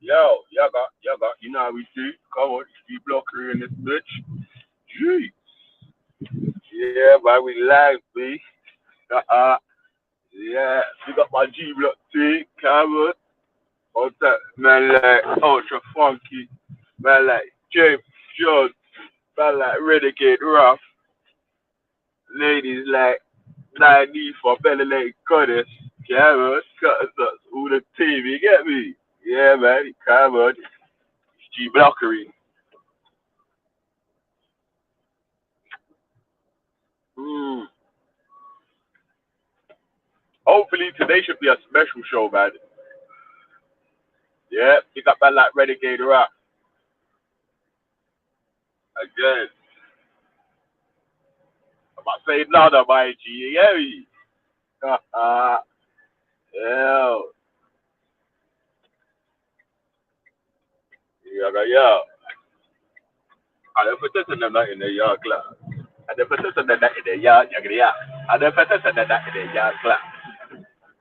Yo, you know how we do. Come on, Steve Blocker in this bitch. Gee. Yeah, man, we live, B. Yeah, we got my G Block T, Cameron. All that, man, like Ultra Funky. Man, like James Jones. Man, like Renegade Rough. Ladies like 9D for Belly Lake Goddess. Cameron, cut us up, all the team, you get me? Yeah, man, Cameron. G Blockery. Mm. Hopefully today should be a special show, man. Yeah, pick up man like Renegade Rap again. I'm about to say nada, my G. Yeah, me. Yeah. Yeah. Ada peta senada in the yard club. Ada peta senada in the yard, yeah. Ada peta senada in the yard club.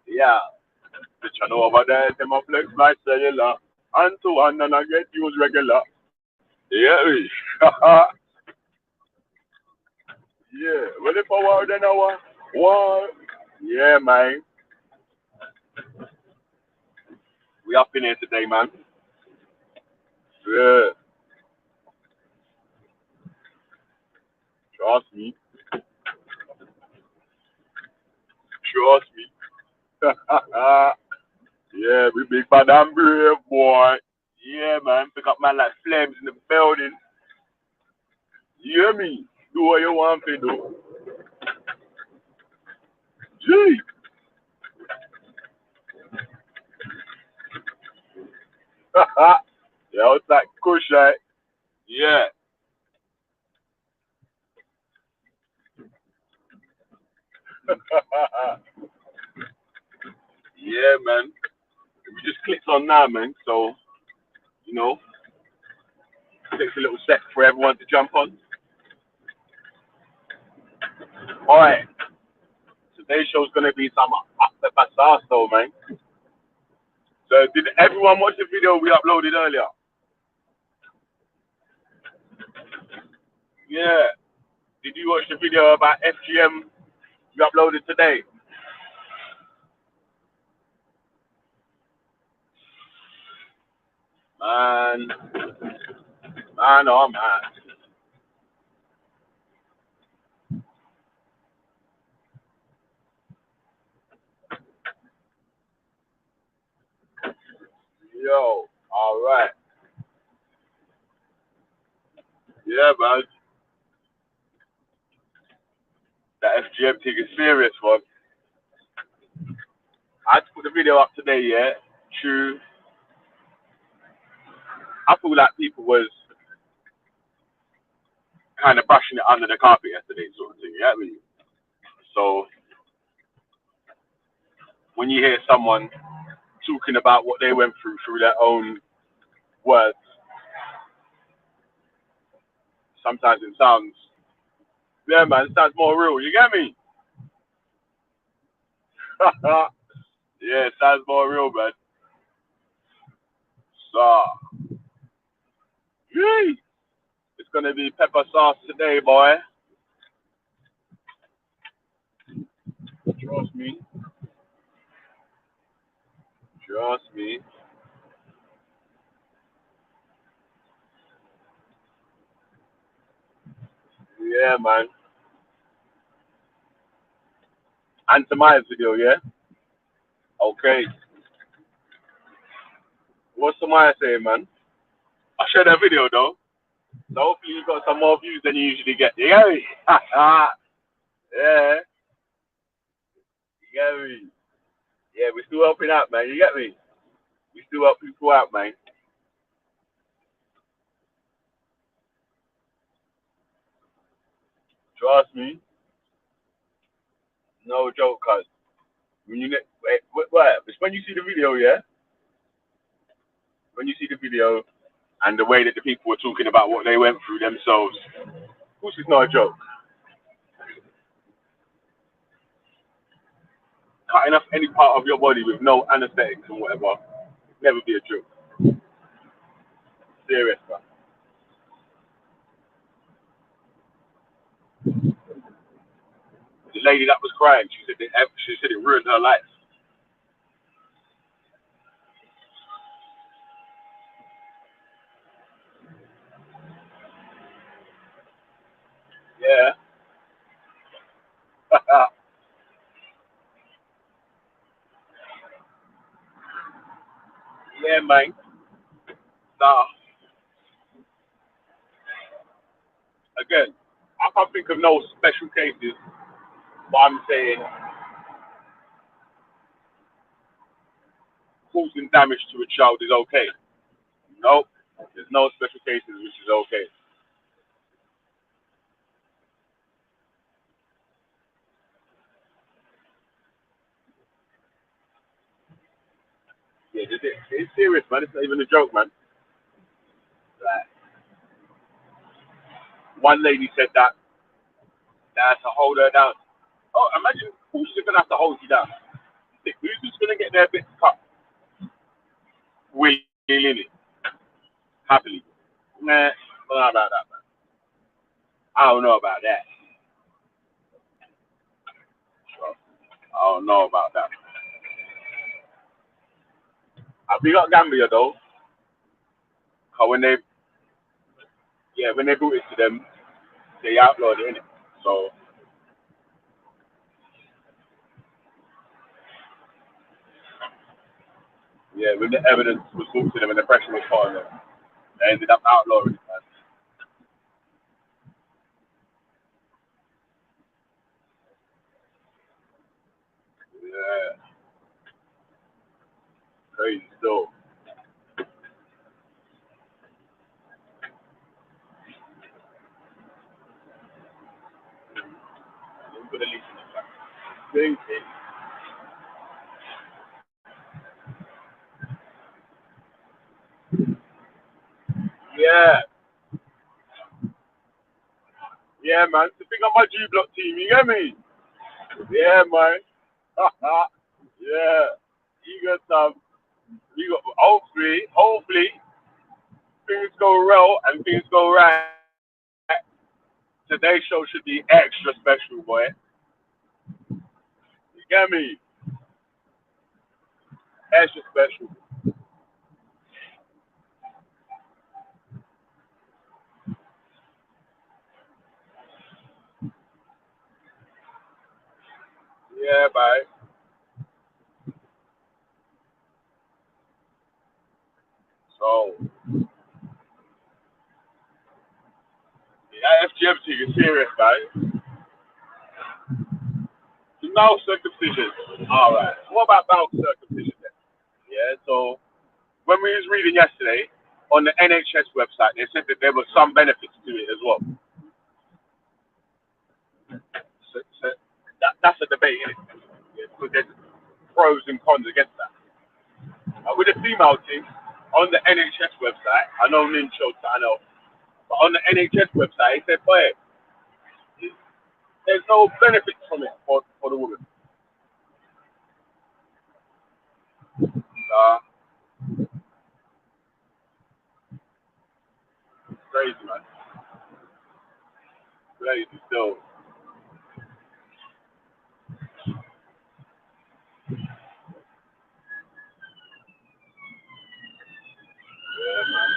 Yeah. The channel over there, them a flex my cellular. And to one and I get used regular. Yeah, me. Yeah. Ready for war then our war. Yeah, man. We up in here today, man. Yeah. Trust me. Trust me. Yeah, we big bad and brave, boy. Yeah, man. Pick up man like flames in the building. You hear me? Do what you want to do. Gee. Yeah, it's like kush, right? Yeah. Yeah, man. We just clicked on now, man. So, you know, takes a little sec for everyone to jump on. All right. Today's show's going to be some up the sauce, though, man. So, did everyone watch the video we uploaded earlier? Yeah. Did you watch the video about FGM you uploaded today? Man, man, oh man. Yo, all right. Yeah, man. That FGM thing is serious, man. I had to put the video up today, yeah. True. I feel like people was kind of brushing it under the carpet yesterday, sort of thing. You know what I mean? So when you hear someone talking about what they went through their own words, sometimes it sounds, yeah, man, it sounds more real. You get me? Yeah, it sounds more real, man. So, yee, it's gonna be pepper sauce today, boy. Trust me. Trust me. Yeah, man. And Tamaya's video, yeah? Okay. What's Tamaya saying, man? I shared that video, though. So hopefully you got some more views than you usually get. You get me? Yeah. You get me? Yeah, we're still helping out, man. You get me? We still help people out, man. Trust me. No joke, cuz. When you wait, it's when you see the video, yeah? When you see the video and the way that the people were talking about what they went through themselves, of course it's not a joke. Cutting off any part of your body with no anesthetics and whatever, never be a joke. she said it ruined her life. Yeah. Yeah, man. Nah. Again, I can't think of no special cases, but I'm saying causing damage to a child is okay. Nope. There's no special cases which is okay. Yeah, it's serious, man. It's not even a joke, man. Like, one lady said that they had to hold her down. Oh, imagine who's gonna have to hold you down. Who's just gonna get their bits cut willy-nilly, happily? Nah, I don't know about that, man. I don't know about that. So, I don't know about that. We got Gambia though, 'cause when they brought it to them, they outlawed it, innit? So yeah, when the evidence was brought to them and the pressure was put on them, they ended up outlawing it, man. Yeah, crazy still. I'm gonna listen to that. Thinking. Yeah, yeah, man. To think of my G Block team, you get me? Yeah, man. Yeah, you got some. You got hopefully things go well and things go right. Today's show should be extra special, boy. You get me? Extra special. Yeah, bye. So, the FGM thing is serious, guys. No circumcision. All right. What about bowel circumcision then? Yeah. So when we was reading yesterday on the NHS website, they said that there were some benefits to it as well. So that's a debate, isn't it? Yeah, because there's pros and cons against that. With the female team on the NHS website, I know Lynn showed that, I know, but on the NHS website, it said, boy, there's no benefits from it for the woman. Crazy, man. Crazy still. Yeah, man.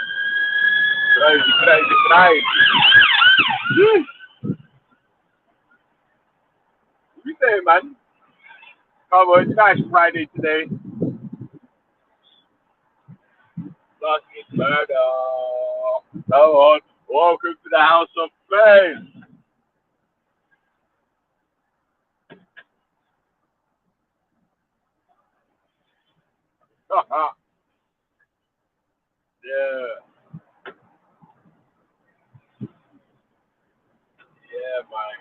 Crazy, crazy, crazy. What you say, man? Come on, it's nice Friday today. Fucking murder. Come on. Welcome to the House of Fame. Yeah. Yeah, man.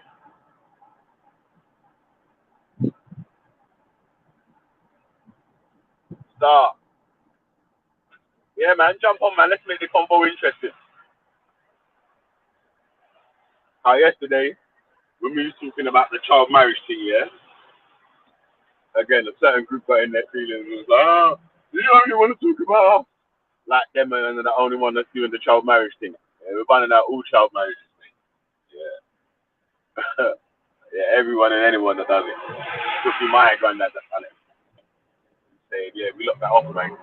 Start. Yeah, man. Jump on, man. Let's make the convo interesting. Yesterday, when we was talking about the child marriage thing, yeah, again, a certain group got in their feelings and was like, oh, you only want to talk about like them and the only one that's doing the child marriage thing. Yeah, we're banning out all child marriages, mate. Yeah. Yeah, everyone and anyone that does it. Could be my granddad that done it. Say, yeah, we looked that up, man.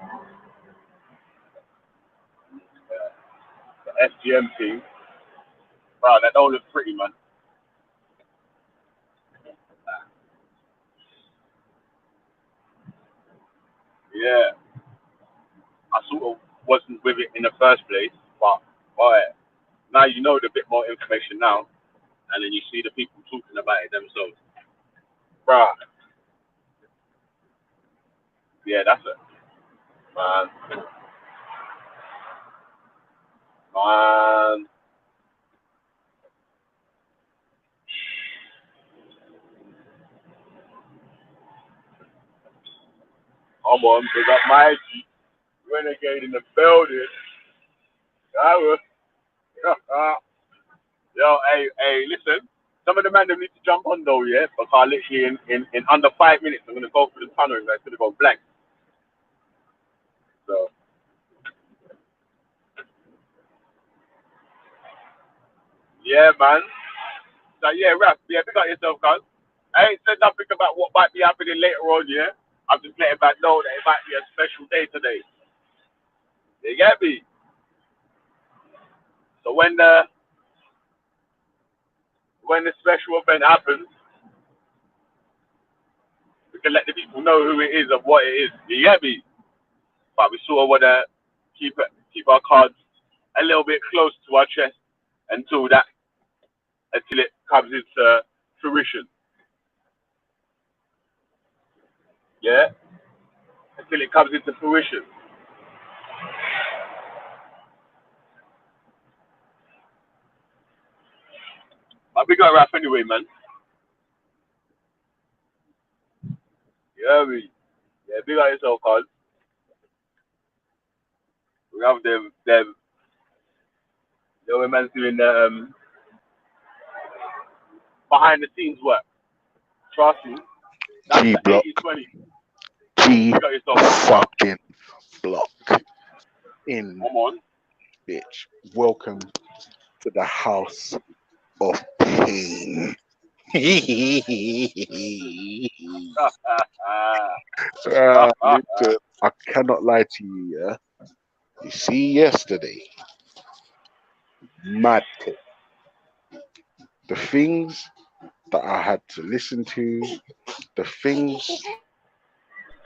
The FGM team, bro, that don't look pretty, man. Yeah, I sort of wasn't with it in the first place, but boy, now you know the bit more information now, and then you see the people talking about it themselves. Bro, yeah, that's it. Man, man, come on, big up my G. Renegade in the building. I will. Yo, hey, listen. Some of the men need to jump on though, yeah? Because literally in under 5 minutes, I'm going to go through the tunnel and it's going to go blank. So, yeah, man. So, yeah, rap. Yeah, pick up yourself, guys. I ain't said nothing about what might be happening later on, yeah? I'm just letting back know that it might be a special day today. You get me? So when the special event happens, we can let the people know who it is and what it is. You get me? But we sort of want to keep our cards a little bit close to our chest until it comes into fruition. Yeah, until it comes into fruition. But we got rap anyway, man. Yeah, we yeah, big up yourself, cause we have the women's doing the behind the scenes work. Trust me, that's G the block, 80-20. G Big up yourself, man. fucking block in, Come on. bitch. Welcome to the house of pain. Listen, I cannot lie to you, yeah. You see, yesterday, mad tip. The things that I had to listen to, the things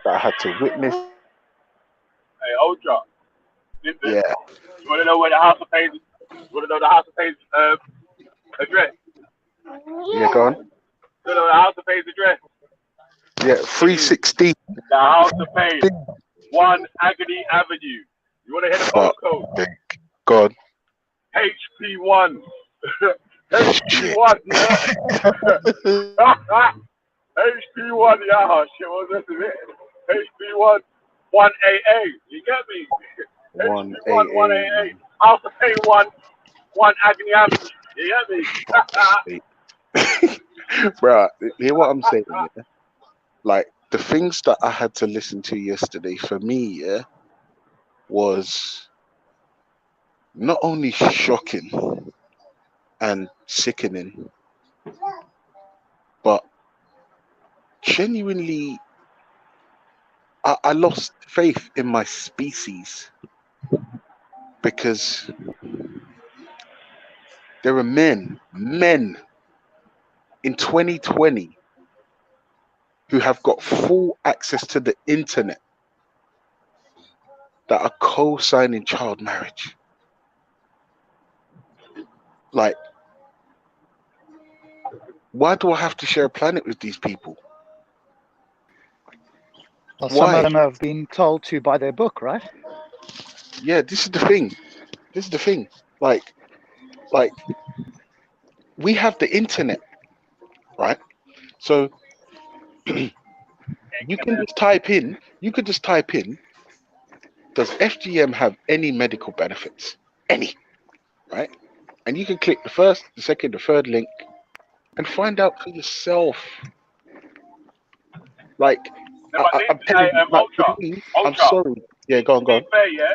that I had to witness, Hey, Ultra, listen. yeah, You want to know where the House of Pain? You want to know the House of Pain's address? yeah, go on. You want to know the House of Pain's address? Yeah, 316. The House of Pain, 1 Agony Avenue. You want to hear the Fuck, postcode? God, HP1. shit. HP1, yeah. HP1, yeah. Shit, what was this? HP1, 1AA. You get me? One HP1, AA, 1AA. House of Pain, 1 Agony Avenue. You get me? bro. Hear what I'm saying? Yeah? Like the things that I had to listen to yesterday for me, yeah, was not only shocking and sickening, but genuinely, I lost faith in my species because there are men in 2020 who have got full access to the internet that are co-signing child marriage. Like, why do I have to share a planet with these people? Well, some of Why? them have been told to by their book, right? Yeah, this is the thing. This is the thing. Like we have the internet, right? So you can just type in. You could just type in. Does FGM have any medical benefits? Any, right? And you can click the first, the second, the third link and find out for yourself. Like No, but I'm telling you, like for Ultra, me, I'm Ultra. sorry. Yeah, go on, To go be on. fair, yeah,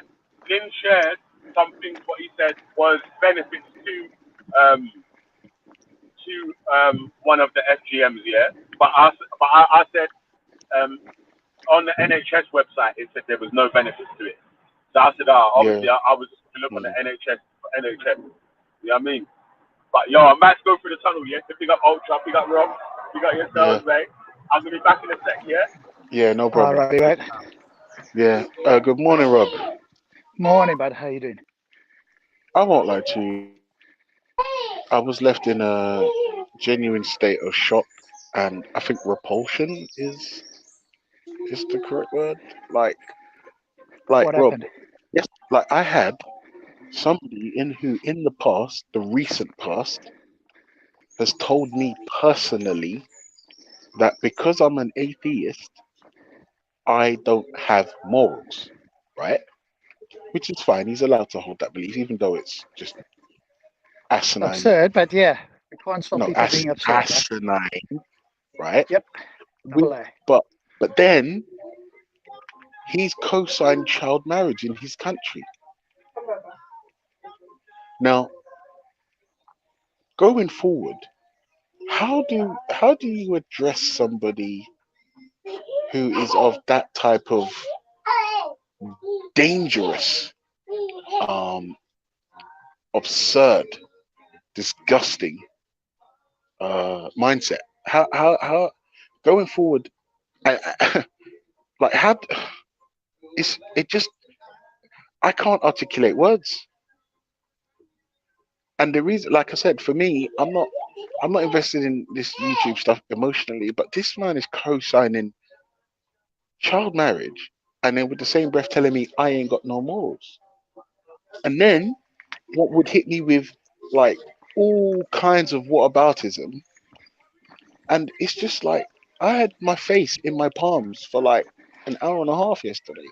Lynn shared something. What he said was benefits um to one of the FGMs, yeah. But I said on the NHS website it said there was no benefits to it. So I said, Yeah. obviously I was just to look on the NHS. You know what I mean? But yo, I'm about to go through the tunnel, yeah. To pick up Ultra, pick up Rob, pick up Yeah. yourselves, mate. I'm gonna be back in a sec, yeah. Yeah. No All problem. right. Yeah. Good morning, Rob. Morning, bud. How you doing? I won't lie to you. I was left in a genuine state of shock, and I think repulsion is the correct word. Like, What Rob. happened? Yes. Like I had somebody who in the past, the recent past, has told me personally that because I'm an atheist, I don't have morals, right? Which is fine. He's allowed to hold that belief, even though it's just asinine. Absurd, but yeah, we can't stop No, people being absurd, right? asinine, right? Yep. With, Double A. but then he's co-signed child marriage in his country. Now, going forward, how do you address somebody who is of that type of dangerous, um, absurd, disgusting mindset? How going forward? Like how it just I can't articulate words. And the reason, like I said, for me, I'm not invested in this YouTube stuff emotionally, but this man is co-signing child marriage, and then with the same breath telling me I ain't got no morals. And then what would hit me with like all kinds of whataboutism, and it's just like I had my face in my palms for like an hour and a half yesterday.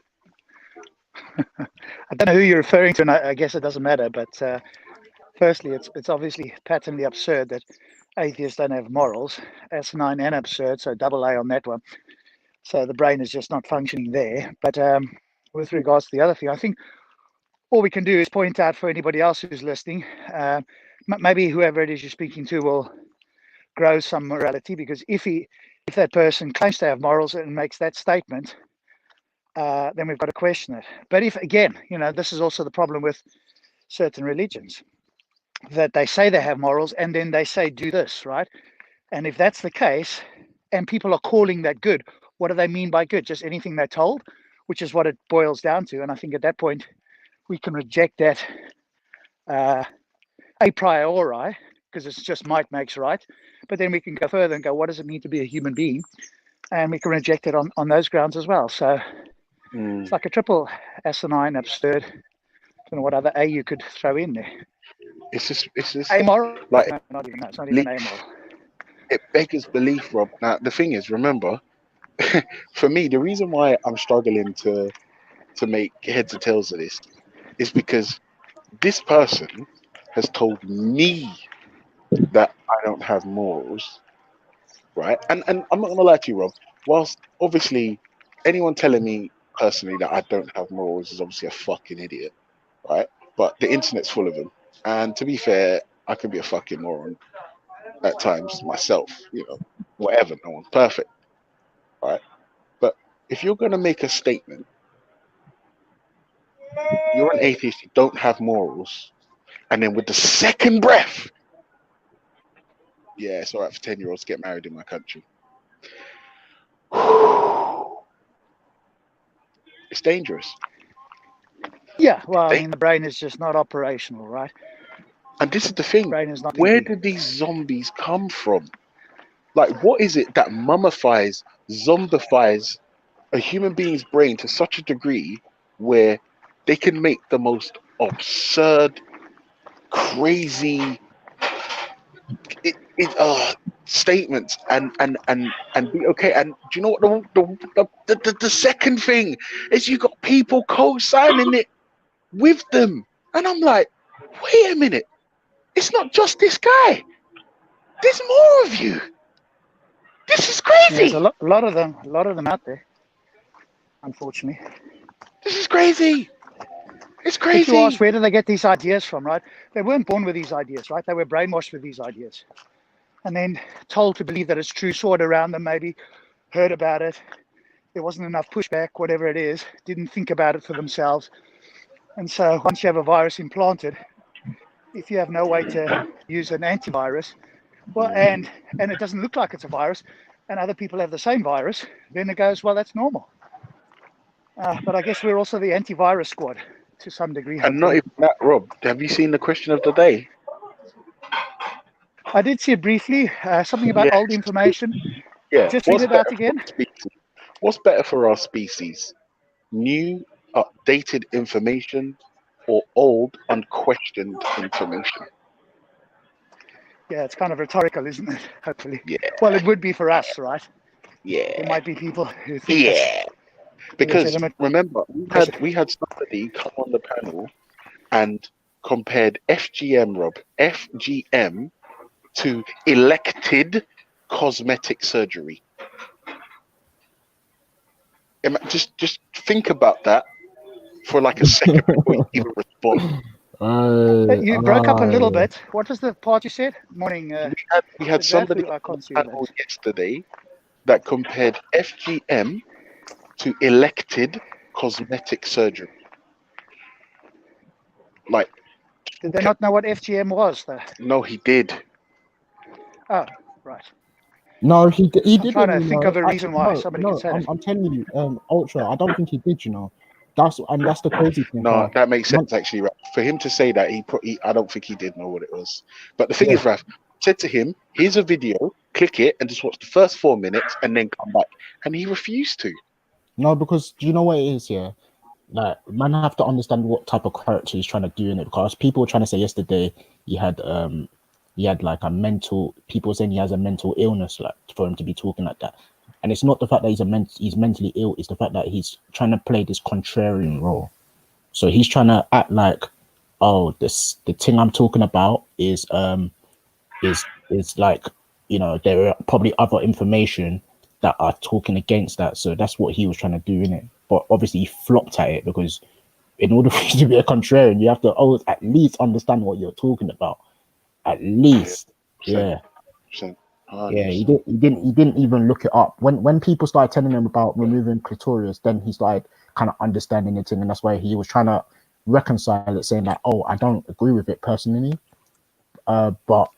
I don't know who you're referring to, and I guess it doesn't matter. But firstly, it's obviously patently absurd that atheists don't have morals. Asinine and absurd, so double A on that one. So the brain is just not functioning there. But with regards to the other thing, I think all we can do is point out for anybody else who's listening. Maybe whoever it is you're speaking to will grow some morality, because if that person claims to have morals and makes that statement, then we've got to question it. But if, again, this is also the problem with certain religions, that they say they have morals and then they say do this, right? And if that's the case, and people are calling that good, what do they mean by good? Just anything they're told, which is what it boils down to. And I think at that point we can reject that a priori, because it's just might makes right. But then we can go further and go, what does it mean to be a human being? And we can reject it on those grounds as well. So it's like a triple asinine, absurd. I don't know what other A you could throw in there. It's just Amoral? like No, not even that. It's not even amoral. it beggars belief, Rob. Now the thing is, remember, for me, the reason why I'm struggling to make heads or tails of this is because this person has told me that I don't have morals, right? And I'm not gonna lie to you, Rob. Whilst obviously anyone telling me personally that I don't have morals is obviously a fucking idiot, right? But the internet's full of them. And to be fair, I could be a fucking moron at times myself, whatever, no one's perfect, right? But if you're gonna make a statement, you're an atheist, you don't have morals, and then with the second breath, yeah, it's all right for 10-year-olds to get married in my country. It's dangerous. Yeah, well, I mean, the brain is just not operational, right? And this is the thing. Brain is not Where thinking. did these zombies come from? Like, what is it that mummifies, zombifies a human being's brain to such a degree where they can make the most absurd, crazy statements and be okay? And do you know what the second thing is? You got people co-signing it with them, and I'm like, wait a minute, it's not just this guy. There's more of you. This is crazy. There's a lot of them out there, unfortunately. This is crazy. It's If crazy. you ask where do they get these ideas from, right? They weren't born with these ideas, right? They were brainwashed with these ideas. and then told to believe that it's true, saw it around them, maybe heard about it. There wasn't enough pushback, whatever it is, didn't think about it for themselves. And so once you have a virus implanted, if you have no way to use an antivirus, well, and it doesn't look like it's a virus, and other people have the same virus, then it goes, well, that's normal. But I guess we're also the antivirus squad to some degree. And not even that, Rob. Have you seen the question of the day? I did see it briefly, something about old information. Yeah. Just read it out again. What's better for our species? New, updated information or old, unquestioned information? Yeah, it's kind of rhetorical, isn't it? Hopefully. Yeah. Well, it would be for us, right? Yeah. There might be people who think Because remember, we had somebody come on the panel and compared FGM, Rob, FGM to elected cosmetic surgery. Just think about that for like a second before you even respond. You broke up a little bit. What was the part you said? Morning. We had somebody on the panel yesterday that compared FGM to elected cosmetic surgery. Like, did they not know what FGM was, though? No, he did. Oh, right. No, he didn't. I'm trying to think of a reason why somebody could say that. I'm telling you, Ultra. I don't think he did. You know, that's the crazy thing. No, that makes sense actually. Raf. For him to say that, I don't think he did know what it was. But the thing is, Raf said to him, "Here's a video. Click it and just watch the first 4 minutes and then come back." And he refused to. No, because do you know what it is here? Like, man, have to understand what type of character he's trying to do in it. Because people were trying to say yesterday he had like a mental. People saying he has a mental illness, like for him to be talking like that. And it's not the fact that he's mentally ill. It's the fact that he's trying to play this contrarian role. So he's trying to act like, oh, the thing I'm talking about is like, you know, there are probably other information that are talking against that. So that's what he was trying to do in it. But obviously he flopped at it, because in order for you to be a contrarian, you have to always at least understand what you're talking about. At least, 100%. Yeah, he didn't even look it up. When people started telling him about removing clitoris, then he started kind of understanding it, and that's why he was trying to reconcile it, saying like, "Oh, I don't agree with it personally, but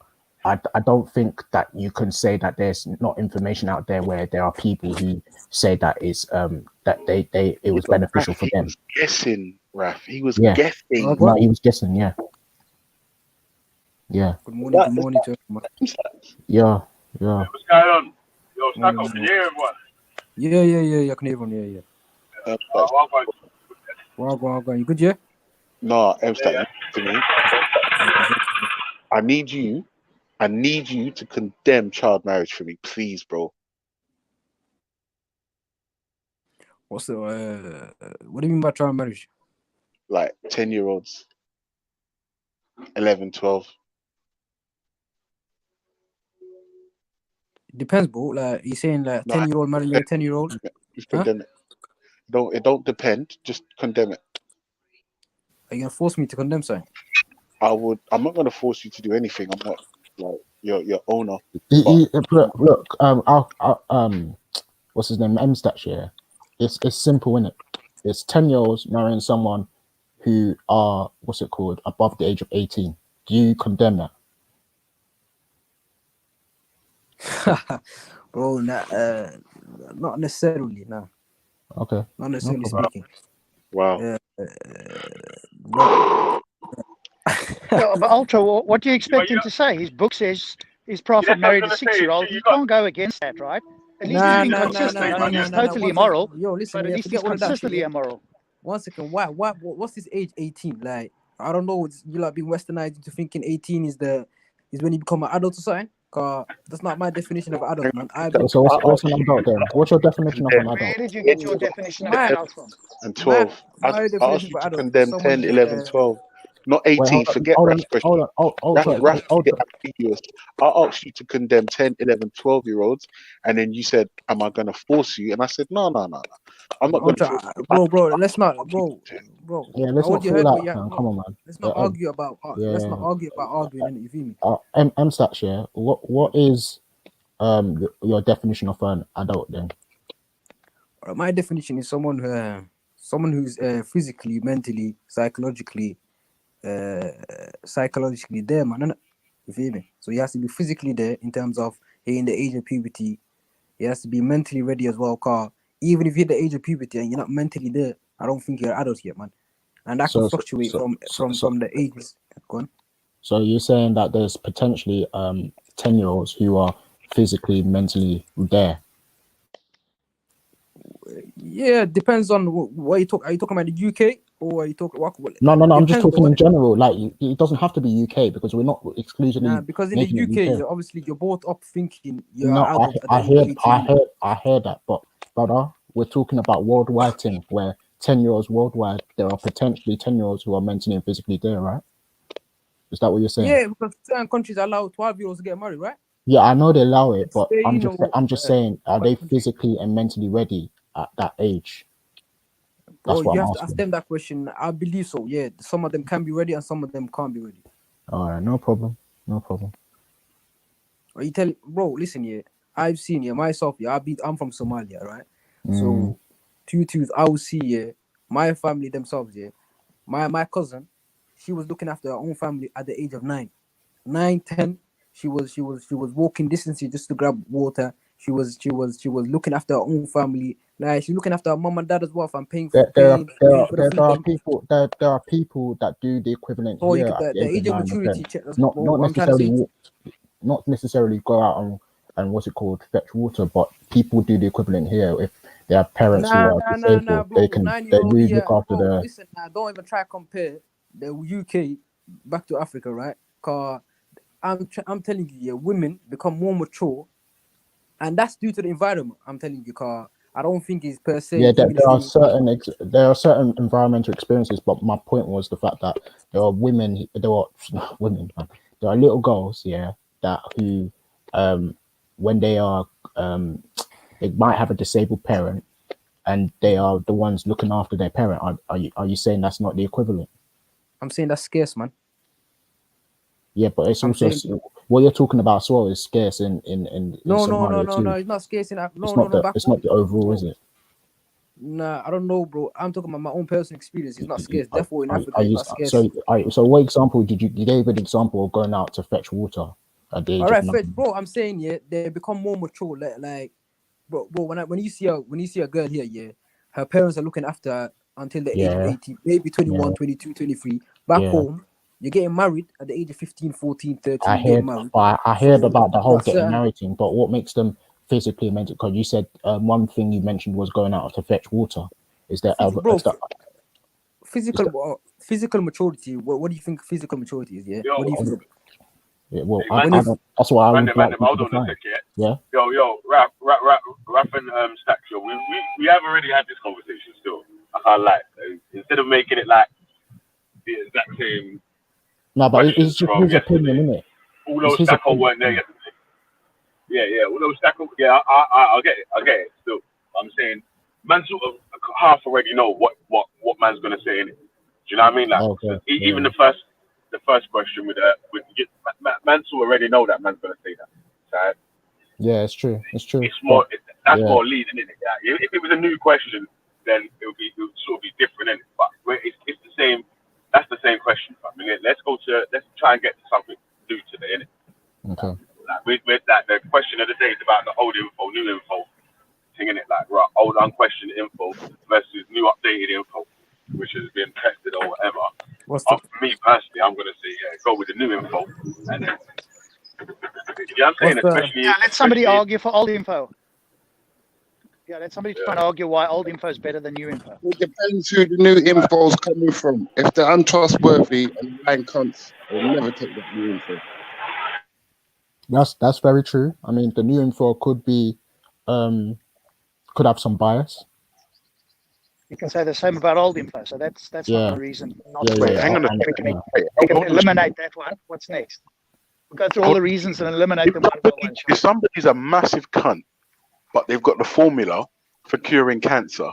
I don't think that you can say that there's not information out there where there are people who say that is that it was beneficial for them." He was guessing, Raf. He was guessing. No, he was guessing. Yeah. Good morning to everyone. Yeah. What's going on? Yo, Snack, can you hear everyone? Yeah, I can hear everyone, yeah. Well, you good, yeah? No, to me. I need you to condemn child marriage for me, please, bro. What do you mean by child marriage? Like 10-year-olds, 11, 12. It depends, bro. Like, you're saying like 10-year-old marrying a 10-year-old? Just condemn it. It don't depend. Just condemn it. Are you gonna force me to condemn something? I'm not gonna force you to do anything. I'm not like your owner. Look, what's his name? M-Stats, yeah. It's simple, innit? It's 10-year-olds marrying someone who are above the age of 18. Do you condemn that? Bro, not necessarily, no. Okay. Not necessarily speaking. Wow. But Ultra, what do you expect him to say? His book says his prophet married a 6-year-old. He can't go against that, right? At least he's been consistent. I mean, he's totally immoral. Yo, listen, but at least he's consistently immoral. 1 second. What's this age 18? Like, I don't know. You like being westernized into thinking 18 is when you become an adult or something. Cause that's not my definition of adult, man. So what's an adult then? What's your definition of an adult? Where did you get your definition of adult from? And 12. My I asked definition you for to adult, condemn 10, 11, 12. not Wait, 18. Forget Raf's question. Raf hold is on. ambiguous. I asked you to condemn 10, 11, 12-year-olds, and then you said, "Am I going to force you?" And I said, "No, no, no, no. I'm not going to force you." Bro, let's not, want you to. bro. Yeah, I let's not already fall heard what out, you man. bro. Come on, man. Let's not argue about arguing, innit? You feel me? M Stats, yeah. What is your definition of an adult then? My definition is someone who's physically, mentally, psychologically there, man. Innit? You feel me? So he has to be physically there in terms of hitting the age of puberty. He has to be mentally ready as well. Car even if you hit the age of puberty and you're not mentally there, I don't think you're an adult yet, man. And that can fluctuate from the ages. Go on. So you're saying that there's potentially 10-year-olds who are physically, mentally there. Yeah, depends on what you talk. Are you talking about the UK or are you talking? No. I'm just talking in general. Like it doesn't have to be UK because we're not exclusively. Because in the UK, obviously you're both up thinking you're no, adult. I heard that, but brother, we're talking about worldwide thing where 10-year-olds worldwide, there are potentially 10-year-olds who are mentally and physically there, right? Is that what you're saying? Yeah, because certain countries allow 12-year-olds to get married, right? Yeah, I know they allow it, but Spain I'm just saying, are they physically and mentally ready at that age? That's what you I'm have asking. to ask them that question. I believe so. Yeah, some of them can be ready and some of them can't be ready. All right, no problem. Are you telling, bro? Listen, yeah, I've seen myself. Yeah, I'm from Somalia, right? So, I will see my family themselves. Yeah, my cousin, she was looking after her own family at the age of 9, 10. She was walking distances just to grab water. She was looking after her own family. Like she's looking after her mom and dad as well. If I'm paying for There are people that do the equivalent or here the age of maturity. Not necessarily go out and what's it called, fetch water, but people do the equivalent here. If they have parents who are disabled, bro. they really look after their. Listen, don't even try to compare the UK back to Africa, right? Cause I'm telling you, yeah, women become more mature, and that's due to the environment. I'm telling you, cause I don't think it's per se. Yeah, there are certain environmental experiences, but my point was the fact that there are women, there are little girls, yeah, that who, when they are, they might have a disabled parent, and they are the ones looking after their parent. Are you saying that's not the equivalent? I'm saying that's scarce, man. Yeah, but it's also what you're talking about as well is scarce in Somalia too. No, it's not scarce in It's not the overall, is it? Nah, I don't know, bro. I'm talking about my own personal experience. It's not scarce. Therefore, in Africa, it's not scarce. So what example did you gave an example of going out to fetch water at the age of 9? Bro. I'm saying they become more mature. Like bro, when you see a girl here, yeah, her parents are looking after her until the age of 18, maybe 21, 22, 23. Back home, you're getting married at the age of 15, 14, 13. I heard about the whole getting married thing, but what makes them physically mental? Because you said one thing you mentioned was going out to fetch water. Is there physical maturity? What do you think physical maturity is? Yeah. What do you think? Yeah, well, that's what I would like hold on a second. Yeah. Yo, Rap and Stacks. Yo, we have already had this conversation. Still, I can't lie. Instead of making it like the exact same. No, but it's just his opinion, isn't it? All those Stacko weren't there yesterday. Yeah. All those Stacko. Yeah, I get it. Still, I'm saying, man, sort of half already know what man's gonna say in it. Do you know what I mean? Like, even the first question with Mansell already know that man's gonna say that. Right? Yeah, it's true. It's more more leading, isn't it? Yeah. If it was a new question, then it would sort of be different, innit? But it's the same. That's the same question. I mean, let's try and get to something new today, innit? Okay. With that, the question of the day is about the old info, new info thing, innit? Like, right, old unquestioned info versus new updated info, which has been tested or whatever. For me personally, I'm gonna say go with the new info, and then I'm saying especially. Let somebody argue for old info. Yeah, let somebody try and argue why old info is better than new info. It depends who the new info is coming from. If they're untrustworthy and lying cunts, they'll never take that new info. That's very true. I mean, the new info could be, could have some bias. You can say the same about old info. So that's not Yeah. the reason. Not Yeah, to Wait, yeah, hang on a we second. can, Wait, we can hold on. eliminate that one. What's next? We'll go through all the reasons and eliminate If them one by one. if somebody's a massive cunt, but they've got the formula for curing cancer,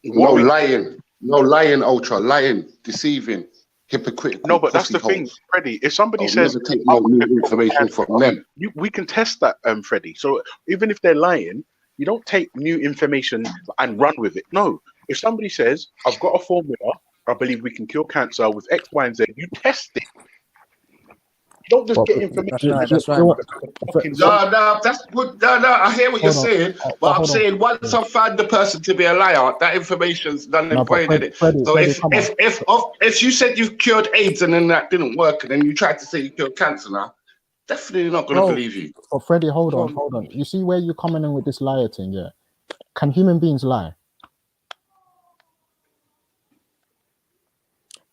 No lying, ultra, lying, deceiving, hypocritical, no, but that's pussy the thing, holes. Freddie. If somebody I'll says, never take "I've no got new the cure for information cancer," from them. we can test that, Freddie. So even if they're lying, you don't take new information and run with it. No, if somebody says, "I've got a formula, I believe we can cure cancer with X, Y, and Z," you test it. You don't just But- get but- information. That's right. You know what? Fucking No, that's good. No, I hear what you're Hold on. saying, But but I'm hold on. saying once I've found the person to be a liar, that information's done No, in but void in it. Freddie, So Freddie, come on. if you said you've cured AIDS and then that didn't work, and then you tried to say you cured cancer now, definitely not going to Bro. believe you. But Freddie, hold Bro. on. You see where you're coming in with this liar thing, yeah? Can human beings lie?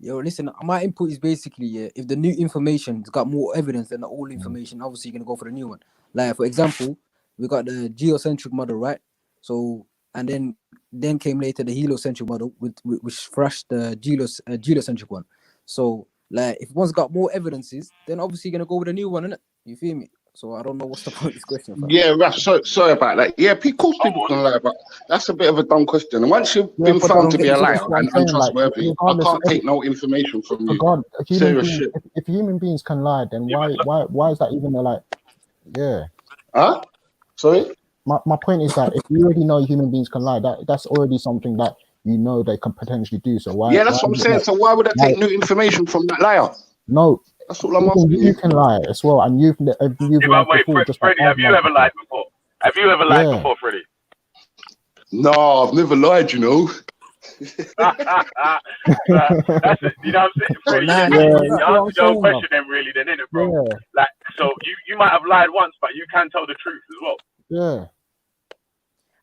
Yo, listen, my input is basically, if the new information's got more evidence than the old information, obviously you're going to go for the new one. Like, for example, we got the geocentric model, right? So, and then came later the heliocentric model, which thrashed the geocentric one. So, like, if one's got more evidences, then obviously you're going to go with a new one, innit? You feel me? So, I don't know what's the point of this question, fam. Yeah, Raf, sorry about that. Yeah, of course people can lie, but that's a bit of a dumb question. And once you've been but found to don't be a get- liar that's what I'm and saying, like, untrustworthy, I regardless can't of take no information from For you. God, Serious shit. if human beings can lie, then Yeah, why is that even like? Yeah. Huh? Sorry? My point is that if you already know human beings can lie, that's already something that you know they can potentially do. So why? Yeah, that's why what I'm is it saying. not- So why would I why- take new information from that liar? No, That's all I'm even asking you you. can lie as well, and you've Yeah, lied but wait, before. Just like Freddie, have I've you lied ever before. lied before? Have you ever lied Yeah. before, Freddie? No, I've never lied, you know. That's it. You know what I'm saying, Freddie? nah, You nah, answered that's what your I'm own saying, question, then, really, then, innit, bro? Yeah, Like, so you might have lied once, but you can tell the truth as well. yeah.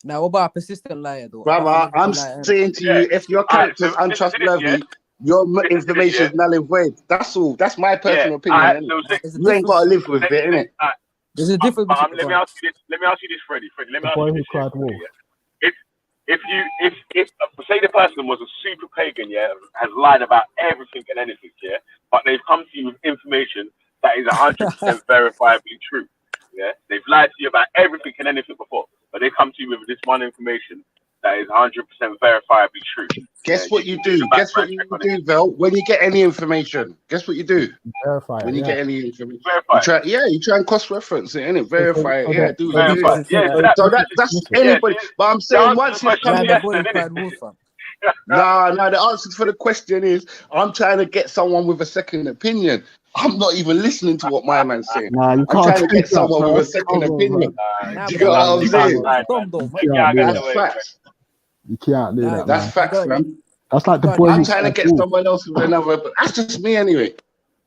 Now, what about a persistent liar, though? Brother, I'm Liar, innit? saying to you, if your Alright, character's so listen to this, untrustworthy, your Listen to this, information is null and void. That's all. That's my personal opinion. Alright, innit? so There's a You ain't got to difference. live with it, innit? There's a difference But between. let me ask you this. Let me ask you this, Freddie. Let me The ask boy you who this. cried wolf. Yeah? If say the person was a super pagan, yeah, has lied about everything and anything, yeah, but they've come to you with information that is 100% verifiably true, yeah. They've lied to you about everything and anything before, but they come to you with this one information that is 100% verifiably true. Guess Yeah, what you do? Guess what you do, Vel? When you get any information, guess what you do? Verify When it. you Yeah. get any information, Verify. you try and cross-reference it, innit? Verify it. Yeah, do what you do. Verify. Yeah, so that's anybody. But I'm the saying answer once to the it's question come, is The yes, boy then, who cried innit? wolf, fam. no. The answer for the question is I'm trying to get someone with a second opinion. I'm not even listening to what my man's saying. Nah, you I'm can't trying to do get that, someone bro. with a second Come on, opinion. Nah, Do you get what I'm you saying? can't dumb though, man. You can't do That's that. facts. You can't do Nah, that, That's man. facts, man. That's like the God, boy I'm who trying to cried get wolf. someone else with another, but that's just me anyway.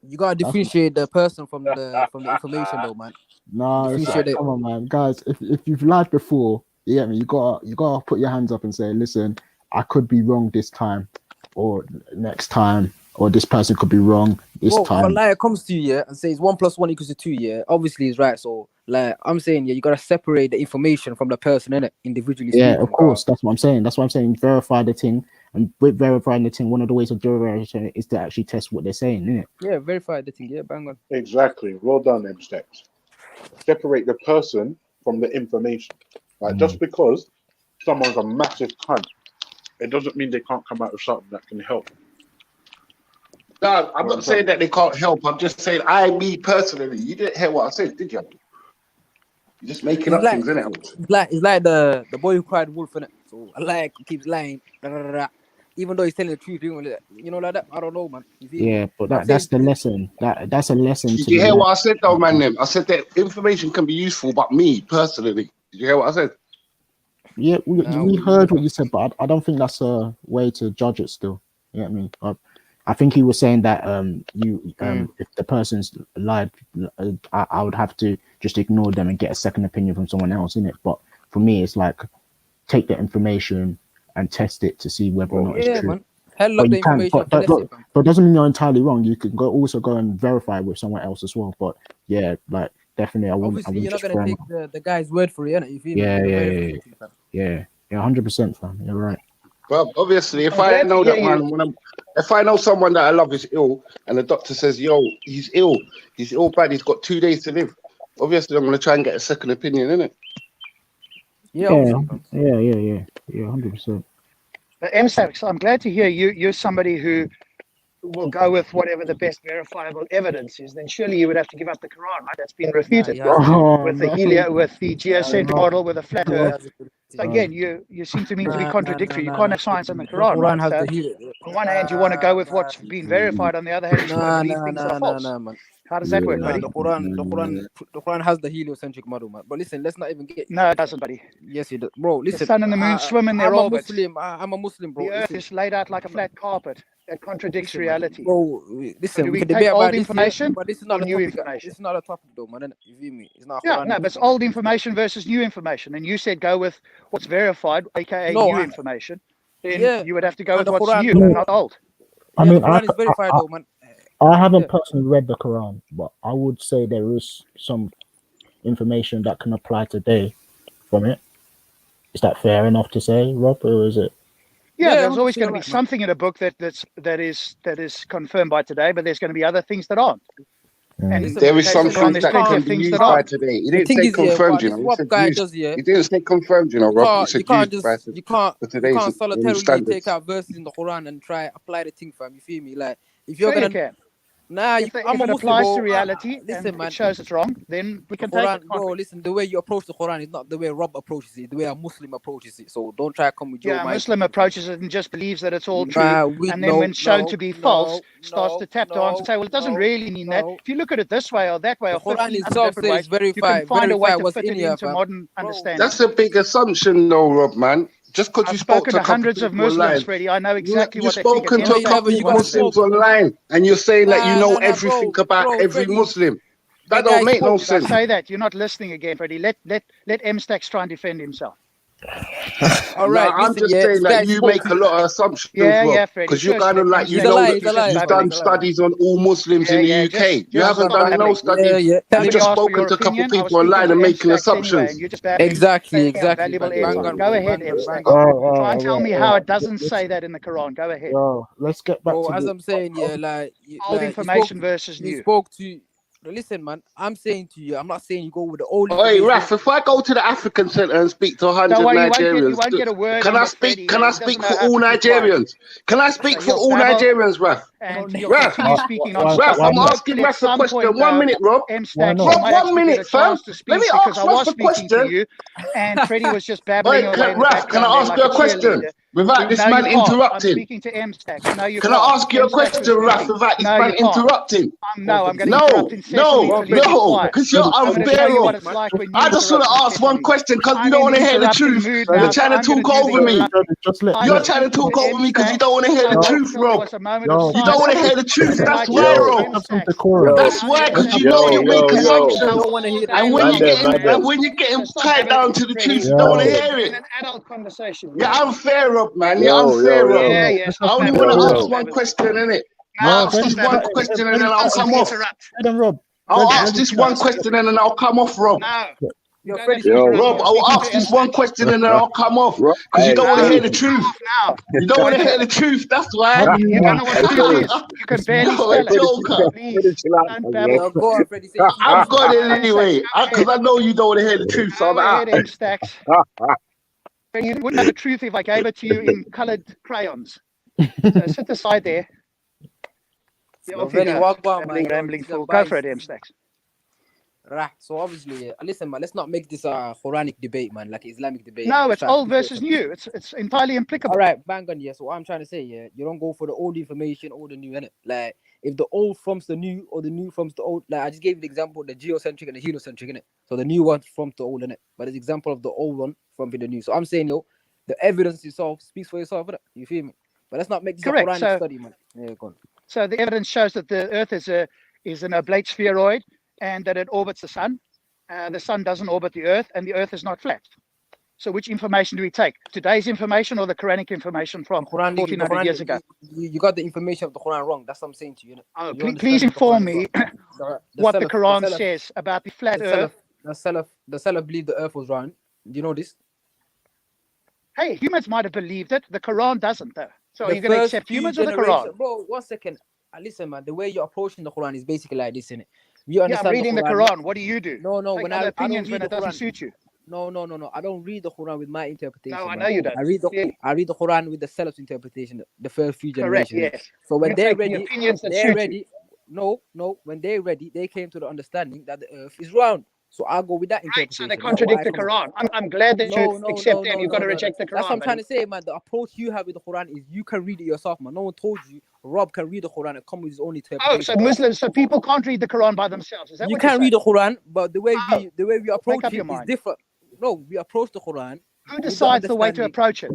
You gotta differentiate the person from the information, though, man. Nah, it's Differentiate like, it. come on, man, guys. If you've lied before, you get me. You gotta put your hands up and say, listen, I could be wrong this time, or next time, or this person could be wrong this Well, if a time. liar comes to you, yeah, and says 1 + 1 = 2, yeah, obviously he's right. So, like, I'm saying, yeah, you gotta separate the information from the person, innit? Individually Yeah, speaking. of course. That's what I'm saying. That's what I'm saying. Verify the thing, and with verifying the thing, one of the ways of verifying it is to actually test what they're saying, isn't it? Yeah, verify the thing. Yeah, bang on. Exactly. Well done, M Steps. Separate the person from the information. Like just because someone's a massive cunt, it doesn't mean they can't come out with something that can help. No, I'm not saying that they can't help. I'm just saying, me personally, you didn't hear what I said, did you? You're just making up things, innit? It's like the boy who cried wolf, innit? So a liar keeps lying, even though he's telling the truth. You know, like that. I don't know, man. You feel me? Yeah, but that's the lesson. That's a lesson Did to you be hear learned. what I said, though, man? I said that information can be useful, but me personally, did you hear what I said? Yeah, we heard what you said, but I don't think that's a way to judge it. Still, you know what I mean? I think he was saying that if the person's lied, I would have to just ignore them and get a second opinion from someone else, innit? But for me, it's like take the information and test it to see whether or not it's true. Man. Hell But up the you can, information. but doesn't mean you're entirely wrong. You can also go and verify with someone else as well. But yeah, like definitely, I wouldn't. Obviously, you're not gonna take the guy's word for it, innit? You feel me? Yeah, 100%, fam. You're right. Well, obviously, if I'm I glad to know hear that you. man, if I know someone that I love is ill, and the doctor says, "Yo, he's ill bad, he's got 2 days to live," obviously, I'm gonna try and get a second opinion, innit? Yeah, Yeah, obviously, fam. yeah, 100%. But MSAX, I'm glad to hear you're somebody who will go with whatever the best verifiable evidence is. Then surely you would have to give up the Quran, right? That's been Nah, refuted he hasn't. Oh with the no, with the geocentric model, with the flat He Earth. hasn't. So again, you seem to me to be Nah. contradictory. You can't have science and the The Quran, Quran right? has So the healing. on one hand, you want to go with what's been verified. On the other hand, you want to believe things that are false. Man. How does that work, Nah, buddy? the Quran has the heliocentric model, man. But listen, let's not even get. No, it doesn't, buddy. Yes, it does, bro. The Listen, sun and the moon swim in their I'm a orbits. Muslim. I'm a Muslim, bro. The Earth Listen, is laid out like a flat carpet. That contradicts listen, man. reality. Bro, listen, Do we we can take debate about old this here, information but this is or not a new topic. information? This is not a topic, though, man. You feel me? It's not a Yeah, Quranic no, but it's thing. old information versus new information. And you said go with what's verified, aka No, new information. Then yeah, you would have to go and with the what's Quran. new and not old. I Yeah, mean, the Quran is verified, though, man. I haven't Yeah. personally read the Quran, but I would say there is some information that can apply today from it. Is that fair enough to say, Rob, or is it? Yeah, Yeah, there's always 100% going to be right, man. something in a book that is confirmed by today, but there's going to be other things that aren't. And Listen, There man, is in some the Quran, things there's that plenty can of be things that used by aren't. today. He The didn't thing say is, yeah, confirmed, what you this know. He Rob said guy used. does, yeah, He didn't say confirmed, you know, Rob. He said you can't used by just you can't for you today's can't solitarily standards. take out verses in the Quran and try apply the thing, fam. You feel me? Like if you're Sure you gonna can. nah, If I'm a it Muslim, applies bro. to reality Listen, and man. it shows it's wrong, then we The can take Quran, it. bro. Listen, the way you approach the Quran is not the way Rob approaches it. The way a Muslim approaches it. So don't try to come with your Yeah, a mind. Muslim approaches it and just believes that it's all true. Nah, And then when shown to be false, starts to tap dance and say, well, it doesn't really mean that. If you look at it this way or that way The or 15 Quran other itself different ways, says you can find a way to what's fit in it here, into fam. modern Bro, understanding. That's a big assumption, though, Rob, man. Just because I've you spoke spoken to a to couple hundreds of people Muslims, online, Freddie. I know exactly you've what they think. spoken At to a MSAC, couple this of is what it is. Muslims online, and you're saying that you know Nah, everything about bro, every Freddie. Muslim. The That guy don't make no Did I sense. say that? You're not listening again, Freddie. Let M-Stacks try and defend himself. All right, I'm listen, just yeah, saying this that guy you spoke make to a lot of assumptions, Yeah, Rob, yeah, Freddie. because you're Sure, kind of let like, you He's a M-Stacks know lie, that he's a lie, you've he's a done lie. studies on all Muslims in the UK. You haven't stop done no babbling. studies. Yeah. You Nobody just asked for your spoken to a couple opinion. I was people speaking online to and making M-Stacks anyway, assumptions. and you're just babbling. Exactly, Taking our valuable Bang airtime. on, Go bro. ahead, Bang M-Stacks. on. Try and tell me how it doesn't let's, say that in the Quran. Go ahead. let's get back Bro, to as the. I'm saying, yeah, Old information versus you new. spoke to. Listen, man, I'm saying to you, I'm not saying you go with the old Hey, information. Raf, if I go to the African Centre and speak to 100 Don't worry, you Nigerians, won't get a word can in I with Freddie. speak? Can He I doesn't speak know for how all to keep quiet. Nigerians? Can I speak So for he'll all babble Nigerians, Raf? and he'll Raf, continue speaking why- non-stop. Raf, I'm why- asking At Raf a some question. point, 1 minute, Rob. M-Stacks, not? you Rob, might 1 actually get minute, a fam. chance to Let speak me because ask I Raf was a speaking to question. you and Freddie was just babbling Wait, away in the Raf, can background I there ask like you a a question cheerleader. without this No, man you can't. I'm interrupting? speaking to M-Stacks. No, you Can can't. I ask you a M-Stacks was question, Raf, speaking. without this No, man you can't. interrupting? No, I'm going to No, interrupt incessantly until you be no, quiet. because you're I'm going to unfair, show you Rob. what it's like when you I just want interrupt to ask one incessantly. question because you I'm don't in want the to hear the interrupting truth. mood You're now, so trying to I'm going talk to do the over me. interrupting. Just let. You're trying to talk over me because you don't want to hear the truth, There Rob. was a moment Yo. of You don't want to silence. hear the truth. Then That's I why, told Rob. Have some M-Stacks. decorum. That's why, Now because you you know you make and I assumptions. don't want to hear that. And when you're getting, man. and when you're getting So stop tied babbling, down to the Freddie. truth, you don't want to Yo. hear We're it. in an adult conversation. You're unfair, Rob, man. You're unfair, Rob. Yeah, I stop only babbling. want to Stop ask one babbling. question, innit? No, I'll ask stop this babbling. one question and then You're I'll come off. interrupt. Let them, Rob. I'll ask this one question and then I'll come off, Rob. No. Yo, Don't Freddie, have to interrupt Rob, me. I'll Speaking ask to this one M-Stacks. question and then I'll come off because you don't want to hear the truth. Now. You don't want to hear the truth. That's why. You don't know what truth is. You can barely You're a spell it. joker. Please, don't babble. yo, go on, Freddie. Say I've got it M-Stacks, anyway go because I ahead. know you don't want to hear the truth. So Go I'm ahead, out. M-Stacks. You wouldn't know the truth if I gave it to you in coloured crayons. So sit aside there. Yeah, off you Freddie, go. walk on, man. Rambling fool. Go for it, M-Stacks. Right. So obviously, listen, man. Let's not make this a Quranic debate, man, like Islamic debate. No, it's old versus new. It's entirely implicable. All right, bang on. Yeah. So what I'm trying to say, yeah, you don't go for the old information or the new, innit? Like if the old from the new or the new from the old. Like I just gave you the example, the geocentric and the heliocentric, innit? So the new one from the old, innit? But it's example of the old one from the new. So I'm saying, yo, the evidence itself speaks for itself, innit? You feel me? But let's not make this Correct. a Quranic study, man. Yeah, go on. So the evidence shows that the Earth is an oblate spheroid and that it orbits the sun. The sun doesn't orbit the Earth, and the Earth is not flat. So which information do we take? Today's information or the Quranic information from 1400 years ago? You got the information of the Quran wrong. That's what I'm saying to you. Oh, please inform me what the Quran says about the flat Earth. The Salaf believe the Earth was round. Do you know this? Hey, humans might have believed it. The Quran doesn't, though. So are The you going to first accept few humans or the generations, Quran? bro. 1 second. Listen, man. The way you're approaching the Quran is basically like this, innit? You Yeah, I'm understand reading the Quran. What do you do? No. Take When other I don't opinions read when the it doesn't Quran. suit you. No. I don't read the Quran with my interpretation. No, I man. know you don't. I read the Clearly. I read the Quran with the Salaf's interpretation. The first few Correct, generations. yes. So when You they're take the ready, opinions that they're suit ready. No. When they're ready, they came to the understanding that the earth is round. So I'll go with that Right, so interpretation. they That's what contradict I the come up with. Quran. I'm glad that you accept them. You've got to No. reject the That's what Quran, I'm trying buddy. to say, man. The approach you have with the Quran is you can read it yourself, man. No one told you Rob can read the Quran and come with his own interpretation. Oh, so Muslims, so people can't read the Quran by themselves. Is that You what you're can saying? read the Quran, but the way Oh, we approach up it your is mind. different. No, we approach the Quran Who with the decides the way to understanding. approach it?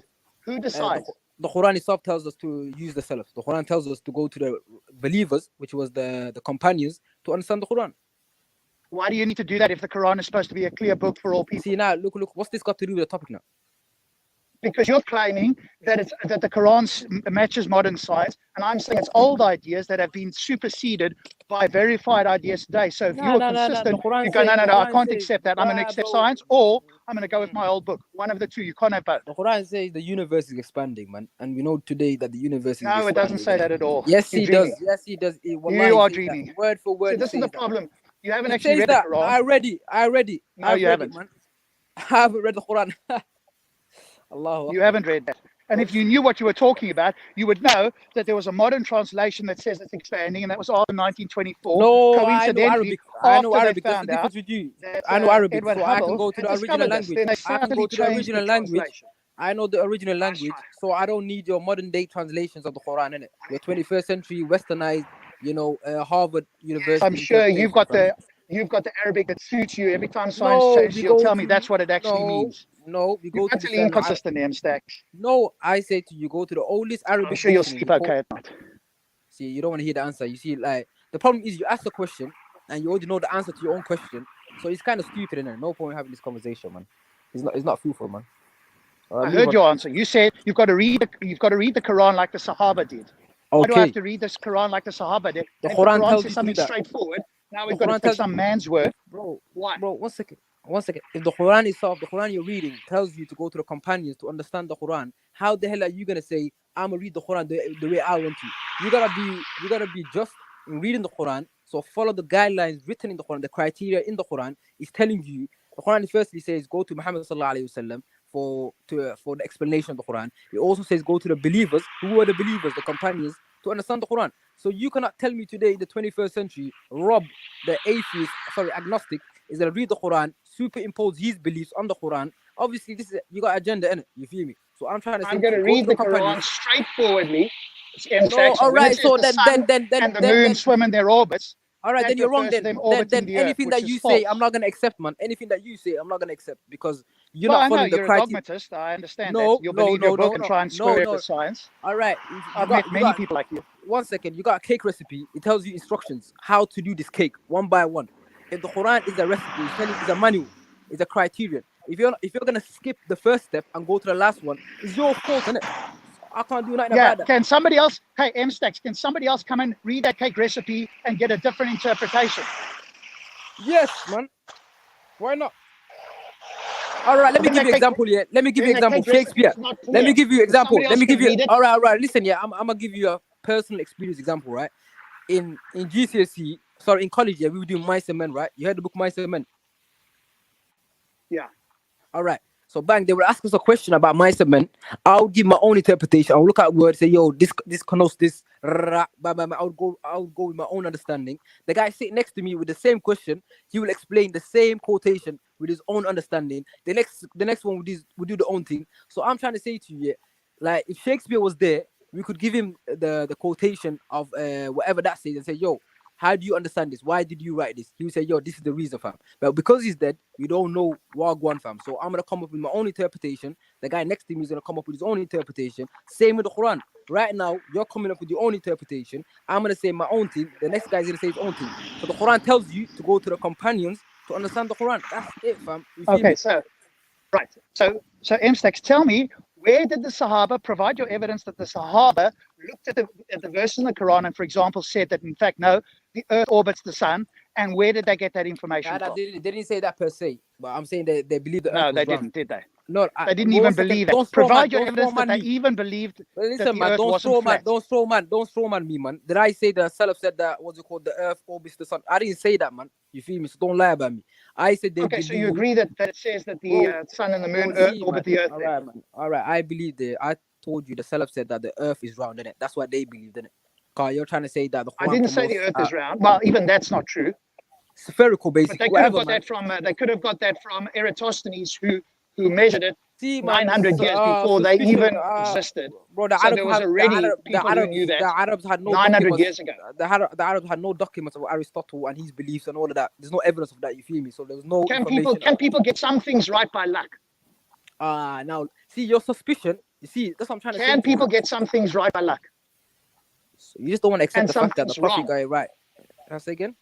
Who decides? The Quran itself tells us to use the Salaf. The Quran tells us to go to the believers, which was the companions, to understand the Quran. Why do you need to do that if the Quran is supposed to be a clear book for all people? See now, look, what's this got to do with the topic now? Because you're claiming that the Quran matches modern science, and I'm saying it's old ideas that have been superseded by verified ideas today. So if you're consistent, you go, no, I can't accept that. I'm going to accept science, or I'm going to go with my old book. One of the two. You can't have both. The Quran says the universe is expanding, man, and we know today that the universe is No, expanding. it doesn't say that at all. Yes, You're he dreaming. does. Yes, he does. You are dreaming. Word for word. See, this is the problem. You haven't It actually says read that. the Quran. I read it. No, I've you read haven't. it, man. I haven't read the Quran. Allah. You haven't read that. And if you knew what you were talking about, you would know that there was a modern translation that says it's expanding, and that was after 1924. No, coincidentally, I know Arabic. I know after Arabic. they There's a found difference out with you. that, I know Arabic, Edward so I can Hubble go to had the original discovered this. language. Then they I can go sadly to the changed original the language. translation. I know the original That's language, right. so I don't need your modern day translations of the Quran, innit? Your 21st century westernized, Harvard University. I'm sure you've got the Arabic that suits you. Every time science changes, you'll tell me that's what it actually means. No, we go You're to the utterly inconsistent, M-Stacks. No, I say to you, go to the oldest Arabic. I'm sure you'll dictionary. sleep okay at night. See, you don't want to hear the answer. You see, like the problem is you ask a question and you already know the answer to your own question, so it's kind of stupid, innit? No point in having this conversation, man. It's not fruitful, man. I heard your answer. You said you've got to read the Quran like the Sahaba did. Why do I have to read this Quran like the Sahaba did? The If Quran the Quran tells says you something that. straightforward. Now we've got to take some man's word. Bro, why? Bro, 1 second. 1 second. If the Quran itself, the Quran you're reading, tells you to go to the companions to understand the Quran, how the hell are you gonna say I'm gonna read the Quran the way I want to? You gotta be just in reading the Quran. So follow the guidelines written in the Quran. The criteria in the Quran is telling you. The Quran firstly says go to Muhammad sallallahu alaihi wasallam for the explanation of the Quran. It also says go to the believers. Who are the believers? The companions, to understand the Quran. So you cannot tell me today in the 21st century, Rob, the agnostic, is gonna read the Quran, superimpose his beliefs on the Quran. Obviously, you got agenda in it. You feel me? So I'm trying to say I'm going to read the Quran straightforwardly. No, all right. So then the moon swim in their orbits. All right, then you're wrong. Then anything that you say, I'm not gonna accept, man. Anything that you say, I'm not gonna accept because you're not following the criteria. You're a dogmatist. I understand that. You'll believe your book and try and square it with science. All right. I've met many people like you. 1 second. You got a cake recipe. It tells you instructions how to do this cake one by one. If the Quran is a recipe, it's a manual, it's a criterion. If you're gonna skip the first step and go to the last one, it's your fault, isn't it? I can't do nothing about that. Can somebody else, hey, M-Stacks, can somebody else come and read that cake recipe and get a different interpretation? Yes, man. Why not? All right, let me give you an example here. Let me give you an example. Shakespeare. Let me give you an example. Let me give you. All right. Listen, I'm gonna give you a personal experience example, right? In GCSE, in college, we were doing Mice and Men, right? You heard the book Mice and Men? Yeah. All right. So bang, they would ask us a question about mice and men. I'll give my own interpretation. I'll look at words, say, yo, this connotes this. I would go with my own understanding. The guy sitting next to me with the same question, he will explain the same quotation with his own understanding. The next one would do the own thing. So I'm trying to say to you, like if Shakespeare was there, we could give him the quotation of whatever that says and say, yo, how do you understand this? Why did you write this? He would say, yo, this is the reason, fam. But because he's dead, we don't know Wagwan, fam. So I'm going to come up with my own interpretation. The guy next to me is going to come up with his own interpretation. Same with the Quran. Right now, you're coming up with your own interpretation. I'm going to say my own thing. The next guy's going to say his own thing. So the Quran tells you to go to the companions to understand the Quran. That's it, fam. Okay, so M-Stacks, tell me, where did the Sahaba provide your evidence that the Sahaba looked at the verse in the Quran and, for example, said that, in fact, no, the earth orbits the sun, And where did they get that information Nah, from? they didn't say that per se, but I'm saying they believe the No, Earth they was round. didn't, did they? No, They didn't one even second, believe that. don't straw Provide man, your don't straw evidence that man they me. even believed that Listen, the man, Earth don't wasn't flat. don't straw man me, man. Did I say the Salaf said that what's it called? The Earth orbits the sun. I didn't say that, man. You feel me? So don't lie about me. I said they Okay, believe. so you agree that it says that the sun and the moon orbit the Earth. All right, man. All right, I believe that. I told you the Salaf said that the Earth is round, innit? That's what they believed, innit? Because you're trying to say that the Quran I didn't say the Earth is round. Well, even that's not true. Spherical, But basically. they could have got that from Eratosthenes, who measured it 900 years before they even existed. Bro, the So Arabs there was already people who knew that. The Arabs had no 900 years ago. The Arabs had no documents of Aristotle and his beliefs and all of that. There's no evidence of that. You feel me? So there was no information. Can people get some things right by luck? Now see your suspicion. You see, that's what I'm trying to say. Can people get some things right by luck? So you just don't want to accept And the fact that the Prophet got it right. Can I say again?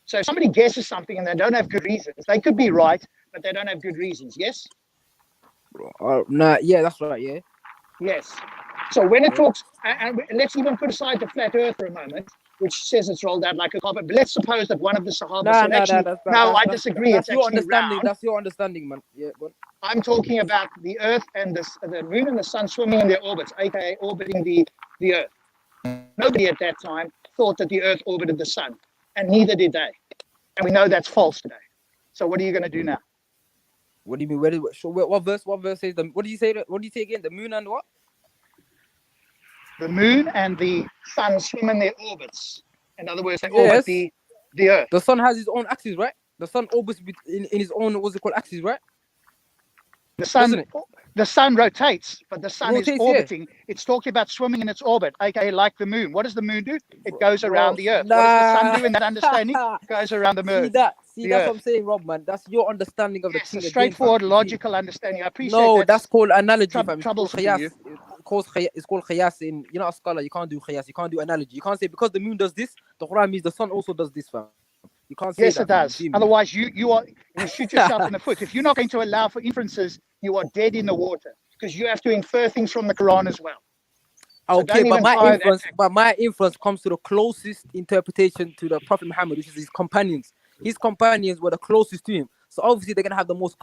So if somebody guesses something and they don't have good reasons, they could be right, but they don't have good reasons. Yes. Nah, yeah, that's right. Yeah. Yes. So when it talks, and let's even put aside the flat Earth for a moment, which says it's rolled out like a carpet. But let's suppose that one of the Sahaba said, I disagree. That's it's your actually understanding. round. That's your understanding, man. Yeah. But I'm talking about the Earth and the moon and the sun swimming in their orbits, aka orbiting the Earth. Nobody at that time thought that the Earth orbited the sun, and neither did they. And we know that's false today. So what are you going to do now? What do you mean? What verse? What verse says what do you say? What do you say again? The moon and what? The moon and the sun swim in their orbits. In other words, they orbit the Earth. The sun has his own axis, right? The sun orbits in his own, what's it called, axis, right? The sun rotates, but the sun is orbiting. Yeah. It's talking about swimming in its orbit, aka like the moon. What does the moon do? It goes around the Earth. What does the sun do in that understanding? It goes around the moon. See, that's what I'm saying, Rob, man. That's your understanding of the thing. It's a straightforward, logical understanding. I appreciate that. No, that's called analogy, fam. It's called qiyas in, a scholar, you can't do qiyas, you can't do analogy. You can't say because the moon does this, the Quran means the sun also does this, fam. You can't say yes, that. Yes, it does. Otherwise, you shoot yourself in the foot. If you're not going to allow for inferences, you are dead in the water because you have to infer things from the Quran as well. Okay, but my inference comes to the closest interpretation to the Prophet Muhammad, which is his companions. His companions were the closest to him, so obviously they're gonna have the most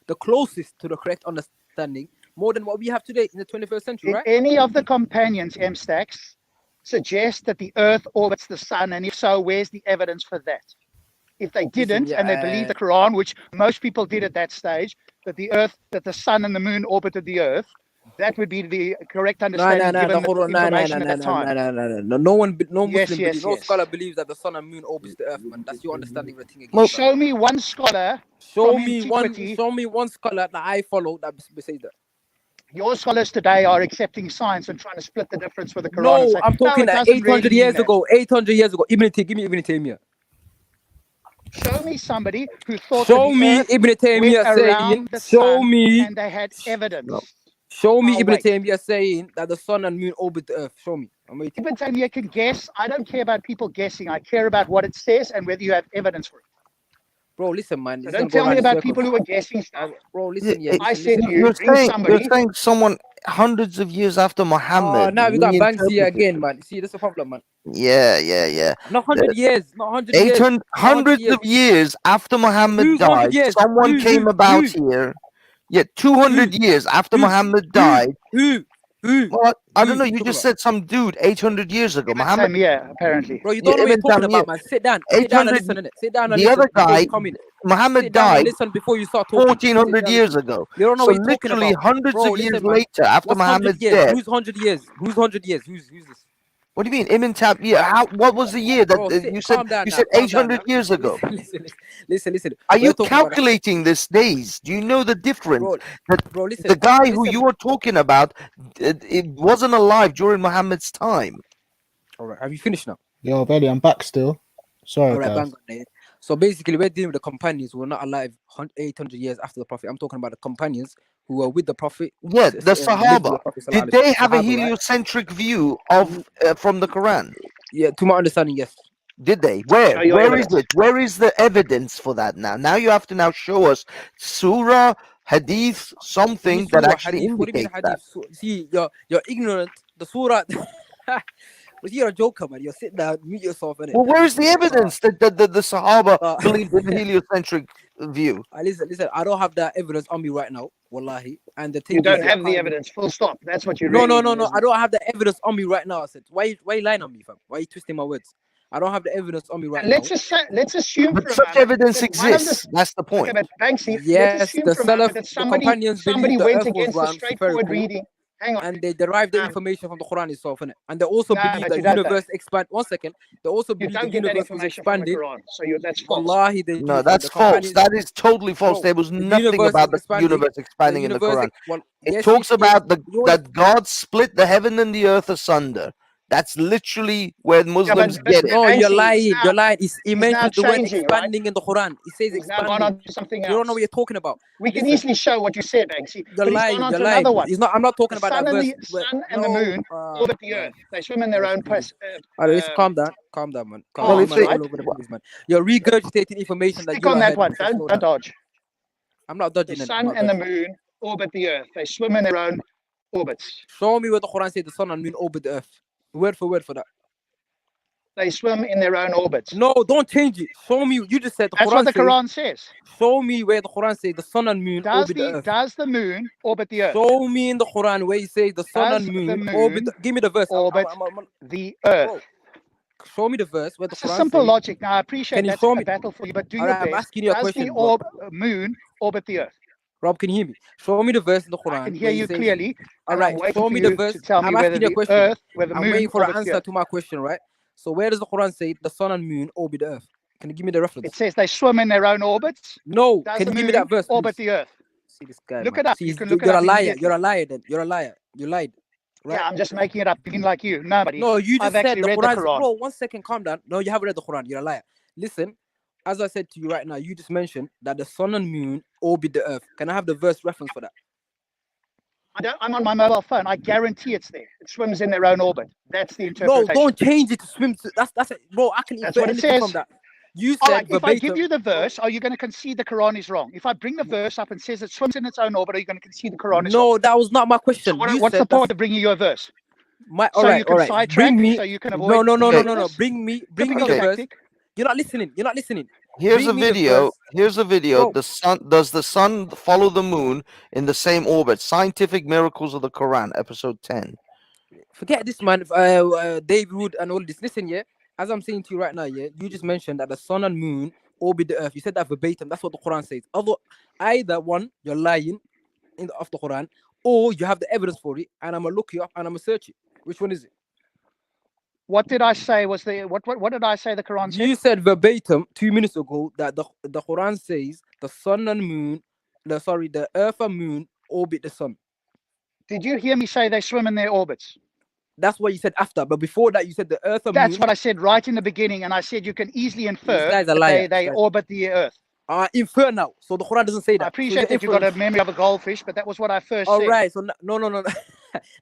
the closest to the correct understanding, more than what we have today in the 21st century, right? Any of the companions, M-Stacks, suggest that the Earth orbits the sun, and if so, where's the evidence for that? If they didn't, and they believe the Quran, which most people did at that stage, that the sun and the moon orbited the Earth, that would be the correct understanding given the information at that time. No Muslim, no scholar believes that the sun and moon orbits the Earth, man. That's your understanding of the thing again. Well, show me one scholar. Show me one scholar that I follow that says that. Your scholars today are accepting science and trying to split the difference with the Quran. No, I'm talking 800 years ago. 800 years ago. Give me Ibn Taymiyyah. Show me somebody who thought Ibn Taymiyyah saying. Show me. And they had evidence. No. Show me Ibn Taymiyyah saying that the sun and moon orbit the Earth. Show me. Ibn Taymiyyah can guess. I don't care about people guessing. I care about what it says and whether you have evidence for it. Bro, listen, man. So don't tell me about people who are guessing stuff. Bro, listen. I said to you, you're saying someone hundreds of years after Muhammad. Now we got Banksy again, man. See, that's a problem, man. Yeah. Not 100 years. Not 100 years. Hundreds of years after Muhammad died, someone came about here. Yeah, 200 years after Muhammad died. What? I don't know. You just said some dude 800 years ago. Muhammad. Yeah, apparently. Bro, you don't know what you're talking about, man. Sit down. Sit down and listen, innit? Sit down and listen. The other guy, Muhammad died. Listen before you start talking. 1400 years ago. You don't know so what you're talking literally about. hundreds of years later, after Muhammad's death. Who's 100 years? Who's 100 years? Who's this? What do you mean? Ibn Taymiyyah. What was the year that you said? You said 800 years ago. Listen. Are you calculating these days? Do you know the difference? Bro, listen. The guy who you were talking about, it wasn't alive during Muhammad's time. All right. Have you finished now? Yo, Vellemy, I'm back still. Sorry, guys. So basically, we're dealing with the companions who were not alive 800 years after the Prophet. I'm talking about the companions who were with the Prophet. Yeah, the Sahaba. Did they have a heliocentric view of from the Quran? Yeah, to my understanding, yes. Did they? Where is it? Where is the evidence for that now? Now you have to show us surah, hadith, something that actually indicates that. See, you're ignorant. The surah. You're a joker, man. You're sitting down, mute yourself, innit? Well, where is the evidence that the Sahaba believed in the heliocentric view? Listen. I don't have that evidence on me right now, wallahi. And the thing You is, don't I have the can't- evidence. Full stop. That's what you No, really. I don't have the evidence on me right now. I said, why you lying on me, fam? Why you twisting my words? I don't have the evidence on me right now. Let's assume But for a such moment evidence that one of exists. That's the point. Okay, but Banksy, let's Yes, assume the for a moment Salaf, that the somebody companions believed the went earth was against the round, straightforward spherical, reading. Hang on. and they derived the No. information from the Quran itself, innit? And they also No, believe but that you the don't, universe expand. 1 second. They also You believe the don't get that universe was information from the expanding. Quran, so that's false. Wallahi, they do. No, fam. that's The false. companions- That is totally false. Bro, There was the nothing universe about is the expanding. universe expanding in the universe, Quran. well, It yes, talks about you wanna- that God split the heaven and the earth asunder. That's literally where Muslims get it. No, Banksy, you're he's lying. now- You're lying. He he's now mentions the word changing, right? expanding in the Quran. It says He's now gone expanding. on to something You don't else. know what you're talking about. We can Listen. easily show what you said, Banksy. You're But he's lying. gone on You're to lying. another one. I'm not talking The about that verse. sun and the moon orbit the earth. They swim in their own pace. Let's calm down, man. Calm Well, down, it's man. right. All over the place, man. You're regurgitating information that Stick you on that heard. one. So slow Don't down. dodge. I'm not The dodging it. sun and the moon orbit the earth. They swim in their own orbits. Show me where the Quran says the sun and moon orbit the earth. Word for word for that. They swim in their own orbits. No, don't change it. Show me. You just said the That's Quran what the Quran says. Show me where the Quran says the sun and moon orbit the earth. Does the moon orbit the earth? Show me in the Quran where you say the sun Does and moon, the moon orbit. Give me the verse. Orbit the earth. Bro, show me the verse where the It's Quran a simple says. logic. Now I appreciate Can you that's show a me? battle for you, but do All your right, I'm best. asking you a Does question, the Rob. moon orbit the earth? Rob, can you hear me? Show me the verse in the Quran. I can hear you clearly. All right, show me the verse. to tell me I'm whether asking you a the question. earth, whether the I'm moon waiting for an orbits the answer earth. to my question, right? So where does the Quran say the sun and moon orbit the earth? Can you give me the reference? It says they swim in their own orbits. No, Does can the you give me moon that verse, please? orbit the earth? See this guy. Look man. it up. See, You can look it you're up a liar. immediately. You're a liar. Then you're a liar. You lied. Right? Yeah, I'm just making it up. Being like you, nobody. No, you just I've said actually the read Quran. the Quran. Bro, 1 second, calm down. No, you haven't read the Quran. You're a liar. Listen, as I said to you right now, you just mentioned that the sun and moon orbit the earth. Can I have the verse reference for that? I'm on my mobile phone. I guarantee it's there. It swims in their own orbit. That's the interpretation. No, don't change it to swim. That's it. Bro, I can That's infer what it anything says. from that. You All said right, if verbatim. I give you the verse, are you going to concede the Quran is wrong? If I bring the verse up and says it swims in its own orbit, are you going to concede the Quran is wrong? No, that was not my question. So what's the point of bringing you a verse? All right. Sidetrack, so you can avoid. No. Bring me the verse. You're not listening. Here's a video. Bro. Does the sun follow the moon in the same orbit? Scientific Miracles of the Quran, episode 10. Forget this, man. David Wood and all this. Listen, yeah. As I'm saying to you right now, yeah, you just mentioned that the sun and moon orbit the earth. You said that verbatim. That's what the Quran says. Either one, you're lying off the Quran, or you have the evidence for it, and I'm gonna look you up and I'm gonna search it. Which one is it? What did I say? What did I say the Quran said? You said verbatim 2 minutes ago that the Quran says the sun and moon, the earth and moon orbit the sun. Did you hear me say they swim in their orbits? That's what you said after, but before that you said the earth and That's moon. what I said right in the beginning, and I said you can easily infer This guy's a that liar. they orbit the earth. Infer now. So the Quran doesn't say that. I appreciate that you got a memory of a goldfish, but that was what I first said. All right. So no.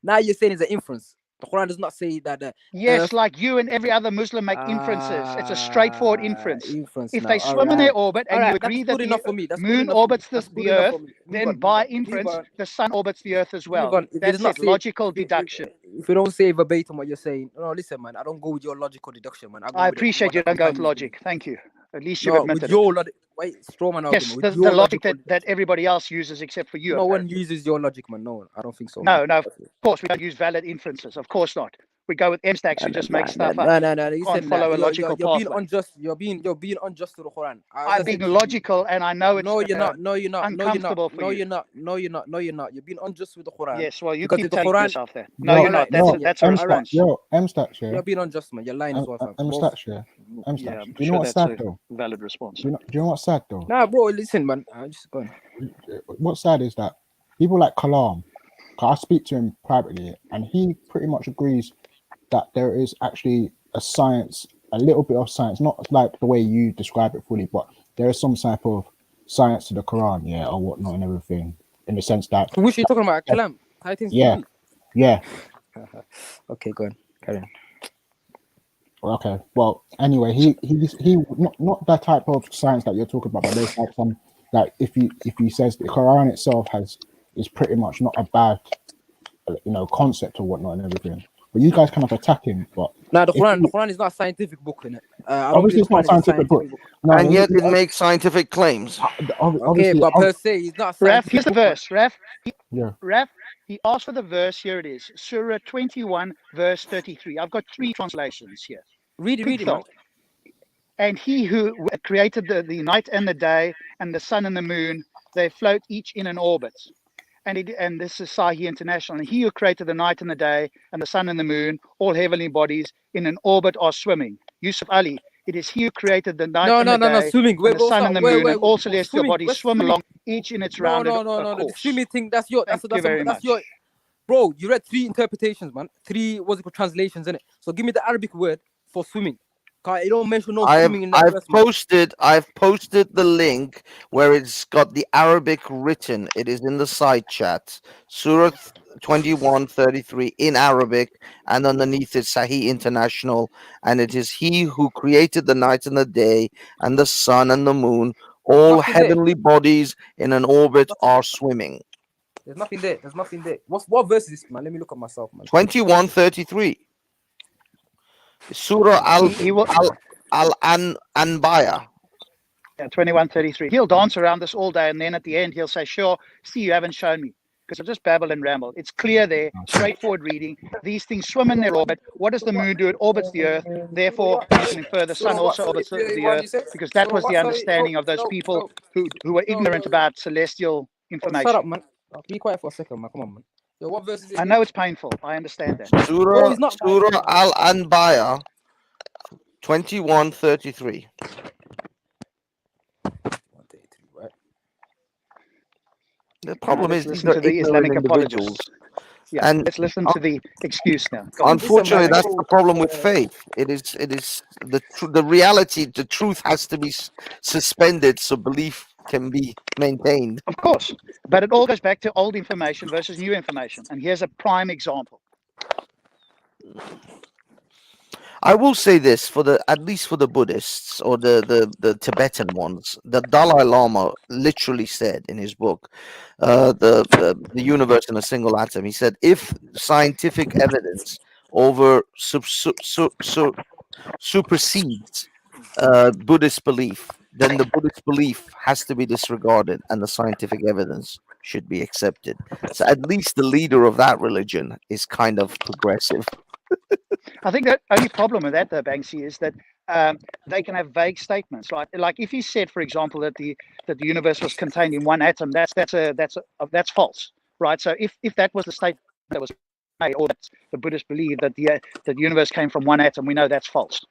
Now you're saying it's an inference. The Quran does not say that. Yes, like you and every other Muslim make inferences. It's a straightforward inference. If they swim in their orbit and you agree that the moon orbits the earth, then by inference, the sun orbits the earth as well. That's it, logical deduction. If you don't say verbatim what you're saying, no, listen, man, I don't go with your logical deduction, man. I appreciate you don't go with logic. Thank you. At least you admitted with your logic. Wait, strawman argument. Yes, the logic that everybody else uses except for you. No one uses your logic, man. No one. I don't think so. No, of course we don't use valid inferences. Of course not. We go with M-stacks who just make stuff up. No. You can't follow a logical path. You're being unjust. You're being unjust to the Quran. I'm being logical, and I know it's uncomfortable for you. No, you're not. You're being unjust with the Quran. Yes, well, you keep telling yourself that. No, you're not. That's a response. Yo, M-stacks, yeah. You're being unjust, man. You're lying as well, fam. M-stacks, yeah. Yeah, do you know what's sad though? Valid response. Do you know what's sad though? Nah, bro, listen, man. Just go on. What's sad is that people like Kalam, I speak to him privately, and he pretty much agrees that there is actually a little bit of science, not like the way you describe it fully, but there is some type of science to the Quran, yeah, or whatnot and everything, in the sense that. Which are you talking about? Kalam? Yeah. Okay, go on. Carry on. Okay. Well, anyway, he not that type of science that you're talking about, but there's like some, like if he says the Quran itself is pretty much not a bad, concept or whatnot and everything. but you guys kind of attack him. But Nah, the Quran is not a scientific book, innit? I don't obviously, believe it's not a the Quran is a scientific book. No, And yet it makes scientific claims. Okay, obviously, but per se, it's not a Raf, scientific here's the book, man. verse. Raf, yeah. Raf, he asked for the verse. Here it is. Surah 21, verse 33. I've got 3 translations here. Read it, man. And he who created the night and the day and the sun and the moon, they float each in an orbit. And this is Sahih International. And he who created the night and the day and the sun and the moon, all heavenly bodies in an orbit are swimming. Yusuf Ali, it is he who created the night and the day swimming. and the sun and the moon and all celestial bodies swim along, each in its rounded No. The course. swimming thing, that's your, Thank you very much. your, bro. You read 3 interpretations, man. 3 what's it called, translations in it. So give me the Arabic word for swimming. It don't mention no swimming in that verse, man. I've posted the link where it's got the Arabic written. It is in the side chat. Surah 21:33 in Arabic, and underneath it Sahih International, and it is he who created the night and the day and the sun and the moon, all heavenly bodies in an orbit are swimming. There's nothing there. What verse is this, man? Let me look at myself, man. 21:33. Surah Al-Anbiya. Yeah, 21:33. He'll dance around this all day, and then at the end he'll say, "Sure, see, you haven't shown me." Because I'll just babble and ramble. It's clear there, straightforward reading. These things swim in their orbit. What does the moon do? It orbits the earth. Therefore, you can infer the sun also orbits the earth, because that was the understanding of those people who were ignorant about celestial information. Shut up, man. Be quiet for a second, man. Come on, man. Yo, what verse is it? I know it's painful. I understand that. Surah Al-Anbiya 21:33. The problem is these are the Islamic individuals. Yeah, and let's listen to the excuse now. Unfortunately, that's the problem with faith. It is the reality. The truth has to be suspended so belief can be maintained. Of course, but it all goes back to old information versus new information. And here's a prime example. I will say this at least for the Buddhists or the Tibetan ones, the Dalai Lama literally said in his book, the universe in a single atom. He said, if scientific evidence supersedes Buddhist belief, then the Buddhist belief has to be disregarded and the scientific evidence should be accepted. So at least the leader of that religion is kind of progressive. I think the only problem with that, though, Banksy, is that they can have vague statements. Like if he said, for example, that the universe was contained in one atom, that's false, right? So if that was the statement that was made, or that the Buddhists believe that the universe came from one atom, we know that's false.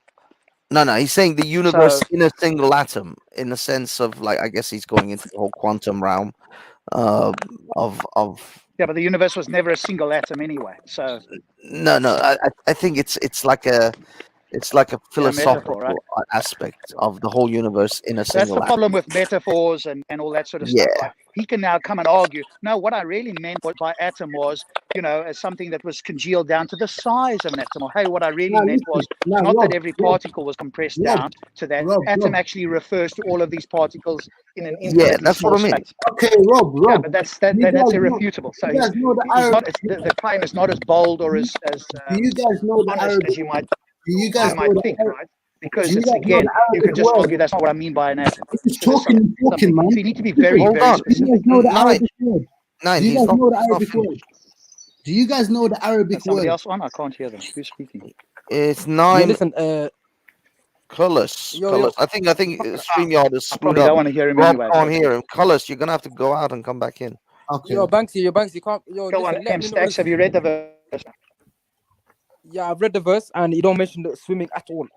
No, he's saying the universe in a single atom, in the sense of, like, I guess he's going into the whole quantum realm of. Yeah, but the universe was never a single atom anyway. So no, I think it's like a philosophical metaphor, right? aspect of the whole universe in a single atom. That's the problem with metaphors and all that sort of stuff. Right? He can now come and argue, no, what I really meant by atom was, as something that was congealed down to the size of an atom. Or, hey, what I really meant was not that every particle was compressed down to that. Atom actually refers to all of these particles in an infinitely that's small what I mean. space. Okay, Rob. Yeah, but that's irrefutable. So the claim is not as bold or as do you guys know the honest Arabic? as you might think, right? Because you can just argue that's not what I mean by an atom. It's talking, man. So you need to be very, very specific. Do you guys know the Arabic word? Nine. Do you guys know the Arabic word? Do you guys know the Arabic Somebody word? else on? I can't hear them. Who's speaking? It's 9. Listen, Colors. I think StreamYard is I screwed probably up. don't want to hear him Rob anyway. can't hear him. Colors, you're gonna have to go out and come back in. Okay. Yo, Banksy, can't. Yo, Go listen, on, let M me know Stacks. Have you read the verse? Yeah, I've read the verse and you don't mention the swimming at all.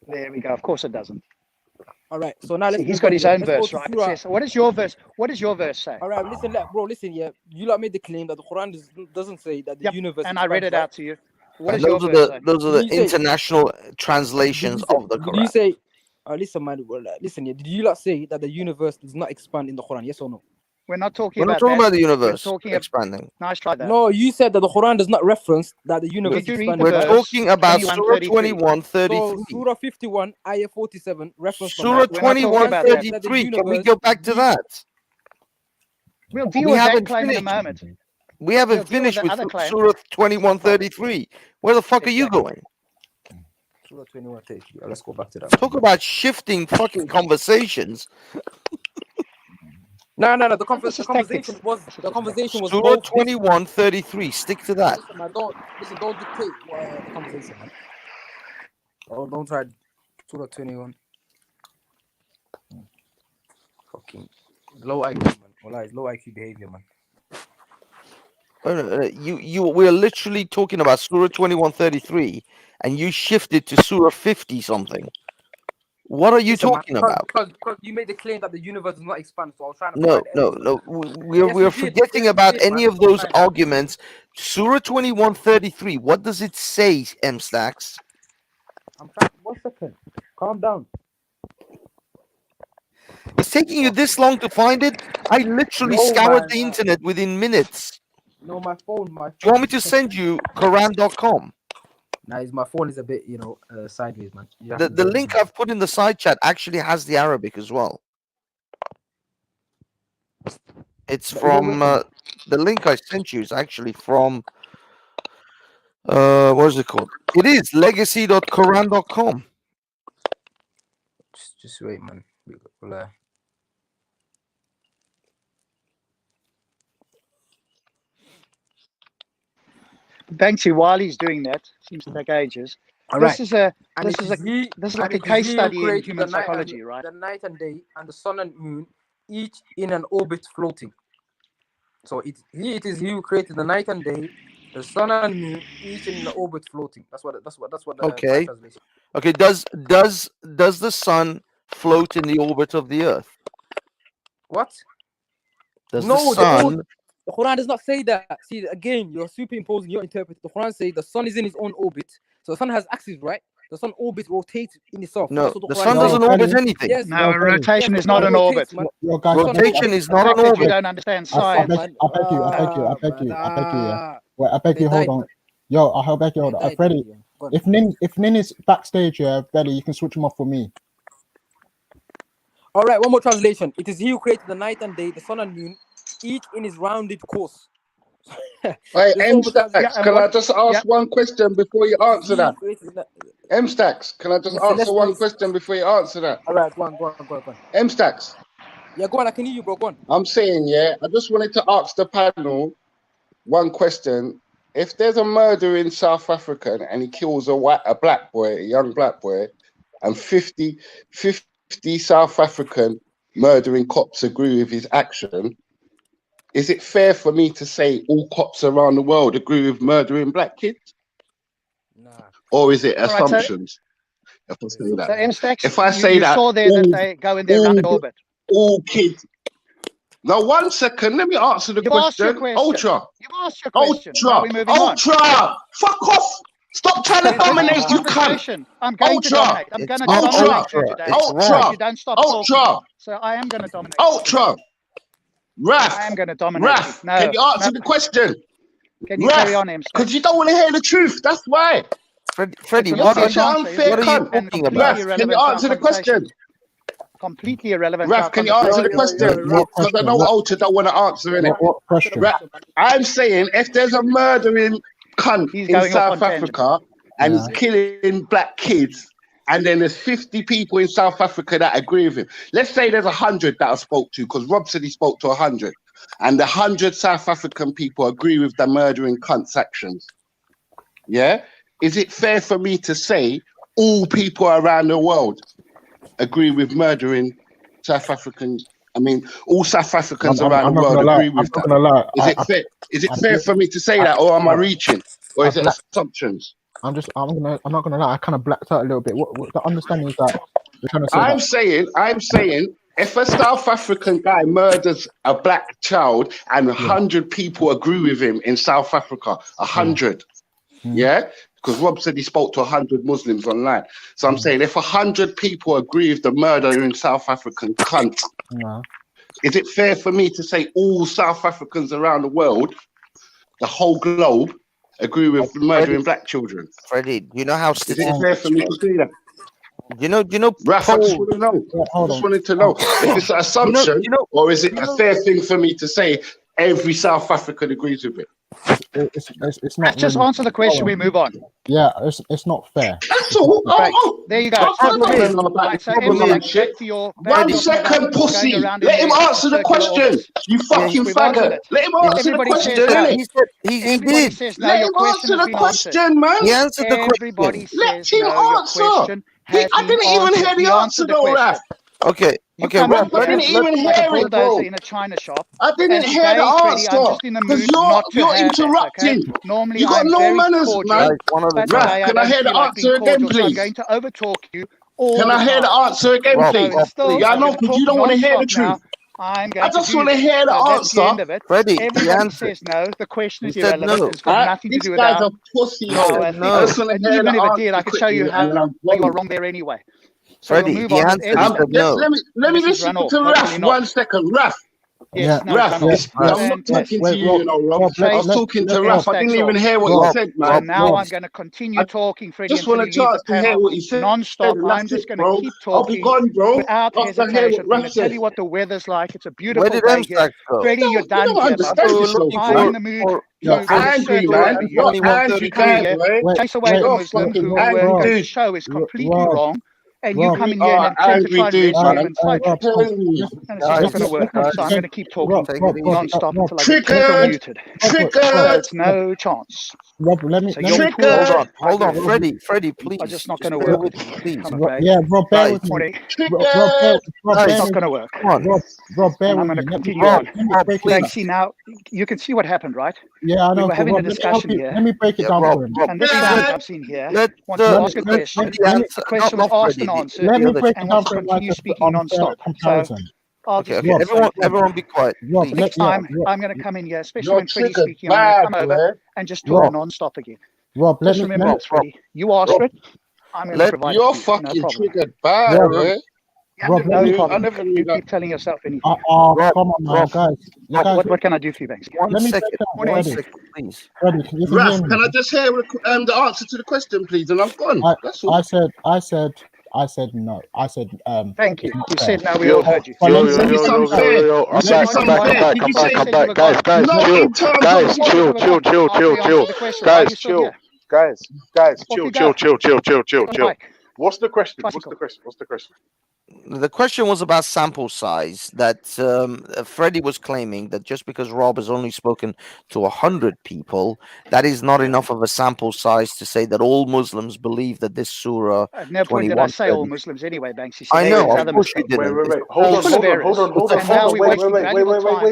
There we go. Of course it doesn't. All right, so now he's got his own verse, right? It says, what is your verse? What does your verse say? All right, listen, yeah. You made the claim that the Quran doesn't say that the universe. And I read it out to you. What is those your are verse say? those are the international translations of the Quran. Did you say? Listen, man. Listen, yeah. Did you not say that the universe does not expand in the Quran? Yes or no? We're not talking about the universe expanding. Nice try that. No, you said that the Quran does not reference that the universe expanding. We're talking about Surah 21:33. So Surah 51, Ayah 47, reference. Surah 21:33. Can we go back to that? We'll deal with that claim in a moment. We haven't He'll deal with finished the with other claim. Surah 21:33. Where the fuck are you Exactly. going? Surah 21:33. Let's go back to that. Talk about shifting fucking conversations. No. The This is conversation tactics. was Surah both this. 21:33. Stick to that. Listen, man, don't dictate the conversation, man. Don't try Surah 21. Fucking low IQ, man. Wallah, it's low IQ behavior, man. We're literally talking about Surah 21:33, and you shifted to Surah 50 something. What are you talking about? Because you made the claim that the universe does not expand, so I was trying to find evidence. No. We're forgetting about any of those arguments. Surah 21:33. What does it say, M Stacks? I'm trying. 1 second. Calm down. It's taking you this long to find it? I literally scoured the internet within minutes. No, my phone. Do you want me to send you Quran.com? Nah, my phone is a bit, sideways, man. The link I've put in the side chat actually has the Arabic as well. It's from the link I sent you is actually from what is it called? It is legacy.quran.com. Just wait, man. Banksy, while he's doing that, seems to take ages. This is like a case study in human psychology, right? The night and day, and the sun and moon, each in an orbit floating. So it is he who created the night and day, the sun and moon, each in an orbit floating. That's what. Okay. Okay. Does the sun float in the orbit of the Earth? What? Does the sun? The Quran does not say that. See, again, you're superimposing your interpretation. The Quran says the sun is in its own orbit. So the sun has axis, right? The sun orbit rotates in itself. No, the sun doesn't orbit anything. Yes, no, rotation is not an orbit. Rotation is not an orbit. You don't understand science. I beg you. Yeah. Wait, I beg you. Hold on. Yo, I beg you. Hold on. Freddie, if Nin is backstage, Freddie, you can switch him off for me. All right, one more translation. It is he who created the night and day, the sun and moon, each in his rounded course. Hey, M-Stacks, can I just ask one question before you answer that? M-Stacks, can I just answer one question before you answer that? All right, go on. M-Stacks. Yeah, go on. I can hear you, bro. Go on. I'm saying, I just wanted to ask the panel one question. If there's a murder in South Africa and he kills a black boy, a young black boy, and 50 South African murdering cops agree with his action, is it fair for me to say all cops around the world agree with murdering black kids? Nah. Or is it assumptions? If I say that, so M-Stacks, if I say you that, saw there that they go in their round orbit. All kids. Now, 1 second, let me answer the question. Ultra. You've asked your question. Ultra. Fuck off. Stop trying to dominate, you cunt. I'm going to dominate. I'm going to dominate you today. Ultra. You don't stop talking. So I am going to dominate. Ultra. Raf. I am going to dominate. Raf, no, can you answer the question? Can you carry on, M? Because you don't want to hear the truth. That's why. Freddie, what are you talking about? Raf, can you answer the question? Completely irrelevant. Raf, can you answer the question? Because I know Ultra don't want to answer it. I'm saying if there's a murdering cunt in South Africa and he's killing black kids, and then there's 50 people in South Africa that agree with him. Let's say there's 100 that I spoke to, because Rob said he spoke to 100. And the 100 South African people agree with the murdering cunt's actions. Yeah? Is it fair for me to say all people around the world agree with murdering South Africans? I mean, all South Africans around the world agree with that. I'm not gonna lie. Is it fair for me to say that, or am I reaching? Or is it assumptions? I'm not gonna lie. I kind of blacked out a little bit. What the understanding is that you're trying to say? I'm saying, if a South African guy murders a black child and 100 people agree with him in South Africa, 100, because Rob said he spoke to 100 Muslims online. So I'm saying, if 100 people agree with the murder in South African cunt, is it fair for me to say all South Africans around the world, the whole globe, agree with murdering black children? Freddie, you know how is it fair for me to say that? You know. Raf, I just want to know. I just wanted to know if it's an assumption, or is it a fair thing for me to say every South African agrees with it. It's not. Just really, answer the question. We move on. Yeah, it's not fair. That's all. There you go. One second, pussy. Let him answer the question. You fucking faggot. Let him answer the question. He did. Let him answer the question, man. He answered the Everybody question. says Let him answer. I didn't even hear the answer though, Raf. Okay. Okay, Raf, I didn't even hear it, bro. In a China shop. I didn't hear the answer because you're interrupting. Normally, you got I'm no very manners, cordial, man. but Raf, today can I hear the answer again, cordial, so I'm please? going to overtalk you all Can the I hear the time. answer again, please? Yeah, I know, because you don't want to hear the truth. I'm going I just to want to hear the that's the answer. end of it. Freddie, Everybody says no. The question is irrelevant. No. It's got nothing to This do with guy's our a pussy. no. I just want to hear Even the if it answer did, I could show you how quickly, you are wrong there anyway. So Freddie, we'll move the on. answer is no. Let me listen to Raf 1 second. Raf. Yes, no, Raf, I'm not talking to you, Rob. I was talking to Raf. I didn't even hear what he said, man. So now I'm going to continue talking, Freddie. Just want a chance to hear what he said. Non-stop. I'm just going to keep talking. I'll be gone, bro. Without hesitation. I'm going to tell you what the weather's like. It's a beautiful day here. Freddie, you're done here. I'm in the mood. Angry, man. You're angry guy, man. Chase away the Muslims who show is completely wrong. And you come in here and attempt to try and rescue him and fight. And it's just not going to work. So I'm going to keep talking non-stop until I get muted. There's no chance. Rob, let me. Hold on, Freddie, please. It's just not going to work. Please. Yeah, Rob, bear with me. It's not going to work. Rob, bear with me. I'm going to continue on. See, now you can see what happened, right? Yeah, I know. We were having a discussion here. Let me break it down for him. And this guy I've seen here wants to ask a question. The question was asked and answered. Let me break it down for him. Continue speaking non-stop. Okay, everyone be quiet. Next time, I'm going to come in here, especially when Freddie's speaking, I'm going to come over and just talk non-stop again. Rob, just remember, Freddie, you asked for it. I'm going to provide it. You're fucking triggered bad, man. Rob, no problem. You keep telling yourself anything. Come on, man, guys. What can I do for you, Banks? One second, please. Freddie, Raf, can I just hear the answer to the question, please? And I'm gone. That's all. I said no. I said thank you. You said no. We all heard you. I'm back. Guys, chill. Guys, chill. Guys, chill. What's the question? The question was about sample size. That Freddie was claiming that just because Rob has only spoken to 100 people, that is not enough of a sample size to say that all Muslims believe that this surah. At no point did I say all Muslims anyway, Banksy. I know. Of course you didn't. Wait. Hold on.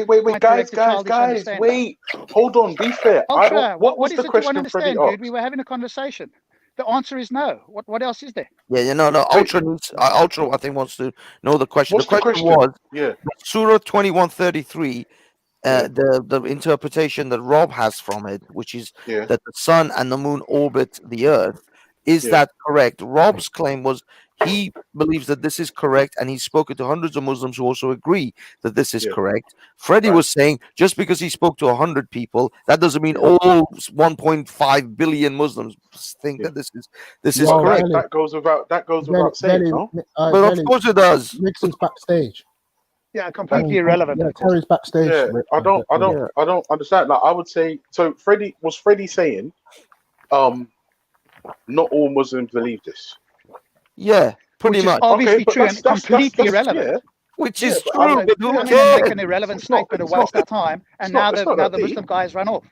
Wait, guys. Wait. Hold on. Be fair. What was the question Freddie asked? Dude, we were having a conversation. The answer is no. What else is there? Yeah, no. Ultra, I think, wants to know the question. What's the question was, yeah. Surah 2133, the interpretation that Rob has from it, which is that the sun and the moon orbit the earth. Is that correct? Rob's claim was he believes that this is correct, and he's spoken to hundreds of Muslims who also agree that this is correct. Freddie was saying just because he spoke to 100 people, that doesn't mean all 1.5 billion Muslims think that this is correct. That goes without saying, no? But of course it does. Nixon's backstage. Yeah, completely irrelevant. Yeah, Terry's backstage. Yeah, I don't understand. Like, I would say, so Freddie saying, not all Muslims believe this. Yeah, pretty much. Obviously true and completely irrelevant. Yeah. Which is true, but who cares? Make an irrelevant statement and waste our time, and now the Muslim guys run off.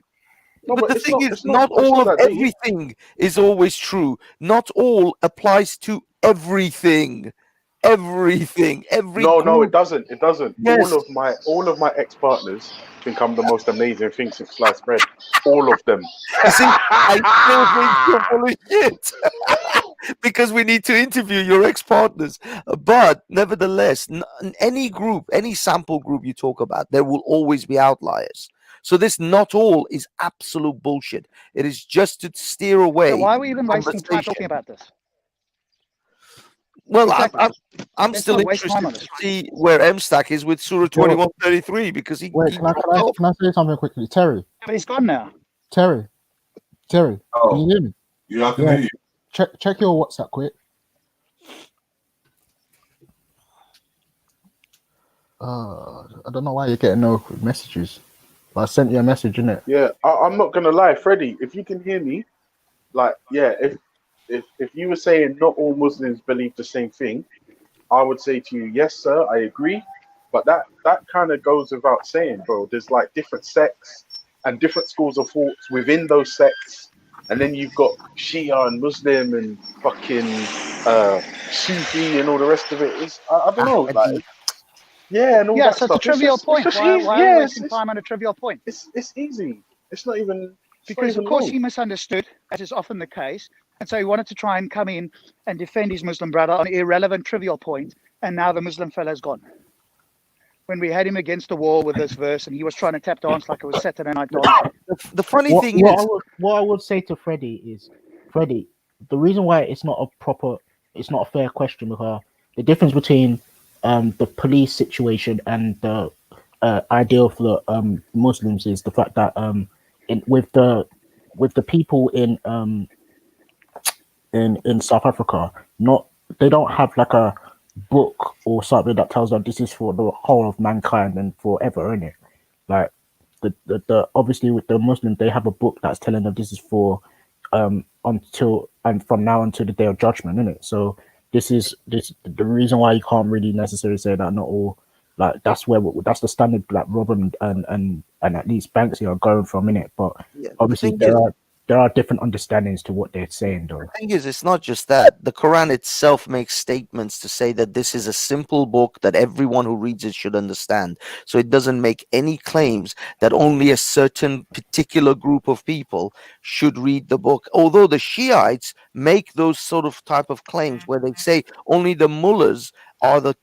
No, but the thing is, not all of everything is always true. Not all applies to everything. Everything. No, it doesn't. Yes. All of my ex-partners think I'm the most amazing thing since sliced bread. All of them. You see, I still think you're full of shit. Because we need to interview your ex-partners. But nevertheless, any group, any sample group you talk about, there will always be outliers. So this not all is absolute bullshit. It is just to steer away. So why are we even wasting time talking about this? Well, I'm still interested to see where M-Stack is with Surah 2133 because he. Wait, can I say something quickly, Terry? But he's gone now. Terry, can you hear me? Yeah, I can hear you. Check your WhatsApp quick. I don't know why you're getting no messages. I sent you a message, innit? Yeah, I'm not gonna lie, Freddie. If you can hear me, like, yeah, if you were saying not all Muslims believe the same thing, I would say to you, yes, sir, I agree. But that kind of goes without saying, bro. There's like different sects and different schools of thought within those sects, and then you've got Shia and Muslim and fucking Sufi and all the rest of it. I don't know, like, yeah, and all that so stuff. it's a trivial point. It's just Why easy. are we wasting time on a trivial point? It's easy. It's not even because of course wrong. he misunderstood, as is often the case, and so he wanted to try and come in and defend his Muslim brother on an irrelevant, trivial point, and now the Muslim fellow's gone. When we had him against the wall with this verse, and he was trying to tap dance like it was Saturday Night Dance. The funny thing is, what I would say to Freddie is, Freddie, the reason why it's not a fair question, because the difference between the police situation and the ideal for the Muslims is the fact that with the people in South Africa, they don't have like a book or something that tells them this is for the whole of mankind and forever, innit? Like the obviously with the Muslims, they have a book that's telling them this is for until and from now until the day of judgment, innit? So this is the reason why you can't really necessarily say that not all, like, that's the standard like Robin and at least Banksy are going from, innit? But obviously there are different understandings to what they're saying, though. The thing is, it's not just that. The Quran itself makes statements to say that this is a simple book that everyone who reads it should understand. So it doesn't make any claims that only a certain particular group of people should read the book. Although the Shiites make those sort of type of claims where they say only the mullahs are the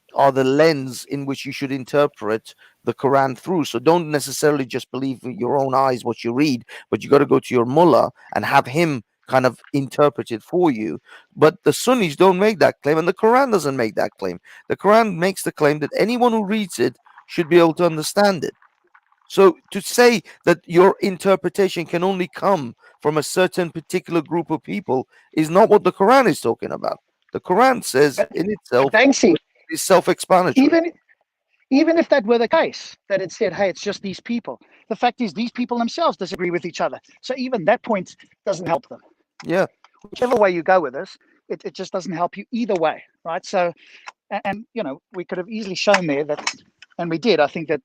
lens in which you should interpret the Quran through. So don't necessarily just believe with your own eyes what you read, but you got to go to your mullah and have him kind of interpret it for you. But the Sunnis don't make that claim, and the Quran doesn't make that claim. The Quran makes the claim that anyone who reads it should be able to understand it. So to say that your interpretation can only come from a certain particular group of people is not what the Quran is talking about. The Quran says in itself is self-explanatory. Even if that were the case, that it said, hey, it's just these people. The fact is these people themselves disagree with each other. So even that point doesn't help them. Yeah. Whichever way you go with this, it just doesn't help you either way, right? So, and we could have easily shown there that, and we did, I think that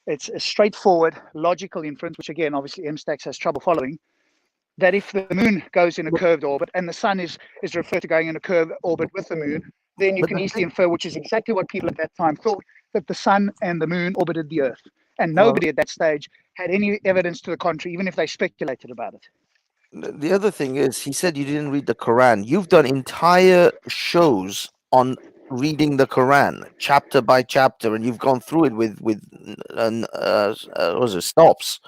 it's a straightforward, logical inference, which again, obviously MSTAX has trouble following, that if the moon goes in a curved orbit and the sun is referred to going in a curved orbit with the moon, then you can easily infer, which is exactly what people at that time thought, that the sun and the moon orbited the earth. And nobody at that stage had any evidence to the contrary, even if they speculated about it. The other thing is, he said you didn't read the Quran. You've done entire shows on reading the Quran, chapter by chapter, and you've gone through it with stops.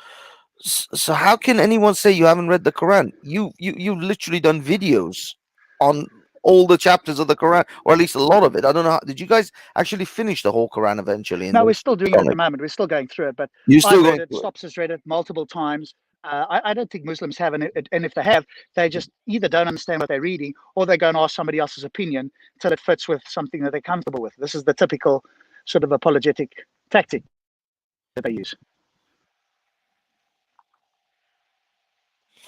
So how can anyone say you haven't read the Quran? You've literally done videos on all the chapters of the Quran, or at least a lot of it. I don't know. Did you guys actually finish the whole Quran eventually? No, we're still doing it at the moment. We're still going through it, but I've read it. Stops has read it multiple times. I don't think Muslims have, and if they have, they just either don't understand what they're reading, or they go and ask somebody else's opinion until it fits with something that they're comfortable with. This is the typical sort of apologetic tactic that they use.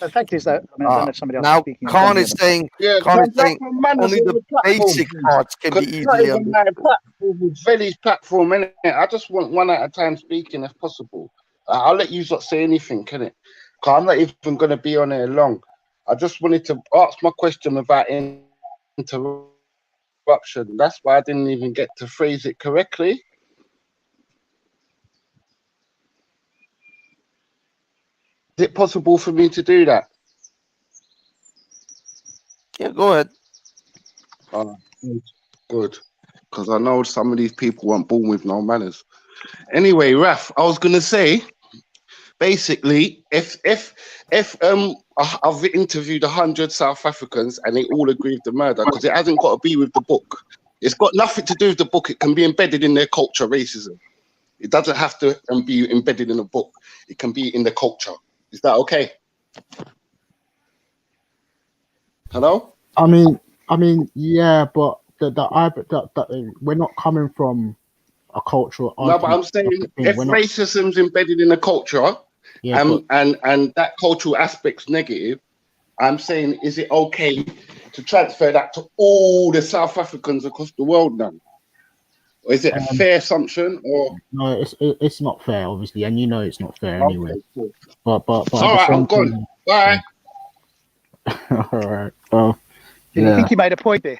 The fact is that I don't know if somebody else now is speaking. Khan is saying, only the basic parts can be easily understood. With Vellymy's platform, innit? I just want one at a time speaking if possible. I'll let you not say anything, can it? Because I'm not even going to be on here long. I just wanted to ask my question about interruption. That's why I didn't even get to phrase it correctly. Is it possible for me to do that? Yeah, go ahead. Good. Because I know some of these people weren't born with no manners. Anyway, Raf, I was going to say, basically, if I've interviewed 100 South Africans and they all agree with the murder, because it hasn't got to be with the book. It's got nothing to do with the book. It can be embedded in their culture, racism. It doesn't have to be embedded in a book. It can be in the culture. Is that okay? Hello? I mean, yeah, but we're not coming from a cultural No, but I'm argument. saying if racism's embedded in the culture, and that cultural aspect's negative, I'm saying, is it okay to transfer that to all the South Africans across the world now? Or is it a fair assumption? Or no, it's not fair, obviously, and you know it's not fair anyway. Okay, cool. But all right, I'm gone. Bye. All right. Well, do you think he made a point there?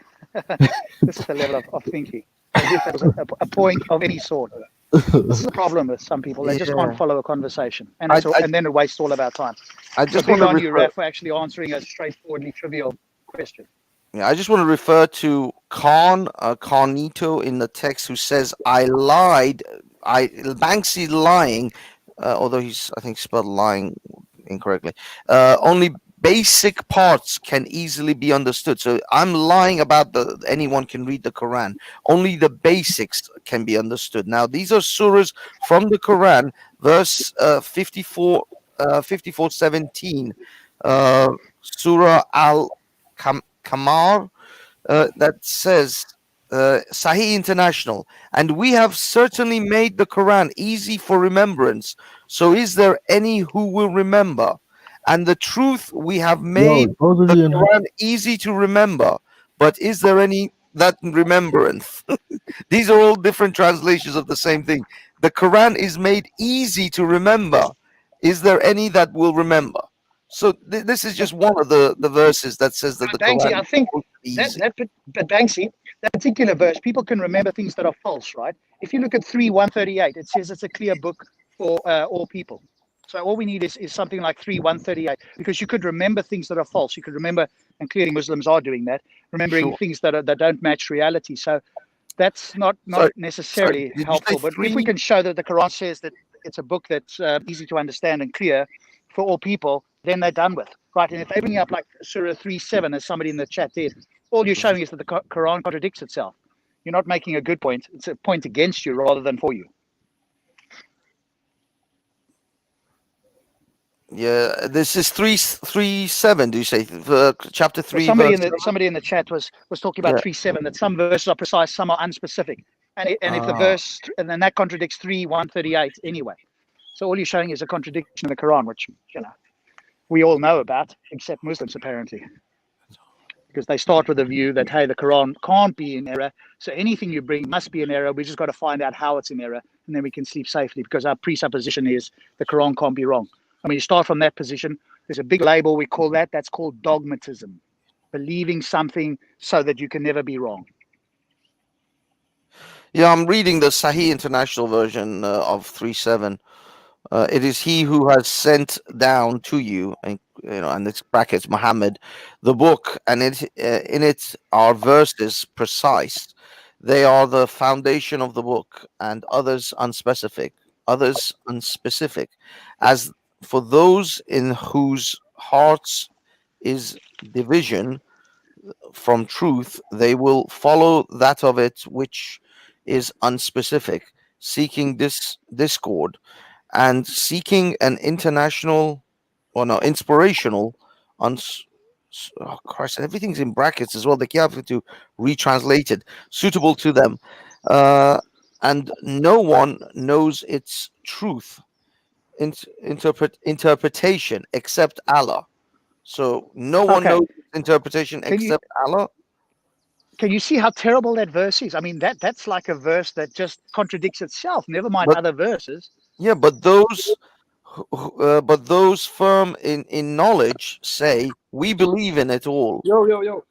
This is the level of thinking. As if it was a point of any sort. This is a problem with some people. They just can't follow a conversation, and then it wastes all of our time. I just big on you, Raf, for actually answering a straightforwardly trivial question. Yeah, I just want to refer to Carnito in the text, who says, "I lied." Banksy lying, although I think spelled lying incorrectly. Only basic parts can easily be understood. So I'm lying about anyone can read the Quran. Only the basics can be understood. Now these are surahs from the Quran, verse 54:17, Surah Al-Qamar, that says, Sahih International, and we have certainly made the Quran easy for remembrance. So is there any who will remember? And the truth, we have made the Quran easy to remember, but is there any that remembrance? These are all different translations of the same thing. The Quran is made easy to remember. Is there any that will remember? So this is just one of the verses that says that the Banksy, Quran I think is easy. But Banksy, that particular verse, people can remember things that are false, right? If you look at 3:138, it says it's a clear book for all people. So all we need is something like 3:138, because you could remember things that are false. You could remember, and clearly Muslims are doing that, remembering things that don't match reality. So that's not necessarily helpful. But if we can show that the Quran says that it's a book that's easy to understand and clear for all people, then they're done with, right? And if they bring up like Surah 3:7, as somebody in the chat did, all you're showing is that the Quran contradicts itself. You're not making a good point. It's a point against you rather than for you. Yeah, this is 3:7. Do you say chapter 3? Somebody in the chat was talking about 3:7, that some verses are precise, some are unspecific, and if the verse, and then that contradicts 3:138 anyway. So all you're showing is a contradiction in the Quran, which we all know about, except Muslims apparently, because they start with the view that, hey, the Quran can't be in error, so anything you bring must be in error. We just got to find out how it's in error, and then we can sleep safely, because our presupposition is the Quran can't be wrong. I mean, you start from that position. There's a big label we call that's called dogmatism, believing something so that you can never be wrong. Yeah, I'm reading the Sahih International version of 3:7. It is he who has sent down to you, and and it's brackets Muhammad, the book, and in it are verses precise. They are the foundation of the book, and others unspecific. As for those in whose hearts is division from truth, they will follow that of it which is unspecific, seeking discord, and seeking an inspirational, Christ, everything's in brackets as well. They have to retranslate it, suitable to them, and no one knows its truth interpretation except Allah. So no one knows interpretation except Allah. Can you see how terrible that verse is? I mean, that's like a verse that just contradicts itself. Never mind other verses. Yeah, but those firm in knowledge say we believe in it all. Yo.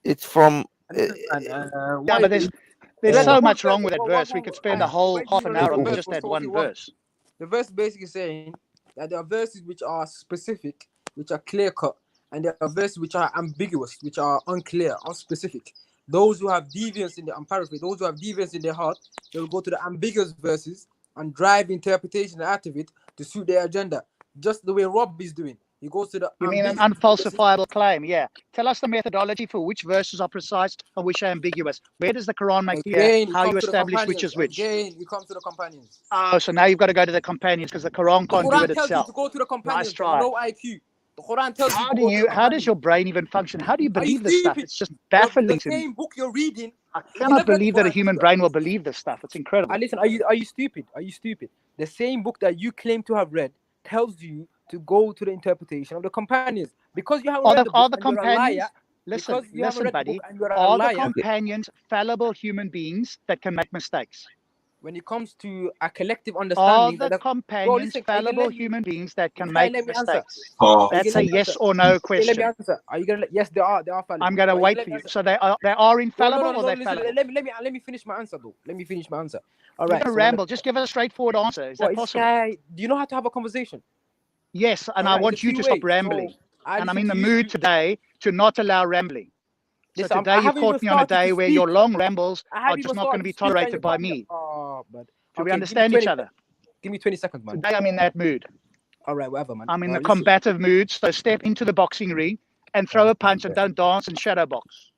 It's from. But there's so much wrong with that verse. We could spend a whole half an hour on just that one verse. The verse basically saying that there are verses which are specific, which are clear cut, and there are verses which are ambiguous, which are unclear, unspecific. Those who have deviance in those who have deviance in their heart, they will go to the ambiguous verses and drive interpretation out of it to suit their agenda. Just the way Rob is doing. He goes to the. You mean an unfalsifiable claim? Yeah. Tell us the methodology for which verses are precise and which are ambiguous. Where does the Quran make clear how you establish which is which? Again, you come to the companions. Oh, so now you've got to go to the companions, because the Quran can't do it tells itself. You to go to the companions. Nice try. No IQ. The Quran tells how does your brain even function? How do you believe this stuff? It's just baffling to me. The same book you're reading. I cannot believe that a human brain will believe this stuff. It's incredible. Listen, are you stupid? Are you stupid? The same book that you claim to have read tells you to go to the interpretation of the companions. Because you haven't read the book, and you're a liar. Listen, buddy. Are the companions fallible human beings that can make mistakes? When it comes to a collective understanding, are the companions fallible human beings that can make mistakes? That's a yes or no question. Let me answer. Are you gonna? Yes, they are fallible. I'm gonna wait for you. So they are infallible or they're fallible? Let me finish my answer though. Let me finish my answer. All right. You're gonna ramble. Just give us a straightforward answer. Is that possible? Do you know how to have a conversation? Yes, and I want you to stop rambling. And I'm in the mood today to not allow rambling. So today you've caught me on a day where your long rambles are just not going to be tolerated by me. Do we understand each other? Give me 20 seconds, man. Today I'm in that mood. All right, whatever, man. I'm in the combative mood, so step into the boxing ring and throw a punch and don't dance and shadow box.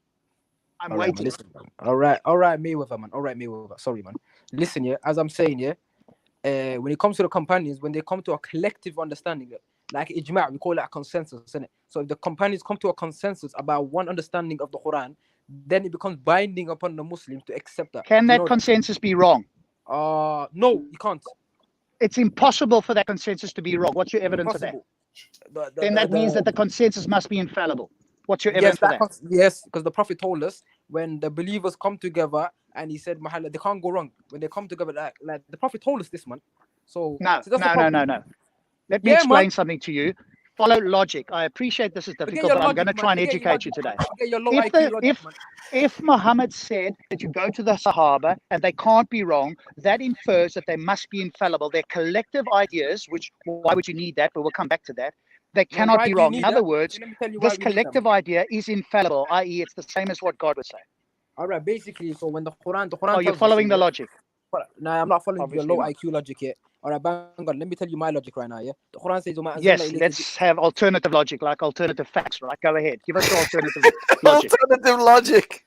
I'm waiting. All right, Mayweather, man. All right, Mayweather. Sorry, man. Listen, yeah, as I'm saying, yeah, when it comes to the companions, when they come to a collective understanding, like ijma', we call it a consensus, isn't it? So if the companions come to a consensus about one understanding of the Quran, then it becomes binding upon the Muslims to accept that. Can that consensus be wrong? No, you can't. It's impossible for that consensus to be wrong. What's your evidence of that? Then that means that the consensus must be infallible. What's your evidence for that? Yes, because the Prophet told us when the believers come together, and he said, "Mahalla, they can't go wrong when they come together." Like the Prophet told us this, man. So no. Let me explain something to you. Follow logic. I appreciate this is difficult, but I'm going to try and educate you today. If Muhammad said that you go to the Sahaba and they can't be wrong, that infers that they must be infallible. Their collective ideas, which why would you need that? But we'll come back to that. They cannot be wrong. In other words, this collective idea is infallible, i.e., it's the same as what God would say. All right, basically, so when the Quran. Oh, you're following the logic. No, I'm not following your low IQ logic yet. All right, bang on. Let me tell you my logic right now, yeah? The Quran says... Yes, let's have alternative logic, like alternative facts, right? Go ahead. Give us your alternative logic. Alternative logic.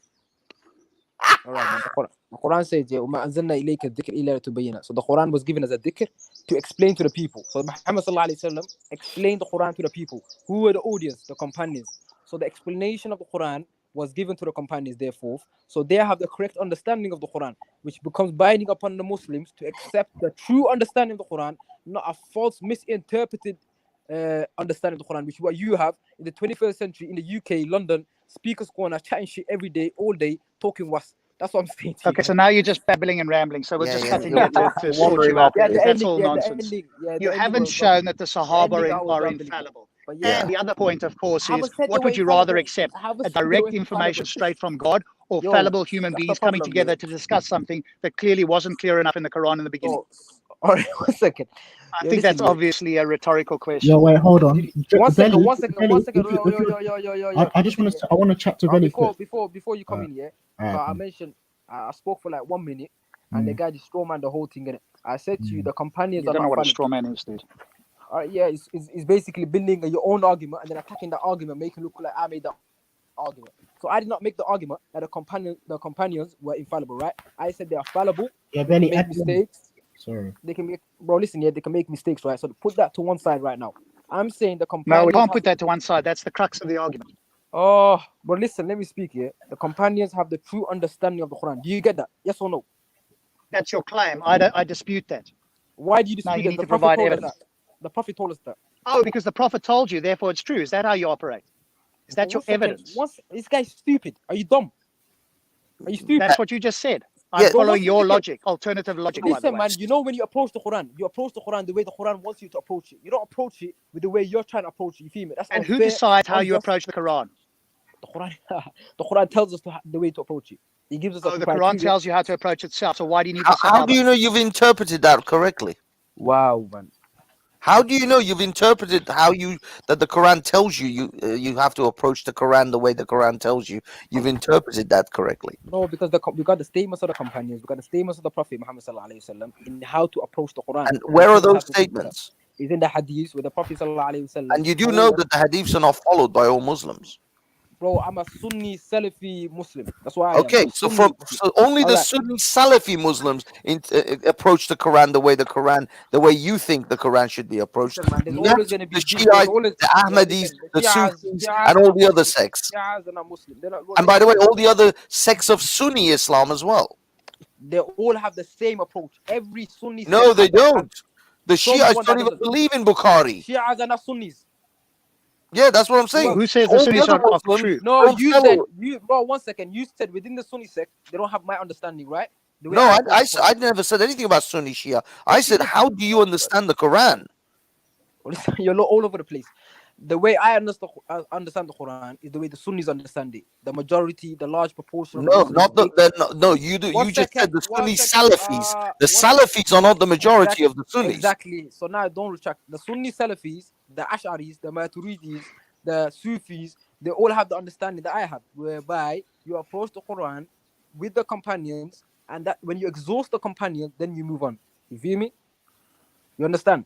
All right, man. The Quran says, وَمَا أَنزَلْنَا إِلَيْكَ الذِّكْرَ إِلَّا لِتُبَيِّنَ. So the Quran was given as a dhikr to explain to the people. So Muhammad sallallahu alayhi wa sallam explained the Quran to the people. Who were the audience? The companions. So the explanation of the Quran was given to the companions, therefore. So they have the correct understanding of the Quran, which becomes binding upon the Muslims to accept the true understanding of the Quran, not a false, misinterpreted understanding of the Quran, which is what you have in the 21st century in the UK, London, speakers corner, chatting shit every day, all day, talking was. That's what I'm saying to you. Okay, so now you're just babbling and rambling. So we'll just continue to sort you out. That's all nonsense. You haven't shown that the Sahaba are infallible. And the other point, of course, is what would you rather accept? A direct information straight from God or fallible human beings coming together to discuss something that clearly wasn't clear enough in the Quran in the beginning? All right, 1 second. I think that's obviously a rhetorical question. Yo, wait, hold on. One second. Yo. I just want to. I want to chat to Vellemy before you come in here. I mentioned I spoke for like 1 minute, and the guy just strawman the whole thing. In it, I said to you, the companions. You don't know what a strawman is, dude. It's basically building your own argument and then attacking the argument, making it look like I made that argument. So I did not make the argument that the companions were infallible, right? I said they are fallible. Yeah, Vellemy, make mistakes. Sorry. They can make, listen, they can make mistakes, right? So put that to one side right now. I'm saying the companions. No, we can't put that to one side. That's the crux of the argument. Oh, but listen, let me speak here. The companions have the true understanding of the Quran. Do you get that? Yes or no? That's your claim. I dispute that. Why do you dispute that? You need to provide evidence. The Prophet told us that. Oh, because the Prophet told you, therefore it's true. Is that how you operate? Is that your evidence? This guy's stupid. Are you dumb? Are you stupid? That's what you just said. I'm following your logic, alternative logic. Listen, man, you know when you approach the Quran the way the Quran wants you to approach it. You don't approach it with the way you're trying to approach it. You feel me? That's and who decides how you approach the Quran? The Quran tells us the way to approach it. It gives us the Quran tells you how to approach itself. So why do you need the Sahaba? How do you know you've interpreted that correctly? Wow, man. How do you know you've interpreted that the Quran tells you have to approach the Quran the way the Quran tells you? You've interpreted that correctly. No, because we got the statements of the companions, we got the statements of the Prophet Muhammad sallallahu alaihi wasallam in how to approach the Quran. And where are those statements? It's in the hadiths with the Prophet sallallahu alaihi wasallam. And you do know that the hadiths are not followed by all Muslims. Bro, I'm a Sunni Salafi Muslim. That's why I Okay, am. so only the Sunni Salafi Muslims approach the Quran the way you think the Quran should be approached. Listen, man, there's Not always going to be the Shiites, the Ahmadis, the Sufis, and all the other sects. Shias are not Muslim. And by the way, all the other sects of Sunni Islam as well. They all have the same approach. Every Sunni. No, they don't. The Shiites don't even believe in Bukhari. Shias are not Sunnis. Yeah, that's what I'm saying. Who says the Sunnis are true? No, you said bro. 1 second. You said within the Sunni sect they don't have my understanding, right? No, I never said anything about Sunni Shia. I said, how do you understand the Quran? You're all over the place. The way I understand the Quran is the way the Sunnis understand it. The majority, the large proportion. No, not no. You do. You just said the Sunni Salafis. The Salafis are not the majority of the Sunnis. Exactly. So now don't retract. The Sunni Salafis, the Ash'aris, the Maturidis, the Sufis, they all have the understanding that I have, whereby you approach the Quran with the companions, and that when you exhaust the companion, then you move on. You feel me? You understand?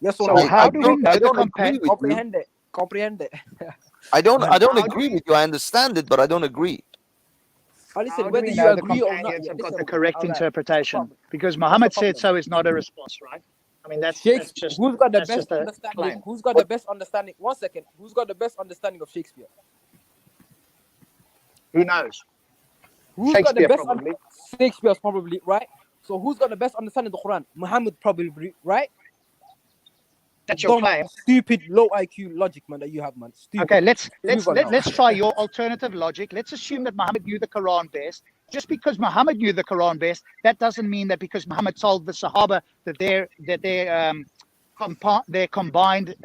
Yes or no? How do we know the companion? Comprehend it. I don't agree with you. I understand it, but I don't agree. Listen, whether you agree or not, have got the correct interpretation, because Muhammad said so is not a response, right? I mean, that's just who's got the best understanding? Who's got the best understanding? 1 second. Who's got the best understanding of Shakespeare? Who knows? Who's got the best? Shakespeare's probably right. So who's got the best understanding of the Quran? Muhammad probably, right? That's your claim. Stupid low IQ logic, man, that you have, man. Stupid. Okay, let's try your alternative logic. Let's assume that Muhammad knew the Quran best. Just because Muhammad knew the Quran best, that doesn't mean that because Muhammad told the Sahaba that their combined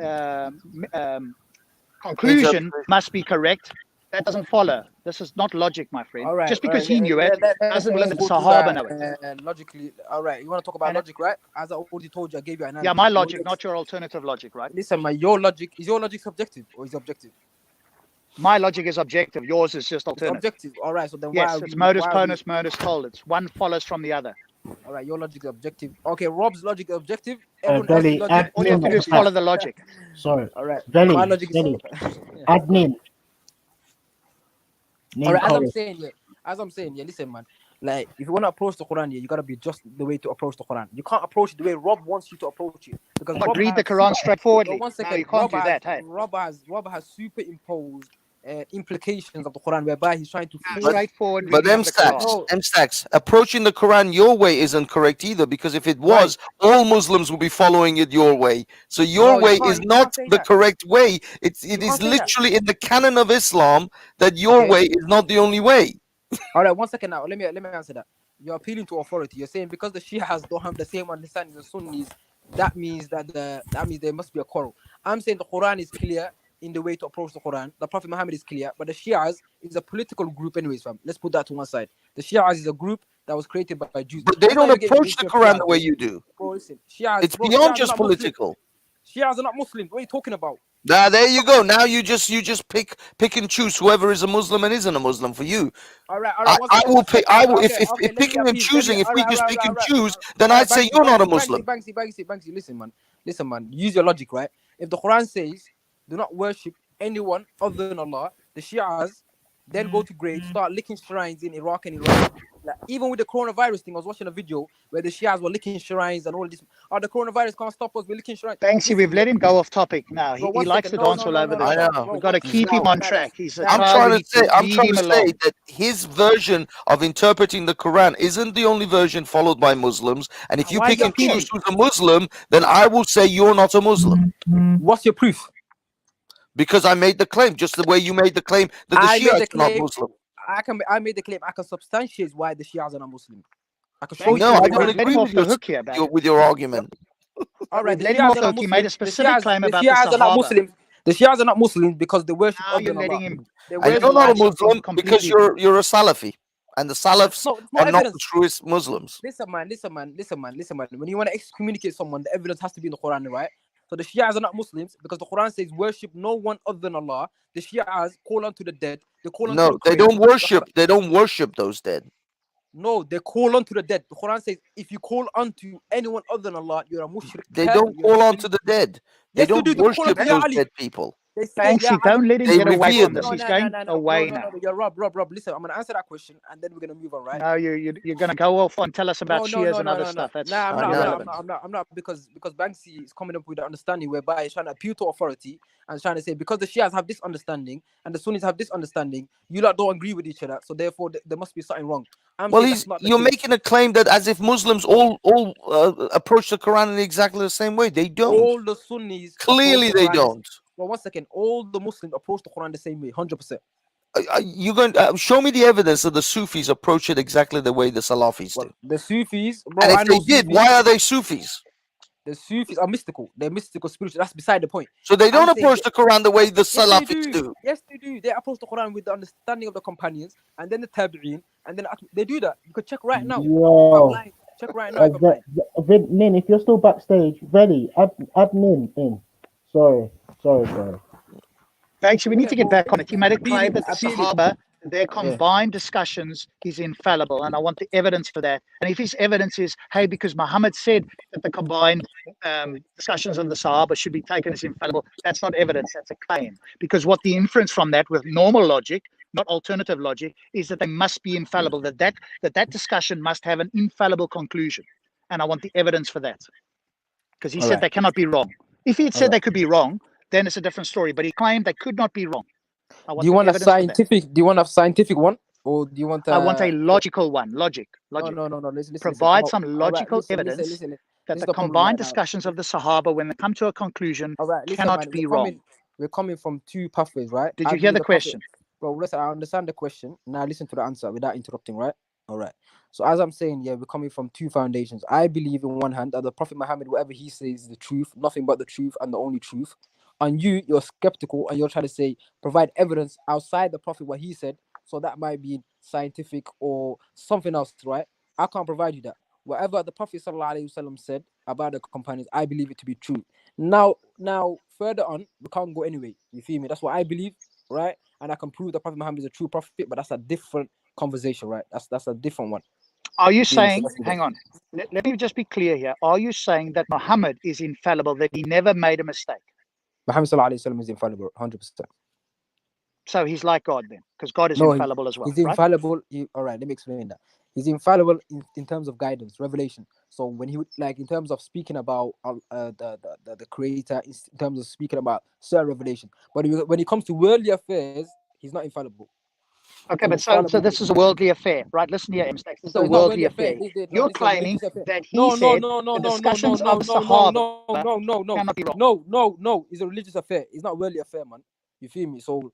conclusion must be correct. That doesn't follow. This is not logic, my friend. Right, just because he knew it doesn't mean that Sahaba know it. Logically, all right. You want to talk about logic, right? As I already told you, I gave you an answer. Yeah, my logic, not your alternative logic, right? Listen, man, your logic subjective or is it objective? My logic is objective. Yours is just alternative. Objective. All right. So then, yes, it's modus ponens, modus tollens. One follows from the other. All right, your logic is objective. Okay, Rob's logic is objective. Vellemy, all you have to do is follow the logic. Sorry. All right. Vellemy, my logic is admin. All right, as I'm saying, listen, man. Like, if you want to approach the Quran, you gotta be just the way to approach the Quran. You can't approach it the way Rob wants you to approach it. Because read the Quran straightforwardly. 1 second, no, you can't do that. Hey, Rob has superimposed implications of the Quran, whereby he's trying to straightforward. But M-Stacks, approaching the Quran your way isn't correct either, because if it was, all Muslims would be following it your way. So your way is not the correct way. It is literally in the canon of Islam that your way is not the only way. All right, 1 second now. Let me answer that. You're appealing to authority. You're saying because the Shias don't have the same understanding as Sunnis, that means there must be a quarrel. I'm saying the Quran is clear in the way to approach the Quran. The Prophet Muhammad is clear, but the Shias is a political group anyways, fam. Let's put that to one side. The Shias is a group that was created by Jews. But they don't approach the Quran the way you do. Bro, listen, Shias, it's beyond just political. Shias are not Muslims. What are you talking about? Now there you go. Now you just pick and choose whoever is a Muslim and isn't a Muslim for you. All right. I will pick. If picking and choosing, if we just pick and choose, then I'd say you're not a Muslim. Banksy, listen, man. Use your logic, right? If the Quran says, "Do not worship anyone other than Allah," the Shias then go to graves, start licking shrines in Iraq and Iran. Like, even with the coronavirus thing, I was watching a video where the Shias were licking shrines and all this. Oh, the coronavirus can't stop us. We're licking shrines. Banksy, we've let him go off topic now. He likes to dance all over the shop. We've got to keep him on track. I'm trying to say that his version of interpreting the Quran isn't the only version followed by Muslims. And if you pick and choose who's a Muslim, then I will say you're not a Muslim. What's your proof? Because I made the claim, just the way you made the claim that the Shias are not Muslim. I made the claim. I can substantiate why the Shias are not Muslim. I can show you. No, I don't agree with your argument. All right, let him off the hook. He made a specific claim about the Shias are not Muslims. The Shias are not Muslims because they worship other than Allah. And you're not a Muslim because you're a Salafi. And the Salafs are not the truest Muslims. Listen, man. When you want to excommunicate someone, the evidence has to be in the Quran, right? So the Shias are not Muslims because the Quran says worship no one other than Allah. The Shias call on to the dead. They don't worship. They don't worship those dead. No, they call on to the dead. The Quran says if you call on to anyone other than Allah, you're a mushrik. They don't call on to the dead. They don't worship those dead people. Banksy, don't let him get away from this. No, He's going away now. You're Rob. Listen, I'm gonna answer that question and then we're gonna move on, right? No, you're gonna go off and tell us about Shias and other stuff. That's I'm not because Banksy is coming up with an understanding whereby he's trying to appeal to authority and trying to say because the Shias have this understanding and the Sunnis have this understanding, you lot don't agree with each other, so therefore there must be something wrong. You're making a claim that as if Muslims all approach the Quran in exactly the same way. They don't. All the Sunnis clearly they don't. Well, 1 second. All the Muslims approach the Quran the same way, 100%. You going to show me the evidence that the Sufis approach it exactly the way the Salafis do? The Sufis, bro, and if they did, why are they Sufis? The Sufis are mystical. They're mystical, spiritual. That's beside the point. So they don't approach the Quran the way the Salafis do. Yes, they do. They approach the Quran with the understanding of the companions, and then the Tabi'in, and then they do that. You can check right now. Yo. Check right now. Nin, if you're still backstage, ready? Add Nin in. Sorry. Actually, we need to get back on it. He made a claim that the Sahaba, their combined discussions is infallible, and I want the evidence for that. And if his evidence is, hey, because Muhammad said that the combined discussions of the Sahaba should be taken as infallible, that's not evidence, that's a claim. Because what the inference from that with normal logic, not alternative logic, is that they must be infallible, that discussion must have an infallible conclusion. And I want the evidence for that. Because he said they cannot be wrong. If he had said they could be wrong, then it's a different story. But he claimed they could not be wrong. Do you want a scientific? Do you want a scientific one, or do you want? I want a logical one. Logic. No. Listen, provide some logical evidence that the combined discussions of the Sahaba, when they come to a conclusion, cannot be wrong. We're coming from two pathways, right? Did you hear the question? Bro, listen, I understand the question. Now listen to the answer without interrupting, right? All right. So as I'm saying, we're coming from two foundations. I believe in one hand that the Prophet Muhammad, whatever he says is the truth, nothing but the truth and the only truth. And you're skeptical and you're trying to say, provide evidence outside the Prophet what he said. So that might be scientific or something else, right? I can't provide you that. Whatever the Prophet ﷺ said about the companions, I believe it to be true. Now, further on, we can't go anyway. You feel me? That's what I believe, right? And I can prove the Prophet Muhammad is a true prophet, but that's a different conversation, right? That's a different one. Are you saying, hang on, let me just be clear here. Are you saying that Muhammad is infallible, that he never made a mistake? Muhammad ﷺ is infallible, 100%. So he's like God then, because God is infallible as well. He's infallible. All right, let me explain that. He's infallible in terms of guidance, revelation. So when he would in terms of speaking about the Creator, in terms of speaking about certain revelation. But when it comes to worldly affairs, he's not infallible. Okay, but so this is a worldly affair, right? Listen here, This is a worldly affair. You're claiming that he said the discussions of Sahaba cannot be wrong. No. It's a religious affair. It's not a worldly affair, man. You feel me? So,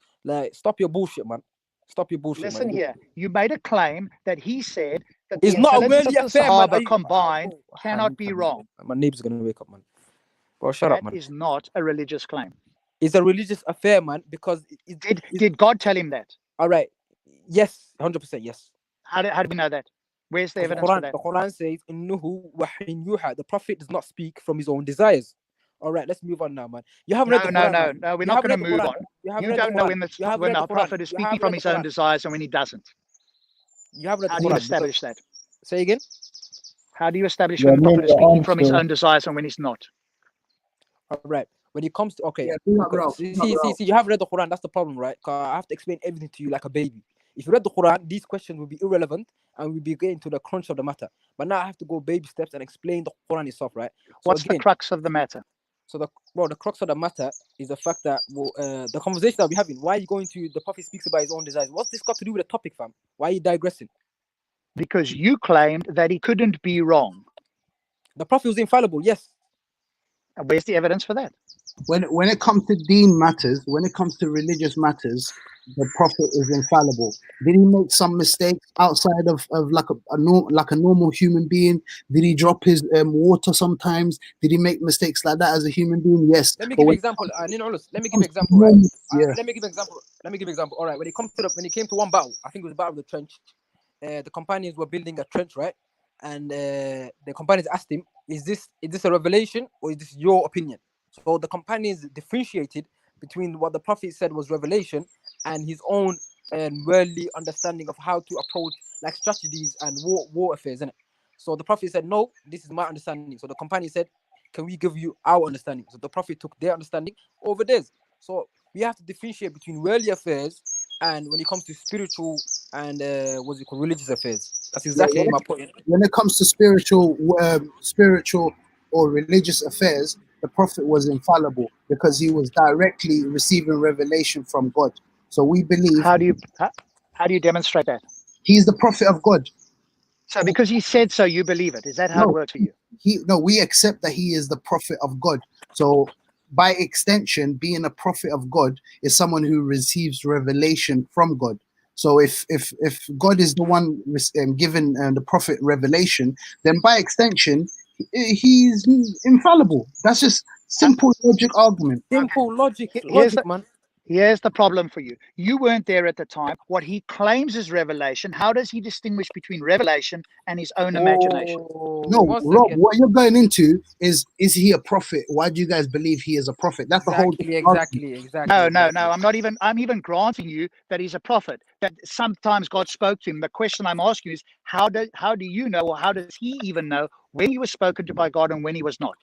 stop your bullshit, man. Stop your bullshit. Listen here. You made a claim that he said that it's the not a worldly of the affair, Sahaba man. combined cannot be wrong. My neighbor's gonna wake up, man. Bro, shut up, man. That is not a religious claim. It's a religious affair, man, because did God tell him that? All right. Yes, 100% yes. How do we know that? Where's the evidence for that? The Quran says, the Prophet does not speak from his own desires. All right, let's move on now, man. You haven't read the Quran. No, we're not going to move on. You don't know when the Prophet is speaking from his own desires and when he doesn't. You haven't read the Quran. How do you establish that? Say again? How do you establish when the Prophet is speaking from his own desires and when he's not? All right. When it comes to see, you haven't read the Quran. That's the problem, right? Because I have to explain everything to you like a baby. If you read the Quran, these questions will be irrelevant and we'll be getting to the crunch of the matter. But now I have to go baby steps and explain the Quran itself, right? So what's the crux of the matter? So the crux of the matter is the fact that the conversation that we're having. Why are you going to the Prophet speaks about his own desires? What's this got to do with the topic, fam? Why are you digressing? Because you claimed that he couldn't be wrong. The Prophet was infallible, yes. And where's the evidence for that? When it comes to deen matters, when it comes to religious matters, the Prophet is infallible. Did he make some mistakes outside of like a normal human being? Did he drop his water sometimes? Did he make mistakes like that as a human being? Yes. Let me give an example. Let me give an example. Right? Let me give an example. All right. When it came to one battle, I think it was the battle of the trench. The companions were building a trench, right? And the companions asked him, "Is this a revelation or is this your opinion?" So the companions differentiated between what the Prophet said was revelation and his own worldly understanding of how to approach like strategies and war affairs, innit? So the Prophet said, "No, this is my understanding." So the companion said, "Can we give you our understanding?" So the Prophet took their understanding over theirs. So we have to differentiate between worldly affairs and when it comes to spiritual and what's it called, religious affairs. That's exactly my point. When it comes to spiritual or religious affairs, the prophet was infallible because he was directly receiving revelation from God. So we believe. How do you demonstrate that? He's the prophet of God. So because he said so, you believe it. Is that how it works for you? We accept that he is the prophet of God. So by extension, being a prophet of God is someone who receives revelation from God. So if God is the one given the prophet revelation, then by extension, he's infallible. That's just simple logic argument. Simple logic, man. Here's the problem for you. You weren't there at the time. What he claims is revelation. How does he distinguish between revelation and his own imagination? No, Rob, what you're going into is he a prophet? Why do you guys believe he is a prophet? That's exactly. No. I'm even granting you that he's a prophet. That sometimes God spoke to him. The question I'm asking is, how do you know, or how does he even know when he was spoken to by God and when he was not?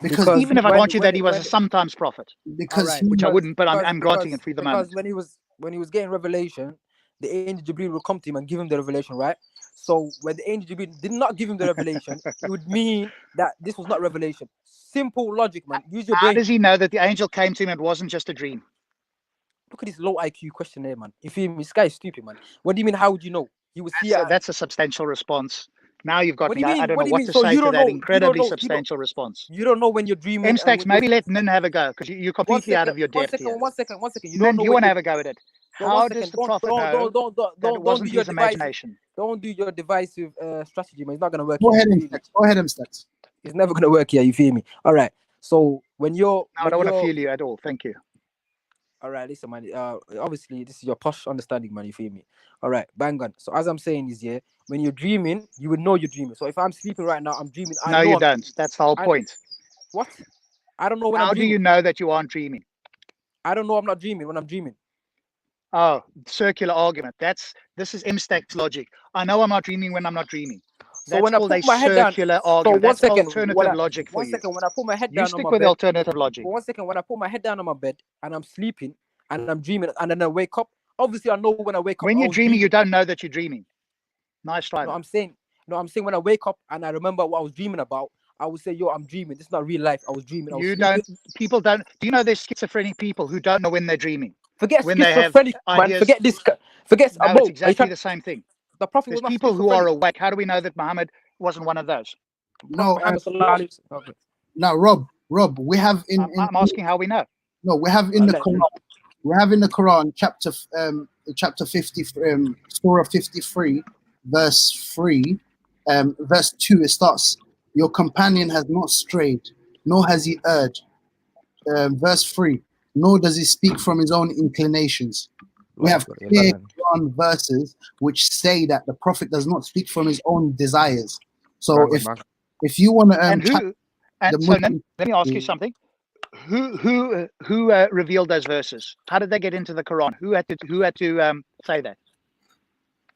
Because even if I grant you that he was a sometimes prophet, which I wouldn't, but I'm granting it for the moment. Because when he was getting revelation, the angel Jibril will come to him and give him the revelation, right? So when the angel Jibril did not give him the revelation, it would mean that this was not revelation. Simple logic, man. Use your brain. How does he know that the angel came to him and it wasn't just a dream? Look at this low IQ question there, man. You feel me? This guy is stupid, man. What do you mean? How would you know? He was here. That's a substantial response. Now you've got me. I don't know what to say to that incredibly substantial response. You don't know when you're dreaming. M-Stacks, maybe let Nin have a go because you're completely out of your depth here. One second. You don't know. You want to have a go at it. How does the prophet know that it wasn't his imagination? Don't do your divisive strategy, man. It's not going to work. Go ahead, M-Stacks. It's never going to work here. You feel me? All right. So when you're... I don't want to feel you at all. Thank you. All right, listen, man. Obviously, this is your posh understanding, man. You feel me? All right, bang on. So as I'm saying is, when you're dreaming, you would know you're dreaming. So if I'm sleeping right now, I'm dreaming. No, you don't. That's the whole point. What? I don't know when I'm dreaming. How do you know that you aren't dreaming? I don't know I'm not dreaming when I'm dreaming. Oh, circular argument. This is M-Stacks logic. I know I'm not dreaming when I'm not dreaming. So when I put my head down, argument. That's alternative logic for you. 1 second, when I put my head down on my bed. You stick with alternative logic. 1 second, when I put my head down on my bed and I'm sleeping and I'm dreaming and then I wake up, obviously I know when I wake up. When you're dreaming, you don't know that you're dreaming. Nice try. No, I'm saying when I wake up and I remember what I was dreaming about, I would say, yo, I'm dreaming. This is not real life. I was dreaming. People don't. Do you know there's schizophrenic people who don't know when they're dreaming? Forget schizophrenic, man. Forget this. Forget. No, it's exactly the same thing. The prophet was people who are awake. How do we know that Muhammad wasn't one of those? No, now, Rob, we have I'm asking how we know. No, we have in the Quran. We have in the Quran, chapter 50, Surah 53, verse 3, verse 2. It starts, "Your companion has not strayed, nor has he erred." Verse 3, "Nor does he speak from his own inclinations." We have clear Quran verses which say that the Prophet does not speak from his own desires. So if you want to let me ask you something. Who revealed those verses? How did they get into the Quran? Who had to say that?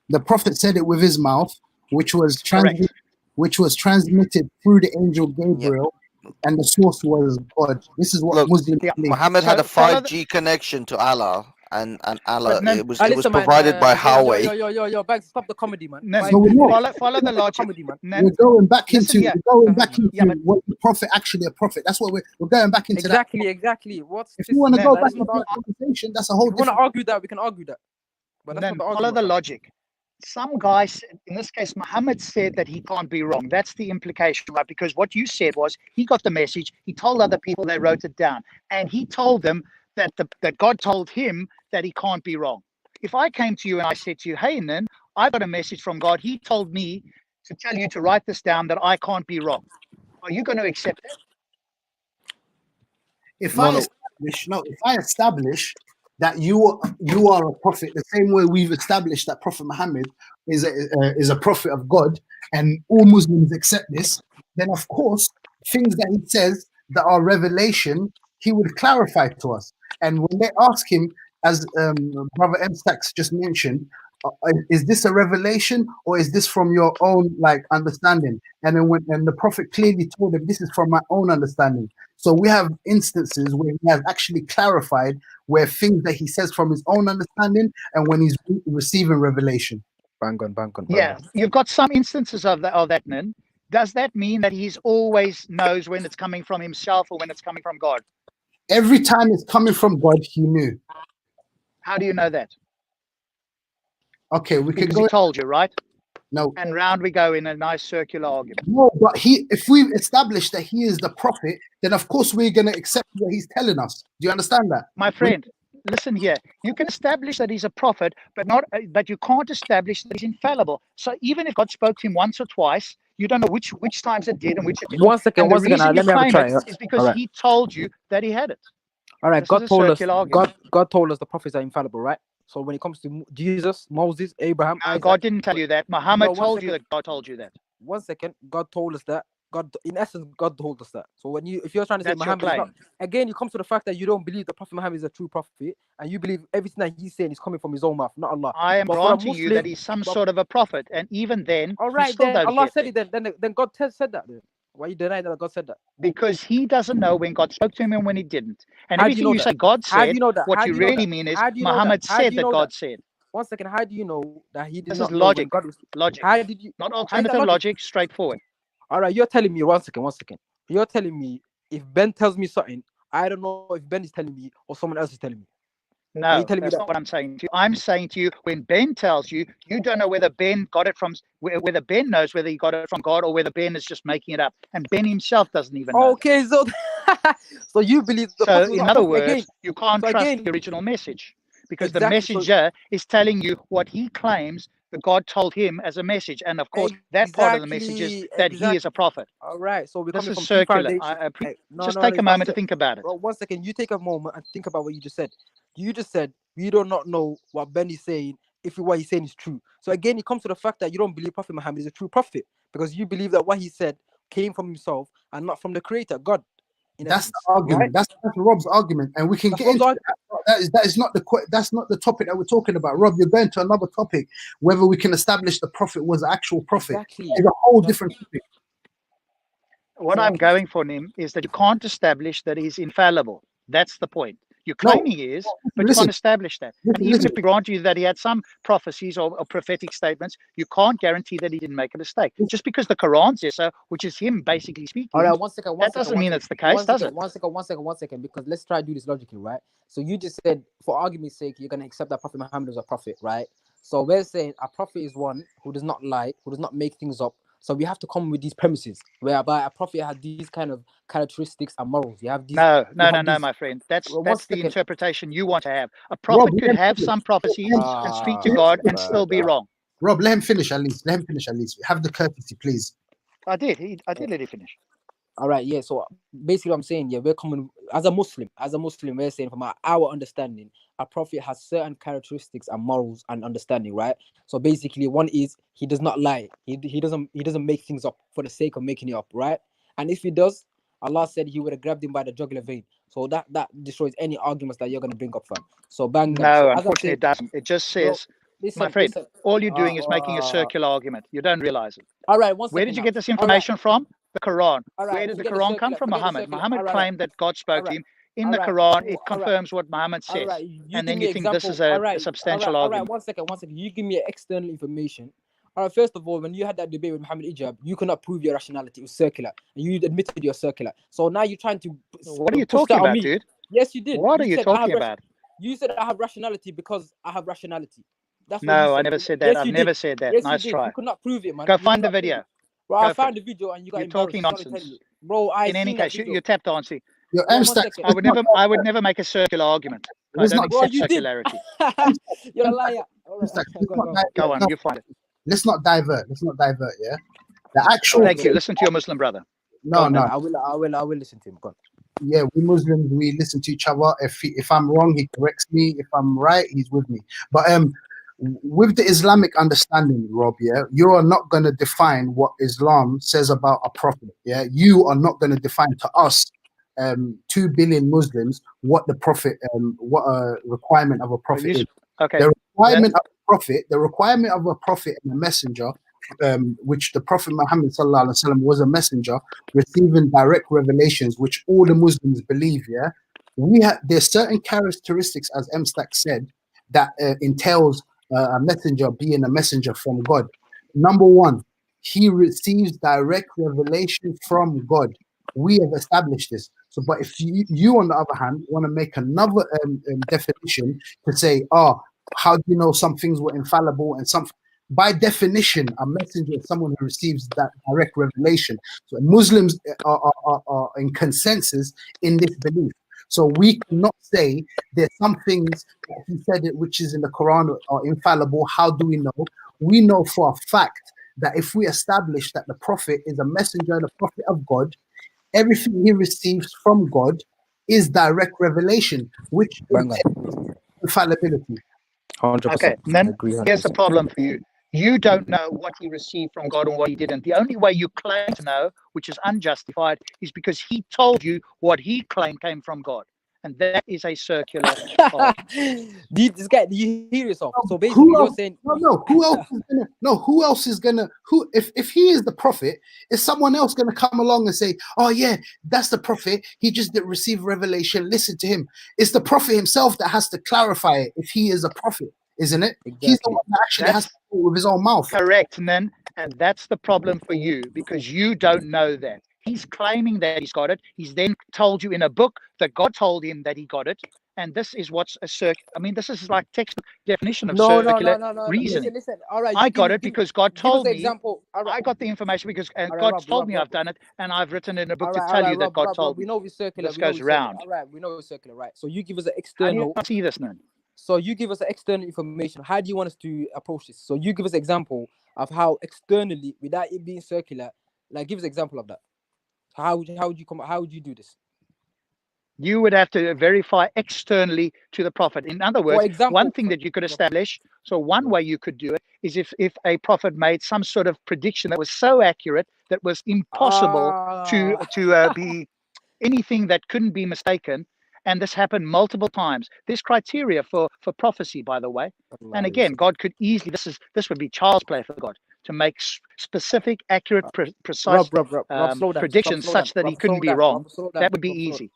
The Prophet said it with his mouth, which was transmitted through the angel Gabriel, and the source was God. This is what Muslims believe. Muhammad had a 5G connection to Allah, and Allah it was provided by Huawei. Yo, Bags, stop the comedy, man. Follow the logic. We're going back into what the Prophet actually a prophet. That's what we're going back into. Exactly. If you want to go back into the conversation, that's a whole. If you want to argue that, we can argue that. But that's not the follow the logic. Some guys, in this case, Muhammad said that he can't be wrong. That's the implication, right? Because what you said was he got the message, he told other people, they wrote it down, and he told them that God told him that he can't be wrong. If I came to you and I said to you, "Hey, Nin, I got a message from God. He told me to tell you to write this down that I can't be wrong," are you going to accept it? If I establish that you are a prophet, the same way we've established that Prophet Muhammad is a prophet of God, and all Muslims accept this, then of course things that he says that are revelation, he would clarify to us. And when they ask him, as Brother M-Stacks just mentioned, is this a revelation or is this from your own understanding? And then when the Prophet clearly told him, this is from my own understanding. So we have instances where he has actually clarified where things that he says from his own understanding and when he's receiving revelation. Bang on. Yeah, you've got some instances of that, Nin. Does that mean that he's always knows when it's coming from himself or when it's coming from God? Every time it's coming from God, he knew. How do you know that? Okay, we because could go. He told you, right? No. And round we go in a nice circular argument. No, but if we've established that he is the prophet, then of course we're going to accept what he's telling us. Do you understand that? My friend, listen here. You can establish that he's a prophet, but you can't establish that he's infallible. So even if God spoke to him once or twice, you don't know which times it did and which it didn't. One second. Let me have a try. Is because right. He told you that he had it. All right, this God told us. Argument. God told us the prophets are infallible, right? So when it comes to Jesus, Moses, Abraham, Isaac, God didn't tell you that. Muhammad told you that. God told you that. 1 second. God told us that. God, in essence, God told us that. So if you're trying to say Muhammad, again, you come to the fact that you don't believe the Prophet Muhammad is a true prophet, and you believe everything that he's saying is coming from his own mouth, not Allah. I am granting you that he's some sort of a prophet, and even then, all right, you still then don't Allah get said it. Then God said that. Then why you denying that God said that? Because he doesn't know when God spoke to him and when he didn't. And everything you say God said, what you really mean is Muhammad said that God said. 1 second. How do you know that he did this not is logic. Know when God was... Logic. How did you? Not alternative logic. Straightforward. All right, you're telling me 1 second. You're telling me if Ben tells me something, I don't know if Ben is telling me or someone else is telling me. No, that's not what I'm saying to you. I'm saying to you, when Ben tells you, you don't know whether Ben got it from, whether Ben knows whether he got it from God or whether Ben is just making it up. And Ben himself doesn't even know. Okay, so so you believe the So in other words, again, you can't trust the original message because the Exactly, messenger is telling you what he claims that God told him as a message. And of course, that part of the message is that he is a prophet. All right, so we're This coming is from circular. just take a moment to think about it. Well, 1 second, you take a moment and think about what you just said. You just said we do not know what Ben is saying if what he's saying is true. So again, it comes to the fact that you don't believe Prophet Muhammad is a true prophet because you believe that what he said came from himself and not from the Creator, God. That's the argument. Right? That's Rob's argument, and we can get into that is not the topic that we're talking about. Rob, you're going to another topic, whether we can establish the prophet was an actual prophet. Exactly. It's a whole different topic. What I'm going for, Nim, is that you can't establish that he's infallible. That's the point. You claim he is, but you can't establish that. And even if we grant you that he had some prophecies or prophetic statements, you can't guarantee that he didn't make a mistake. Just because the Quran says so, which is him basically speaking. All right, 1 second. That doesn't mean it's the case, does it? 1 second. Because let's try to do this logically, right? So you just said, for argument's sake, you're going to accept that Prophet Muhammad was a prophet, right? So we're saying a prophet is one who does not lie, who does not make things up. So we have to come with these premises, whereby a prophet has these kind of characteristics and morals. You have these. No, my friend. That's the interpretation you want to have. A prophet could have some prophecies and speak to God and still be wrong. Rob, let him finish at least. Have the courtesy, please. I did let him finish. All right, yeah. So basically, what I'm saying, we're coming as a Muslim, we're saying from our understanding, a prophet has certain characteristics and morals and understanding, right? So basically, one is he does not lie. He doesn't make things up for the sake of making it up, right? And if he does, Allah said he would have grabbed him by the jugular vein. So that destroys any arguments that you're going to bring up, fam. So bang. No, unfortunately, it doesn't. It just says, my friend, all you're doing is making a circular argument. You don't realize it. All right, 1 second. Where did you get this information from? The Quran. Where did the Quran come from? Muhammad. Muhammad claimed that God spoke to him. In the Quran, it confirms what Muhammad says. And then you think this is a substantial argument. 1 second. You give me external information. All right, first of all, when you had that debate with Muhammad Ijab, you could not prove your rationality. It was circular. And you admitted you're circular. So now you're trying to... What are you talking about, dude? Yes, you did. What are you talking about? You said I have rationality because I have rationality. That's no, I never said that. I've never said that. Yes, nice try. You could not prove it, man. Go find the video. Bro, I found the video and you got talking nonsense. Bro, in any case, you tapped on. See, I would never make a circular argument. I don't accept circularity. You're a liar. Go on, you find it. Let's not divert. Yeah. The actual. Thank you. Listen to your Muslim brother. No. I will listen to him. Go on. Yeah, we Muslims, we listen to each other. If I'm wrong, he corrects me. If I'm right, he's with me. But with the Islamic understanding, Rob, yeah, you are not going to define what Islam says about a prophet. Yeah, you are not going to define to us, 2 billion Muslims, what the prophet, what a requirement of a prophet is. Okay. The requirement of a prophet and a messenger, which the Prophet Muhammad sallallahu alaihi wasallam was a messenger receiving direct revelations, which all the Muslims believe. Yeah, there's certain characteristics, as M Stack said, that entails a messenger being a messenger from God. Number one, he receives direct revelation from God. We have established this. So, but if you on the other hand, want to make another definition to say, how do you know some things were infallible and some? By definition, a messenger is someone who receives that direct revelation. So Muslims are in consensus in this belief. So we cannot say there's some things that he said it, which is in the Quran, are infallible. How do we know? We know for a fact that if we establish that the Prophet is a messenger, the Prophet of God, everything he receives from God is direct revelation, which is infallibility. 100%. Okay, and then here's the problem for you. You don't know what he received from God and what he didn't. The only way you claim to know, which is unjustified, is because he told you what he claimed came from God. And that is a circular This guy, do you hear yourself? So basically you're saying who else is gonna if he is the prophet, is someone else gonna come along and say, oh yeah, that's the prophet, he just didn't receive revelation, listen to him? It's the prophet himself that has to clarify it if he is a prophet, isn't it? Exactly. He's the one that actually has to do it with his own mouth. Correct. And that's the problem for you, because you don't know that. He's claiming that he's got it. He's then told you in a book that God told him that he got it. And this is what's this is like textbook definition of circular reasoning. Listen. All right, I got it because God told me. Example. Right. I got the information because God told me I've done it, and I've written in a book to tell you that God told me. We know it's circular. This goes around. All right, we know it's circular, right? So you give us an external. How do you not see this then? So you give us external information. How do you want us to approach this? So you give us an example of how externally, without it being circular, like give us an example of that. How would you do this? You would have to verify externally to the prophet. In other words, one thing that you could establish, so one way you could do it is if a prophet made some sort of prediction that was so accurate that was impossible to be anything that couldn't be mistaken. And this happened multiple times. There's criteria for prophecy, by the way. And again, God could easily, this would be child's play for God, to make specific, accurate, precise predictions such that he couldn't be wrong. That would be easy.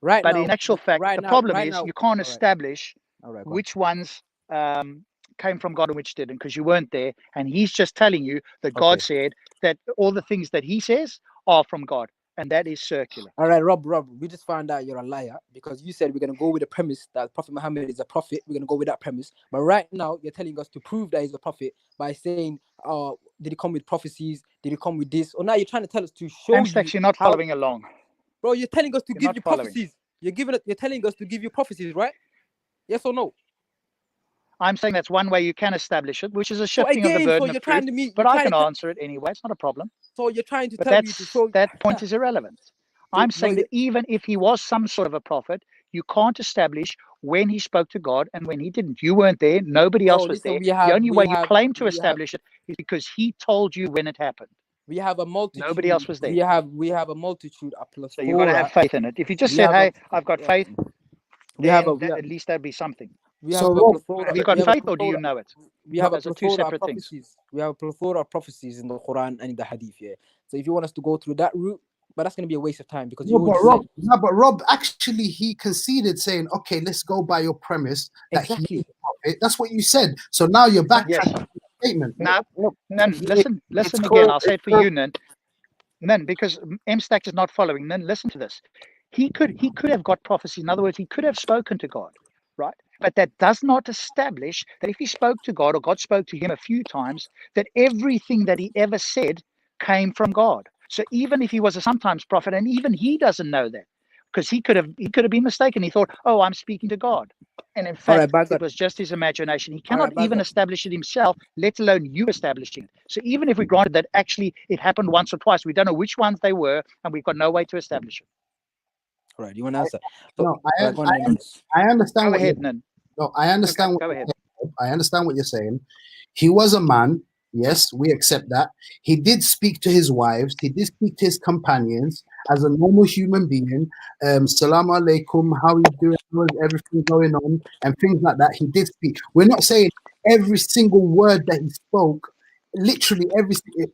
Right. But now, in actual fact, the problem is you can't establish right, which ones came from God and which didn't, because you weren't there. And he's just telling you that God said that all the things that he says are from God. And that is circular. All right, Rob, we just found out you're a liar because you said we're going to go with the premise that Prophet Muhammad is a prophet. We're going to go with that premise. But right now, you're telling us to prove that he's a prophet by saying, did he come with prophecies? Did he come with this? Or now you're trying to tell us to show you're not following along. Bro, you're telling us to give you prophecies. You're telling us to give you prophecies, right? Yes or no? I'm saying that's one way you can establish it, which is a shifting of the burden of proof. But I can answer it anyway. It's not a problem. So you're trying to tell me to show that point is irrelevant. I'm saying that even if he was some sort of a prophet, you can't establish when he spoke to God and when he didn't. You weren't there. Nobody else was there. The only way you claim to establish it is because he told you when it happened. We have a multitude. Nobody else was there. We have a multitude of plethora. So you've got to have faith in it. If you just said, "Hey, I've got faith," at least that'd be something. Have you got faith, or do you know it? We have a plethora of prophecies. We have a plethora of prophecies in the Quran and in the Hadith. Yeah. So if you want us to go through that route, but that's going to be a waste of time because but Rob actually he conceded saying, "Okay, let's go by your premise that he is a prophet." That's what you said. So now you're back. Yes. Statement. No, listen again. I'll say it for you, Nen, because M-Stack is not following. Then listen to this. He could have got prophecy. In other words, he could have spoken to God, right? But that does not establish that if he spoke to God or God spoke to him a few times, that everything that he ever said came from God. So even if he was a sometimes prophet, and even he doesn't know that, because he could have been mistaken. He thought, "Oh, I'm speaking to God," and in fact, it was just his imagination. He cannot even establish it himself, let alone you establishing it. So even if we granted that actually it happened once or twice, we don't know which ones they were, and we've got no way to establish it. All right, you want to answer? I understand. Go ahead, Nen. No, I understand. I understand what you're saying. He was a man. Yes, we accept that. He did speak to his wives. He did speak to his companions as a normal human being. Salam alaikum, how are you doing? How is everything going on? And things like that. He did speak. We're not saying every single word that he spoke, literally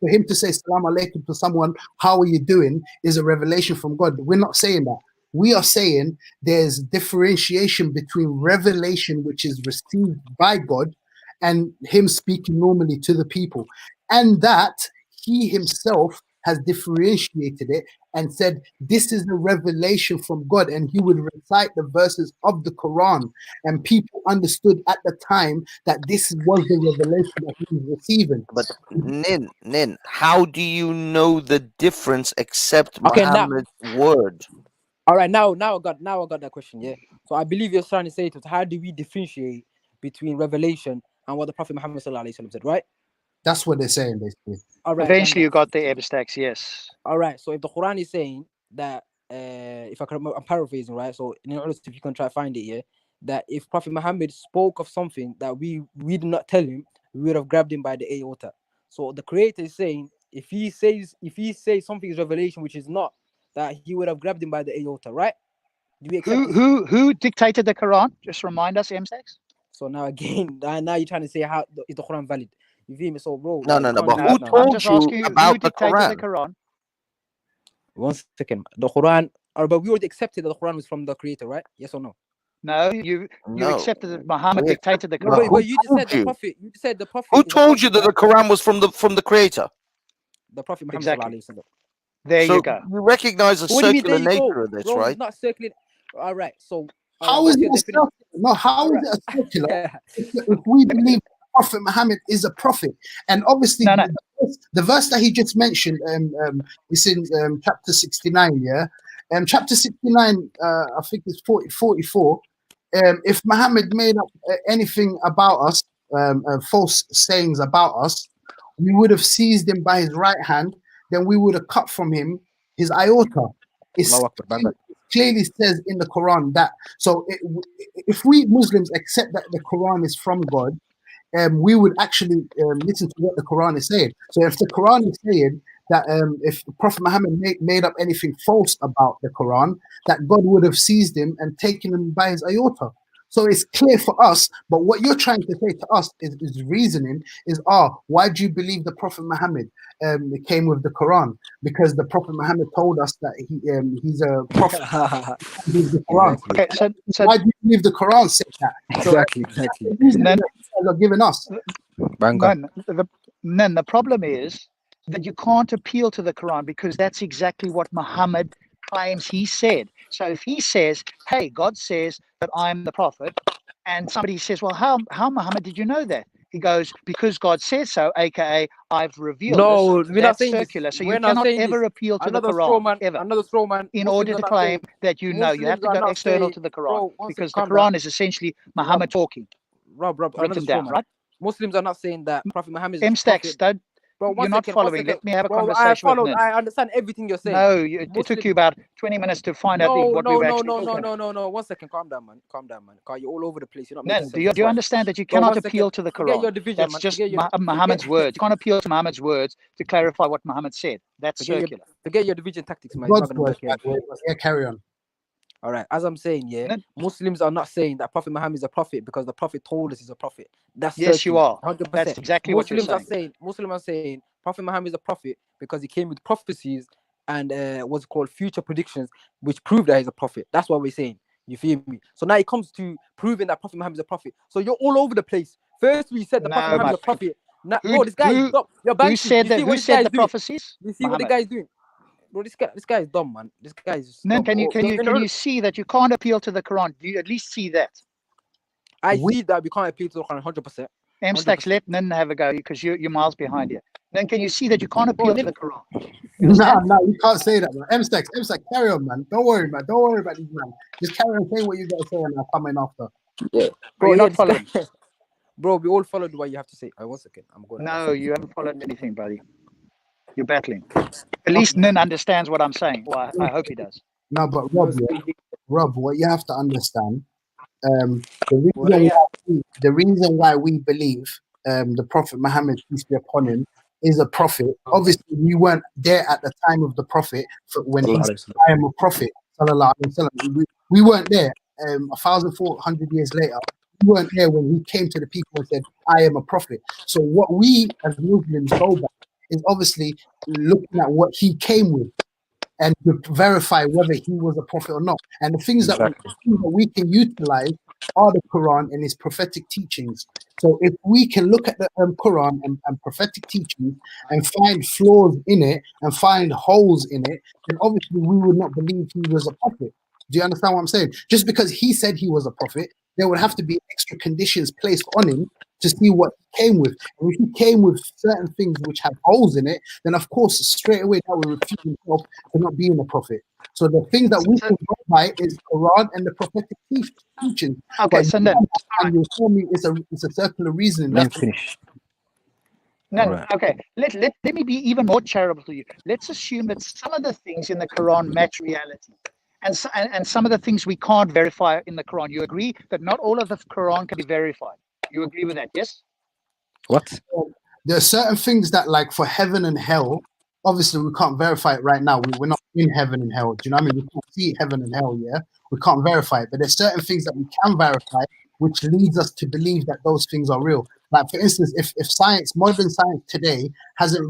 for him to say salam alaikum to someone, how are you doing, is a revelation from God. We're not saying that. We are saying there's differentiation between revelation, which is received by God, and him speaking normally to the people, and that he himself has differentiated it and said this is a revelation from God, and he would recite the verses of the Quran, and people understood at the time that this was the revelation that he was receiving. But Nin, how do you know the difference except Muhammad's word? All right, now I got that question. Yeah, so I believe you're trying to say to us, how do we differentiate between revelation and what the Prophet Muhammad sallallahu alaihi wasallam said, right? That's what they're saying, basically. All right. Eventually, you got the Ebstacks, yes. All right. So if the Quran is saying that, if I'm paraphrasing, right? So in order, if you can try to find it, yeah, that if Prophet Muhammad spoke of something that we did not tell him, we would have grabbed him by the aorta. So the Creator is saying, if he says something is revelation, which is not, that he would have grabbed him by the aorta, right? Do we accept who dictated the Quran? Just remind us, Ebstacks. So now again, now you're trying to say how is the Quran valid? You feel me? So bro, no. But who told you about the Quran? 1 second. The Quran, but we already accepted that the Quran was from the Creator, right? Yes or no? No, you accepted that Muhammad dictated the Quran. But you just said the Prophet. You said the Prophet. Who told you that the Quran was from the Creator? The Prophet Muhammad. Exactly. There so you go. You recognize the circular nature of this, bro, right? It's not circular. All right. So how is it circular? No, how is it a circular if we believe Prophet Muhammad is a prophet? And obviously, the verse that he just mentioned, is in chapter 69. Yeah, chapter 69. I think it's 44. If Muhammad made up anything about us, false sayings about us, we would have seized him by his right hand. Then we would have cut from him his aorta. It clearly says in the Quran that. So if we Muslims accept that the Quran is from God, we would actually listen to what the Quran is saying. So if the Quran is saying that if Prophet Muhammad made up anything false about the Quran, that God would have seized him and taken him by his aorta. So it's clear for us, but what you're trying to say to us is reasoning is, why do you believe the Prophet Muhammad came with the Quran? Because the Prophet Muhammad told us that he's a prophet. He's the Quran. Okay, so why do you believe the Quran said that? Exactly. Are giving us. Then the problem is that you can't appeal to the Quran because that's exactly what Muhammad claims he said. So if he says, hey, God says that I'm the prophet, and somebody says, well, how Muhammad did you know that? He goes, because God says so, aka I've revealed this. We're not saying circular. This. So you cannot ever appeal to the Quran, another straw man. In order to claim that you know. You have to go external to the Quran, because the Quran is essentially Muhammad talking. Rob, written down, right? Muslims are not saying that Prophet Muhammad is M-Stacks, you're not following. Let me have a conversation with Nin. I understand everything you're saying. No, it took you about 20 minutes to find out what we were actually talking about. No. 1 second. Calm down, man. You're all over the place. You're not making sense. Do you understand that you cannot appeal to the Quran? Your division, That's just Muhammad's words. You can't appeal to Muhammad's words to clarify what Muhammad said. That's circular. Forget your division tactics, man. Carry on. All right, as I'm saying, Muslims are not saying that Prophet Muhammad is a prophet because the prophet told us he's a prophet. That's yes, you are. 100%. That's exactly what you're saying. Muslims are saying Prophet Muhammad is a prophet because he came with prophecies and what's called future predictions, which prove that he's a prophet. That's what we're saying. You feel me? So now it comes to proving that Prophet Muhammad is a prophet. So you're all over the place. First, we said the Prophet Muhammad is a prophet. Bro, this guy is dumb. Who said that? Who said the prophecies? You see what the guy is doing? Bro, this guy is dumb, man. This guy is just dumb. Can you see that you can't appeal to the Quran? Do you at least see that? I see that we can't appeal to the Quran 100%. M-Stacks, let Nin have a go because you're miles behind here. Then can you see that you can't appeal to the Quran? No, you can't say that, man. M-Stacks, carry on, man. Don't worry, man. Don't worry about these, man. Just carry on saying what you guys say and I'll come in after. Yeah. Bro, you're not following. Bro, we all followed what you have to say. 1 second. I'm going. No, you haven't followed anything, buddy. You're battling. At least Nin understands what I'm saying. Well, I hope he does. No, but Rob, what you have to understand, the reason why we believe the Prophet Muhammad, peace be upon him, is a prophet. Obviously, we weren't there at the time of the Prophet when he said, I am a prophet. We weren't there. 1,400 years later, we weren't there when he came to the people and said, I am a prophet. So what we as Muslims go back is obviously looking at what he came with. and to verify whether he was a prophet or not. And the things that we can utilize are the Quran and its prophetic teachings. So if we can look at the Quran and prophetic teachings and find flaws in it and find holes in it, then obviously we would not believe he was a prophet. Do you understand what I'm saying? Just because he said he was a prophet, there would have to be extra conditions placed on him to see what he came with. And if he came with certain things which have holes in it, then of course straight away that will refute himself to not being a prophet. So the thing that we can go by is Quran and the prophetic teachings. Okay, but so then you tell me it's a circular reasoning. Let me finish. No, right. Okay. Let me be even more charitable to you. Let's assume that some of the things in the Quran match reality. And some of the things we can't verify in the Quran. You agree that not all of the Quran can be verified. You agree with that, yes? What? There are certain things that, like for heaven and hell, obviously we can't verify it right now. We're not in heaven and hell. Do you know what I mean? We can't see heaven and hell, yeah? We can't verify it. But there's certain things that we can verify, which leads us to believe that those things are real. Like, for instance, if science, modern science today hasn't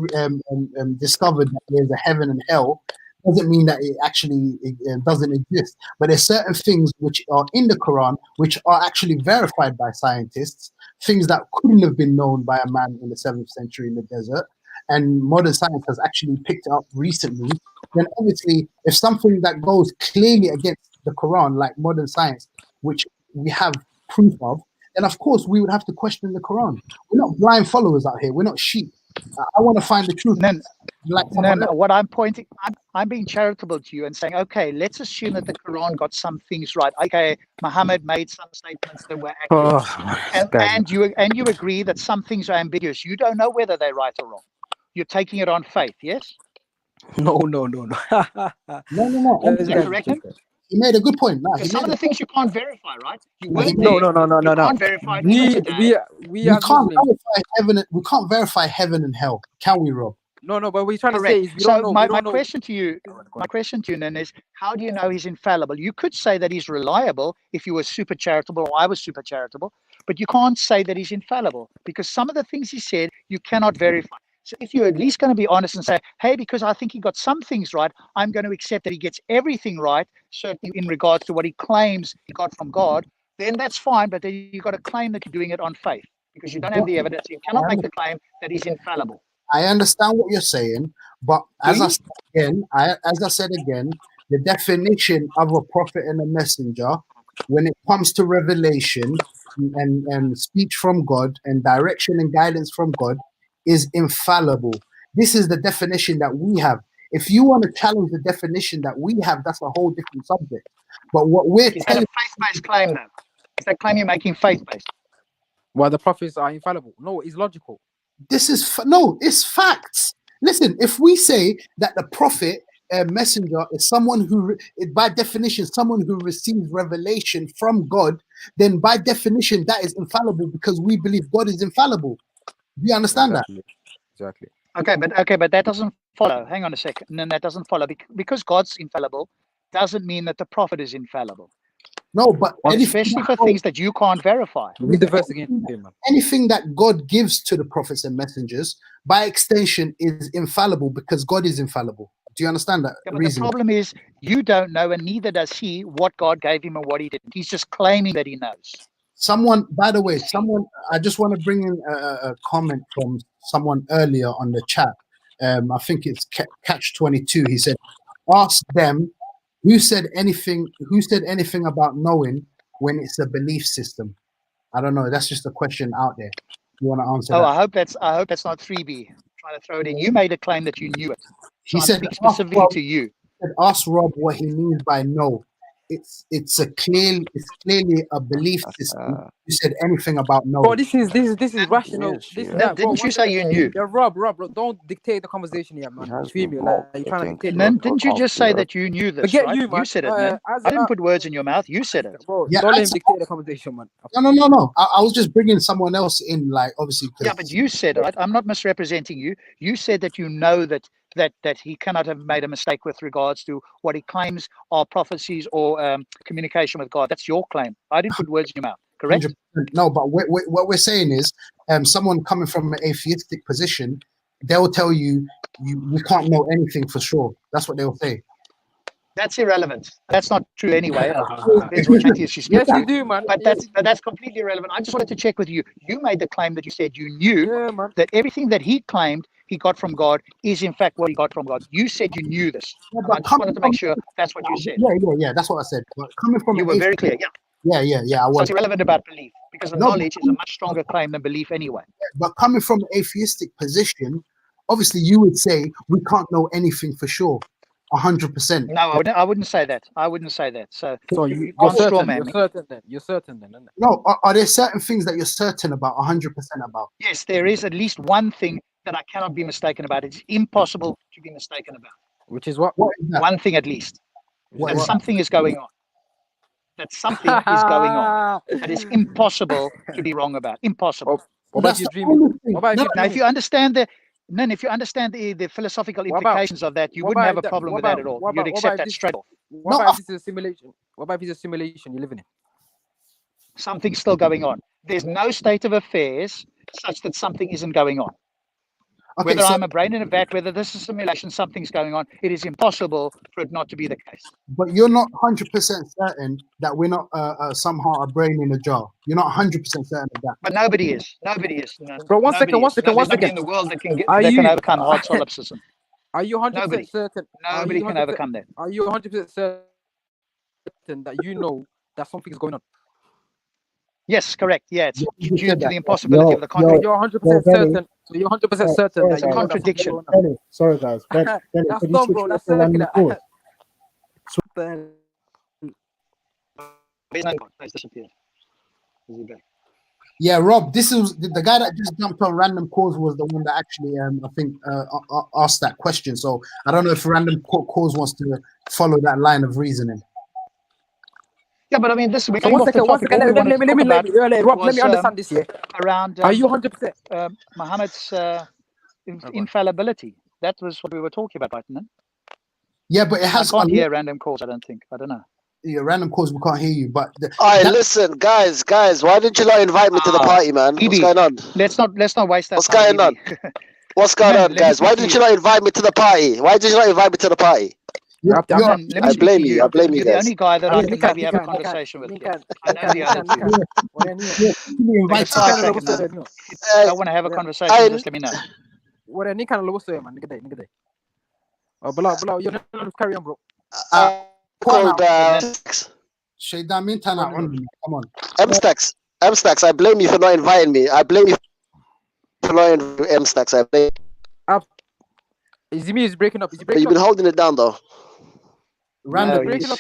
discovered that there's a heaven and hell, doesn't mean that it actually doesn't exist. But there's certain things which are in the Quran which are actually verified by scientists, things that couldn't have been known by a man in the 7th century in the desert, and modern science has actually picked it up recently. Then obviously, if something that goes clearly against the Quran, like modern science, which we have proof of, then of course we would have to question the Quran. We're not blind followers out here. We're not sheep. I want to find the truth. What I'm pointing, I'm being charitable to you and saying, okay, let's assume that the Quran got some things right. Okay, Muhammad made some statements that were accurate, and you agree that some things are ambiguous. You don't know whether they're right or wrong. You're taking it on faith, yes? No. No. Is that correct? He made a good point. No, some of the things you can't verify, right? No. You can't verify. We can't verify heaven. We can't verify heaven and hell, can we, Rob? No. But what we're trying to say is, we don't know. My question to you, then, is how do you know he's infallible? You could say that he's reliable if you were super charitable, or I was super charitable, but you can't say that he's infallible because some of the things he said you cannot verify. So if you're at least going to be honest and say, hey, because I think he got some things right, I'm going to accept that he gets everything right, certainly in regards to what he claims he got from God, then that's fine. But then you've got to claim that you're doing it on faith because you don't have the evidence. You cannot make the claim that he's infallible. I understand what you're saying, but as I said again, the definition of a prophet and a messenger, when it comes to revelation and speech from God and direction and guidance from God, is infallible. This is the definition that we have. If you want to challenge the definition that we have, that's a whole different subject. But what we're is that a faith-based claim, though? Is that claim you're making faith-based? Well, the prophets are infallible. No, it's logical. This is it's facts. Listen, if we say that the prophet messenger is someone who, by definition, someone who receives revelation from God, then by definition that is infallible because we believe God is infallible. Do you understand that? Exactly. Okay, but that doesn't follow. Hang on a second. And then that doesn't follow because God's infallible doesn't mean that the prophet is infallible. No, but especially for things that you can't verify. Read the verse again. Anything that God gives to the prophets and messengers, by extension, is infallible because God is infallible. Do you understand that? Yeah, but the problem is you don't know, and neither does he, what God gave him and what he didn't. He's just claiming that he knows. By the way, I just want to bring in a comment from someone earlier on the chat. I think it's Catch 22. He said, ask them who said anything about knowing when it's a belief system. I don't know. That's just a question out there. You want to answer that? I hope that's not 3B. Trying to throw it in. You made a claim that you knew it. So he said specifically to you. Ask Rob what he means by no. It's clearly a belief system. You said anything about no. Bro, this is rational. Didn't you say you knew? Yeah, Rob, don't dictate the conversation here, man. You feel me? Like, you're trying to didn't you just say that you knew this? Forget right? you, man. You said it, man. I didn't put words in your mouth. You said it. Bro, don't let him dictate the conversation, man. No. I was just bringing someone else in, like, obviously. Yeah, but you said it. I'm not misrepresenting you. You said that you know that he cannot have made a mistake with regards to what he claims are prophecies or communication with God. That's your claim. I didn't put words in your mouth, correct? 100%. No, but what we're saying is someone coming from an atheistic position, they'll tell you we can't know anything for sure. That's what they'll say. That's irrelevant. That's not true anyway. There's what atheists you speak Yes, you do, man. But that's completely irrelevant. I just wanted to check with you. You made the claim that you said you knew that everything that he claimed he got from God is in fact what he got from God. You said you knew this. I just wanted to make sure that's what you said. Yeah. That's what I said. But coming from you were very clear. Yeah. I was. So it's irrelevant about belief because the knowledge is a much stronger claim than belief anyway. But coming from an atheistic position, obviously you would say we can't know anything for sure. 100%. No, I wouldn't say that. I wouldn't say that. So you're certain then. You're certain then, isn't it? No, are there certain things that you're certain about, 100% about? Yes, there is at least one thing that I cannot be mistaken about. It's impossible to be mistaken about. Which is what? What is that? One thing at least. That something is going on. That something is going on. That is impossible to be wrong about. Impossible. What about you dreaming? Now, if you understand the philosophical implications of that, you wouldn't have a problem with that at all. You'd accept that straight off. What about if it's a simulation? What about if it's a simulation you're living in? Something's still going on. There's no state of affairs such that something isn't going on. Okay, whether I'm a brain in a vat, whether this is a simulation, something's going on. It is impossible for it not to be the case. But you're not 100% certain that we're not somehow a brain in a jar. You're not 100% certain of that. But nobody is. Nobody is. No, Bro, one second. in the world that can overcome hard solipsism. Are you 100% certain? Nobody can overcome that. Are you 100% certain that you know that something's going on? Yes, correct. Yeah, it's due to the impossibility of the contradiction. You're 100% certain. So you're 100% certain that it's a contradiction. Sorry, guys. That's dumb, bro. That's circular. It's disappeared. Is he back? Yeah, Rob, this is the guy that just jumped on Random Cause was the one that actually, I think, asked that question. So I don't know if Random Cause wants to follow that line of reasoning. Yeah, but I mean, this week. So one second. Let me understand this here. Around. Are you 100%? Muhammad's infallibility. That was what we were talking about, right? No? Yeah, but it has. I can't hear Random Calls. I don't think. I don't know. Yeah, Random Calls. We can't hear you. But listen, guys. Why did you not invite me to the party, man? What's going on? Let's not waste that. What's going on? What's going on, guys? Why did you not invite me to the party? Why did you not invite me to the party? I blame you. I blame you guys. You're the guys. only guy that I can maybe have a conversation with. I know the other two. I want to have a conversation. Just let me know. What any kind of low story, man? Nigga. Oh, below. You carry on, bro. Shaydan, come on. M-Stacks. I blame you for not inviting me. I blame you for not inviting M-Stacks. I blame. Is he breaking up? But you've been holding it down, though.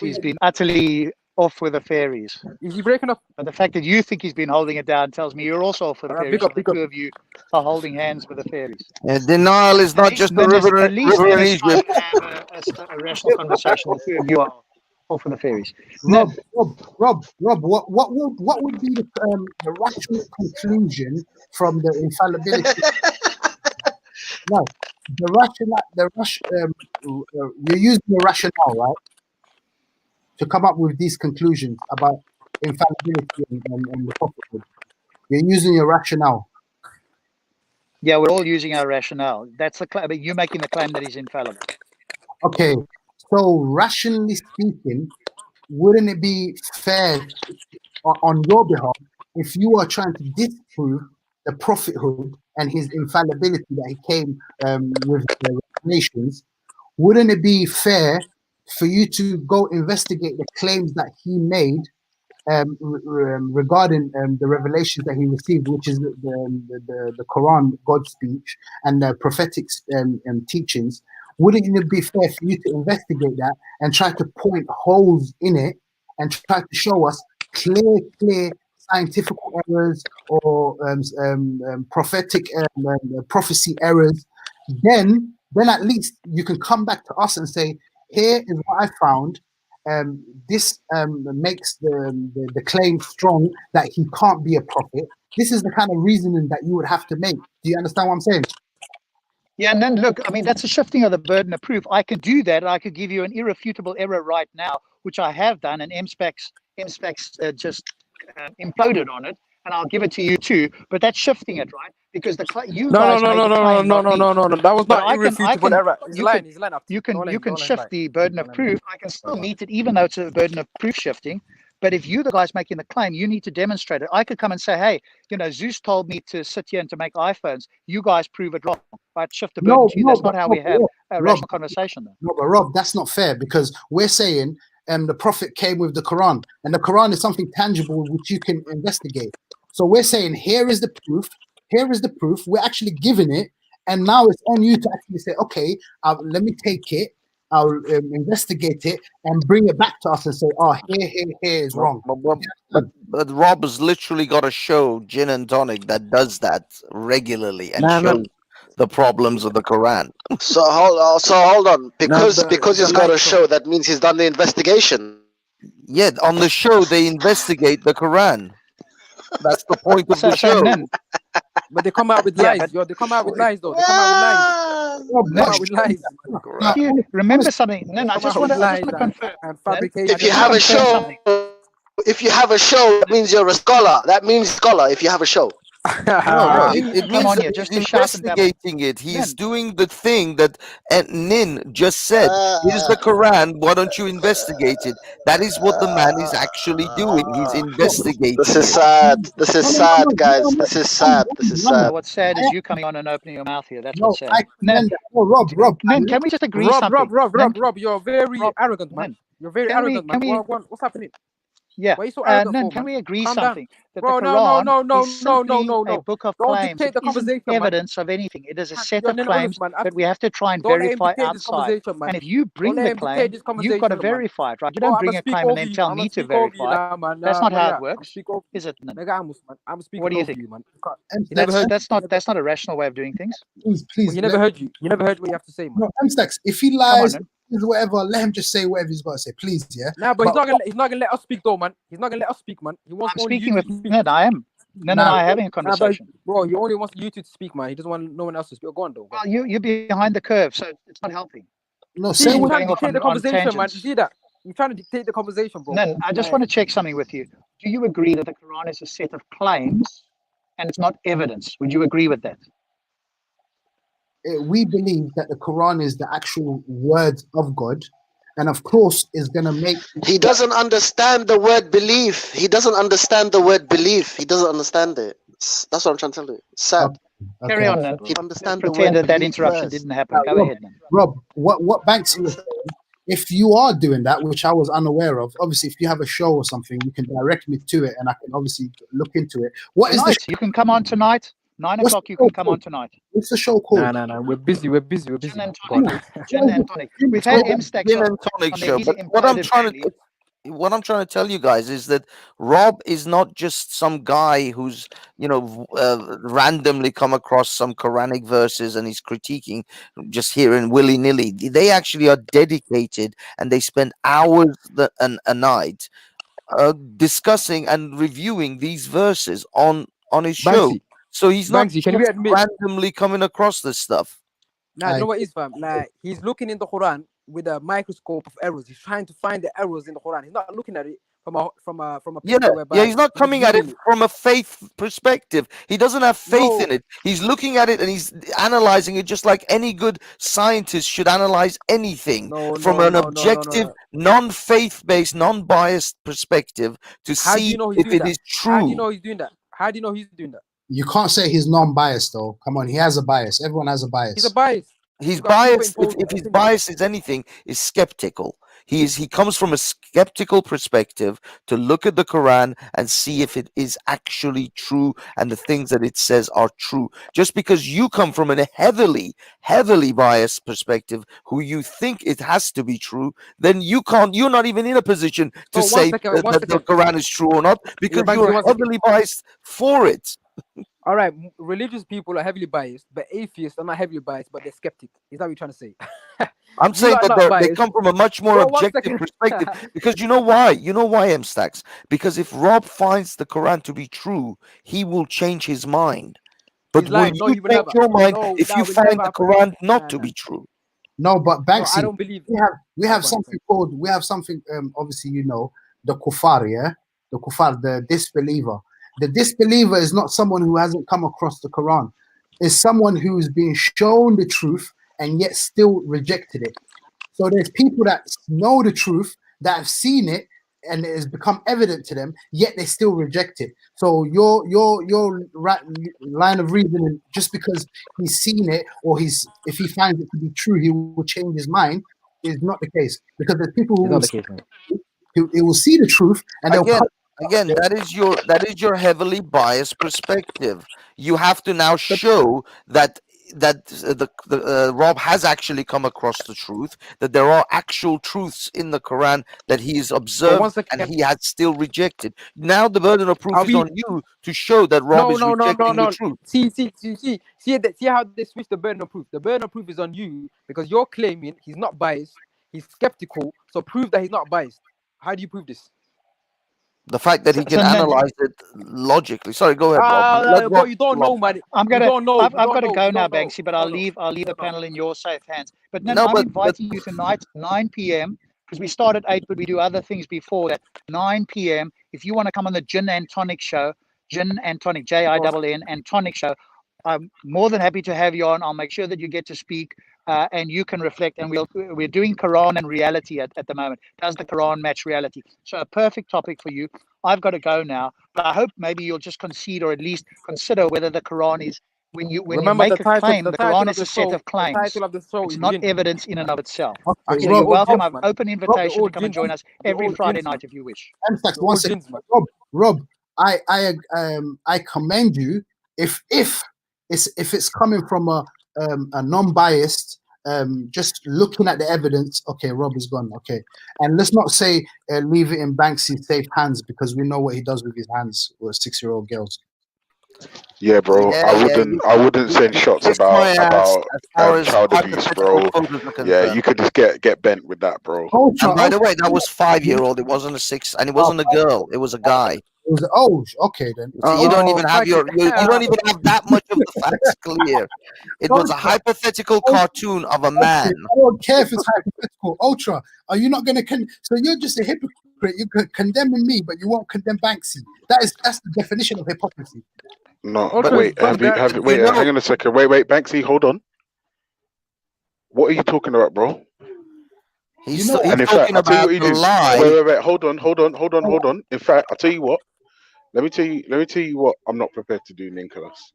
He's been utterly off with the fairies. Is he breaking up? But the fact that you think he's been holding it down tells me you're also off with the fairies. The two of you are holding hands with the fairies. Denial is not just the river in Egypt. Have a rational conversation. The two of you are off with the fairies. Rob, what would be the rational conclusion from the infallibility? No, you're using the rationale, right, to come up with these conclusions about infallibility and the prophethood. You're using your rationale. Yeah, we're all using our rationale. That's the claim. You're making the claim that he's infallible. Okay, so rationally speaking, wouldn't it be fair on your behalf if you are trying to disprove the prophethood and his infallibility that he came with the revelations? Wouldn't it be fair for you to go investigate the claims that he made regarding the revelations that he received, which is the Quran, God's speech, and the prophetic teachings? Wouldn't it be fair for you to investigate that and try to point holes in it and try to show us clear scientific errors or prophetic prophecy errors? Then at least you can come back to us and say, here is what I found. This makes the claim strong that he can't be a prophet. This is the kind of reasoning that you would have to make. Do you understand what I'm saying? Yeah, and then look, I mean, that's a shifting of the burden of proof. I can do that. I could give you an irrefutable error right now, which I have done, and M-Specs just imploded on it, and I'll give it to you too. But that's shifting it, right? because you No, guys made the claim. no. That was not irrefutable error. He's lying. You can shift the burden of proof. I can still meet it, even though it's a burden of proof shifting. But if you, the guys making the claim, you need to demonstrate it. I could come and say, hey, Zeus told me to sit here and to make iPhones. You guys prove it wrong. I'd shift the burden to you. That's not how we have a rational conversation. Though. No, but Rob, that's not fair, because we're saying the Prophet came with the Quran, and the Quran is something tangible which you can investigate. So we're saying, here is the proof. Here is the proof. We're actually giving it, and now it's on you to actually say, okay, let me take it. I'll investigate it and bring it back to us and say, oh, here is wrong. But Rob has literally got a show, Gin and Tonic, that does that regularly and shows the problems of the Quran. So hold on. Because he's got a show, that means he's done the investigation. Yeah, on the show they investigate the Quran. That's the point of the show. But they come out with lies. They come out with lies, though. They come out with lies. Remember something? I just want to confirm. If you have a show, that means you're a scholar. That means scholar. If you have a show. It means he's investigating it. He's doing the thing that Nin just said. Here's the Quran. Why don't you investigate it? That is what the man is actually doing. He's investigating. This is sad. This is sad, guys. This is sad. This is sad. What's sad is you coming on and opening your mouth here. That's what's sad. Rob, can we just agree something? Rob, you're very arrogant, man. You're very arrogant, man. What's happening? Yeah, why are you so arrogant Nen, for, can we agree Calm something? Down. That Bro, the Quran no. a book of Don't claims. dictate the It isn't conversation, evidence of anything. It is a set of Nen, claims that we have to try and verify outside. And if you bring the claim, you've got to verify it, right? You don't bring a claim and then tell me to verify. That's not how it works, is it? What do you think? That's not a rational way of doing things. Please. You never heard what you have to say, man. No, M-Stacks, if he lies, whatever, let him just say whatever he's got to say, please, yeah. Nah, but he's not gonna let us speak though, man. He's not gonna let us speak, man. He wants I'm speaking with Ned. I am. Ned and I are having a conversation. Bro, he only wants you two to speak, man. He doesn't want no one else to speak. Go on, though. Well, you're behind the curve, so it's not helping. No, say you're trying to dictate the conversation, man. You see that? You're trying to dictate the conversation, bro. Ned, I just want to check something with you. Do you agree that the Quran is a set of claims and it's not evidence? Would you agree with that? We believe that the Quran is the actual words of God, and of course is going to make... He doesn't understand the word belief. He doesn't understand the word belief. He doesn't understand it. That's what I'm trying to tell you. It's sad. Okay. Carry on, then. He understand pretend that interruption didn't happen. Go ahead, then. Rob, what Banks is saying, if you are doing that, which I was unaware of, obviously if you have a show or something, you can direct me to it and I can obviously look into it. What is the You can come on tonight. 9 o'clock, you can come on tonight. What's the show called? No. We're busy. Gin and Tonic. We've had M-Stacks Gin and Tonic show. But what I'm trying to tell you guys is that Rob is not just some guy who's, randomly come across some Quranic verses and he's critiquing just hearing willy-nilly. They actually are dedicated and they spend hours a night discussing and reviewing these verses on his show. Banksy. So he's not Banksy, randomly coming across this stuff. Nah, you know what it is, fam? Like, he's looking in the Quran with a microscope of errors. He's trying to find the errors in the Quran. He's not looking at it from a picture he's not coming at it from a faith perspective. He doesn't have faith in it. He's looking at it and he's analyzing it just like any good scientist should analyze anything from an objective, non-faith-based, non-biased perspective to see if it is true. How do you know he's doing that? How do you know he's doing that? You can't say he's non-biased though. Come on, he has a bias. Everyone has a bias. He's a bias. He's biased. If his bias is anything, is skeptical. He comes from a skeptical perspective to look at the Quran and see if it is actually true and the things that it says are true. Just because you come from a heavily biased perspective, who you think it has to be true, then you're not even in a position to say that the Quran is true or not, because you're heavily biased for it. All right, religious people are heavily biased, but atheists are not heavily biased, but they're skeptic. Is that what you're trying to say? I'm saying that they come from a much more objective perspective. Because you know why? You know why, M-Stacks? Because if Rob finds the Quran to be true, he will change his mind. But will you change your mind if you find the Quran not to be true? No, but Banksy, I don't believe we have something called, obviously, the kuffar, yeah? The kuffar, the disbeliever. The disbeliever is not someone who hasn't come across the Quran. is someone who's been shown the truth and yet still rejected it. So there's people that know the truth, that have seen it, and it has become evident to them, yet they still reject it. So your line of reasoning, just because he's seen it or if he finds it to be true, he will change his mind, is not the case. Because there's people who will see the truth and Again, that is your heavily biased perspective. You have to now show that Rob has actually come across the truth, that there are actual truths in the Quran that he's observed and he has still rejected. Now the burden of proof is on you to show that Rob is rejecting the truth. See how they switch the burden of proof. The burden of proof is on you because you're claiming he's not biased, he's skeptical, so prove that he's not biased. How do you prove this? The fact that he can analyze it logically. Sorry, go ahead, Rob. But you don't know, man. I've got to go now, Banksy, but I'll leave the panel in your safe hands. But I'm inviting you tonight, 9 p.m., because we start at 8, but we do other things before that. 9 p.m. If you want to come on the Gin and Tonic show, Gin and Tonic, Jinn and Tonic show, I'm more than happy to have you on. I'll make sure that you get to speak and you can reflect. And we're doing Quran and reality at the moment. Does the Quran match reality? So a perfect topic for you. I've got to go now, but I hope maybe you'll just concede or at least consider whether the Quran is when you make a claim. The Quran is a set of claims. It's not evidence in and of itself. So you're welcome. I've open invitation to come and join us every Friday night if you wish. One second, Rob. I commend you if it's coming from a non-biased, just looking at the evidence. Okay, Rob is gone. Okay, and let's not say leave it in Banksy's safe hands because we know what he does with his hands with 6-year-old girls. Yeah, bro. I wouldn't send shots about child abuse, bro. Yeah, you could just get bent with that, bro. And by the way, that was 5-year-old. It wasn't a 6, and it wasn't a girl. It was a guy. Okay then. So you don't even have you don't even have that much of the facts clear. It was a hypothetical cartoon of a man. I don't care if it's hypothetical. Ultra, are you not going to? So you're just a hypocrite. You're condemning me, but you won't condemn Banksy. That's the definition of hypocrisy. No, wait. Hang on a second. Wait, Banksy, hold on. What are you talking about, bro? He's talking about the lie. Wait. Hold on. In fact, I'll tell you what. Let me tell you what I'm not prepared to do, Nicholas.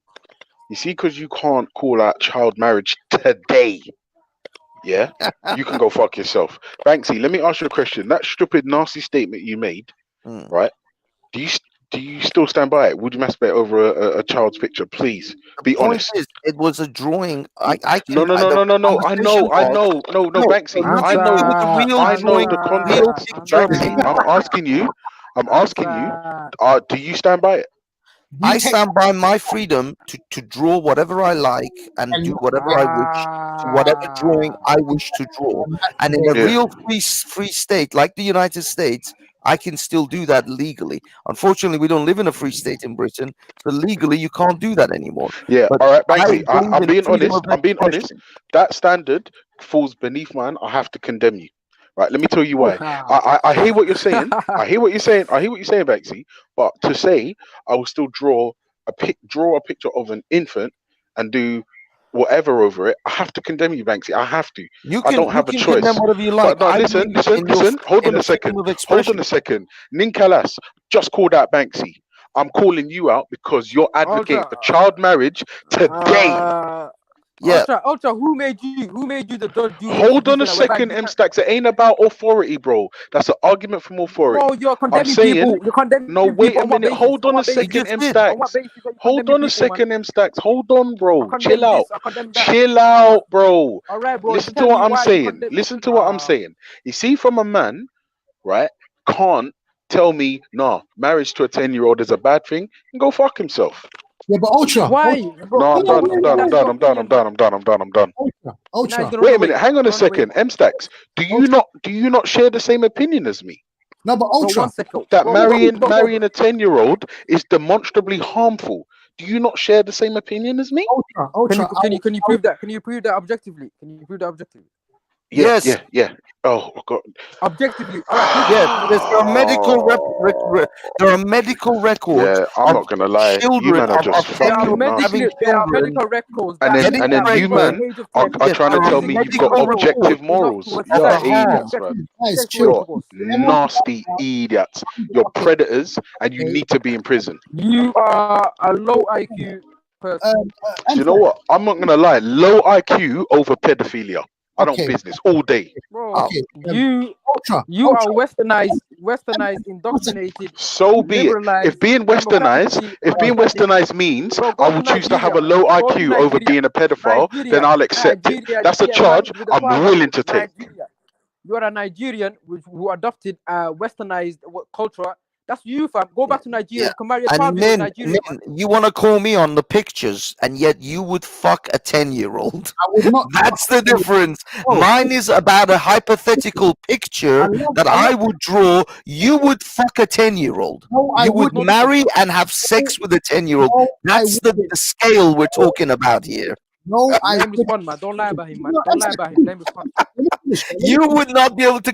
You see, because you can't call out child marriage today. Yeah? You can go fuck yourself. Banksy, let me ask you a question. That stupid, nasty statement you made, right? Do you still stand by it? Would you masturbate over a child's picture? Please be honest. It was a drawing. No. I know, Banksy. I know the context. Banksy, I'm asking you. Do you stand by it? I stand by my freedom to draw whatever I like and do whatever I wish, to whatever drawing I wish to draw. And in a real free state like the United States, I can still do that legally. Unfortunately, we don't live in a free state in Britain, so legally you can't do that anymore. Yeah, all right, Banksy, I'm being honest. That standard falls beneath mine. I have to condemn you. Right, let me tell you why. I hear what you're saying. I hear what you're saying, Banksy. But to say I will still draw a picture of an infant and do whatever over it, I have to condemn you, Banksy. I have to. I don't have a choice. Whatever you like. But no, listen. Hold on a second. Ninkalas just called out Banksy. I'm calling you out because you're advocating for child marriage today. Yeah. Ultra, who made you the judge? Hold on a second, M Stacks. It ain't about authority, bro. That's an argument from authority. Bro, you're condemning people. You're condemning no, wait a minute. Hold on a second, M Stacks. Hold on a second, M Stacks. Hold on, bro. Chill out. Chill out, bro. All right, bro. Listen to what I'm saying. You see, from a man, right, can't tell me, nah, marriage to a 10-year-old is a bad thing, and go fuck himself. Yeah, but Ultra. Why? No, I'm done. Ultra. Wait a minute. Hang on a second. M Stacks. Do you not share the same opinion as me? No, but Ultra. That marrying a 10-year-old is demonstrably harmful. Do you not share the same opinion as me? Ultra. Can you prove that? Can you prove that objectively? Yeah, Yes. yeah. Oh God. Objectively, yes. There are medical records Yeah, I'm of not gonna lie. You children man are of just 10-year-olds fucking having nasty. there are children. medical records And that then say and that then you people at man the age of are 10 Yes, trying to there are tell using me you've got medical objective reports. enough to morals. You're assess aliens, sex man. Guys, sexual chill. You're intercourse. nasty idiots. You're Okay, predators, and you okay. need to be in prison. You are a low IQ person. Do you know Anthony, what? I'm not gonna lie. Low IQ over pedophilia. I don't okay, business all day. Bro, okay. you Ultra. are westernized, indoctrinated, So be it. If liberalized, being westernized, democratically if being understanding. westernized means Bro, I go to will choose to have Nigeria, a man. low Go to IQ over Nigeria. being a pedophile, then Nigeria. I'll accept it. Nigeria, That's you a get married charge with a I'm willing passport. to take. Nigeria. You are a Nigerian who adopted westernized culture. That's you, fam. Go back to Nigeria. Yeah. You can marry a And 12-year-old in then Nigeria, man. you want to call me on the pictures, and yet you would fuck a 10-year-old. I would not. That's the difference. Oh, Mine is about a hypothetical picture that I would draw. You would fuck a 10-year-old. No, I You would wouldn't. marry and have sex with a 10-year-old. No, I That's the wouldn't. scale we're talking about here. No, I Let him wouldn't. respond, man. Don't lie about him, man. No, Don't lie about him. Let him respond. You would not be able to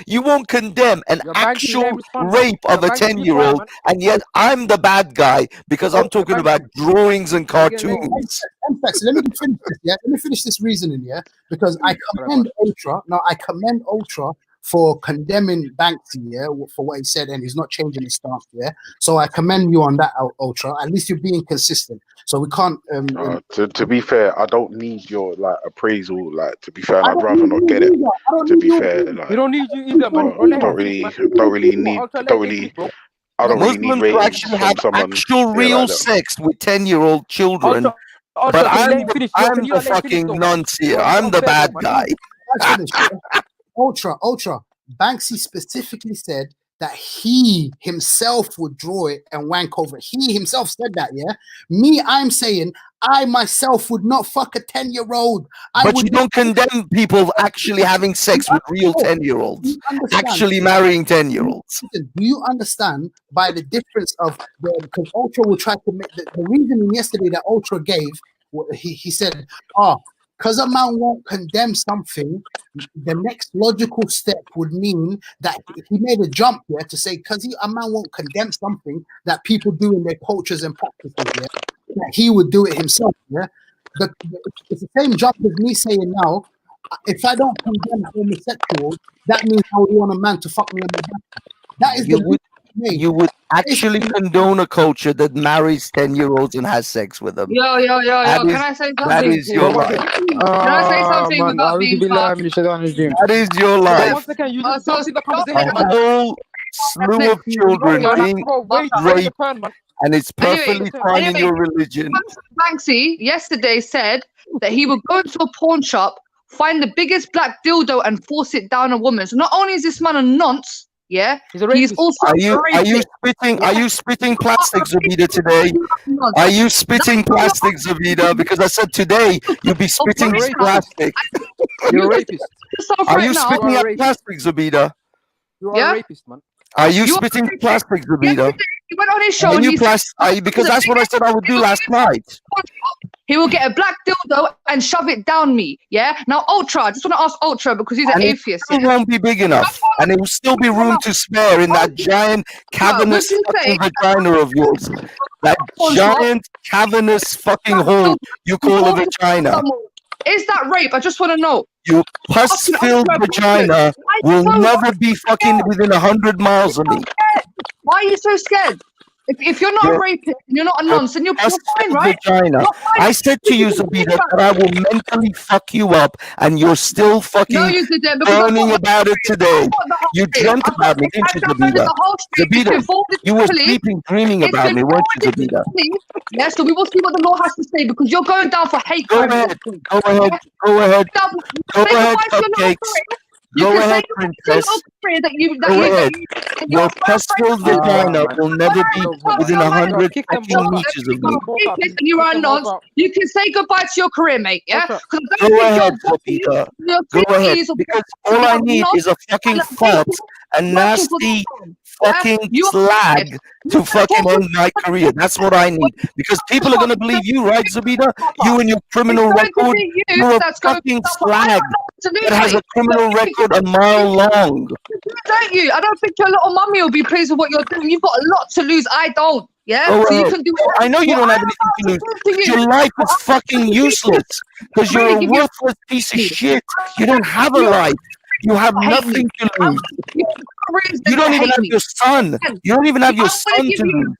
you won't condemn an You're Banksy. Let him actual respond, man. rape of You're a Banksy. Be quiet, 10-year-old, man. and yet I'm the bad guy because I'm talking Banksy. about drawings and Let him- cartoons. Let me finish this. Yeah, let me finish this reasoning. Yeah, because I commend Ultra. Now I commend Ultra for condemning Banksy. Yeah, for what he said, and he's not changing his stance. Yeah, so I commend you on that, Ultra. At least you're being consistent. So we can't. To be fair, I don't need your like appraisal. Like to be fair, I I'd don't rather need not you get it. either. I don't To need be you fair, either. like You don't need you either, man. I don't really need Muslims ratings actually from have someone actual here real like that. sex with 10-year-old children. Ultra, But can you I'm let him finish? Yo, can you the let him finish, fucking though, man? nonce here. You're I'm the unfair, bad man. guy. Ultra. Banksy specifically said that he himself would draw it and wank over it. He himself said that, yeah? Me, I'm saying I myself would not fuck a 10-year-old. But you don't condemn people actually having sex with real 10-year-olds, actually marrying 10-year-olds. Do you understand by the difference of because Ultra will try to make the reasoning yesterday that Ultra gave, he said, because a man won't condemn something, the next logical step would mean that he made a jump here to say, because a man won't condemn something that people do in their cultures and practices, yeah, that he would do it himself, yeah. It's the same jump as me saying now, if I don't condemn homosexuals, that means I would want a man to fuck me in the back. That is you would actually condone a culture that marries 10-year-olds and has sex with them. Yo. Can I say something? That is your life. Can I say something without being fucked? That is your life. One second, you just so see the conversation, A man. whole slew of children being raped, and it's perfectly fine in your religion. Banksy yesterday said that he would go into a pawn shop, find the biggest black dildo, and force it down a woman. So not only is this man a nonce, yeah, he's also Are you spitting plastic, Zabida, today? Are you spitting plastic, Zabida? Because I said today you'll be spitting plastic. You're a rapist. Are you spitting at plastic, Zabida? You are a rapist, man. Are you spitting plastic, Zabida? He went on his show. Are you because that's what I said I would do last night. He will get a black dildo and shove it down me. Yeah. Now, Ultra. I just want to ask Ultra because he's an atheist. It won't be big enough, and it will still be room to spare in that giant cavernous fucking vagina of yours. That giant cavernous fucking hole you call a vagina. Is that rape? I just want to know. Your pus-filled vagina will never be fucking within 100 miles of me. Why are you so scared? If you're not a rapist, you're not a nonce, then you're fine, right? Vagina. I said to you, Zabida, that I will mentally fuck you up, and you're still fucking burning about it today. You dreamt about me, didn't you, Zabida? Zabida, you were sleeping, dreaming about me, weren't you, Zabida? Yes, so we will see what the law has to say because you're going down for hate crime. Go ahead, cupcakes. Go ahead, princess. Go ahead. Your pus-filled vagina will never be within 100 fucking meters of me. You are nonce. You can say goodbye to your career, mate. Yeah. Go ahead, Zabida. Go ahead. Because all I need is a fucking fart, a nasty fucking slag to fucking end my career. That's what I need. Because people are gonna believe you, right, Zabida? You and your criminal record. You're a fucking slag. that has a criminal record a mile long. Don't you? I don't think your little mummy will be pleased with what you're doing. You've got a lot to lose. I don't. Yeah, so you can do. I know you don't have anything to lose. Your life is fucking useless because you're a worthless piece of shit. You don't have a life. You have nothing to lose. You don't even have your son. You don't even have your son to lose.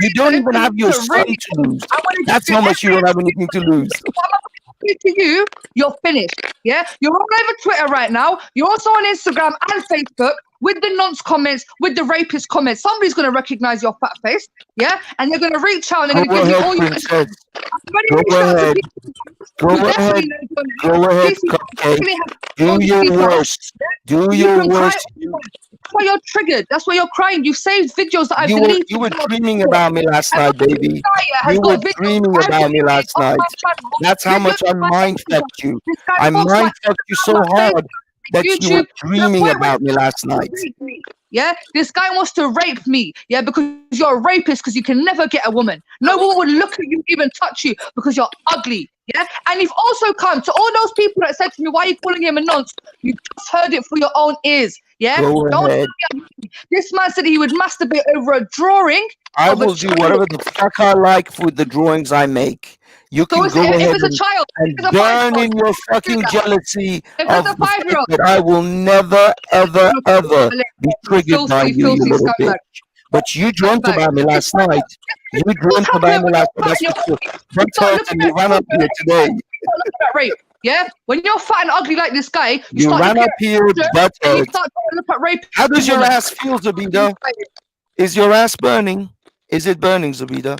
You don't even have your son to lose. That's how much you don't have anything to lose. To you, you're finished. Yeah, you're all over Twitter right now. You're also on Instagram and Facebook with the nonce comments, with the rapist comments. Somebody's going to recognize your fat face. Yeah, and they're going to reach out and they're going to give you all your. Go ahead. Go ahead, Cupcake. Do your worst. Do your worst. That's why you're triggered. That's why you're crying. You saved videos that I deleted. You were dreaming about me last night, baby. You were dreaming about me last night. That's how much I mind fucked you. I mind fucked you so hard that you were dreaming about me last night. Yeah, this guy wants to rape me. Yeah, because you're a rapist because you can never get a woman. No one would look at you, even touch you because you're ugly. Yeah, and you've also come to all those people that said to me, "Why are you calling him a nonce?" You just heard it for your own ears. Yeah, this man said he would masturbate over a drawing. I will do whatever the fuck I like with the drawings I make. You can go ahead and burn in your fucking jealousy of the fact that I will never, ever, ever be triggered by you, you little bitch. But you dreamt about me last night. You dreamt about me last night. That's what you ran up here today. Yeah, when you're fat and ugly like this guy, you ran up here butt hurt. How does your ass feel, Zabida? Is your ass burning? Is it burning, Zabida?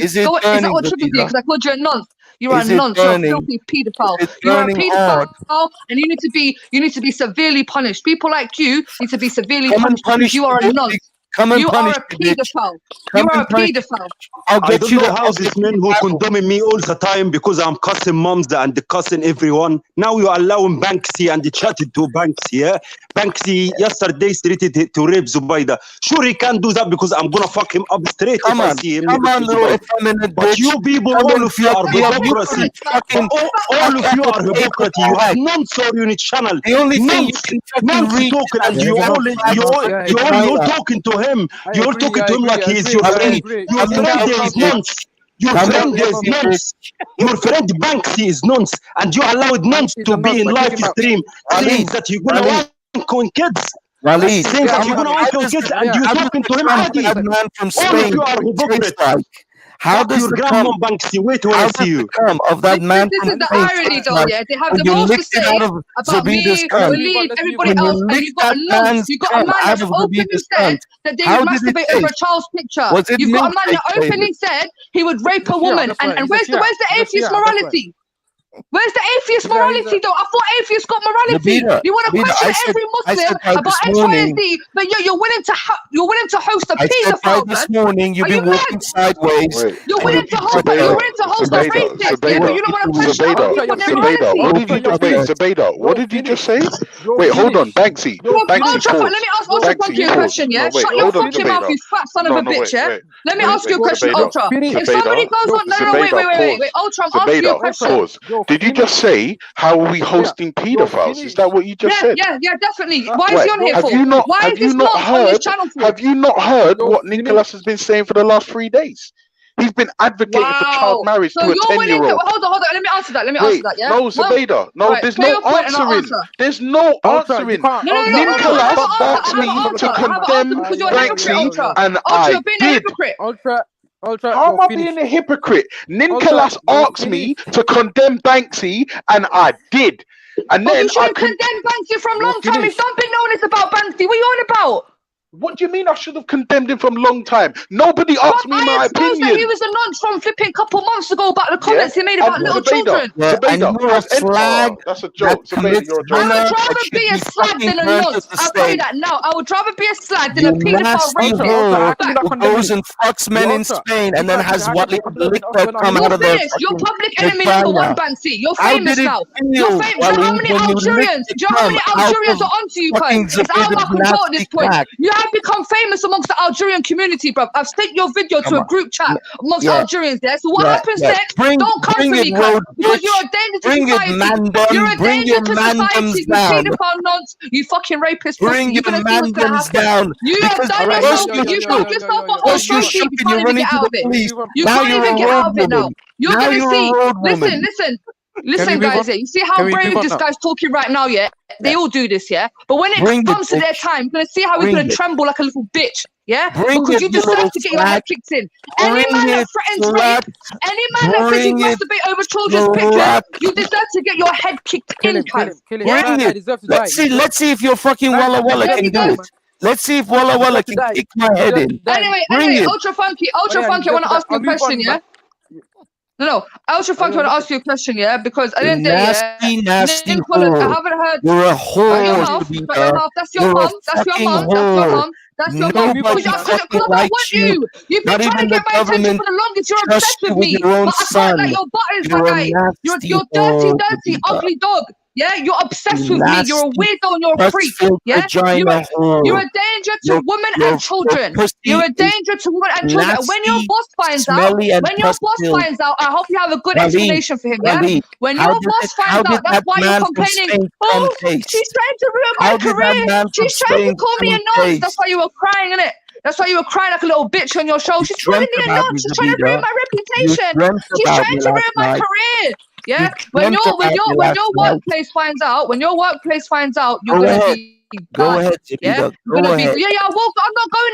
Is it burning? Is that what triggered you? Because I called you a nonce. You're a nonce. You're a filthy paedophile. You're a paedophile, and you need to be severely punished. People like you need to be severely punished because you are a nonce. You are a paedophile. You are a paedophile. I don't know how these men who condemn me all the time because I'm cussing moms and cussing everyone. Now you're allowing Banksy and chatted to Banksy. Yeah? Banksy yesterday threatened to rape Zubaida. Sure, he can't do that because I'm gonna fuck him up straight if I see him. Come on, little effeminate but you people, all of you are hypocrisy. All of you are hypocrisy. You have non-sorry channel. The only thing you can fucking talking and you're talking to him. You're talking to him like he is your friend. Your friend is nonce. Your friend is nonce. Your friend Banksy is nonce, and you allowed nonce to be in live stream saying that you're gonna wank on kids. Saying that you're gonna wank on kids, and you're talking to him. Man from Spain. All of you are hypocrites. How does your grandma Banksy wait when I see you? Of that man this is the irony, though. Yeah, they have the most to say about me, Waleed, everybody else, and you've got a nonce. You've got a man that openly said that they would masturbate over a child's picture. You've got a man that openly said he would rape a woman. And where's the atheist morality? Where's the atheist morality, though? I thought atheists got morality. You want to question every Muslim about X, Y, and Z, but you're willing to host a paedophile. This morning you've been walking sideways. You're willing to host a rapist, but you don't want to question Zabeda, what did you just say? Wait, hold on, Banksy. Let me ask Ultra Punky a question, yeah? Shut your fucking mouth, you fat son of a bitch, yeah? Let me ask you a question, Ultra. If somebody goes on, wait, Ultra, I'm asking you a question. Did you just say, how are we hosting pedophiles? Is that what you just said? Yeah, definitely. Why is he on here for? Why is this not on this channel for? Have you not heard what Nicholas has been saying for the last 3 days? He's been advocating for child marriage to a 10-year-old. Hold on. Let me answer that. Yeah. No, Zabeda. No, there's no answering. There's no answering. Nicholas asked me to condemn Banksy, and I did. How am I being a hypocrite? Nicholas asked me to condemn Banksy, and I did. And then you should have condemned Banksy from a long time. If something known is about Banksy, what are you on about? What do you mean I should have condemned him from a long time? Nobody asked me my opinion. That he was a nonce from flipping a couple months ago about the comments he made about little children. That's a joke. I would rather be a slag than a nonce. I'll tell you that now. I would rather be a slag than a paedophile rapist. Who goes and fucks men in Spain and then has what liquor come out of their fucking You're public enemy number one, Banksy. You're famous now. You're famous. How many Algerians? Do you know how many Algerians are onto you, cuz? It's out of my control at this point. You have become famous amongst the Algerian community, bruv. I've sent your video to a group chat amongst Algerians there. So what happens next? Don't come for me, because you're a danger to society. You're a danger to society. You pedophile nonce. You fucking rapist. You're gonna see what's gonna happen. You have done yourself. You fucked yourself a whole pussy. You can't even get out of it. You can't even get out of it now. You're gonna see. Listen, guys. You see how brave this guy's talking right now? Yeah, they all do this. Yeah, but when it comes to their time, you're gonna see how he's gonna tremble like a little bitch. Yeah, because you deserve to get your head kicked in. Any man that threatens rape, any man that says you masturbate over children's pictures, you deserve to get your head kicked in. Let's see if your fucking Walla Walla can do it. Let's see if Walla Walla can kick my head in. Anyway, Ultra Funky, I want to ask you a question, yeah? No, Ultra Funky, I want to ask you a question, yeah? Because I didn't nasty whore. I haven't heard. You're a whore. That's your mom. That's your mom. That's your mom. Because I want you. You've been trying to get my attention for the longest. You're obsessed with me. But I can't let your buttons, my guy. You're dirty, ugly dog. Yeah, you're obsessed with me. You're a weirdo and you're a freak. Yeah, you're a danger to women and children. You're a danger to women and children. When your boss finds out, I hope you have a good explanation for him. Yeah, when your boss finds out, that's why you're complaining. Oh, she's trying to ruin my career. She's trying to call me a nonce. That's why you were crying, innit? That's why you were crying like a little bitch on your show. She's calling me a nonce. She's trying to ruin my reputation. She's trying to ruin my career. Yeah, when your workplace finds out, you're gonna be go ahead, yeah, I'm not going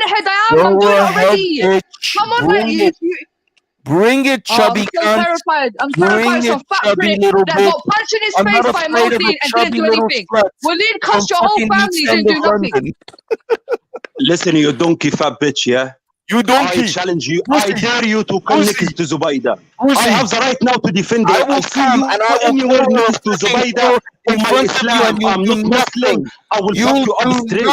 ahead. I'm doing it already. Come on, bring it, chubby cunt. I'm terrified. I'm terrified. Some fat prick that got punched in his face by Modine and didn't do anything. Walid cussed your whole family, didn't do nothing. Listen, you donkey fat bitch, yeah. You donkey. I challenge you. I dare you to come next to Zubaida. I have the right now to defend her. I see you anywhere next to Zubaida. On my Islam, I'm not Muslim. I will fuck you up straight.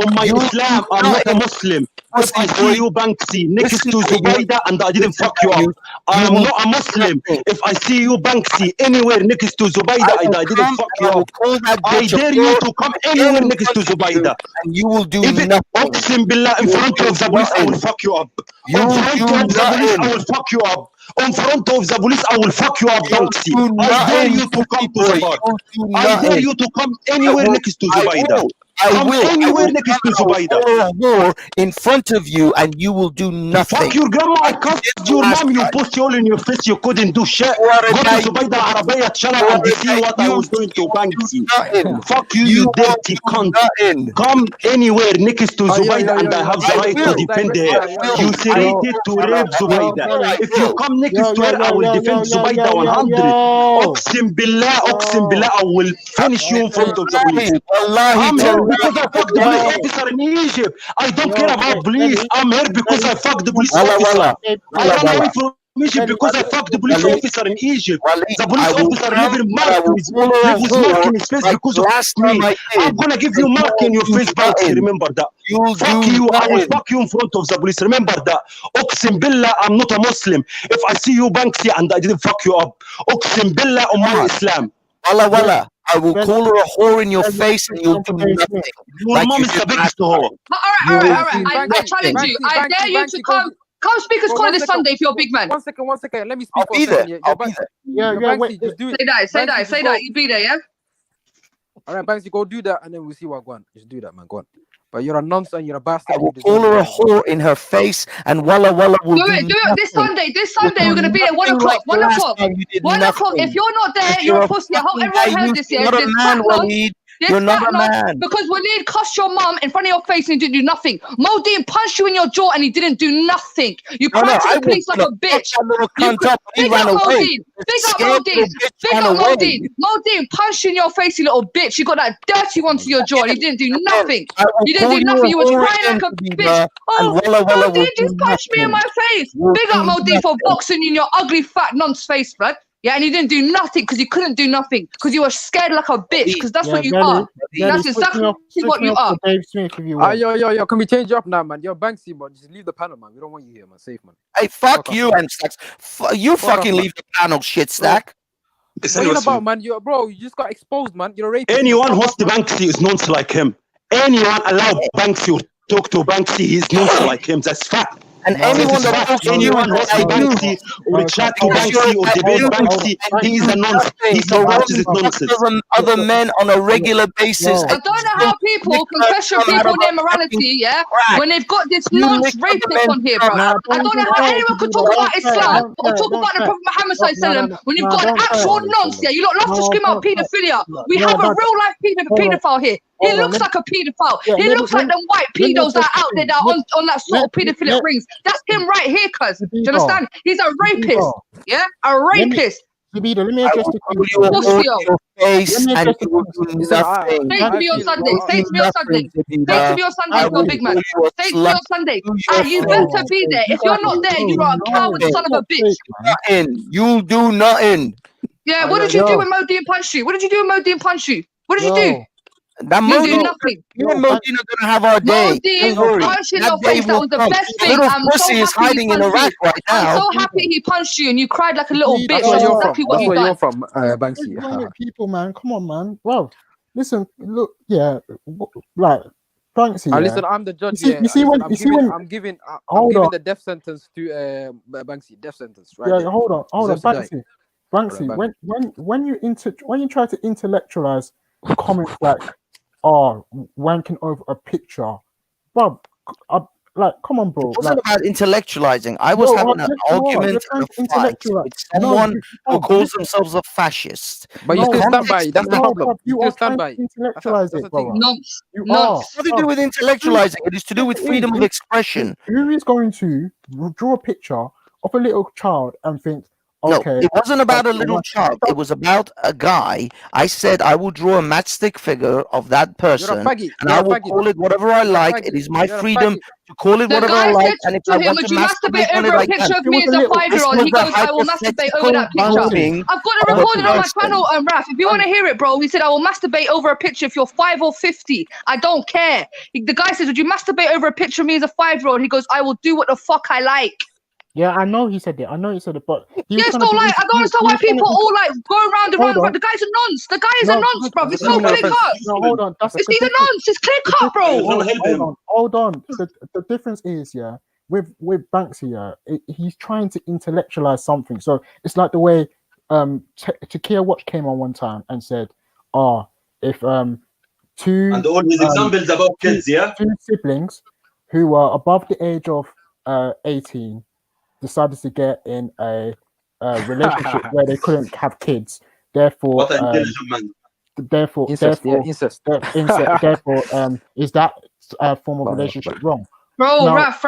On my Islam, I'm not a Muslim. If I see you Banksy next to Zubaida and I didn't fuck you up, I am not a Muslim. If I see you Banksy anywhere next to Zubaida and I didn't fuck you up, I dare you to come anywhere next to Zubaida. And you will do nothing. Oqsim Billah, in front of the police, I will fuck you up. In front of the police, I will fuck you up. In front of the police, I will fuck you up, Banksy. I dare you to come to the bar. I dare you to come anywhere next to Zubaida. I will anywhere next to Zubaida. In front of you, and you will do nothing. Fuck your grandma! I cussed your mom. You pushed all in your face. You couldn't do shit. Go to Zubaida Arabiya channel and see what I was doing to Banksy. Fuck you, you dirty cunt. Come anywhere next to Zubaida, and I have the right to defend her. You serrated to rape Zubaida. If you come next to her, I will defend Zubaida 100. Oqsim billah, I will finish you in front of the police. Because I fucked the police officer in Egypt. I don't care about police. I'm here because I fucked the police officer. I ran away from Egypt because I fucked the police officer in Egypt. The police officer never marked me. He was marking his face because of me. I'm gonna give you mark in your face, Banksy. Remember that. Fuck you. I will fuck you in front of the police. Remember that. Oqsim billah, I'm not a Muslim. If I see you Banksy and I didn't fuck you up, Oqsim billah on my Islam. Wallah. I will call her a whore in your face and you'll do nothing. Your mom is the biggest whore. All right. I challenge you. I dare you to come speak as corner this Sunday if you're a big man. One second. Let me speak. I'll be there. Wait. Just do it. Say that. You be there, yeah? All right, Banksy, go do that and then we'll see what go on. Just do that, man. Go on. But you're a nonce and you're a bastard. I will call her a whore in her face and Wallah will do it this Sunday. We're going to be at 1 o'clock. 1 o'clock. 1 o'clock. If you're not there, you're a pussy. I hope everyone heard this. You're not a man, Walid. You're not a man. Because Walid cussed your mum in front of your face and he didn't do nothing. Modine punched you in your jaw and he didn't do nothing. You cried to the police like a bitch. Big up Modine. Modine punched you in your face, you little bitch. You got that dirty one to your jaw and he didn't do nothing. You didn't do nothing. You was crying like a bitch. Oh, Modine just punched me in my face. Big up Modine for boxing you in your ugly fat nonce face, blood. Yeah, and you didn't do nothing because you couldn't do nothing because you were scared like a bitch because that's what you are. That's exactly what you are. Yo, can we change up now, man? You're Banksy, man. Just leave the panel, man. We don't want you here, man. Safe, man. Hey, fuck you and Stacks. You fucking leave the panel, shit, Stack. What are you about, man? You just got exposed, man. You're a rapist. Anyone who's the Banksy is nonce like him. Anyone allow Banksy talk to Banksy. He's not like him. That's fact. And anyone that talks to you anyone is like Banksy or chat to Banksy or debate Banksy, he is a nonsense. He's a nonsense. Other men on a regular basis. I don't know how people can question people on their morality, yeah, when they've got this nonce rapist on here, bro. I don't know how anyone could talk about Islam or talk about the Prophet Muhammad sallallahu when you've got an actual nonce, yeah. You lot love to scream out paedophilia. We have a real life paedophile here. He looks like a paedophile. He looks like them white pedos that are out there that are on that sort of paedophilic rings. That's him right here, cuz. Do you understand? He's a rapist. Yeah? A rapist. Let me address the face and Say to me on Sunday. Say to me on Sunday. Say to me on Sunday, go big man. Say to me on Sunday. You better be there. If you're not there, you are a coward son of a bitch. You do nothing. Yeah, what did you do when Modi and punched you? What did you do when Modi and punched you? What did you do? That you do nothing. You and Modi are gonna have our day. Modi punched in your face. That was the best thing. Little pussy is hiding in Iraq right now. I'm so happy he punched you and you cried like a little bitch. That's where exactly what you're done. from, Banksy. People, man, come on, man. Well, listen, look, yeah, like Banksy. Listen, I'm the judge. I'm giving the death sentence to Banksy. Death sentence, right? Yeah, hold on, Banksy. Banksy, when you try to intellectualize comments like wanking over a picture, bro, like, come on, bro. It wasn't about intellectualizing. I was having an argument and a fight with someone who calls themselves a fascist. But you still stand by it. That's the problem. You still stand by it. Intellectualize it, bro. Nonce. What to do with intellectualizing? It is to do with freedom of expression. Who is going to draw a picture of a little child and think, okay, no, it wasn't about a little child. It was about a guy. I said I will draw a matchstick figure of that person, and I will call it whatever I like. It is my freedom to call it whatever I like. And if I want to masturbate over a picture of me as a 5-year-old, he goes, I will masturbate over that picture. I've got it recorded on my channel, Raf. If you want to hear it, bro, he said, I will masturbate over a picture if you're 5 or 50. I don't care. The guy says, would you masturbate over a picture of me as a 5-year-old? He goes, I will do what the fuck I like. Yeah, I know he said it. but yes, so like I don't understand why people all like go around and around. But the guy's a nonce. The guy is a nonce, bro. It's so clear cut. No, hold on. He's a nonce. It's clear cut, bro. Hold on. The difference is, yeah, with Banksy, yeah, he's trying to intellectualize something. So it's like the way Takia Watch came on one time and said, if two and all his examples about kids, yeah, two siblings who were above the age of 18 decided to get in a relationship where they couldn't have kids. Therefore, what an intelligent man. Therefore, incest. Therefore, is that form of relationship wrong? Bro, Raf,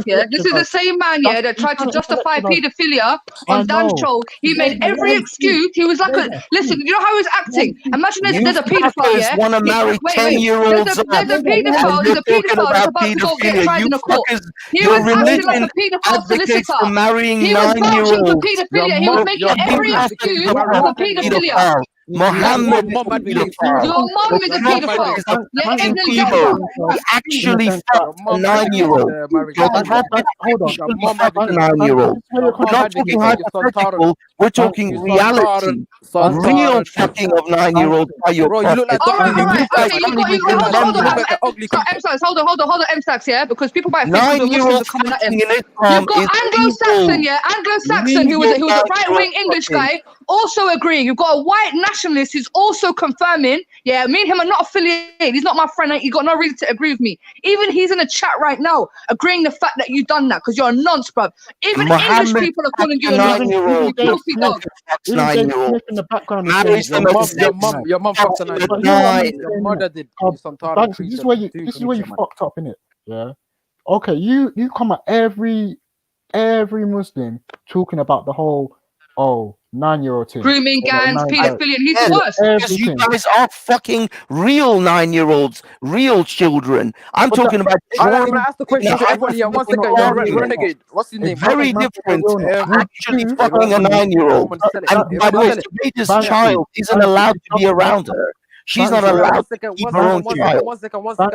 yeah. This is the same man, yeah, that tried to justify paedophilia on Dan Troll. He made every excuse. He was like, listen, you know how he was acting? Imagine there's a paedophile, yeah? Want to marry 10-year-olds? There's a paedophile that's about to go get tried in a court. He was acting like a paedophile solicitor. Marrying he was 9-year-olds. for paedophilia. He was making every excuse for paedophilia. Mohammed, your mom is a paedophile. He actually fucked a 9-year-old. Hold on, 9-year-old. We're not talking hypothetical. We're talking reality. Real fucking of 9-year-olds by your Hold on, M-Stacks, yeah, because people might think 9-year-olds coming at him. You've got Anglo-Saxon, yeah, Anglo-Saxon, who was a right-wing English guy, also agreeing. You've got a white nationalist who's also confirming, yeah, me and him are not affiliated. He's not my friend. He's got no reason to agree with me. Even he's in a chat right now, agreeing the fact that you've done that because you're a nonce, bruv. Even English people are calling you a nonce. Your mom fucked a 9-year-old. Your mother did. This is where you fucked up, innit? Yeah. Okay, you come at every Muslim talking about the whole 9-year-old thing. Grooming gangs, paedophilia. He's the worst. Because you guys are fucking real 9-year-olds, real children. I'm talking about. I'm gonna ask the question to everybody. One second, Renegade. What's his name? Very different. Actually, fucking a 9-year-old. And by the way, this child isn't allowed to be around her. She's not allowed to keep her own child.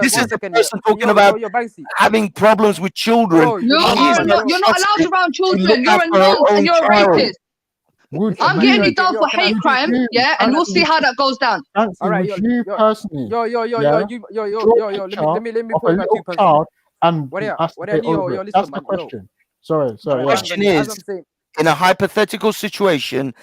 This is the person talking about having problems with children. You're not allowed around children. You're a nonce and you're a rapist. I'm getting you down for hate crime, yeah, and we'll see how that goes down. All right, you personally, let me put that two child and that's the question. Sorry. The question is, in a hypothetical situation,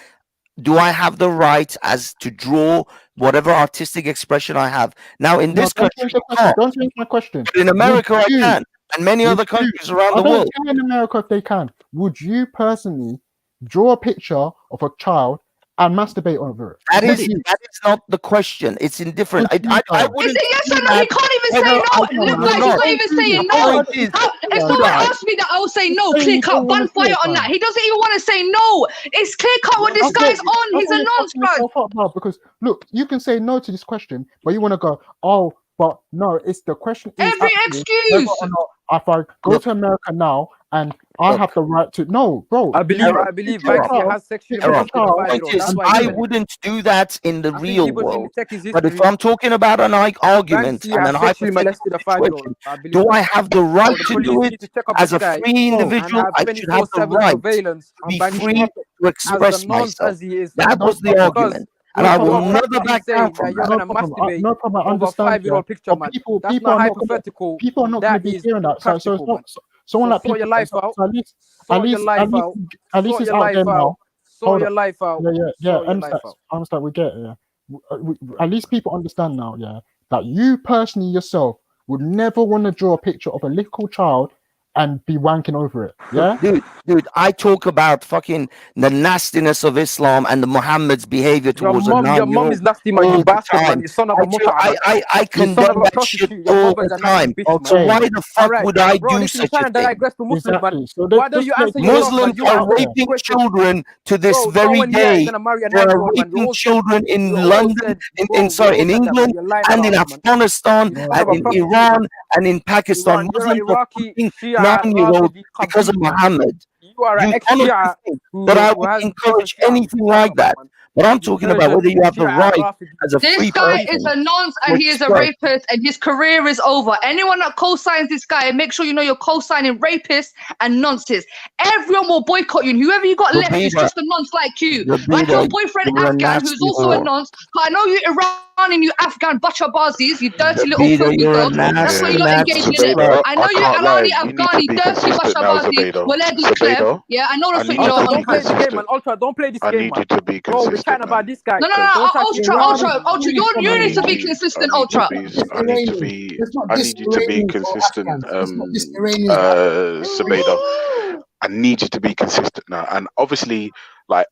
do I have the right as to draw whatever artistic expression I have? Now, in this country, don't change my question. But in America, I can, and many other countries around the world. I don't care in America if they can. Would you personally draw a picture of a child and masturbate over it? That is not the question. It's indifferent. I wouldn't. Is it yes or no? He can't even say no. Look, guys, he's not even saying no. If someone asked me that, I would say no. Clear cut, bun fire on that. He doesn't even want to say no. It's clear cut what this guy's on. He's a nonce, bro. Because look, you can say no to this question, but you want to go, oh, but no. It's the question. Every excuse. If I go to America now and I have the right to bro. I believe Banksy has sexually molested. I wouldn't do that in the real world. But if I'm talking about an argument and an hypothetical situation, do I have the right to do it as a free individual? I should have the right to be free to express myself. That was the argument. And I will never back down from that. No problem. I understand. Picture, man. People are not hypothetical. People are not going to be hearing that. So it's not someone like your life out. At least it's out there now. Sort your life out. Yeah. Understand. We get it. Yeah. At least people understand now. Yeah, that you personally yourself would never want to draw a picture of a little child and be wanking over it. Yeah, dude, I talk about fucking the nastiness of Islam and the Muhammad's behavior towards a 9-year-old. Your mom is nasty, man. You bastard, man. You son of a mutter. I condemn that shit all the time. So why the fuck would I do such a thing? Why don't you answer Muslims are raping children to this very day. They are raping children in London, in England, and in Afghanistan, and in Iran, and in Pakistan. Muslims are raping 9-year-old because of Muhammad. You are an that I would encourage anything like that. But I'm talking about whether you have the right as a free person. This guy is a nonce and he is a rapist and his career is over. Anyone that co-signs this guy, make sure you know you're co-signing rapists and nonces. Everyone will boycott you, and whoever you got left is just a nonce like you. Like your boyfriend Afghan, who's also a nonce. I know you Iranian, you Afghan butcherbazis, you dirty little filthy dogs. That's why you're not engaging in it. I know you Irani, Afghani, dirty butcherbazis. Yeah, I know that's what you're on. Don't play this game, man. Ultra, don't play this game, man. I need you to be consistent. About this guy. No, Ultra. You need to be consistent, Ultra. I need you to be consistent, Sabeda. I need you to be consistent now. And obviously, I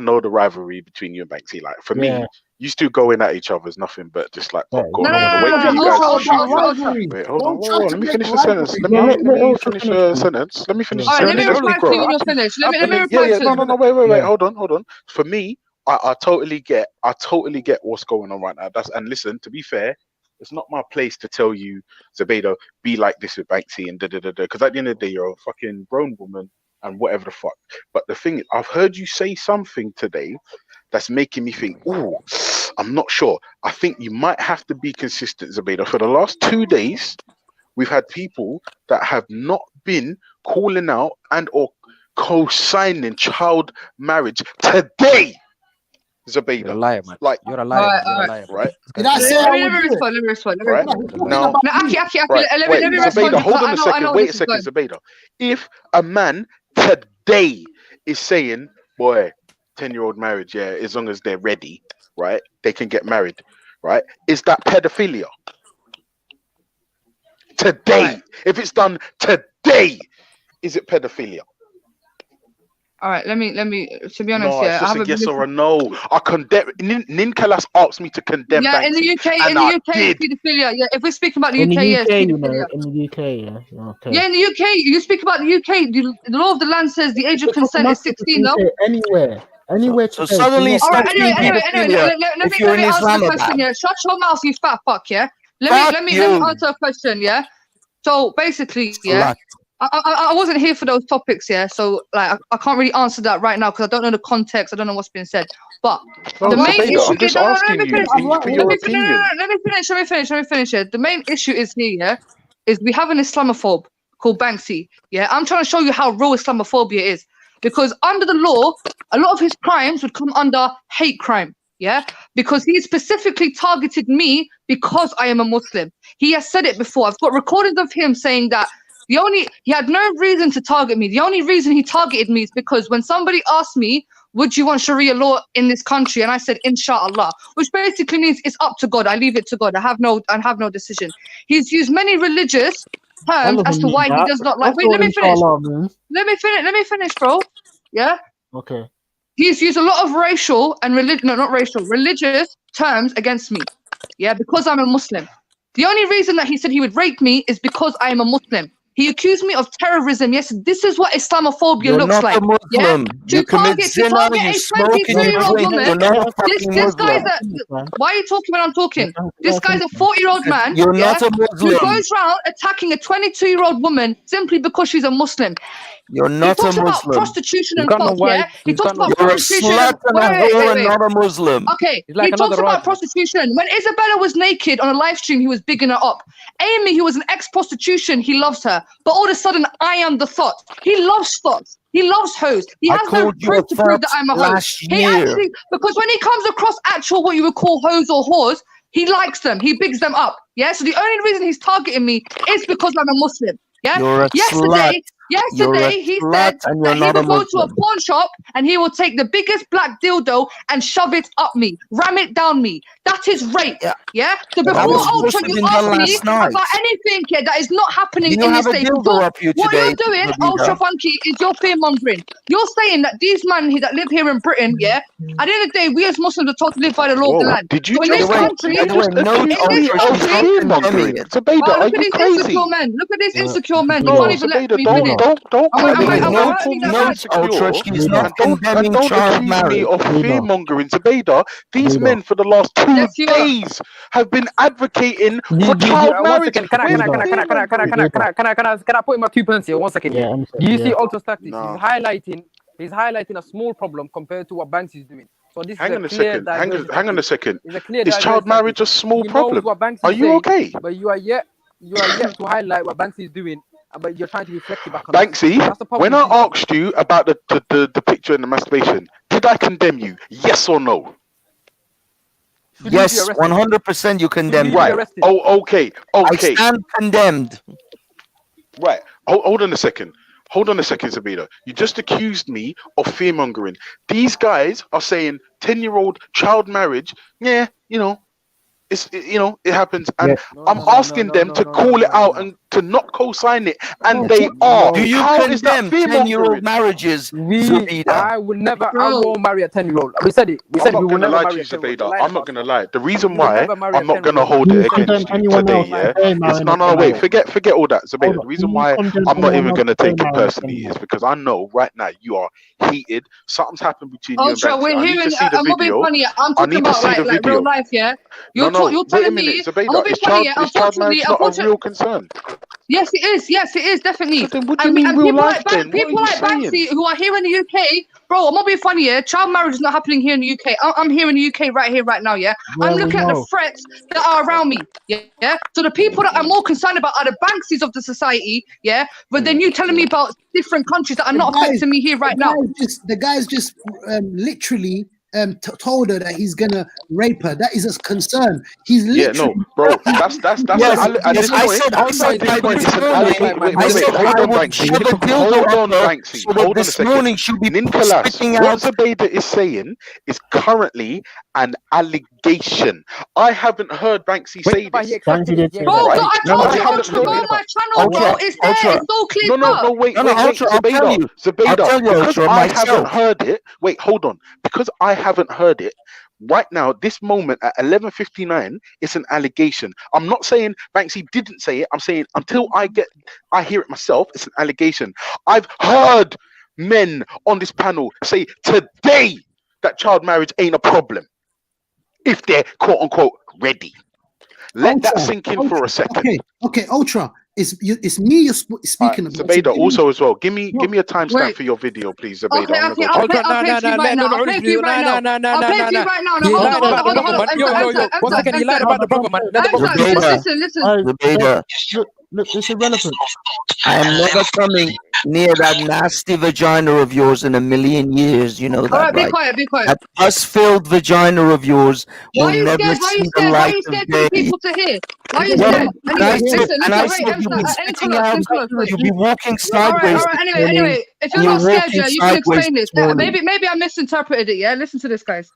know the rivalry between you and Banksy. Like for me, you still going at each other is nothing but just like popcorn. Wait, hold on. Let me finish the sentence. Let me finish the sentence. Let me finish the sentence. Let me reply to you when you're finished. Let me reply to you. No, wait. Hold on. For me, I totally get what's going on right now. And listen, to be fair, it's not my place to tell you, Zabeda, be like this with Banksy and because at the end of the day, you're a fucking grown woman and whatever the fuck. But the thing is, I've heard you say something today that's making me think, I'm not sure. I think you might have to be consistent, Zabeda. For the last 2 days, we've had people that have not been calling out and or co-signing child marriage today. Zabeda. You're a liar, man. Like, you're a liar. You're a liar, right? Did I say let me respond. Right? Now, let me respond. Zabeda, hold on a second. Wait a second, Zabeda. If a man today is saying, boy, 10-year-old marriage, yeah, as long as they're ready, right, they can get married, right? Is that pedophilia? Today, if it's done today, is it pedophilia? All right, let me. To be honest, no, it's just a yes or a no. I condemn. Ninkalas asked me to condemn. Yeah, in the UK, it's pedophilia. Yeah, if we're speaking about the UK, yes, pedophilia. In the UK, yeah. Okay. Yeah, in the UK, you speak about the UK. The law of the land says the age of consent is 16. No. Anywhere. So suddenly, all right. Anyway. Let me answer the question. Yeah, shut your mouth, you fat fuck. Yeah. Let me answer a question. Yeah. So basically, yeah. I wasn't here for those topics, yeah. So like, I can't really answer that right now because I don't know the context. I don't know what's been said. But the main issue. I'm just asking you for your opinion. Let me finish. Yeah. The main issue is here, yeah, is we have an Islamophobe called Banksy. Yeah, I'm trying to show you how real Islamophobia is. because under the law, a lot of his crimes would come under hate crime. Yeah, because he specifically targeted me because I am a Muslim. He has said it before. I've got recordings of him saying that he had no reason to target me. The only reason he targeted me is because when somebody asked me, would you want Sharia law in this country? And I said, inshallah, which basically means it's up to God. I leave it to God. I have no decision. He's used many religious terms as to why he does not like. Wait, let me finish. Let me finish, bro. Yeah. Okay. He's used a lot of racial and religious terms against me. Yeah, because I'm a Muslim. The only reason that he said he would rape me is because I am a Muslim. He accused me of terrorism. Yes, this is what Islamophobia looks like. Yeah? You commit zina, you smoke, and you drink. You're not a fucking Muslim. Why are you talking when I'm talking? This guy's a 40-year-old man. You're not a Muslim. Who goes around attacking a 22-year-old woman simply because she's a Muslim. You're not a Muslim. He talks about prostitution and cops, yeah? He talks about prostitution. You're a slut and a whore and not a Muslim. Okay, he talks about prostitution. When Isabella was naked on a live stream, he was bigging her up. Amy, who was an ex-prostitution, he loves her. But all of a sudden, I am the thought. He loves thoughts. He loves hoes. He has no proof to prove that I'm a hoe. Because when he comes across actual what you would call hoes or whores, he likes them. He bigs them up. Yeah. So the only reason he's targeting me is because I'm a Muslim. Yeah. Yesterday, he said that he would go to a pawn shop and he will take the biggest black dildo and shove it up me, ram it down me. That is rape. Yeah. So before Ultra, you ask me about anything here that is not happening in this state. What you're doing, Ultra Funky, is you're fear mongering. You're saying that these men that live here in Britain, yeah, at the end of the day, we as Muslims are told to live by the law of the land. Did you in this country, look at these insecure men. Look at these insecure men. You can't even let me finish. Don't He's not condemning child marriage of fear mongering. Zabeda, these men for the last 2 days have been advocating for child marriage. Can I put in my 2 pence here? 1 second. Yeah, Do you see Ultra's tactics? He's highlighting a small problem compared to what Banks is doing. So this hang on a second. Is child marriage a small problem? Are you okay? But you are yet to highlight what Banks is doing. But you're trying to reflect it back on Banksy, when I asked you about the picture and the masturbation, did I condemn you? Yes or no? Yes, 100% you condemned. Right. Oh, okay. I stand condemned. Right. Hold on a second. Zabeda. You just accused me of fear mongering. These guys are saying 10-year-old child marriage. Yeah, it happens, and I'm asking them to call it out and to not co-sign it, and they are. Do you condemn 10-year-old marriages? I won't marry a 10-year-old. We said it. I'm not gonna lie to you, Zabeda. I'm not gonna lie. The reason why I'm not gonna hold it against you today, is wait. Forget all that, Zabeda. The reason why I'm not even gonna take it personally is because I know right now you are heated. Something's happened between you and Banksy. We're hearing. I'm not being funny. I'm talking about like real life, yeah. You're telling me. Is child marriage not a real concern? Yes, it is. Yes, it is definitely. So what do you mean real life then? People like Banksy who are here in the UK, bro. I'm not being funny. Yeah, child marriage is not happening here in the UK. I'm here in the UK right here, right now. Yeah, I'm looking at the threats that are around me. Yeah. So the people that I'm more concerned about are the Banksies of the society. Yeah, but then you telling me about different countries that are not affecting me here right now. The guy's just literally told her that he's gonna rape her. That is a concern. He's literally bro. That's. Hold on, Banksy. This morning she'll be Nicholas. What Zabeda is saying is currently an allegation. I haven't heard Banksy say this. Bro, I told you to go on my channel, bro. It's there. It's so clear. No, wait. Zabeda, because I haven't heard it. Wait, hold on. Because I haven't heard it right now, this moment at 11:59, it's an allegation. I'm not saying Banksy didn't say it. I'm saying until I hear it myself, it's an allegation. I've heard men on this panel say today that child marriage ain't a problem if they're quote unquote ready. Let that sink in for a second. Okay, Ultra. It's me you're speaking about. Zabeda, also as well. Give me a timestamp for your video, please, Zabeda. I'll play for you right now. One second, you lied about the brother, man. Listen. Zabeda. Look, it's irrelevant. I am never coming near that nasty vagina of yours in a million years. You know that, All right, right? be quiet, be quiet. That pus-filled vagina of yours will Why are you never scared? Why are see you the scared? Why are light you of scared for the day. people to hear? Why are you Well, scared? Anyway, listen, I wait, said you'll be spitting Nicholas, out. Nicholas. You'll be walking All right, sideways this morning. anyway, if you're You're not scared, walking yeah, you can sideways explain this. this morning. Maybe I misinterpreted it, yeah? Listen to this, guys.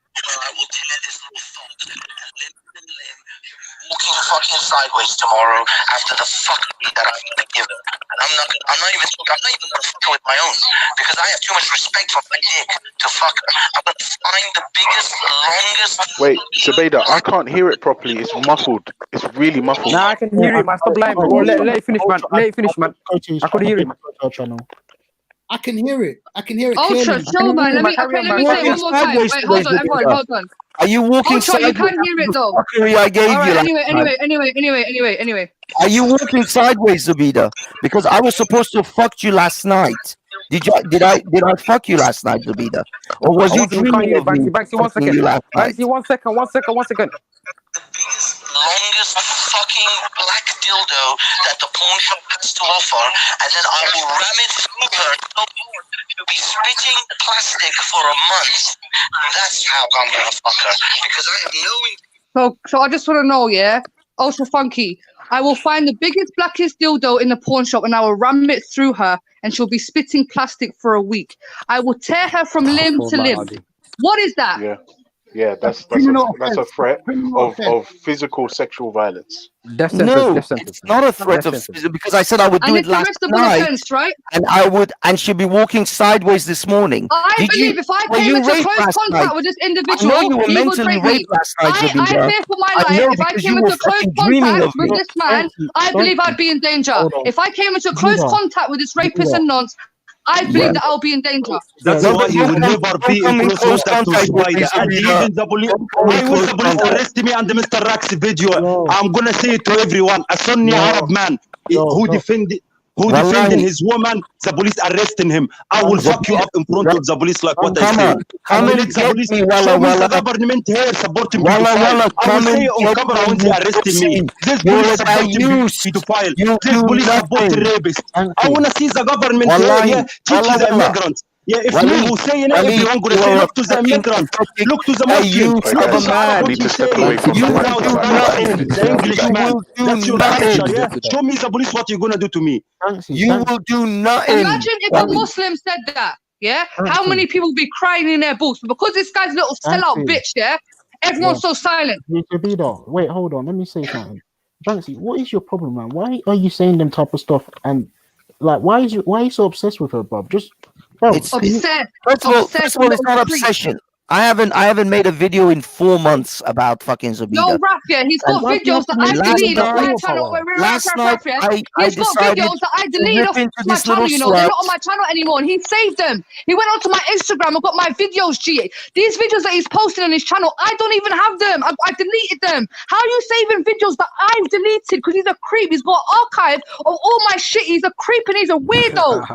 Walking fucking sideways tomorrow after the fuckery that I'm gonna give her. And I'm not even gonna fuck her with my own because I have too much respect for my dick to fuck her. I'm gonna find the biggest, longest. Wait, Sabeda, I can't hear it properly. It's muffled. It's really muffled. Nah, I can hear it, man. Stop lying, bro. Let it finish, man. Let it finish, man. I could hear it. I can hear it. I can hear it Ultra, clearly. show, man. Let me say it one more time. Wait, hold on. Are you walking Ultra, you sideways? can't hear it though. Fuckery I gave All you. right, anyway. Are you walking sideways, Zabida? Because I was supposed to have fucked you last night. Did I fuck you last night, Zabida? Or was you dreaming of me? Banksy, 1 second. Banksy, 1 second. Longest fucking black dildo that the pawn shop has to offer, and then I will ram it through her. She'll be spitting plastic for a month. That's how I'm gonna fuck her because I have no. So I just want to know, yeah, Ultra Funky. I will find the biggest, blackest dildo in the pawn shop, and I will ram it through her, and she'll be spitting plastic for a week. I will tear her from limb to limb. What is that? Yeah, that's a threat of physical sexual violence. No, it's not a threat of physical because I said I would do it last night, offense, right? and she'll be walking sideways this morning. I believe if I came into close contact with this individual, I know you were he would mentally break me. raped last night, I fear for my life. If I came into close contact with this man, I believe I'd be in danger. If I came into close contact with this rapist and nonce, I believe that I'll be in danger. That's why you will never be in close contact to Spider. And even the police, why will the police arrest me and the Mr. Rax video? I'm gonna say it to everyone. A Sunni Arab man who defended his woman, the police arresting him. I will fuck you up in front of the police like what I said. Come and get me, the government here supporting me. I will say on camera when they arresting me. This police supporting pedophile. This police supporting rapists. I wanna see the government here teaching the immigrants. Yeah, if me who's saying it, everyone gonna say look to the immigrant, look to the Muslim, look to the Arab, what you say. You now the Englishman, that's your culture, yeah? Show me the police what you're gonna do to me. You will do nothing. Imagine if a Muslim said that, yeah? How many people would be crying in their boots? But because this guy's a little sellout bitch, yeah? Everyone's so silent. Wait, hold on, let me say something. Banksy, what is your problem, man? Why are you saying them type of stuff? And like, why are you so obsessed with her, bruv? Just it's upset. First of all, it's not obsession. I haven't made a video in 4 months about fucking Zabida. No, Rafia, he's got videos that I deleted off my channel. Last night, he's got videos that I deleted off my channel, you know. They're not on my channel anymore, and he saved them. He went onto my Instagram and got my videos, G. These videos that he's posting on his channel, I don't even have them. I deleted them. How are you saving videos that I've deleted? Because he's a creep. He's got an archive of all my shit. He's a creep and he's a weirdo.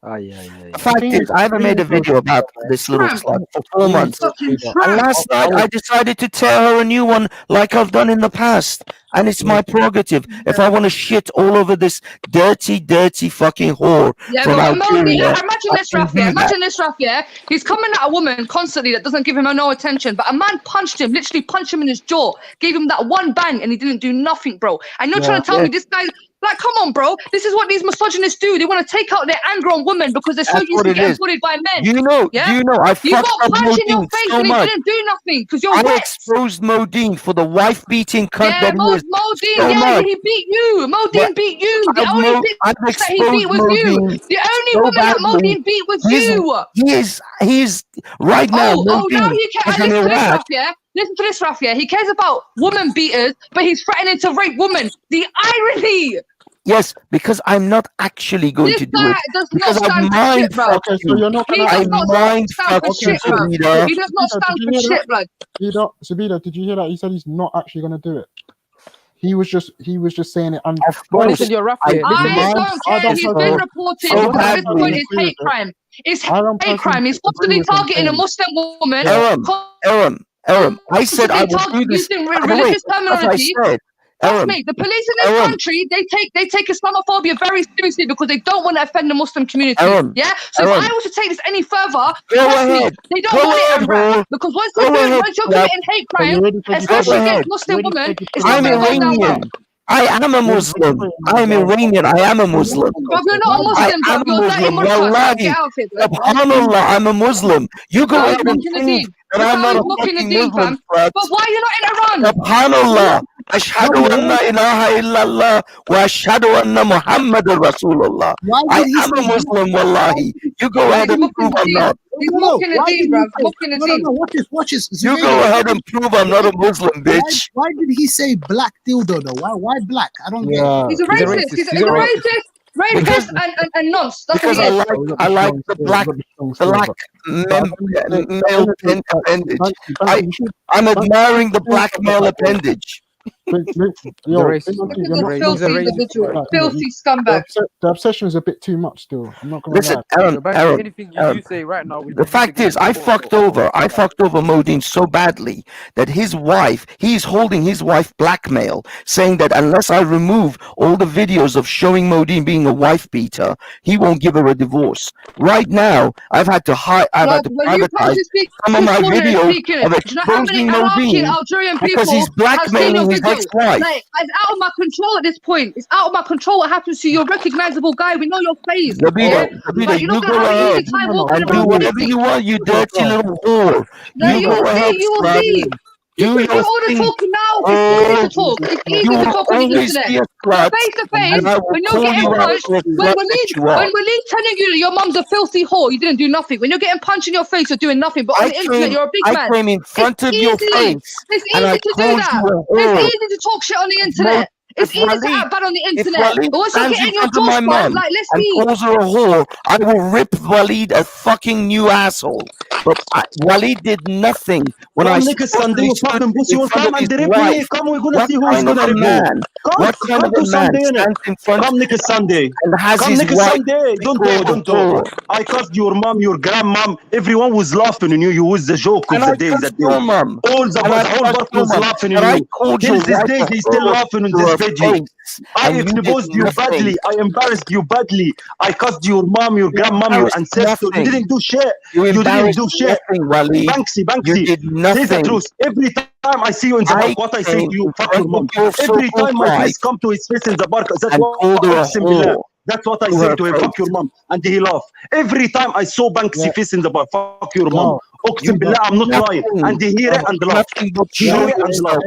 The fact is, I haven't made a video about this little slut for 4 months. And last night, I decided to tear her a new one like I've done in the past. And it's my prerogative. If I want to shit all over this dirty, dirty fucking whore from Algeria, imagine this, Rafia. He's coming at a woman constantly that doesn't give him no attention. But a man literally punched him in his jaw, gave him that one bang, and he didn't do nothing, bro. And you're trying to tell me this guy... Like, come on, bro. This is what these misogynists do. They want to take out their anger on women because they're so used to getting bullied by men. You know, I fucked up punch in your Modine face so and he much. didn't do nothing because you're I wet. exposed Modine for the wife-beating cunt that he was. Modine, he beat you. Modine beat you. The only bitch that he beat was you. The only woman that Modine beat was you. He is right now. Now he cares. Listen to this, Rafia. He cares about woman beaters, but he's threatening to rape women. The irony. Yes, because I'm not actually going to do it. Because I mind fuck you. So you're not I mind fuck you, Sabida. He does not stand for shit, blood. Sabida, did you hear that? He said he's not actually going to do it. He was just saying it. Listen, you're Rafia. I don't care. He's been reported because at this point it's hate crime. It's hate crime. He's constantly targeting a Muslim woman. Aram, I said I would do this. Using religious terminology. Trust me, the police in this country, they take Islamophobia very seriously because they don't want to offend the Muslim community. Yeah. So if I was to take this any further, trust me, they don't want it, Amran. Because once you're committing hate crime, especially against Muslim women, it's not going to go down well. I am a Muslim. I am Iranian. I am a Muslim. But you're not a Muslim, bro. You're dirty Muslim. Get out of it, bro. SubhanAllah, I'm a Muslim. You go ahead and prove that I'm not a fucking Muslim, But why are you not in Iran? SubhanAllah. Ashhadu anna ilaha illallah wa ashhadu anna Muhammadan Rasulullah. I am a Muslim, wallahi. You go ahead and prove I'm not. He's mocking the deen, bro. Mocking the deen. Watch this. You go ahead and prove I'm not a Muslim, bitch. Why did he say black dildo though? Why black? I don't get it. He's a racist. He's a racist. Racist and nonce. That's because I like the black male appendage. I'm admiring the black male appendage. Filthy scumbag. The obsession is a bit too much still. I'm not gonna listen, lie. Aaron, anything you say right now. The fact is, I fucked over Modine so badly that he's holding his wife blackmail, saying that unless I remove all the videos of showing Modine being a wife beater, he won't give her a divorce. Right now, I've had to privatize some of my videos of exposing Modine because he's blackmailing his ex-wife. Like, it's out of my control at this point. It's out of my control what happens to you. You're a recognizable guy. We know your face. Zabida, you go ahead and do whatever you want, you dirty little whore. You go ahead, You can do all the talking now. It's easy to talk. It's easy to talk on the internet. Face to face, when you're getting punched, when Waleed's telling you that your mum's a filthy whore, you didn't do nothing. When you're getting punched in your face, you're doing nothing. But on the internet, you're a big man. I came in front of your face. It's easy to do that. It's easy to talk shit on the internet. It's easy to act bad on the internet. But once you're getting your jaw spot, like, let's see. And calls her a whore, I will rip Waleed a fucking new asshole. But Waleed did nothing when I Sunday, fucking pussy will come and rip me. Come, we're gonna see who's gonna rip me. Come to Sunday, come next Sunday. Come next Sunday. Don't go. I cussed your mom, your grandmom. Everyone was laughing on you. You was the joke of the day. That day. All the whole was laughing on you. Till this day, they still laughing on this video. I exposed you badly. I embarrassed you badly. I cussed your mom, your grandmom, your ancestors. You didn't do shit. You didn't do shit. Banksy. Here's the truth. Every time I see you in the park, what I say to you, fuck your mom. Every time my face come to his face in the park, that's what I say to him, fuck your mom. And he laughed. Every time I saw Banksy face in the bar, fuck your mom. I'm not lying. And he hear it and laugh. Hear it and laugh.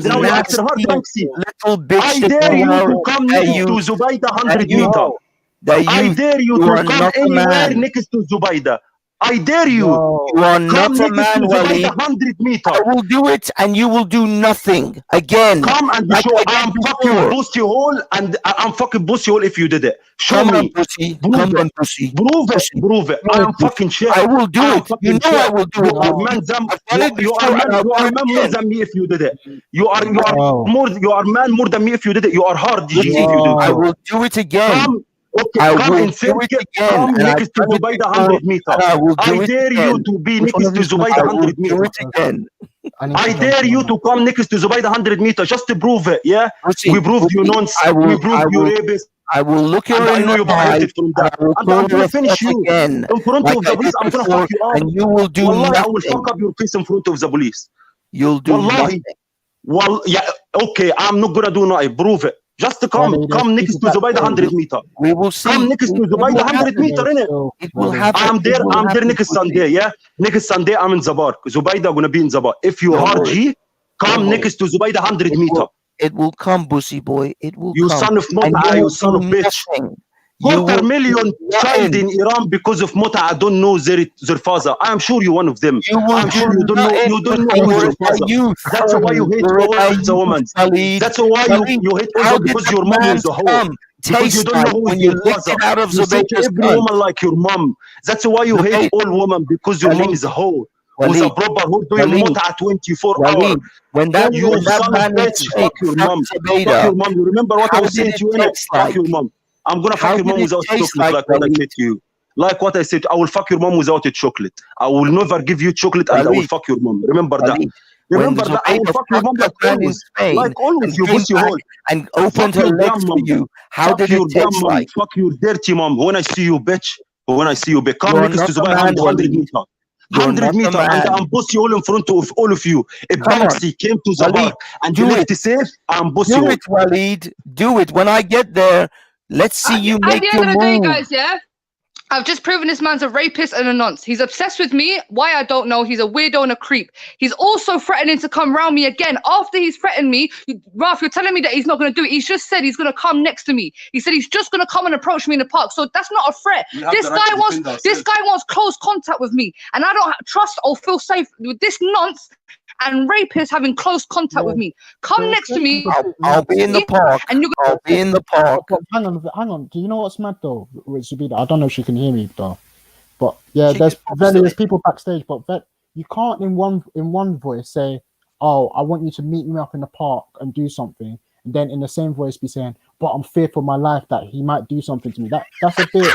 Now after her, Banksy, I dare you to come to Zubaydah 100 meter. I dare you to come anywhere next to Zubaydah. I dare you. You are not a man, Waleed. 100 meter. I will do it, and you will do nothing again. Come and show. I'm fucking pussy hole, and I'm fucking pussy hole if you did it. Show me. Pussy. Prove it. I'm fucking shit. I will do it. You know I will do it. You are man more than me if you did it. You are man more than me if you did it. You are hard, DG, if you did it. I will do it again. Okay, come next to Zubaydah 100 meter. I dare you to be next to Zubaydah 100 meter. I dare you to come next to Zubaydah 100 meter just to prove it. Yeah, we proved you nonce. We proved you rapist. I will look at I know you benefited from that. I'm gonna finish you in front of the police. I'm gonna fuck you up. And you will do nothing. I will fuck up your face in front of the police. You'll do nothing. Well, yeah, okay. I'm not gonna do nothing. Prove it. Just to come next to Zubaydah 100 meter. We will see. Come next to Zubaydah 100 meter, innit? It will happen. I'm there next Sunday, yeah? Next Sunday, I'm in Zabar. Zubaydah gonna be in Zabar. If you are G, come next to Zubaydah 100 meter. It will come, bussy boy. It will come. You son of Mota, you son of bitch. 250,000 child in Iran because of Mota. I don't know their father. I am sure you're one of them. I'm sure you don't know who's your father. That's why you hate all the women. That's why you hate all because your mom is a hoe. Because you don't know who is your father. You say to every woman like your mom. That's why you hate all women because your mom is a hoe. Who's a proper who doing Mota 24 hours. When that man bitch, fuck your mom. Fuck your mom. You remember what I was saying to you? Fuck your mom. I'm gonna fuck your mom without chocolate, like what I said to you. Like what I said, I will fuck your mom without a chocolate. I will never give you chocolate, and I will fuck your mom. Remember that. Remember that I will fuck your mom like always. Like always, you pussy hole. And opened her legs for you. How did it taste like? Fuck your dirty mom. When I see you, bitch. When I see you, bitch. Come next to the 100 meter. 100 meter, and I'm bossy all in front of all of you. If Banksy came to the bar and you left it safe, I'm bossy. Do it, Waleed. Do it. When I get there, let's see you make your move. At the end of the day, guys, yeah? I've just proven this man's a rapist and a nonce. He's obsessed with me. Why, I don't know. He's a weirdo and a creep. He's also threatening to come round me again. After he's threatened me, Ralph, you're telling me that he's not going to do it. He's just said he's going to come next to me. He said he's just going to come and approach me in the park. So that's not a threat. This guy wants close contact with me. And I don't trust or feel safe with this nonce and rapist having close contact with me. Come next to me. I'll be in the park. And I'll be in the park. Hang on. Do you know what's mad though? I don't know if she can hear me though. But yeah, there's people backstage, but you can't in one voice say, "Oh, I want you to meet me up in the park and do something," and then in the same voice be saying, "But I'm fearful for my life that he might do something to me." That's a bit. Do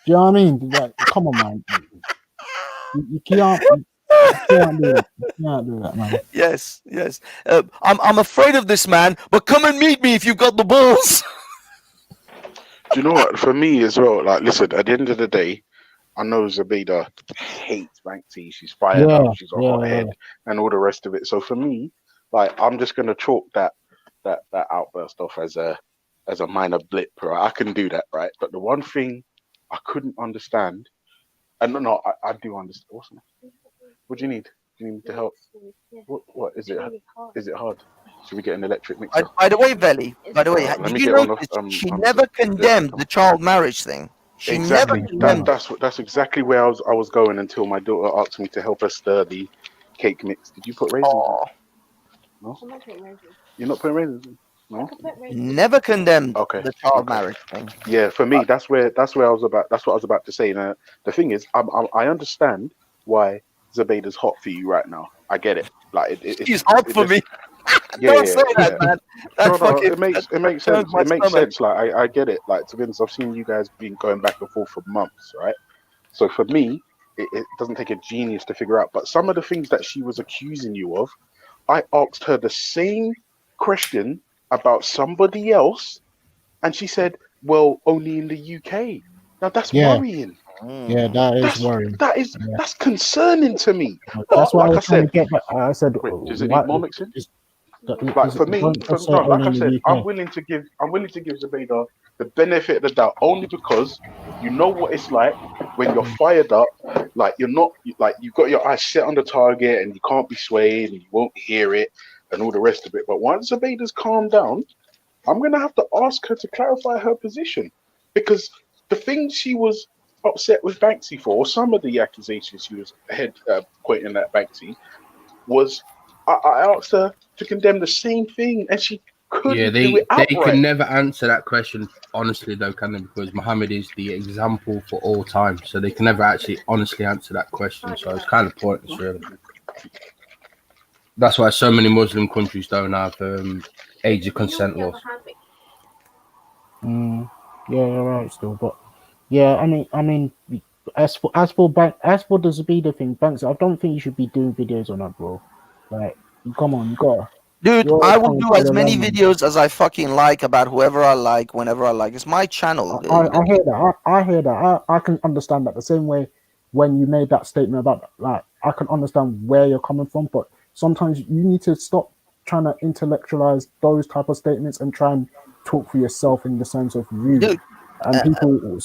you know what I mean? Like, come on, man. You can't. You can't do that, man. Yes. I'm afraid of this man, but come and meet me if you've got the balls. Do you know what? For me as well, like, listen, at the end of the day, I know Zabeda hates Banksy. She's fired up. She's a hothead and all the rest of it. So for me, like, I'm just gonna chalk that outburst off as a minor blip. Right? I can do that, right? But the one thing I couldn't understand, and no, I do understand. What's that? What do you need? Do you need to help? What is it? Is it hard? Should we get an electric mixer? By the way, Veli, did you notice she never condemned the child marriage thing? She never condemned. That's exactly where I was going until my daughter asked me to help her stir the cake mix. Did you put raisins in? No? You're not putting raisins in? No? Never condemned the child marriage thing. Yeah, for me, that's where I was about. That's what I was about to say. Now, the thing is, I understand why Zabeda's hot for you right now. I get it. Like it's hot for me. Don't say that, man. It makes sense. It makes sense. Like I get it. Like, to be honest, I've seen you guys been going back and forth for months, right? So for me, it doesn't take a genius to figure out. But some of the things that she was accusing you of, I asked her the same question about somebody else, and she said, "Well, only in the UK." Now that's worrying. Yeah, that's worrying. That's concerning to me. That's why I said. I said, does it need more mixing? Like for me, like I said, I'm willing to give Zabeda the benefit of the doubt only because you know what it's like when you're fired up. Like you're not like you've got your eyes set on the target and you can't be swayed and you won't hear it and all the rest of it. But once Zabeda's calmed down, I'm gonna have to ask her to clarify her position because the thing she was upset with Banksy for, some of the accusations she was pointing at Banksy, was I asked her to condemn the same thing, and she couldn't do it outright. They can never answer that question honestly, though, can they? Because Muhammad is the example for all time, so they can never actually honestly answer that question. So it's kind of pointless, really. That's why so many Muslim countries don't have age of consent laws. Yeah, you're right, still, but. Yeah, I mean, as for the Zabeda thing, Banks, I don't think you should be doing videos on that, bro. Like, come on, you gotta. Dude, I will do as many videos as I fucking like about whoever I like, whenever I like. It's my channel. I hear that. I hear that. I can understand that. The same way when you made that statement about, like, I can understand where you're coming from, but sometimes you need to stop trying to intellectualize those type of statements and try and talk for yourself in the sense of you. Dude, and people,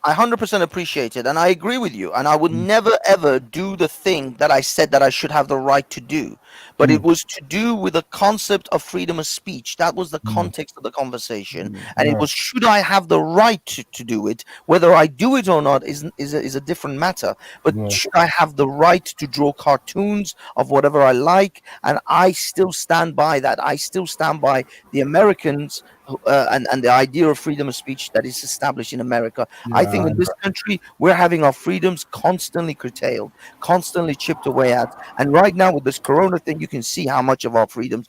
I 100% appreciate it, and I agree with you. And I would never ever do the thing that I said that I should have the right to do. But it was to do with the concept of freedom of speech. That was the context of the conversation, and it was should I have the right to do it? Whether I do it or not is a different matter. But should I have the right to draw cartoons of whatever I like? And I still stand by that. I still stand by the Americans. And the idea of freedom of speech that is established in America. I think in this country, we're having our freedoms constantly curtailed, constantly chipped away at. And right now with this Corona thing, you can see how much of our freedoms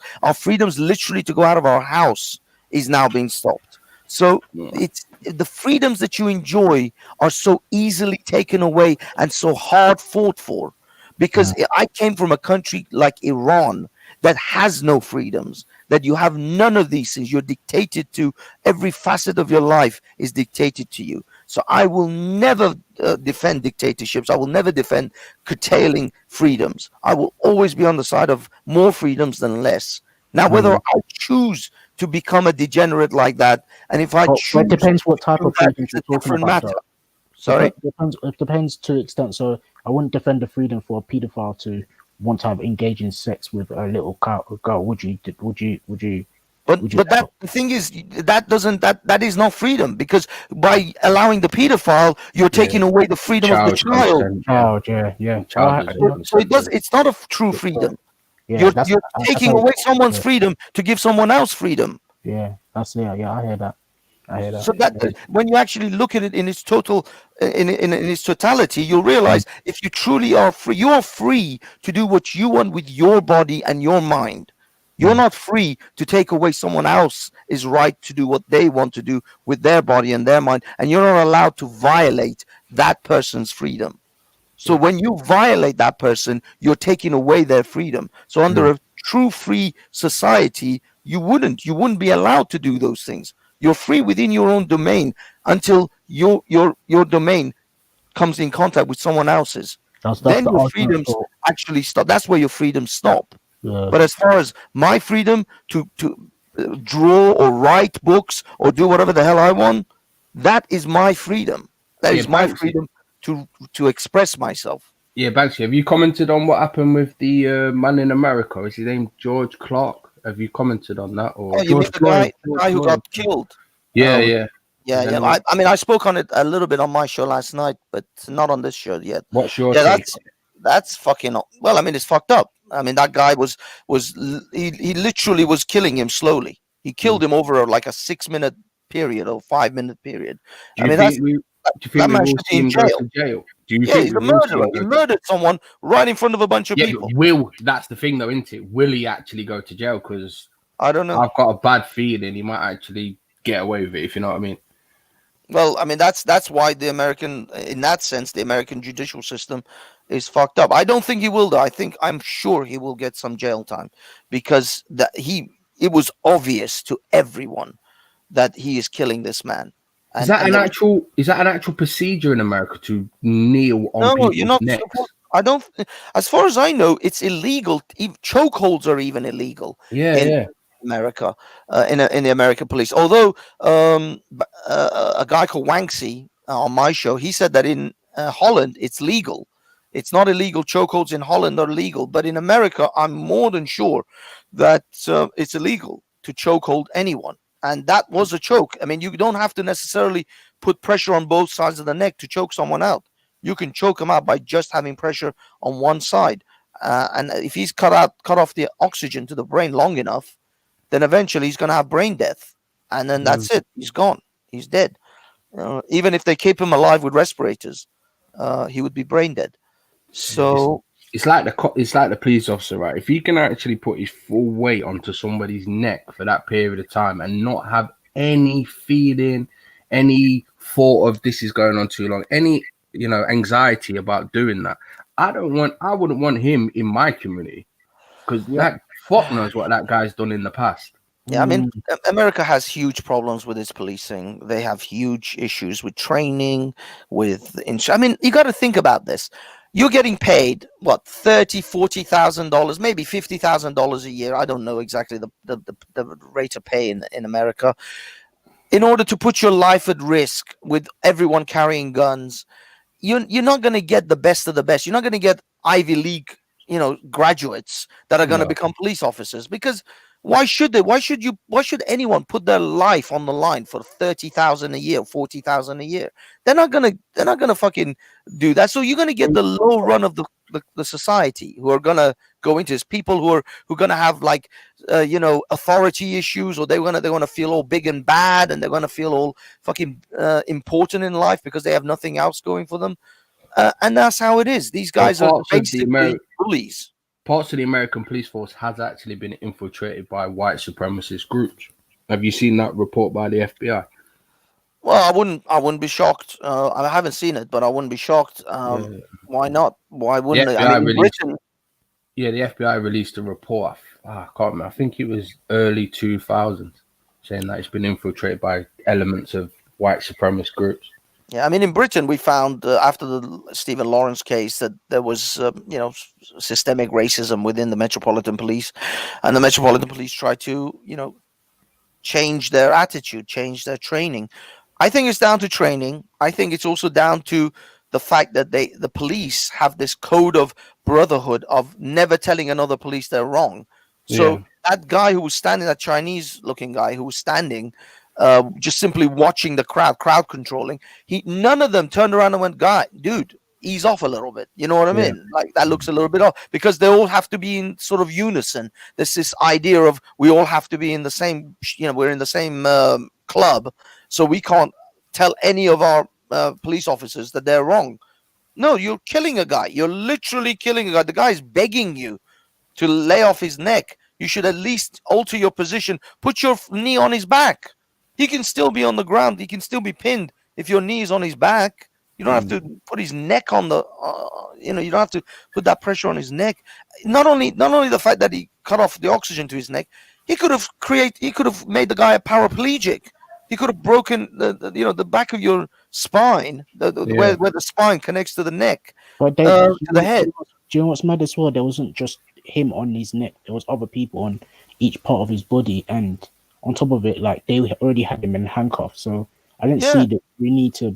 literally to go out of our house is now being stopped. So it's the freedoms that you enjoy are so easily taken away and so hard fought for. because I came from a country like Iran that has no freedoms, that you have none of these things. You're dictated to. Every facet of your life is dictated to you. So I will never defend dictatorships. I will never defend curtailing freedoms. I will always be on the side of more freedoms than less. Now, whether I choose to become a degenerate like that, and if I choose, it depends what type of freedom you're talking about. Matter. Sorry, it depends to an extent. So I wouldn't defend the freedom for a paedophile to want to have engage in sex with a little girl. Would you? But that the thing is that is not freedom, because by allowing the pedophile, you're taking away the freedom of the child. So it's not a true freedom. You're taking away someone's freedom to give someone else freedom. Yeah, I hear that. So that when you actually look at it in its total, in its totality, you'll realize if you truly are free, you are free to do what you want with your body and your mind. You're not free to take away someone else's right to do what they want to do with their body and their mind, and you're not allowed to violate that person's freedom. So when you violate that person, you're taking away their freedom. So under a true free society, you wouldn't be allowed to do those things. You're free within your own domain until your domain comes in contact with someone else's. Then your freedoms actually stop. That's where your freedoms stop. But as far as my freedom to draw or write books or do whatever the hell I want, that is my freedom. That is my freedom to express myself. Yeah, Banksy, have you commented on what happened with the man in America? Is his name George Clark? Have you commented on that? Or you mean the guy who got killed? Yeah. I mean, I spoke on it a little bit on my show last night, but not on this show yet. What's your take? That's fucking. Well, I mean, it's fucked up. I mean, that guy was he literally was killing him slowly. He killed him over like a 6-minute period or 5-minute period. Do you think we will see him go to jail? Do you think he's a murderer. He murdered someone right in front of a bunch of people. That's the thing, though, isn't it? Will he actually go to jail? Because I don't know. I've got a bad feeling he might actually get away with it, if you know what I mean. Well, I mean, that's why in that sense, the American judicial system is fucked up. I don't think he will, though. I'm sure he will get some jail time, because it was obvious to everyone that he is killing this man. Is that an actual procedure in America to kneel on people's necks? I don't. As far as I know, it's illegal. Chokeholds are even illegal. Yeah. America, in the American police. Although a guy called Wanksy on my show, he said that in Holland it's legal. It's not illegal. Chokeholds in Holland are legal, but in America, I'm more than sure that it's illegal to chokehold anyone. And that was a choke. I mean, you don't have to necessarily put pressure on both sides of the neck to choke someone out. You can choke him out by just having pressure on one side. And if he's cut off the oxygen to the brain long enough, then eventually he's going to have brain death. And then that's it. He's gone. He's dead. Even if they keep him alive with respirators, he would be brain dead. So it's like the police officer, right? If he can actually put his full weight onto somebody's neck for that period of time and not have any feeling, any thought of this is going on too long, any anxiety about doing that, I wouldn't want him in my community, because that fuck knows what that guy's done in the past. Yeah, I mean, America has huge problems with its policing. They have huge issues with training, I mean, you got to think about this. You're getting paid what, $30,000-$40,000, maybe $50,000 a year. I don't know exactly the rate of pay in America, in order to put your life at risk with everyone carrying guns. You're not going to get the best of the best. You're not going to get Ivy League, graduates that are going to become police officers, because why should they? Why should anyone put their life on the line for $30,000 a year, $40,000 a year? They're not gonna fucking do that. So you're gonna get the low run of the society who are gonna go into this. People who are gonna have authority issues, or they're gonna feel all big and bad, and they're gonna feel all fucking important in life because they have nothing else going for them. And that's how it is. These guys are basically bullies. Parts of the American police force has actually been infiltrated by white supremacist groups. Have you seen that report by the FBI? Well, I wouldn't be shocked. I haven't seen it, but I wouldn't be shocked. Why not? Why wouldn't The they? FBI I mean, in released. Britain, Yeah, the FBI released a report. I can't remember. I think it was early 2000s, saying that it's been infiltrated by elements of white supremacist groups. yeah, I mean, in Britain, we found after the Stephen Lawrence case that there was, systemic racism within the Metropolitan Police, and the Metropolitan Police tried to, change their attitude, change their training. I think it's down to training. I think it's also down to the fact that the police have this code of brotherhood of never telling another police they're wrong. So Yeah. that guy who was standing, that Chinese-looking guy who was standing, just simply watching the crowd controlling, none of them turned around and went, "Guy, dude, ease off a little bit." You know what I Yeah. mean? Like that looks a little bit off because they all have to be in sort of unison. There's this idea of we all have to be in the same, we're in the same club, so we can't tell any of our police officers that they're wrong. No, you're killing a guy. You're literally killing a guy. The guy's begging you to lay off his neck. You should at least alter your position. Put your knee on his back. He can still be on the ground. He can still be pinned if your knee is on his back. You don't have to put his neck on the, you don't have to put that pressure on his neck. Not only the fact that he cut off the oxygen to his neck, he could have made the guy a paraplegic. He could have broken the back of your spine, where the spine connects to the neck, But to the head. Do you know what's mad as well? There wasn't just him on his neck. There was other people on each part of his body, and on top of it, like they already had him in handcuffs. So I didn't see that we need to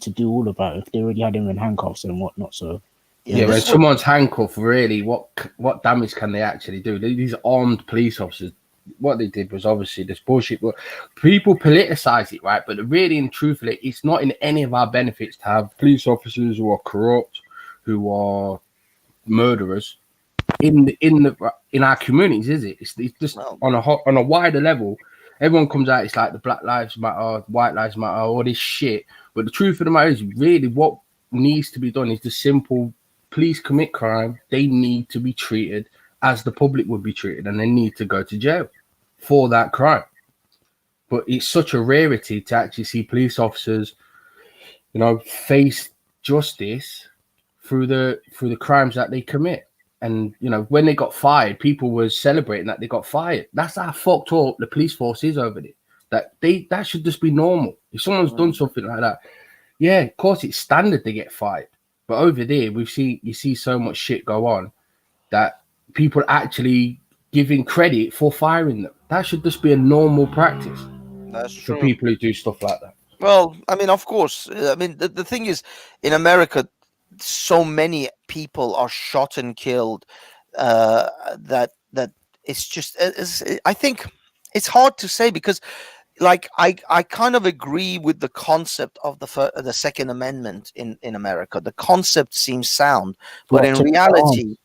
do all of that if they already had him in handcuffs and whatnot. So Yeah, when someone's handcuffed, really, what damage can they actually do? These armed police officers, what they did was obviously this bullshit. But people politicize it, right? But really and truthfully, it's not in any of our benefits to have police officers who are corrupt, who are murderers in our communities, is it? It's just on a wider level. Everyone comes out, it's like the Black Lives Matter, White Lives Matter, all this shit. But the truth of the matter is, really, what needs to be done is the simple: police commit crime, they need to be treated as the public would be treated, and they need to go to jail for that crime. But it's such a rarity to actually see police officers, face justice through the crimes that they commit. And when they got fired, people were celebrating that they got fired. That's how fucked up the police force is over there. That should just be normal. If someone's done something like that, yeah, of course it's standard they get fired. But over there, you see so much shit go on that people actually giving credit for firing them. That should just be a normal practice. That's true. For people who do stuff like that. Well, I mean, of course. I mean, the thing is, in America, so many people are shot and killed that it's just. I think it's hard to say because, like, I kind of agree with the concept of the Second Amendment in America. The concept seems sound, but in reality.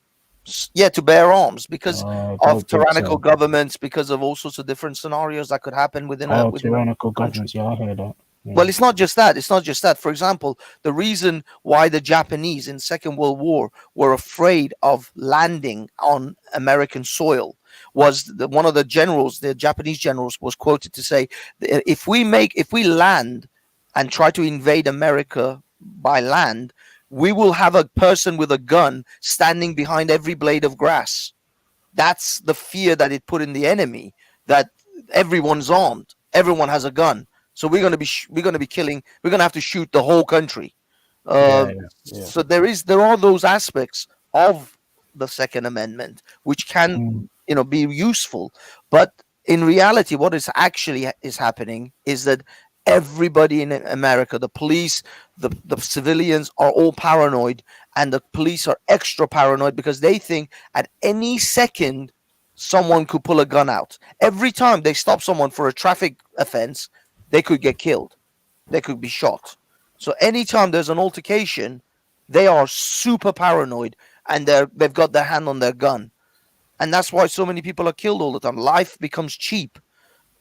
Yeah, to bear arms because of tyrannical governments, because of all sorts of different scenarios that could happen within a tyrannical governments. Yeah, I heard that. Yeah. Well, it's not just that. It's not just that. For example, the reason why the Japanese in Second World War were afraid of landing on American soil was one of the generals, the Japanese generals, was quoted to say, if we land and try to invade America by land, we will have a person with a gun standing behind every blade of grass. That's the fear that it put in the enemy, that everyone's armed, everyone has a gun. So we're going to be killing. We're going to have to shoot the whole country. So there are those aspects of the Second Amendment which can be useful, but in reality, what is actually happening is that everybody in America, the police, the civilians, are all paranoid, and the police are extra paranoid because they think at any second someone could pull a gun out. Every time they stop someone for a traffic offense, they could get killed. They could be shot. So anytime there's an altercation, they are super paranoid and they've got their hand on their gun. And that's why so many people are killed all the time. Life becomes cheap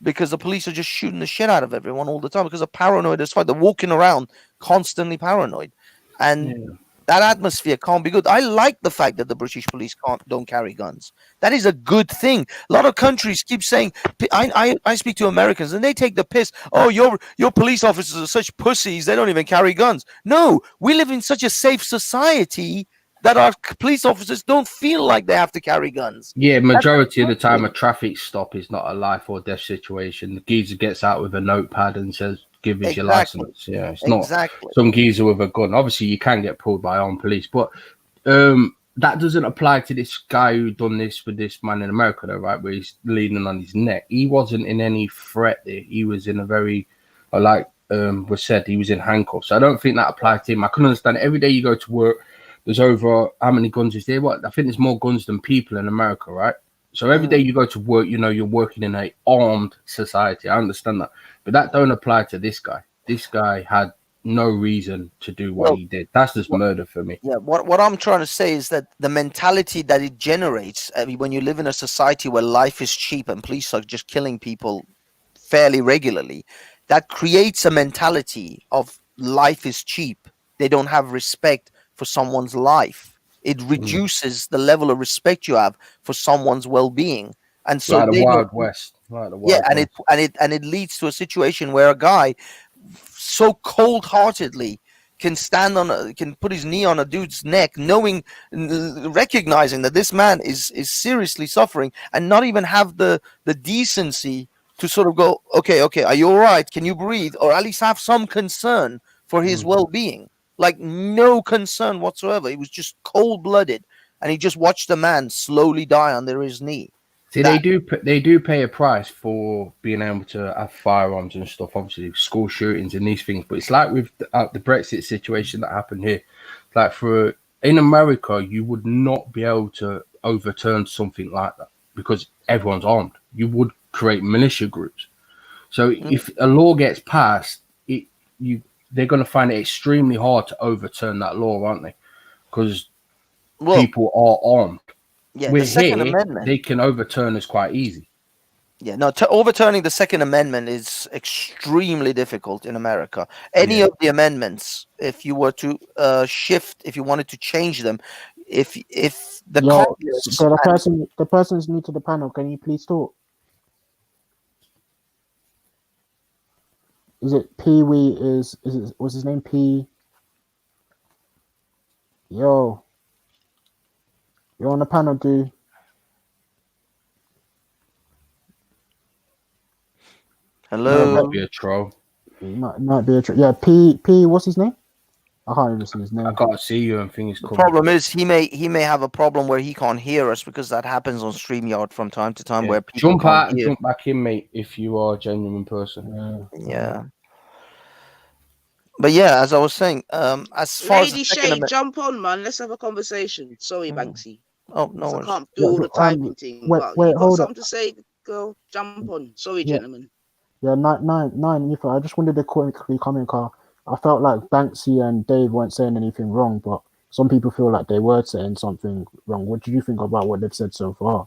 because the police are just shooting the shit out of everyone all the time because they're paranoid. It's like they're walking around constantly paranoid. And that atmosphere can't be good. I like the fact that the British police don't carry guns. That is a good thing. A lot of countries keep saying, I speak to Americans and they take the piss. Oh, your police officers are such pussies. They don't even carry guns. No, we live in such a safe society that our police officers don't feel like they have to carry guns. Yeah, majority of the time a traffic stop is not a life or death situation. The geezer gets out with a notepad and says, give us your license. Yeah, it's not some geezer with a gun. Obviously, you can get pulled by armed police, but that doesn't apply to this guy who done this with this man in America, though, right? Where he's leaning on his neck. He wasn't in any threat there. He was in a very, like was said, he was in handcuffs. So I don't think that applied to him. I can understand every day you go to work, there's over how many guns is there? What I think there's more guns than people in America, right? So every day you go to work, you know you're working in an armed society. I understand that, but that don't apply to this guy. This guy had no reason to do what he did. That's just murder for me. Yeah, what I'm trying to say is that the mentality that it generates, I mean, when you live in a society where life is cheap and police are just killing people fairly regularly, that creates a mentality of life is cheap. They don't have respect for someone's life. It reduces the level of respect you have for someone's well-being, and so like the Wild West. Like the Wild West. and it leads to a situation where a guy so cold-heartedly can can put his knee on a dude's neck, recognizing that this man is seriously suffering, and not even have the decency to sort of go, okay, are you all right? Can you breathe? Or at least have some concern for his well-being. Like no concern whatsoever. He was just cold-blooded, and he just watched the man slowly die under his knee. See, they do pay a price for being able to have firearms and stuff. Obviously, school shootings and these things. But it's like with the Brexit situation that happened here. Like in America, you would not be able to overturn something like that because everyone's armed. You would create militia groups. So if a law gets passed, they're going to find it extremely hard to overturn that law, aren't they? Because people are armed. Yeah, We're the Second here, Amendment. they can overturn us quite easy. Yeah, no, overturning the Second Amendment is extremely difficult in America. Any of the amendments, if you were to if you wanted to change them, if the Congress... the person's new to the panel, can you please talk? Is it Pee Wee? What's his name? P. Yo, you're on the panel, dude. Hello. Might be a troll. Might be a troll. Yeah, P. What's his name? I can't even see his name. I can't see you and things. The problem is he may have a problem where he can't hear us because that happens on StreamYard from time to time where people jump out and jump back in, mate, if you are a genuine person. Yeah. But yeah, as I was saying, as far Lady as Shay, jump on, man. Let's have a conversation. Sorry, Banksy. Oh no, I can't do all the typing thing. Wait, you got something to say, girl? Jump on. Sorry, gentlemen. Yeah, nine. Ethan, I just wanted to quickly comment, Carl. I felt like Banksy and Dave weren't saying anything wrong, but some people feel like they were saying something wrong. What did you think about what they've said so far?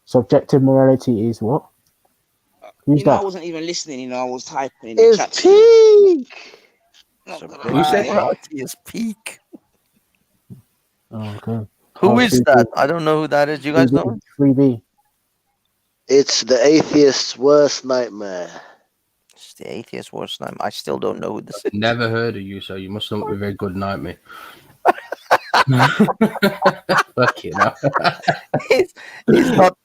Subjective morality is what? Who's that? I wasn't even listening. I was typing. It's peak. Who said morality is peak? Oh, okay. Who is that? I don't know who that is. You guys know? 3B. It's the atheist's worst nightmare. It's the atheist's worst nightmare. I still don't know who this is. Never heard of you, so you must not be very good nightmare. Fuck you know. It's not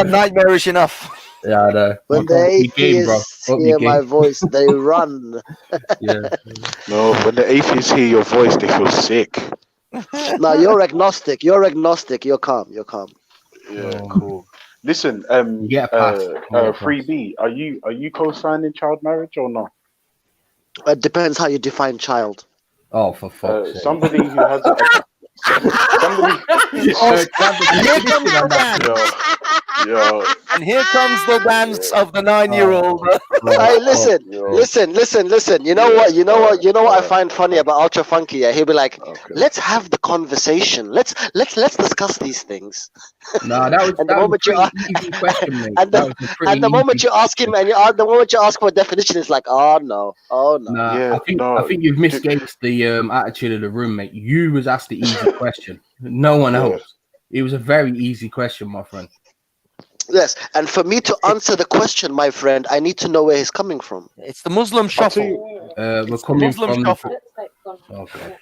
nightmarish enough. Yeah, I know. When the atheists hear my voice, they run. Yeah. No, when the atheists hear your voice, they feel sick. No, you're agnostic. You're agnostic. You're calm. You're calm. Yeah, cool. Listen, yeah, 3B, are you co-signing child marriage or not? It depends how you define child. Oh, for fuck's sake. Somebody who has somebody. Yo, And here comes the dance of the 9-year-old. Hey, listen. You know what I find funny about Ultra Funky? Yeah, he'll be like, "Let's have the conversation. Let's discuss these things." No, that was an easy question, mate. The moment you ask him, the moment you ask for a definition, it's like, oh no. Nah, yeah, I think you've misgauged the attitude of the room, mate. You was asked the easy question. No one else. It was a very easy question, my friend. Yes, and for me to answer the question, my friend, I need to know where he's coming from. It's the Muslim shuffle. We're coming from the... Okay.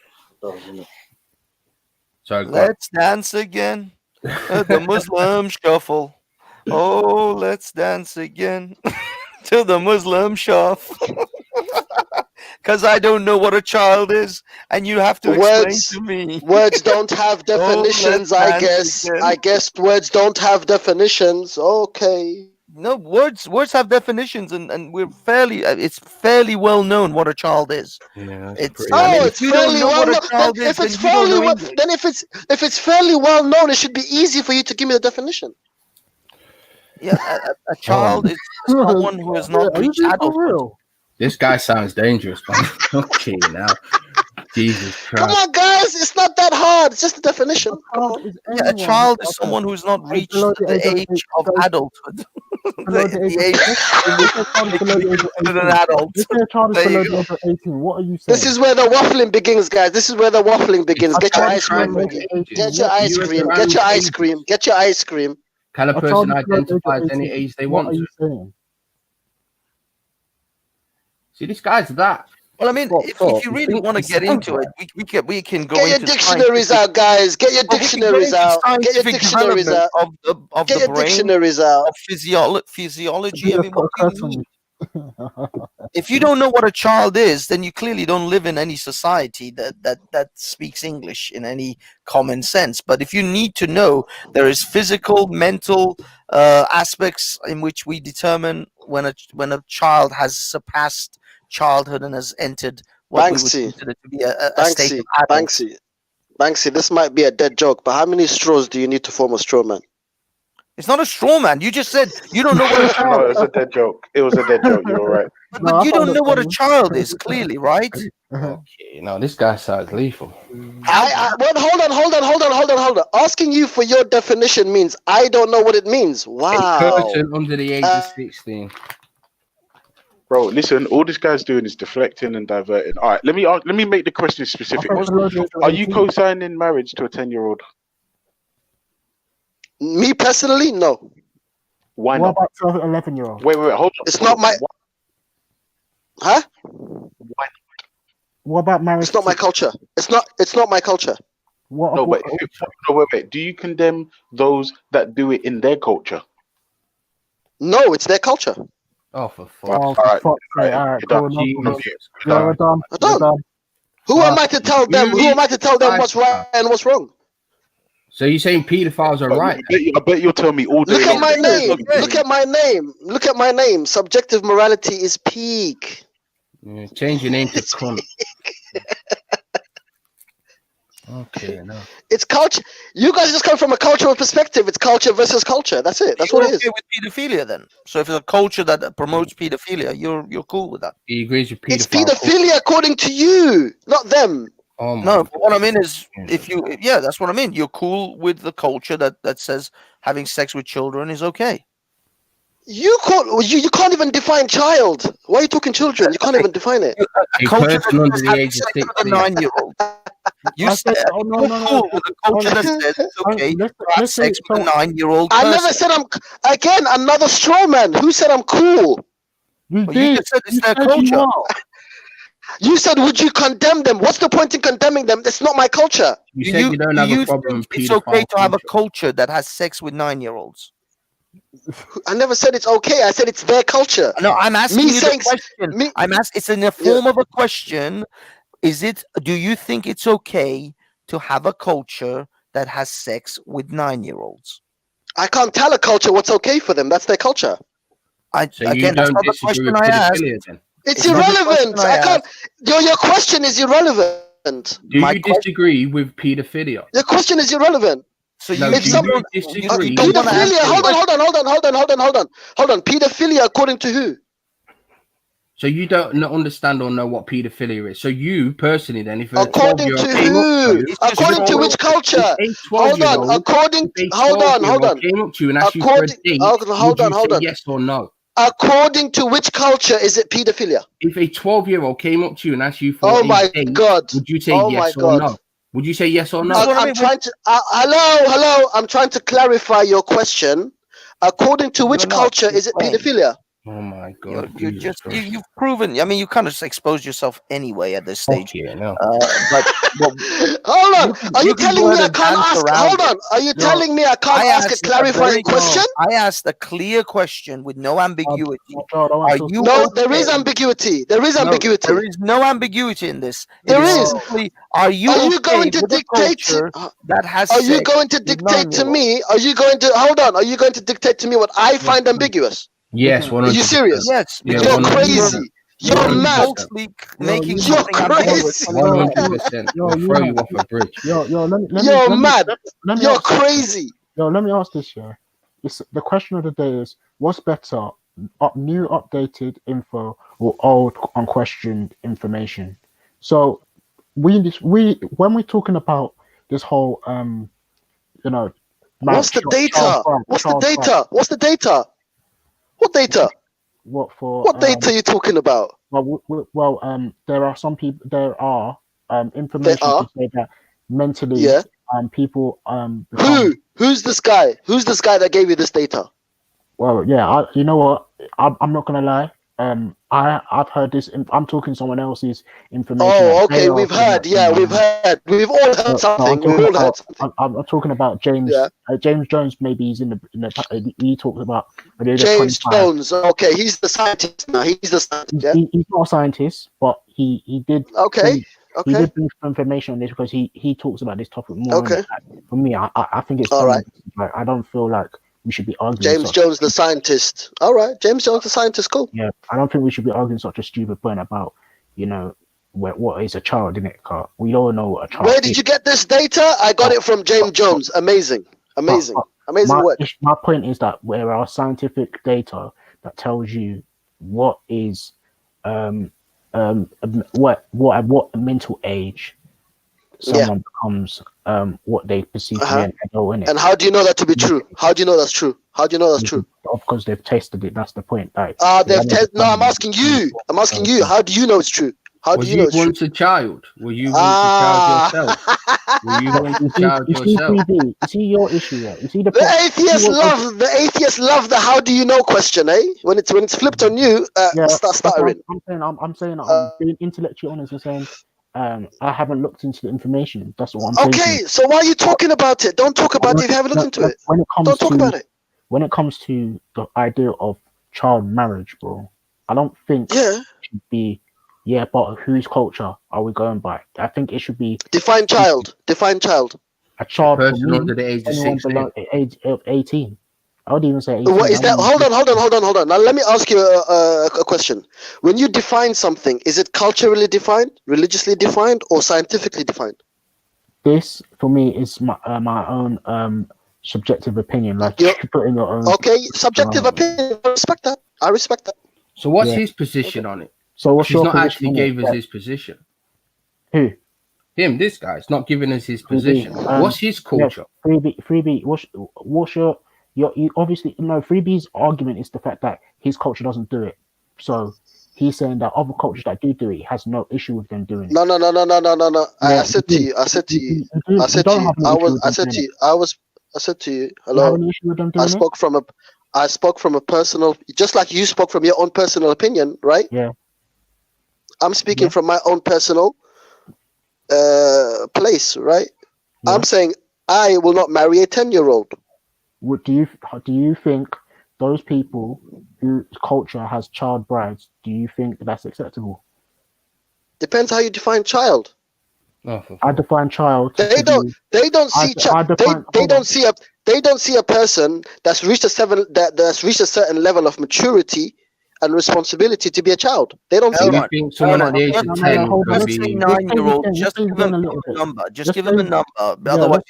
Sorry, let's dance again. The Muslim shuffle. Oh, let's dance again to the Muslim shuffle. Because I don't know what a child is, and you have to explain to me. Words don't have definitions, I guess. Again. I guess words don't have definitions. Okay. No, words have definitions, and it's fairly well known what a child is. Yeah, it's fairly well known. Then if it's fairly well known, it should be easy for you to give me the definition. Yeah, a child is someone who has not reached adulthood. This guy sounds dangerous, man. Okay, now. Jesus Christ. Come on, guys. It's not that hard. It's just a definition. A child is someone who's not reached the age of adulthood. The age of an adult. If a child is below the age of 18, what are you saying? This is where the waffling begins, guys. This is where the waffling begins. Get your ice cream. Get your ice cream. Get your ice cream. Get your ice cream. Can a person identify as any age they want to? See, this guy's that. Well, I mean, if you really want to get into it, we can go. Get your dictionaries out, guys. Get your dictionaries out. Get your dictionaries out. Of get the your dictionaries out. Of physiology. I mean, what do you need? If you don't know what a child is, then you clearly don't live in any society that speaks English in any common sense. But if you need to know, there is physical, mental aspects in which we determine when a child has surpassed childhood and has entered what we would consider to be a state of adulthood. Banksy, this might be a dead joke, but how many straws do you need to form a straw man? It's not a straw man. You just said you don't know what a child is. It was a dead joke. It was a dead joke. You're right. But you don't know what a child is, clearly, right? Okay, no, this guy sounds lethal. Hold on. Asking you for your definition means I don't know what it means. Wow. A person under the age of 16. Bro, listen, all this guy's doing is deflecting and diverting. All right, let me make the question specific. Are you co-signing marriage to a 10-year-old? Me personally, no. Why not? What about 12, 11-year-old? Wait, hold on. It's not my... Huh? Why not? What about marriage? It's not my culture. It's not my culture. Wait. Do you condemn those that do it in their culture? No, it's their culture. Oh, for fuck. All right. We're done. Who am I to tell them? Who am I to tell them what's right and what's wrong? So you're saying pedophiles are right? I bet you'll tell me all day. Look at my name. Look at my name. Subjective morality is peak. Yeah, change your name to cunt. Okay, no. It's culture. You guys just come from a cultural perspective. It's culture versus culture. That's it. That's what it is. With pedophilia, then. So if it's a culture that promotes pedophilia, you're cool with that. He agrees with pedophilia. It's pedophilia according to you, not them. No, what I mean is, that's what I mean. You're cool with the culture that says having sex with children is okay. You can't even define child. Why are you talking children? You can't even define it. A culture under the age of 16. A 9-year-old. You said you're cool with a culture that says it's okay to have sex with a 9-year-old person. I never said again, another straw man. Who said I'm cool? You just said it's their culture. You said, would you condemn them? What's the point in condemning them? That's not my culture. You said you don't have a problem. It's okay to have a culture that has sex with 9-year-olds. I never said it's okay. I said it's their culture. No, I'm asking you the question. It's in the form of a question. Do you think it's okay to have a culture that has sex with 9-year-olds? I can't tell a culture what's okay for them. That's their culture. That's not the question I asked. It's irrelevant. I can't. Your question is irrelevant. Do you disagree with pedophilia? Your question is irrelevant. So if someone pedophilia, hold on. Pedophilia according to who? So you don't understand or know what paedophilia is. So you personally, then, if according to who? According to which culture? Hold on. Hold on. Came up to you and asked you for a date. Hold on. Yes or no? According to which culture is it paedophilia? If a 12-year-old came up to you and asked you for a date, would you say yes or no? Would you say yes or no? I'm trying to. Hello. I'm trying to clarify your question. According to which culture is it paedophilia? Oh my God! You've proven. I mean, you kind of exposed yourself anyway at this stage. No. But hold on. Are you telling me I can't ask? Hold on. Are you telling me I can't ask a clarifying question? I asked a clear question with no ambiguity. No, there is ambiguity. There is ambiguity. There is no ambiguity in this. There is. Are you going to dictate? That has. Are you going to dictate to me? Are you going to hold on? Are you going to dictate to me what I find ambiguous? Yes, 100%. Are you serious? Yes. You're crazy. You're mad. You're crazy. 100%. I'll throw you off a bridge. You're mad. You're crazy. Let me ask this. Yeah, the question of the day is: what's better, new updated info or old unquestioned information? So when we're talking about this whole what's the data? What's the data? What's the data? What data? What data are you talking about? Well, there are some people. There are information to say that mentally, people Who's this guy? Who's this guy that gave you this data? Well, yeah, you know what? I'm not gonna lie. I've heard this. I'm talking someone else's information. Oh, okay. We've heard. Yeah, we've heard. We've all heard something. I'm talking about James. James Jones. Maybe he's in the. He talked about James Jones. Okay, he's the scientist now. He's the scientist. Yeah? He's not a scientist, but he did. Okay. He did bring some information on this because he talks about this topic more. Okay. For me, I think it's all right. Like, I don't feel like we should be arguing. James Jones, the scientist. All right, James Jones, the scientist. Cool. Yeah, I don't think we should be arguing such a stupid point about, what is a child, innit? We all know what a child. Where did you get this data? I got it from James Jones. Amazing work. My point is that there are scientific data that tells you what is what mental age someone becomes what they perceive to be an adult, innit? And how do you know that to be true? How do you know that's true? How do you know that's true? Because they've tested it. That's the point. Like, they've tested. No, I'm asking you. How do you know it's true? How do you know it's true? Once a child? Were you once a child yourself? Were you once a child yourself? You see your issue. You see the atheists love the how do you know question, eh? When it's flipped on you, start stuttering. I'm saying I'm being intellectually honest and saying. I haven't looked into the information. That's what I'm saying. Okay, so why are you talking about it? Don't talk about it if you haven't looked into it. Don't talk about it. When it comes to the idea of child marriage, bro, I don't think it should be. Yeah, but whose culture are we going by? I think it should be define child. A child person under the age of 16. Below the age of 18. I would even say 18. What is that? Hold on. Now let me ask you a question. When you define something, is it culturally defined, religiously defined, or scientifically defined? This, for me, is my own subjective opinion. Like you put in your own. Okay, subjective opinion. I respect that. So what's his position on it? So what's He's not actually gave us his position. Who? Him. This guy's not giving us his position. What's his culture? Freebie. What's your you obviously no. Freebie's argument is the fact that his culture doesn't do it. So he's saying that other cultures that do it, he has no issue with them doing it. No. I said to you. Hello. I spoke from a personal, just like you spoke from your own personal opinion, right? Yeah. I'm speaking from my own personal place, right? Yeah. I'm saying I will not marry a 10-year-old. Do you think those people whose culture has child brides, do you think that's acceptable? Depends how you define child. I define child. They don't see a person that's reached a certain level of maturity and responsibility to be a child. They don't see that. think someone at the age of 10 Let's say 9-year-old. Just give him a number. Just give him a number. Otherwise,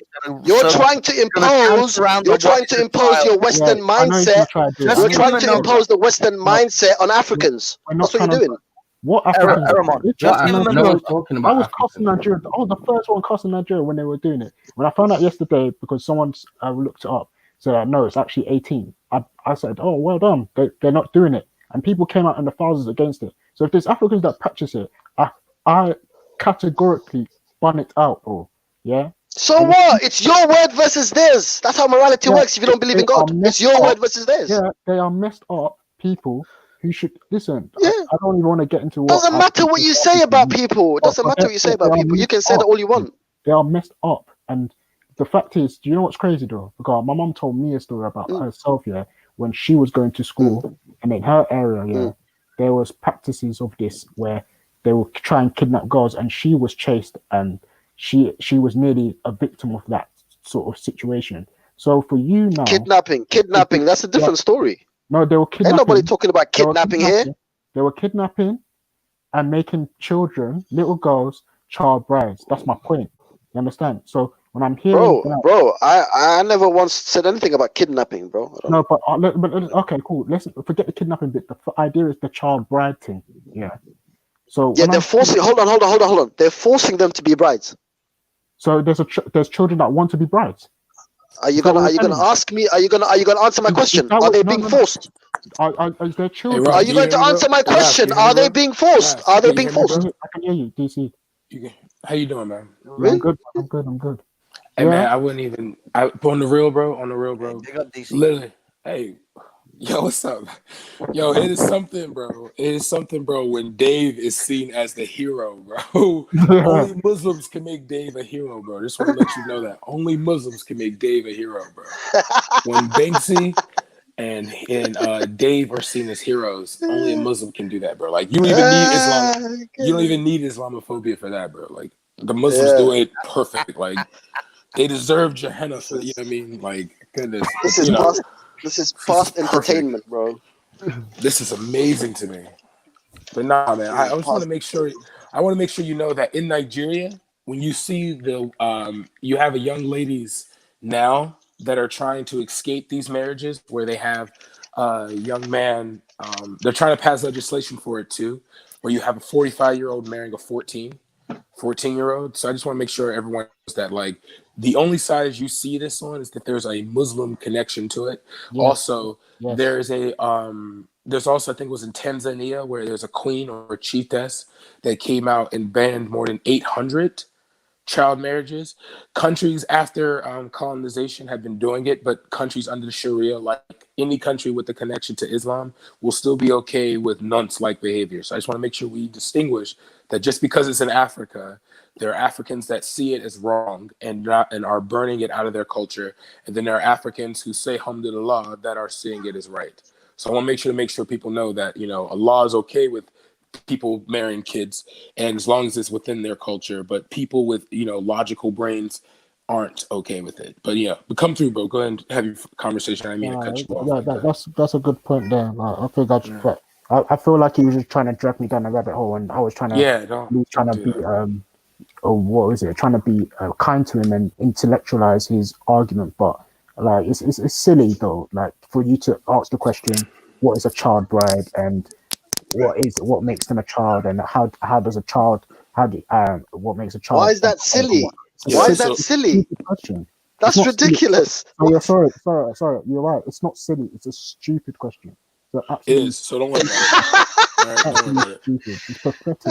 you're trying to impose. You're trying to impose your Western mindset. You're trying to impose the Western mindset on Africans. That's what you're doing. What Africans? I was cussing Nigeria. I was the first one cussing Nigeria when they were doing it. When I found out yesterday, because someone looked it up, said, no, it's actually 18. I said, oh, well done. They're not doing it. And people came out in the thousands against it. So if there's Africans that practice it, I categorically ban it out, bro. Yeah? So what? It's your word versus theirs. That's how morality works if you don't believe in God. It's your word versus theirs. Yeah, they are messed up people who should listen. Yeah. I don't even want to get into what. Doesn't matter what you say about people. It doesn't matter what you say about people. You can say that all you want. They are messed up. And the fact is, do you know what's crazy though? Because my mom told me a story about herself, yeah, when she was going to school and in her area, there was practices of this where they will try and kidnap girls, and she was chased, and she was nearly a victim of that sort of situation. So for you now, kidnapping, that's a different story. No, they were kidnapping. Ain't nobody talking about kidnapping here. They were kidnapping and making children, little girls, child brides. That's my point. You understand? So when I'm hearing, bro, I never once said anything about kidnapping, bro. No, but okay, cool. Let's forget the kidnapping bit. The idea is the child bride thing. Yeah. So they're forcing. Hold on. They're forcing them to be brides. So there's children that want to be brides. Are you gonna ask me? Are you gonna answer my question? Are they being forced? Is there children? Are you going to answer my question? Are they being forced? Are they being forced? I can hear you, DC. How you doing, man? I'm good. Hey man, I wouldn't even. On the real, bro. Literally. Hey, yo, what's up? Yo, it is something, bro. When Dave is seen as the hero, bro. Only Muslims can make Dave a hero, bro. Just want to let you know that only Muslims can make Dave a hero, bro. When Banksy and Dave are seen as heroes, only a Muslim can do that, bro. Like, you don't even need Islam. You don't even need Islamophobia for that, bro. Like, the Muslims do it perfect. Like, they deserve Gehenna for, you know what I mean? Like, goodness. This is fast entertainment, bro. This is amazing to me. But nah, man, I just want to make sure. I want to make sure you know that in Nigeria, when you see you have a young ladies now that are trying to escape these marriages, where they have a young man. They're trying to pass legislation for it too, where you have a 45-year-old marrying a 14-year-old. So I just want to make sure everyone knows that, like, the only side you see this on is that there's a Muslim connection to it. Yes. Also, there's also, I think it was in Tanzania, where there's a queen or a chiefess that came out and banned more than 800 child marriages. Countries after colonization have been doing it, but countries under the Sharia, like any country with a connection to Islam, will still be okay with nonce-like behavior. So I just want to make sure we distinguish that just because it's in Africa, there are Africans that see it as wrong and are burning it out of their culture. And then there are Africans who say alhamdulillah that are seeing it as right. So I want to make sure people know that, you know, Allah is okay with people marrying kids, and as long as it's within their culture, but people with, you know, logical brains aren't okay with it. But yeah, but come through, bro. Go ahead and have your conversation. I mean, to cut you off. That's a good point there. I think I feel like he was just trying to drag me down a rabbit hole, and I was trying to trying to be kind to him and intellectualize his argument. But like, it's silly though. Like, for you to ask the question, what is a child bride, and what makes them a child, and what makes a child? Why is that silly? Why is that silly? That's ridiculous. Oh, yeah, sorry. You're right. It's not silly. It's a stupid question. So it is. So don't worry about it. It's pathetic.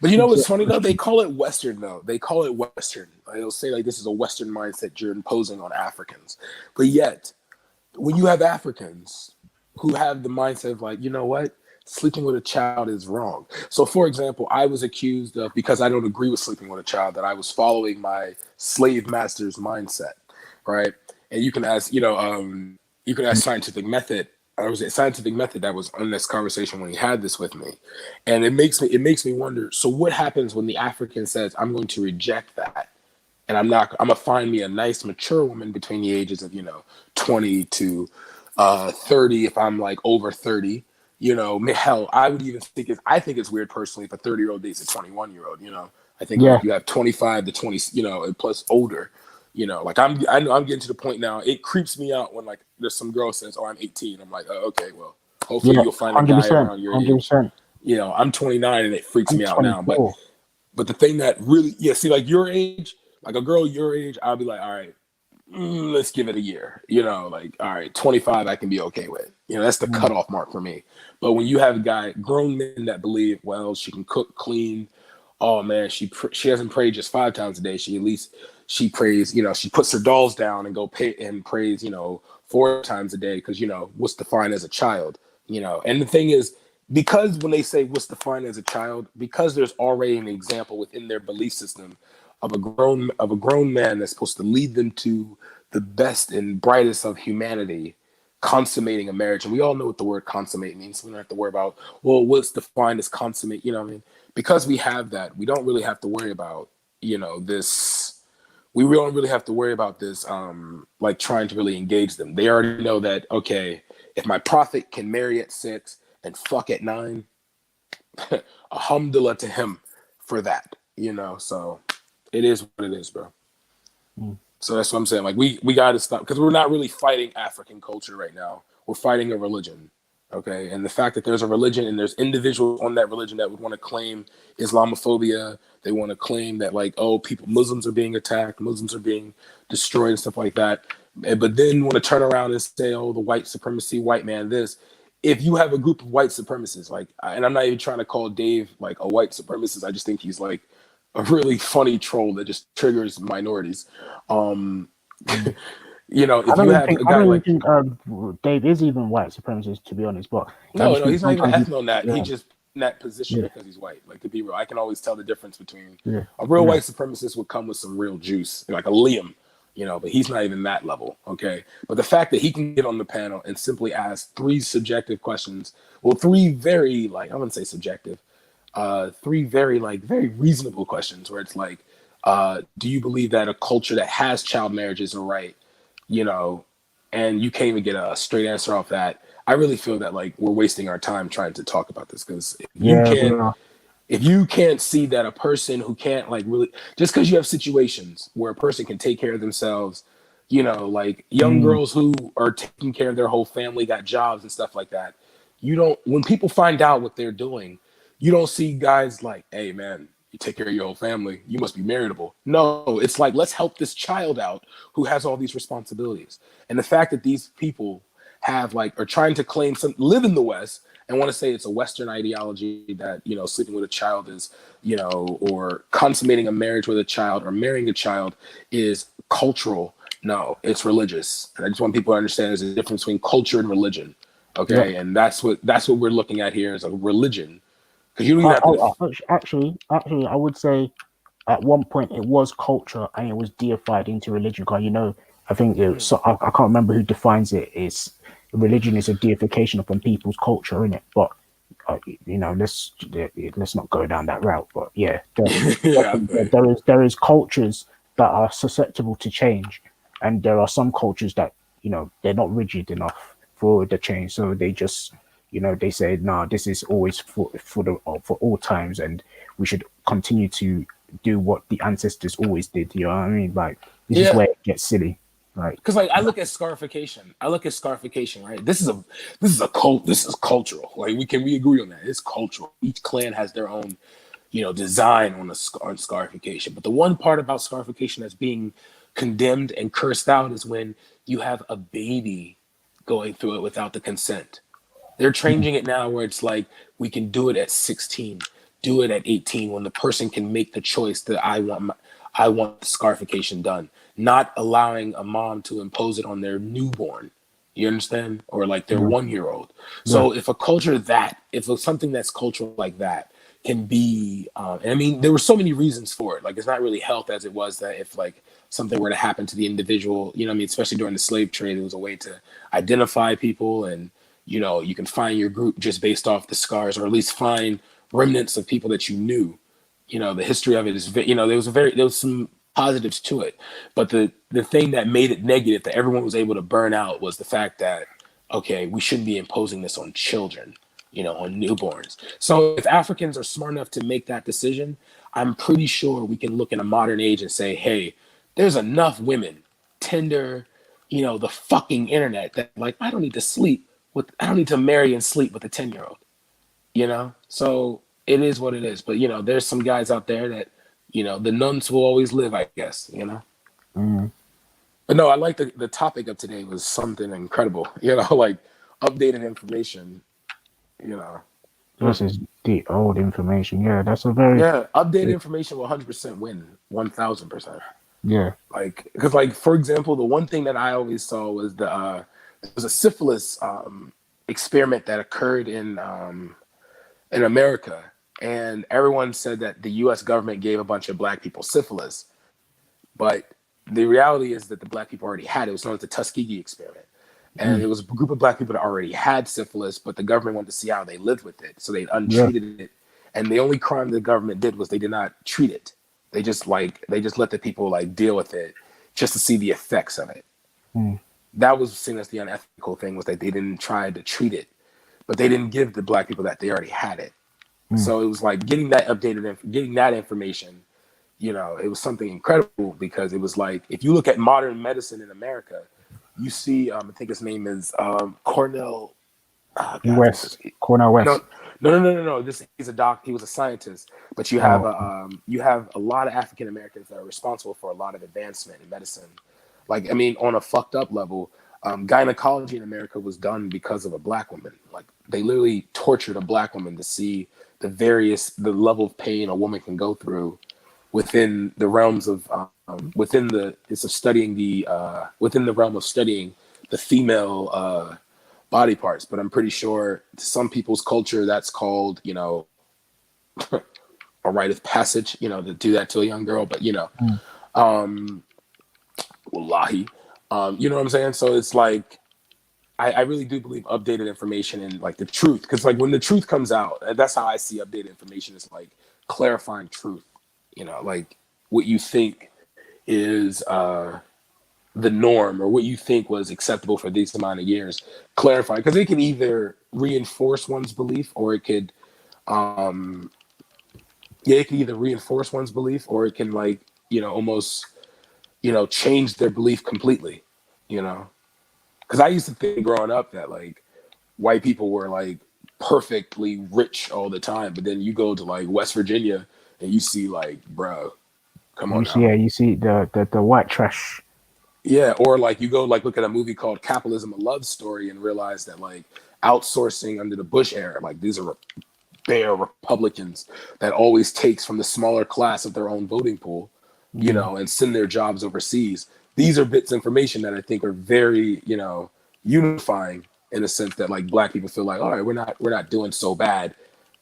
But you know what's funny though? They call it Western though. They call it Western. They'll say like this is a Western mindset you're imposing on Africans. But yet, when you have Africans who have the mindset of like, you know what? Sleeping with a child is wrong. So for example, I was accused of, because I don't agree with sleeping with a child, that I was following my slave master's mindset, right? And you can ask, Scientific Method. I was at Scientific Method that was on this conversation when he had this with me. And it makes me wonder, so what happens when the African says, I'm going to reject that? And I'm gonna find me a nice mature woman between the ages of, 20 to 30, if I'm like over 30, You know, hell, I would even think I think it's weird personally if a 30-year-old dates a 21-year-old. You know, I think like you have 25 to 20, you know, and plus older. You know, like I know I'm getting to the point now. It creeps me out when like there's some girl says, "Oh, I'm 18." I'm like, "Oh, okay, well, hopefully you'll find a guy around your age." You know, I'm 29 and it freaks me out now. But the thing that really, see, like your age, like a girl your age, I'll be like, all right, let's give it a year. You know, like, all right, 25 I can be okay with. You know, that's the cutoff mark for me. But when you have a grown men that believe, well, she can cook, clean. Oh man, she hasn't prayed just 5 times a day. She prays. You know, she puts her dolls down and prays. You know, 4 times a day because you know what's defined as a child. You know, and the thing is, because when they say what's defined as a child, because there's already an example within their belief system of a grown man that's supposed to lead them to the best and brightest of humanity, consummating a marriage. And we all know what the word consummate means. We don't have to worry about, well, what's defined as consummate, you know what I mean? Because we have that, we don't really have to worry about, you know, this. We don't really have to worry about this, like trying to really engage them. They already know that, okay, if my prophet can marry at 6 and fuck at 9, alhamdulillah to him for that, you know? So it is what it is, bro. So that's what I'm saying. Like we got to stop because we're not really fighting African culture right now. We're fighting a religion, okay? And the fact that there's a religion and there's individuals on that religion that would want to claim Islamophobia. They want to claim that like, oh, Muslims are being attacked, Muslims are being destroyed and stuff like that. But then want to turn around and say, oh, the white supremacy, white man, this. If you have a group of white supremacists, like, and I'm not even trying to call Dave like a white supremacist. I just think he's like a really funny troll that just triggers minorities. You know, if you have a guy like Dave is even white supremacist, to be honest. But no, he's not even ethno-nat. He just in that position because he's white. Like to be real, I can always tell the difference between a real white supremacist would come with some real juice, like a Liam, you know. But he's not even that level, okay. But the fact that he can get on the panel and simply ask 3 subjective questions, well, 3 very like I wouldn't say subjective. 3 very reasonable questions where it's like, do you believe that a culture that has child marriage is a right, you know, and you can't even get a straight answer off that. I really feel that like we're wasting our time trying to talk about this because if you can't see that a person who can't like really, just because you have situations where a person can take care of themselves, you know, like young girls who are taking care of their whole family, got jobs and stuff like that. When people find out what they're doing, you don't see guys like, hey man, you take care of your whole family, you must be marriageable. No, it's like, let's help this child out who has all these responsibilities. And the fact that these people are trying to live in the West and want to say it's a Western ideology that, you know, sleeping with a child is, you know, or consummating a marriage with a child or marrying a child is cultural. No, it's religious. And I just want people to understand there's a difference between culture and religion. Okay. And that's what we're looking at here is a religion. You don't have to... Actually, I would say at one point it was culture and it was deified into religion. Because you know, I think I can't remember who defines it. It's religion is a deification upon people's culture, in it. But you know, let's not go down that route. But yeah, there is cultures that are susceptible to change, and there are some cultures that, you know, they're not rigid enough for the change, so they just, you know, they say, no, this is always for all times, and we should continue to do what the ancestors always did. You know what I mean? Like, this is where it gets silly. Right? Because like I look at scarification, right? This is a cult. This is cultural. Like we agree on that. It's cultural. Each clan has their own, you know, design on scarification. But the one part about scarification that's being condemned and cursed out is when you have a baby going through it without the consent. They're changing it now where it's like we can do it at 16, do it at 18 when the person can make the choice that I want scarification done, not allowing a mom to impose it on their newborn. You understand? Or like their 1-year-old. So if it's something that's cultural like that can be, and I mean, there were so many reasons for it. Like it's not really health as it was that if like something were to happen to the individual, you know what I mean? Especially during the slave trade, it was a way to identify people and, you know, you can find your group just based off the scars, or at least find remnants of people that you knew. You know, the history of it is, you know, there was some positives to it, but the thing that made it negative that everyone was able to burn out was the fact that, okay, we shouldn't be imposing this on children. on newborns. So if Africans are smart enough to make that decision, I'm pretty sure we can look in a modern age and say, hey, there's enough women, Tinder, the fucking internet, that like, I don't need to marry and sleep with a 10-year-old, So it is what it is. But, there's some guys out there that, the nuns will always live, I guess, But no, I like the topic of today was something incredible, like updated information, This is the old information. Yeah, that's a very updated information will 100% win, 1000%. Yeah, because for example, the one thing that I always saw was there was a syphilis experiment that occurred in America, and everyone said that the U.S. government gave a bunch of black people syphilis, but the reality is that the black people already had it. It was known as the Tuskegee experiment. And it was a group of black people that already had syphilis, but the government wanted to see how they lived with it. So they untreated it. And the only crime the government did was they did not treat it. They just let the people deal with it just to see the effects of it. That was seen as the unethical thing, was that they didn't try to treat it, but they didn't give the black people that they already had it. So it was like getting that information, it was something incredible, because it was like, if you look at modern medicine in America, you see, I think his name is Cornell West. Cornell West. No. He's a doc. He was a scientist. But you have a lot of African Americans that are responsible for a lot of advancement in medicine. On a fucked up level, gynecology in America was done because of a black woman. Like, they literally tortured a black woman to see the level of pain a woman can go through within the realms of within the realm of studying the female body parts. But I'm pretty sure to some people's culture that's called a rite of passage, to do that to a young girl. But wallahi, you know what I'm saying? So it's like, I really do believe updated information and the truth, because when the truth comes out, that's how I see updated information, is clarifying truth. What you think is the norm, or what you think was acceptable for this amount of years, clarify, because it can either reinforce one's belief, or it could it can either reinforce one's belief, or it can almost change their belief completely, because I used to think growing up that white people were perfectly rich all the time, but then you go to West Virginia and you see bro, come on now. You see the white trash. Yeah, or you go look at a movie called Capitalism: A Love Story and realize that outsourcing under the Bush era, these are bare Republicans that always takes from the smaller class of their own voting pool, and send their jobs overseas. These are bits of information that I think are very, unifying, in a sense that black people feel all right, we're not doing so bad.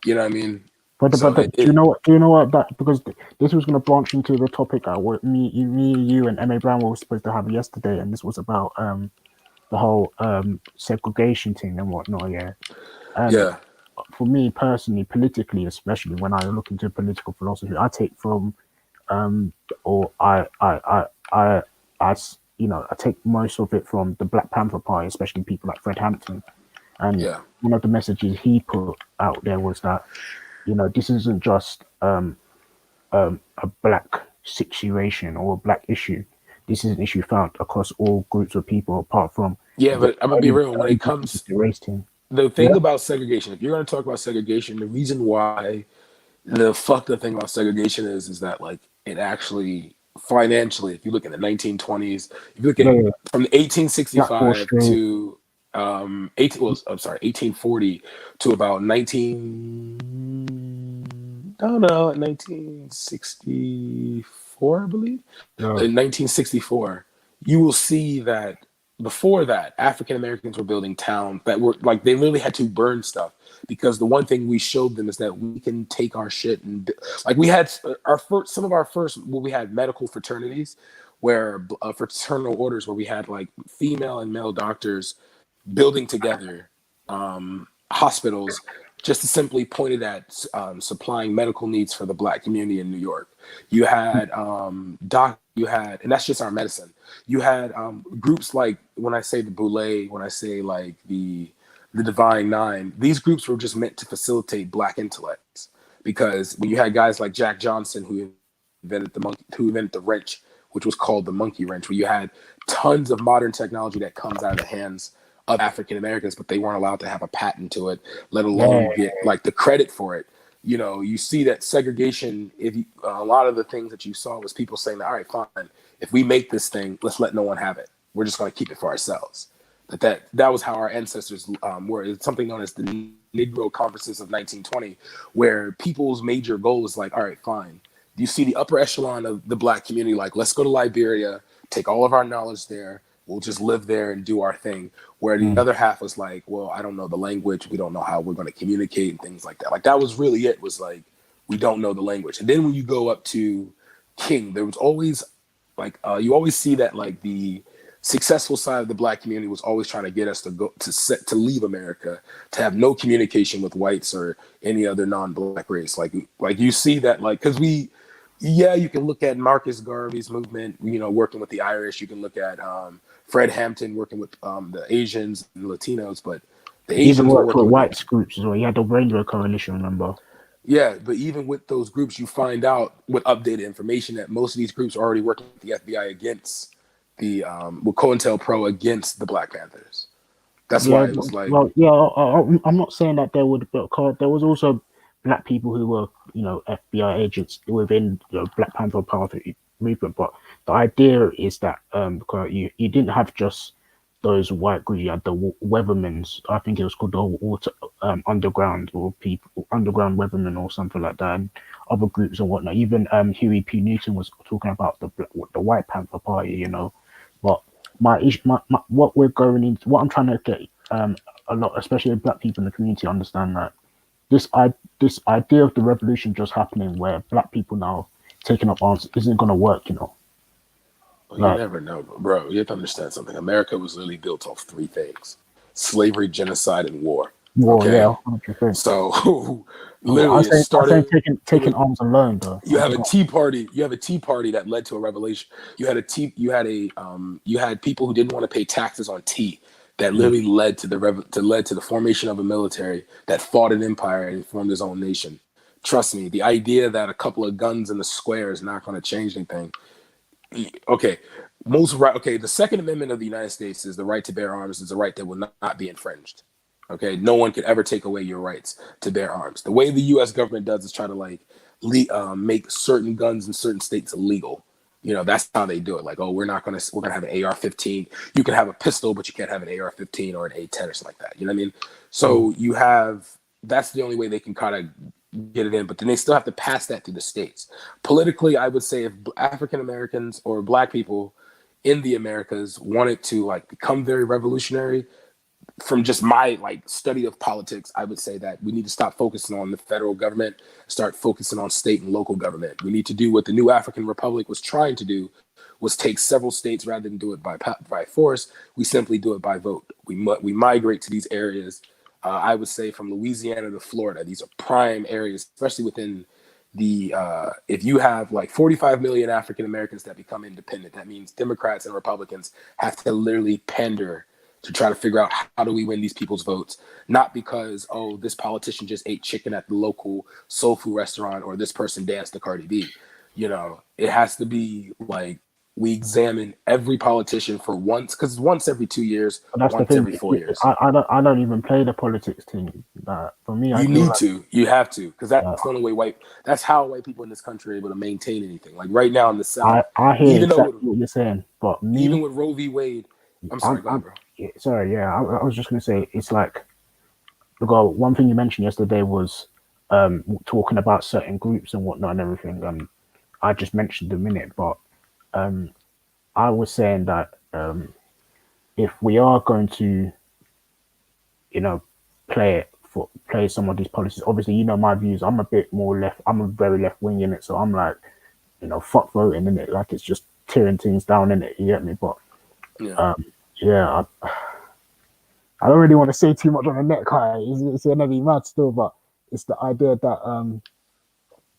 You know what I mean? But do you know what that, because this was going to branch into the topic that me, you, and M.A. Brown were supposed to have yesterday, and this was about the whole segregation thing and whatnot. For me personally, politically, especially when I look into political philosophy, I take from I take most of it from the Black Panther Party, especially people like Fred Hampton. And one of the messages he put out there was that, this isn't just a black situation or a black issue. This is an issue found across all groups of people, apart from but I'm gonna be real, when it comes to the race thing. The thing about segregation, if you're going to talk about segregation, the reason why the fucked up thing about segregation is that it actually financially, if you look at the 1920s, if you look at from 1865 to 1840 to about 1964, I believe. In 1964, you will see that before that, African Americans were building towns that were they literally had to burn stuff, because the one thing we showed them is that we can take our shit and we had we had medical fraternities where fraternal orders where we had female and male doctors building together hospitals just simply pointed at supplying medical needs for the Black community in New York. You had and that's just our medicine. You had groups like, when I say the Boule, when I say like the Divine Nine, these groups were just meant to facilitate Black intellects. Because when you had guys like Jack Johnson, who invented the wrench, which was called the monkey wrench, where you had tons of modern technology that comes out of the hands of African Americans, but they weren't allowed to have a patent to it, let alone get like the credit for it. You see that segregation. A lot of the things that you saw was people saying that, all right, fine, if we make this thing, let's let no one have it. We're just going to keep it for ourselves. That was how our ancestors were. It's something known as the Negro Conferences of 1920, where people's major goal is like, all right, fine. You see the upper echelon of the Black community, like, let's go to Liberia, take all of our knowledge there. We'll just live there and do our thing. Where the other half was like, well, I don't know the language. We don't know how we're going to communicate and things like that. Like, that was really it, was like, we don't know the language. And then when you go up to King, there was always like, you always see that like the successful side of the Black community was always trying to get us to leave America, to have no communication with whites or any other non-Black race. Like you see that, like, because you can look at Marcus Garvey's movement, working with the Irish. You can look at Fred Hampton working with the Asians and Latinos, but the Asians even were worked working with with white groups as well. You had the Rainbow Coalition, remember? Yeah, but even with those groups, you find out with updated information that most of these groups are already working with the FBI against the with COINTELPRO against the Black Panthers. That's why it was like, I'm not saying that there there was also Black people who were, FBI agents within the Black Panther Party movement. But the idea is that because you didn't have just those white groups, you had the Weathermans. I think it was called the Water Underground, or people Underground Weathermen or something like that, and other groups and whatnot. Even Huey P. Newton was talking about the White Panther Party, But what we're going into, what I'm trying to get a lot, especially Black people in the community, understand that this idea of the revolution just happening, where Black people now taking up arms, isn't going to work. Well, you never know, bro. You have to understand something. America was literally built off three things: slavery, genocide, and war. War, okay? yeah, 100%. So literally, I say taking arms alone, though. You have a Tea Party. You have a Tea Party that led to a revelation. You had people who didn't want to pay taxes on tea. That literally led to the formation of a military that fought an empire and formed his own nation. Trust me, the idea that a couple of guns in the square is not going to change anything. Okay, the Second Amendment of the United States is the right to bear arms. Is a right that will not be infringed. Okay, no one could ever take away your rights to bear arms. The way the U.S. government does is try to make certain guns in certain states illegal. That's how they do it. Like, oh, we're gonna have an AR-15. You can have a pistol, but you can't have an AR-15 or an A-10 or something like that. You know what I mean? So that's the only way they can kind of get it in. But then they still have to pass that through the states. Politically, I would say if African Americans or Black people in the Americas wanted to become very revolutionary, from just my study of politics, I would say that we need to stop focusing on the federal government, start focusing on state and local government. We need to do what the new African Republic was trying to do, was take several states rather than do it by force. We simply do it by vote. We migrate to these areas. I would say from Louisiana to Florida, these are prime areas, especially within the if you have 45 million African Americans that become independent, that means Democrats and Republicans have to literally pander to try to figure out how do we win these people's votes, not because, oh, this politician just ate chicken at the local soul food restaurant or this person danced to Cardi B. It has to be we examine every politician for once, because once every 2 years, once every 4 years. I don't even play the politics team. For me, you have to, because that's the only way that's how white people in this country are able to maintain anything. Like right now in the South, I hear exactly what you're saying, but even with Roe v. Wade, I'm sorry, go ahead, bro. I was just going to say, it's like, one thing you mentioned yesterday was talking about certain groups and whatnot and everything. I just mentioned a minute, but I was saying that if we are going to, play some of these policies, obviously, my views, I'm a bit more left, I'm a very left wing in it, so I'm like, fuck voting in it, like it's just tearing things down in it, you get me? But I don't really want to say too much on the net, Kai. It's gonna be mad still, but it's the idea that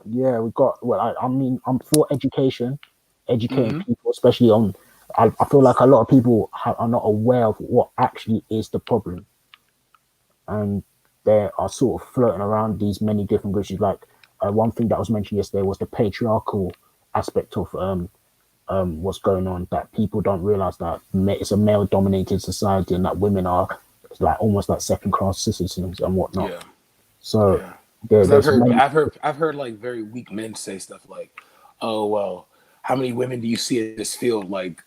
yeah, we got. Well, I mean, I'm for education, educating people, especially on. I feel like a lot of people are not aware of what actually is the problem, and they are sort of floating around these many different issues. Like one thing that was mentioned yesterday was the patriarchal aspect of what's going on. That people don't realize that it's a male-dominated society, and that women are like almost like second-class citizens and whatnot. Yeah. So Yeah. there's I've heard like very weak men say stuff like, "Oh well, how many women do you see in this field?" Like,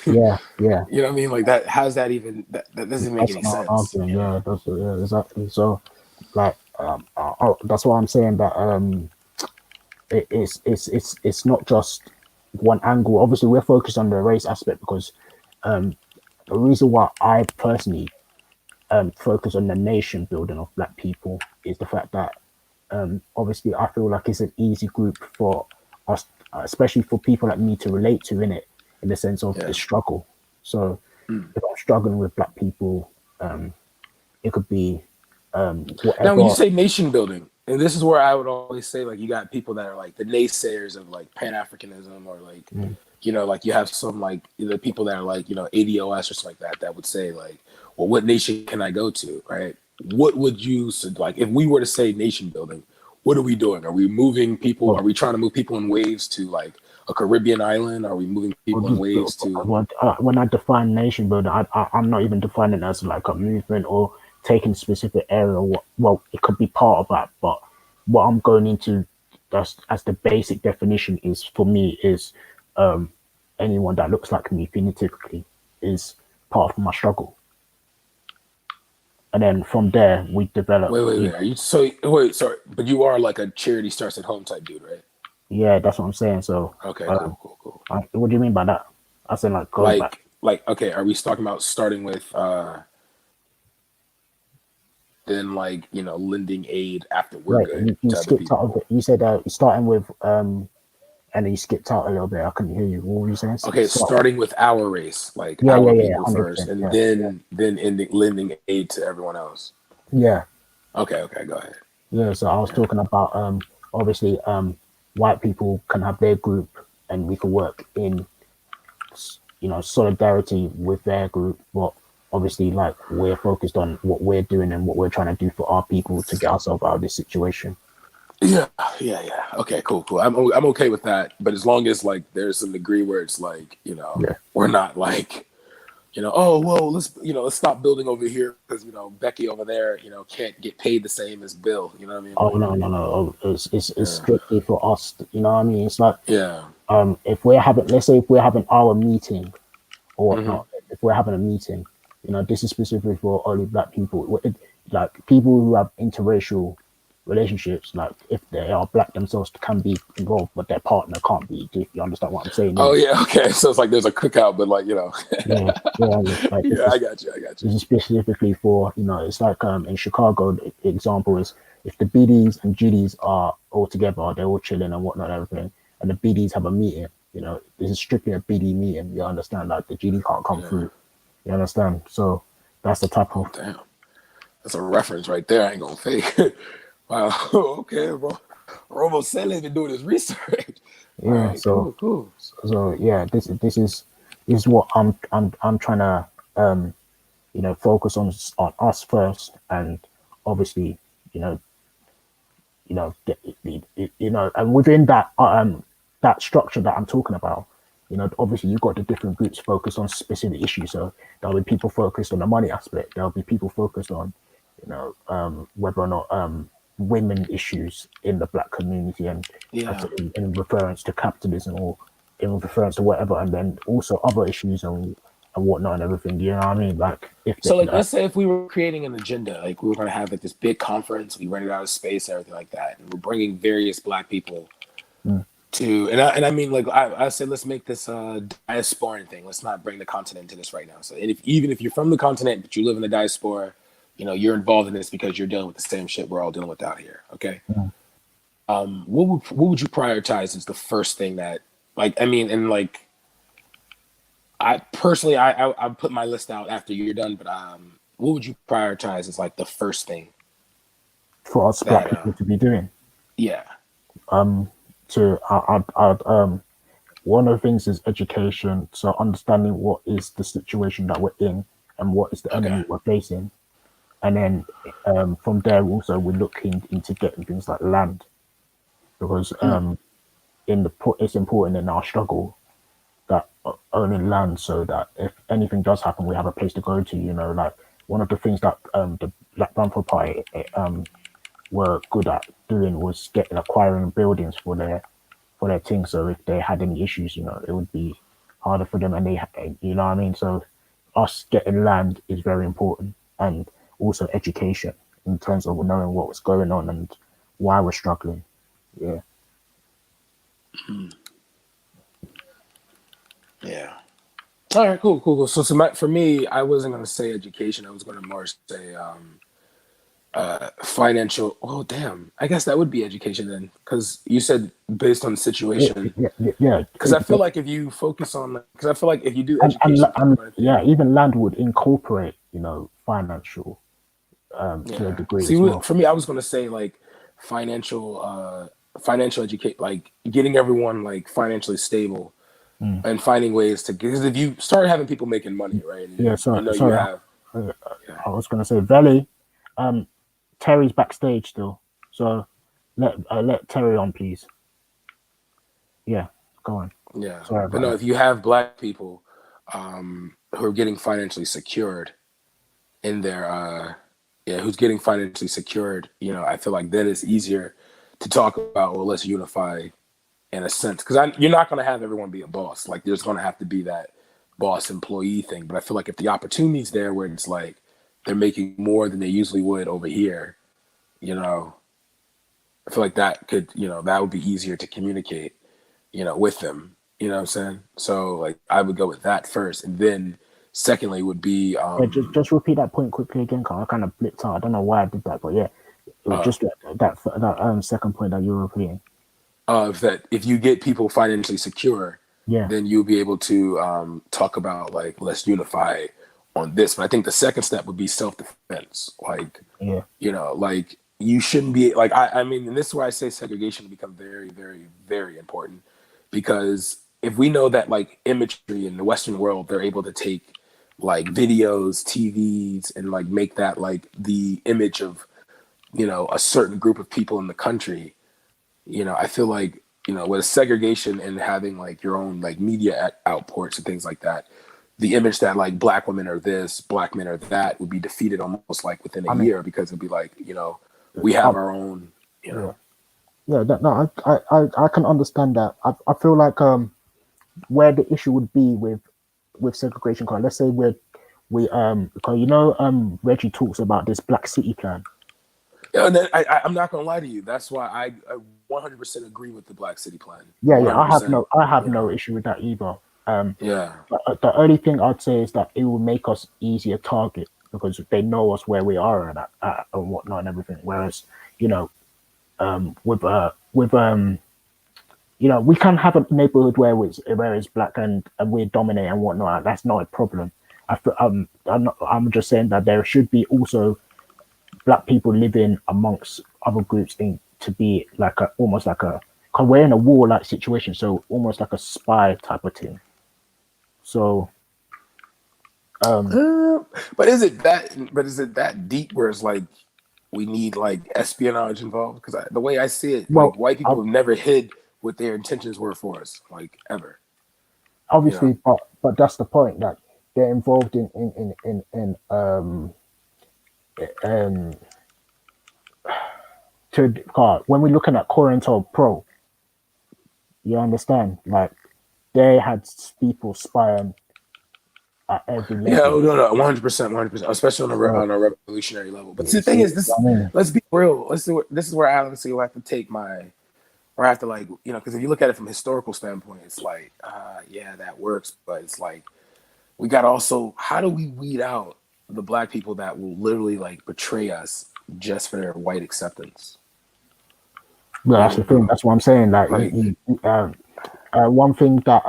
yeah. you know what I mean? Like that. How's that even? That doesn't make That's any not sense. arguing. Yeah, exactly. So, like, that's why I'm saying that it's not just one angle. Obviously, we're focused on the race aspect because the reason why I personally focus on the nation building of Black people is the fact that obviously I feel like it's an easy group for us, especially for people like me to relate to in the sense of the struggle. So if I'm struggling with Black people, it could be whatever. Now, when you say nation building, and this is where I would always say, like, you got people that are like the naysayers of like Pan-Africanism, or like, you know, like you have some like the people that are like, you know, ADOS or something like that would say like, well, what nation can I go to, right? What would you like if we were to say nation building? What are we doing? Are we moving people? Are we trying to move people in waves to like a Caribbean island? Are we moving people in waves to? When I define nation building, I'm not even defining it as like a movement or taking a specific area. Well, it could be part of that, but what I'm going into as the basic definition is for me is anyone that looks like me phenotypically is part of my struggle. And then from there, we develop. Wait. Are you sorry, but you are like a charity starts at home type dude, right? Yeah, that's what I'm saying. So, okay, cool. What do you mean by that? I said like going back. Like, okay, are we talking about starting with then like, you know, lending aid after we're good you to other skipped people? out of it. You said starting with and then you skipped out a little bit. I couldn't hear you. What were you saying? Okay, starting with our race, like our people first, and then lending aid to everyone else. Yeah. Okay, go ahead. Yeah, so I was talking about obviously white people can have their group and we can work in solidarity with their group, but obviously like we're focused on what we're doing and what we're trying to do for our people to get ourselves out of this situation. Yeah. Okay, cool. I'm okay with that, but as long as like there's some degree where it's like, you know, we're not like, you know, oh well, let's stop building over here because you know Becky over there, you know, can't get paid the same as Bill. You know what I mean? Oh no. It's strictly for us. You know what I mean? It's like if let's say if we're having our meeting or whatnot, if we're having a meeting, you know, this is specifically for only Black people. Like people who have interracial relationships, like if they are Black themselves, can be involved, but their partner can't be. Do you understand what I'm saying? Oh yeah, okay. So it's like there's a cookout, but like, you know. I got you. This is specifically for, you know, it's like in Chicago, the example is if the BDs and GDs are all together, they're all chilling and whatnot, everything, and the BDs have a meeting, you know, this is strictly a BD meeting. You understand? Like the GD can't come through. You understand? So that's the type of. Damn, that's a reference right there. I ain't gonna fake. Wow. Okay, bro. Robo Selle's been doing his research. Yeah. Right, So cool. So yeah, this is what I'm trying to you know, focus on us first, and obviously you know and within that that structure that I'm talking about, you know, obviously you've got the different groups focused on specific issues. So there'll be people focused on the money aspect. There'll be people focused on, you know, whether or not women issues in the Black community and in reference to capitalism or in reference to whatever, and then also other issues and whatnot and everything. You know what I mean? Like Let's say if we were creating an agenda, like we were going to have like this big conference, we rented out of space, everything like that, and we're bringing various Black people to, and I mean, like I said, let's make this a diasporan thing. Let's not bring the continent into this right now. So, and even if you're from the continent but you live in the diaspora, you know, you're involved in this because you're dealing with the same shit we're all dealing with out here. Okay. What would you prioritize as the first thing that, like, I mean, and like, I personally, I put my list out after you're done, but what would you prioritize as like the first thing for us black people to be doing? Yeah. So I'd one of the things is education. So understanding what is the situation that we're in and what is the enemy we're facing, and then from there also we're looking into getting things like land, because it's important in our struggle that owning land, so that if anything does happen, we have a place to go to. You know, like one of the things that the Black Panther Party were good at doing was acquiring buildings for their thing. So if they had any issues, you know, it would be harder for them, and you know what I mean. So us getting land is very important, and also education in terms of knowing what was going on and why we're struggling. Yeah. Yeah. All right, cool. So for me, I wasn't going to say education. I was going to more say financial. Oh, damn. I guess that would be education then, because you said based on the situation. Yeah. Because I feel like if you focus on, because I feel like if you do education, even land would incorporate, you know, financial to a degree as well. For me, I was going to say like financial educate, like getting everyone like financially stable. And finding ways to, because if you start having people making money, right? I was going to say, Vellemy, Terry's backstage still, so let Terry on, please. Yeah, go on. Yeah, but no, if you have black people who are getting financially secured in their who's getting financially secured, you know, I feel like then it's easier to talk about, well, let's unify in a sense, because you're not going to have everyone be a boss. Like there's going to have to be that boss employee thing. But I feel like if the opportunity's there where it's like they're making more than they usually would over here, you know, I feel like that could, you know, that would be easier to communicate, you know, with them. You know what I'm saying? So like I would go with that first, and then secondly would be just repeat that point quickly again, because I kind of blipped out. I don't know why I did that, but yeah, it was just that second point that you were repeating. That if you get people financially secure, then you'll be able to talk about like, let's unify on this. But I think the second step would be self-defense. Like, you know, like you shouldn't be like, I mean, and this is why I say segregation will become very, very, very important, because if we know that like imagery in the Western world, they're able to take like videos, TVs, and like make that like the image of, you know, a certain group of people in the country. You know, I feel like, you know, with segregation and having like your own like media outports and things like that, the image that like black women are this, black men are that would be defeated almost like within a year, because it'd be like, you know, we have our own, you know. No, I can understand that. I feel like where the issue would be with segregation, because let's say we because you know Reggie talks about this Black City plan. Yeah, and then I'm not gonna lie to you. That's why I 100% agree with the Black City plan. Yeah, I have no issue with that either. But the only thing I'd say is that it will make us easier target, because they know us where we are and whatnot and everything. Whereas, you know, with you know, we can have a neighborhood where it's black and we dominate and whatnot. That's not a problem. I'm just saying that there should be also black people living amongst other groups to be like almost like cause we're in a war-like situation, so almost like a spy type of thing. So, but is it that deep where it's like we need like espionage involved? Because the way I see it, like white people have never hid what their intentions were for us, like ever. Obviously, you know? but that's the point, that they're involved in when we're looking at Corinto Pro, you understand, like they had people spying at every level. Yeah, no, 100%, especially on a revolutionary level. But the thing is, let's be real. This is where I honestly will have to take or I have to like, you know, because if you look at it from a historical standpoint, it's like, yeah, that works, but it's like we got also, how do we weed out the black people that will literally like betray us just for their white acceptance? Well, that's the thing. That's what I'm saying. Like one thing that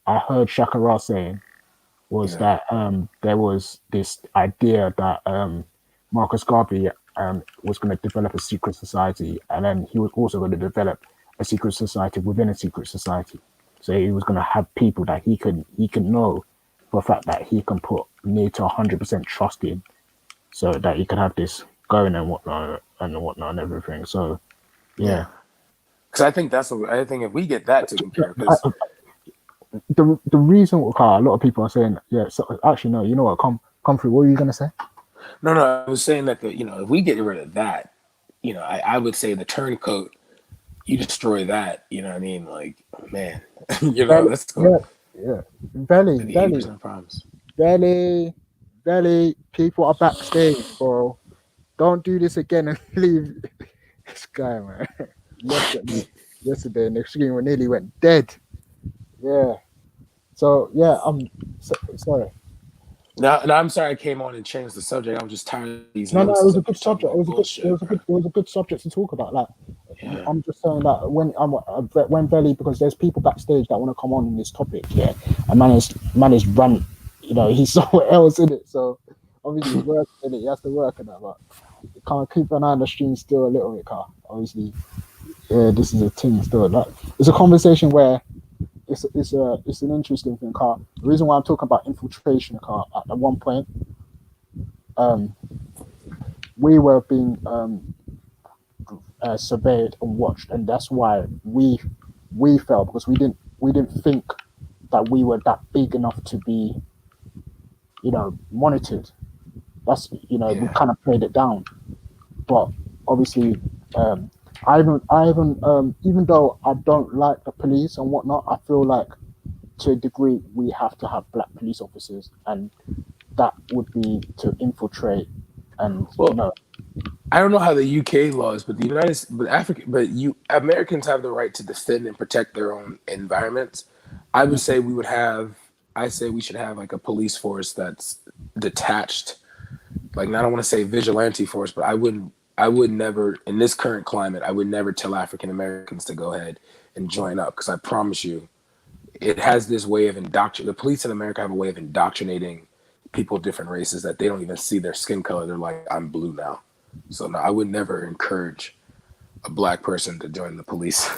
I heard Shakara saying was that there was this idea that Marcus Garvey was going to develop a secret society, and then he was also going to develop a secret society within a secret society. So he was going to have people that he can know for a fact that he can put near to 100% trust in, so that he can have this going and whatnot and everything. So yeah. Because I think I think if we get that taken care of, because the reason why a lot of people are saying, so actually no, you know what, come through. What were you gonna say? No, I was saying that if we get rid of that, I would say the turncoat, you destroy that, you know what I mean? Like, man, let's go. Yeah. Vellemy, 80% problems. Vellemy, people are backstage, bro. Don't do this again and leave this guy, man. Yesterday in the screen we nearly went dead. Yeah. So yeah, I'm sorry. No, I'm sorry I came on and changed the subject. I'm just tired of these. No, it was a good subject. It was a good subject to talk about. Like, I'm just saying that when Vellemy, because there's people backstage that want to come on in this topic, and man is run, he's somewhere else in it. So obviously he's working in it. He has to work in that, but you can't keep an eye on the stream still a little bit, car. Obviously, this is a thing still. Like, it's a conversation where it's an interesting thing, car. The reason why I'm talking about infiltration, car, at one point, we were being surveyed and watched, and that's why we felt, because we didn't think that we were that big enough to be, monitored. That's we kind of played it down, but obviously, I haven't even though I don't like the police and whatnot, I feel like to a degree we have to have black police officers, and that would be to infiltrate and I don't know how the UK laws, but Americans have the right to defend and protect their own environments. I would say we should have like a police force that's detached. Like, I don't want to say vigilante force, but I would never, in this current climate, I would never tell African Americans to go ahead and join up, because I promise you, it has this way of the police in America have a way of indoctrinating people of different races that they don't even see their skin color. They're like, I'm blue now. So no, I would never encourage a black person to join the police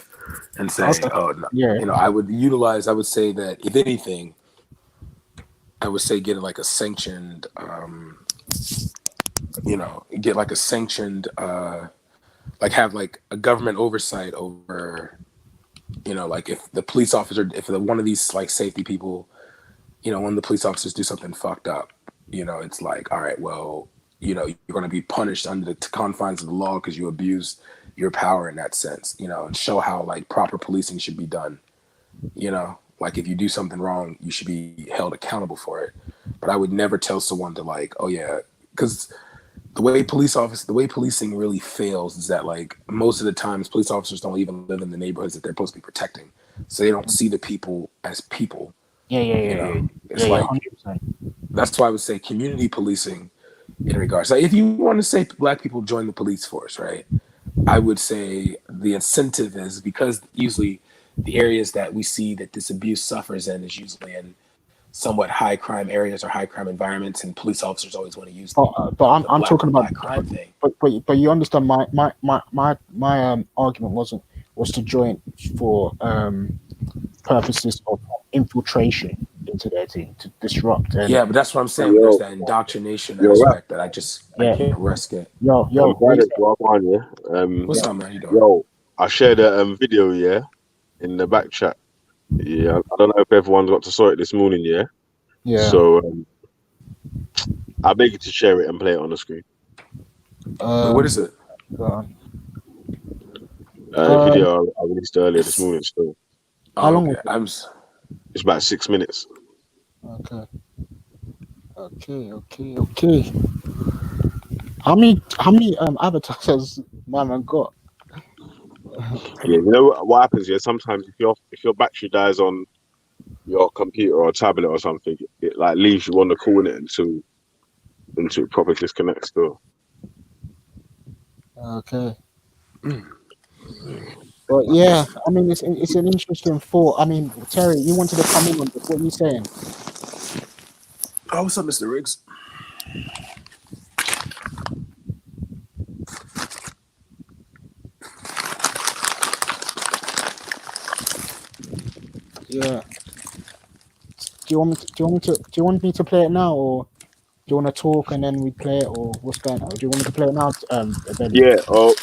and say, oh, no. I would say that if anything, I would say get like a sanctioned, like have like a government oversight over, like if the police officer, one of these like safety people, when the police officers do something fucked up, it's like, all right, well, you're going to be punished under the confines of the law because you abused your power in that sense, and show how like proper policing should be done. Like if you do something wrong, you should be held accountable for it. But I would never tell someone to like, oh yeah, because the way policing really fails is that like most of the times police officers don't even live in the neighborhoods that they're supposed to be protecting, so they don't see the people as people. It's like 100%. That's why I would say community policing in regards. Like if you want to say black people join the police force, right? I would say the incentive is because usually the areas that we see that this abuse suffers in is usually in somewhat high crime areas or high crime environments, and police officers always want to use but I'm talking about crime thing. But you understand my argument was to join for purposes of infiltration into their team to disrupt. But that's what I'm saying. There's that indoctrination aspect that I can't risk it. What's up, man? You doing? I shared a video in the back chat. I don't know if everyone's got to saw it this morning. So I beg you to share it and play it on the screen. What is it? Video I released earlier this morning. Still. How long? It's about 6 minutes. Okay. How many avatars man got? You know what happens here? Sometimes if your battery dies on your computer or tablet or something, it like leaves you on the call in it until it properly disconnects. Still. Okay. But yeah, I mean it's an interesting thought. I mean, Terry, you wanted to come in on this. What are you saying? Oh, what's up, Mr. Riggs? Yeah. Do you want me to play it now, or do you want to talk and then we play it, or what's going on? Do you want me to play it now? Vellemy? Yeah. Oh,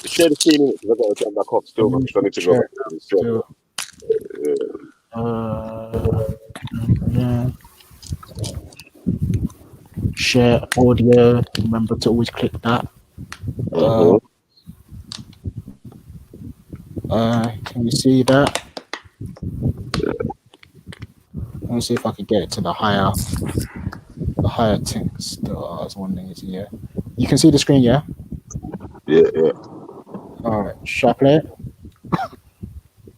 share the screen because I got to turn back off still, man. I need to go back to the Yeah. Share audio. Remember to always click that. Can you see that? Let me see if I can get it to the higher things. I was wondering, is here. You can see the screen, yeah? Yeah. All right. Shall I play it?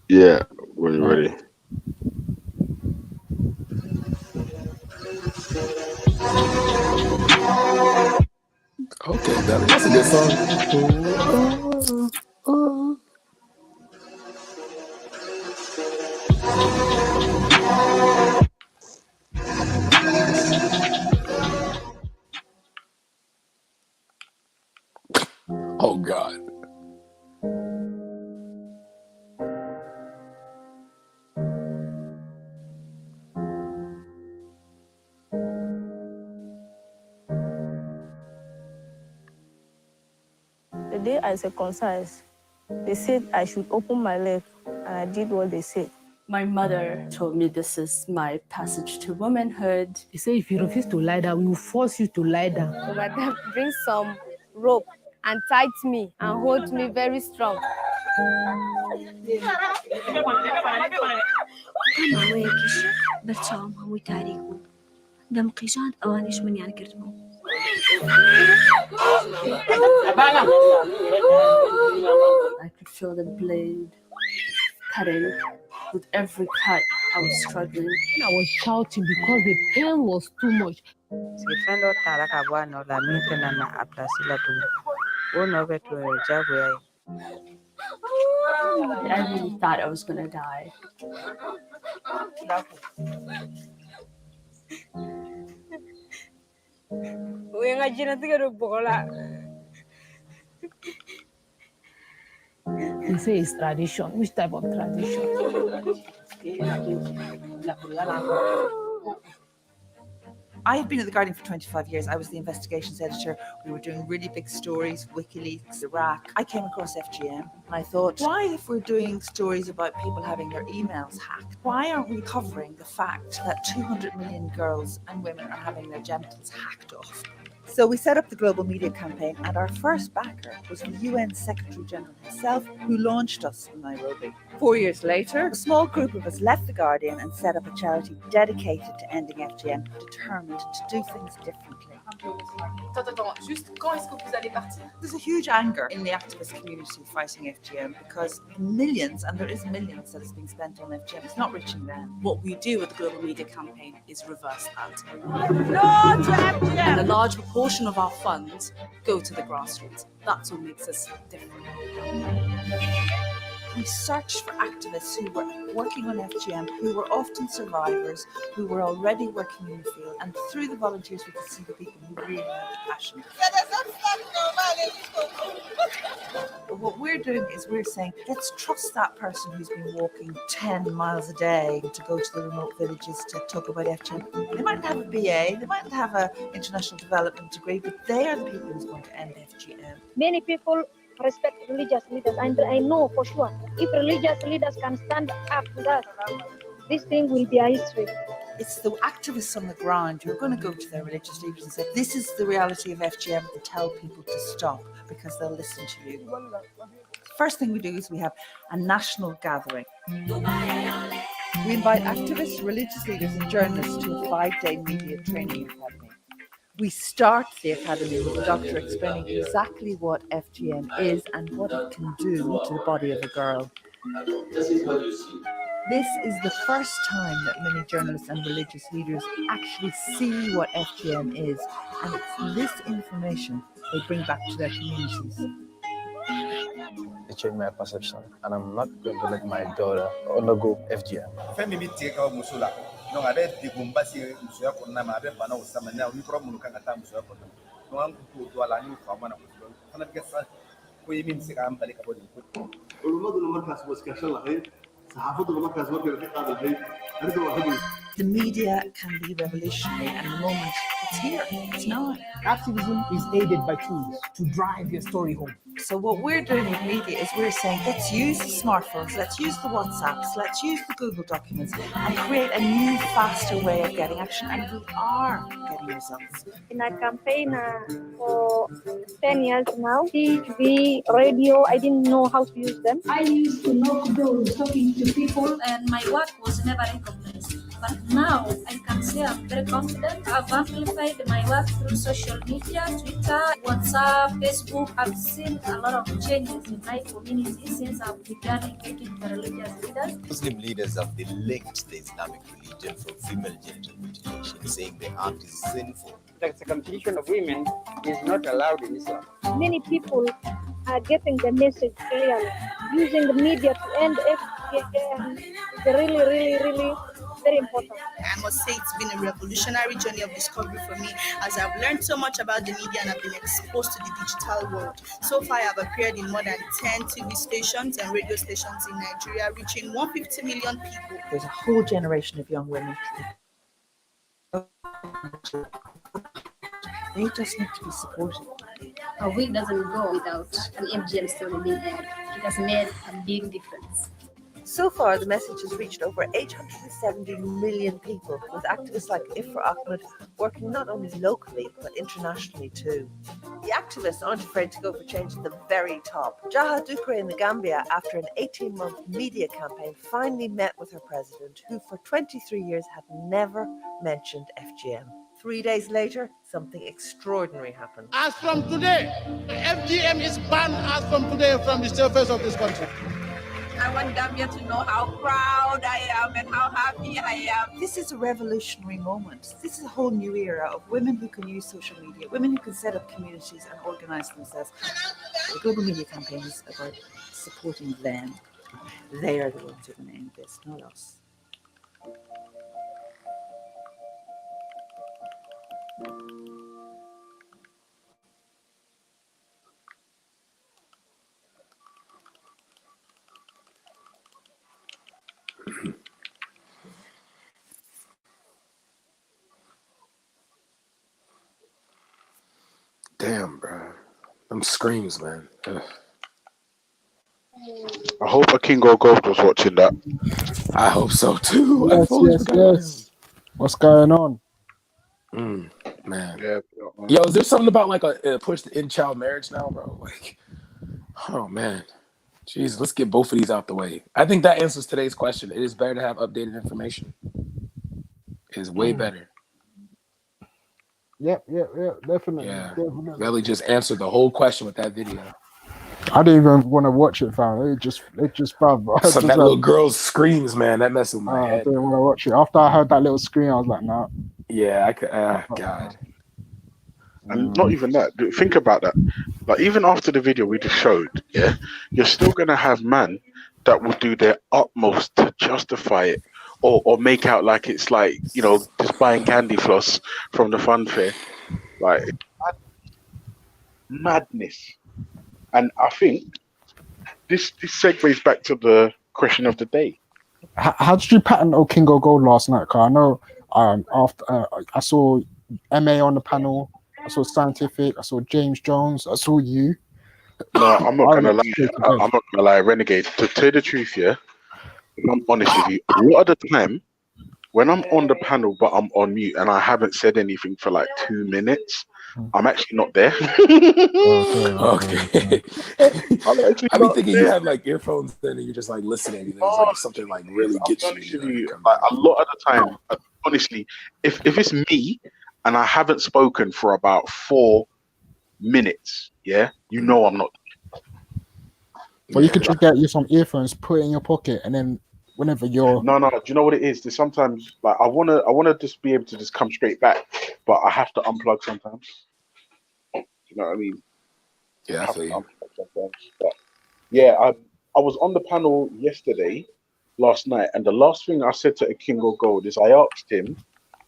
Yeah. When you're ready. Okay, Vellemy, that's a good song. Oh God. The day I circumcised, they said I should open my leg, and I did what they said. My mother told me this is my passage to womanhood. They say if you refuse to lie down, we will force you to lie down. So my dad brings some rope and tied me and hold me very strong. I could feel the blade cutting. With every cut, I was struggling. I was shouting because the pain was too much. I really thought I was gonna die. They say it's tradition. Which type of tradition? I have been at The Guardian for 25 years. I was the investigations editor. We were doing really big stories, WikiLeaks, Iraq. I came across FGM and I thought, why, if we're doing stories about people having their emails hacked, why aren't we covering the fact that 200 million girls and women are having their genitals hacked off? So we set up the global media campaign, and our first backer was the UN Secretary General himself, who launched us in Nairobi. 4 years later, a small group of us left The Guardian and set up a charity dedicated to ending FGM, determined to do things differently. There's a huge anger in the activist community fighting FGM because millions, and there is millions that is being spent on FGM, it's not reaching them. What we do with the global media campaign is reverse that. No to FGM! And a large proportion of our funds go to the grassroots. That's what makes us different. We searched for activists who were working on FGM, who were often survivors, who were already working in the field, and through the volunteers we could see the people who really had the passion. But what we're doing is we're saying, let's trust that person who's been walking 10 miles a day to go to the remote villages to talk about FGM. They mightn't have a BA, they mightn't have an international development degree, but they are the people who's going to end FGM. Many people respect religious leaders, and I know for sure if religious leaders can stand up to that, this thing will be a history. It's the activists on the ground who are going to go to their religious leaders and say, this is the reality of FGM, and tell people to stop because they'll listen to you. First thing we do is we have a national gathering. We invite activists, religious leaders and journalists to a 5-day media training academy. We start the academy with the doctor explaining exactly what FGM is and what it can do to the body of a girl. This is the first time that many journalists and religious leaders actually see what FGM is, and it's this information they bring back to their communities. It changed my perception, and I'm not going to let my daughter undergo FGM. no abe digumbasi musoya konna ma abe bana usama na wi from munuka ngata musoya konna no an ku ala ni fa mana ku kana gesa ko yimi msika am balika bodi ulumadu markas bas ka shala hay sahafadu markas wa bi qada hay ardu wa The media can be revolutionary, and the moment it's here, it's now. Activism is aided by tools to drive your story home. So what we're doing with media is we're saying, let's use the smartphones, let's use the WhatsApps, let's use the Google documents, and create a new, faster way of getting action, and we are getting results. In a campaign for 10 years now, TV, radio, I didn't know how to use them. I used to knock doors, talking to people, and my work was never recognized. But now I can say I'm very confident. I've amplified my work through social media, Twitter, WhatsApp, Facebook. I've seen a lot of changes in my community since I've begun engaging the religious leaders. Muslim leaders have linked the Islamic religion from female genital mutilation, saying the act is sinful. The circumcision of women is not allowed in Islam. Many people are getting the message clearly. Using the media to end FGM is really very important. I must say it's been a revolutionary journey of discovery for me, as I've learned so much about the media and I've been exposed to the digital world. So far, I've appeared in more than 10 TV stations and radio stations in Nigeria, reaching 150 million people. There's a whole generation of young women. They just need to be supported. A week doesn't go without an FGM story being aired. It has made a big difference. So far, the message has reached over 870 million people, with activists like Ifra Ahmed working not only locally, but internationally too. The activists aren't afraid to go for change at the very top. Jaha Dukre in the Gambia, after an 18-month media campaign, finally met with her president, who for 23 years had never mentioned FGM. 3 days later, something extraordinary happened. As from today, FGM is banned as from today from the surface of this country. I want Gambia to know how proud I am and how happy I am. This is a revolutionary moment. This is a whole new era of women who can use social media, women who can set up communities and organize themselves. The global media campaign is about supporting them. They are the ones who are going to end this, not us. Damn, bro. Them screams, man. Ugh. I hope a Kingo Gold was watching that. I hope so too. Yes. What's going on? Man. Yeah. Yo, is there something about like a push to end child marriage now, bro? Like, oh man. Jeez, let's get both of these out the way. I think that answers today's question. It is better to have updated information. It is way better. Yep, definitely. Yeah. Definitely. Vellemy just answered the whole question with that video. I didn't even want to watch it, fam. It just fam. So that little girl's screams, man, that messed with my head. I didn't want to watch it. After I heard that little scream, I was like, nah. Yeah, I could. God. And not even that. Think about that. Like, even after the video we just showed, yeah, you're still gonna have man that will do their utmost to justify it, or make out like it's like, you know, just buying candy floss from the fun fair. Like, madness. And I think this segues back to the question of the day. How did you pattern Kingo Gold last night? Cause I know after I saw MA on the panel, I saw Scientific, I saw James Jones, I saw you. No, I'm not gonna lie. I'm not gonna lie, Renegade. To tell the truth, yeah, if I'm honest with you, a lot of the time when I'm on the panel but I'm on mute and I haven't said anything for like 2 minutes, I'm actually not there. Okay. I be thinking you have like earphones in and you're just like listening, and there's like something like really gets you. Like, a lot of the time, honestly, if it's me and I haven't spoken for about 4 minutes, yeah, you know I'm not. Well, you could just get you some earphones, put it in your pocket, and then whenever you're no, do you know what it is? There's sometimes like I wanna just be able to just come straight back, but I have to unplug sometimes. You know what I mean? Yeah, I feel you. But yeah, I was on the panel yesterday, last night, and the last thing I said to Akingo Gold is I asked him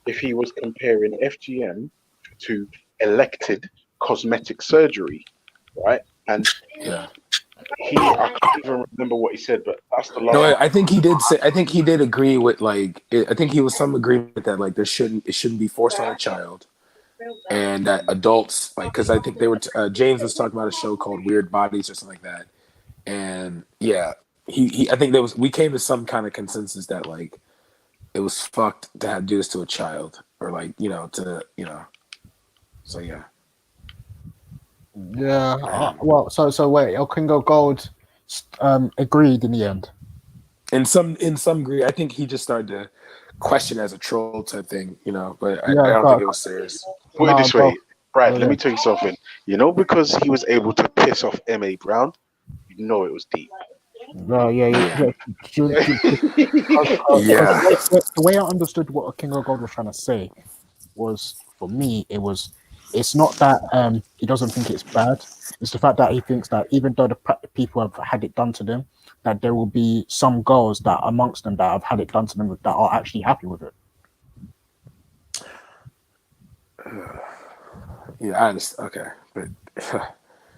if he was comparing FGM to elected cosmetic surgery, right? And Yeah. I can't even remember what he said, but that's the last. No, I think he did say. I think he did agree with I think he was some agreement that like it shouldn't be forced on a child, and that adults because I think they were James was talking about a show called Weird Bodies or something like that, and yeah, he I think we came to some kind of consensus that like it was fucked to have to do this to a child or so yeah. Yeah. Well, so wait, Okingo Gold agreed in the end. In some degree, I think he just started to question as a troll type thing, but I don't think it was serious. Put it this way, Brad, let me tell you something. Because he was able to piss off M.A. Brown, it was deep. Yeah. Yeah. The way I understood what Okingo Gold was trying to say was, for me, it's not that he doesn't think it's bad. It's the fact that he thinks that even though the people have had it done to them, that there will be some girls that amongst them that have had it done to them that are actually happy with it. Yeah, I understand. Okay, but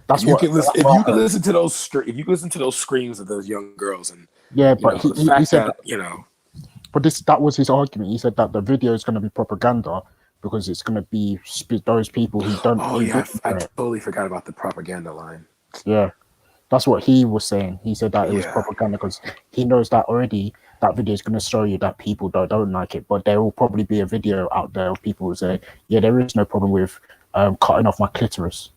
That's if you can listen to those screams of those young girls, and but he said that, But that was his argument. He said that the video is going to be propaganda because it's going to be those people who don't. Oh yeah, I totally forgot about the propaganda line. Yeah, that's what he was saying. He said that it was propaganda because he knows that already. That video is going to show you that people don't like it, but there will probably be a video out there of people who say, "Yeah, there is no problem with cutting off my clitoris."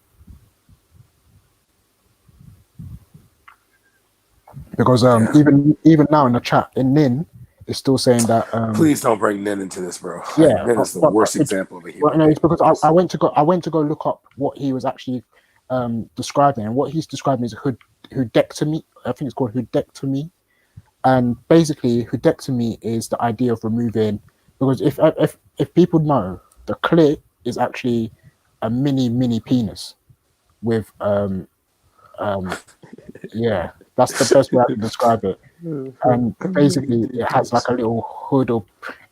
Because even now in the chat in Nin, it's still saying that. Please don't bring Nin into this, bro. Yeah, Nin is the worst example of a human. Well, no, it's because I went to go look up what he was actually describing, and what he's describing is hoodectomy. I think it's called hoodectomy, and basically hoodectomy is the idea of removing. Because if people know, the clit is actually a mini penis with yeah, that's the best way I can describe it. And basically, it has like a little hood, or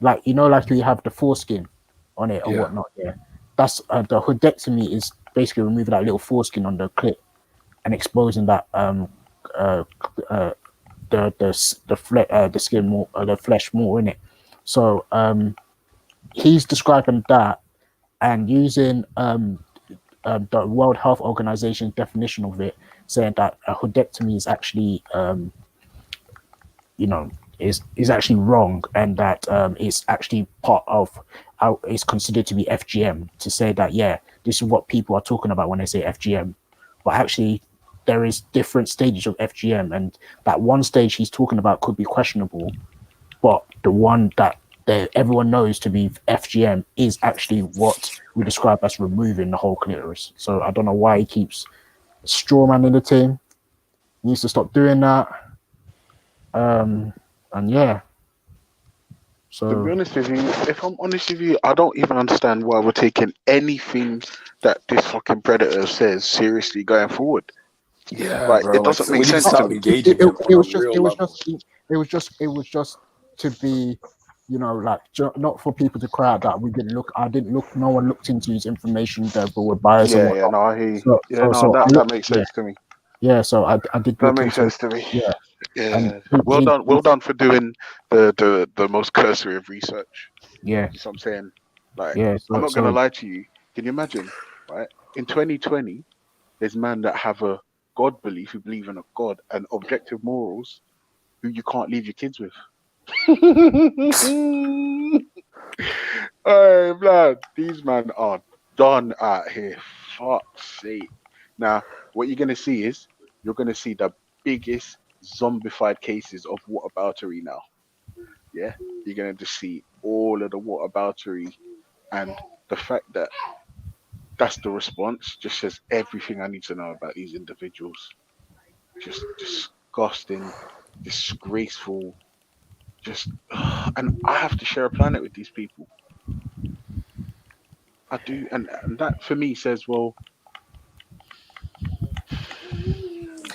like like you have the foreskin on it or whatnot. Yeah, that's the hoodectomy is basically removing that little foreskin on the clit and exposing that the skin more, the flesh more in it. So he's describing that and using the World Health Organization's definition of it, saying that a hoodectomy is actually is actually wrong, and that it's actually part of how it's considered to be FGM, to say that this is what people are talking about when they say FGM, but actually there is different stages of FGM, and that one stage he's talking about could be questionable, but the one that everyone knows to be FGM is actually what we describe as removing the whole clitoris. So I don't know why he keeps strawmanning the team. He needs to stop doing that. And yeah. So to be honest with you, if I'm honest with you, I don't even understand why we're taking anything that this fucking predator says seriously going forward. Yeah, like bro, it doesn't make sense to me. It was just to be, not for people to cry out that we didn't look. No one looked into his information. Therefore, we're biased. That makes sense to me. Yeah, so I did. That makes sense to me. Yeah. Yeah. Well done for doing the most cursory of research. Yeah. You know what I'm saying? Like, I'm not gonna lie to you. Can you imagine? Right? In 2020, there's men that have a God belief, who believe in a God and objective morals, who you can't leave your kids with. Hey, man, these men are done out here. Fuck's sake. Now, what you're gonna see is the biggest zombified cases of whataboutery now. Yeah, you're gonna just see all of the whataboutery, and the fact that that's the response just says everything I need to know about these individuals. Just disgusting, disgraceful, and I have to share a planet with these people. I do, and that for me says, well,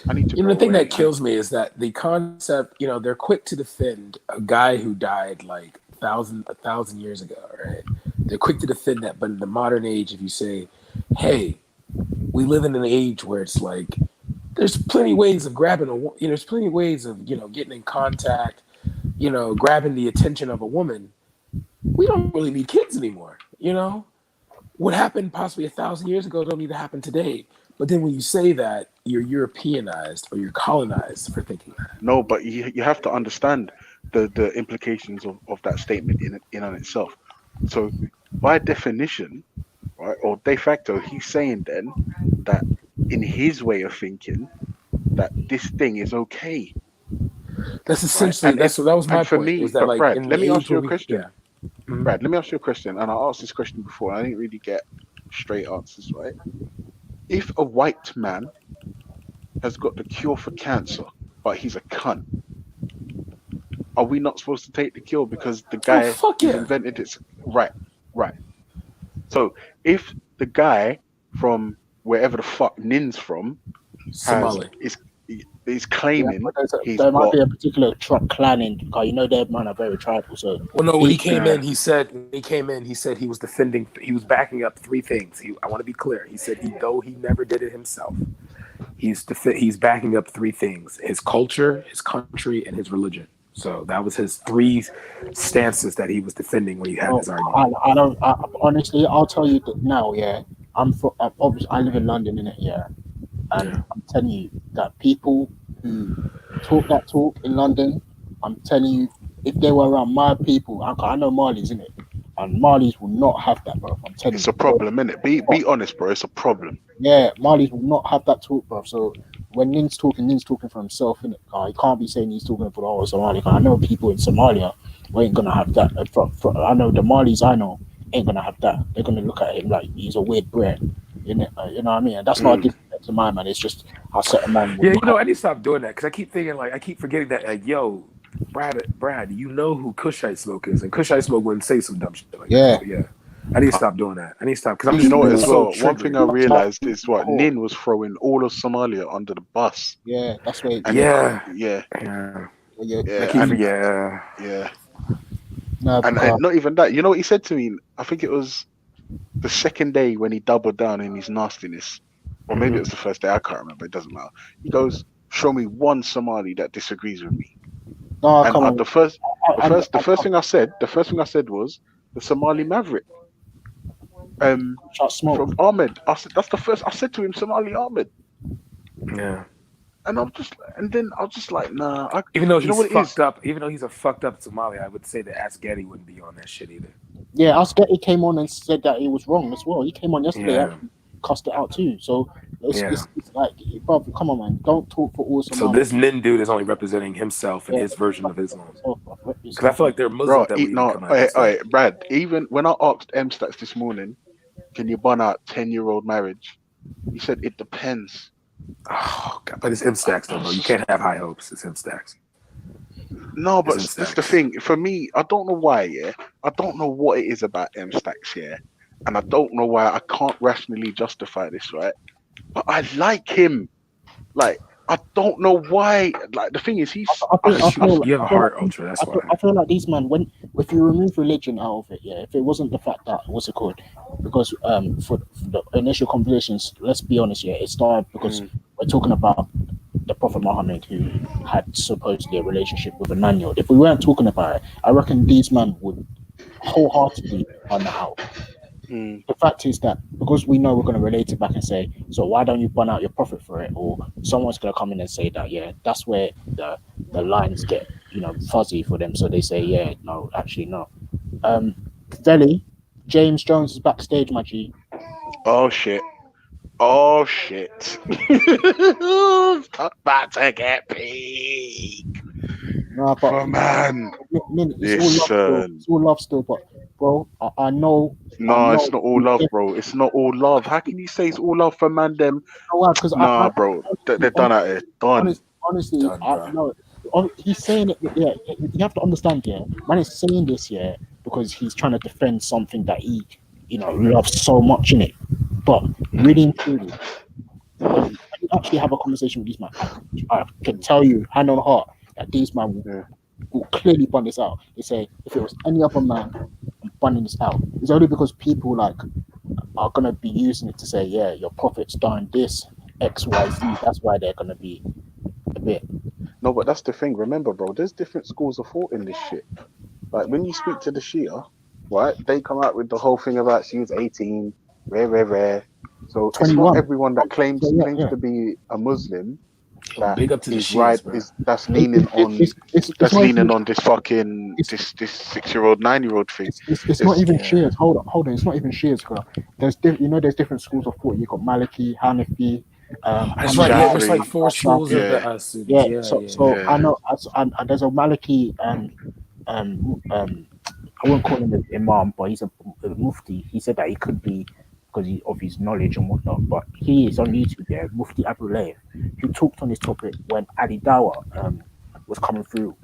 I need to. You know, the go thing away, that kills me is that the concept. You know, they're quick to defend a guy who died like a thousand years ago, right? They're quick to defend that, but in the modern age, if you say, "Hey, we live in an age where it's like there's plenty of ways of grabbing there's plenty of ways of getting in contact, grabbing the attention of a woman. We don't really need kids anymore. What happened possibly 1,000 years ago don't need to happen today. But then when you say that, you're Europeanized or you're colonized for thinking that. No, but you have to understand the implications of that statement in on itself. So by definition, right, or de facto, he's saying then that in his way of thinking that this thing is okay. That's Right? essentially And that was my for point. me, Was that but like Brad, in let the me ask age you where a we question. Brad, let me ask you a question, and I asked this question before, and I didn't really get straight answers, right? If a white man has got the cure for cancer, but he's a cunt, are we not supposed to take the cure because the guy fuck who's yeah. invented it? Right. So if the guy from wherever the fuck Nin's from Somalia is claiming he's there might got be a particular clan in because their men are very tribal. So well, no, when he came in, he said he was defending, he was backing up three things. I want to be clear. He said though he never did it himself, he's backing up three things: his culture, his country, and his religion. So that was his three stances that he was defending when he had this argument. I don't. Honestly, I'll tell you that now. Yeah, obviously I live in London, innit? Yeah, and I'm telling you that people who talk that talk in London, I'm telling you, if they were around my people, I know Marlies, innit? And Marlies will not have that, bro. I'm telling you, it's a problem, innit? Be honest, bro. It's a problem. Yeah, Marlies will not have that talk, bro. So when Nin's talking for himself, innit? He can't be saying he's talking for the whole of Somalia. I know people in Somalia who ain't gonna have that. I know the Marlies I know ain't gonna have that. They're gonna look at him like he's a weird Brit, innit? You know what I mean? And that's not a disrespect to my man. It's just how certain man. Yeah, I need to stop doing that because I keep thinking I keep forgetting that yo, Brad, you know who Kushite Smoke is, and Kushite Smoke wouldn't say some dumb shit like that. So, yeah. I need to stop doing that. I need to stop because I'm just what as so well. One thing I realized is what Nin was throwing all of Somalia under the bus. Yeah, that's where. Yeah. No, and not even that. You know what he said to me? I think it was the second day when he doubled down in his nastiness, or maybe it was the first day. I can't remember. It doesn't matter. He goes, "Show me one Somali that disagrees with me." No, and come on. the first thing I said was the Somali Maverick. From Ahmed. I said that's the first. I said to him, Somali Ahmed. Yeah. And I was just like, nah. Even though he's fucked up, even though he's a fucked up Somali, I would say that Asgari wouldn't be on that shit either. Yeah, Asgari came on and said that he was wrong as well. He came on yesterday and cussed it out too. So it's like, bro, come on, man, don't talk for all Somalis. So this Nin dude is only representing himself and his version of Islam. Because I feel like they're Muslims that would even come out. Hey, Brad. Even when I asked M-Stats this morning, can you ban out 10-year-old marriage? He said it depends. Oh God, but it's M-Stacks though, bro. You can't have high hopes. It's M-Stacks. No, but that's the thing. For me, I don't know why, yeah. I don't know what it is about M-Stacks, yeah. And I don't know why I can't rationally justify this, right? But I like him. Like, I don't know why. Like, the thing is, he's... you have a heart, Ultra, that's why. I feel like these men, if you remove religion out of it, yeah, if it wasn't the fact that, what's it called? Because for the initial conversations, let's be honest, yeah, it started because we're talking about the Prophet Muhammad who had supposedly a relationship with a 9-year-old. If we weren't talking about it, I reckon these men would wholeheartedly ban that out. The fact is that because we know we're going to relate it back and say, so why don't you ban out your prophet for it? Or someone's going to come in and say that, yeah, that's where the lines get, fuzzy for them. So they say, yeah, no, actually no. Vellemy, James Jones is backstage, my G. Oh shit. About to get peak. No, but man, it's all love still, but bro, I know. No, it's not all love, bro. It's not all love. How can you say it's all love for man them? Nah, bro, they're done at it. Done. Honestly, done, I know. He's saying it. Yeah, you have to understand. Yeah, man is saying this. Yeah, because he's trying to defend something that he, loves so much in it. But really and truly, when you actually have a conversation with these men, I can tell you, hand on heart, that these men will clearly bun this out. They say, if it was any other man, I'm bunning this out. It's only because people like are gonna be using it to say, yeah, your prophet's done this, X, Y, Z. That's why they're gonna be a bit. No, but that's the thing. Remember, bro, there's different schools of thought in this shit. Like when you speak to the Shia, right? They come out with the whole thing about she was 18, rare. So it's 21. not everyone that claims Yeah. to be a Muslim that Big up to the is Shias, right. bro. That's leaning on it's not even, on this fucking this 6-year-old, 9-year-old thing. It's not even Shias. Hold on. It's not even Shias, bro. There's there's different schools of thought. You got Maliki, Hanafi. That's right. Yeah, there's like Shafi'i. 4 schools of the Sunnis. So I know. There's a Maliki. I won't call him an imam, but he's a mufti. He said that he could be because of his knowledge and whatnot. But he is on YouTube, Mufti Abu Layth, who talked on this topic when Ali Dawah was coming through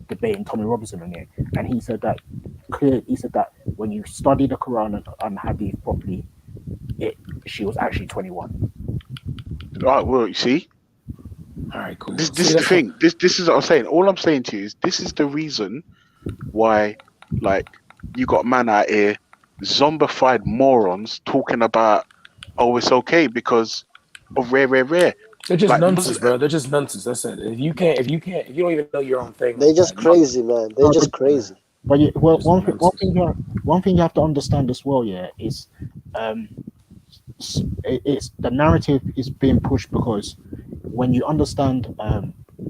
debating Tommy Robinson on it, and he said that when you study the Quran and Hadith properly, she was actually 21. Right. Well, you see. All right, cool. This is the thing. This is what I'm saying. All I'm saying to you is this is the reason why, like, you got man out here, zombified morons talking about, oh, it's okay because of rare. They're just like, nonsense, bro. They're just nonsense. That's it. If you don't even know your own thing. They're just crazy, man. They're just crazy. But yeah, well, one thing you have to understand as well, is it's the narrative is being pushed because when you understand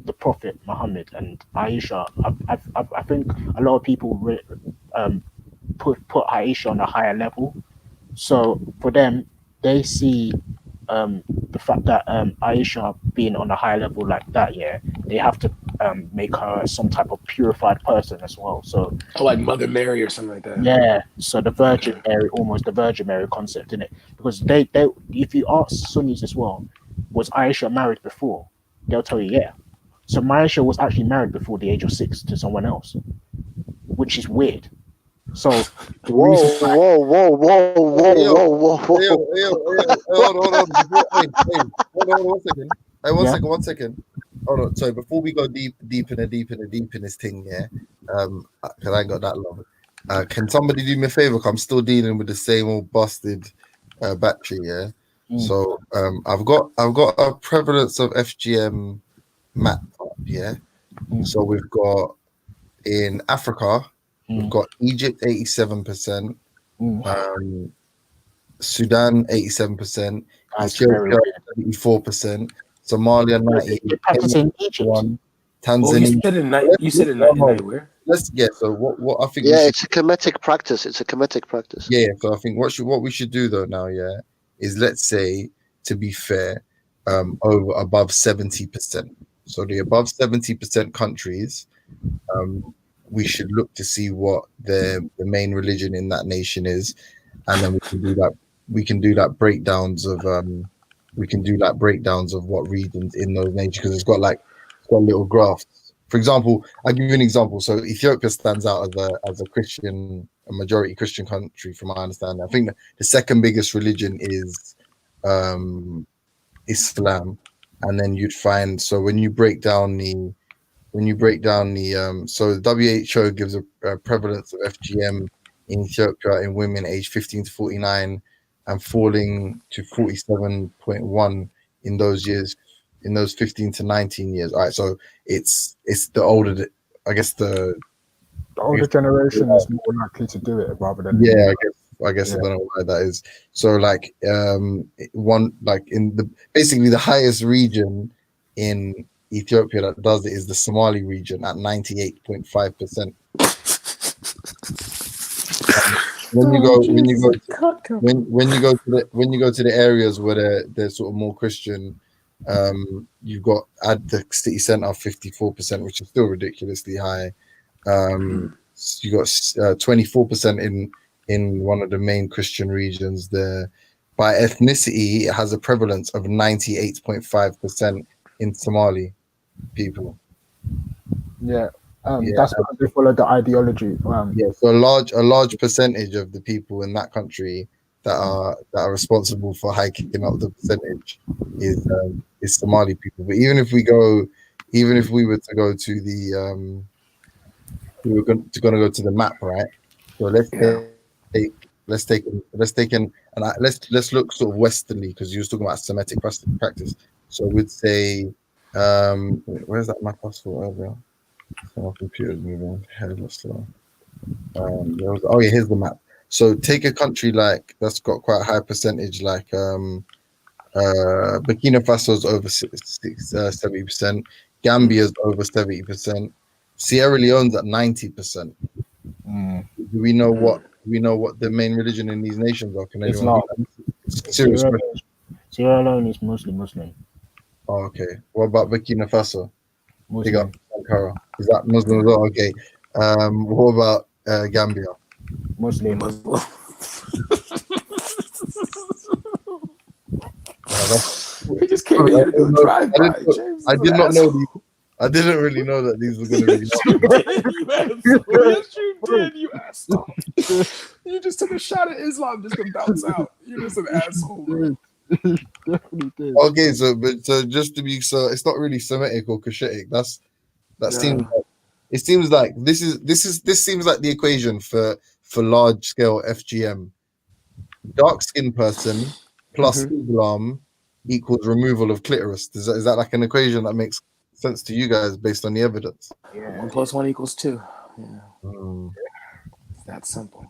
the Prophet Muhammad and Aisha, I think a lot of people put Aisha on a higher level. So for them, they see the fact that Aisha being on a higher level like that, they have to make her some type of purified person as well. So like Mother Mary or something like that. Yeah, so the Virgin Mary, almost the Virgin Mary concept in it, because they if you ask Sunnis as well, was Aisha married before? They'll tell you yeah. So Aisha was actually married before the age of 6 to someone else, which is weird. So whoa. Hold on. One second. Hold on. So before we go deep in this thing, because I ain't got that long. Can somebody do me a favor? I'm still dealing with the same old busted battery. So I've got a prevalence of FGM map up. So we've got in Africa, we've got Egypt 87%, Sudan 87%, Ethiopia 74%, Somalia 98%, Tanzania. You said in 99 where? So what I think. It's a Kemetic practice. Yeah. So I think what we should do though now, is let's say, to be fair, above 70%. So the above 70% countries, we should look to see what the main religion in that nation is, and then we can do that. We can do that breakdowns of what regions in those nations, because it's got little graphs. For example, I'll give you an example. So Ethiopia stands out as a majority Christian country, from my understanding. I think the second biggest religion is Islam, and then you'd find, so when you break down the so the WHO gives a prevalence of FGM in Ethiopia in women aged 15 to 49 and falling to 47.1 in those years, in those 15 to 19 years. All right, so it's the older, I guess the older generation is more likely to do it rather than I guess I don't know why that is. So basically the highest region in Ethiopia that does it is the Somali region at 98.5%. When you go to the areas where they're sort of more Christian, you've got at the city center 54%, which is still ridiculously high. You got 24% in one of the main Christian regions there. By ethnicity, it has a prevalence of 98.5% in Somali people. That's because they follow the ideology. So a large percentage of the people in that country that are responsible for hiking up the percentage is is Somali people. But even if we were to go to the we were going to go to the map, right? So let's look sort of westernly, because you was talking about Semitic practice. So we'd say, where's that map I saw earlier? So my computer's moving hella slow. Here's the map. So take a country like that's got quite a high percentage, like Burkina Faso's over 70%, Gambia's over 70%, Sierra Leone's at 90%. Do we know what the main religion in these nations are? Can anyone? Serious question. Sierra Leone is Muslim. Oh, okay. What about Burkina Faso? Muslim. They got Ankara. Is that Muslim as well? Okay. What about Gambia? Muslim. We just came here to do a drive-by, James. I did not know these. I didn't really know that these were going to be. Yes, you did, you asshole. You just took a shot at Islam just to bounce out. You're just an asshole, bro. Okay, so just to be it's not really Semitic or Cushitic. Seems like this seems like the equation for large scale FGM. Dark skinned person plus Islam equals removal of clitoris. Is that like an equation that makes sense to you guys based on the evidence? Yeah. 1 + 1 = 2. Yeah. It's that simple.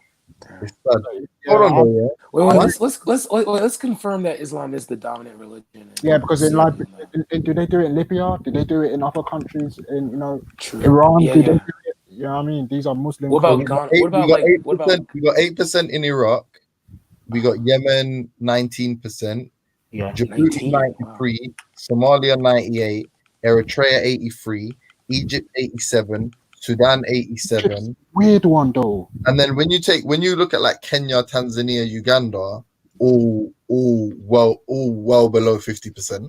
It's sad. Hold on, though, yeah. Let's confirm that Islam is the dominant religion. Yeah, because do they do it in Libya? Do they do it in other countries? In Iran? Yeah, do they do it? You know what I mean? These are Muslim. What about Ghana? We got 8% in Iraq. We got Yemen 19%. Yeah, Djibouti 93, Somalia 98, Eritrea 83, Egypt 87, Sudan 87. Weird one though. And then when you look at like Kenya, Tanzania, Uganda, all well below 50%.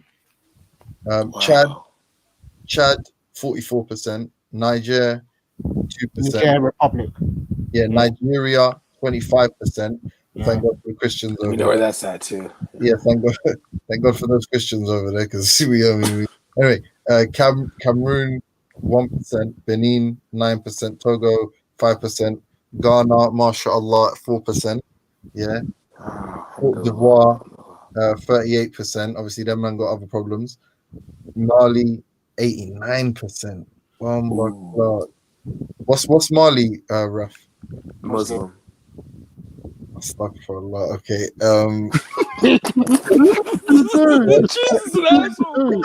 Chad 44%, Niger 2%. Niger Republic. Yeah, Nigeria 25%. Thank God for the Christians over there. We know where that's at too. Yeah, thank God for those Christians over there, because anyway, Cameroon 1%, Benin 9%, Togo 5%, Ghana, mashallah, 4%. Yeah, Cote d'Ivoire 38%. Obviously, them man got other problems. Mali 89%. Oh my God. What's Mali, Raf? Muslim. Stuck for a lot. Okay. Jesus, an asshole.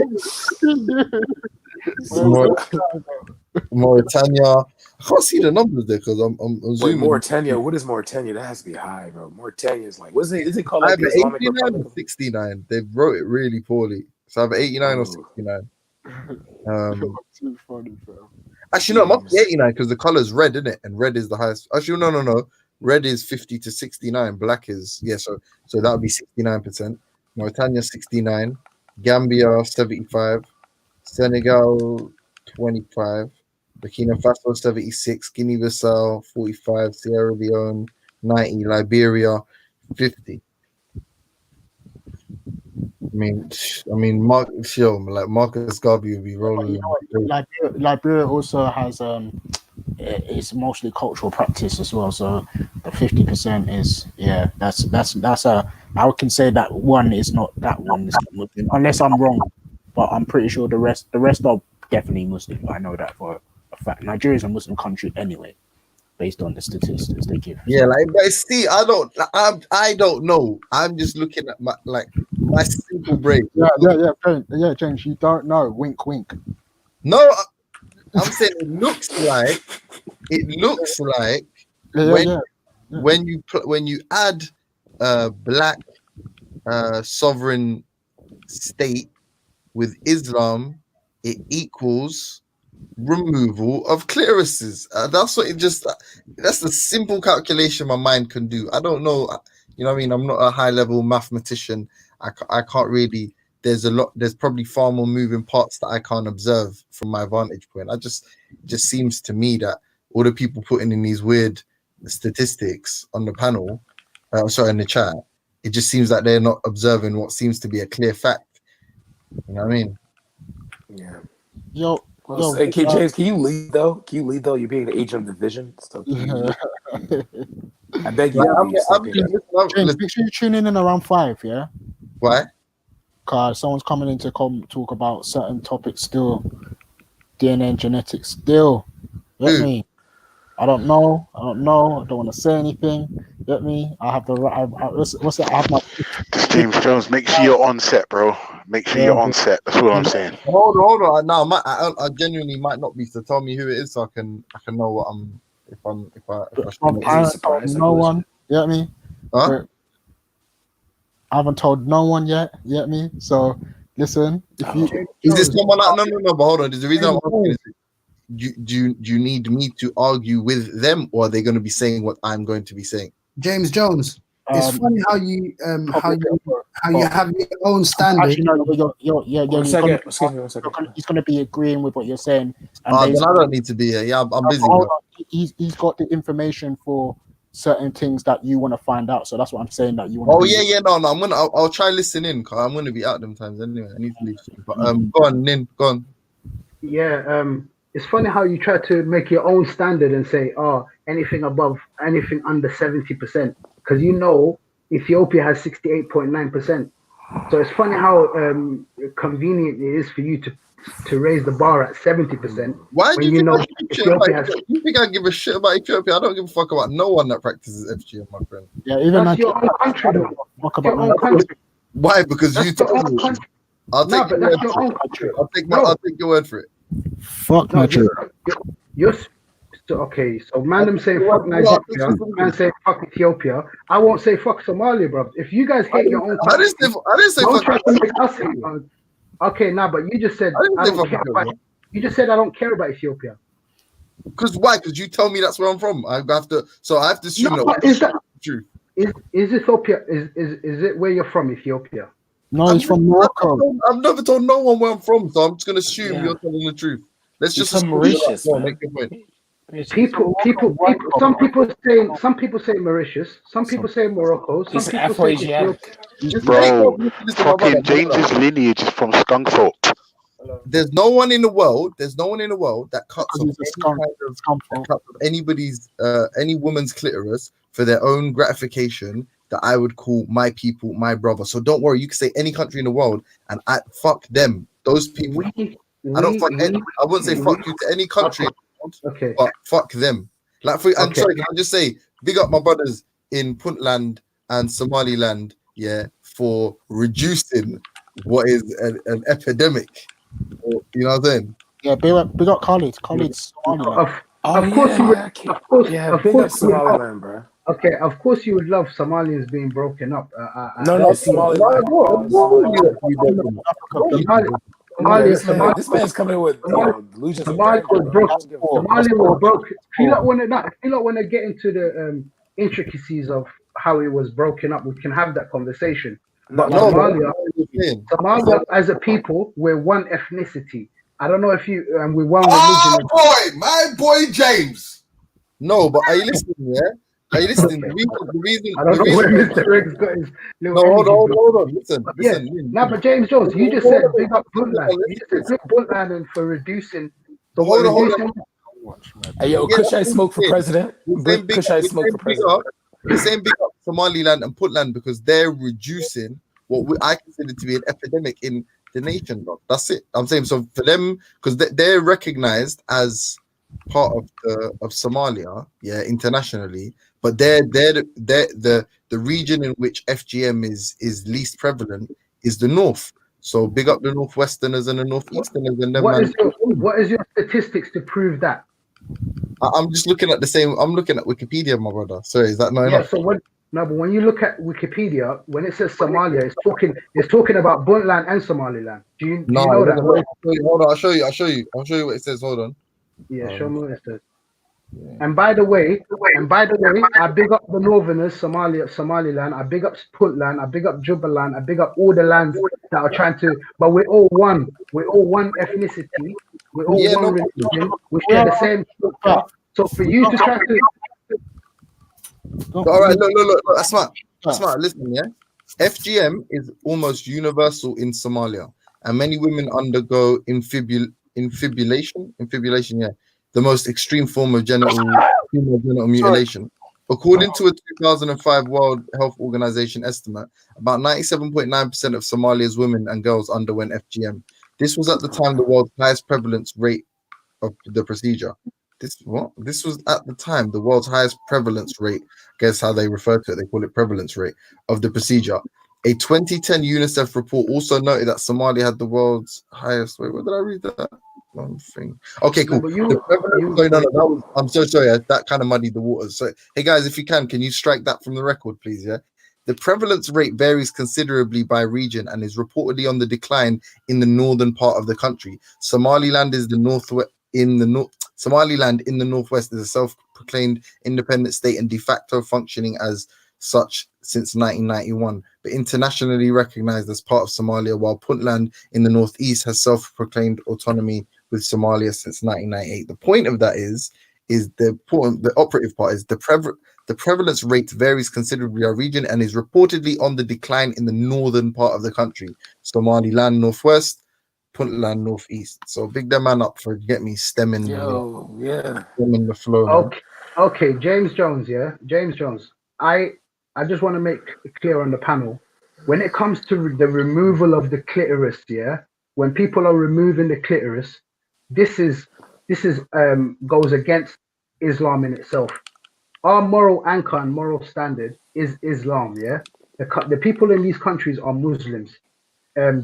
Mauritania. I can't see the numbers there because I'm zooming. Mauritania. What is Mauritania? That has to be high, bro. Mauritania is like, is it called like the Islamic 89 Republic? or 69. They wrote it really poorly. So either 89 or 69. Too funny, bro. Actually, no, I'm up to 89 because the color's red, isn't it? And red is the highest. Actually, no. Red is 50 to 69. Black is so that would be 69%. Mauritania 69, Gambia 75, Senegal 25, Burkina Faso 76, Guinea-Bissau 45, Sierra Leone 90, Liberia 50. I mean, Marcus Garvey will be rolling. Liberia also has it's mostly cultural practice as well. So the 50% is that's I can say that one is not Muslim, unless I'm wrong, but I'm pretty sure the rest are definitely Muslim. I know that for a fact. Nigeria is a Muslim country anyway, based on the statistics they give. Yeah, but see, I don't know. I'm just looking at my simple brain. Yeah, James, you don't know. Wink, wink. No, I'm saying it looks like when you add black sovereign state with Islam, it equals removal of clitorises. That's what that's the simple calculation my mind can do. I don't know, you know what I mean? I'm not a high level mathematician. I can't really, there's probably far more moving parts that I can't observe from my vantage point. It just seems to me that all the people putting in these weird statistics on the panel, in the chat, it just seems like they're not observing what seems to be a clear fact. You know what I mean? Yeah. Yo, Hey, James, can you lead though? Can you lead though? You're being the agent of the vision. So can you lead? I beg you, please. James, make sure you tune in around 5, yeah? Why? Because someone's coming in to talk about certain topics still. DNA and genetics still. Get me? I don't know. I don't want to say anything. Get me? I have the right. What's that? I have my. James Jones, make sure you're on set, bro. Make sure you're on set. That's what I'm saying. Hold on. No, I genuinely might not be. So tell me who it is, so I can know what I'm. If I haven't told no one. You get me? Huh? I haven't told no one yet. You get me? So listen. If you is this someone? No. But hold on. There's a reason I'm asking. Do you need me to argue with them, or are they going to be saying what I'm going to be saying? James Jones. It's funny how you have your own standard. Actually, no, you're One second. Excuse me, 1 second. He's going to be agreeing with what you're saying. And then I don't need to be here. Yeah, I'm busy. He's got the information for certain things that you want to find out. So that's what I'm saying that you want. No. I'll try listen in because I'm going to be out them times anyway. I need to leave soon. But go on, Nin. Go on. Yeah. It's funny how you try to make your own standard and say, anything under 70%, because Ethiopia has 68.9%. So it's funny how convenient it is for you to raise the bar at 70%. Why do you think Ethiopia has? You think I give a shit about Ethiopia? I don't give a fuck about no one that practices FGM, my friend. Yeah, even that's your own country, though. Your own country. Why? Because you told me. I'll take your word for it. Fuck Nigeria. Okay, so man, I'm saying fuck Nigeria. Man saying fuck Ethiopia. I won't say fuck Somalia, bro. If you guys hate your own country, I didn't say fuck. Try to make us hate. Okay, but you just said I don't care about. You just said I don't care about Ethiopia. Because why? Because you tell me that's where I'm from. I have to assume is that true. Is Ethiopia? Is it where you're from, Ethiopia? No, he's from Morocco. I've never told no one where I'm from, so I'm just gonna assume you're telling the truth. Let's just assume Mauritius, man. Make your point. People. Some people say Mauritius. Some people say Morocco. Some people say Ethiopia. Bro, fucking James's lineage is from Skunkfolk. There's no one in the world that cuts off anybody's any woman's clitoris for their own gratification that I would call my people, my brother. So don't worry, you can say any country in the world and I fuck them. Those people. I wouldn't say fuck you to any country. Okay. But fuck them. Sorry, can I just say big up my brothers in Puntland and Somaliland, for reducing what is an epidemic. You know what I'm saying? Yeah, big up Khalid. Somaliland. Of course, Somaliland, bro. Okay, of course you would love Somalians being broken up. This man's coming with delusions. Somalia was broken. Feel like when I get into the intricacies of how it was broken up, we can have that conversation. But Somalia as a people, we're one ethnicity. I don't know if we're one religion. My boy James. No, but are you listening? Yeah. Are you listening? The reason. I don't know where Mr. Riggs got his little. Hold on. Listen. But James Jones, you just said big up Puntland. You just said big Puntland for reducing. So hold on. Hey, yo, could I smoke for president? Could I smoke for president? The same big up Somaliland and Puntland because they're reducing what I consider to be an epidemic in the nation. Bro. That's it. I'm saying so for them because they're recognized as part of Somalia, internationally. But they're the region in which FGM is least prevalent is the north. So big up the Northwesterners and the Northeasterners. And them. What is your statistics to prove that? I'm just looking at the same. I'm looking at Wikipedia, my brother. Sorry, is that not enough? But when you look at Wikipedia, when it says Somalia, it's talking about Puntland and Somaliland. Do you know that? Hold on, I'll show you what it says. Hold on. Yeah, show me what it says. And by the way, I big up the Northerners, Somaliland. I big up Puntland. I big up Jubaland. I big up all the lands that are trying to. But we're all one. We're all one ethnicity. We're all one religion. We share the same culture. So for you to try to. All right, look. That's smart. Listen, FGM is almost universal in Somalia. and many women undergo infibulation, yeah, the most extreme form of female genital mutilation. According to a 2005 World Health Organization estimate, about 97.9% of Somalia's women and girls underwent FGM. This was at the time the world's highest prevalence rate of the procedure. This was at the time the world's highest prevalence rate. Guess how they refer to it? They call it prevalence rate of the procedure. A 2010 UNICEF report also noted that Somalia had the world's highest. Wait, where did I read that? One thing. Okay, cool. I'm so sorry. That kind of muddied the waters. So, hey guys, if you can you strike that from the record, please? Yeah. The prevalence rate varies considerably by region and is reportedly on the decline in the northern part of the country. Somaliland in the northwest is a self-proclaimed independent state and de facto functioning as such since 1991, but internationally recognized as part of Somalia, while Puntland in the northeast has self-proclaimed autonomy with Somalia since 1998. The point of that is the operative part is the prevalence rate varies considerably by region and is reportedly on the decline in the northern part of the country. Somaliland northwest, Puntland northeast. So big that man up for stemming the flow. Okay, James Jones, yeah? James Jones. I just want to make it clear on the panel. When it comes to the removal of the clitoris, yeah, when people are removing the clitoris, this is goes against Islam in itself. Our moral anchor and moral standard is Islam, yeah. The people in these countries are Muslims.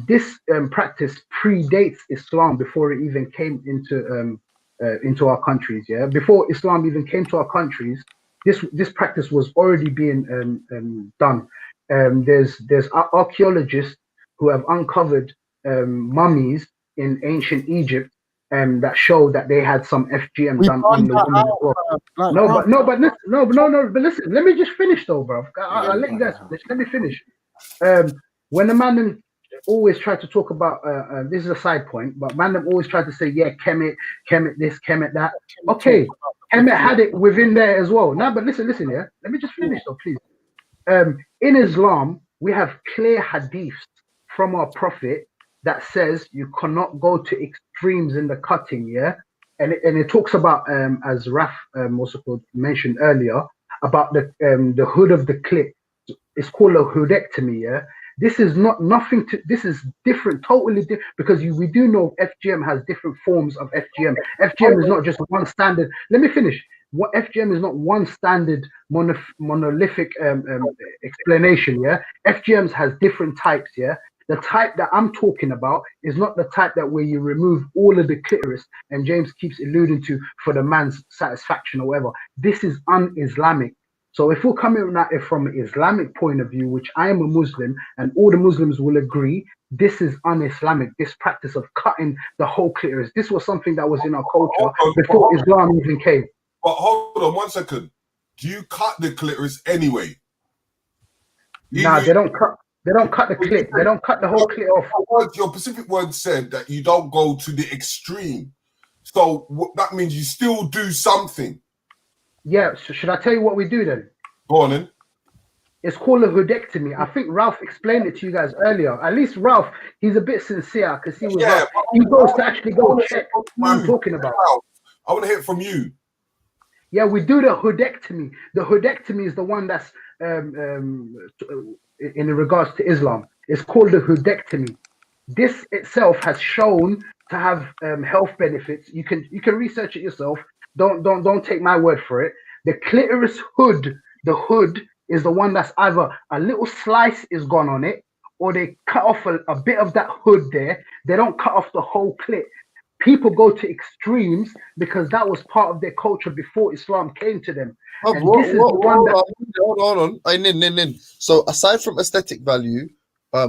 This practice predates Islam before it even came into our countries, yeah. Before Islam even came to our countries, this practice was already being done. There's archaeologists who have uncovered mummies in ancient Egypt that show that they had some FGM done on the woman as well. But listen, let me just finish though, bro. I'll let you guys finish. Let me finish. When the man always try to talk about this is a side point, but man always try to say, yeah, Kemet this, Kemet that. Okay, Kemet had it within there as well. Now, but listen, yeah. Let me just finish though, please. In Islam, we have clear hadiths from our prophet that says you cannot go to extremes in the cutting, yeah? And it talks about, as Raf also mentioned earlier, about the hood of the clit. It's called a hoodectomy, yeah? This is this is different, totally different, because we do know FGM has different forms of FGM. FGM is not just one standard. Let me finish. What FGM is not one standard monolithic explanation, yeah? FGMs has different types, yeah? The type that I'm talking about is not the type that where you remove all of the clitoris, and James keeps alluding to for the man's satisfaction or whatever. This is un-Islamic. So if we're coming at it from an Islamic point of view, which I am a Muslim, and all the Muslims will agree, this is un-Islamic, this practice of cutting the whole clitoris. This was something that was in our culture before Islam even came. But hold on 1 second. Do you cut the clitoris anyway? Nah, they don't cut. They don't cut the clit. They don't cut the whole clit off. Your specific word said that you don't go to the extreme. So that means you still do something. Yeah, so should I tell you what we do then? Go on then. It's called a hoodectomy. I think Ralph explained it to you guys earlier. At least Ralph, he's a bit sincere because he was he goes to actually go check what I'm talking about. I want to hear it from you. Yeah, we do the hoodectomy. The hoodectomy is the one that's in regards to Islam. It's called the hoodectomy. This itself has shown to have health benefits. You can research it yourself. Don't take my word for it. The clitoris hood, the hood is the one that's either a little slice is gone on it, or they cut off a bit of that hood there. They don't cut off the whole clit. People go to extremes because that was part of their culture before Islam came to them. Hold on. So aside from aesthetic value,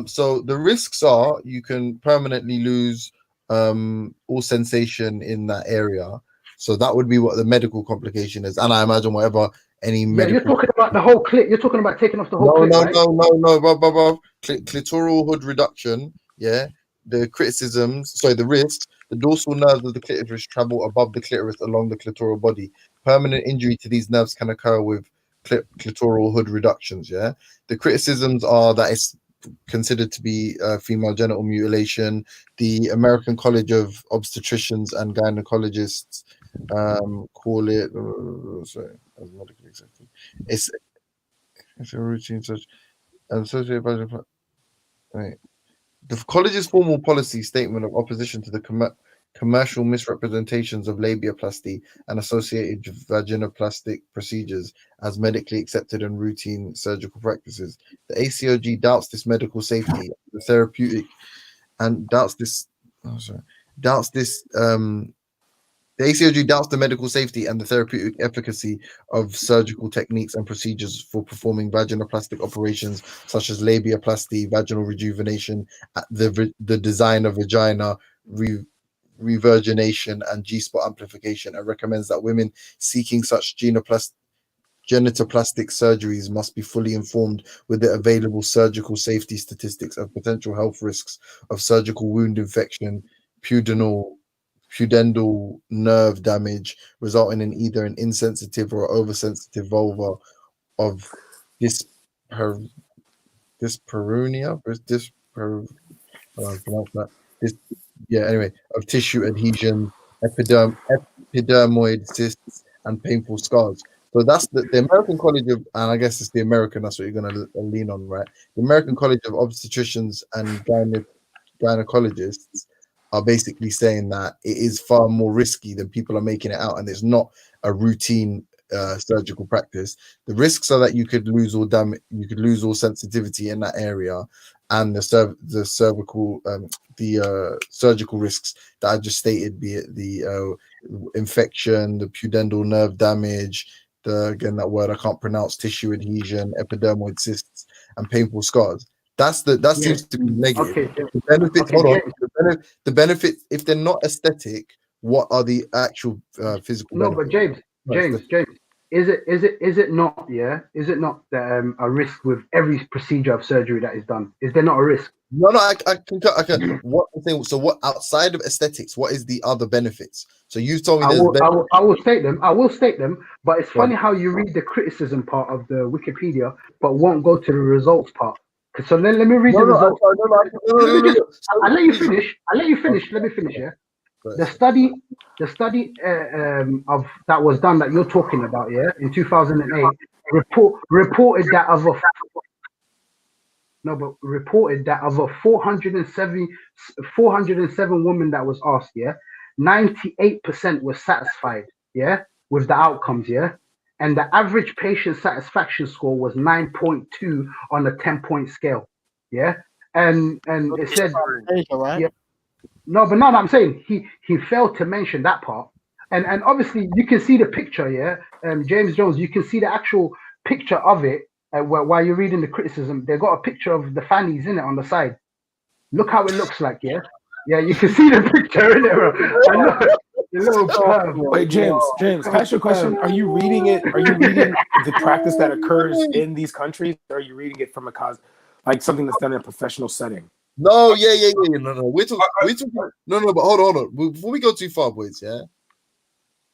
so the risks are you can permanently lose all sensation in that area. So that would be what the medical complication is, and I imagine whatever any medical. You're talking about the whole clit. You're talking about taking off the whole clit, right? No. Clitoral hood reduction. Yeah, the the risks. The dorsal nerves of the clitoris travel above the clitoris along the clitoral body. Permanent injury to these nerves can occur with clitoral hood reductions. Yeah, the criticisms are that it's considered to be female genital mutilation. The American College of Obstetricians and Gynecologists call it. Sorry, as medically accepted. It's a routine such associated by right. The college's formal policy statement of opposition to the commercial misrepresentations of labiaplasty and associated vaginoplastic procedures as medically accepted and routine surgical practices. The ACOG doubts this medical safety, the therapeutic, and doubts this. The ACOG doubts the medical safety and the therapeutic efficacy of surgical techniques and procedures for performing vaginoplastic operations such as labiaplasty, vaginal rejuvenation, the design of vagina, revirgination, and G-spot amplification, and recommends that women seeking such genitoplastic surgeries must be fully informed with the available surgical safety statistics of potential health risks of surgical wound infection, pudendal nerve damage resulting in either an insensitive or oversensitive vulva of dyspareunia, of tissue adhesion, epidermoid cysts, and painful scars. So that's the American College of, and I guess it's the American, that's what you're going to lean on, right? The American College of Obstetricians and Gynecologists are basically saying that it is far more risky than people are making it out, and it's not a routine surgical practice. The risks are that you could lose all damage, you could lose all sensitivity in that area, and the cervical, surgical risks that I just stated, be it the infection, the pudendal nerve damage, again that word I can't pronounce, tissue adhesion, epidermoid cysts, and painful scars. That seems to be negative. Okay. The benefits, the benefits, if they're not aesthetic, what are the actual physical No, benefits? but James, is it not? Yeah, is it not a risk with every procedure of surgery that is done? Is there not a risk? No, I can. What I'm saying, so what outside of aesthetics? What is the other benefits? So you told me I will state them. I will state them. But it's funny how you read the criticism part of the Wikipedia, but won't go to the results part. So then let me read the results. I'll let you finish. Let me finish. Yeah. The study of that was done that you're talking about, yeah, in 2008, reported that of a 407 women that was asked, yeah, 98% were satisfied, yeah, with the outcomes, yeah, and the average patient satisfaction score was 9.2 on a 10-point scale, yeah, and it said, yeah. No, I'm saying he failed to mention that part, and obviously you can see the picture, yeah. James Jones, you can see the actual picture of it while you're reading the criticism. They got a picture of the fannies in it on the side. Look how it looks like, yeah. Yeah, you can see the picture in it, bro. Wait, James, can I ask you a question? Are you reading it? Are you reading the practice that occurs in these countries? Or are you reading it from like something that's done in a professional setting? No, yeah. No. We're talking. No, but hold on. Before we go too far, boys, yeah.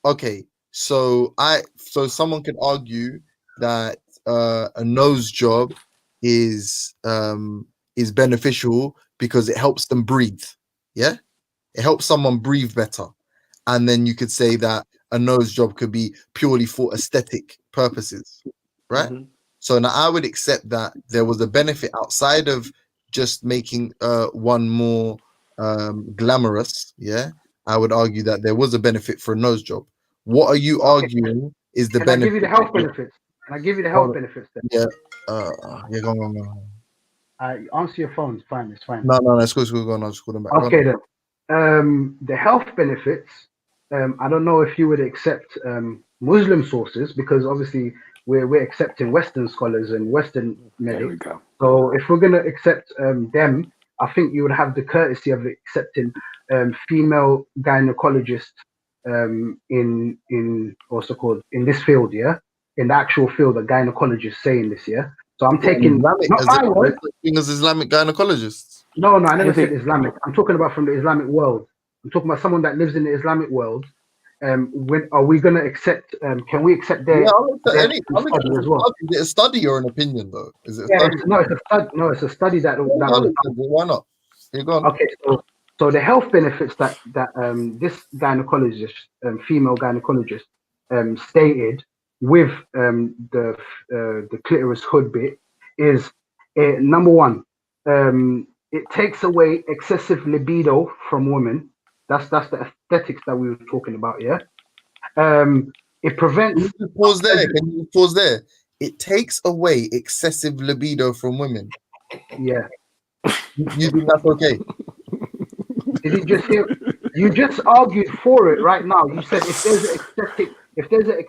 Okay, so someone could argue that a nose job is beneficial because it helps them breathe. Yeah, it helps someone breathe better, and then you could say that a nose job could be purely for aesthetic purposes, right? Mm-hmm. So now I would accept that there was a benefit outside of just making one more glamorous. Yeah, I would argue that there was a benefit for a nose job. What are you arguing is the benefit? I give you the health benefits? Can I give you the health benefits then? Yeah. Go on. Answer your phone. It's fine. No, it's good. Go on. I'll just call them back. Okay then. The health benefits. I don't know if you would accept Muslim sources, because obviously we're accepting Western scholars and Western medics. So if we're gonna accept them, I think you would have the courtesy of accepting female gynecologists in what's it called, in this field, yeah, in the actual field that gynecologists say in this, yeah. So I'm taking Islamic gynecologists. No, I never said Islamic. I'm talking about from the Islamic world. I'm talking about someone that lives in the Islamic world, when are we going to accept? Can we accept their, Yeah, I'll accept their any. I'll accept study a as well? study. Is it a study or an opinion though? Is it a Yeah, study? it's, no, it's a study. No, it's a study that Yeah, that I'll was accept it. Why not? You go on. okay. So the health benefits that this gynecologist, female gynecologist, stated with the clitoris hood bit is number one. It takes away excessive libido from women. That's the aesthetics that we were talking about. Yeah. It prevents. Can you pause there? Can you pause there? It takes away excessive libido from women. Yeah. You think that's okay? Did you just hear? You just argued for it right now. You said if there's an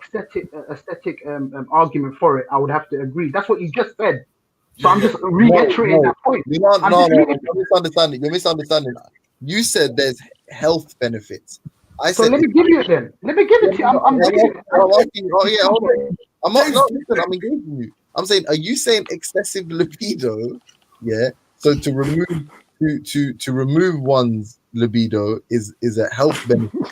aesthetic argument for it, I would have to agree. That's what you just said. So I'm just reiterating that point. You're misunderstanding. You're misunderstanding. You said there's health benefits. So let me give you it then. Let me give it to you. I'm reading it. Oh yeah, hold on. I'm not. No, listen, I'm engaging you. I'm saying, are you saying excessive libido? Yeah. So to remove one's libido is a health benefit.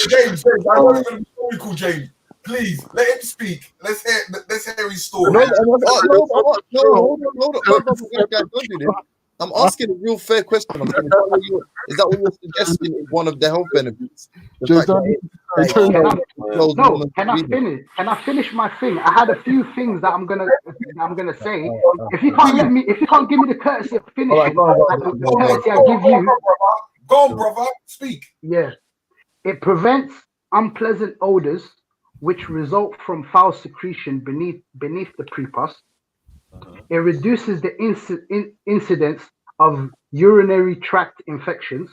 James, I know you're going to be called James. Please let him speak. Let's hear his story. No, hold on. Don't do this. I'm asking a real fair question. I'm saying, is that what you're suggesting is one of the health benefits? Can I finish my thing? I had a few things that I'm gonna say. If you can't give me the courtesy of finishing, the courtesy I give you. Go on, brother. Speak. Yeah. It prevents unpleasant odors which result from foul secretion beneath the prepuce. It reduces the incidence of urinary tract infections.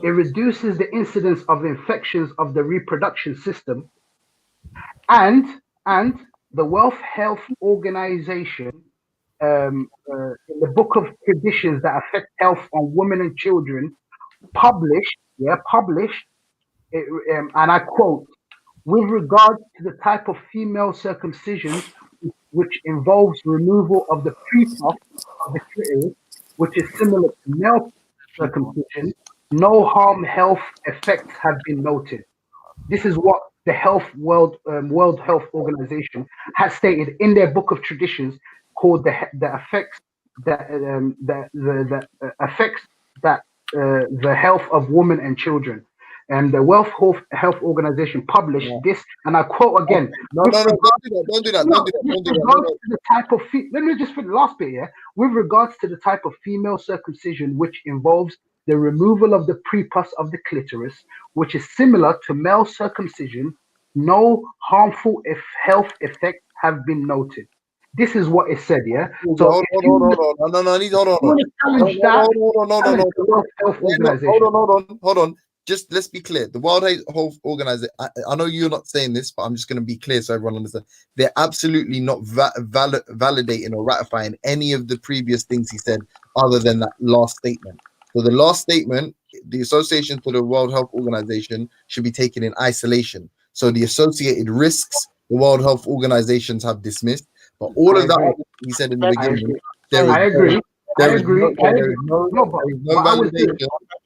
It reduces the incidence of infections of the reproduction system. And the World Health Organization, in the Book of Traditions that affect health on women and children, published, and I quote, with regard to the type of female circumcision which involves removal of the prepuce of the clitoris, which is similar to male circumcision, no harm health effects have been noted. This is what the World Health Organization has stated in their Book of Traditions, called the effects that affects the health of women and children. And the World Health Organization published this, and I quote again. No, don't do that. The type of let me just put the last bit here. With regards to the type of female circumcision which involves the removal of the prepuce of the clitoris, which is similar to male circumcision, no harmful health effects have been noted. This is what it said, yeah. So hold on. Just let's be clear. The World Health Organization, I know you're not saying this, but I'm just going to be clear so everyone understands. They're absolutely not validating or ratifying any of the previous things he said other than that last statement. So the last statement, the association to the World Health Organization should be taken in isolation. So the associated risks, the World Health Organizations have dismissed. But all of that he said in the beginning, I agree. There is no validation.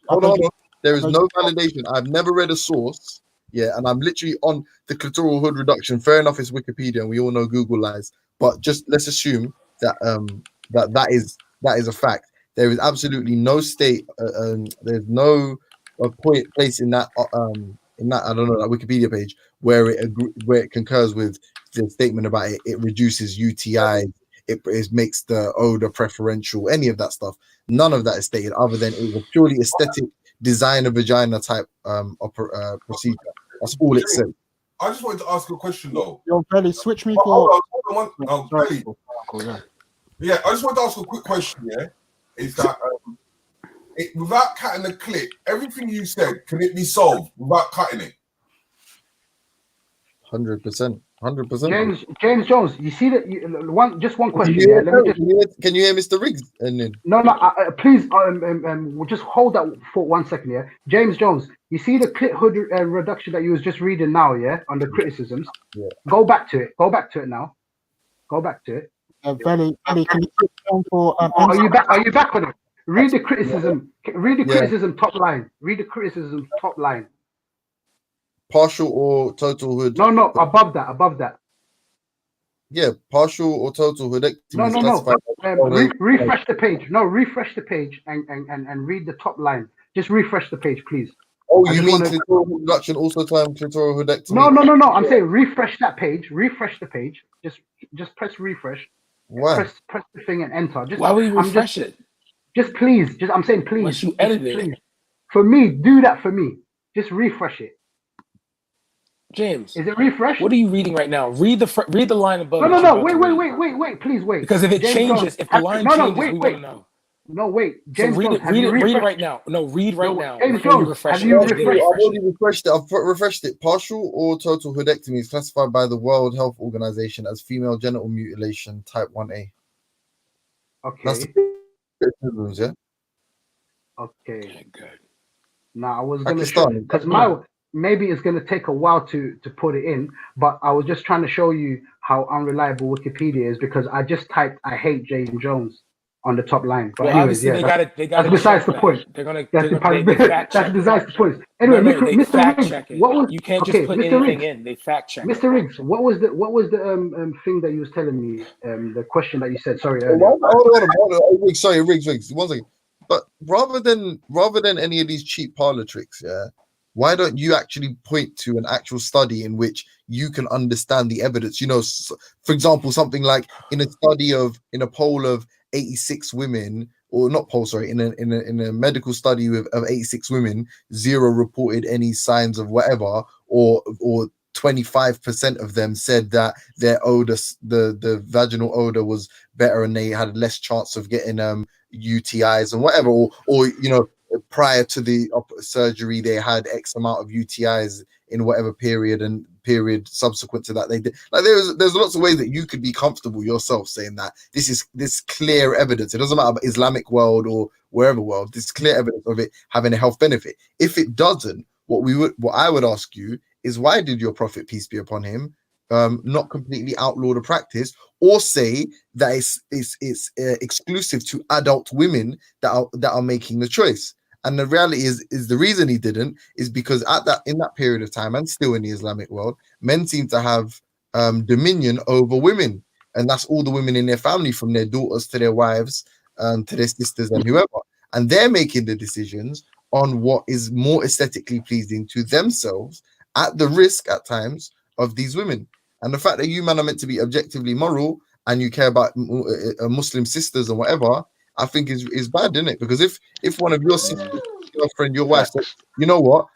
Hold on. There is no validation. I've never read a source. Yeah, and I'm literally on the clitoral hood reduction. Fair enough, it's Wikipedia, and we all know Google lies. But just let's assume that that is a fact. There is absolutely no state. There's no place in that I don't know, that Wikipedia page where it concurs with the statement about it reduces UTI. It makes the odor preferential. Any of that stuff. None of that is stated other than it was a purely aesthetic design a vagina type procedure. That's all it said. I just wanted to ask a question though. Yo, Belly, switch me for. Hold on. Belly. Yeah, I just want to ask a quick question. Yeah, is that without cutting the clip, everything you said, can it be solved without cutting it? 100%. 100%. James Jones, you see that one question. Can you hear Mr. Riggs? No, please, we'll just hold that for 1 second. Yeah, James Jones, you see the clit hood reduction that you was just reading now, yeah, on the criticisms. Yeah. Go back to it now. Go back to it. Belly, can you put on for? Are you back on it? Read the criticism. Read the criticism top line. Read the criticism top line. partial or total hood. No, above that. Yeah, partial or total hoodectomy is No. classified. Refresh the page. No, refresh the page and read the top line. Just refresh the page, please. Oh, I you just mean want to. clitoral reduction also termed clitoral No. hoodectomy? I'm saying refresh that page. Refresh the page. Just press refresh. Why? Press the thing and enter. Why would you refresh it? Just please. I'm saying please. Unless you edit it. Please. For me, do that for me. Just refresh it. James, is it refreshed? What are you reading right now? Read the line above. No. Wait. Please wait. Because if it James changes, Jones, if the line changes, we want to know. No, wait. So James read Jones, it. Read it right now. No, read right now. James Before you Jones, refresh have it. you I've already refreshed it. I've refreshed it. Partial or total hoodectomy is classified by the World Health Organization as female genital mutilation type 1A. Okay. That's the rooms, yeah. Okay. Good. Now I was gonna show because maybe it's gonna take a while to put it in, but I was just trying to show you how unreliable Wikipedia is because I just typed "I hate James Jones" on the top line. But well, anyways, obviously they got that's besides the point. That's besides the point. Anyway, they Mr. fact Riggs, check it. what was You can't just put Mr. anything Riggs, in. They fact check Mr. Riggs, what was the thing that you was telling me? The question that you said. Sorry, earlier. Hold on. Sorry, Riggs. 1 second. But rather than any of these cheap parlor tricks, yeah, why don't you actually point to an actual study in which you can understand the evidence? You know, for example, something like in a poll of 86 women, or not poll, sorry, in a medical study of 86 women, 0 reported any signs of whatever, or 25% of them said that their odor, the vaginal odor was better and they had less chance of getting UTIs and whatever, or you know, prior to the surgery they had X amount of UTIs in whatever period subsequent to that they did. Like there's lots of ways that you could be comfortable yourself saying that this clear evidence. It doesn't matter about Islamic world or wherever world. This clear evidence of it having a health benefit. If it doesn't, what I would ask you is, why did your Prophet, peace be upon him, not completely outlaw the practice, or say that it's exclusive to adult women that are making the choice? And the reality is the reason he didn't is because in that period of time, and still in the Islamic world, men seem to have dominion over women, and that's all the women in their family, from their daughters to their wives, to their sisters and whoever, and they're making the decisions on what is more aesthetically pleasing to themselves, at the risk at times of these women. And the fact that you man are meant to be objectively moral and you care about Muslim sisters and whatever, I think is bad, isn't it? Because if one of your sisters, girlfriend, your wife says, you know what,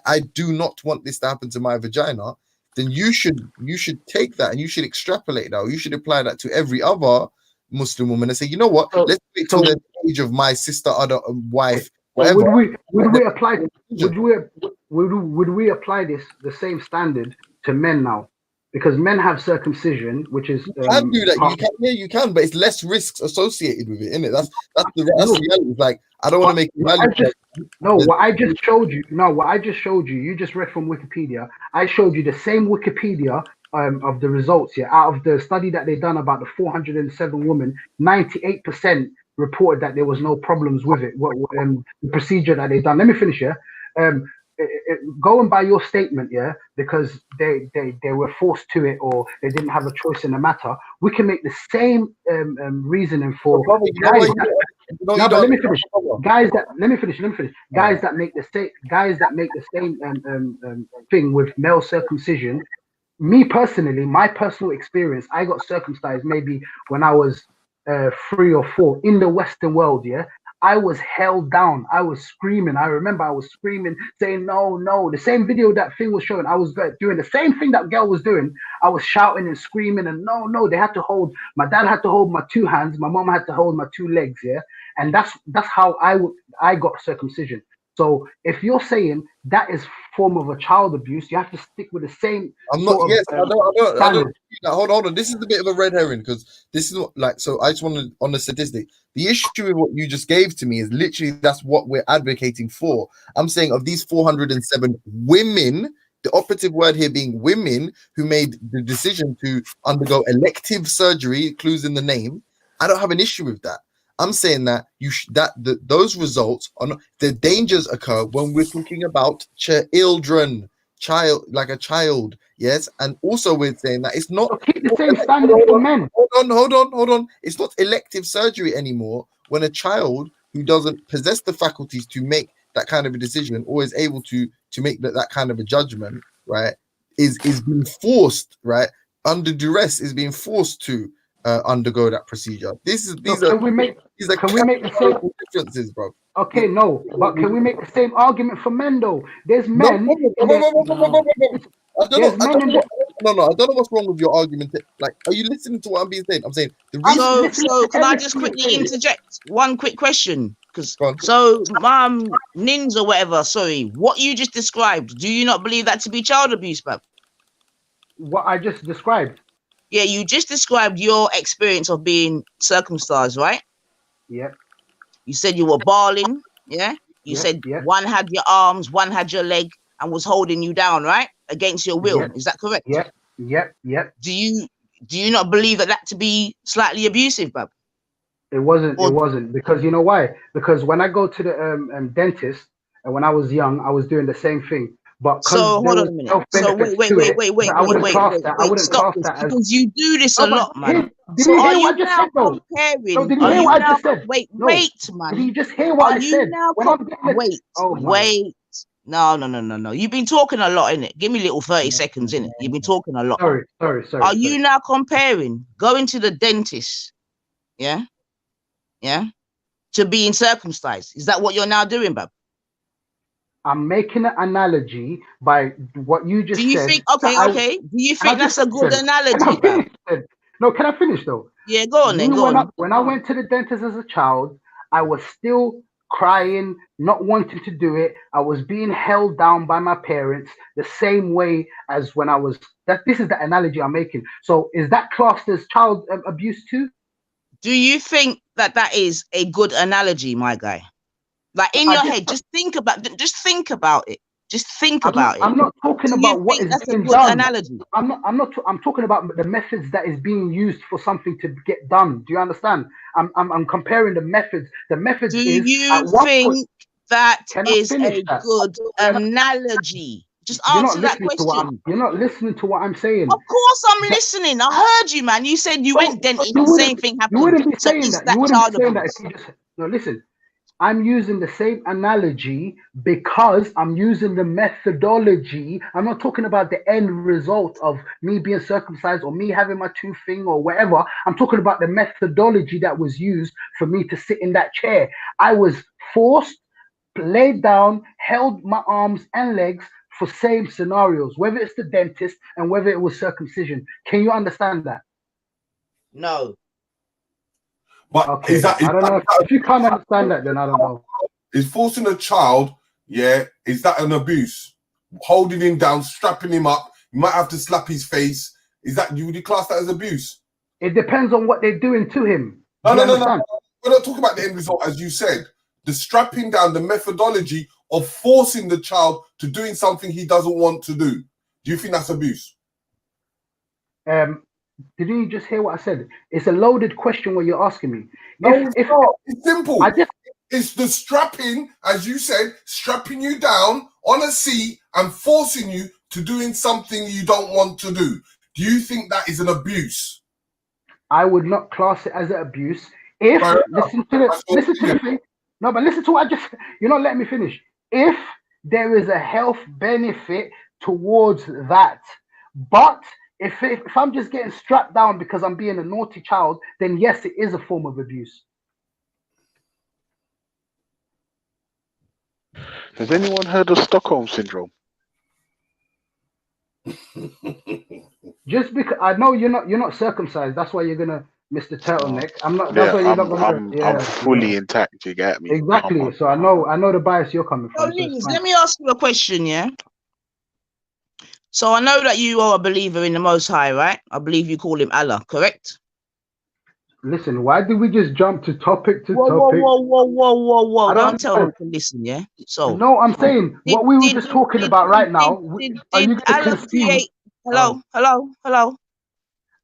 I do not want this to happen to my vagina, then you should take that and you should extrapolate that, or you should apply that to every other Muslim woman and say, you know what, let's wait till the age of my sister, other wife, whatever. Would we apply the same standard to men now? Because men have circumcision, which is you can do that. You can, but it's less risks associated with it, isn't it? That's the reality. It's like, I don't want to make it valid. What I just showed you, you just read from Wikipedia. I showed you the same Wikipedia of the results here. Out of the study that they done about the 407 women, 98% reported that there was no problems with it. The procedure that they done. Let me finish here. Going by your statement, yeah, because they were forced to it or they didn't have a choice in the matter, we can make the same reasoning for guys that make the same thing with male circumcision. Me personally, my personal experience, I got circumcised maybe when I was 3 or 4 in the Western world, yeah. I was held down. I was screaming. I remember I was screaming, saying, no. The same video that thing was showing, I was doing the same thing that girl was doing. I was shouting and screaming, and no. They had to hold, my dad had to hold my 2 hands. My mom had to hold my 2 legs, yeah. And that's how I got circumcision. So if you're saying that is form of a child abuse, you have to stick with the same. I'm not. Yes, I don't. Hold on. This is a bit of a red herring, because this is what, like. So I just want to, on the statistic, the issue with what you just gave to me is literally that's what we're advocating for. I'm saying of these 407 women, the operative word here being women, who made the decision to undergo elective surgery, clues in the name. I don't have an issue with that. I'm saying that those results are not, the dangers occur when we're talking about children. a child, yes, and also we're saying that it's not keep the same standard for men. Hold on. It's not elective surgery anymore when a child who doesn't possess the faculties to make that kind of a decision or is able to make that kind of a judgment, right, is being forced, right, under duress, is being forced to undergo that procedure. Can we make the same differences, bro? Okay, no, but can we make the same argument for men though? There's men. I don't know what's wrong with your argument. Like, are you listening to what I'm being saying? I'm saying the reason. So can I just quickly interject one quick question? Because Nins or whatever, sorry, what you just described, do you not believe that to be child abuse, bruv? What I just described? Yeah, you just described your experience of being circumcised, right? Yeah. You said you were bawling, yeah? You said one had your arms, one had your leg, and was holding you down, right? Against your will. Is that correct? Yep. Do you not believe that to be slightly abusive, bruv? It wasn't because you know why? Because when I go to the dentist, and when I was young, I was doing the same thing. But so hold on a minute. So wait. I wouldn't class that. Because you do this a lot, man. Did you hear what I just said, though? Comparing? Did you hear what I just said? Wait, man. Did you just hear what I said? Wait. No. You've been talking a lot, innit? Give me a little 30 seconds, innit? You've been talking a lot. Sorry. Are you now comparing going to the dentist, yeah, to being circumcised? Is that what you're now doing, bub? I'm making an analogy by what you just said. Do you think? Okay. Do you think that's a good analogy, bub? No, can I finish though? Yeah, go on then. Go on. When I went to the dentist as a child, I was still crying, not wanting to do it. I was being held down by my parents the same way as when I was. This is the analogy I'm making. So, is that classed as child abuse too? Do you think that is a good analogy, my guy? Like in your head, just think about it. Just think about it. I'm not talking about what is being done. Analogy? I'm talking about the methods that is being used for something to get done. Do you understand? I'm comparing the methods. The methods. Do you think that is a good analogy? Just answer that question. You're not listening to what I'm saying. Of course I'm listening. I heard you, man. You said you went dentist. The same thing happened. You wouldn't be saying that. You wouldn't be saying that if you just no. Listen. I'm using the same analogy because I'm using the methodology. I'm not talking about the end result of me being circumcised or me having my tooth thing or whatever. I'm talking about the methodology that was used for me to sit in that chair. I was forced, laid down, held my arms and legs for same scenarios, whether it's the dentist and whether it was circumcision. Can you understand that? No. But okay. I don't know if you can't understand that, then I don't know. Is forcing a child, is that an abuse? Holding him down, strapping him up, you might have to slap his face. Would you class that as abuse? It depends on what they're doing to him. No. We're not talking about the end result, as you said. The strapping down, the methodology of forcing the child to doing something he doesn't want to do. Do you think that's abuse? Didn't you just hear what I said? It's a loaded question what you're asking me. No, it's not. It's simple. It's the strapping, as you said, strapping you down on a seat and forcing you to doing something you don't want to do. Do you think that is an abuse? I would not class it as an abuse. Listen to the thing. No, but listen to what you're not letting me finish. If there is a health benefit towards that, but if I'm just getting strapped down because I'm being a naughty child, then yes, it is a form of abuse. Has anyone heard of Stockholm Syndrome? Just because I know you're not circumcised, that's why you're gonna miss the turtleneck. I'm not. That's why you're not gonna. I'm fully intact. You get me? Exactly. So I know the bias you're coming from. Let me ask you a question, yeah. So I know that you are a believer in the Most High, right? I believe you call him Allah, correct? Listen, why did we just jump to topic to topic? Whoa. Don't tell them to listen, yeah? So no, I'm saying what we were just talking about right now. Are you going to concede? Hello.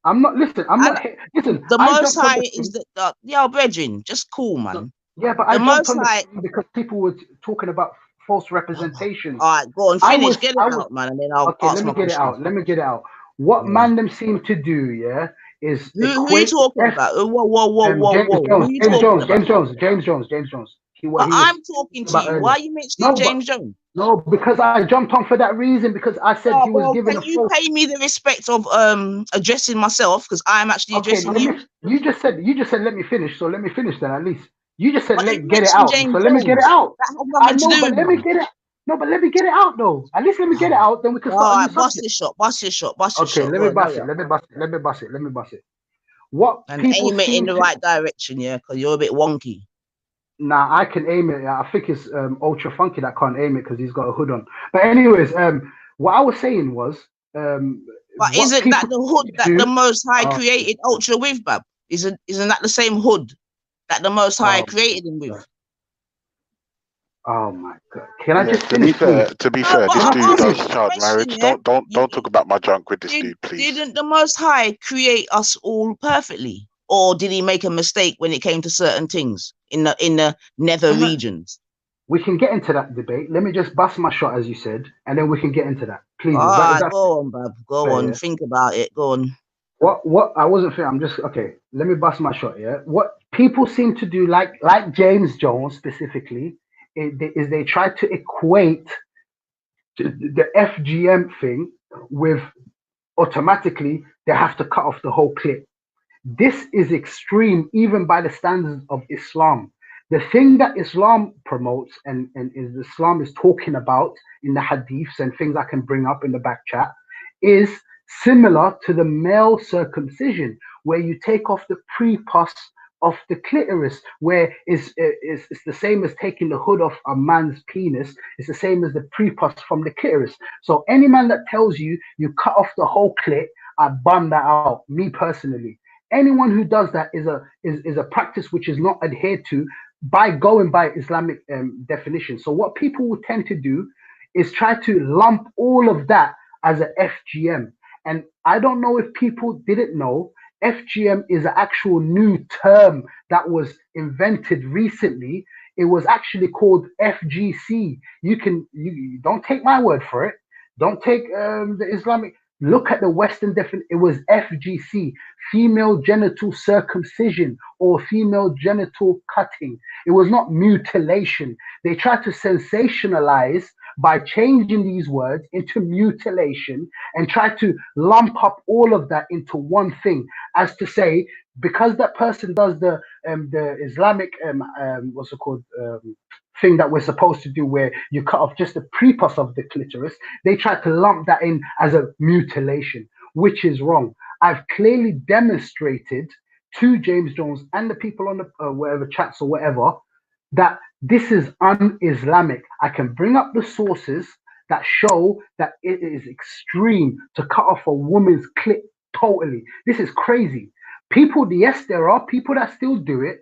I'm not listen. The Most High is the brethren. Just cool, man. Yeah, but I jumped on because people were talking about false representations. All right, go on, finish, get it out, man, and then I'll okay. ask Let me my get it question. out. Let me get it out. What Yeah. Mandem seem to do, yeah, is Who you talking about? James Jones. What he was I'm talking to about you. earlier. Why are you mentioning No, James Jones? No, because I jumped on for that reason, because I said he was Well, given can a you false. pay me the respect of addressing myself, because I'm actually Okay, addressing you? you just said let me finish, so let me finish then at least. You just said But you get it mentioned out, James so let me get it Jones. out. That has I nothing to know, do but with let me get it. No, but let me get it out though. At least let me get it out, then we can All start a new right, bust subject. your shot, bust your shot, bust your Okay, shot. let Go me on, bust hurry it. up. Let me bust it. What And people aim it in seem the to right direction, yeah, because you're a bit wonky. Nah, I can aim it. I think it's Ultra Funky that can't aim it because he's got a hood on. But anyways, what I was saying was, But what isn't that people the hood that do. the Most High Oh, created Ultra with, Bab? Isn't that the same hood that the Most High oh, created him with? oh my God! Can I Yeah, just finish, please? to be No, fair, but this I'm dude asking does you a child question, marriage. yeah? Don't talk about my junk with this dude, please. Didn't the Most High create us all perfectly, or did He make a mistake when it came to certain things in the nether regions? We can get into that debate. Let me just bust my shot, as you said, and then we can get into that. Please, All is right, that go on, Bab. Go fair? on. Yeah? Think about it. Go on. What I wasn't fair. I'm just okay. Let me bust my shot. Yeah. What people seem to do, like James Jones specifically, is they try to equate the FGM thing with automatically they have to cut off the whole clip. This is extreme, even by the standards of Islam. The thing that Islam promotes and is Islam is talking about in the hadiths and things I can bring up in the back chat is similar to the male circumcision, where you take off the prepuce of the clitoris, where it's the same as taking the hood off a man's penis. It's the same as the prepuce from the clitoris. So any man that tells you you cut off the whole clit, I bun that out. Me personally, anyone who does that is a practice which is not adhered to by going by Islamic definition. So what people will tend to do is try to lump all of that as a FGM. And I don't know if people didn't know, FGM is an actual new term that was invented recently. It was actually called FGC. You don't take my word for it. Don't take the Islamic. Look at the Western definition. It was FGC, female genital circumcision or female genital cutting. It was not mutilation. They tried to sensationalize by changing these words into mutilation and try to lump up all of that into one thing, as to say, because that person does the Islamic what's it called thing that we're supposed to do, where you cut off just the prepuce of the clitoris, they try to lump that in as a mutilation, which is wrong. I've clearly demonstrated to James Jones and the people on the whatever chats or whatever that this is un-Islamic. I can bring up the sources that show that it is extreme to cut off a woman's clit totally. This is crazy. People, yes, there are people that still do it,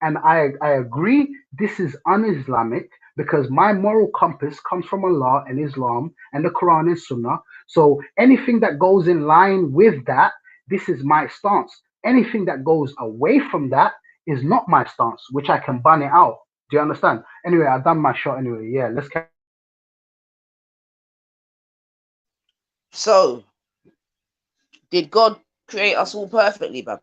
and I agree this is un-Islamic because my moral compass comes from Allah and Islam and the Quran and Sunnah. So anything that goes in line with that, this is my stance. Anything that goes away from that is not my stance, which I can ban it out. Do you understand? Anyway, I've done my shot anyway. Yeah, let's carry. So, did God create us all perfectly, Bab?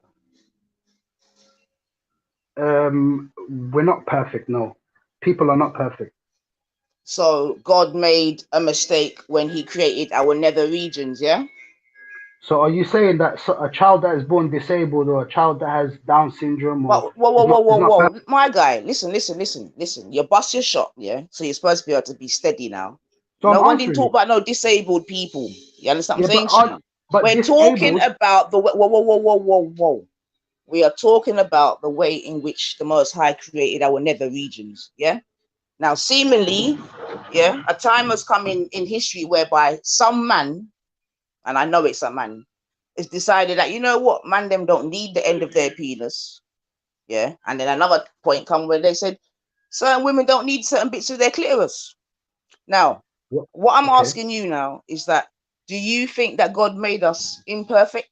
We're not perfect, no. People are not perfect. So God made a mistake when He created our nether regions, yeah? So are you saying that a child that is born disabled or a child that has Down syndrome or Whoa. My guy, listen. You bust your shot, yeah? So you're supposed to be able to be steady now. So no I'm one didn't answering talk about no disabled people. You understand what I'm saying to you? but We're talking disabled, about the whoa. We are talking about the way in which the Most High created our nether regions, yeah? Now, seemingly, yeah, a time has come in history whereby some man, and I know it's a man, has decided that, you know what, man, them don't need the end of their penis, yeah? And then another point come where they said certain women don't need certain bits of their clitoris. Now, what I'm asking you now is that, do you think that God made us imperfect?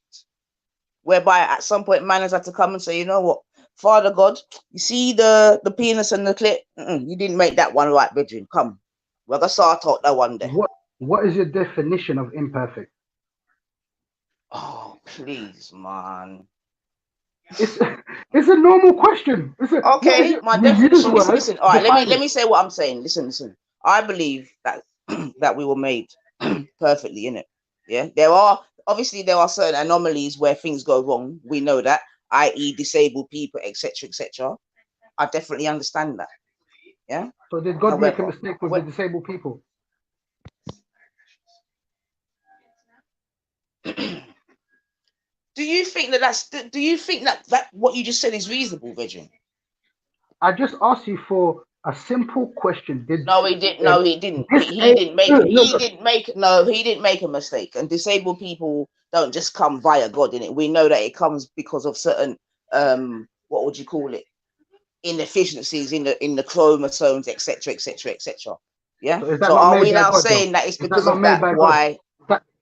Whereby at some point man has had to come and say, you know what, Father God, you see the penis and the clit, you didn't make that one right, Bridget. Come, We're gonna start out that one day. What is your definition of imperfect? Oh, please, man. It's a normal question. Okay, my definition. Listen. All right, let Define me say what I'm saying. Listen. I believe that that we were made perfectly in it. Yeah, there are certain anomalies where things go wrong. We know that, i.e., disabled people, etc., etc. I definitely understand that. Yeah. So did God make a mistake with the disabled people? Do you think that what you just said is reasonable, Virgin? I just asked you for a simple question. No, he didn't. No, he didn't. He didn't make it. He didn't make a mistake. And disabled people don't just come via God in it. We know that it comes because of certain what would you call it? Inefficiencies in the chromosomes, etc., etc., etc. Yeah. So are we now saying that it's because of that? Why?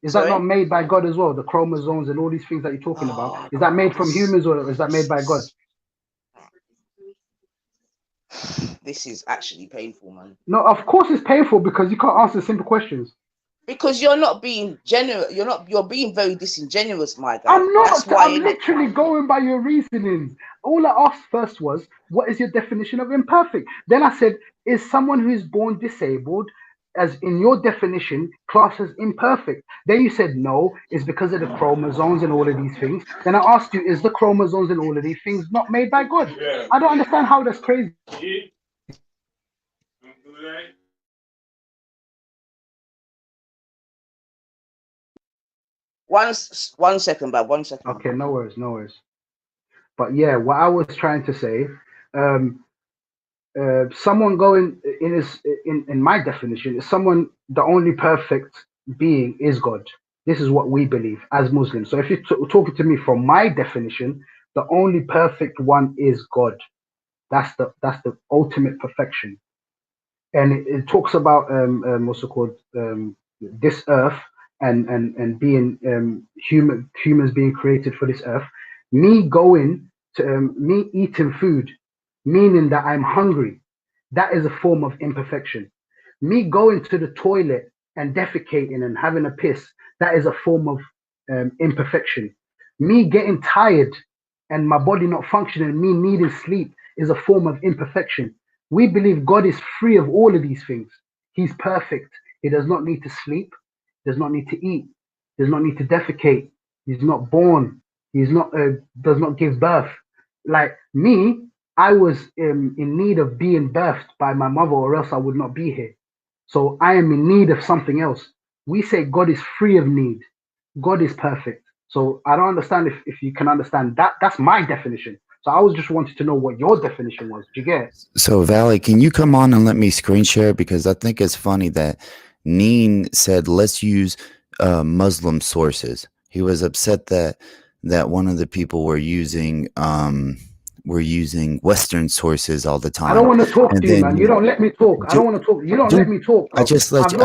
Is that not made by God as well? The chromosomes and all these things that you're talking about. Is that made from humans or is that made by God? This is actually painful, man. No, of course it's painful because you can't answer simple questions. Because you're not being genuine. You're being very disingenuous, my guy. I'm not. I'm literally going by your reasonings. All I asked first was, what is your definition of imperfect? Then I said, is someone who is born disabled, as in your definition, classed as imperfect? Then you said no, it's because of the chromosomes and all of these things. Then I asked you, is the chromosomes and all of these things not made by God? I don't understand how that's crazy. One second, but 1 second. Okay, no worries. But yeah, what I was trying to say, someone going in my definition is someone, the only perfect being is God. This is what we believe as Muslims. So if you're talking to me from my definition, the only perfect one is God. That's the ultimate perfection. And it talks about what's it called, this earth and being humans being created for this earth. Me going to me eating food, meaning that I'm hungry, that is a form of imperfection. Me going to the toilet and defecating and having a piss, that is a form of imperfection. Me getting tired and my body not functioning, me needing sleep, is a form of imperfection. We believe God is free of all of these things. He's perfect. He does not need to sleep, does not need to eat, does not need to defecate. He's not born. He's not does not give birth. Like me, I was in need of being birthed by my mother, or else I would not be here. So I am in need of something else. We say God is free of need. God is perfect. So I don't understand if you can understand that. That's my definition. So I was just wanted to know what your definition was. Do you get it? So Valley, can you come on and let me screen share? Because I think it's funny that Neen said, let's use Muslim sources. He was upset that one of the people were using Western sources all the time. I don't want to talk to you, man. You don't let me talk. I don't want to talk. You don't let me talk, bro. I just let you.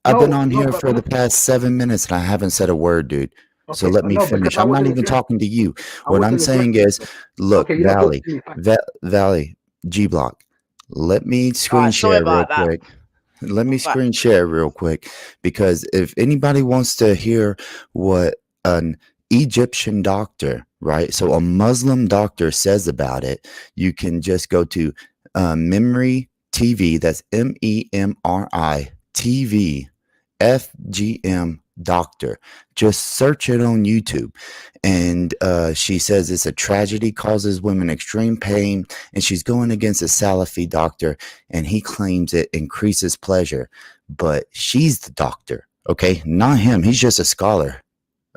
I've been on here for the past 7 minutes and I haven't said a word, dude. Okay, so let me finish. I'm not even talking to you. What I'm saying is, look, Valley, Valley, G Block, let me screen share real quick. Let me screen share real quick, because if anybody wants to hear what an Egyptian doctor, right? So a Muslim doctor says about it, you can just go to Memory TV. That's MEMRI TV. FGM doctor. Just search it on YouTube. And she says it's a tragedy, causes women extreme pain, and she's going against a Salafi doctor, and he claims it increases pleasure. But she's the doctor, okay? Not him. He's just a scholar,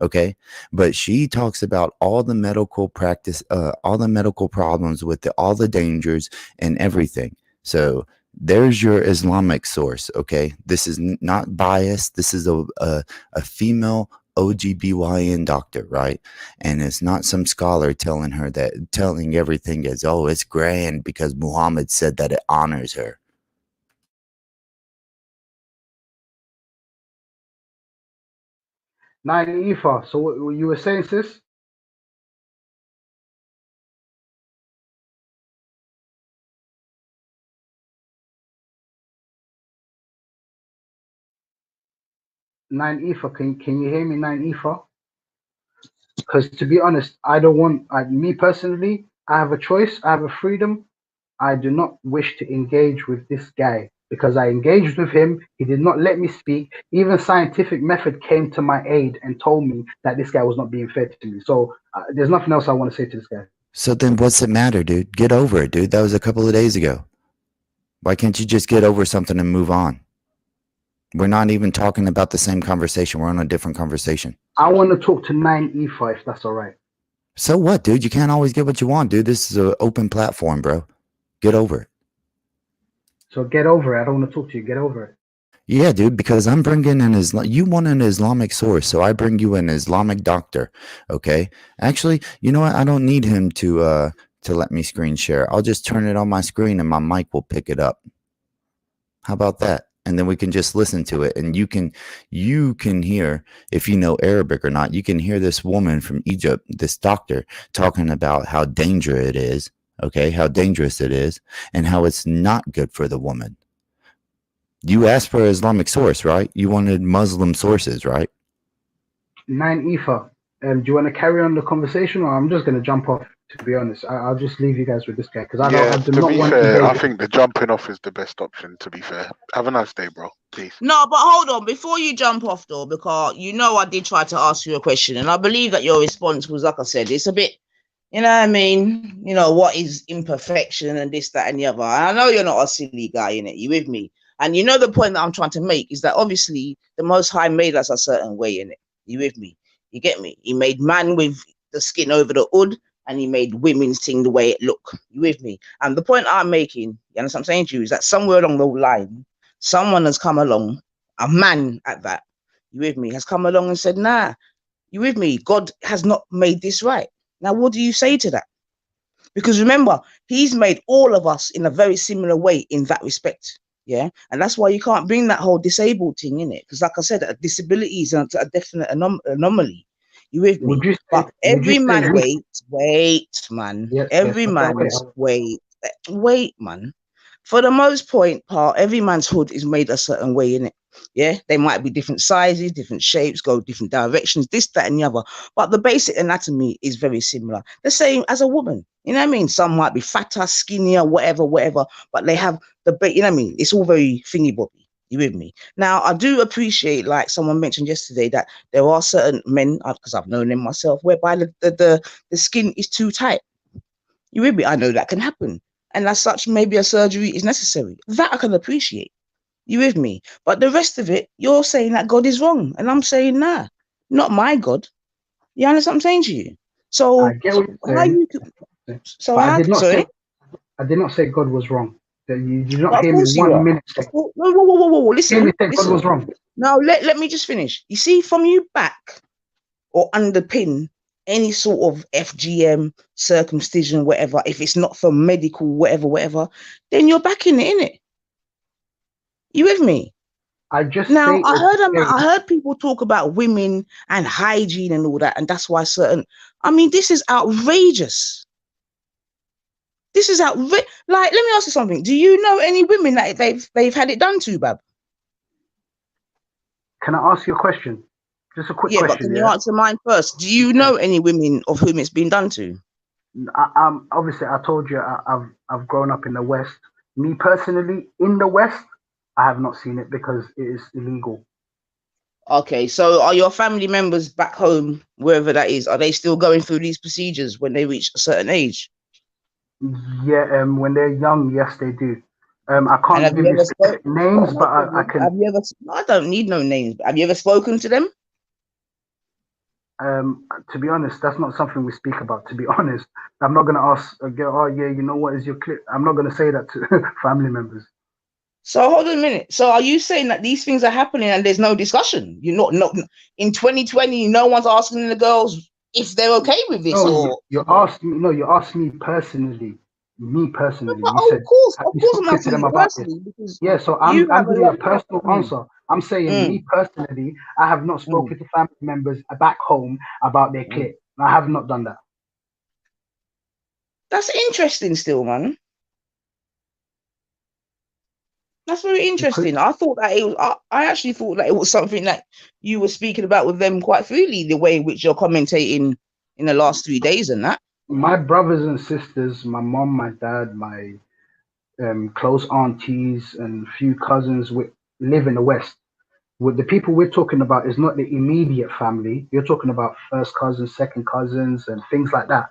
okay? But she talks about all the medical practice, all the medical problems with it, all the dangers and everything. So there's your Islamic source, okay? This is not biased. This is a female OGBYN doctor, right? And it's not some scholar telling everything is, oh, it's grand because Muhammad said that it honors her. Nine Ifa. So what you were saying, sis? 9 Ether, can you hear me, 9 Ether? Because to be honest, I don't want, me personally, I have a choice, I have a freedom. I do not wish to engage with this guy because I engaged with him. He did not let me speak. Even scientific method came to my aid and told me that this guy was not being fair to me. So there's nothing else I want to say to this guy. So then what's it matter, dude? Get over it, dude. That was a couple of days ago. Why can't you just get over something and move on? We're not even talking about the same conversation. We're on a different conversation. I want to talk to 9 Ether if that's all right. So what, dude? You can't always get what you want, dude. This is an open platform, bro. Get over it. So get over it. I don't want to talk to you. Get over it. Yeah, dude, because I'm bringing an you want an Islamic source, so I bring you an Islamic doctor, okay? Actually, you know what? I don't need him to let me screen share. I'll just turn it on my screen and my mic will pick it up. How about that? And then we can just listen to it, and you can hear, if you know Arabic or not, you can hear this woman from Egypt, this doctor, talking about how dangerous it is, okay? How dangerous it is, and how it's not good for the woman. You asked for an Islamic source, right? You wanted Muslim sources, right? 9 Ether, do you want to carry on the conversation, or I'm just going to jump off? To be honest, I'll just leave you guys with this guy because I do not want to. To be fair, I think the jumping off is the best option. To be fair, have a nice day, bro. Peace. No, but hold on before you jump off, though, because I did try to ask you a question, and I believe that your response was, like I said, it's a bit, you know what I mean? You know, what is imperfection and this, that, and the other. I know you're not a silly guy, innit? You with me? And you know the point that I'm trying to make is that obviously the Most High made us a certain way, innit? You with me? You get me? He made man with the skin over the hood, and he made women's thing the way it look. You with me? And the point I'm making, you understand what I'm saying to you, is that somewhere along the line, someone has come along, a man at that, you with me, has come along and said, nah, you with me? God has not made this right. Now, what do you say to that? Because remember, he's made all of us in a very similar way in that respect. Yeah. And that's why you can't bring that whole disabled thing in it. Because like I said, a disability is a definite anomaly. You with me? But every man, wait, man. Every man's wait, man. For the most part, every man's hood is made a certain way, in it. Yeah, they might be different sizes, different shapes, go different directions, this, that, and the other. But the basic anatomy is very similar. The same as a woman. You know what I mean? Some might be fatter, skinnier, whatever, but they have you know what I mean? It's all very thingy bobby. You with me? Now, I do appreciate, like someone mentioned yesterday, that there are certain men, because I've known them myself, whereby the skin is too tight. You with me? I know that can happen. And as such, maybe a surgery is necessary. That I can appreciate. You with me? But the rest of it, you're saying that God is wrong. And I'm saying, nah, not my God. You understand what I'm saying to you? So, I get what you're how saying. you... So but how... I did not say God was wrong. You did not But hear me 1 minute say. Whoa. Listen. God was wrong. Now, let me just finish. You see, from you back or underpin any sort of FGM, circumcision, whatever, if it's not for medical, whatever, then you're backing it, innit? You with me? I heard people talk about women and hygiene and all that, and that's why this is outrageous. This is outrageous. Like, let me ask you something. Do you know any women that they've had it done to, Bab? Can I ask you a question? Just a quick question. But can you answer mine first? Do you know any women of whom it's been done to? Obviously, I told you I've grown up in the West. Me personally, in the West, I have not seen it because it is illegal. Okay, so are your family members back home, wherever that is, are they still going through these procedures when they reach a certain age? Yeah, when they're young, yes, they do. I can't give you specific names, but I can. Have you ever? I don't need no names. Have you ever spoken to them? To be honest, that's not something we speak about. To be honest, I'm not gonna ask. Oh yeah, you know what is your clip? I'm not gonna say that to family members. So hold on a minute. So are you saying that these things are happening and there's no discussion? You're not in 2020. No one's asking the girls if they're okay with this. No, you asked me. No, you asked me personally. Me personally. No, of course, I'm asking you personally because so I'm giving you a personal answer. I'm saying me personally, I have not spoken to family members back home about their clip. I have not done that. That's interesting still, man. That's very interesting. I thought that it was. I actually thought that it was something that you were speaking about with them quite freely. The way in which you're commentating in the last 3 days and that. My brothers and sisters, my mom, my dad, my close aunties, and few cousins live in the West. With the people we're talking about is not the immediate family. You're talking about first cousins, second cousins, and things like that.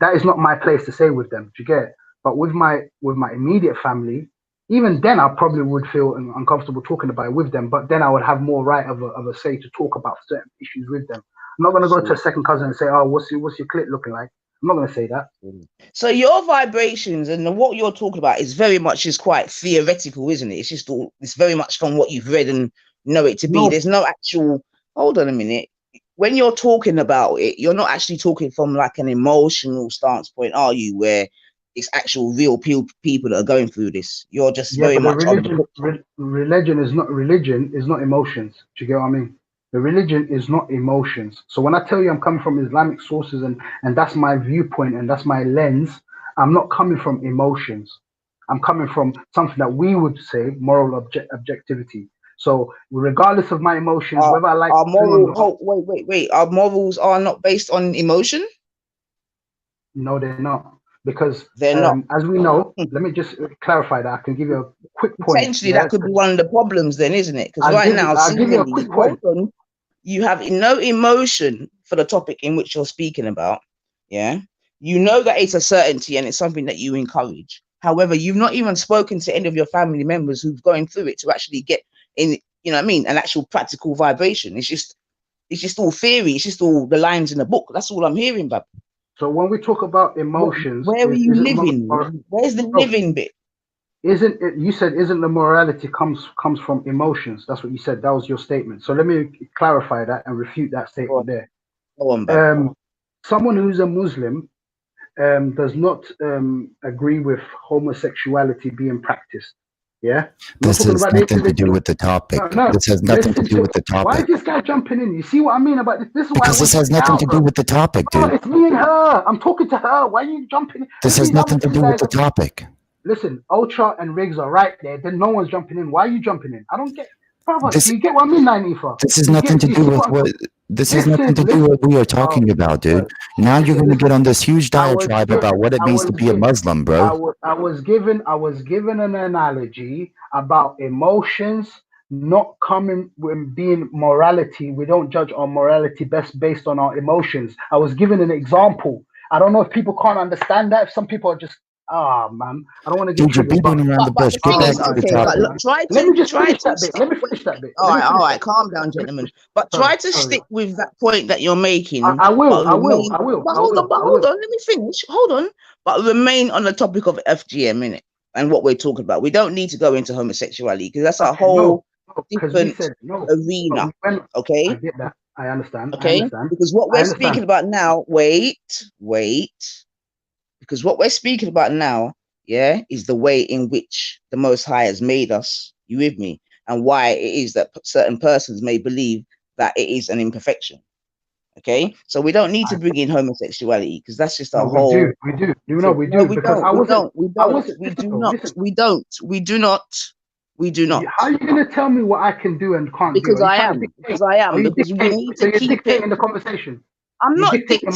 That is not my place to say with them. Do you get it? But with my immediate family, even then I probably would feel uncomfortable talking about it with them. But then I would have more right of a say to talk about certain issues with them. I'm not gonna go to a second cousin and say, "Oh, what's your clit looking like?" I'm not gonna say that. So your vibrations and what you're talking about is very much quite theoretical, isn't it? It's very much from what you've read and know it to be. There's no actual. Hold on a minute. When you're talking about it, you're not actually talking from like an emotional stance point, are you? Where it's actual real people that are going through this. You're just very much religion is not emotions. Do you get what I mean? The religion is not emotions. So when I tell you I'm coming from Islamic sources and that's my viewpoint and that's my lens, I'm not coming from emotions. I'm coming from something that we would say moral objectivity. So regardless of my emotions, whether I like our moral. Wait. Our morals are not based on emotion. No, they're not. Because they're not. As we know, let me just clarify that. I can give you a quick point. Potentially, that could be one of the problems, then, isn't it? Because right now, I'll give you a quick point. You have no emotion for the topic in which you're speaking about. Yeah, you know that it's a certainty and it's something that you encourage. However, you've not even spoken to any of your family members who've gone through it to actually get in. You know what I mean? An actual practical vibration. It's just all theory. It's just all the lines in the book. That's all I'm hearing, Bab. So when we talk about emotions, where are you living? Where's the living bit? Isn't it? You said isn't the morality comes from emotions? That's what you said. That was your statement. So let me clarify that and refute that statement there. Go on, someone who's a Muslim does not agree with homosexuality being practiced. Yeah. This has nothing to do with the topic. No, this has nothing to do with the topic. Why is this guy jumping in? You see what I mean about this? This is why because this has nothing to do with the topic, dude. It's me and her. I'm talking to her. Why are you jumping in? This has nothing to do with the topic. Listen, Ultra and Riggs are right there. Then no one's jumping in. Why are you jumping in? I don't get. Brother, do you get what I mean, Nanifa? This has nothing to do with what. This has nothing to do with what we are talking about, dude. Now you're going to get on this huge diatribe about what it means to be a Muslim, bro. I was given an analogy about emotions not coming when being morality. We don't judge our morality based on our emotions. I was given an example. I don't know if people can't understand that. If some people are just man, I don't want to get dude, you're beating around the bush. Get back to the topic. Let me finish that bit. All right, calm down, gentlemen. But try to stick with that point that you're making. I will. But hold on. Let me finish. Hold on. But remain on the topic of FGM, innit? And what we're talking about. We don't need to go into homosexuality because that's a whole different arena. Okay? I get that. I understand. Okay? Because what we're speaking about now, wait. Because what we're speaking about now, yeah, is the way in which the Most High has made us. You with me? And why it is that certain persons may believe that it is an imperfection. Okay, so we don't need to bring in homosexuality because that's just a whole. We do. You know, we do. We do not. How are you going to tell me what I can do and can't because do? I am. Because we need to keep dictating the conversation. I'm not dictating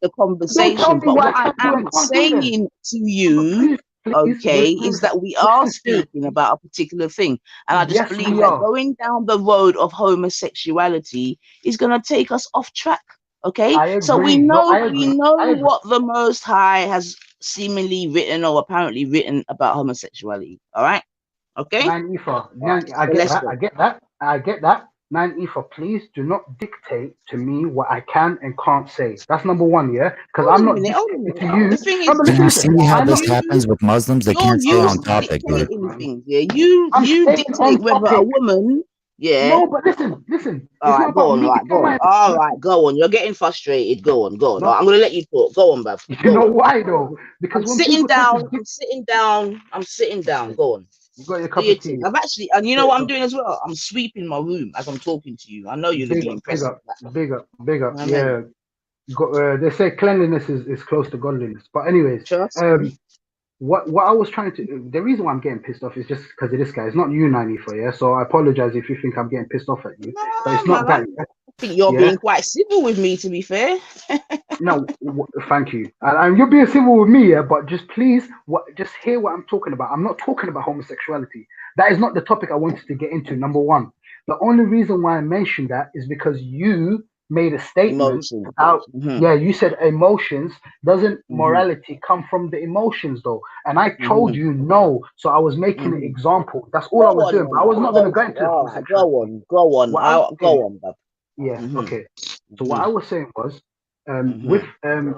the conversation, but what I am saying to you, okay, is that we are speaking about a particular thing. And I just believe that going down the road of homosexuality is going to take us off track, okay? So we know what the Most High has seemingly written or apparently written about homosexuality, all right? Okay? I get that. Ifa, please do not dictate to me what I can and can't say. That's number one, yeah? Because I'm not dictating to you. Do you see how this happens with Muslims? They can't stay on topic, dude. You dictate whether a woman, yeah. No, but listen. All right, go on. All right, go on. You're getting frustrated. Go on. No. I'm going to let you talk. Go on, Bav. You know why, though? Because I'm sitting down. Go on. You got your cup of tea. I've actually, and you know what I'm doing as well? I'm sweeping my room as I'm talking to you. I know you're going to be impressed. Big up. Yeah. They say cleanliness is close to godliness. But anyways, what I was trying to, the reason why I'm getting pissed off is just because of this guy. It's not you, 94, yeah. So I apologize if you think I'm getting pissed off at you, but it's not that. I think you're Yeah. being quite civil with me, to be fair. No, thank you. And you're being civil with me, yeah. But just please, just hear what I'm talking about. I'm not talking about homosexuality. That is not the topic I wanted to get into. Number one, the only reason why I mentioned that is because you made a statement about, yeah, you said emotions. Doesn't morality come from the emotions though? And I told you no, so I was making an example. That's all I was doing. But I was not going to go into homosexuality. Go on. Go on, Bob. Yeah, okay. So what I was saying was, with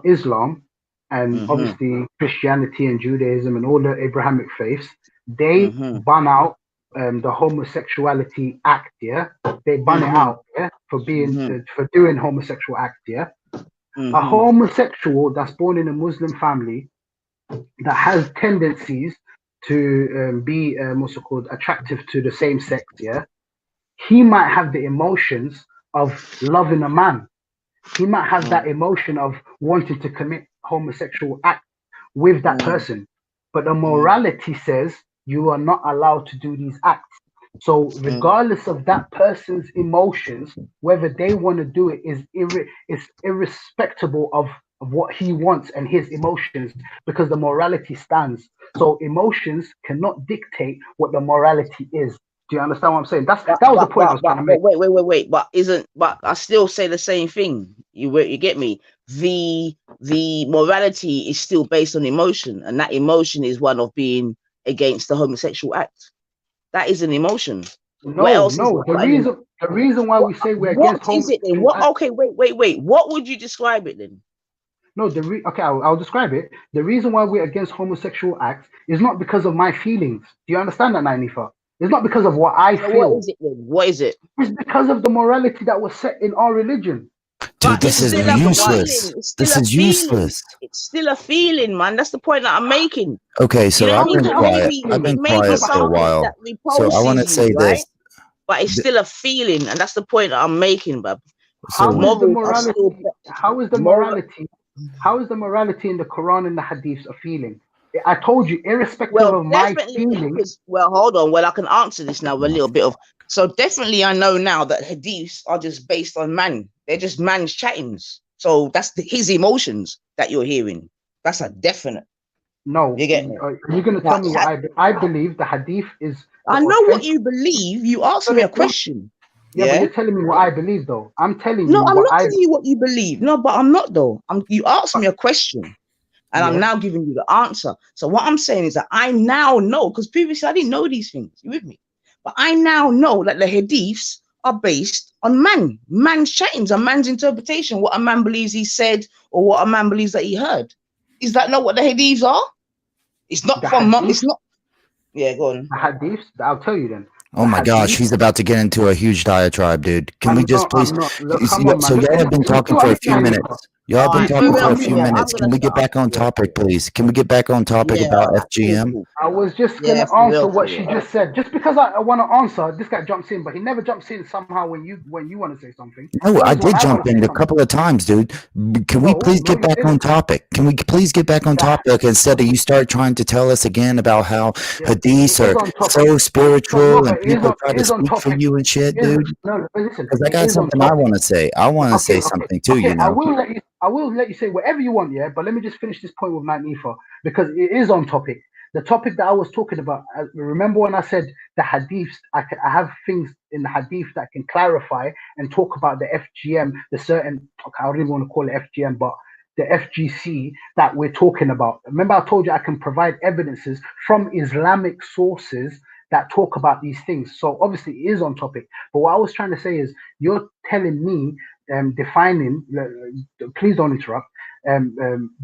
Islam and obviously Christianity and Judaism and all the Abrahamic faiths, they ban out the homosexuality act, yeah? They ban it out, yeah? For being, for doing homosexual act, yeah? A homosexual that's born in a Muslim family that has tendencies to be, what's it called, attractive to the same sex, yeah? He might have the emotions of loving a man. He might have that emotion of wanting to commit homosexual act with that person. But the morality says you are not allowed to do these acts. So regardless of that person's emotions, whether they want to do it is irrespectable of what he wants and his emotions, because the morality stands. So emotions cannot dictate what the morality is. Do you understand what I'm saying? That was the point I was trying to make. Wait. But I still say the same thing. You get me? The morality is still based on emotion, and that emotion is one of being against the homosexual act. That is an emotion. No, what else no. The reason why we say we're against homosexual. What is it then? Okay, wait. What would you describe it then? No, okay, I'll describe it. The reason why we're against homosexual acts is not because of my feelings. Do you understand that, Nainifa? It's not because of what I feel. What is it then? What is it? It's because of the morality that was set in our religion. Dude, this is useless. This is useless. It's still a feeling, man. That's the point that I'm making. Okay, so I've been quiet. I've been quiet for a while. So I want to say this. But it's still a feeling, and that's the point that I'm making, bub. How is the morality? How is the morality? How is the morality in the Quran and the Hadiths a feeling? I told you, irrespective of my feelings. Well, hold on. Well, I can answer this now with a little bit of. So definitely, I know now that Hadiths are just based on man. They're just man's chattings. So that's his emotions that you're hearing. That's a definite. No, you get me. You're going to tell me what I believe. The Hadith is. I know what you believe. You asked me a question. Yeah, but you're telling me what I believe, though. I'm telling you. No, I'm not telling you what you believe. No, but I'm not, though. You asked me a question, and I'm now giving you the answer. So what I'm saying is that I now know, because previously I didn't know these things. You with me? But I now know that the Hadiths are based on man's chattings, and man's interpretation, what a man believes he said, or what a man believes that he heard. Is that not what the Hadiths are? It's not from. It's not. Yeah, go on. The Hadiths. I'll tell you then. Oh my gosh, he's about to get into a huge diatribe, dude. Can we just please? So y'all have been talking for a few minutes. Y'all have been talking for a few minutes. Can we get back on topic, please? Can we get back on topic about FGM? I was just going to answer what she just said. Just because I want to answer, this guy jumps in, but he never jumps in somehow when you want to say something. No, I did jump in a couple of times, dude. Can we please get back on topic? Can we please get back on topic instead of you start trying to tell us again about how hadiths are so spiritual and people try to speak for you and shit, dude? No, listen. Because I got something I want to say. I want to say something too, you know. I will let you say whatever you want, yeah. But let me just finish this point with Nifa, because it is on topic. The topic that I was talking about. Remember when I said the hadiths? I have things in the hadith that can clarify and talk about the FGM, the certain. Okay, I don't even want to call it FGM, but the FGC that we're talking about. Remember, I told you I can provide evidences from Islamic sources that talk about these things. So obviously it is on topic. But what I was trying to say is, you're telling me. Defining, please don't interrupt,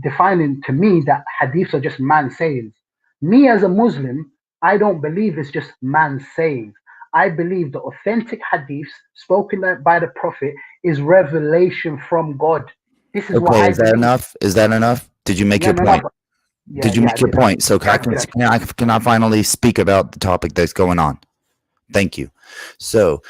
defining to me that hadiths are just man sayings. Me as a Muslim, I don't believe it's just man sayings. I believe the authentic hadiths spoken by the Prophet is revelation from God. This is what I is that believe. enough? Is that enough? Did you make your point? Did you make your point? So can I finally speak about the topic that's going on? Thank you. So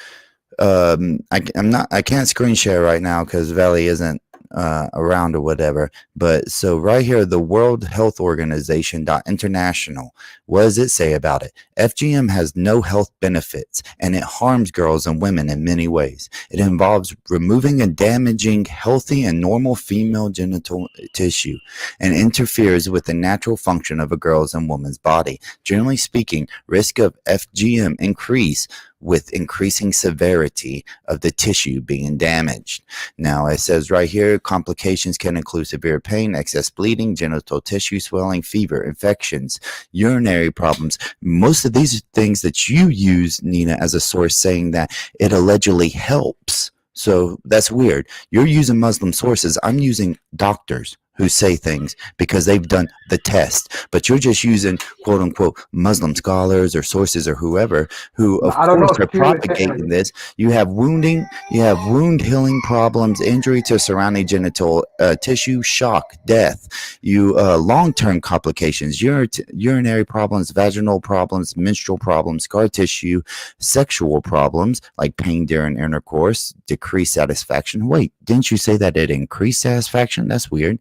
I can't screen share right now because Valley isn't around or whatever. But so right here, the World Health Organization International, what does it say about it? FGM has no health benefits and it harms girls and women in many ways. It involves removing and damaging healthy and normal female genital tissue and interferes with the natural function of a girl's and woman's body. Generally speaking, risk of FGM increase with increasing severity of the tissue being damaged. Now, it says right here, complications can include severe pain, excess bleeding, genital tissue swelling, fever, infections, urinary problems. Most of these are things that you use, Nina, as a source saying that it allegedly helps. So that's weird. You're using Muslim sources. I'm using doctors who say things because they've done the test, but you're just using quote unquote Muslim scholars or sources or whoever who of course are propagating this. You have wounding, you have wound healing problems, injury to surrounding genital tissue, shock, death, you long-term complications, urinary problems, vaginal problems, menstrual problems, scar tissue, sexual problems like pain during intercourse, decreased satisfaction. Wait, didn't you say that it increased satisfaction? That's weird.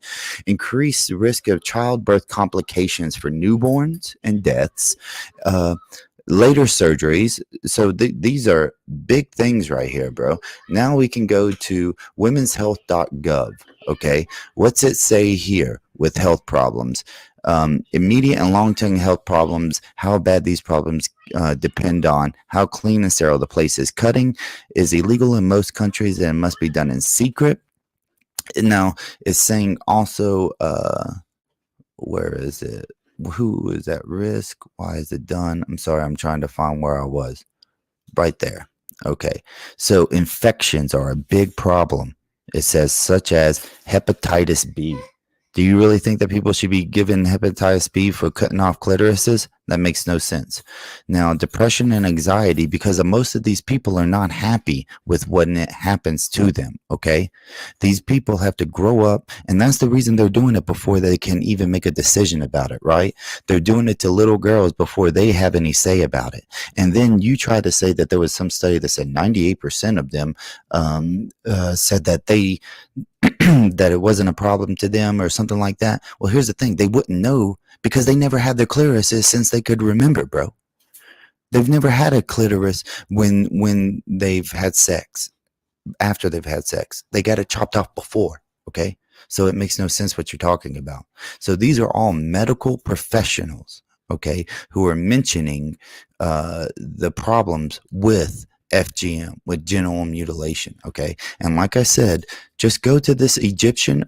Increased risk of childbirth complications for newborns and deaths, later surgeries. So these are big things right here, bro. Now we can go to womenshealth.gov. Okay, what's it say here with health problems? Immediate and long-term health problems, how bad these problems depend on how clean and sterile the place is. Cutting is illegal in most countries and must be done in secret. Now it's saying also, where is it? Who is at risk? Why is it done? I'm sorry, I'm trying to find where I was. Right there. Okay. So infections are a big problem. It says such as hepatitis B. Do you really think that people should be given hepatitis B for cutting off clitorises? That makes no sense. Now, depression and anxiety, because most of these people are not happy with when it happens to them, okay? These people have to grow up, and that's the reason they're doing it before they can even make a decision about it, right? They're doing it to little girls before they have any say about it. And then you try to say that there was some study that said 98% of them said that they that it wasn't a problem to them or something like that. Well, here's the thing. They wouldn't know because they never had their clitorises since they could remember, bro. They've never had a clitoris when they've had sex, after they've had sex. They got it chopped off before, okay? So it makes no sense what you're talking about. So these are all medical professionals, okay, who are mentioning the problems with FGM, with genital mutilation, okay? And like I said, just go to this Egyptian,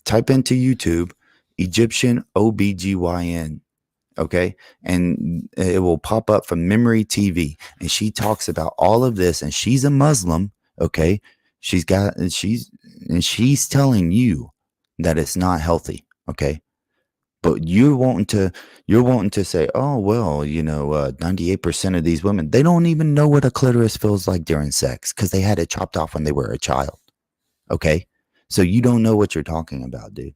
type into YouTube, Egyptian OBGYN, okay? And it will pop up from Memory TV. And she talks about all of this, and she's a Muslim, okay? She's telling you that it's not healthy, okay? But you're wanting to say, oh, well, 98% of these women, they don't even know what a clitoris feels like during sex because they had it chopped off when they were a child. Okay? So you don't know what you're talking about, dude.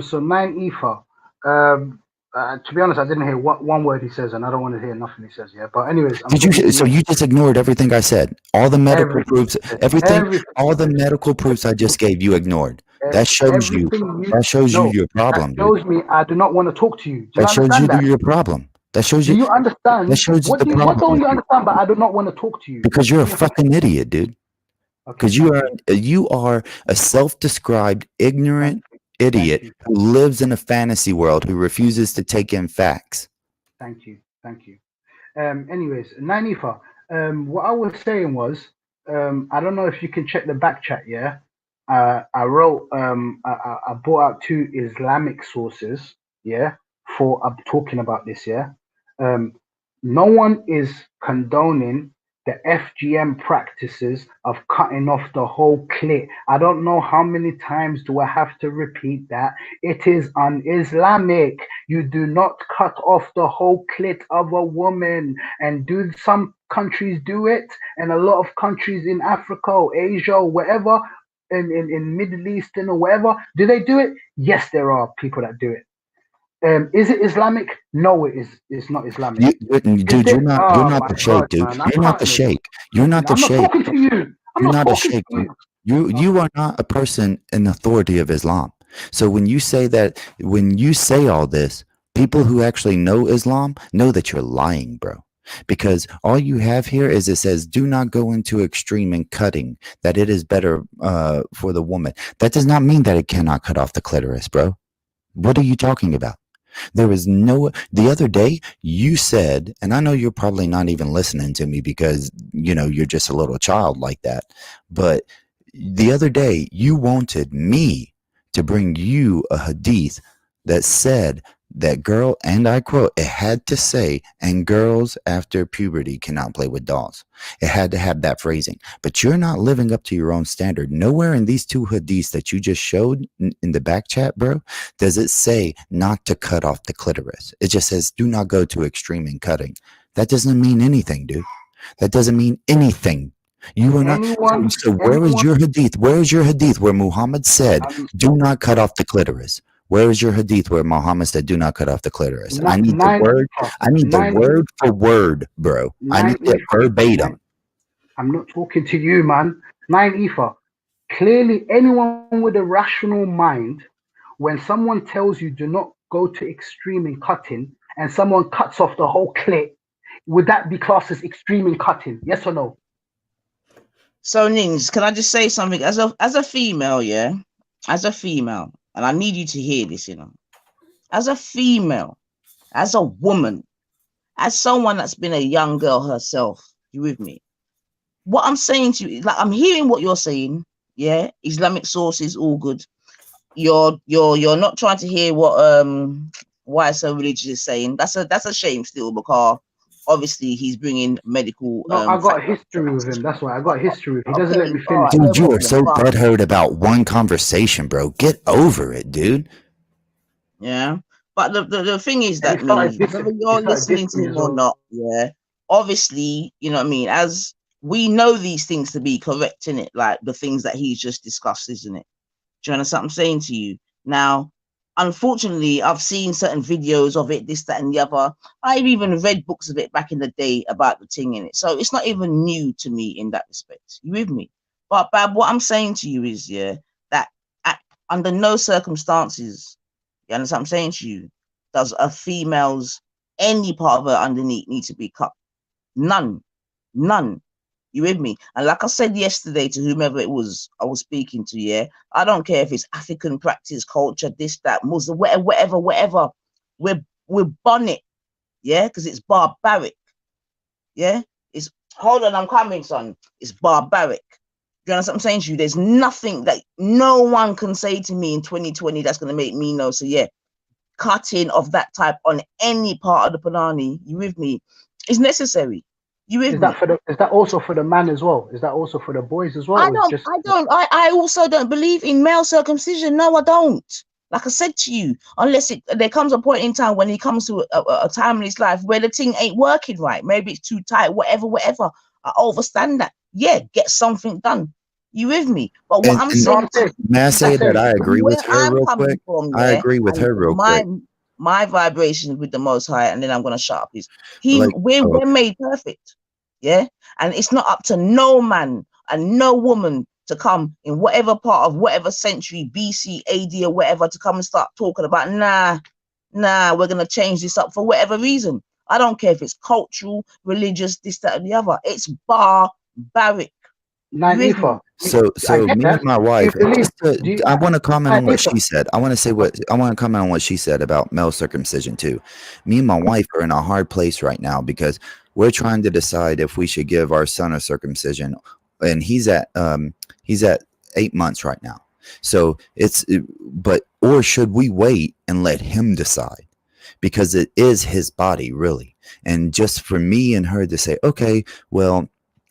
So 9 ether. To be honest, I didn't hear one word he says, and I don't want to hear nothing he says. Yeah, but anyways, so you just ignored everything I said, all the medical proofs, everything, all the medical proofs I just gave you ignored. That shows you. That shows you your problem. That shows me I do not want to talk to you. Do that shows you your problem. That shows you. Do you understand? That shows you the problem. What don't you understand? But I do not want to talk to you because you're a fucking idiot, dude. Because you are a self-described ignorant idiot who lives in a fantasy world who refuses to take in facts. Thank you. Anyways, Nanifa, what I was saying was, I don't know if you can check the back chat. Yeah, I wrote, I brought out 2 Islamic sources. Yeah, for talking about this. Yeah, no one is condoning the FGM practices of cutting off the whole clit. I don't know how many times do I have to repeat that. It is un-Islamic. You do not cut off the whole clit of a woman. And do some countries do it? And a lot of countries in Africa or Asia or wherever, in Middle Eastern or wherever, do they do it? Yes, there are people that do it. Is it Islamic? No, it is. It's not Islamic. Dude, you're not Oh the my sheikh, God, dude. man! I You're not the can't. sheikh. You're not the I'm not sheikh. talking to you. I'm You're not not a talking to sheikh, dude. you. You are not a person in authority of Islam. So when you say that, when you say all this, people who actually know Islam know that you're lying, bro. Because all you have here is it says, do not go into extreme and cutting, that it is better for the woman. That does not mean that it cannot cut off the clitoris, bro. What are you talking about? There is no, the other day you said, and I know you're probably not even listening to me because, you know, you're just a little child like that. But the other day you wanted me to bring you a hadith that said that girl, and I quote, it had to say, and girls after puberty cannot play with dolls. It had to have that phrasing. But you're not living up to your own standard. Nowhere in these two hadiths that you just showed in the back chat, bro, does it say not to cut off the clitoris. It just says do not go to extreme in cutting. That doesn't mean anything, dude. That doesn't mean anything. You are not. So where is your hadith? Where is your hadith where Muhammad said, do not cut off the clitoris? Where is your hadith where Muhammad said, do not cut off the clitoris? I need the word. I need the word for word, bro. I need that verbatim. I'm not talking to you, man. 9 ether. Clearly, anyone with a rational mind, when someone tells you do not go to extreme in cutting, and someone cuts off the whole clit, would that be classed as extreme in cutting? Yes or no? So Nings, can I just say something as a female, yeah? As a female, and I need you to hear this, you know. As a female, as a woman, as someone that's been a young girl herself, you with me? What I'm saying to you, like I'm hearing what you're saying, yeah? Islamic sources, all good. You're not trying to hear what why so religious is saying. That's a shame still, because obviously he's bringing medical. No, I got history with him. That's why I got history with him. He doesn't let me finish. Dude, you are so butthurt about one conversation, bro. Get over it, dude. Yeah, but the thing is that whether you're listening to him or not, yeah, obviously, you know what I mean. As we know these things to be correct, in it, like the things that he's just discussed, isn't it? Do you understand what I'm saying to you? Now, unfortunately, I've seen certain videos of it, this, that, and the other. I've even read books of it back in the day about the thing in it. So it's not even new to me in that respect. You with me? But Bab, what I'm saying to you is, yeah, that under no circumstances, you understand what I'm saying to you, does a female's any part of her underneath need to be cut. None. You with me? And like I said yesterday to whomever it was I was speaking to, yeah, I don't care if it's African practice, culture, this, that, Muslim, whatever. We're bonnet, yeah, because it's barbaric. Yeah, it's hold on, I'm coming, son. It's barbaric. You understand what I'm saying to you? There's nothing that no one can say to me in 2020 that's gonna make me know. So yeah, cutting of that type on any part of the Panani, you with me, is necessary. You with me? Is that also for the man as well? Is that also for the boys as well? I also don't believe in male circumcision. No, I don't. Like I said to you, unless there comes a point in time when he comes to a time in his life where the thing ain't working right. Maybe it's too tight, whatever. I understand that. Yeah, get something done. You with me? But what I'm saying, may I say that I agree with her real quick? I agree with her real quick. My vibrations with the Most High, and then I'm gonna shut up. We're made perfect. Yeah, and it's not up to no man and no woman to come in whatever part of whatever century, BC, AD, or whatever, to come and start talking about nah, we're gonna change this up for whatever reason. I don't care if it's cultural, religious, this, that, and the other. It's barbaric. So me and my wife, I want to comment on what she said. I want to comment on what she said about male circumcision too. Me and my wife are in a hard place right now because we're trying to decide if we should give our son a circumcision, and he's at 8 months right now. So or should we wait and let him decide? Because it is his body, really. And just for me and her to say, okay, well,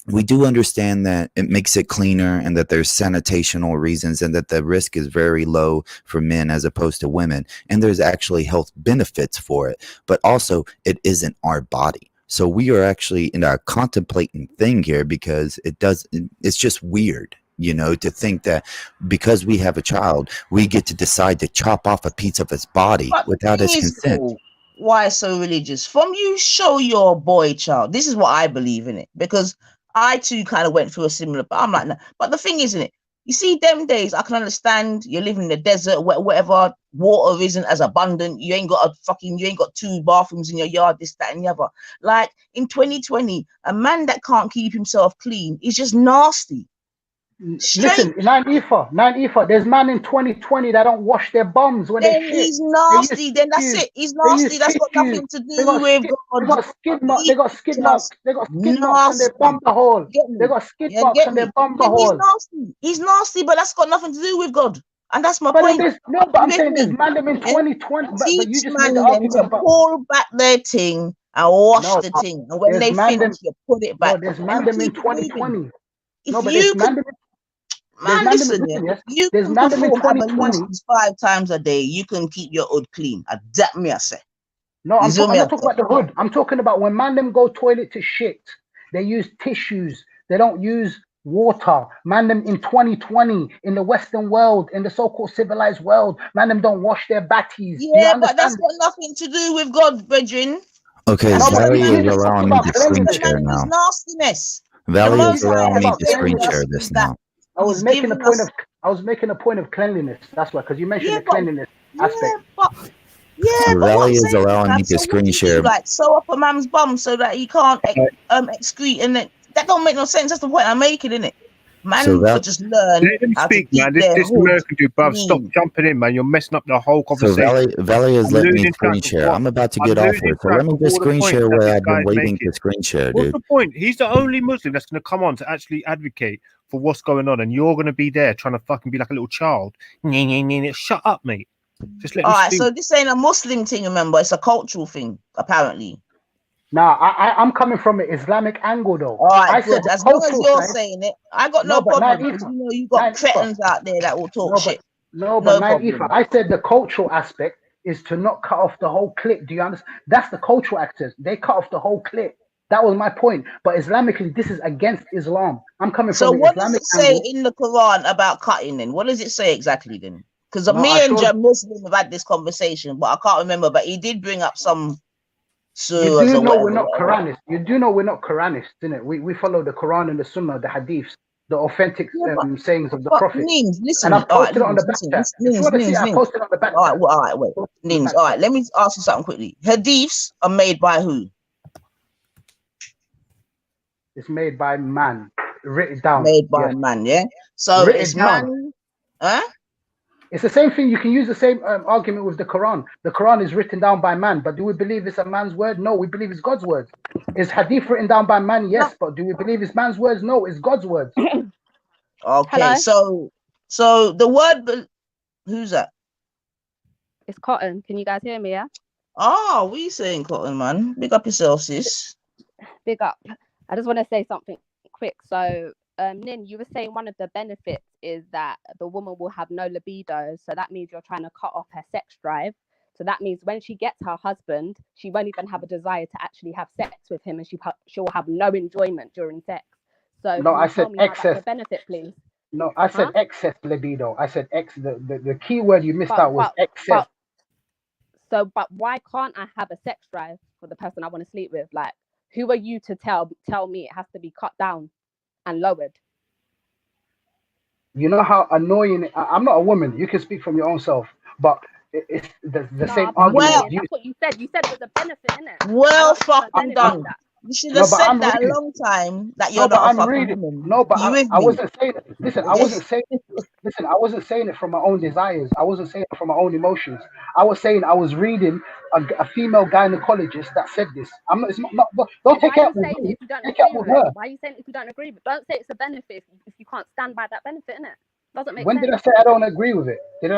we do understand that it makes it cleaner and that there's sanitational reasons and that the risk is very low for men as opposed to women. And there's actually health benefits for it, but also it isn't our body. So we are actually in a contemplating thing here because it's just weird. You know, to think that because we have a child, we get to decide to chop off a piece of his body But the without thing his is, consent. though, why so religious? From you show your boy child. This is what I believe in it, because I too kind of went through a similar. But I'm like, no. But the thing is, isn't it? You see, them days I can understand. You're living in the desert, whatever. Water isn't as abundant. You ain't got 2 bathrooms in your yard. This, that, and the other. Like in 2020, a man that can't keep himself clean is just nasty. Listen, 9 there's man in 2020 that don't wash their bums when they Then shit. he's nasty. Then that's it. He's nasty. That's got nothing to do with God. They got skid marks. They got skid marks. They got skid marks on their bumper hole. They got skid marks on their bumper Then he's hole. nasty. He's nasty, but that's got nothing to do with God. And that's my But point. I'm saying there's man them in 2020. But you Teach just man made the them argument to about. pull back their thing and wash No, the thing. And when there's they man them. finish, you put it back. No, there's And man you them in keep it moving. 2020. If No, but you there's man can, them. man, listen, yeah. Yes. If you There's can man them in perform 2020. ablutions 5 times a day, you can keep your hood clean. That me, I say. No, I'm You not talking about the hood. I'm talking about when man them go toilet to shit, they use tissues. They don't use water. Man them in 2020, in the Western world, in the so-called civilized world, man them don't wash their batties. Do you Yeah, but that's understand? got nothing to do with God, brethren. Okay, No, but Valley you is just talked allowing me about to screen cleanliness. share Man, now. is nastiness. The Valley Most is High allowing has me to screen given share us this is that now. I was He's making a given point us. of cleanliness. That's why, because you mentioned Yeah, the but cleanliness aspect. but So what Valley I'm is saying is allowing me that. to So what screen do you do? share. Like sew up a man's bum so that he can't excrete, and that don't make no sense. That's the point I'm making, innit? Man, So that just learn Let them how to speak, keep man. their This hood American dude, bruv, stop clean. jumping in, man. You're messing up the whole So conversation. Valley is I'm letting me losing screen track of share. what I'm about to I'm get off losing here. So track let me of just all the screen points share that what this I've been guy's waiting making. to screen share, What's dude. the point? He's the only Muslim that's going to come on to actually advocate for what's going on, and you're going to be there trying to fucking be like a little child. Shut up, mate. Just let All me right, speak. so this ain't a Muslim thing. Remember, it's a cultural thing, apparently. Now, I'm coming from an Islamic angle, though. All right, I good. said the As long as cultural you're side. saying it, I got No, no but problem, 9 because Ifa. you got 9 Ifa. cretins out there that will talk shit. No, No but 9 Ifa. problem. I said the cultural aspect is to not cut off the whole clip. Do you understand? That's the cultural access. They cut off the whole clip. That was my point. But Islamically, this is against Islam. I'm coming So from an what does Islamic it say angle. in the Quran about cutting then? What does it say exactly then? Because No, me I and showed. Muslim have had this conversation, but I can't remember. But he did bring up some You surahs do or know we're whatever. not Quranists. You do know we're not Quranists, innit? We follow the Quran and the Sunnah, the Hadiths, the authentic Yeah, sayings of the but Prophet. Nins, And listen. I've All right, posted it on the Nins, back listen. chat. If you want to see it, I Nins. posted it on the back All right, chat. all right, wait. Nins, all right. Let me ask you something quickly. Hadiths are made by who? It's made by man. Written down. Made by Yes. man, yeah. So Written it's down. man. Huh? It's the same thing. You can use the same argument with the Quran. The Quran is written down by man, but do we believe it's a man's word? No, we believe it's God's words. Is Hadith written down by man? Yes, but do we believe it's man's words? No, it's God's words. Okay, Hello? so the word. Who's that? It's Cotton. Can you guys hear me? Yeah. Oh, we saying Cotton, man. Big up yourself, sis. Big up. I just want to say something quick. So, Nin, you were saying one of the benefits is that the woman will have no libido. So that means you're trying to cut off her sex drive. So that means when she gets her husband, she won't even have a desire to actually have sex with him, and she'll have no enjoyment during sex. So No, can I you tell said me how that's a excess. benefit, please? No, I said excess libido. I said the key word you missed out was excess. But why can't I have a sex drive for the person I want to sleep with? Like, who are you to tell me it has to be cut down and lowered? You know how annoying. I'm not a woman. You can speak from your own self, but it's the same argument. That's what you said. You said it was a benefit, innit? Well, fucking done. You should have said that a long time. That you're not a fucking woman. No, but You with I me? wasn't saying it. Listen, I wasn't saying. Listen, I wasn't saying it from my own desires. I wasn't saying it from my own emotions. I was saying I was reading a female gynecologist that said this. I'm not. It's not. Don't take it up with me. Take it up with her. Why are you saying if you don't agree with it? Don't say it's a benefit if you can't stand by that benefit, innit? Doesn't make When sense. did I say I don't agree with it? Did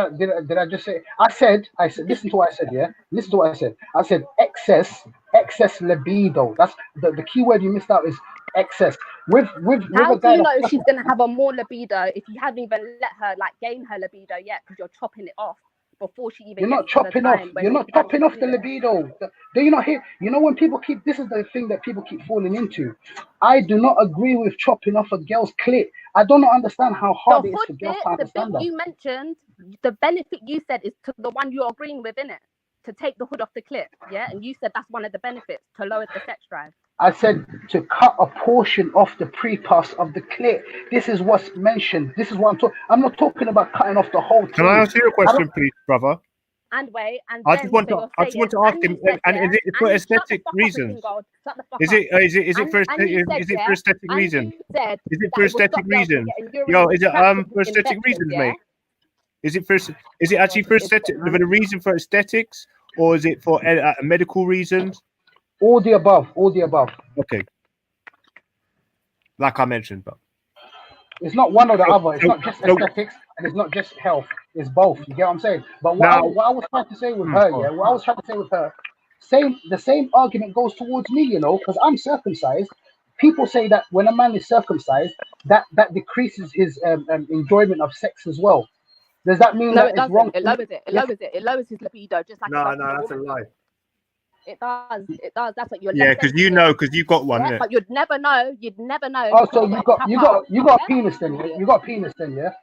I just say? I said. Listen to what I said. Yeah. Listen to what I said. I said excess libido. That's the key word you missed out is excess. With How a do guy you know if she's gonna have a more libido if you haven't even let her like gain her libido yet because you're chopping it off? before she even You're gets not chopping to the off. time when You're not she chopping off the feels it. libido. Do you not hear? You know when people keep. This is the thing that people keep falling into. I do not agree with chopping off a girl's clit. I do not understand how The hard it is hood for girls bit, to the bit understand that. you mentioned, the benefit you said is to the one you're agreeing with, innit? To take the hood off the clip, yeah? And you said that's one of the benefits, to lower the sex drive. I said to cut a portion off the prepuce of the clit. This is what's mentioned. This is what I'm talking. I'm not talking about cutting off the whole thing. Can I ask you a question, please, brother? And wait, and I then just want so to. you're I just want to saying, ask and him. you said, And yeah, is it for and you shut the aesthetic fuck up, reasons? God. Shut the fuck Is up. it? Is it? Is it for? And you said, Is it yeah, for aesthetic and reasons? you said Is it that for it will aesthetic stop girls from reasons? getting Yo, urinary is it tract for aesthetic infections, reasons, yeah? mate? Is it for? Is it actually for aesthetic? For the reason for aesthetics, or is it for medical reasons? All the above. All the above. Okay. Like I mentioned, but it's not one or the other. It's not just aesthetics and it's not just health. It's both. You get what I'm saying? But what I was trying to say with her, yeah, what I was trying to say with her, the same argument goes towards me, you know, because I'm circumcised. People say that when a man is circumcised, that decreases his enjoyment of sex as well. Does that mean No, that it it's doesn't. wrong? It lowers it. It lowers it. It lowers his libido, just like it does no, that's a lie. It does. It does. That's what you're. Yeah, because you know, because you've got one. Yeah, Yeah. but you'd never know. You'd never know. Oh, so you got a penis then? Yeah? You got a penis then? Yeah.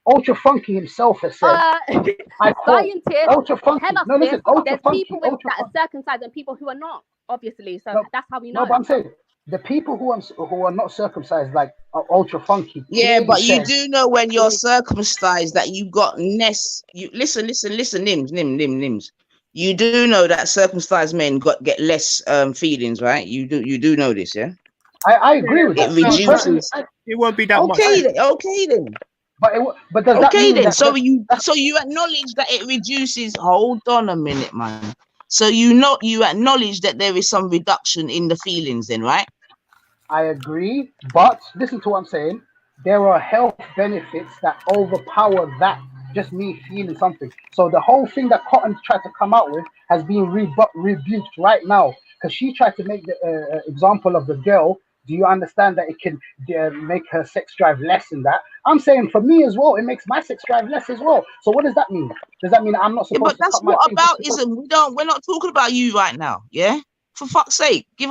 Ultra Funky himself has said. I quote, scientists Ultra Funky. tell us No, listen, this. Ultra There's Funky. people that are circumcised and people who are not, obviously. So that's how we know. No, but I'm saying the people who are not circumcised, like Ultra Funky. Yeah, but you said, do know when you're circumcised that you got Ness. You listen, Nims. You do know that circumcised men get less feelings, right? You do know this, yeah? I agree with it. That. It reduces. It won't be that much. Okay then. But does that mean then? that So you acknowledge that it reduces. Hold on a minute, man. So you acknowledge that there is some reduction in the feelings, then, right? I agree, but listen to what I'm saying. There are health benefits that overpower that. Just me feeling something. So the whole thing that Cotton tried to come out with has been rebuked right now because she tried to make the example of the girl. Do you understand that it can make her sex drive less in that? I'm saying for me as well, it makes my sex drive less as well. So what does that mean? Does that mean I'm not supposed to cut my thing? But that's what about. We're not talking about you right now, yeah? For fuck's sake, give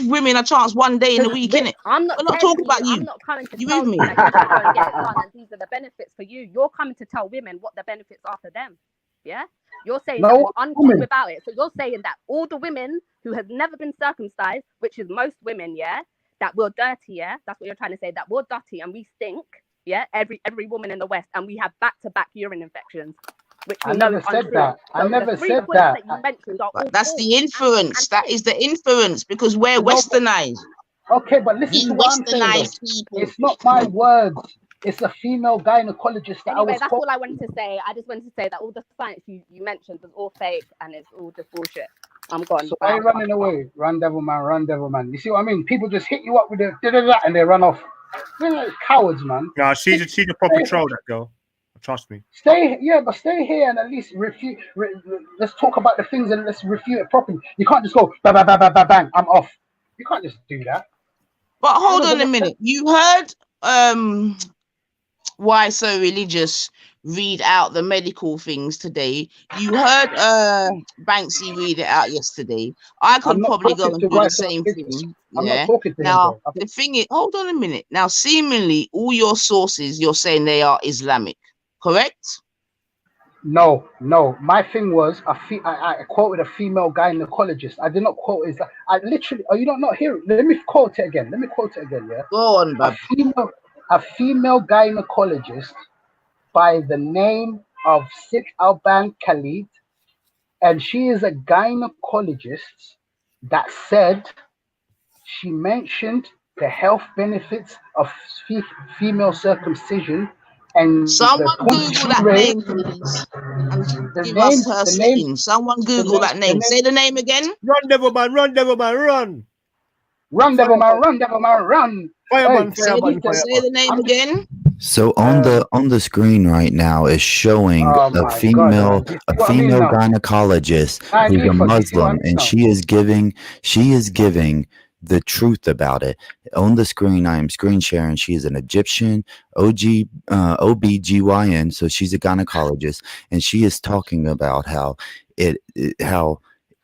women a chance one day in the week, innit? We're not talking about you. I'm not coming to you tell with you me? that you should go and get it done and these are the benefits for you. You're coming to tell women what the benefits are for them. Yeah? You're saying that we're uncool without it. So you're saying that all the women who have never been circumcised, which is most women, yeah, that we're dirty, yeah? That's what you're trying to say, that we're dirty and we stink, yeah? Every woman in the West, and we have back-to-back urine infections. Which I never said that. So I never said that. You mentioned are all that's the inference. That is the inference because we're westernized. Okay, but listen to what I'm saying. It's not my words. It's a female gynecologist that anyway, I was. That's all I wanted to say. I just wanted to say that all the science you mentioned was all fake and it's all just bullshit. I'm gone. So why are you running away? Run, devil man. You see what I mean? People just hit you up with the da-da-da and they run off. They're like cowards, man. Nah, she's a proper troll, that girl. Trust me. Stay here and at least refute. Let's talk about the things and let's refute it properly. You can't just go bang, bang, bang, bang, bang, bang. I'm off. You can't just do that. But hold on a minute. You heard Why So Religious read out the medical things today. You heard Banksy read it out yesterday. I could probably go and do the same thing. Yeah. Now the thing is, hold on a minute. Now, seemingly all your sources, you're saying they are Islamic. Correct? No. My thing was I quoted a female gynecologist. I did not quote it. I literally. Oh, you don't not hear it. Let me quote it again. Yeah. Go on, bud. A female gynecologist by the name of Sik Alban Khalid, and she is a gynecologist that said she mentioned the health benefits of female circumcision. And someone Google that name, please, and give us her name. Someone Google that name. Say the name again. Run, devil man, run, devil man, run. Run, devil man, run, devil man, run. Fireman, say the name again. So on the screen right now is showing a female gynecologist who's a Muslim, and she is giving the truth about it. On the screen, I am screen sharing. She is an Egyptian OBGYN, so she's a gynecologist, and she is talking about how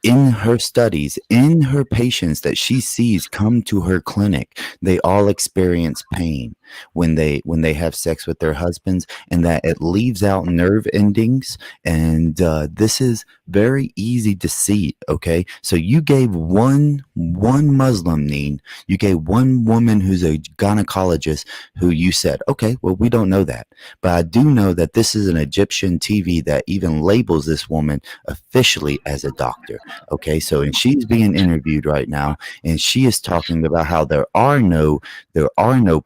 in her studies, in her patients that she sees come to her clinic, they all experience pain when they have sex with their husbands, and that it leaves out nerve endings. And this is very easy to see. Okay, so you gave one Muslim, Neen, you gave one woman who's a gynecologist who you said, okay, well, we don't know that, but I do know that this is an Egyptian TV that even labels this woman officially as a doctor. Okay, so and she's being interviewed right now, and she is talking about how there are no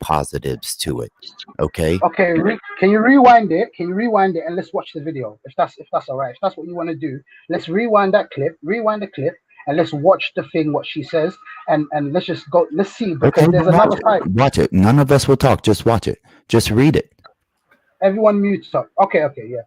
positives to it. Okay. Okay, can you rewind it? Can you rewind it and let's watch the video? If that's all right. If that's what you want to do, let's rewind that clip. Rewind the clip and let's watch the thing what she says, and let's just go. Let's see, because Okay, there's another side. watch it. None of us will talk. Just watch it. Just read it. Everyone mutes up. Okay, yeah.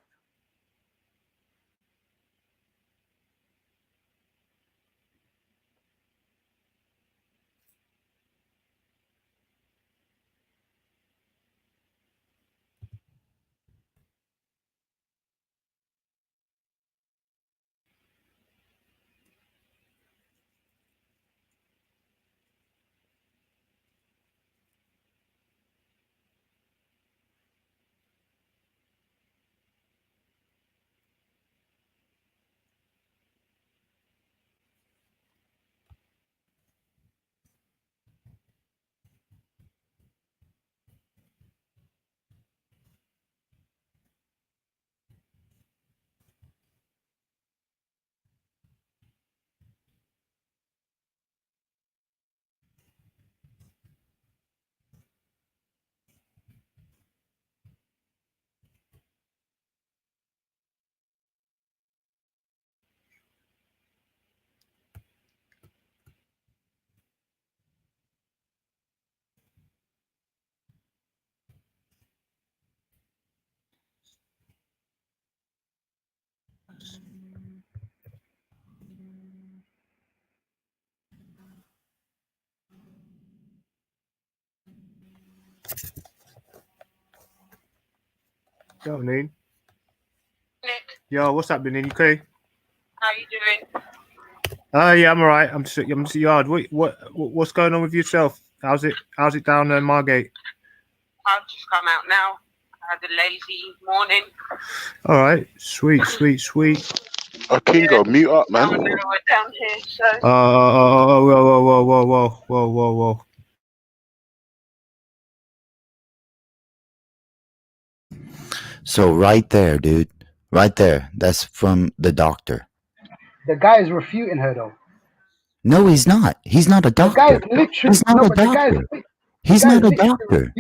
Yo, Neen. Yo, what's happening? You okay? How you doing? Yeah, I'm alright. I'm just at yard. What's going on with yourself? How's it down there in Margate? I've just come out now. I had a lazy morning. All right, sweet. Kingo, mute up, man. We're down here, so. Whoa. So right there, dude. Right there. That's from the doctor. The guy is refuting her though. No, he's not. He's not a doctor. The guy is literally, he's not a doctor. He's not a doctor.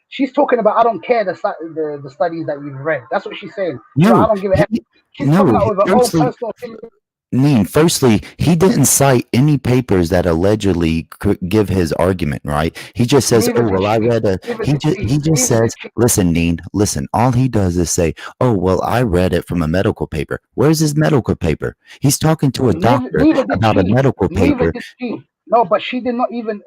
She's talking about, I don't care the studies that you've read. That's what she's saying. No, so I don't give a She's talking about with her own personal opinion. Neen, firstly, he didn't cite any papers that allegedly could give his argument, right? He just says, "Oh, well, I read a." He just says, "Listen, Neen, listen." All he does is say, "Oh, well, I read it from a medical paper." Where's his medical paper? He's talking to a doctor about a medical paper. No, but she did not even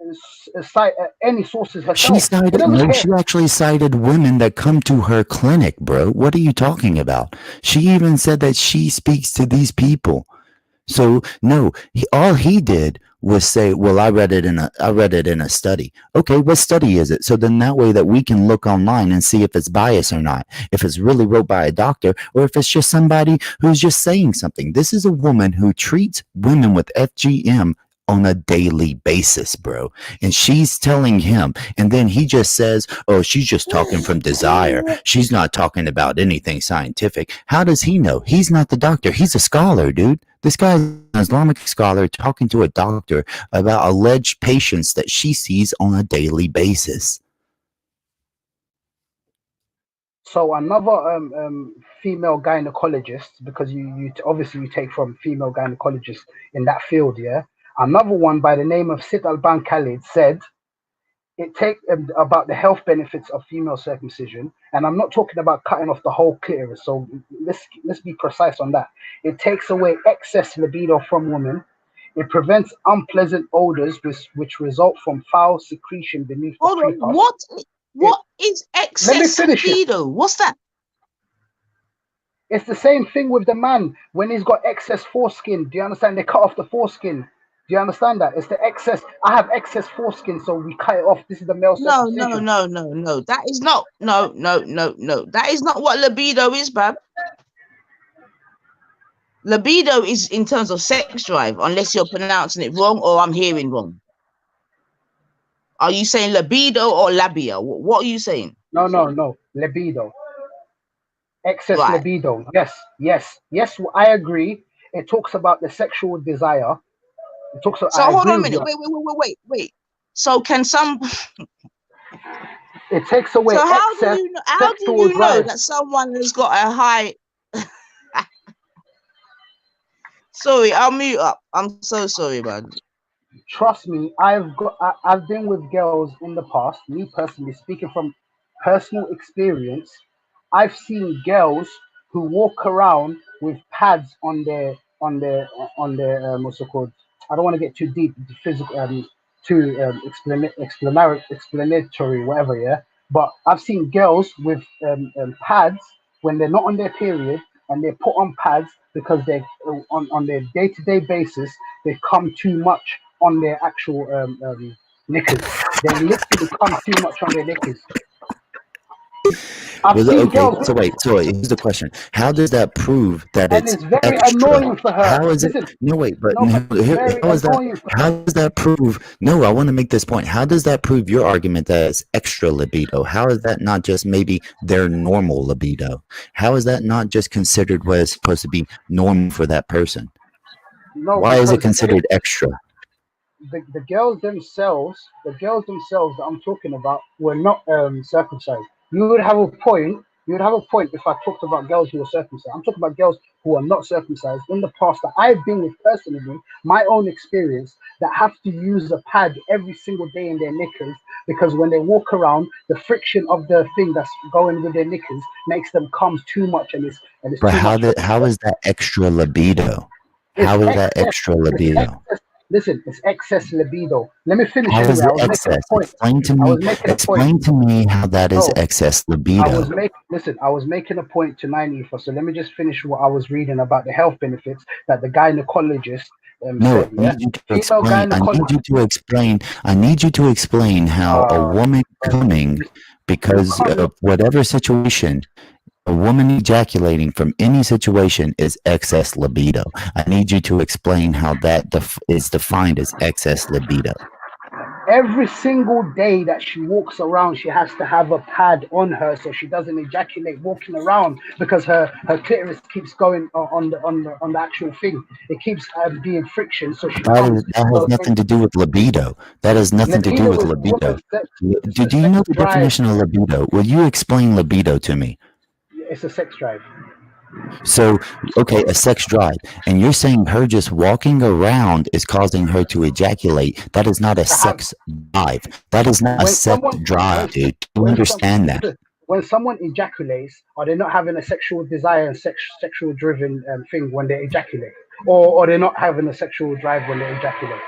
cite any sources herself. She cited, no, she actually cited women that come to her clinic, bro. What are you talking about? She even said that she speaks to these people. So no, all he did was say, "Well, I read it in a study." Okay, what study is it? So then that way that we can look online and see if it's biased or not, if it's really wrote by a doctor or if it's just somebody who's just saying something. This is a woman who treats women with FGM on a daily basis, bro. And she's telling him, and then he just says, "Oh, she's just talking from desire. She's not talking about anything scientific." How does he know? He's not the doctor. He's a scholar, dude. This guy's an Islamic scholar talking to a doctor about alleged patients that she sees on a daily basis. So another female gynecologist, because you obviously you take from female gynecologists in that field, yeah. Another one by the name of Sid Alban Khalid said it take about the health benefits of female circumcision, and I'm not talking about cutting off the whole clitoris. So let's be precise on that. It takes away excess libido from women. It prevents unpleasant odors which result from foul secretion beneath the Hold on. prepuce. What is excess libido? What's that? It's the same thing with the man when he's got excess foreskin. Do you understand? They cut off the foreskin. Do you understand that? It's the excess. I have excess foreskin, so we cut it off. This is the male circumcision. No. That is not. No. That is not what libido is, Bab. Libido is in terms of sex drive, unless you're pronouncing it wrong or I'm hearing wrong. Are you saying libido or labia? What are you saying? No. Libido. Excess libido. Yes. I agree. It talks about the sexual desire. It talks about, so hold on a minute. Wait. So can some? It takes away. So how excess do you know that someone has got a high? Sorry, I'll mute up. I'm so sorry, man. Trust me, I've been with girls in the past. Me personally, speaking from personal experience, I've seen girls who walk around with pads on their what's it called? I don't want to get too deep, physical, explanatory, whatever. Yeah, but I've seen girls with pads when they're not on their period, and they put on pads because they on their day-to-day basis they come too much on their actual knickers. They literally come too much on their knickers. So wait. Here's the question: how does that prove that it's very extra? annoying for her. How is it? No, wait. But how is that? How does that prove? No, I want to make this point. How does that prove your argument that it's extra libido? How is that not just maybe their normal libido? How is that not just considered what is supposed to be normal for that person? No, why is it considered extra? The girls themselves that I'm talking about were not circumcised. You would have a point if I talked about girls who are circumcised. I'm talking about girls who are not circumcised in the past that I've been with personally, my own experience, that have to use a pad every single day in their knickers because when they walk around, the friction of the thing that's going with their knickers makes them come too much and it's But too much. how is that extra libido? How is that extra libido? Listen, it's excess libido. Let me finish. How is it excess? Explain to me how that is excess libido. I was making a point to 90. So let me just finish what I was reading about the health benefits that the gynecologist said. I need you to explain how a woman coming because of whatever situation, a woman ejaculating from any situation is excess libido. I need you to explain how that is defined as excess libido. Every single day that she walks around, she has to have a pad on her so she doesn't ejaculate walking around because her clitoris keeps going on the actual thing. It keeps being friction. So that has nothing to do with libido. That has nothing to do with libido. Do you know the definition of libido? Will you explain libido to me? It's a sex drive. So, okay, a sex drive. And you're saying her just walking around is causing her to ejaculate. That is not a sex drive. That is not a sex drive, dude. Do you understand that? When someone ejaculates, are they not having a sexual desire and sexual driven thing when they ejaculate? Or are they not having a sexual drive when they ejaculate?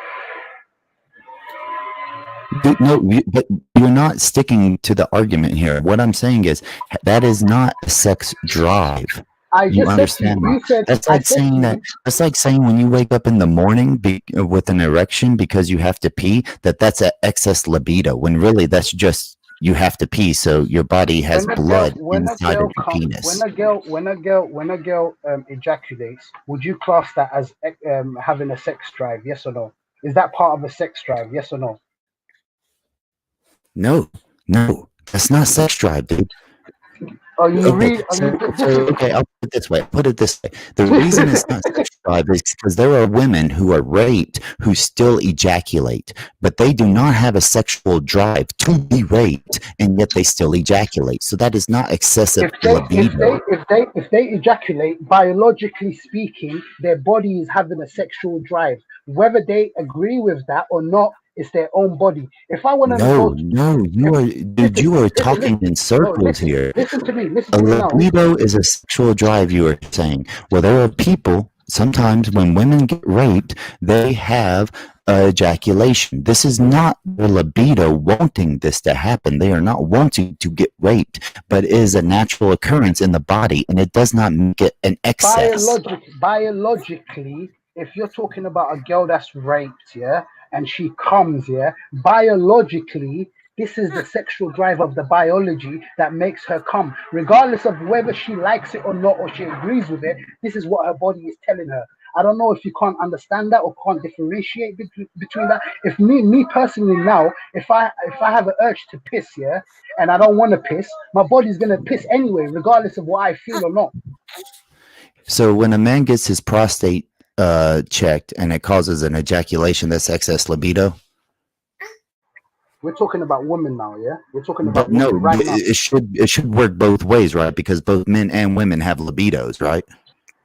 No, but you're not sticking to the argument here. What I'm saying is that is not a sex drive. You understand that? That's like saying when you wake up in the morning with an erection because you have to pee, that's an excess libido. When really that's just you have to pee, so your body has blood inside of your penis. When a girl ejaculates, would you class that as having a sex drive? Yes or no? Is that part of a sex drive? Yes or no? No, that's not sex drive, dude. Oh, you read? Okay, I'll put it this way. The reason it's not sex drive is because there are women who are raped who still ejaculate, but they do not have a sexual drive to be raped, and yet they still ejaculate. So that is not excessive libido. If they ejaculate, biologically speaking, their body is having a sexual drive. Whether they agree with that or not, it's their own body. If I want to you are talking in circles here. Listen to me. A libido is a sexual drive, you are saying. Well, there are people sometimes when women get raped, they have ejaculation. This is not their libido wanting this to happen. They are not wanting to get raped, but it is a natural occurrence in the body, and it does not make it an excess. Biologically, if you're talking about a girl that's raped, yeah, and she comes, yeah, biologically, this is the sexual drive of the biology that makes her come, regardless of whether she likes it or not, or she agrees with it. This is what her body is telling her. I don't know if you can't understand that or can't differentiate between that. If me personally now, if I have an urge to piss, yeah, and I don't want to piss, my body's gonna piss anyway, regardless of what I feel or not. So when a man gets his prostate checked and it causes an ejaculation, that's excess libido. We're talking about women now, yeah. We're talking But about no, women right now. it should work both ways, right? Because both men and women have libidos, right?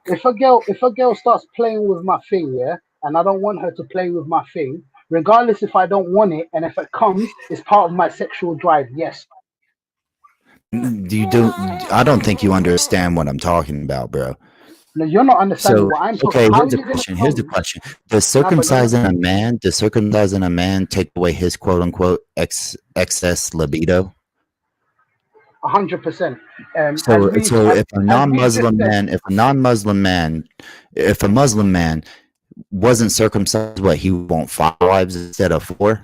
If a girl starts playing with my thing, yeah, and I don't want her to play with my thing, regardless if I don't want it, and if it comes, it's part of my sexual drive. Yes. I don't think you understand what I'm talking about, bro. No, you're not understanding So what I'm talking. okay, How here's the question. Here's the question: Does circumcising a man take away his quote unquote excess libido? 100%. So if a Muslim man wasn't circumcised, what, he would want 5 wives instead of 4?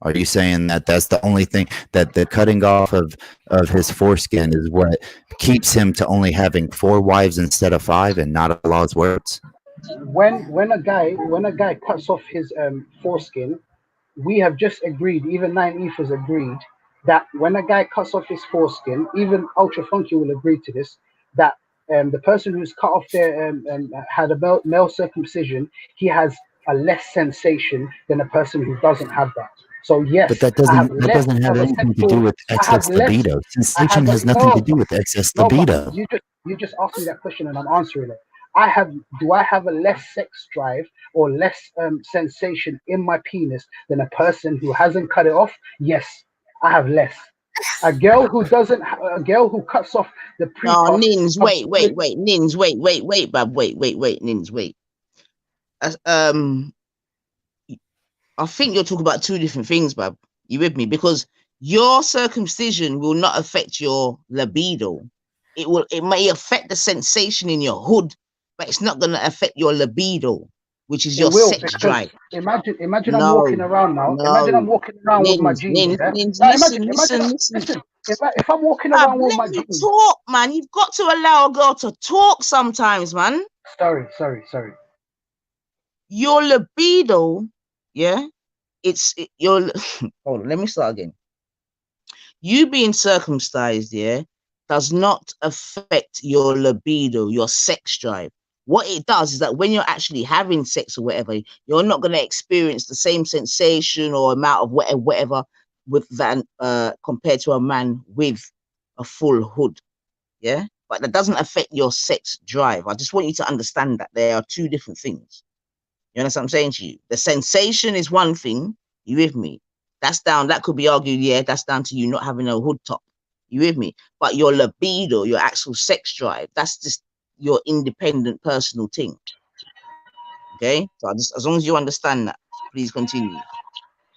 Are you saying that that's the only thing, that the cutting off of his foreskin is what keeps him to only having 4 wives instead of 5, and not Allah's words? When a guy cuts off his foreskin, we have just agreed, even 9 Ethers agreed, that when a guy cuts off his foreskin, even Ultra Funky will agree to this, that the person who's cut off their had a male circumcision, he has a less sensation than a person who doesn't have that. So yes, But that doesn't have anything to do with excess libido. Sensation has nothing to do with excess libido. You just asked me that question and I'm answering it. Do I have a less sex drive or less sensation in my penis than a person who hasn't cut it off? Yes, I have less. A girl who cuts off the pre. No, Nins, wait, Nins, wait, Bob, wait, Nins, wait. I think you're talking about 2 different things, Bob. You with me? Because your circumcision will not affect your libido. It may affect the sensation in your hood, but it's not going to affect your libido, which is your sex drive. Imagine I'm walking around now. Imagine I'm walking around with my jeans. Listen. If I'm walking around with my jeans, talk, man. You've got to allow a girl to talk sometimes, man. Sorry. Your libido, yeah, hold on, let me start again. You being circumcised, yeah, does not affect your libido, your sex drive. What it does is that when you're actually having sex or whatever, you're not going to experience the same sensation or amount of whatever with that compared to a man with a full hood. Yeah, but that doesn't affect your sex drive. I just want you to understand that there are 2 different things. You understand what I'm saying to you? The sensation is one thing. You with me? That could be argued, yeah, that's down to you not having a hood top. You with me? But your libido, your actual sex drive, that's just your independent personal thing. Okay? So as long as you understand that, please continue.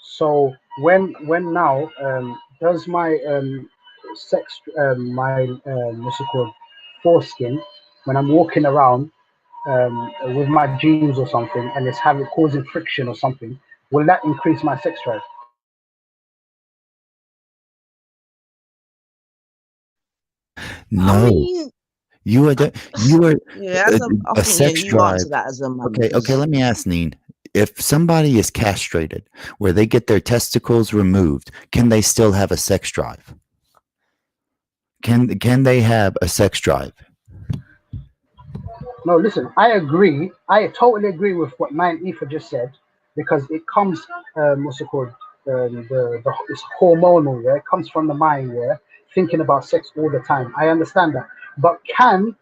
So when now does my sex what's it called, foreskin, when I'm walking around with my jeans or something and it's causing friction or something, will that increase my sex drive? No. You are a sex drive. Okay, let me ask Neen. If somebody is castrated, where they get their testicles removed, can they still have a sex drive? Can they have a sex drive? No, listen, I agree. I totally agree with what 9 Ether just said, because it comes, what's it called? It's hormonal, yeah? It comes from the mind, yeah? Thinking about sex all the time. I understand that. But can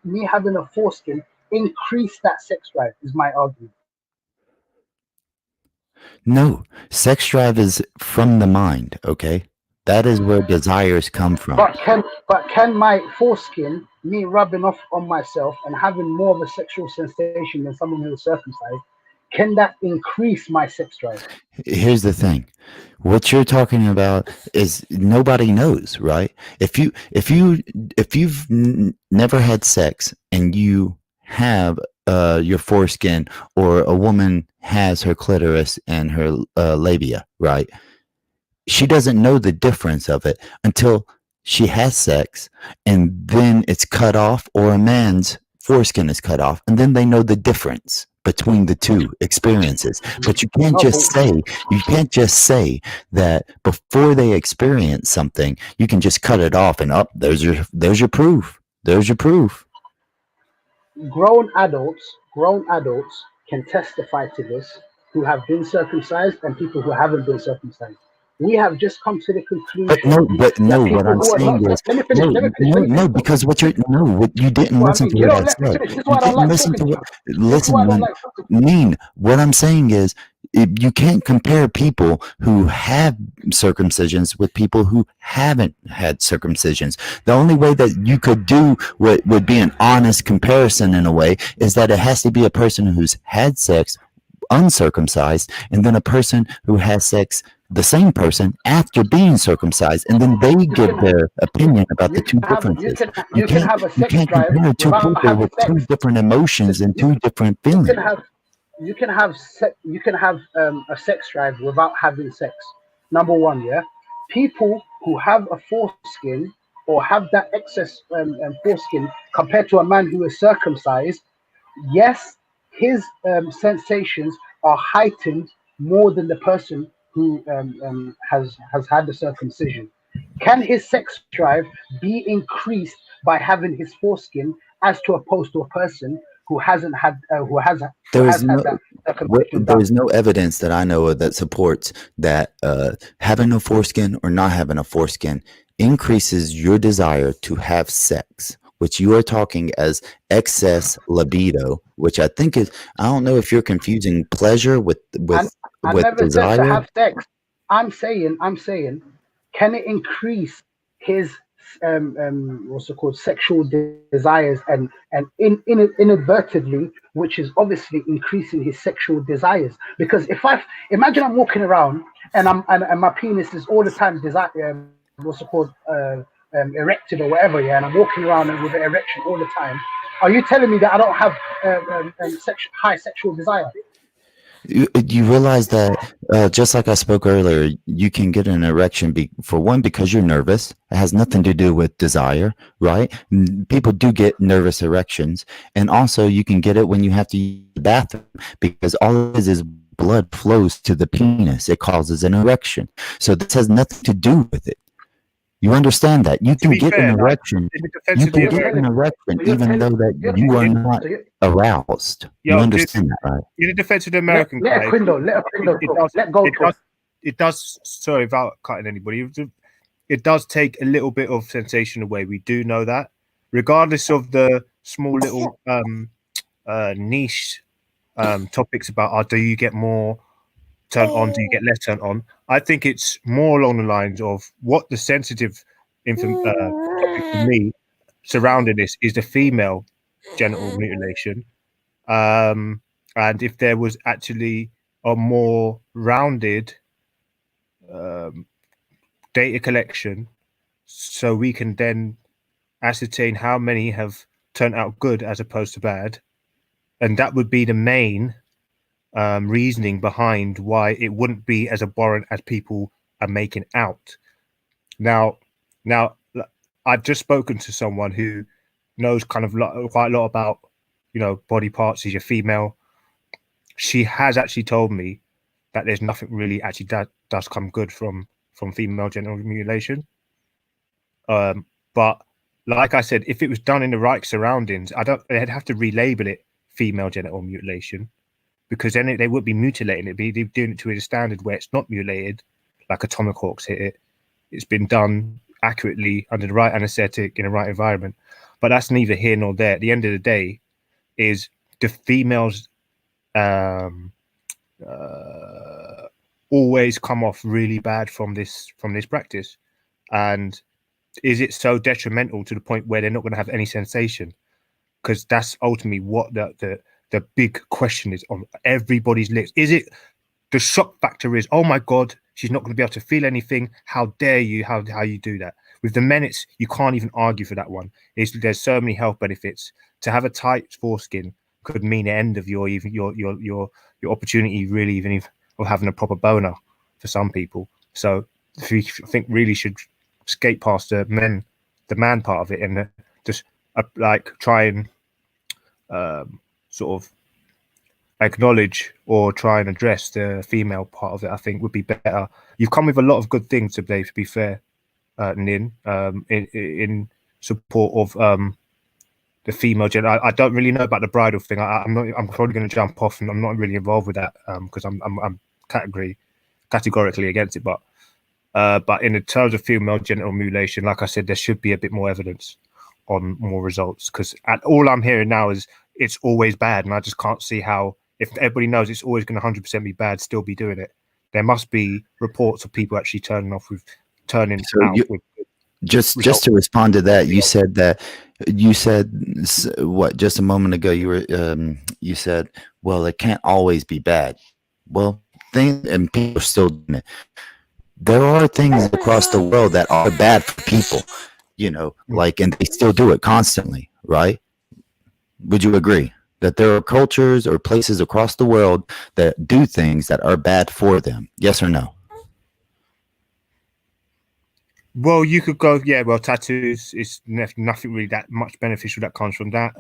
me having a foreskin increase that sex drive, is my argument. No, sex drive is from the mind, okay? That is where desires come from. But can my foreskin me rubbing off on myself and having more of a sexual sensation than someone who is circumcised, can that increase my sex drive? Here's the thing. What you're talking about is nobody knows, right? If you've never had sex and you have your foreskin, or a woman has her clitoris and her labia, right? She doesn't know the difference of it until she has sex, and then it's cut off, or a man's foreskin is cut off, and then they know the difference between the two experiences. But you can't just say that before they experience something, you can just cut it off and up. There's your proof. There's your proof. Grown adults can testify to this, who have been circumcised and people who haven't been circumcised. We have just come to the conclusion. But no. What I'm saying is, no, because what you didn't listen to what I said. You didn't listen to what. Listen, man, Neen. What I'm saying is, you can't compare people who have circumcisions with people who haven't had circumcisions. The only way that you could do what would be an honest comparison in a way is that it has to be a person who's had sex uncircumcised, and then a person who has sex, the same person, after being circumcised, and then they give their opinion about the two differences. You can't compare two people with two different emotions and two different feelings. You can have a sex drive without having sex. Number one, yeah. People who have a foreskin or have that excess foreskin compared to a man who is circumcised, yes, his sensations are heightened more than the person who has had the circumcision. Can his sex drive be increased by having his foreskin, as to opposed to a person who hasn't had There's no evidence that I know of that supports that having a foreskin or not having a foreskin increases your desire to have sex, which you are talking as excess libido, which I think is, I don't know if you're confusing pleasure with I never desire. said to have sex. I'm saying, can it increase his what's it called, sexual desires, and inadvertently, which is obviously increasing his sexual desires? Because if imagine I'm walking around and my penis is all the time what's it called, erected or whatever, yeah, and I'm walking around with an erection all the time. Are you telling me that I don't have high sexual desire? You realize that just like I spoke earlier, you can get an erection for one, because you're nervous. It has nothing to do with desire, right? People do get nervous erections, and also you can get it when you have to use the bathroom, because all it is blood flows to the penis. It causes an erection. So this has nothing to do with it. You understand that you can get an erection. You can get an erection even though that you are not aroused. You understand that, right? In the defense of the American guy, it does. Sorry, without cutting anybody, it does take a little bit of sensation away. We do know that, regardless of the small little niche topics about do you get more turned on, do you get less turned on? I think it's more along the lines of what the sensitive topic for me surrounding this is the female genital mutilation, and if there was actually a more rounded data collection, so we can then ascertain how many have turned out good as opposed to bad, and that would be the main reasoning behind why it wouldn't be as abhorrent as people are making out. Now, I've just spoken to someone who knows kind of quite a lot about, body parts. Is your female. She has actually told me that there's nothing really actually that does come good from female genital mutilation. But like I said, if it was done in the right surroundings, they'd have to relabel it female genital mutilation, because then they would be mutilating it. They're doing it to a standard where it's not mutilated, like a Tomahawk's hit it. It's been done accurately under the right anesthetic in the right environment. But that's neither here nor there. At the end of the day, is the females always come off really bad from this practice, and is it so detrimental to the point where they're not going to have any sensation? Because that's ultimately what the big question is on everybody's lips. Is it the shock factor is, oh my God, she's not going to be able to feel anything. How dare you? How you do that? With the men, you can't even argue for that one. There's so many health benefits. To have a tight foreskin could mean the end of your opportunity, really, even of having a proper boner for some people. So if you think really should skate past the man part of it, and just like try and sort of acknowledge or try and address the female part of it, I think would be better. You've come with a lot of good things today, to be fair, Nin, in support of the female gender. I don't really know about the bridal thing. I'm probably going to jump off, and I'm not really involved with that because I'm categorically against it. But in the terms of female genital mutilation, like I said, there should be a bit more evidence on more results, because all I'm hearing now is it's always bad, and I just can't see how, if everybody knows it's always going to 100% be bad, still be doing it. There must be reports of people actually turning out with just to respond to that. You said what just a moment ago, you said, well, it can't always be bad. Well, and people are still doing it. There are things across the world that are bad for people, and they still do it constantly, right? Would you agree that there are cultures or places across the world that do things that are bad for them? Yes or no? Well, you could go, tattoos is nothing really that much beneficial that comes from that.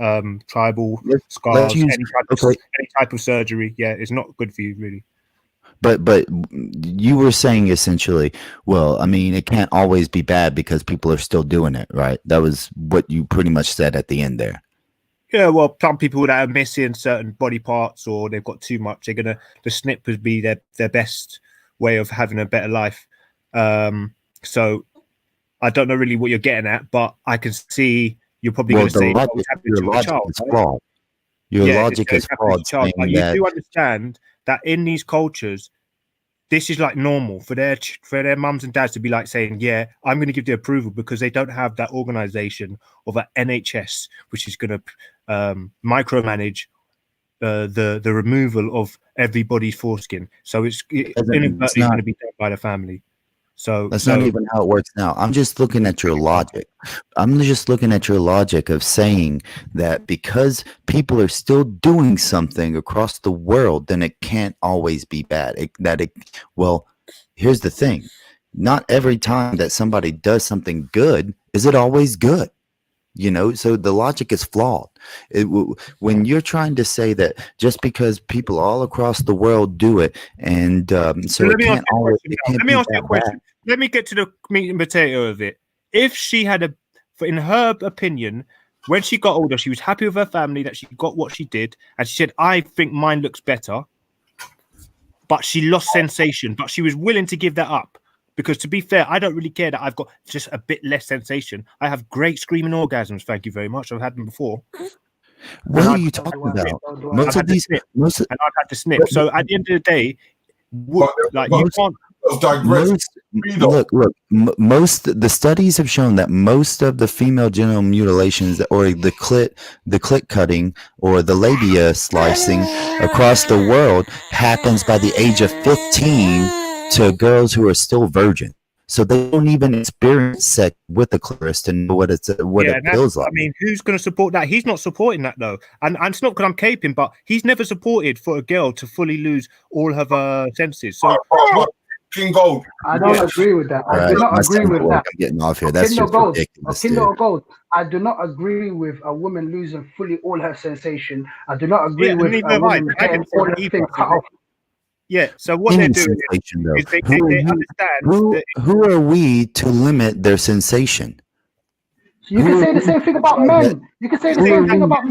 Tribal scars, any type of surgery, it's not good for you, really. But you were saying essentially, well, I mean, it can't always be bad because people are still doing it, right? That was what you pretty much said at the end there. Yeah, well, some people that are missing certain body parts or they've got too much, the snip would be their best way of having a better life. So I don't know really what you're getting at, but I can see you're probably going to say your logic is flawed. Your logic is flawed. But you do understand that in these cultures, this is like normal for their mums and dads to be like saying, yeah, I'm going to give the approval, because they don't have that organization of an NHS, which is going to micromanage the removal of everybody's foreskin. So it's inadvertently going to be done by the family. So that's not even how it works now. I'm just looking at your logic. I'm just looking at your logic of saying that because people are still doing something across the world, then it can't always be bad. Well, here's the thing. Not every time that somebody does something good, is it always good? So the logic is flawed. When you're trying to say that just because people all across the world do it, and so let me ask you a question. Let me get to the meat and potato of it. If she had in her opinion, when she got older, she was happy with her family that she got what she did, and she said, I think mine looks better, but she lost sensation, but she was willing to give that up. Because to be fair, I don't really care that I've got just a bit less sensation. I have great screaming orgasms. Thank you very much. I've had them before. What are you talking about? Most of these, and I've had to snip. So at the end of the day, you can't. Most the studies have shown that most of the female genital mutilations, or the clit cutting or the labia slicing across the world, happens by the age of 15 to girls who are still virgin. So they don't even experience sex with the clitoris to know what it feels like. I mean, who's going to support that? He's not supporting that, though. And it's not because I'm caping, but he's never supported for a girl to fully lose all of her senses. So Gold. I don't agree with that. I do not agree with that. I'm getting off here. That's just ridiculous. Gold. I do not agree with a woman losing fully all her sensation. I do not agree with a woman getting all her things cut off. Yeah, so what they're doing is they understand. Who are we to limit their sensation? You can say the same thing about men. You can say the same thing about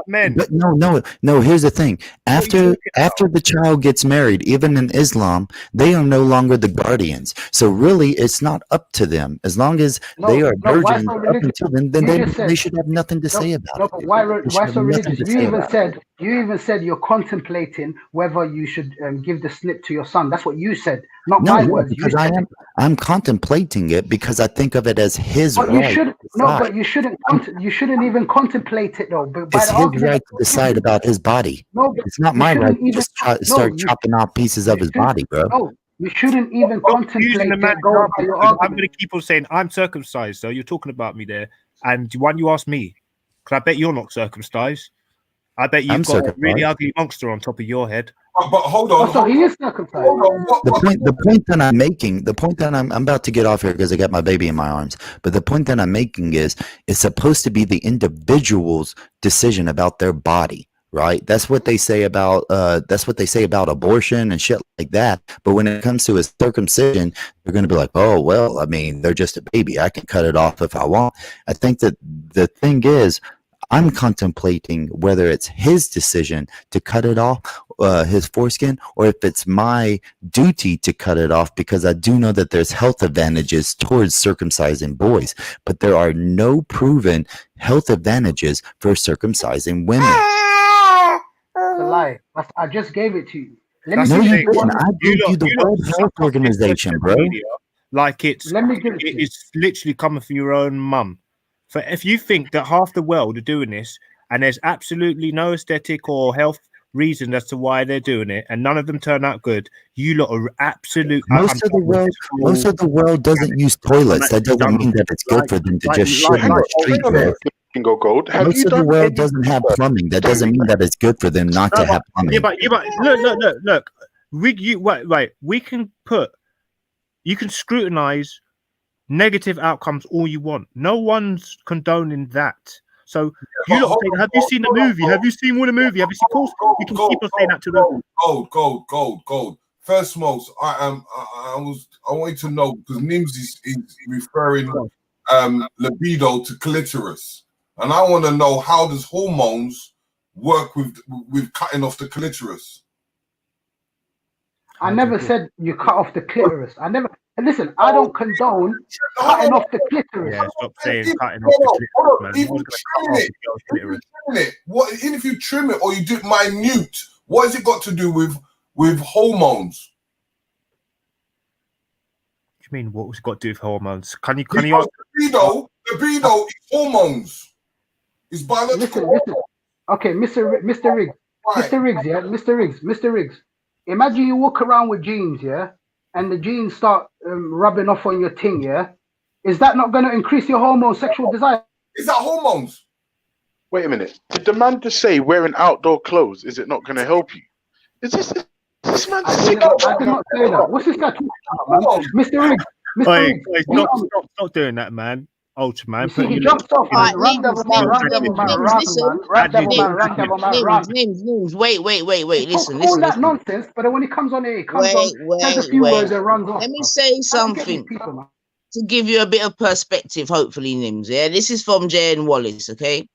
men. But no. Here's the thing. After the child gets married, even in Islam, they are no longer the guardians. So really, it's not up to them. As long as they are virgins up until then they should have nothing to say about it. No, but why so religious? You even said you're contemplating whether you should give the slip to your son. That's what you said, not my words. Because I'm contemplating it because I think of it as his but right. But you shouldn't. You shouldn't even contemplate it though. But It's his right to decide about his body. No, it's not my right to just start chopping off pieces of his body, bro. No, you shouldn't even contemplate it. I'm going to keep on saying I'm circumcised, so you're talking about me there. And when you ask me, because I bet you're not circumcised. I bet you've got a really ugly monster on top of your head. But hold on. So he is circumcised. The point that I'm making, the point that I'm about to get off here because I got my baby in my arms. But the point that I'm making is, it's supposed to be the individual's decision about their body, right? That's what they say about abortion and shit like that. But when it comes to a circumcision, they're going to be like, oh well, I mean, they're just a baby. I can cut it off if I want. I think that the thing is, I'm contemplating whether it's his decision to cut it off, his foreskin, or if it's my duty to cut it off, because I do know that there's health advantages towards circumcising boys, but there are no proven health advantages for circumcising women. It's a lie. I just gave it to you. No, you didn't. I gave you the World Health Organization, bro. Like it's literally coming from your own mum. For if you think that half the world are doing this and there's absolutely no aesthetic or health reason as to why they're doing it, and none of them turn out good, you lot are absolute. Most of the world doesn't use toilets. That doesn't mean that it's good for them to just shit in the street, bro. Go gold. Most of the world doesn't have plumbing. That doesn't mean that it's good for them not to have plumbing. Yeah, but look. We can put. You can scrutinize negative outcomes all you want. No one's condoning that. So you lot say, have you seen the movie? Have you seen one movie? Have you seen? Of course, you can keep on saying that to them. Gold. First, most I wanted to know because Nims is referring libido to clitoris, and I want to know how does hormones work with cutting off the clitoris. I never said you cut off the clitoris. I never. Listen, I don't condone cutting off the clitoris. Yeah, stop saying cutting off the clitoris, man. Even if you trim it or you do it minute, what has it got to do with hormones? What do you mean? What's it got to do with hormones? Can you ask? Libido is hormones. It's biological. Listen. Okay, Mr. Riggs. Right. Mr. Riggs. Imagine you walk around with jeans, yeah? And the jeans start rubbing off on your ting, yeah? Is that not going to increase your homosexual desire? Is that hormones? Wait a minute. Did the man just say wearing outdoor clothes, is it not going to help you? Is this man? I did not say that. What's this guy talking about, man? Mr. Riggs. Stop doing that, man. Ultraman. He jumped off. Names. Wait. Listen. All that nonsense, but when he comes on here, he comes on, says a few words and runs off. Let me say something to give you a bit of perspective, hopefully, Nims. Yeah, this is from Jane Wallace, okay?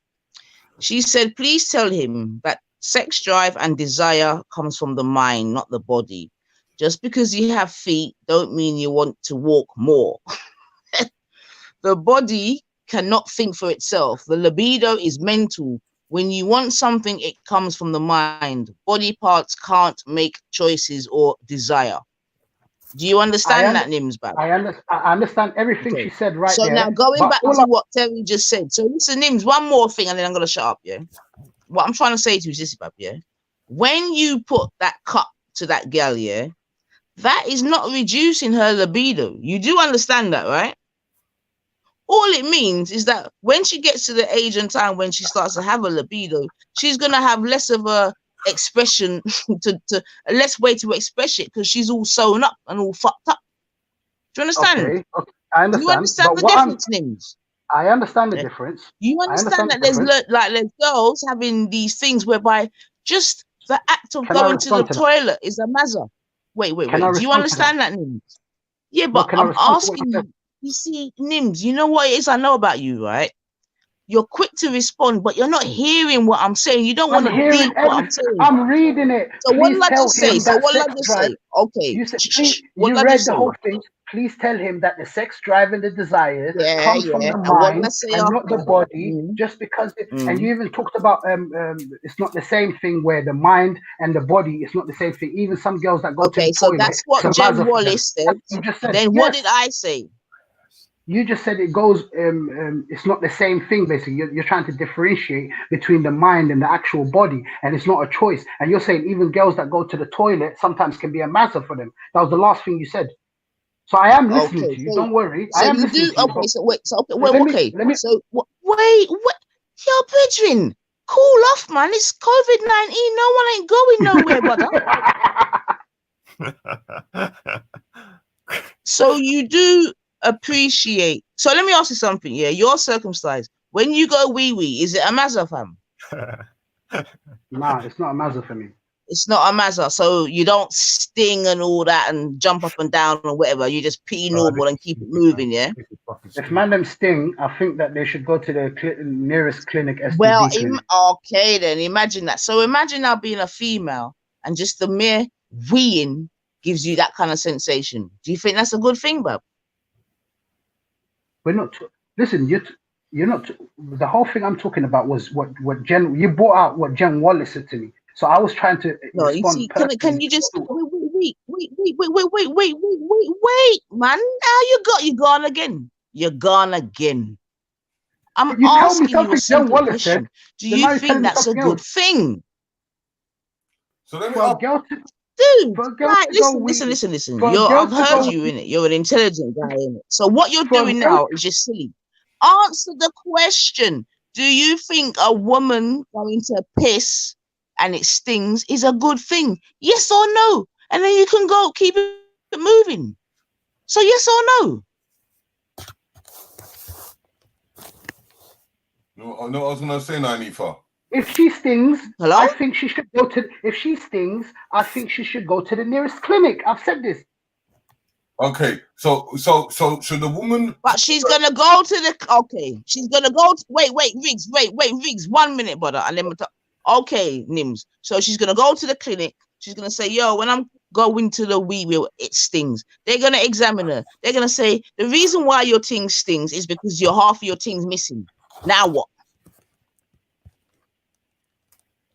She said, please tell him that sex drive and desire comes from the mind, not the body. Just because you have feet don't mean you want to walk more. The body cannot think for itself. The libido is mental. When you want something, it comes from the mind. Body parts can't make choices or desire. Do you understand that, Nimsbab? I understand everything she said right there. So now going back to what Terry just said. So listen, Nims, one more thing and then I'm going to shut up, yeah? What I'm trying to say to you is this, Bab, yeah? When you put that cut to that girl, yeah, that is not reducing her libido. You do understand that, right? All it means is that when she gets to the age and time when she starts to have a libido, she's going to have less of a expression, to a less way to express it because she's all sewn up and all fucked up. Do you understand? Okay. I understand. Do you understand the difference, Nims? I understand the difference. You understand that there's girls having these things whereby just the act of going to the toilet is a mazza. Wait. Do you understand that, Nims? Yeah, but I'm asking you. You see, Nims, you know what it is I know about you, right? You're quick to respond, but you're not hearing what I'm saying. You don't want to deep what I'm saying. I'm reading it. So what Please did I tell just say? him So that what did I sex just drive. say? Okay. You said, What you did I read just the say? whole thing. Please tell him that the sex drive and the desire Yeah, comes from yeah. the And what did I mind say and not the after? body. Just because, and you even talked about it's not the same thing where the mind and the body is not the same thing. Even some girls that go to the Okay, so toilet, that's it's what a Jen mazza for them. Wallace said. That's what you just said. Then what did I say? You just said it goes. It's not the same thing. Basically, you're trying to differentiate between the mind and the actual body, and it's not a choice. And you're saying even girls that go to the toilet sometimes can be a mazza for them. That was the last thing you said. So I am listening Okay, to you. Don't worry. so I am you listening do. to you. Okay, so wait. So okay, But well, okay. So wait. Yo, brethren, cool off, man. It's COVID-19. No one ain't going nowhere, brother. So you do appreciate. So let me ask you something. Yeah, you're circumcised. When you go wee, is it a mazza, fam? Nah, it's not a mazza for me. It's not a mazza. So you don't sting and all that and jump up and down or whatever. You just pee normal and keep it moving, yeah? If man them sting, I think that they should go to the nearest clinic, STD Well, clinic. okay then. Imagine that. So imagine now being a female and just the mere weeing gives you that kind of sensation. Do you think that's a good thing, bub? We're not. Listen, you're not. The whole thing I'm talking about was what Jen. You brought out what Jen Wallace said to me. So I was trying to No, you respond. see, can you just wait, man? Now you gone again. You're gone again. I'm You tell me asking you a something Jen simple Wallace question. said. Do Then you now you're telling think me that's a something good else. thing? So let me For a girl to, Dude, for a girl like, to go listen. for a girl I've to heard go you in it. You're an intelligent guy in it. So what you're for a doing girl. now is just silly. Answer the question. Do you think a woman going to piss and it stings is a good thing? Yes or no? And then you can go keep it moving. So yes or no? No, I know what I was gonna say, Nanifa. If she stings, hello? I think she should go to. If she stings, I think she should go to the nearest clinic. I've said this. Okay, so should the woman? But she's gonna go to the. Okay, she's gonna go. Wait, Riggs. 1 minute, brother, and then. Okay, Nims. So she's gonna go to the clinic. She's gonna say, "Yo, when I'm going to the wee wheel, it stings." They're gonna examine her. They're gonna say the reason why your thing stings is because half of your thing's missing. Now what?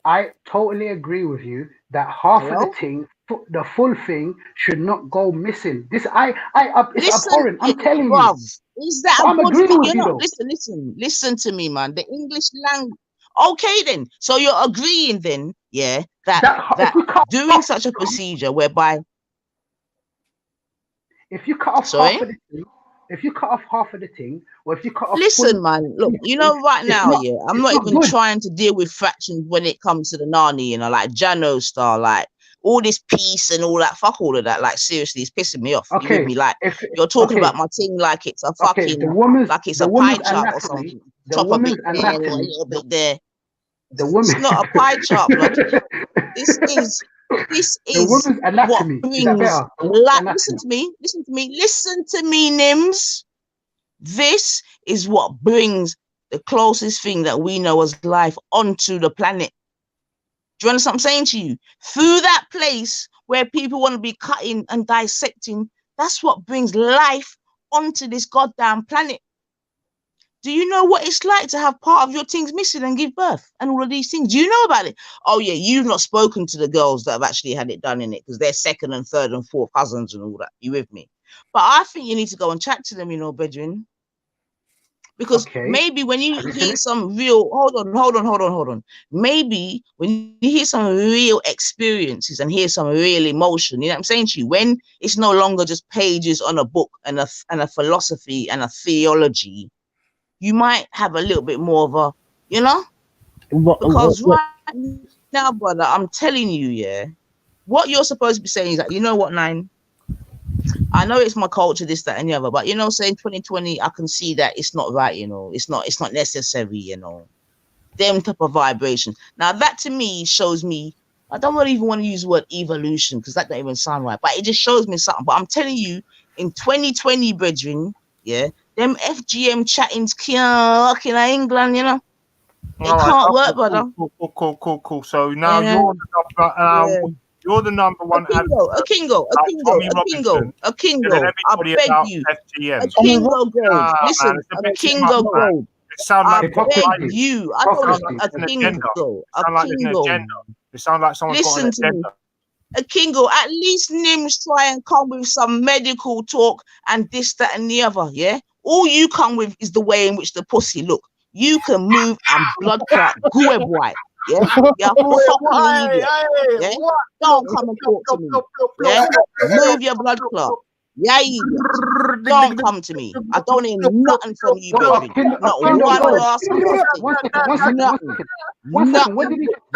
I totally agree with you that half of the thing, the full thing, should not go missing. This, it's abhorrent. I'm telling bruv, you. Is that But a I'm good agreeing thing? with You're you not. though. Listen to me, man. The English language. Okay, then. So you're agreeing then, yeah, that doing such a procedure whereby. If you cut off half of the thing, if you cut off half of the thing, or if you cut off Listen, man, look, you know, right now, not, yeah, I'm not even trying to deal with fractions when it comes to the Nani, you know, like Jano style, like all this peace and all that. Fuck all of that. Like, seriously, it's pissing me off. You with me? Like, you're talking about my thing like it's a fucking, like it's a pie chart or something. Chop a bit there or a little bit there. It's not a pie chart, blood. This is what brings life. Listen to me, Nims. This is what brings the closest thing that we know as life onto the planet. Do you understand what I'm saying to you? Through that place where people want to be cutting and dissecting, that's what brings life onto this goddamn planet. Do you know what it's like to have part of your things missing and give birth and all of these things? Do you know about it? Oh yeah, you've not spoken to the girls that have actually had it done in it because they're second and third and fourth cousins and all that. You with me? But I think you need to go and chat to them, you know, brethren. Because maybe when you hear some real, hold on. Maybe when you hear some real experiences and hear some real emotion, you know what I'm saying to you? When it's no longer just pages on a book and a philosophy and a theology, you might have a little bit more of a, you know? Because right now, brother, I'm telling you, yeah, what you're supposed to be saying is that, you know what, Nine? I know it's my culture, this, that, and the other, but you know, saying 2020, I can see that it's not right, you know, it's not necessary, you know, them type of vibration. Now that to me shows me, I don't even want to use the word evolution because that don't even sound right, but it just shows me something. But I'm telling you, in 2020, brethren, yeah, them FGM chattings can't in England, you know. It All right, can't okay, work, brother. Cool. So now Yeah, you're the number one advocate a Kingo, about Tommy Robinson, telling I everybody beg about you. FGM. A Kingo Gold. Nah, man, Listen, it's a a bit too Kingo much, man. Gold. It sounds I like beg you. I don't sounds listen. like A an Kingo. agenda. A Sounds like there's an Kingo. agenda. It sounds like someone's got an Listen to me. agenda. A Kingo, at least Nims try and come with some medical talk and this, that, and the other, yeah? All you come with is the way in which the pussy look. You can move and blood clot, go white, yeah? You're fucking idiot, yeah? Don't come and talk to me, yeah? Move your blood clot. Yeah, idiot. Don't come to me. I don't need nothing from you, baby. Not one rascal.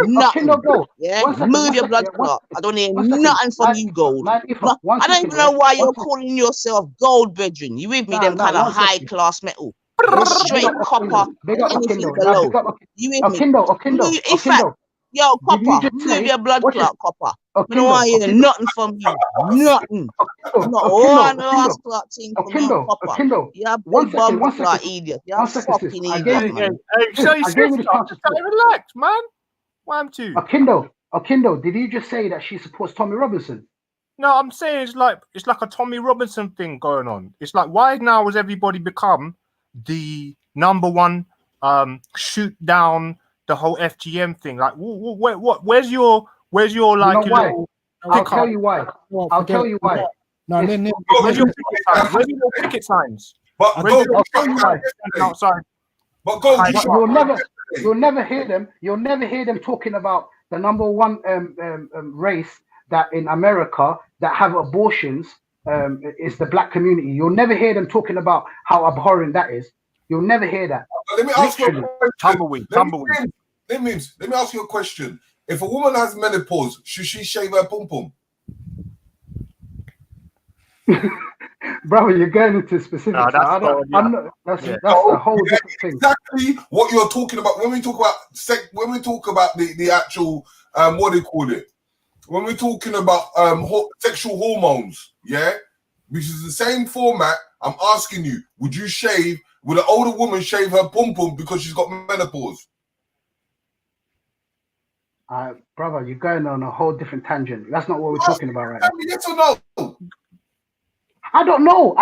Nothing. Yeah, move your blood clot. I don't need nothing from you, Gold. I don't even know why you're calling yourself Gold, brethren. You with me? Them kind of high class metal. Straight copper, anything below. You with me? In fact, yo, copper, move your blood clot, copper. I don't want to hear nothing from you. Nothing. Not one last clot thing from you, copper. You're a big bum clot idiot. You're a fucking idiot, man. Relax, man. Why am too? Akindo, did you just say that she supports Tommy Robinson? No, I'm saying it's like a Tommy Robinson thing going on. It's like, why now has everybody become the number one shoot down the whole FGM thing? Like, where's your like? You know why? I'll tell you why. I'll tell you why. No, where's your picket signs? Where's your picket signs? Outside. But you'll never hear them. You'll never hear them talking about the number one race that in America that have abortions is the black community. You'll never hear them talking about how abhorrent that is. You'll never hear that. Let me ask you a question. Tumbleweed. Let me ask you a question. If a woman has menopause, should she shave her pum pum? Bro, you're going into specifics. No, that's a whole different thing. Exactly what you're talking about when we talk about the actual what do you call it? When we're talking about sexual hormones, yeah, which is the same format. I'm asking you, would an older woman shave her pum pum because she's got menopause? Brother, you're going on a whole different tangent. That's not what we're talking about right now. Yes or no? I don't know.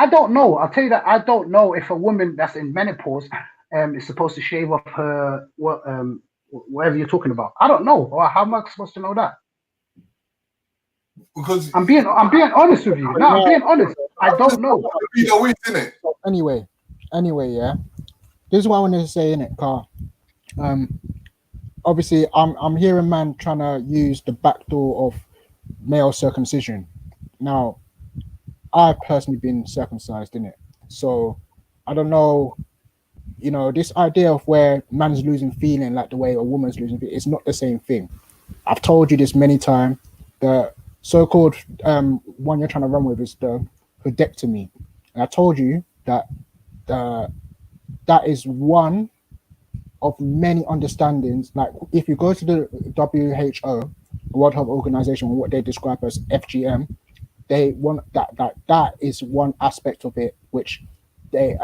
I'll tell you that I don't know if a woman that's in menopause is supposed to shave off her whatever you're talking about. I don't know. Or how am I supposed to know that? Because I'm being honest with you. No, I'm being honest. I don't know. Anyway, yeah. This is what I wanted to say in it, Carl. Obviously, I'm hearing man trying to use the back door of male circumcision. Now, I've personally been circumcised in it, so I don't know. You know, this idea of where man's losing feeling like the way a woman's losing feeling, it's not the same thing. I've told you this many times. The so-called one you're trying to run with is the pedectomy. And I told you that that is one of many understandings. Like if you go to the WHO, World Health Organization, what they describe as FGM, they want that is one aspect of it which they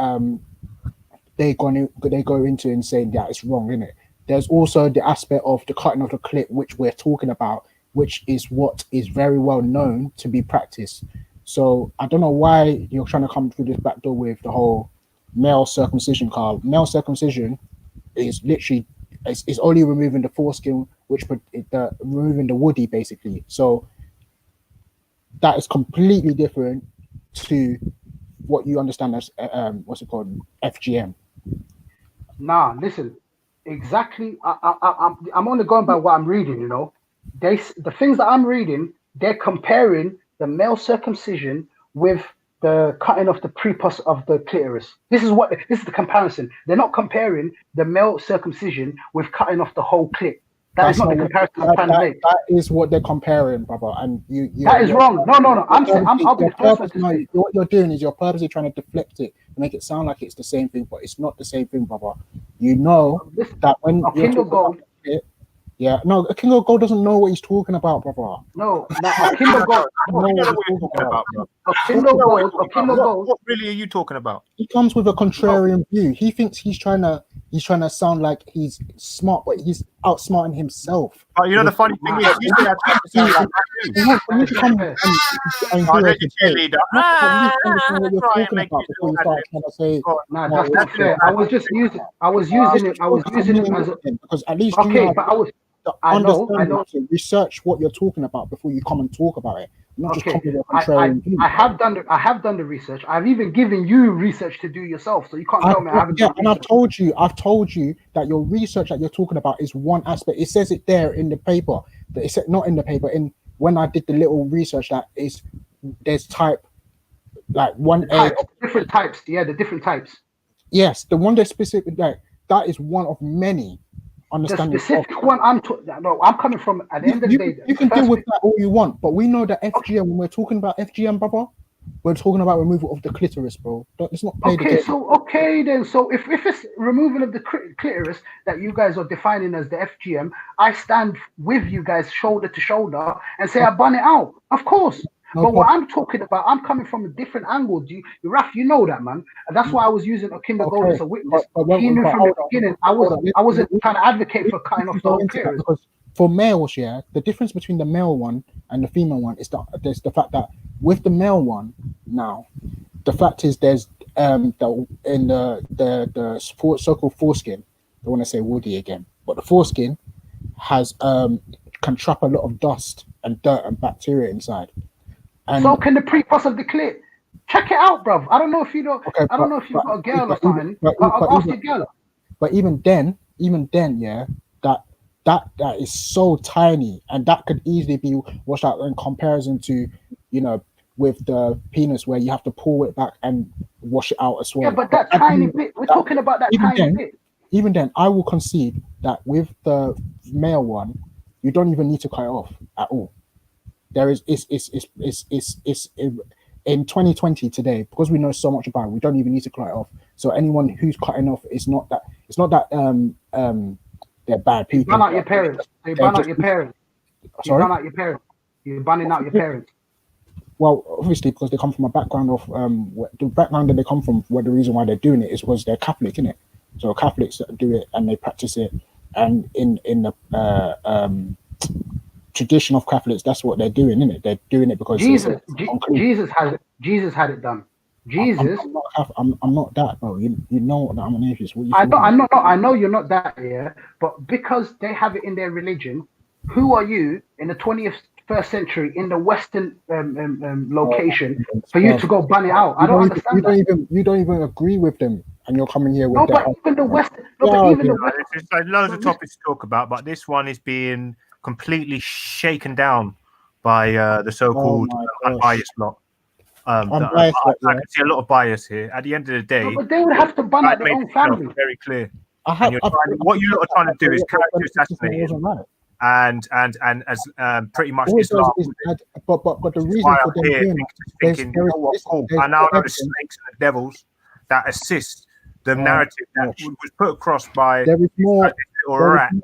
go into and saying that it's wrong, isn't it? There's also the aspect of the cutting of the clit, which we're talking about, which is what is very well known to be practiced. So I don't know why you're trying to come through this back door with the whole male circumcision, Carl. Male circumcision is literally it's only removing the foreskin, which removing the woody basically. So that is completely different to what you understand as what's it called, FGM. Nah, listen, exactly. I'm only going by what I'm reading. You know, the things that I'm reading, they're comparing the male circumcision with the cutting off the prepuce of the clitoris. This is the comparison. They're not comparing the male circumcision with cutting off the whole clit. That's not the comparison I'm trying to make. That is what they're comparing, brother. And that is wrong. No. I'll be the first one to say. What you're doing is you're purposely trying to deflect it to make it sound like it's the same thing, but it's not the same thing, brother. You know that when Yeah, no, King of Gold doesn't know what he's talking about, brother. No, King of Gold. King of Gold. What really are you talking about? He comes with a contrarian view. He thinks he's trying to sound like he's smart, but he's outsmarting himself. But you know the funny thing is, you say I try to sound like you. For you to come and Oh, do let it you today, cheerleader. you understand what you're talking about before you start trying to say. Nah, that's not fair. I was using it as a, because at least okay, you have but I know to research what you're talking about before you come and talk about it. Not just come with a contrarian view. I have done the research. I've even given you research to do yourself, so you can't tell me I haven't done and research. I've told you that your research that you're talking about is one aspect. It says it there in the paper. But it's not in the paper. When I did the little research, there's type like 1A. Different types. Yeah, the different types. Yes, the one that's specific, like that is one of many. The specific one I'm coming from at the end of the day. You can deal with that all you want, but we know that FGM, when we're talking about FGM, brother, we're talking about removal of the clitoris, bro. Let's not play the game. So if it's removal of the clitoris that you guys are defining as the FGM, I stand with you guys shoulder to shoulder and say I ban it out. Of course. But what I'm talking about, I'm coming from a different angle. Raf, you know that, man. And that's why I was using Akindo Gold as a witness. He knew from the beginning I wasn't trying to advocate for cutting off the whole clitoris. Because for males, yeah, the difference between the male one and the female one is that there's the fact that with the male one now, the fact is there's the so-called foreskin. I want to say woody again, but the foreskin has can trap a lot of dust and dirt and bacteria inside. And so can the pre-pus of the clit. Check it out, bruv. I don't know if you know. Okay, I don't know if you've got a girl or something. But ask your girl. But even then, yeah, that is so tiny, and that could easily be washed out in comparison to, with the penis where you have to pull it back and wash it out as well. Yeah, but that tiny bit. We're talking about that tiny bit. Even then, I will concede that with the male one, you don't even need to cut it off at all. There is in 2020 today, because we know so much about it, we don't even need to cut it off. So anyone who's cutting off it's not that they're bad people. You ban out your parents. You ban out your parents. Sorry? You ban out your parents. You're banning out your parents. Well, obviously, because they come from a background of the background that they come from, where the reason why they're doing it is because they're Catholic, innit? So Catholics do it and they practice it, and in the tradition of Catholics, that's what they're doing, isn't it? They're doing it because Jesus had it done. Jesus, I'm not that, bro. You know that I'm an atheist. I know you're not that, yeah. But because they have it in their religion, who are you in the 21st century in the Western location for you to go ban it out? I don't understand that. You don't even agree with them, and you're coming here with no, but even the West. No, but even the West. There's loads of topics to talk about, but this one is being completely shaken down by the so-called unbiased lot. I can see a lot of bias here. At the end of the day, no, but they would have to ban out their own family. Very clear. What you lot are trying to do is character assassinate and as pretty much Islam. But the reason for them doing it, I now know the snakes and the devils that assist the narrative that was put across by there is more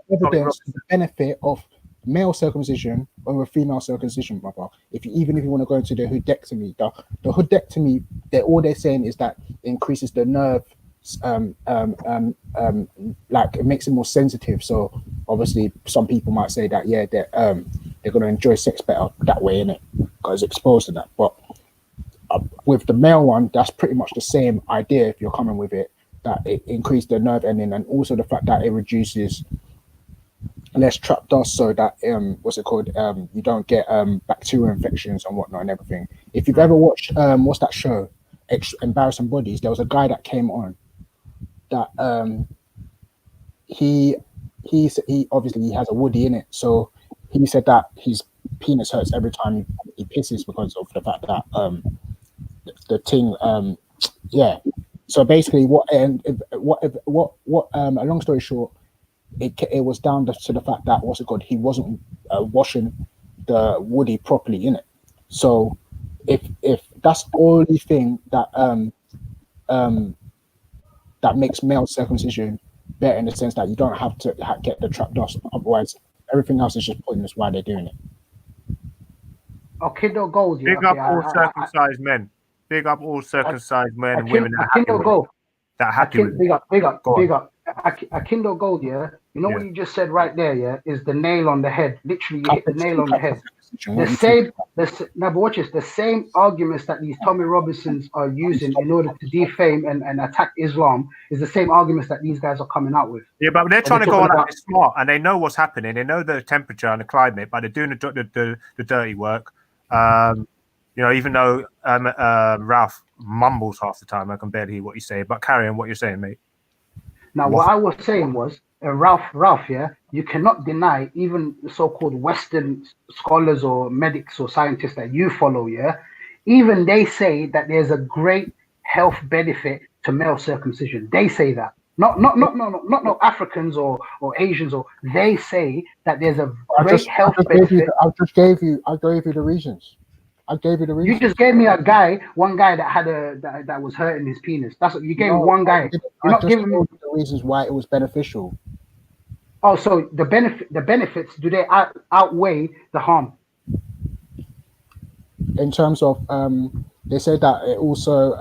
evidence to the benefit of male circumcision over female circumcision, brother. Even if you want to go into the hoodectomy, the hoodectomy, all they're saying is that it increases the nerve, like it makes it more sensitive. So obviously, some people might say that they're going to enjoy sex better that way, innit? Because it's exposed to that. But with the male one, that's pretty much the same idea. If you're coming with it, that it increases the nerve ending, and also the fact that it reduces less trap dust, so that you don't get bacterial infections and whatnot and everything. If you've ever watched what's that show, Embarrassing Bodies, there was a guy that came on that he obviously he has a woody in it, so he said that his penis hurts every time he pisses because of the fact that the thing so basically a long story short, it was down to the fact that he wasn't washing the woody properly in it. So if that's the only thing that that makes male circumcision better, in the sense that you don't have to get the trap dust, otherwise Everything else is just pointless why they're doing it. Kindle Gold, yeah. Big up all circumcised men. Big up all circumcised men and women that are happy with it. That are happy with it. Big up. Kindle Gold, yeah. You know what you just said right there, yeah, is the nail on the head. Literally, you hit the nail on the head. But watch this. The same arguments that these Tommy Robinsons are using in order to defame and attack Islam is the same arguments that these guys are coming out with. Yeah, but they're trying to go on like they're smart, and they know what's happening. They know the temperature and the climate, but they're doing the dirty work. Even though Ralph mumbles half the time, I can barely hear what he's saying. But carry on what you're saying, mate. Now, what I was saying was, Ralph, yeah, you cannot deny even the so-called Western scholars or medics or scientists that you follow, yeah, even they say that there's a great health benefit to male circumcision. They say that. Not Africans or Asians, or they say that there's a great health benefit. I gave you the reasons. I gave you the reasons. You just gave me one guy that had that was hurting his penis. That's what you gave me. One guy. You're not giving me the reasons why it was beneficial. Oh, so the benefits, do they outweigh the harm? In terms of they said that it also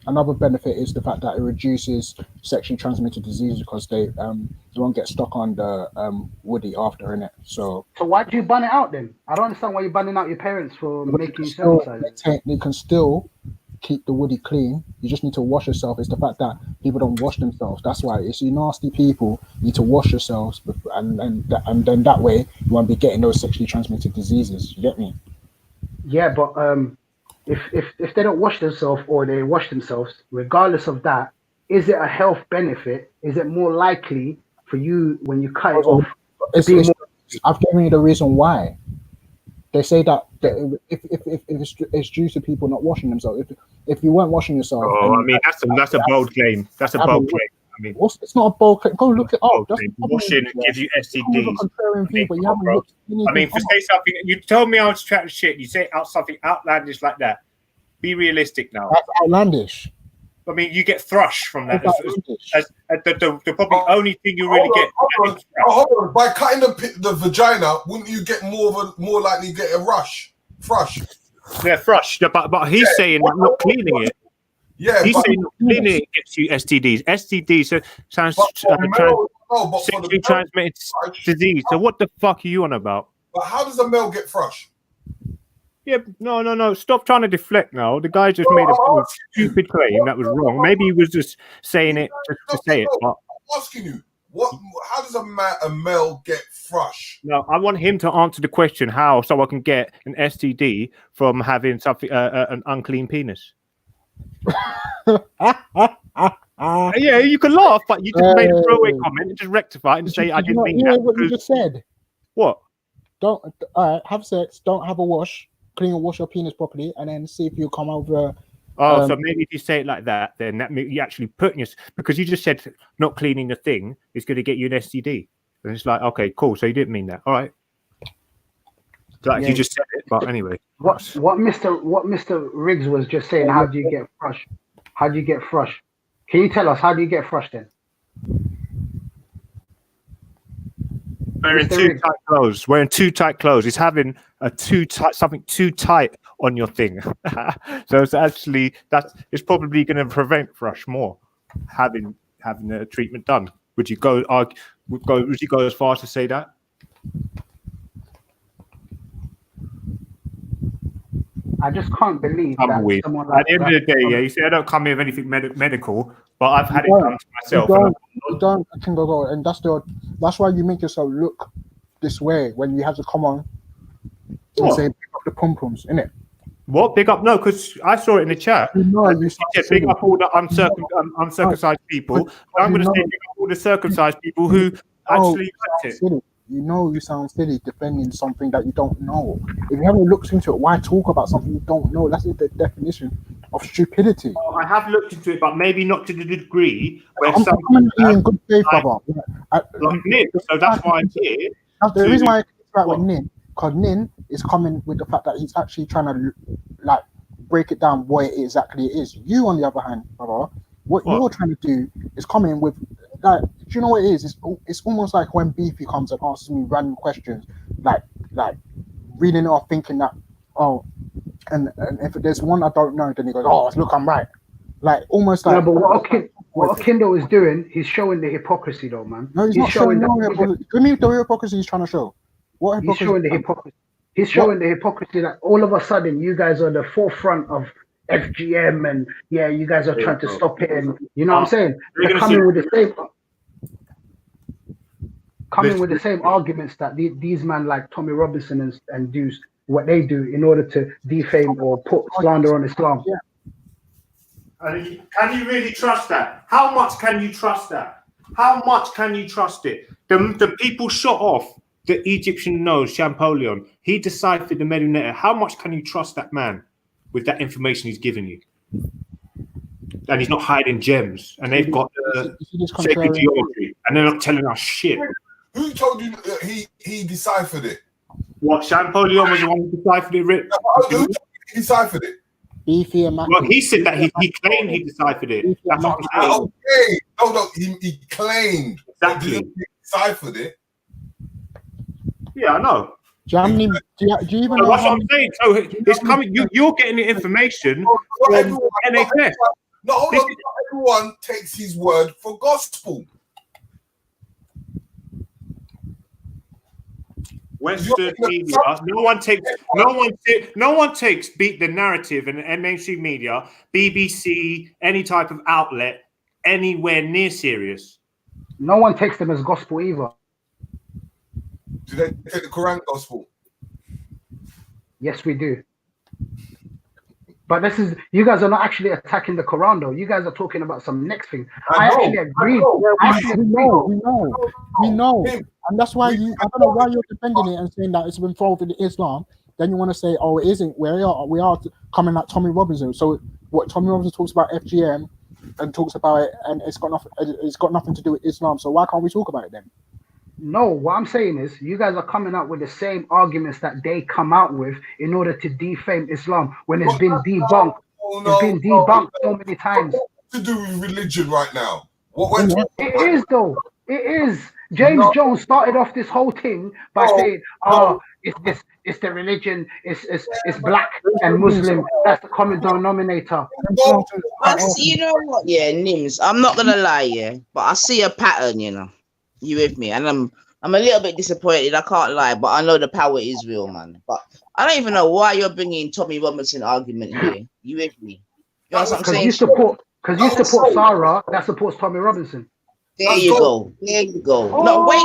another benefit is the fact that it reduces sexually transmitted diseases because they won't get stuck on the woody after in it. So why do you ban it out then? I don't understand why you're banning out your parents for making circumcised. They can still keep the woody clean. You just need to wash yourself. It's the fact that people don't wash themselves. That's why it's you nasty people. You need to wash yourselves, and then that way you won't be getting those sexually transmitted diseases. You get me? Yeah, but if they don't wash themselves or they wash themselves, regardless of that, is it a health benefit? Is it more likely for you when you cut it off? I've given you the reason why. They say that if it's due to people not washing themselves. If you weren't washing yourself, that's a bold claim. That's a bold claim. I mean, it's not a bold claim. Go look it up. Washing gives you STDs. I mean, say something. You told me I was chatting shit. You say out something outlandish like that. Be realistic now. That's outlandish. I mean, you get thrush from that. The probably only thing you really get. Hold on. By cutting the vagina, wouldn't you get more likely get a thrush? Yeah, thrush. But he's saying not cleaning it. Yeah, he's saying not cleaning it gets you STDs. STDs sounds sexually transmitted disease. So what the fuck are you on about? But how does a male get thrush? Yeah, no. Stop trying to deflect now. The guy just made a stupid claim that was wrong. Maybe he was just saying it just to say it. But I'm asking you, how does a male get thrush? No, I want him to answer the question how so I can get an STD from having something an unclean penis. Yeah, you can laugh, but you just made a throwaway comment and just rectify it and say I didn't mean that. What you just said? What? Don't have sex. Don't have a wash. Clean and wash your penis properly, and then see if you come over. So maybe if you say it like that, then that you actually putting your because you just said not cleaning the thing is going to get you an STD, and it's like okay, cool. So you didn't mean that, all right? Like you just said it, but anyway. What Mr. Riggs was just saying? How do you get thrush? How do you get thrush? Can you tell us how do you get thrush then? Wearing too tight clothes. It's having something too tight on your thing. So it's actually it's probably going to prevent thrush more. Having a treatment done. Would you go as far as to say that? I just can't believe that someone at the end of the day, you say I don't come here with anything medical, but I've had it done to myself. And that's why you make yourself look this way when you have to come on and say pick up the pom-poms, innit? What? Big up? No, because I saw it in the chat. You said big up all the uncircumcised people. I'm going to say big up all the circumcised people who actually liked it. You know you sound silly defending something that you don't know. If you haven't looked into it, why talk about something you don't know? That's the definition of stupidity. Oh, I have looked into it, but maybe not to the degree where I'm in good faith, brother. So that's why I'm here. The reason why I talk about Nin, because Nin is coming with the fact that he's actually trying to like break it down what it exactly is. You, on the other hand, brother, what you're trying to do is come in with like you know what it is? It's almost like when Beefy comes and asks me random questions, like reading it off, thinking that, oh, and if there's one I don't know, then he goes, oh, look, I'm right. Like almost like. No, but what Okindo is doing, he's showing the hypocrisy, though, man. No, he's not showing no hypocrisy. Give me the hypocrisy he's trying to show. What hypocrisy? He's showing the hypocrisy. He's showing the hypocrisy that all of a sudden you guys are the forefront of FGM, and yeah, you guys are trying to stop it, and you know what I'm saying? They're coming with the same arguments that these men like Tommy Robinson and Deuce, what they do in order to defame or put slander on Islam. Yeah. Can you really trust that? How much can you trust that? How much can you trust it? The people shot off the Egyptian nose, Champollion. He deciphered the Medunetta. How much can you trust that man with that information he's giving you? And he's not hiding gems. And they've got sacred geometry. And they're not telling us shit. Who told you that he deciphered it? What, Champollion was the one who deciphered it, Rick? Who told you he deciphered it? Beefy and Well, he said that he claimed he deciphered it. That's what I'm saying. Okay. No, he claimed. Exactly. He deciphered it. Yeah, I know. Do you even know? That's what I'm saying. So it's coming. You're getting the information from NHS. Not everyone takes his word for gospel. Western media, no one takes beat the narrative and mainstream media, BBC, any type of outlet, anywhere near serious. No one takes them as gospel either. Do they take the Quran gospel? Yes, we do. But you guys are not actually attacking the Quran, though. You guys are talking about some next thing. I actually agree. We know. And that's why I don't know why you're defending it and saying that it's been involved in Islam. Then you want to say, oh, it isn't. We are coming at Tommy Robinson. So what Tommy Robinson talks about FGM and talks about it, and it's got nothing to do with Islam. So why can't we talk about it then? No, what I'm saying is you guys are coming out with the same arguments that they come out with in order to defame Islam when it's been debunked. It's been debunked so many times. What's to do with religion right now? It is, though. It is. James Jones started off this whole thing by saying, it's the religion, it's black and Muslim. That's the common denominator. But you know what, yeah, Nims, I'm not gonna lie, yeah, but I see a pattern, you know. You with me? And I'm a little bit disappointed, I can't lie, but I know the power is real, man. But I don't even know why you're bringing Tommy Robinson argument here. You with me? You know what I'm saying? Because you support Sarah that supports Tommy Robinson. There you go. There you go. No, wait.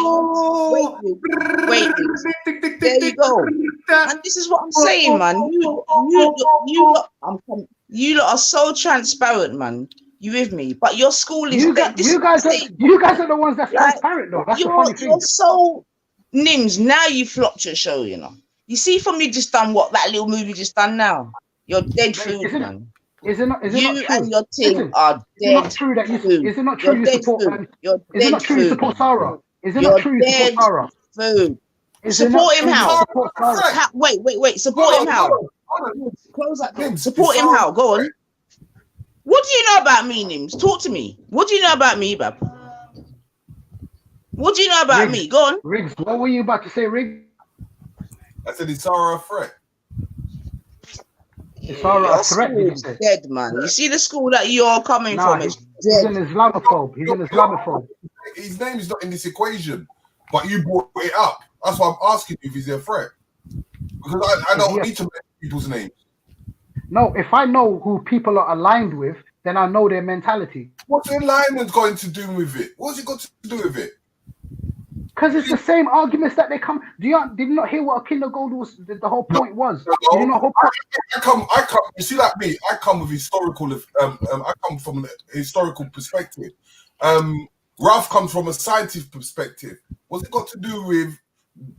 There you go. And this is what I'm saying, man. You lot are so transparent, man. You with me? But your school is. You guys are the ones that's transparent, though. That's the funny thing. You're so Nims. Now you flopped your show. You know. You see, from you just done what that little movie just done now. You're dead food, man. Is it not true? And your team are dead. Is it not true you support? Is it not true you support Sarah? Is it not true you support Sarah? Food. Support him how? Wait. Support him how? Close that door. Support him how? Go on. What do you know about me, Nims? Talk to me. What do you know about me, Bab? What do you know about me? Go on. Riggs, what were you about to say, Riggs? I said, is Sarah a threat? Is Sarah a threat? Dead, man. You see the school that you're coming from? He's an Islamophobe. He's an Islamophobe. His name is not in this equation, but you brought it up. That's why I'm asking you if he's a threat. Because I don't need to mention people's names. No, if I know who people are aligned with, then I know their mentality. What's alignment going to do with it? What's it got to do with it? Because it's the same arguments that they come. Did you not hear what Akindo Gold was? The whole point was. No, I come. You see, like me, I come with historical. I come from a historical perspective. Ralph comes from a scientific perspective. What's it got to do with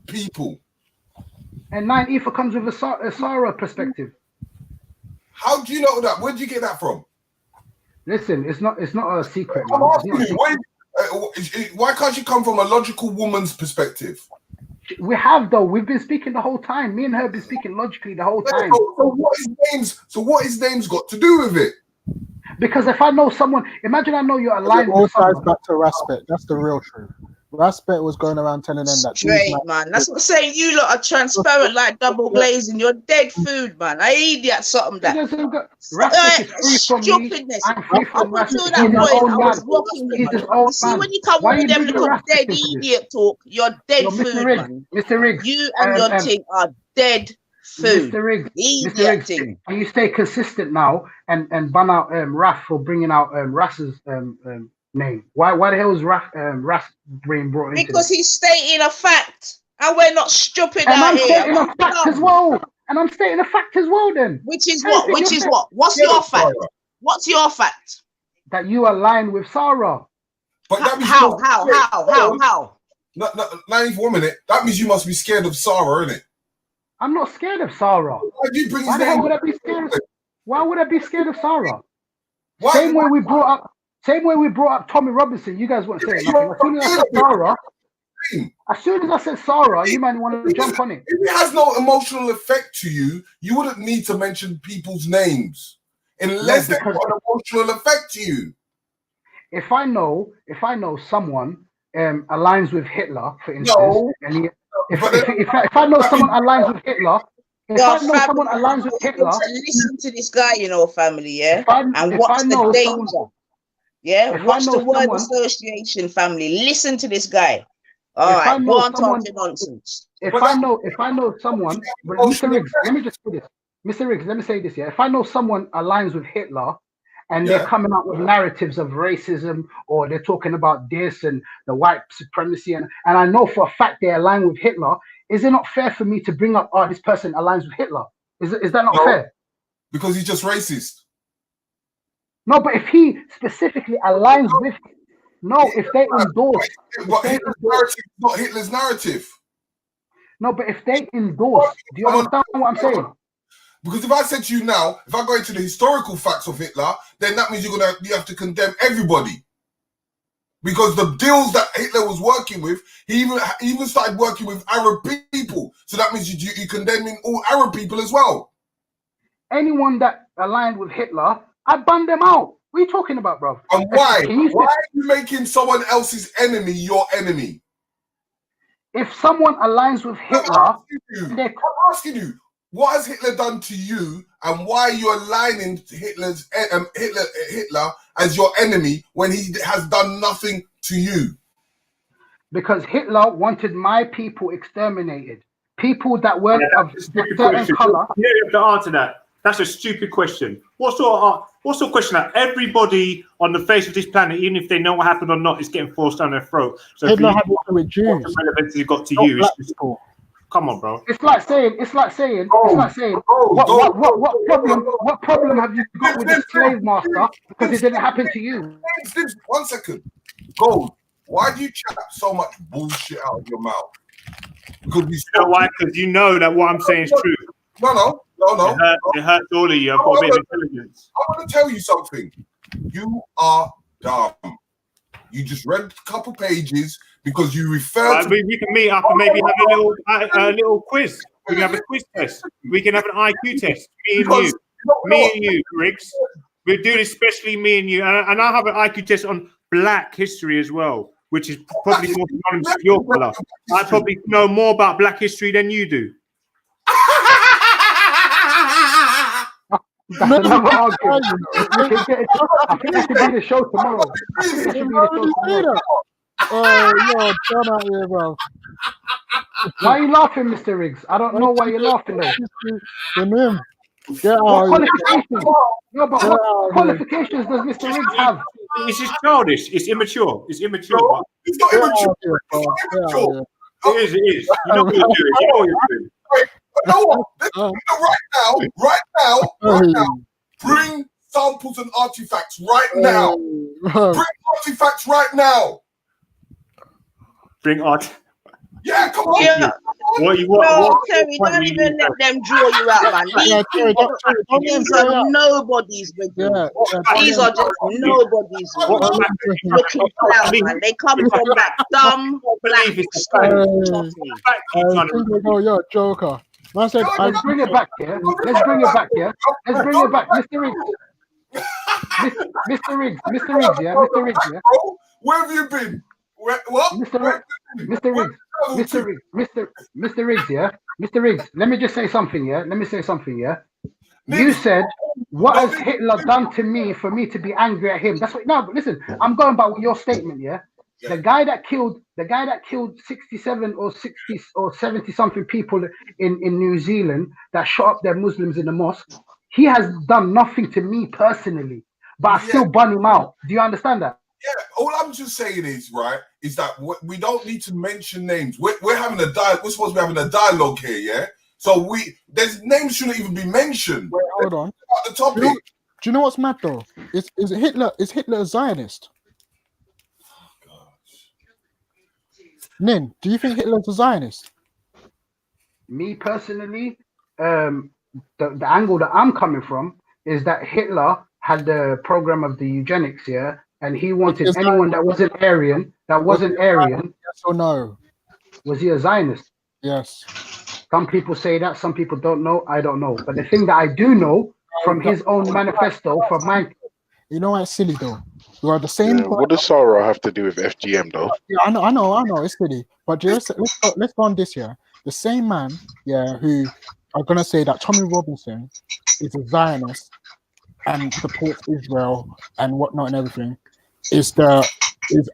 people? And 9 Ether comes with a Sarah perspective. How do you know that? Where did you get that from? Listen, it's not a secret. I'm asking you, why can't you come from a logical woman's perspective? We have, though. We've been speaking the whole time. Me and her have been speaking logically the whole time. So what his name's got to do with it? Because if I know someone, imagine I know you're aligned It all with ties someone. back to Raspet. That's the real truth. Raspet was going around telling them that these Straight, man. That's what I'm saying. You lot are transparent like double glazing. You're dead food, man. I idiot something that. Raspet is free from me. Stupidness. I'm free from Up until Raspet. that He's his point, own I man. was rocking with He's his you. own You see, man. when you come Why with you them bringing little Raspet dead into this? idiot talk, you're dead Yo, Mr. food, Riggs, man. Mr. Riggs, You and your thing are dead food. Mr. Riggs, Idiot thing. can you stay consistent now and ban out Raf for bringing out Ras's name? Why the hell is Ras being brought into Because this? he's stating a fact, and we're not stupid And out I'm here. stating a fact as well. And I'm stating a fact as well. Then Which is what? Which is what? What's your fact? What's your fact? That you align with Sarah. But that means How? No, 1 minute. That means you must be scared of Sarah, innit? I'm not scared of Sarah. Why do you bring Why his the hell name? would I be scared? Why would I be scared of Sarah? Why? Same way we brought up Tommy Robinson. You guys weren't saying nothing. As soon as I said Sarah, you might want to jump on it. If it has no emotional effect to you, you wouldn't need to mention people's names unless they've got an emotional effect to you. If I know someone aligns with Hitler, for instance, and if I know someone aligns with Hitler, listen to this guy, you know, family, yeah, and watch the danger. Yeah, watch the word association, family. Listen to this guy. All right, go on talking nonsense. If I know someone, Mr. Riggs, let me just say this. Mr. Riggs, let me say this, yeah. If I know someone aligns with Hitler and they're coming out with narratives of racism, or they're talking about this and the white supremacy, and I know for a fact they align with Hitler, is it not fair for me to bring up, this person aligns with Hitler? Is that not fair? Because he's just racist. No, but if he specifically aligns with, if they endorse, not Hitler's narrative. No, but if they endorse, do you understand what I'm saying? Because if I said to you now, if I go into the historical facts of Hitler, then that means you have to condemn everybody. Because the deals that Hitler was working with, he even started working with Arab people. So that means you're condemning all Arab people as well. Anyone that aligned with Hitler, I banned them out. What are you talking about, bro? And why? Why are you making someone else's enemy your enemy? If someone aligns with Hitler, I'm asking you, what has Hitler done to you, and why are you aligning Hitler as your enemy when he has done nothing to you? Because Hitler wanted my people exterminated. People that weren't of a certain color. You have to answer that. That's a stupid question. What sort of question that everybody on the face of this planet, even if they know what happened or not, is getting forced down their throat? So Hitler had to do with Jews. What relevance has it got to you? Come on, bro. It's like saying, what problem have you got with the slave master because it didn't happen to you? 1 second. Gold, why do you chat so much bullshit out of your mouth? Because you know why? Because you know that what I'm saying is true. No. It hurts all of you. I've got a bit of intelligence. I want to tell you something. You are dumb. You just read a couple pages because you refer to... We can meet up and maybe have a little quiz. We can have a quiz test. We can have an IQ test. Me and you, Riggs. We do this, especially me and you. And I'll have an IQ test on Black history as well, which is probably more synonymous with your colour. I probably know more about Black history than you do. That's another argument. I think that should be the show tomorrow. Oh, you're done out here, bro. Why are you laughing, Mr. Riggs? I don't know why you're laughing, though. What qualifications? No, but what qualifications does Mr. Riggs have? It's just childish. It's immature. It's immature. No, it's not immature. It's not immature. It is. You know what you're doing. You know what you're doing. Right now, bring samples and artifacts right now. Bring artifacts right now. Bring art. Yeah, come on. Yeah. What you want? No, Terry, don't even let them draw you out, man. These are nobodies with you. These are just nobodies. Looking clown, man. They come from that dumb black school. You're a joker. Let's bring it back here. Let's bring it back here. Let's bring it back, Mr. Riggs. Mr. Riggs, yeah, Mr. Riggs, yeah. Bro, where have you been? What? Mr. Riggs, Mr. Riggs, yeah. Mr. Riggs, let me just say something, yeah. You said, what has Hitler done to me for me to be angry at him? That's what. No, but listen, I'm going by your statement, yeah. The guy that killed 67 or 60 or 70 something people in New Zealand that shot up their Muslims in the mosque. He has done nothing to me personally, but I still bun him out. Do you understand that? Yeah, all I'm just saying is, right, is that we don't need to mention names. We're having a dialogue. We're supposed to be having a dialogue here, yeah? So there's names shouldn't even be mentioned. Wait, hold on. The topic. Do you know what's mad though? Is Hitler a Zionist? Nin, do you think Hitler's a Zionist? Me personally, the angle that I'm coming from is that Hitler had the program of the eugenics, yeah, and he wanted anyone that wasn't Aryan. Yes or no? Was he a Zionist? Yes. Some people say that. Some people don't know. I don't know. But the thing that I do know from his own manifesto, from mine. You know what's silly though? You are the same. What does Sarah have to do with FGM though? Yeah, I know. It's silly. But let's go on this year. The same man, yeah, who are gonna say that Tommy Robinson is a Zionist and supports Israel and whatnot and everything,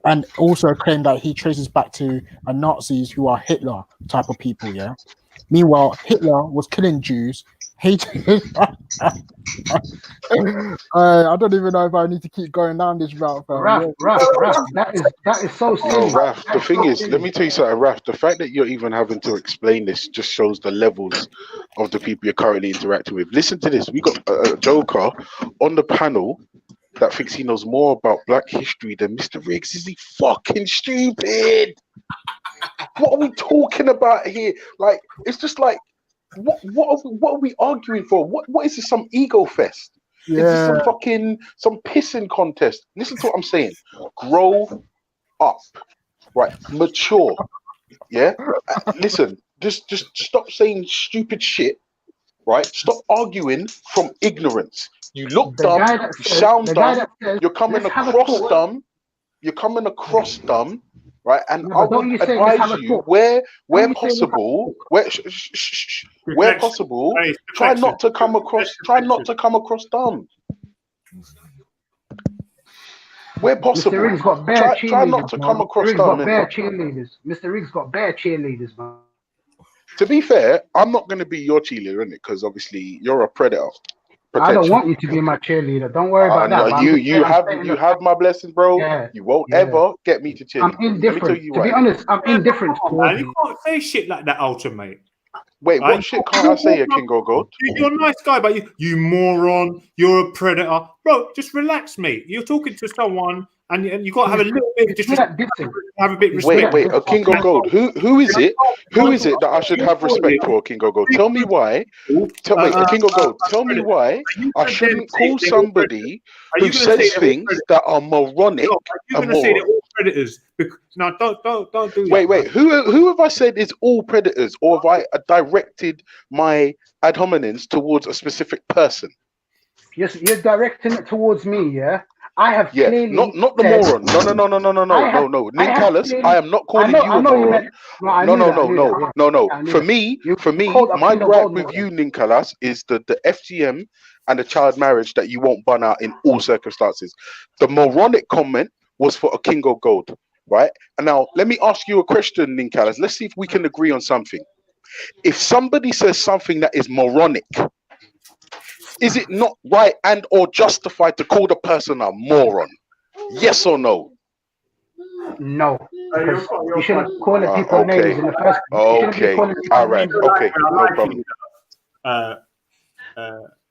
and also claim that he traces back to Nazis who are Hitler type of people, yeah. Meanwhile, Hitler was killing Jews, hated. I don't even know if I need to keep going down this route. Raf, that is so silly. No, Raf, the thing is, let me tell you something, Raf. The fact that you're even having to explain this just shows the levels of the people you're currently interacting with. Listen to this. We got a Joker on the panel that thinks he knows more about Black history than Mr. Riggs. Is he fucking stupid? What are we talking about here? Like, it's just like, what are we arguing for? What is this? Some ego fest? Yeah. Is this some pissing contest? Listen to what I'm saying. Grow up, right? Mature, yeah. Listen, just stop saying stupid shit, right? Stop arguing from ignorance. You look dumb, you sound dumb, you're coming across dumb. You're coming across dumb, right? And I would advise you, where possible, where possible, try not to come across dumb. Where possible, Mr. Riggs got bare try not to come across dumb. Mr. Riggs got bare cheerleaders, man. To be fair, I'm not going to be your cheerleader, innit? Because obviously you're a predator. I don't want you to be my cheerleader. Don't worry about that. You have my blessings, bro. Yeah, you won't ever get me to cheer. I'm indifferent. To be honest, I'm indifferent. Man, you can't say shit like that, Ultra, mate. Wait, what shit can't I say, King Gold? You're a nice guy, but you moron. You're a predator, bro. Just relax, mate. You're talking to someone, and you got to have a little bit of disrespect. Have a bit of respect. Wait, King Gold. Who is it? Who is it that I should have respect for, King Gold? Tell me why. King Gold. Tell me why I shouldn't call somebody who says things that are moronic. You're going to say they're all predators. No, don't do that. Wait. Who have I said is all predators, or have I directed my ad hominems towards a specific person? Yes, you're directing it towards me, yeah. I have clearly not the moron. No. Ninkalas, I am not calling you a moron. No. For me, my gripe with you, Ninkalas, is the FGM and the child marriage that you won't bun out in all circumstances. The moronic comment was for a King of Gold, right? And now let me ask you a question, Ninkalas. Let's see if we can agree on something. If somebody says something that is moronic, is it not right and or justified to call the person a moron? Yes or no? No. You shouldn't call it people names in the first place. Okay. All right. Okay. No problem.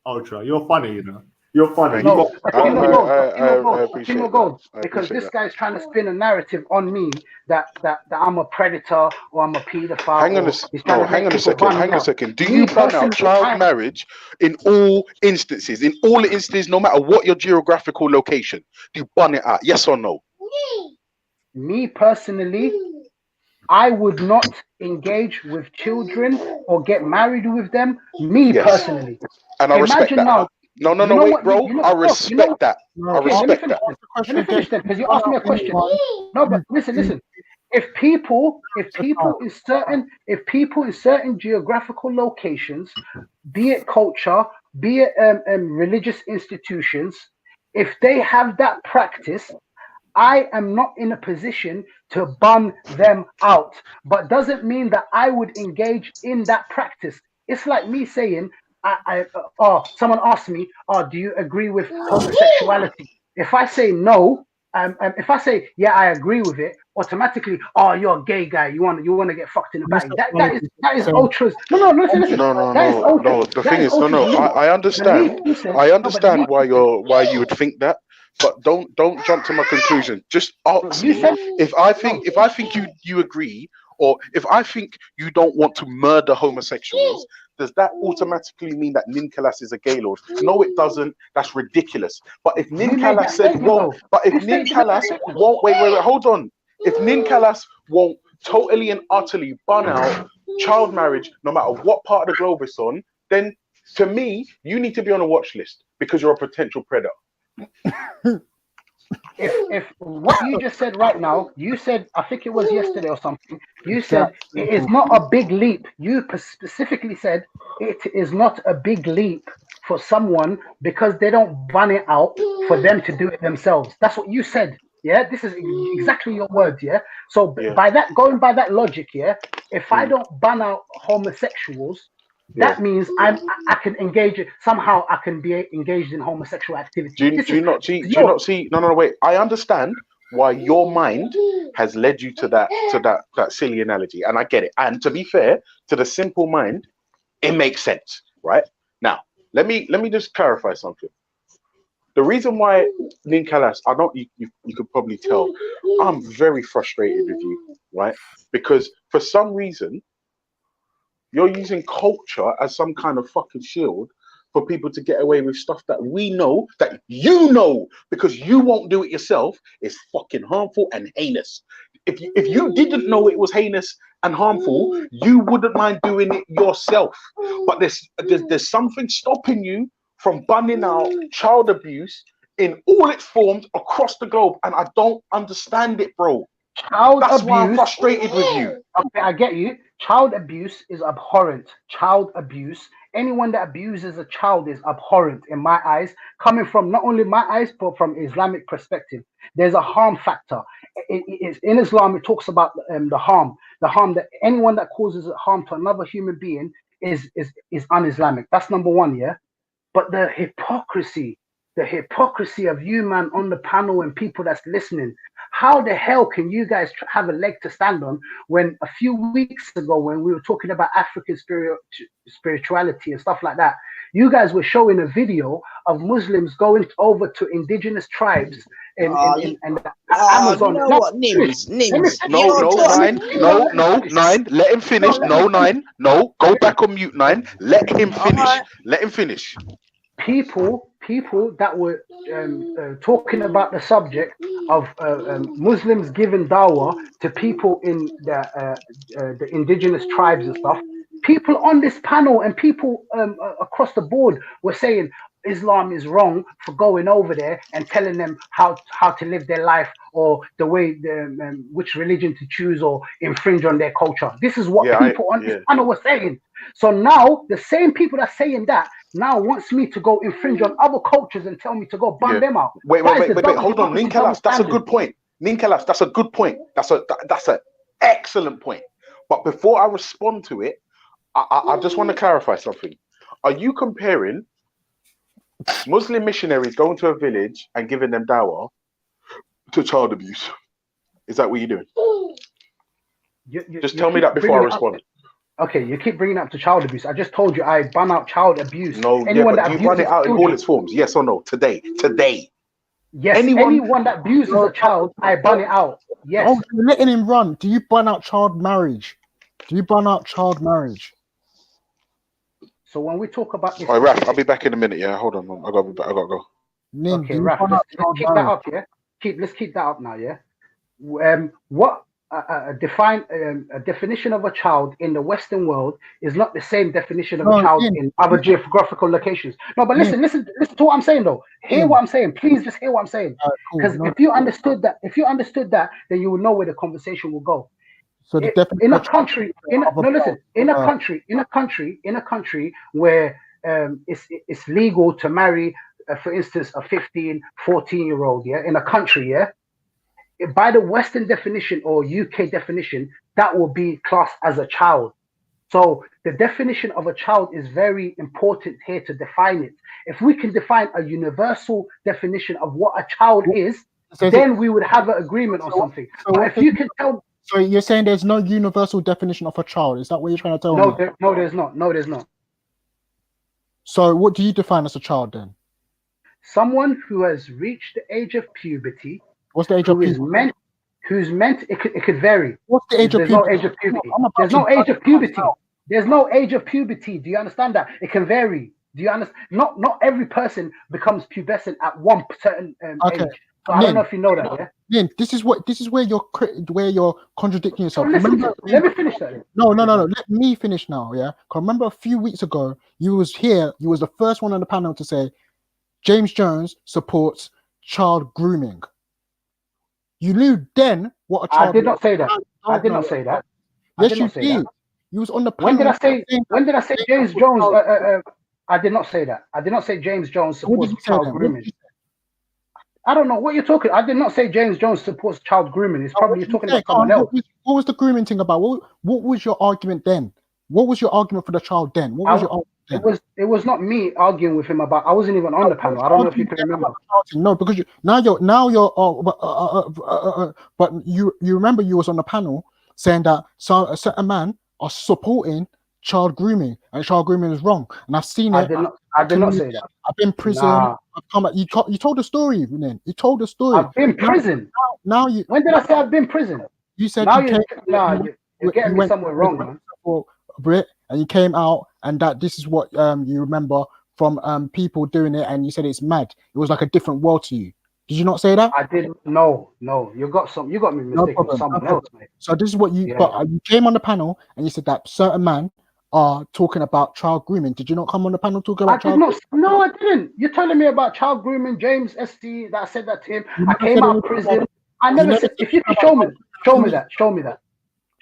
Ultra, you're funny, you know. You're funny. No, I appreciate it. Because this guy's trying to spin a narrative on me that I'm a predator or I'm a paedophile. Hang on a second. Do you ban out child marriage in all instances? In all instances, no matter what your geographical location, do you ban it out? Yes or no? Me personally, I would not engage with children or get married with them. Personally. And I respect that. No, wait, bro. I respect that. I respect that. Let me finish then, because you asked me a question. No, but listen. If people in certain geographical locations, be it culture, be it religious institutions, if they have that practice, I am not in a position to ban them out, but doesn't mean that I would engage in that practice. It's like me saying, someone asked me, do you agree with homosexuality? If I say no, if I say yeah, I agree with it, automatically, you're a gay guy. You want to get fucked in the back. That is ultras. No. Listen. No. The thing is, I understand. I understand why you would think that. But don't jump to my conclusion. Just ask me if I think you agree, or if I think you don't want to murder homosexuals. Does that automatically mean that Ninkalas is a gay lord? No, it doesn't. That's ridiculous. But if Ninkalas said won't, wait, hold on. If Ninkalas won't totally and utterly ban out child marriage, no matter what part of the globe it's on, then to me, you need to be on a watch list because you're a potential predator. If what you just said right now, you said, I think it was yesterday or something, you said it is not a big leap. You specifically said it is not a big leap for someone because they don't ban it out for them to do it themselves. That's what you said. Yeah, this is exactly your words. Yeah. So by that, going by that logic, yeah, if I don't ban out homosexuals, that means I can engage somehow. I can be engaged in homosexual activity. Do you not see? No, wait. I understand why your mind has led you to that silly analogy, and I get it. And to be fair, to the simple mind, it makes sense, right? Now, let me just clarify something. The reason why Ninkalas, you could probably tell, I'm very frustrated with you, right? Because for some reason, you're using culture as some kind of fucking shield for people to get away with stuff that we know, that you know, because you won't do it yourself, is fucking harmful and heinous. If you didn't know it was heinous and harmful, you wouldn't mind doing it yourself. But there's something stopping you from banning out child abuse in all its forms across the globe, and I don't understand it, bro. That's why I'm frustrated with you. Okay, I get you. Child abuse is abhorrent. Child abuse, anyone that abuses a child is abhorrent in my eyes, coming from not only my eyes, but from Islamic perspective. There's a harm factor. In Islam, it talks about the harm that anyone that causes harm to another human being is un-Islamic. That's number one, yeah? But the hypocrisy of you, man, on the panel and people that's listening, how the hell can you guys have a leg to stand on when a few weeks ago, when we were talking about African spirituality and stuff like that, you guys were showing a video of Muslims going over to indigenous tribes in Amazon. You know what, Nims? Nine. Let him finish. No. Go back on mute, Nine. Let him finish. Let him finish. People that were talking about the subject of Muslims giving dawah to people in the indigenous tribes and stuff. People on this panel and people across the board were saying Islam is wrong for going over there and telling them how to live their life or the way which religion to choose or infringe on their culture. This is what people on this panel were saying. So now the same people that are saying that now wants me to go infringe on other cultures and tell me to go ban them out. Wait, hold on, Ninkalas, that's a good point. Ninkalas, that's a good point. That's an excellent point. But before I respond to it, I just want to clarify something. Are you comparing Muslim missionaries going to a village and giving them dawah to child abuse? Is that what you're doing? Just tell me that before I respond. Okay, you keep bringing up to child abuse. I just told you I ban out child abuse. No, anyone but you ban it out in all its forms. Yes or no? Today. Yes, anyone that abuses a child, I ban it out. Yes. Oh, you're letting him run. Do you ban out child marriage? So when we talk about this, all right, Raf, I'll be back in a minute. Yeah, hold on. I gotta go. Okay, Raf, let's keep that up. Yeah, let's keep that up now. Yeah. What a definition of a child in the Western world is not the same definition of a child in other geographical locations. No, but listen to what I'm saying though. Hear what I'm saying. Please just hear what I'm saying. Because if you understood that, then you will know where the conversation will go. So the definition In a country, in a country where it's legal to marry, for instance, a 15, 14-year-old, in a country, by the Western definition or UK definition, that will be classed as a child. So the definition of a child is very important here to define it. If we can define a universal definition of what a child is, then we would have an agreement on something. But if you can tell... So you're saying there's no universal definition of a child? Is that what you're trying to tell me? No, there's not. No, there's not. So what do you define as a child then? Someone who has reached the age of puberty. What's the age of puberty? Who's meant, it could vary. What's the age of puberty? There's no age of puberty. There's no age of puberty. There's no age of puberty. Do you understand that? It can vary. Do you understand? Not every person becomes pubescent at one certain age. So I don't know if you know that. Yeah. Nin, this is where you're contradicting yourself. So listen, let me finish that. No. Let me finish now. Yeah. Because remember a few weeks ago you was here. You was the first one on the panel to say James Jones supports child grooming. You knew then what a child. I did not say that. I did not say that. Yes, you did. You was on the panel. When did I say James Jones? I did not say that. I did not say James Jones supports child grooming. I don't know what you're talking. I did not say James Jones supports child grooming. It's probably you're talking about someone else. What was the grooming thing about? What was your argument then? What was your argument for the child then? What was your argument then? It was not me arguing with him about. I wasn't even on the panel. I don't know if you can remember. No, because but you remember you was on the panel saying that a certain man are supporting child grooming and child grooming is wrong, and I've seen it. I did not say that. I've been in prison. I've come out. You told the story, then. You told the story. I've been in prison. Now you. When did I say I've been in prison? You said you're getting me somewhere wrong, man. Brit, and you came out, and that this is what you remember from people doing it, and you said it's mad. It was like a different world to you. Did you not say that? I didn't. No. You got me mistaken with someone else, mate. So this is what you. Yeah. But you came on the panel and you said that certain man are talking about child grooming. Did you not come on the panel talking about child grooming? No, I didn't. You're telling me about child grooming, James SC, that I said that to him. I came out of prison. I never said. If you can show me that.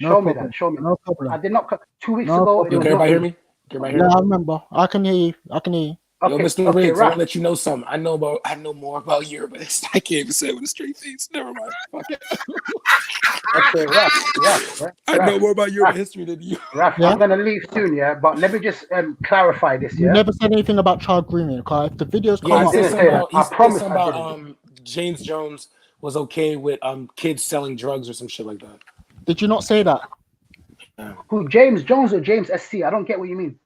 No problem. I did not. 2 weeks ago. Can everybody hear me? Yeah, I remember. I can hear you. Okay, yo, Mr. Riggs, I want to let you know something. I know more about Europe, but I can't even say it with a straight face. Never mind. Fuck it. Okay, Raph. I know more about Europe history than you. Raph, I'm gonna leave soon, but let me just clarify this. You never said anything about child grooming, okay? If the videos come out, I promise about James Jones was okay with kids selling drugs or some shit like that. Did you not say that? Who, James Jones or James SC? I don't get what you mean.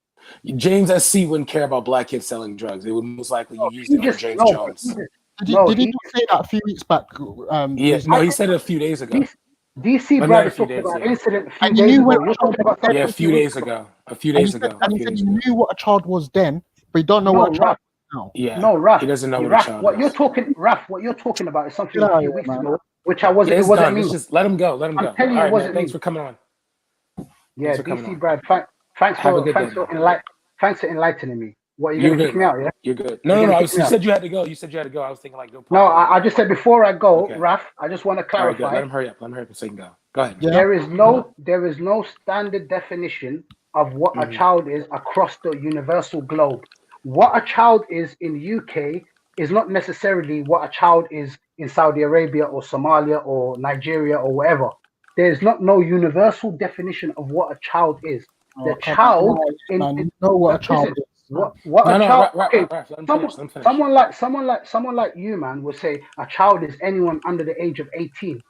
James SC wouldn't care about black kids selling drugs. They would most likely use it for James Jones. Did he not say that a few weeks back? He said it a few days ago. DC Brad is talking about incident. And you knew a few days ago. And you said you knew what a child was then, but you don't know what a child is now. Yeah. No, Raph. He doesn't know what a child is. What you're talking about is something a few weeks ago, which I wasn't. It wasn't me. Just let him go. I'm telling you, it wasn't me. Thanks for coming on. Yeah, DC Brad. Thanks for enlightening me. What, you're gonna kick me out? Yeah, you're good. No. You said you had to go. I was thinking like, no. I just said before I go, Raph. I just want to clarify. Right, let him hurry up. So you can go. Go ahead. Yeah. There is no standard definition of what a child is across the universal globe. What a child is in the UK is not necessarily what a child is in Saudi Arabia or Somalia or Nigeria or wherever. There's no universal definition of what a child is. The child know what a child is. Someone like you, man, would say a child is anyone under the age of 18.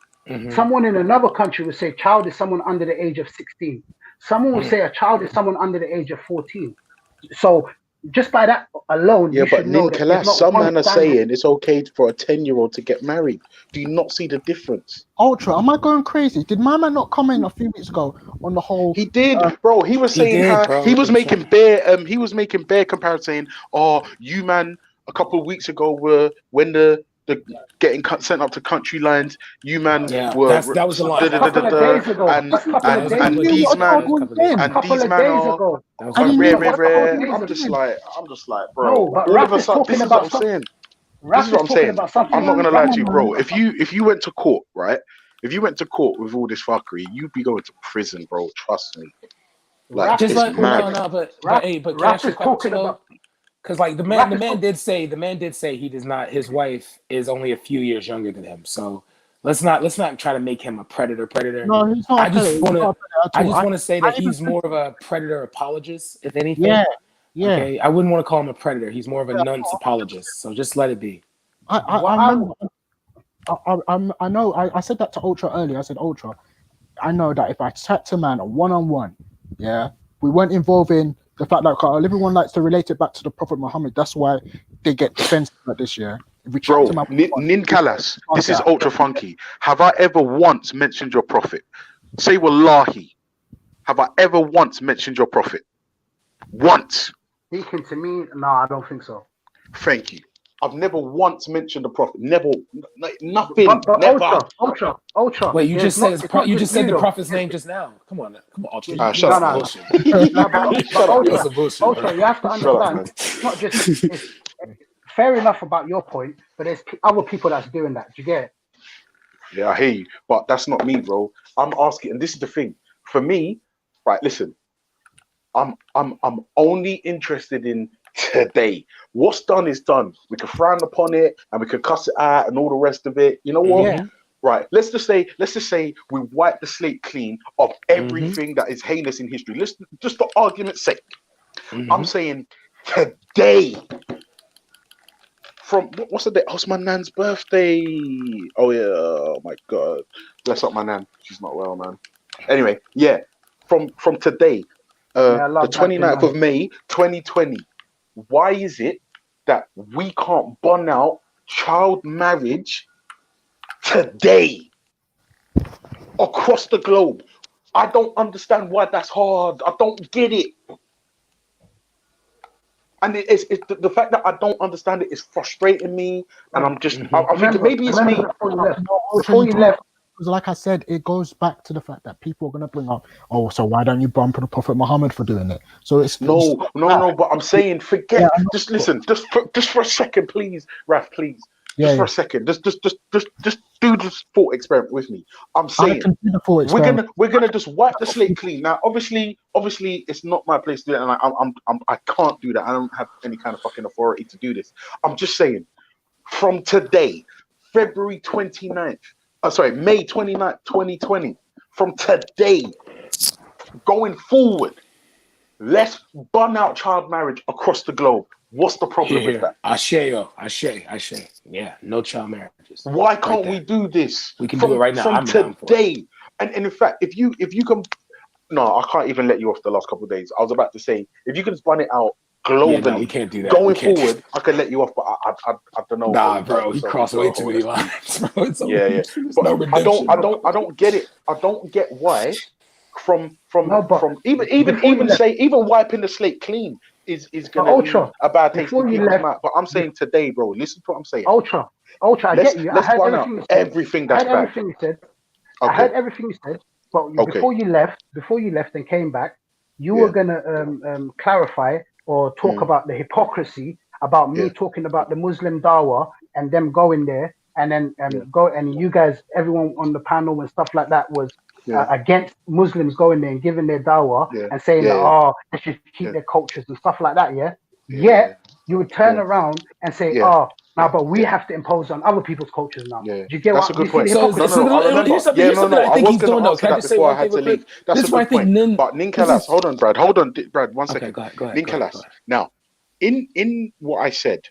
Someone in another country would say child is someone under the age of 16. Someone would say a child is someone under the age of 14. So just by that alone, but Nicolas, some men are saying it's okay for a 10-year-old to get married. Do you not see the difference? Ultra, am I going crazy? Did my man not comment a few weeks ago on the whole? He did, bro. He was saying he was making bare comparison saying, "Oh, you man, a couple of weeks ago were when the getting sent up to country lines. You man were that was a line. A couple of days ago. and days these man ago. I'm just like, bro. No, but All Raf of a is sudden, talking this is what about I'm something. saying. Raf This is what I'm is talking saying. about something. I'm not gonna lie to you, bro. If you went to court, right? If you went to court with all this fuckery, you'd be going to prison, bro. Trust me. Like, just it's like mad. but can I ask you a question though? Because like the man did say he does not. His wife is only a few years younger than him. So let's not try to make him a predator. No, he's not. I just want to say that I even he's more of a predator apologist, if anything. Yeah. Okay, I wouldn't want to call him a predator. He's more of a nunce apologist. So just let it be. I remember. I know. I said that to Ultra earlier. I said, Ultra, I know that if I chat to man one-on-one, we weren't involving the fact that everyone likes to relate it back to the Prophet Muhammad. That's why they get defensive like this year. If we chat Bro, to man, Nin Kalas, this is ultra funky. Have I ever once mentioned your prophet? Say wallahi. Have I ever once mentioned your prophet? Once. Speaking to me, no, I don't think so. Thank you. I've never once mentioned the prophet. Never, nothing. But never. Ultra. Wait, you just said the prophet's name just now. Come on, Ultra. Shut up. Bullshit. Ultra, you have to understand. It's not just. It's fair enough about your point, but there's other people that's doing that. Do you get it? Yeah, I hear you, but that's not me, bro. I'm asking, and this is the thing. For me, right? Listen, I'm only interested in today. What's done is done. We can frown upon it and we can cuss it out and all the rest of it. You know what? Yeah. Right. Let's just say we wipe the slate clean of everything that is heinous in history. Let's just for argument's sake. I'm saying today. From what's the day? Oh, it's my nan's birthday. Oh yeah. Oh my god. Bless up my nan. She's not well, man. Anyway, yeah. From today, the 29th of May, 2020. Why is it that we can't ban out child marriage today across the globe? I don't understand why that's hard. I don't get it. And it's the fact that I don't understand it is frustrating me. And I'm just, I think maybe it's me. Before you left. Because like I said, it goes back to the fact that people are going to bring up, oh, so why don't you bump the Prophet Muhammad for doing it? So it's no, but I'm saying forget. Just listen, just for a second, please, Raf, please. Just for a second, just do this thought experiment with me. I'm saying we're gonna just wipe the slate clean. Now, obviously, it's not my place to do it, and I can't do that. I don't have any kind of fucking authority to do this. I'm just saying, from today, February 29th. May 29th, 2020. From today, going forward, let's ban out child marriage across the globe. What's the problem with that? Ashe. Yeah, no child marriages. Why can't we do this? We can do it right now. From today. And in fact, if you can, no, I can't even let you off the last couple of days. I was about to say, if you can ban it out globally, we can't do that. Going forward, I can let you off, but I don't know. Nah, bro, you cross way too many lines, bro. Yeah. But I don't get it. I don't get why from even wiping the slate clean is gonna be a bad taste in people's mouth. But I'm saying today, bro. Listen to what I'm saying. Ultra, I get you. I heard everything that's bad. Everything you said. I heard everything you said. But before you left and came back, you were gonna clarify or talk about the hypocrisy about me talking about the Muslim dawah and them going there and then go and you guys, everyone on the panel and stuff like that was against Muslims going there and giving their dawah and saying that they should keep their cultures and stuff like that. Yet you would turn around and say, but we have to impose on other people's cultures now. Do you get that's what? a good point. I was going to answer that before I had to leave. That's a good point. But Ninkalas, hold on, Brad, 1 second. Go ahead. Ninkalas, now, in what I said,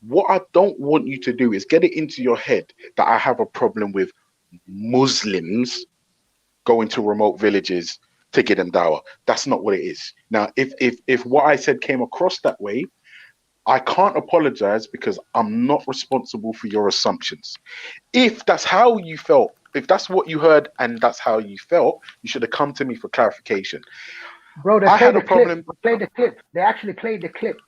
what I don't want you to do is get it into your head that I have a problem with Muslims going to remote villages to get them dawah. That's not what it is. Now, if what I said came across that way, I can't apologize because I'm not responsible for your assumptions. If that's how you felt, if that's what you heard and that's how you felt, you should have come to me for clarification. Bro, they played the clip. They actually played the clip.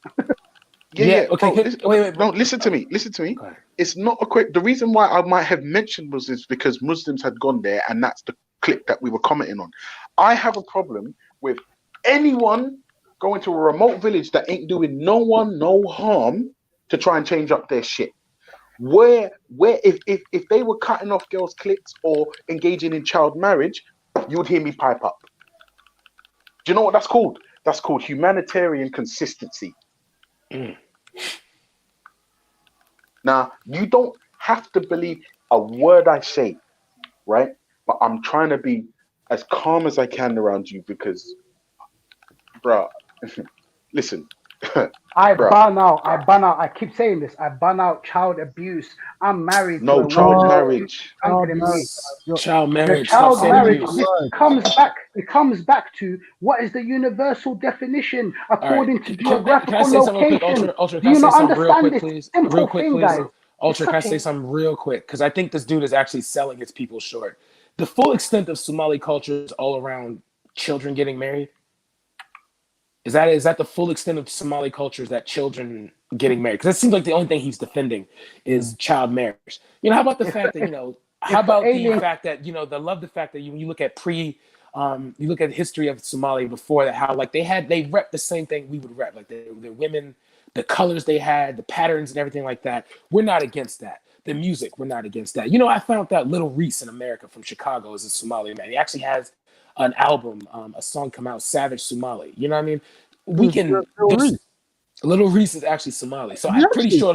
Yeah. Okay. Bro, wait. No, listen to me. It's not a quick. The reason why I might have mentioned Muslims because Muslims had gone there, and that's the clip that we were commenting on. I have a problem with anyone going to a remote village that ain't doing no one no harm to try and change up their shit. Where if they were cutting off girls' clits or engaging in child marriage, you would hear me pipe up. Do you know what that's called? That's called humanitarian consistency. Now, you don't have to believe a word I say, right? But I'm trying to be as calm as I can around you because, bruh, listen. I ban out. I keep saying this. I ban out child abuse. I'm married to a child woman marriage. younger than me. Child The marriage. child marriage. Abuse. It comes back to what is the universal definition according to Can geographical I say something real quick, location. Ultra? Do Can I you say not something real understand quick, this please? simple Real quick, thing, please. guys? Ultra, can I say Shocking. something real quick? Because I think this dude is actually selling his people short. The full extent of Somali culture is all around children getting married. Is that the full extent of Somali culture? Is that children getting married? Because it seems like the only thing he's defending is child marriage. How about the fact that how about the fact that the fact that you look at you look at the history of Somalia before that, how like they rep the same thing we would rep, like the women, the colors they had, the patterns and everything like that. We're not against that. The music, we're not against that. I found out Little Reese in America from Chicago is a Somali man. He actually has an album, a song come out, Savage Somali. You know what I mean? We can. Little Reese is actually Somali, so I'm pretty sure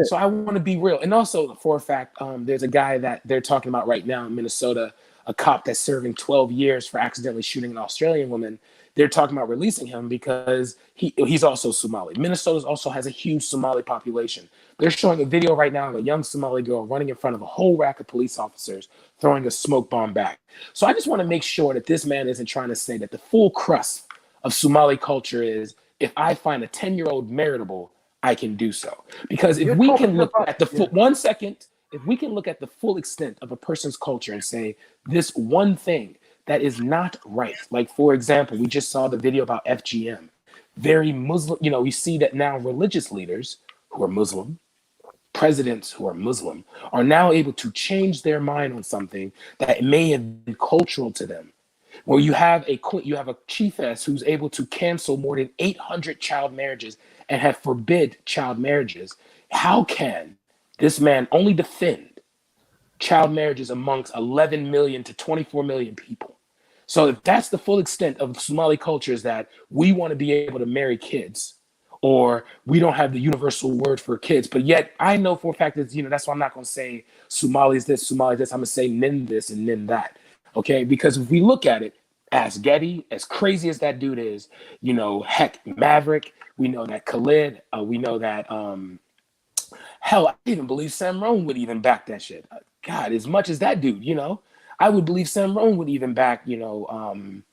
So I want to be real, and also for a fact, there's a guy that they're talking about right now in Minnesota, a cop that's serving 12 years for accidentally shooting an Australian woman. They're talking about releasing him because he's also Somali. Minnesota also has a huge Somali population. They're showing a video right now of a young Somali girl running in front of a whole rack of police officers, throwing a smoke bomb back. So I just want to make sure that this man isn't trying to say that the full crust of Somali culture is if I find a 10-year-old marriageable, I can do so. Because if we can look at the full, 1 second, if we can look at the full extent of a person's culture and say this one thing that is not right, like for example, we just saw the video about FGM, very Muslim, we see that now religious leaders who are Muslim, presidents who are Muslim, are now able to change their mind on something that may have been cultural to them. Where you have a chiefess who's able to cancel more than 800 child marriages and have forbid child marriages. How can this man only defend child marriages amongst 11 million to 24 million people? So if that's the full extent of Somali culture, is that we want to be able to marry kids, or we don't have the universal word for kids, but yet I know for a fact that, that's why I'm not going to say Somali is this, Somali is this. I'm going to say nin this and nin that. Okay, because if we look at it, as Getty, as crazy as that dude is, heck, Maverick, we know that Khalid, we know that, hell, I even believe Sam Roan would even back that shit. God, as much as that dude, I would believe Sam Roan would even back, child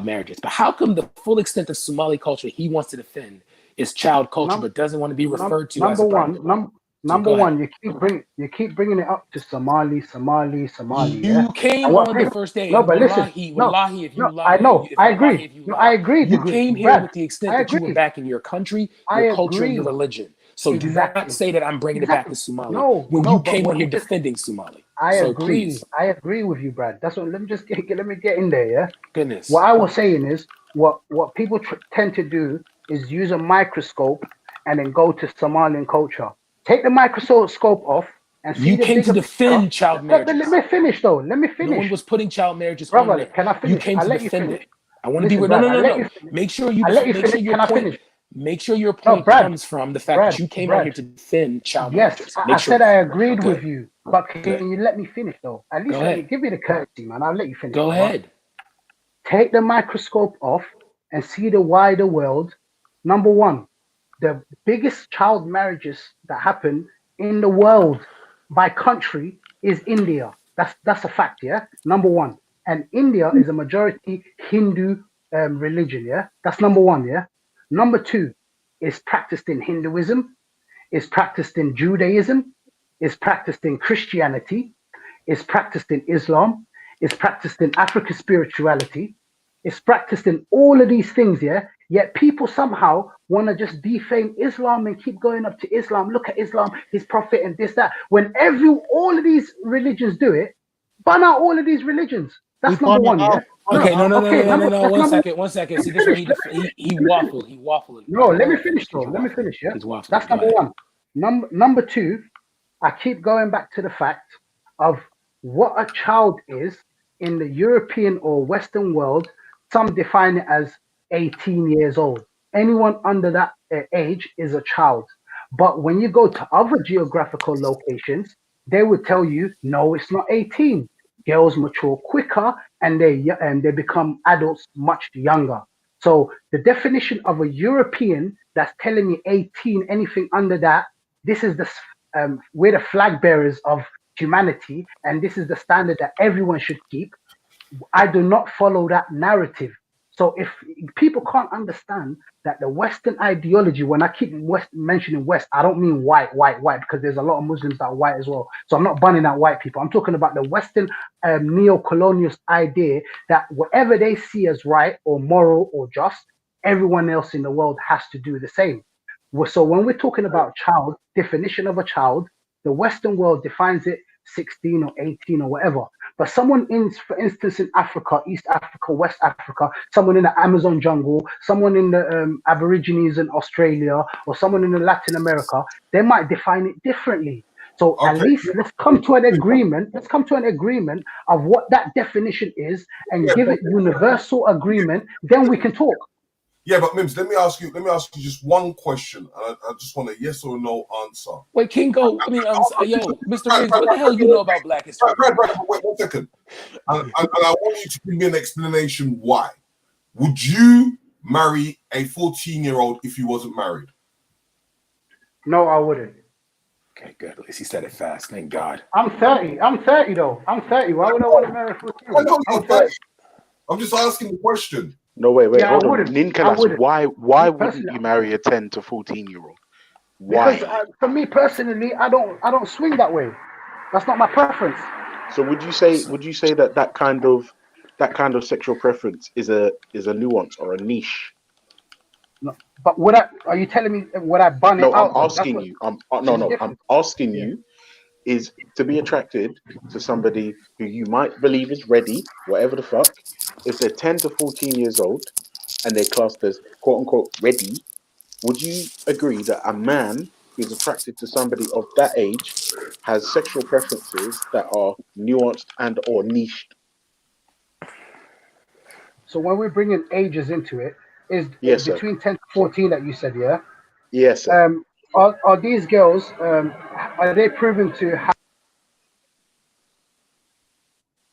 marriages. But how come the full extent of Somali culture he wants to defend is child culture, but doesn't want to be referred to as a Number one, you keep bringing it up to Somali. You came on the first day. No, but wallahi, if you lie, I know. I agree. I agree. You came here with the extent that you were backing your country, your culture, and your religion. So do not say that I'm bringing it back to Somali. When you came on here defending Somali. I so agree. Please. I agree with you, Brad. That's what. Let me just get in there. Yeah. Goodness. What I was saying is what people tend to do is use a microscope and then go to Somalian culture. Take the microscope off and see you the came to defend child marriages. Let me finish though. Let me finish. No one was putting child marriages Brother, on there. can I finish? You came to defend it. I want to be no. Make sure your point comes from the fact that you came out here to defend child marriages. I said I agreed with you, but can you let me finish though? At least let me give me the courtesy, man. I'll let you finish. Go ahead. Take the microscope off and see the wider world. Number one, the biggest child marriages that happen in the world by country is India. That's a fact, yeah? Number one. And India is a majority Hindu religion, yeah? That's number one, yeah? Number two, is practiced in Hinduism, is practiced in Judaism, is practiced in Christianity, is practiced in Islam, is practiced in African spirituality, is practiced in all of these things, yeah? Yet people somehow want to just defame Islam and keep going up to Islam. Look at Islam, his prophet, and this, that. When all of these religions do it, ban out all of these religions. That's number one, yeah? Okay, no. Okay, One second. See, this one he waffled. No, let me finish though. Let me finish, yeah? That's number one. Number two, I keep going back to the fact of what a child is in the European or Western world. Some define it as 18 years old. Anyone under that age is a child. But when you go to other geographical locations, they would tell you, no, it's not 18. Girls mature quicker and they become adults much younger. So the definition of a European that's telling me 18, anything under that, this is we're the flag bearers of humanity, and this is the standard that everyone should keep. I do not follow that narrative. So if people can't understand that the Western ideology, when I keep mentioning West, I don't mean white, because there's a lot of Muslims that are white as well. So I'm not banning out white people. I'm talking about the Western neo-colonialist idea that whatever they see as right or moral or just, everyone else in the world has to do the same. So when we're talking about child, definition of a child, the Western world defines it 16 or 18 or whatever. But someone for instance, in Africa, East Africa, West Africa, someone in the Amazon jungle, someone in the Aborigines in Australia, or someone in Latin America, they might define it differently. So at least let's come to an agreement. Let's come to an agreement of what that definition is and give it universal agreement. Then we can talk. Yeah, but Mims, let me ask you just one question. I just want a yes or no answer. Wait, Kingo, Mr. Riggs, what the hell you know about Black history? Wait 1 second. And I want you to give me an explanation why. Would you marry a 14-year-old if you wasn't married? No, I wouldn't. Okay, good. At least he said it fast. Thank God. I'm 30. I'm 30 though. I'm 30. Why would I want to marry a 14-year-old? I'm 30. I'm just asking the question. No, wait, Yeah, hold I on. wouldn't. Ninkalas, why wouldn't you marry a 10 to 14-year-old? Why? Because for me personally, I don't swing that way. That's not my preference. So would you say that kind of sexual preference is a nuance or a niche? No, but are you telling me would I ban it out? No, I'm asking you. I'm asking you is to be attracted to somebody who you might believe is ready, whatever the fuck. If they're 10 to 14 years old and they're classed as quote unquote ready, would you agree that a man who's attracted to somebody of that age has sexual preferences that are nuanced and or niched? So when we're bringing ages into it, Yes, between 10 to 14 that you said, yeah? Yes, sir. Are these girls, are they proven to have...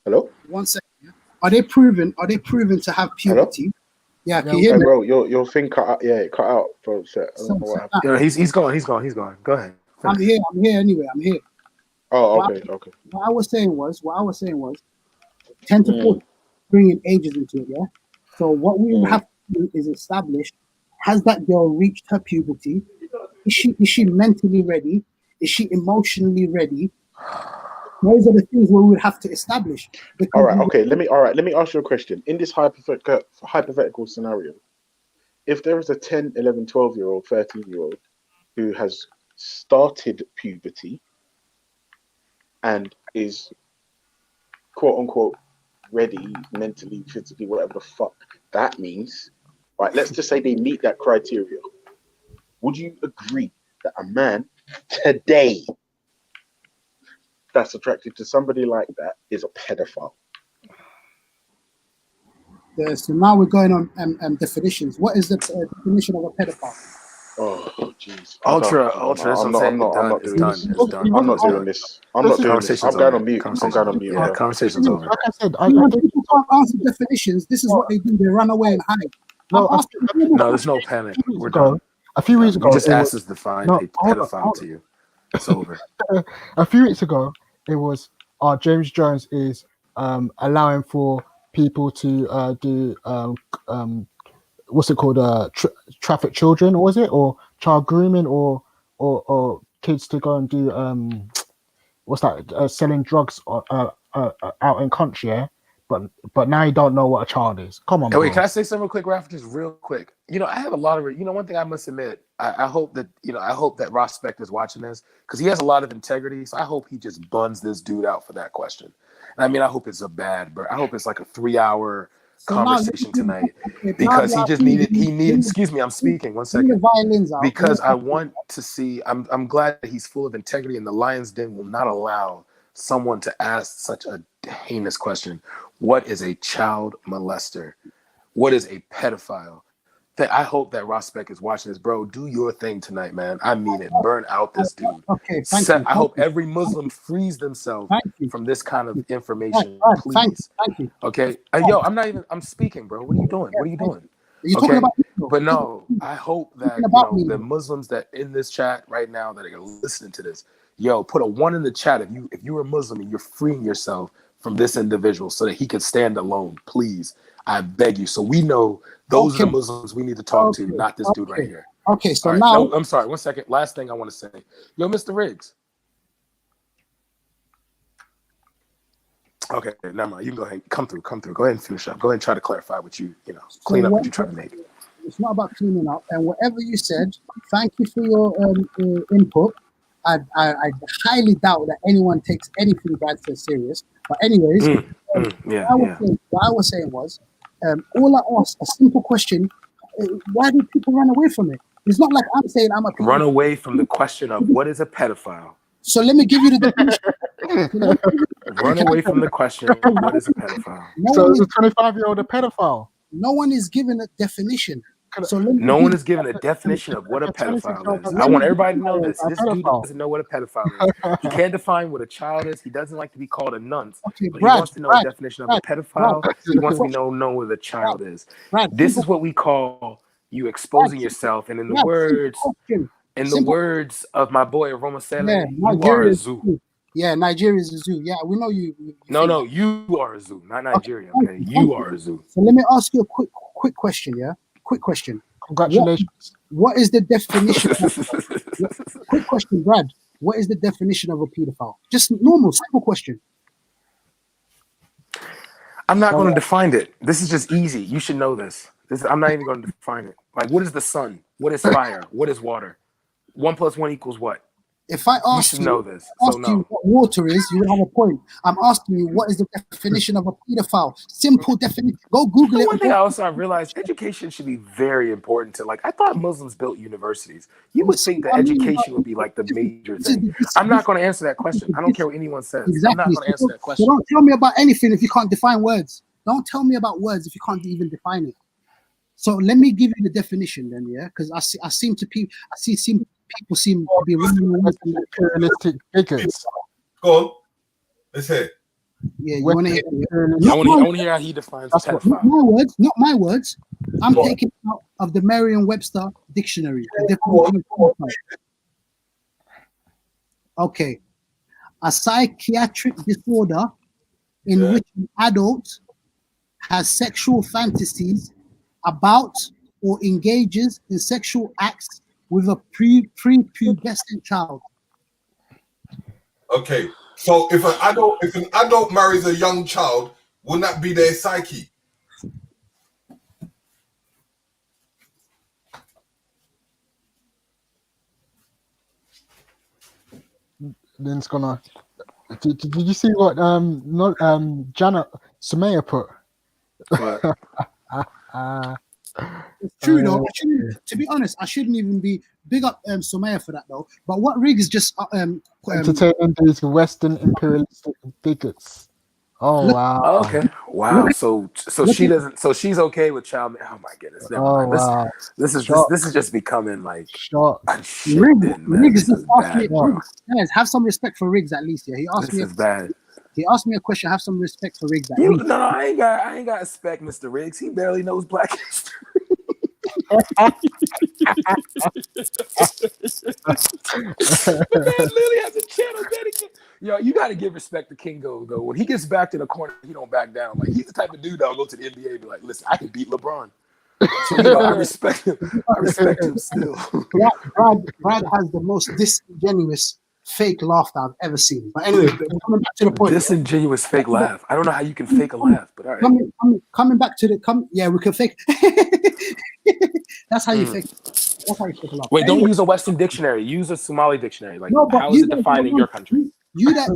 Hello? 1 second. Yeah? Are they proven to have puberty? Hello? Yeah, can you hear me? Bro, your thing cut out. Yeah, it cut out for a sec. I don't know what happened. Yeah, he's gone. Go ahead. I'm here anyway. I'm here. Oh, okay. What I was saying was 10 to 14 bringing ages into it, yeah? So what we have to do is establish, has that girl reached her puberty? Is she mentally ready? Is she emotionally ready? Those are the things we would have to establish. All right, okay. Let me ask you a question. In this hypothetical scenario, if there is a 10, 11, 12-year-old, 13-year-old who has started puberty and is quote unquote ready mentally, physically, whatever the fuck that means, right? Let's just say they meet that criteria. Would you agree that a man today that's attracted to somebody like that is a pedophile? Yeah, so now we're going on definitions. What is the definition of a pedophile? Oh, jeez. Ultra. I'm not doing this. I'm not doing this. I'm going on mute. Yeah, conversation's over. Like I said, When people can't answer definitions, this is what they do. They run away and hide. No, there's no panic. We're done. A few weeks ago, you just asked us to define a pedophile to you. It's over. A few weeks ago, it was James Jones is allowing for people to do what's it called, traffic children, or was it, or child grooming, or kids to go and do what's that, selling drugs out in country, yeah? but now you don't know what a child is. Come on, Hey, wait, bro. can I say something real quick, Ralph? Just real quick. I have a lot of, one thing I must admit, I hope that, I hope that Ross Spector is watching this because he has a lot of integrity. So I hope he just buns this dude out for that question. And I mean, I hope it's I hope it's like a 3-hour conversation tonight because he needed, excuse me, I'm speaking, one second. Because I want to see, I'm glad that he's full of integrity and the Lion's Den will not allow someone to ask such a heinous question. What is a child molester? What is a pedophile? I hope that Ross Beck is watching this, bro. Do your thing tonight, man. I mean it. Burn out this dude. Okay, thank you. I hope every Muslim frees themselves from this kind of information, please. Thank you. Okay? Yo, I'm speaking, bro. What are you doing? What are you doing? You're talking about but no, I hope that the Muslims that in this chat right now that are listening to this, yo, put a 1 in the chat if you're a Muslim and you're freeing yourself from this individual so that he can stand alone, please. I beg you. So we know those are the Muslims we need to talk to, not this dude right here. Okay, so right, now no, I'm sorry. 1 second. Last thing I want to say. Yo, Mr. Riggs. Okay, never mind. You can go ahead. Come through. Go ahead and finish up. Go ahead and try to clarify what clean up what you try to make. It's not about cleaning up. And whatever you said, thank you for your input. I highly doubt that anyone takes anything Brad says serious. But anyways, what I was saying was, all I asked, a simple question, why do people run away from it? It's not like I'm saying I'm a pedophile. Run away from the question of what is a pedophile. So let me give you the definition. Run away from the question of what is a pedophile. So is a 25-year-old a pedophile? No one is given a definition. So no one is given a definition of what a pedophile is. I want everybody to know this. This dude doesn't know what a pedophile is. He can't define what a child is. He doesn't like to be called a nunce. But he wants to know the definition of a pedophile. He wants to know what a child is. This is what we call you exposing yourself. And in the words of my boy Roma Sele, you are a zoo. Yeah, Nigeria is a zoo. Yeah, we know you. No, you are a zoo, not Nigeria. Okay, you are a zoo. So let me ask you a quick question. Yeah, quick question. Congratulations. What is the definition? Quick question, Brad. What is the definition of a pedophile? Just normal, simple question. I'm not going to define it. This is just easy. You should know this. I'm not even going to define it. Like, what is the sun? What is fire? What is water? 1 + 1 = what? If I ask you know this, you what water is, you will have a point. I'm asking you what is the definition of a pedophile? Simple definition. Go Google it. One thing I realized education should be very important to I thought Muslims built universities. You would think that education would be like the major thing. I'm not going to answer that question. I don't care what anyone says. Exactly. I'm not going to answer that question. So don't tell me about anything if you can't define words. Don't tell me about words if you can't even define it. So let me give you the definition then, yeah, because I see people seem to be running away from the imperialistic figures. Go on. Let's hear. Yeah, you want to hear? I want to hear how he defines a pedophile. Not my words. I'm taking out of the Merriam-Webster dictionary. Okay, a psychiatric disorder in which an adult has sexual fantasies about or engages in sexual acts with a prepubescent child. Okay, so if an adult marries a young child, wouldn't that be their psyche? Then it's gonna. Did you see what Janet Sumaya put? It's true though. To be honest, I shouldn't even be big up Sumaya for that though. But what Riggs just entertaining these Western imperialistic bigots. Oh wow. Okay. Wow. So she doesn't. So she's okay with child. Oh my goodness. Wow. This is just becoming like Riggs just asked me. Guys, have some respect for Riggs at least. Yeah, he asked me. This is bad. He asked me a question. Have some respect for Riggs. No, I ain't got respect, Mr. Riggs. He barely knows Black history. But man literally has a channel dedicated. Yo, you got to give respect to Kingo though. When he gets back to the corner, he don't back down. Like he's the type of dude that'll go to the NBA and be like, "Listen, I can beat LeBron." So I respect him. I respect him still. Brad has the most disingenuous fake laughter I've ever seen. But anyway, coming back to the point. Disingenuous fake laugh. I don't know how you can fake a laugh, but all right. Coming back to yeah, we can fake. That's how you fake. That's how you fake a laugh. Wait, don't use a Western dictionary. Use a Somali dictionary. Like, No, but how is it defined in your country? You guys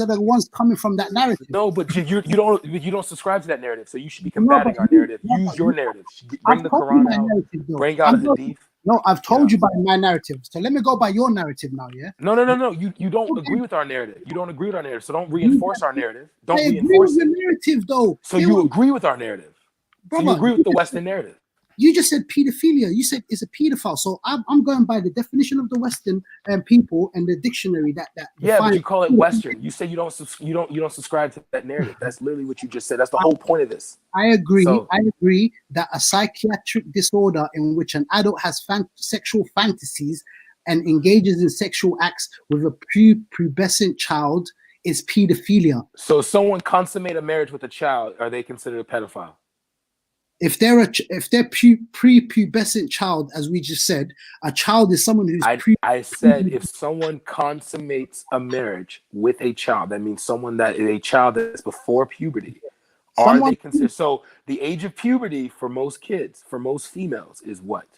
are the ones coming from that narrative. No, but you don't subscribe to that narrative, so you should be combating our narrative. Use your narrative. Bring the Quran out. Bring out a hadith. No, I've told you by my narrative. So let me go by your narrative now, yeah? No. You don't agree with our narrative. You don't agree with our narrative, so don't reinforce our narrative. Don't I reinforce agree with the narrative, though. So you agree with our narrative. So you agree with the Western narrative. You just said pedophilia. You said it's a pedophile. So I'm going by the definition of the Western people and the dictionary that. Yeah, but you call it Western. You say you don't subscribe to that narrative. That's literally what you just said. That's the whole point of this. I agree. I agree that a psychiatric disorder in which an adult has sexual fantasies and engages in sexual acts with a pubescent child is pedophilia. So if someone consummate a marriage with a child, are they considered a pedophile? If they're prepubescent child, as we just said, a child is someone who's I said if someone consummates a marriage with a child, that means someone that is a child that's before puberty. Are they considered? So the age of puberty for most kids, for most females, is what?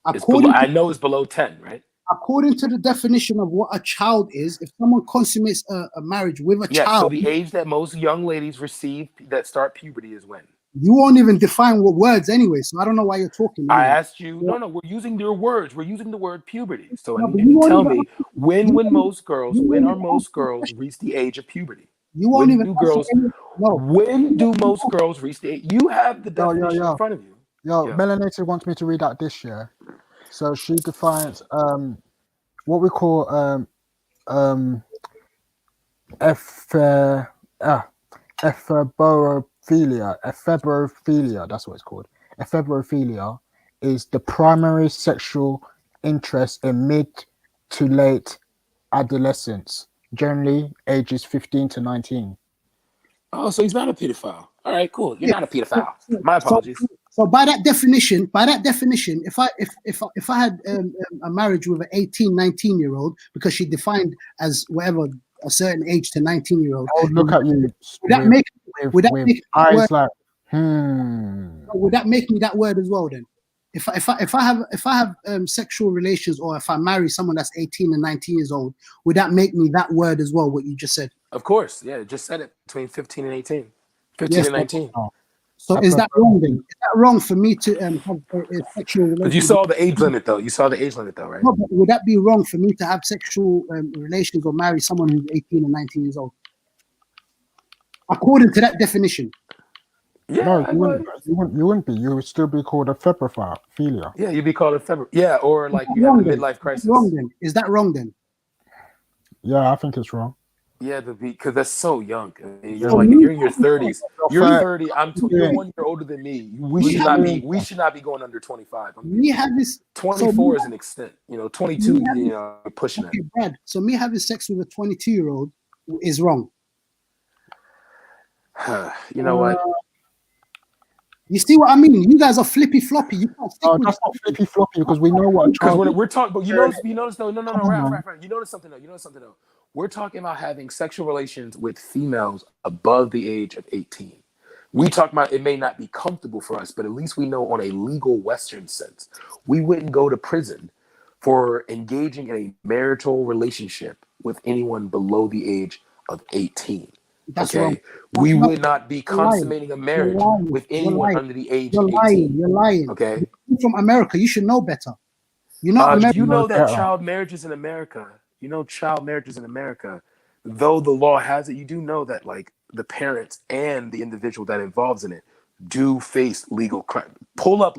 I know it's below 10, right? According to the definition of what a child is, if someone consummates a marriage with a child, so the age that most young ladies receive that start puberty is when? You won't even define what words anyway, so I don't know why you're talking. I asked you. No, we're using your words. We're using the word puberty. So I need you to tell me when are most girls reach the age of puberty? You won't when do most girls reach the age? You have the definition in front of you. Melanated wants me to read out this year. So she defines what we call ephebophilia, that's what it's called. Ephebophilia is the primary sexual interest in mid to late adolescence, generally ages 15 to 19. Oh, so he's not a pedophile. All right, cool. You're not a pedophile. My apologies. So by that definition, if I had a marriage with an 18, 19-year-old, because she defined as whatever a certain age to 19-year-old. Oh, look at you. Would that make eyes like Would that make me that word as well then? If I have sexual relations, or if I marry someone that's 18 and 19 years old, would that make me that word as well? What you just said? Of course, yeah. Just said it between 15 and 18, 15 and 19. So is that wrong then? Is that wrong for me to have a sexual relationship? But you saw the age limit though. Right? No, but would that be wrong for me to have sexual relations or marry someone who's 18 and 19 years old? According to that definition. Yeah, no, you wouldn't be. You would still be called a febrophilia. Yeah, you'd be called a febrophilia. Yeah, or like you have a midlife crisis. Wrong then? Is that wrong then? Yeah, I think it's wrong. Yeah, because that's so young. I mean, you're in your 30s. You're 30. You're 1 year older than me. We should not be going under 25. Me have this 24 is an extent. 22. Pushing it. Brad, so me having sex with a 22-year-old is wrong. You know what? You see what I mean? You guys are flippy floppy. You can't stick with that's not flippy floppy because we know what. Because when we're talking, but you notice though. No, right. You notice something though. We're talking about having sexual relations with females above the age of 18. We talk about it may not be comfortable for us, but at least we know on a legal Western sense, we wouldn't go to prison for engaging in a marital relationship with anyone below the age of 18. That's okay, wrong. We would not be consummating a marriage with anyone under the age of 18. You're lying. Okay, you're from America, you should know better. You know that child marriages in America. Though the law has it, you do know that like the parents and the individual that involves in it do face legal crime. Pull up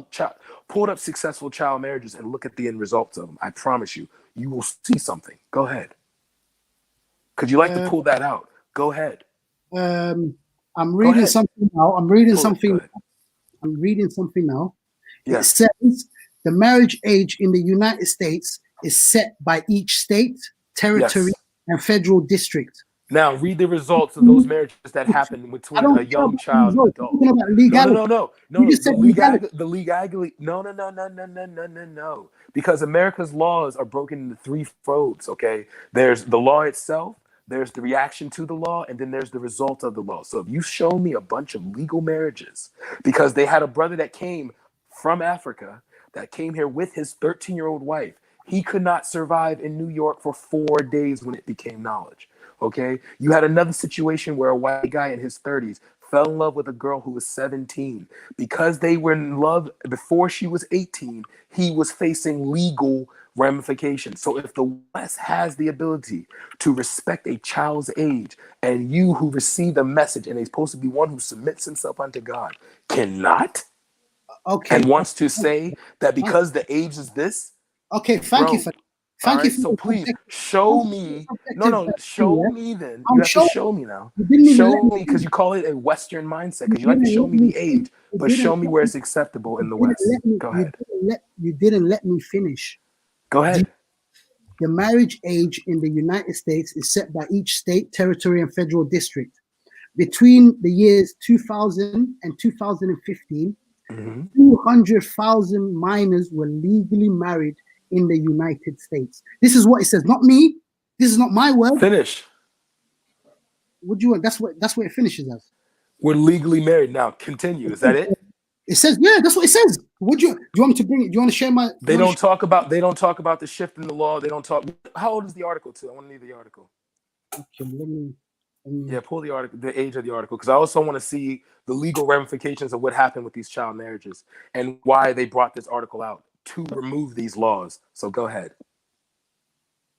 successful child marriages and look at the end results of them. I promise you will see something. Go ahead. Could you like to pull that out? Go ahead. I'm reading something now. I'm reading something now. Yes. It says the marriage age in the United States is set by each state, territory, and federal district. Now read the results of those marriages that happened between a young child and adult. No. The legality. No. Because America's laws are broken into three folds. Okay, there's the law itself, there's the reaction to the law, and then there's the result of the law. So if you show me a bunch of legal marriages, because they had a brother that came from Africa that came here with his 13-year-old wife, he could not survive in New York for 4 days when it became knowledge. Okay, you had another situation where a white guy in his 30s fell in love with a girl who was 17. Because they were in love before she was 18, he was facing legal ramifications. So if the West has the ability to respect a child's age, and you who receive the message and is supposed to be one who submits himself unto God cannot, and wants to say that because the age is this, thank you for so please show me. Show me then. You have to show me now. Show me, because you call it a Western mindset, because you like to show me the age, but show me where it's acceptable in the West. Go ahead. You didn't let me finish. Go ahead. The marriage age in the United States is set by each state, territory, and federal district. Between the years 2000 and 2015, 200,000 minors were legally married in the United States. This is what it says, not me. This is not my word. Finish. What do you want? That's what it finishes as. We're legally married now. Continue. Is that it? It says, yeah, that's what it says. Do you want me to bring it? Do you want to share my? They don't talk about the shift in the law. They don't talk. How old is the article too? I want to need the article. Okay, let me. Yeah, pull the article, the age of the article, because I also want to see the legal ramifications of what happened with these child marriages and why they brought this article out to remove these laws. So go ahead.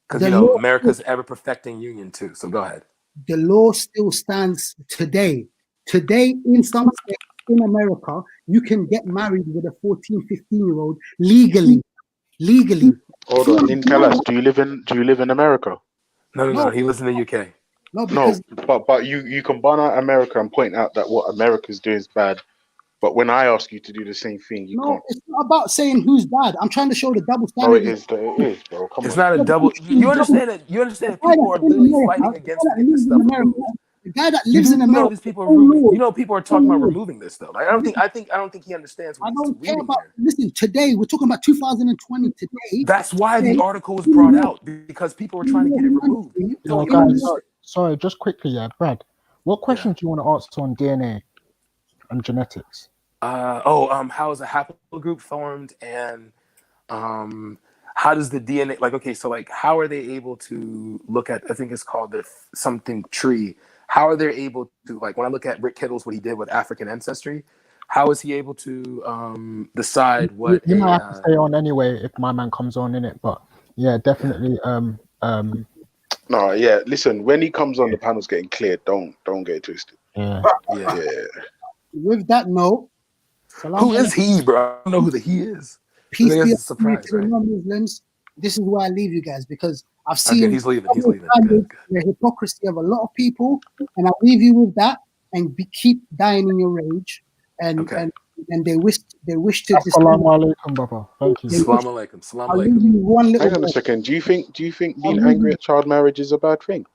Because America's ever perfecting union too. So go ahead. The law still stands today. Today, in some states in America, you can get married with a 14, 15-year-old legally. Hold on, in Kalas, do you live in America? No. He lives in the UK. No, because but you can ban out America and point out that what America's doing is bad. But when I ask you to do the same thing, you can't. It's not about saying who's bad. I'm trying to show the double standard. Oh, it is, bro. Come on. It's not a double. You understand that people are literally fighting against this stuff. The guy that lives in America. People are talking about removing this stuff. Like, I don't think he understands what he's reading here. Listen, today we're talking about 2020. Today. That's why the article was brought out, because people were trying to get it removed. Sorry, just quickly, Brad. What question do you want to ask on DNA and genetics? How is a haplogroup formed, and how does the DNA how are they able to look at, I think it's called something tree. How are they able to, when I look at Rick Kittles, what he did with African ancestry, how is he able to decide what you might have to stay on anyway if my man comes on in it, but yeah, definitely No, yeah. Listen, when he comes on, the panel's getting cleared. Don't get it twisted. Yeah. With that note, who is he, bro? I don't know who the he is. Peace be upon you to the non-Muslims. This is where I leave you guys, because I've seen he's leaving. The hypocrisy of a lot of people, and I'll leave you with that. And keep dying in your rage, and they wish to. Assalamu alaikum, Baba. Thank you. Assalamu alaikum. Hang on a second. Do you think being angry at child marriage is a bad thing?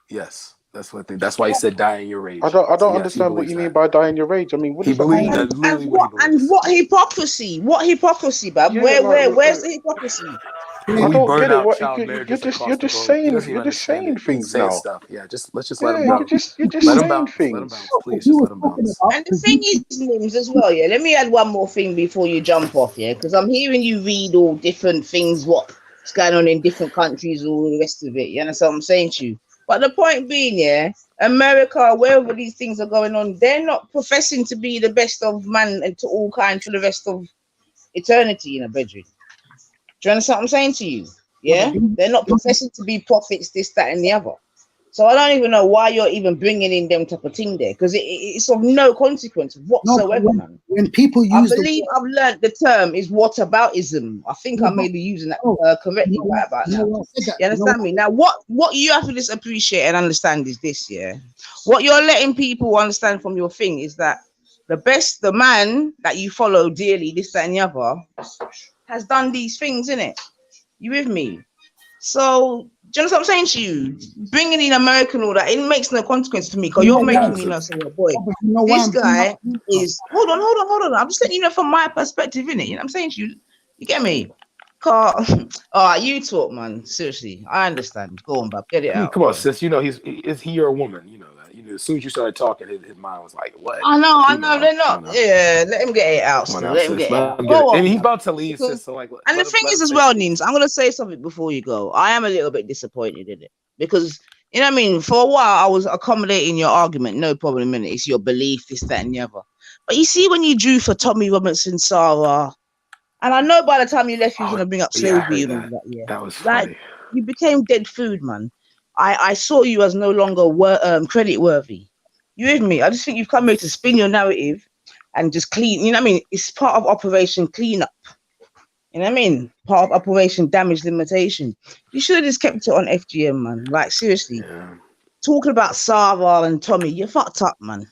Yes, that's what I think. That's why he said die in your rage. I don't understand what you mean by die in your rage. I mean, what he believes that. And what hypocrisy? What hypocrisy, Bab? Where's the hypocrisy? I don't get it. You're just saying things now. Stuff. Yeah, let's just let him go. You're just saying things. Please, just let him bounce. And the thing is, Nims, as well, yeah. Let me add one more thing before you jump off, yeah, because I'm hearing you read all different things, what's going on in different countries, all the rest of it. You understand what I'm saying to you? But the point being, yeah, America, wherever these things are going on, they're not professing to be the best of man and to all kinds for the rest of eternity in a bedroom. Do you understand what I'm saying to you? Yeah, they're not professing to be prophets, this, that, and the other. So I don't even know why you're even bringing in them type of thing there, because it's of no consequence whatsoever, man. When people use, I've learned the term is whataboutism. I think I may be using that correctly about that. You understand me? Now, what you have to just appreciate and understand is this, yeah. What you're letting people understand from your thing is that the man that you follow dearly, this, that, and the other, has done these things, innit? You with me? So Do you know what I'm saying to you? Bringing in American all that, it makes no consequence to me because you're making me know, say, boy, this guy is. Hold on. I'm just letting you know from my perspective, innit? You know what I'm saying to you? You get me? All right, you talk, man. Seriously, I understand. Go on, Bob. Get it I mean, out. come on, sis. You know, is he or a woman? You know that. You know, as soon as you started talking, his mind was like, "What?" I know. They're not. Yeah, let him get it out. Come on Still, now, let him sis. get it Let out. him Go get it. And on, he's man. about to leave, Because, sis. So like, and the thing is, as well, Nins, I'm gonna say something before you go. I am a little bit disappointed in it because you know what I mean. For a while, I was accommodating your argument, no problem in it. It's your belief, this, that, and the other. But you see, when you drew for Tommy Robinson, Sarah, and I know by the time you left, you was gonna bring up slavery and all that. Yeah, that was like funny. you became dead food, man. I saw you as no longer credit worthy. You with me? I just think you've come here to spin your narrative and just clean. You know what I mean? It's part of Operation Cleanup. You know what I mean? Part of Operation Damage Limitation. You should have just kept it on FGM, man. Like seriously, talking about Sarah and Tommy, you're fucked up, man.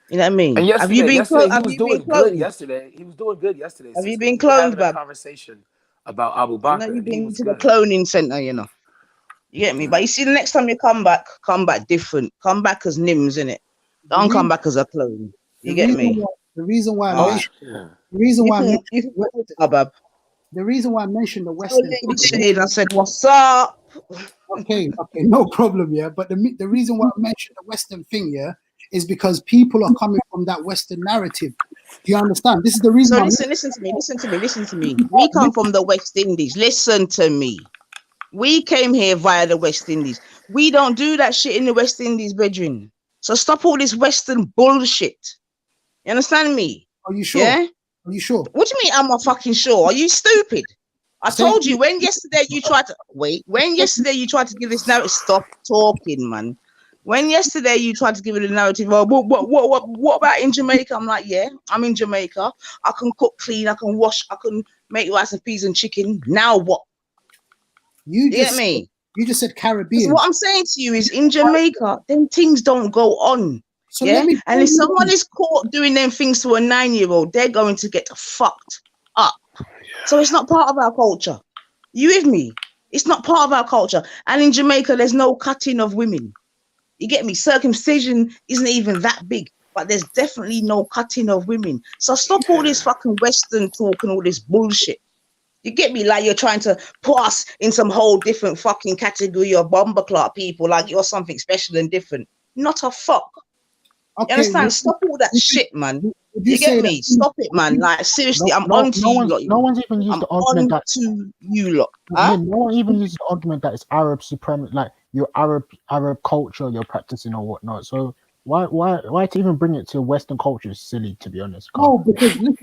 You know what I mean? And Have you been yesterday he have was you been doing good. cloned? Yesterday he was doing good. Yesterday, Have you sis, when been we were cloned, having a Bab? conversation about Abu I know Bakr, you've and he been was to the good. cloning center, you know. You get me? But you see, the next time you come back different. Come back as Nims, innit? Don't come back as a clone. You get me? The reason why I All right. mentioned the reason why I mentioned Bab. the reason why I mentioned the So Western. Lady Shade, I said, "What's up?" Okay, no problem, yeah. But the reason why I mentioned the Western thing, yeah, is because people are coming from that Western narrative. Do you understand? This is the reason. So why listen to me. We come from the West Indies. Listen to me. We came here via the West Indies. We don't do that shit in the West Indies, brethren. So stop all this Western bullshit. You understand me? Are you sure? Yeah? Are you sure? What do you mean I'm not fucking sure? Are you stupid? I told you when yesterday you tried to give this narrative, stop talking, man. When yesterday you tried to give it a narrative, oh, what about in Jamaica? I'm like, yeah, I'm in Jamaica. I can cook clean, I can wash, I can make rice and peas and chicken. Now what? You get me? You just said Caribbean. What I'm saying to you is in Jamaica, them things don't go on. So yeah, let me and if someone is caught doing them things to a 9-year-old, they're going to get fucked up. So it's not part of our culture. You with me? It's not part of our culture. And in Jamaica, there's no cutting of women. You get me? Circumcision isn't even that big, but there's definitely no cutting of women. So stop all this fucking Western talk and all this bullshit. You get me? Like you're trying to put us in some whole different fucking category of bomber clock people, like you're something special and different. Not a fuck. Okay, you understand? Stop all that shit, man. You get me? Stop it, man. Like seriously, I'm on to you lot. No one's even used the argument that to you lot. No one even uses the argument that it's Arab supremacy, like your Arab culture you're practicing or whatnot. So why to even bring it to Western culture is silly, to be honest. Oh, because listen.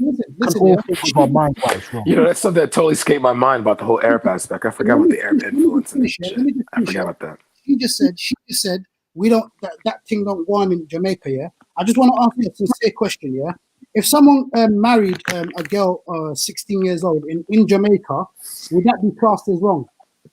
All think of our mind quite strong. You know, that's something that totally escaped my mind about the whole Arab aspect. I forgot about the Arab influence and shit. I forgot about that. She just said we don't that thing don't go on in Jamaica, yeah. I just want to ask you a sincere question, yeah. If someone married a girl 16 years old in Jamaica, would that be classed as wrong?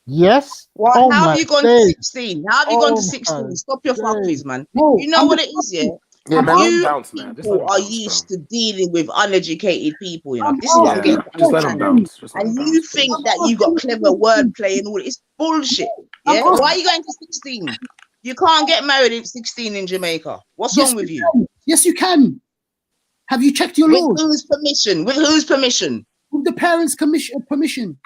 Yes. How have you gone to 16? How have you gone to 16? Stop your fuckeries, man. No, you know what it is, yeah? Yeah, man, let him bounce, man. man. People are used to dealing with uneducated people, you know. This is what I'm getting. Just let him bounce. And you think that you got clever wordplay and all this bullshit. Yeah? Why are you going to 16? You can't get married at 16 in Jamaica. What's wrong with you? Yes, you can. Have you checked your laws? With whose permission? With whose permission? With the parents' permission.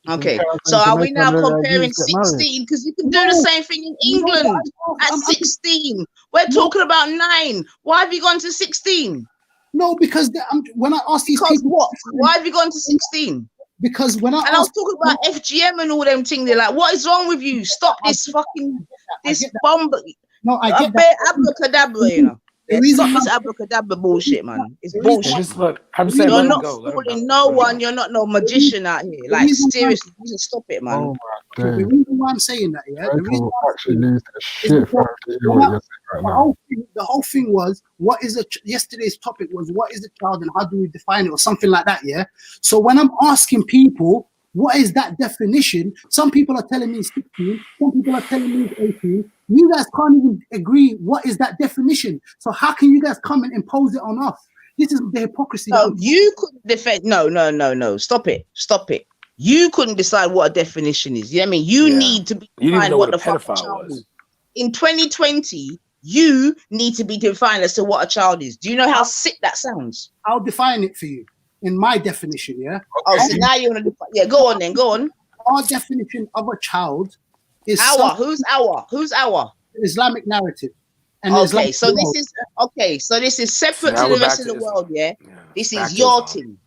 Okay, so are we now comparing 16? Because you can do the same thing in England at 16. We're talking about 9. Why have you gone to 16? No, because when I ask these people, what? Why have you gone to 16? Because when I was talking about FGM and all them things, they're like, "What is wrong with you? Stop this fucking bomb." No, I get that. Abracadabra, you know. Stop this abracadabra bullshit, man. It's bullshit. Just I'm saying, you're let not him go. fooling no one. You're not no magician out here. Like seriously, you just stop it, man. Oh my the reason why I'm saying that, yeah, the reason why actually lose the shit from the whole thing was yesterday's topic was what is the child and how do we define it or something like that, yeah. So when I'm asking people what is that definition, some people are telling me 16, some people are telling me 18. You guys can't even agree what is that definition. So how can you guys come and impose it on us? This is the hypocrisy. No, you could defend. No. Stop it. You couldn't decide what a definition is. You know what I mean? You need to be You didn't even defined know what what a the fuck a pedophile child was. is. In 2020, you need to be defined as to what a child is. Do you know how sick that sounds? I'll define it for you in my definition. Yeah. Oh, so now you want to define? Yeah, go on then. Go on. Our definition of a child is Who's our? Who's our? Islamic narrative. And Okay, Islamic so law. this is separate now to the we're rest back of to the Islam. world. Yeah, this back is to your Islam. thing.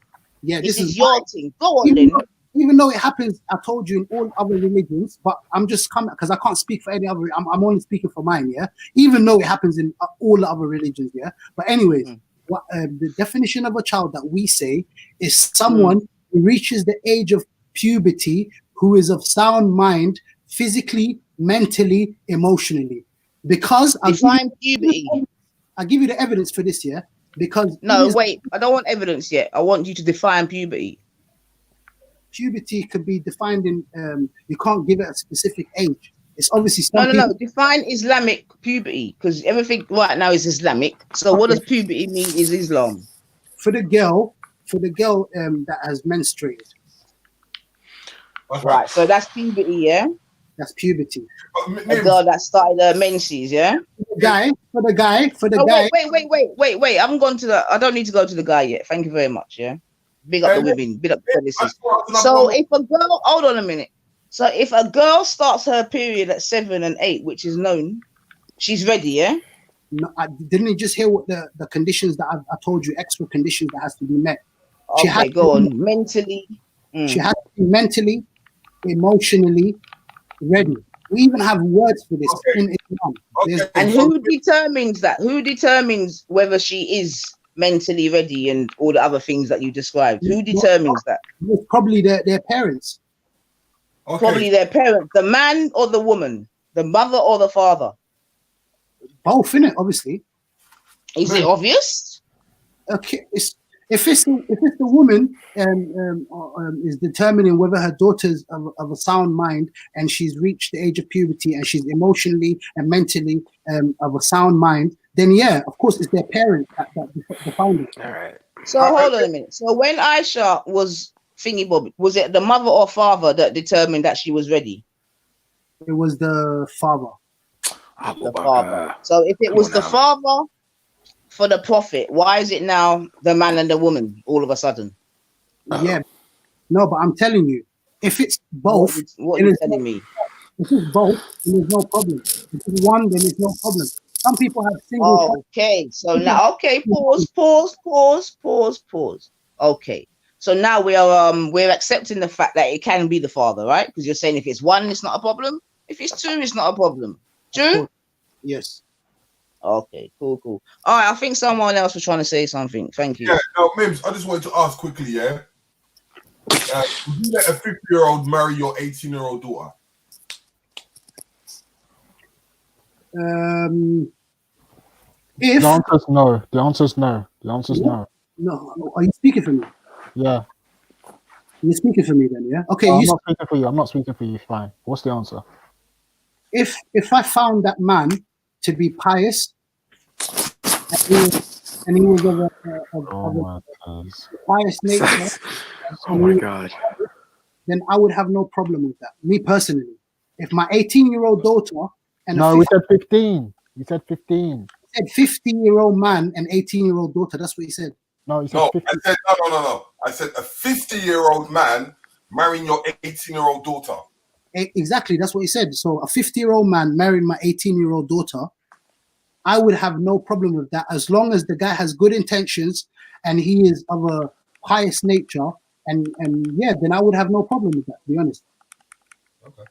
Yeah, This is is your my- thing. Go on then. Even though it happens, I told you, in all other religions, but I'm just coming because I can't speak for any other. I'm only speaking for mine, yeah. Even though it happens in all the other religions, yeah. But anyways, what the definition of a child that we say is someone who reaches the age of puberty, who is of sound mind, physically, mentally, emotionally. Because define puberty. I'll give you the evidence for this, yeah. Because No, wait, I don't want evidence yet. I want you to define puberty. Puberty could be defined in you can't give it a specific age. It's obviously No. Define Islamic puberty, because everything right now is Islamic. So what does puberty mean is Islam? For the girl that has menstruated. Right. So that's puberty, yeah. That's puberty. A girl that started her menses, yeah. For the guy. Wait. I haven't gone to the. I don't need to go to the guy yet. Thank you very much. Yeah. Big up the women. Big up the feminists. So if a girl, hold on a minute. So if a girl starts her period at 7 and 8, which is known, she's ready, yeah. No, didn't you just hear what the conditions that I told you? Extra conditions that has to be met. Okay, go on. Mentally. She has to be mentally, emotionally ready. We even have words for this in Islam. And who determines that? Who determines whether she is mentally ready and all the other things that you described? Who determines that? It's probably their parents. Probably their parents. The man or the woman? The mother or the father? Both, innit? Obviously. Is it obvious? Okay, if it's the woman is determining whether her daughter's of a sound mind and she's reached the age of puberty and she's emotionally and mentally of a sound mind, then yeah, of course it's their parents that define it. All right. So hold on a minute. So when Aisha was thingy bob, was it the mother or father that determined that she was ready? It was the father. The father. So if it was the father for the prophet, why is it now the man and the woman all of a sudden? Yeah, no, but I'm telling you, if it's both, what are you telling me? If it's both, then there's no problem. If it's one, then there's no problem. Some people have single. Okay, so now, okay, pause. Okay, so now we're accepting the fact that it can be the father, right? Because you're saying if it's one, it's not a problem. If it's two, it's not a problem. True? Yes. Okay, cool. All right, I think someone else was trying to say something. Thank you. Yeah, no, Mims, I just wanted to ask quickly, yeah? Would you let a 50-year-old marry your 18-year-old daughter? If the answer's no. The answer's no. No, are you speaking for me? Yeah. You're speaking for me then, yeah? Okay. I'm not speaking for you. I'm not speaking for you. Fine. What's the answer? If I found that man to be pious and he was of a pious nature, oh my God, then I would have no problem with that. Me personally, if my 18-year-old daughter and we said 15. You said 15. He said 15-year-old man and 18-year-old daughter. That's what he said. No, he said no. 50. I said no. I said a 50-year-old man marrying your 18-year-old daughter. Exactly, that's what he said. So a 50-year-old man marrying my 18-year-old daughter, I would have no problem with that as long as the guy has good intentions and he is of a pious nature, and yeah, then I would have no problem with that, to be honest. Okay.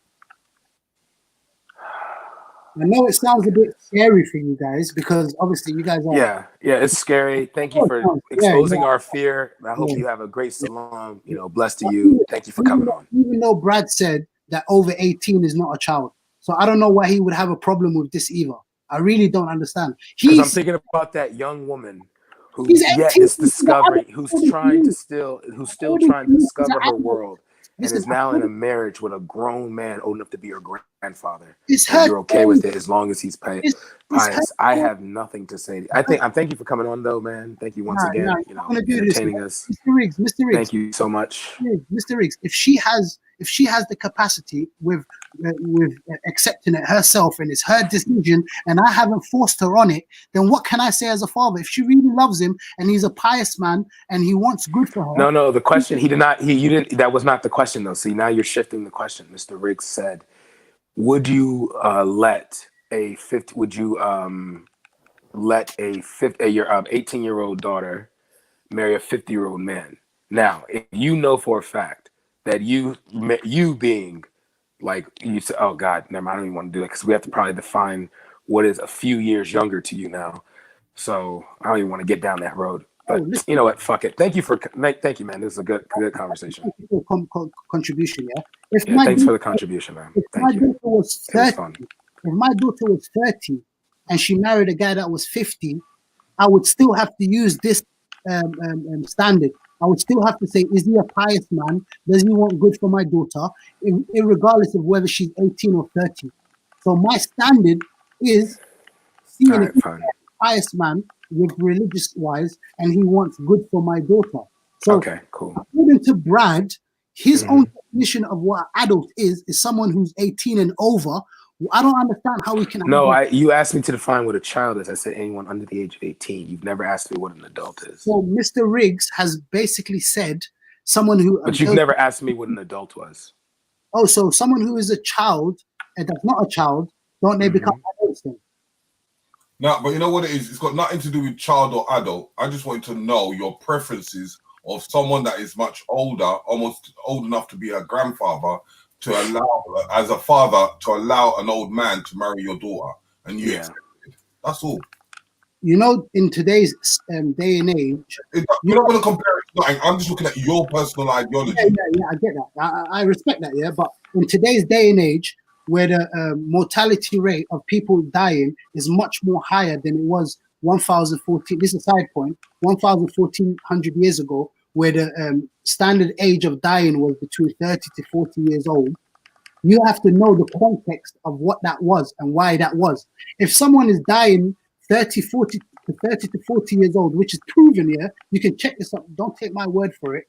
I know it sounds a bit scary for you guys because obviously you guys are. Yeah, it's scary. Thank you for exposing our fear. I hope you have a great salon. Blessed to you. Thank you for coming on. Even though Brad said that over 18 is not a child, so I don't know why he would have a problem with this either. I really don't understand. Because I'm thinking about that young woman who is discovering, who's still trying to discover her world. and is now in a marriage with a grown man old enough to be her grandfather. It's And her you're okay choice. with it as long as he's pious. Her I choice. have nothing to say. I thank you for coming on though, man. Thank you once Nah, again. nah, You I'm know, gonna do this, entertaining yeah? us. Mr. Riggs. Thank you so much. Mr. Riggs, if she has the capacity with accepting it herself and it's her decision, and I haven't forced her on it, then what can I say as a father? If she really loves him and he's a pious man and he wants good for her. No, the question you didn't. That was not the question though. See, now you're shifting the question. Mr. Riggs said, "Would you let a 18-year-old daughter marry a 50-year-old man?" Now, if you know for a fact that you being like you said, oh God, never mind, I don't even want to do that because we have to probably define what is a few years younger to you now. So I don't even want to get down that road. But you know what? Fuck it. Thank you, man. This is a good conversation. Contribution, yeah. Thanks for the contribution, man. Thank you. Daughter was 30, fun. if my daughter was 30 and she married a guy that was 50, I would still have to use this standard. I would still have to say, is he a pious man? Does he want good for my daughter, regardless of whether she's 18 or 30? So my standard is seeing if he's a pious man with religious wise, and he wants good for my daughter. So okay, cool. According to Brad, his own definition of what an adult is someone who's 18 and over. I don't understand how we can. No, you asked me to define what a child is. I said anyone under the age of 18. You've never asked me what an adult is. So Mr. Riggs has basically said someone who. But you've never asked me what an adult was. Oh, so someone who is a child and that's not a child, don't they become adults then? No, but you know what it is? It's got nothing to do with child or adult. I just want to know your preferences of someone that is much older, almost old enough to be a grandfather, to allow, as a father, to allow an old man to marry your daughter, and you accept it. That's all. You know, in today's day and age, you're not going to compare it to nothing. I'm just looking at your personal ideology. Yeah, I get that. I respect that. Yeah, but in today's day and age, where the mortality rate of people dying is much more higher than it was 1014. This is a side point. 1400 years ago, where the standard age of dying was between 30 to 40 years old. You have to know the context of what that was and why that was. If someone is dying 30 to 40 years old, which is proven here, you can check this up. Don't take my word for it.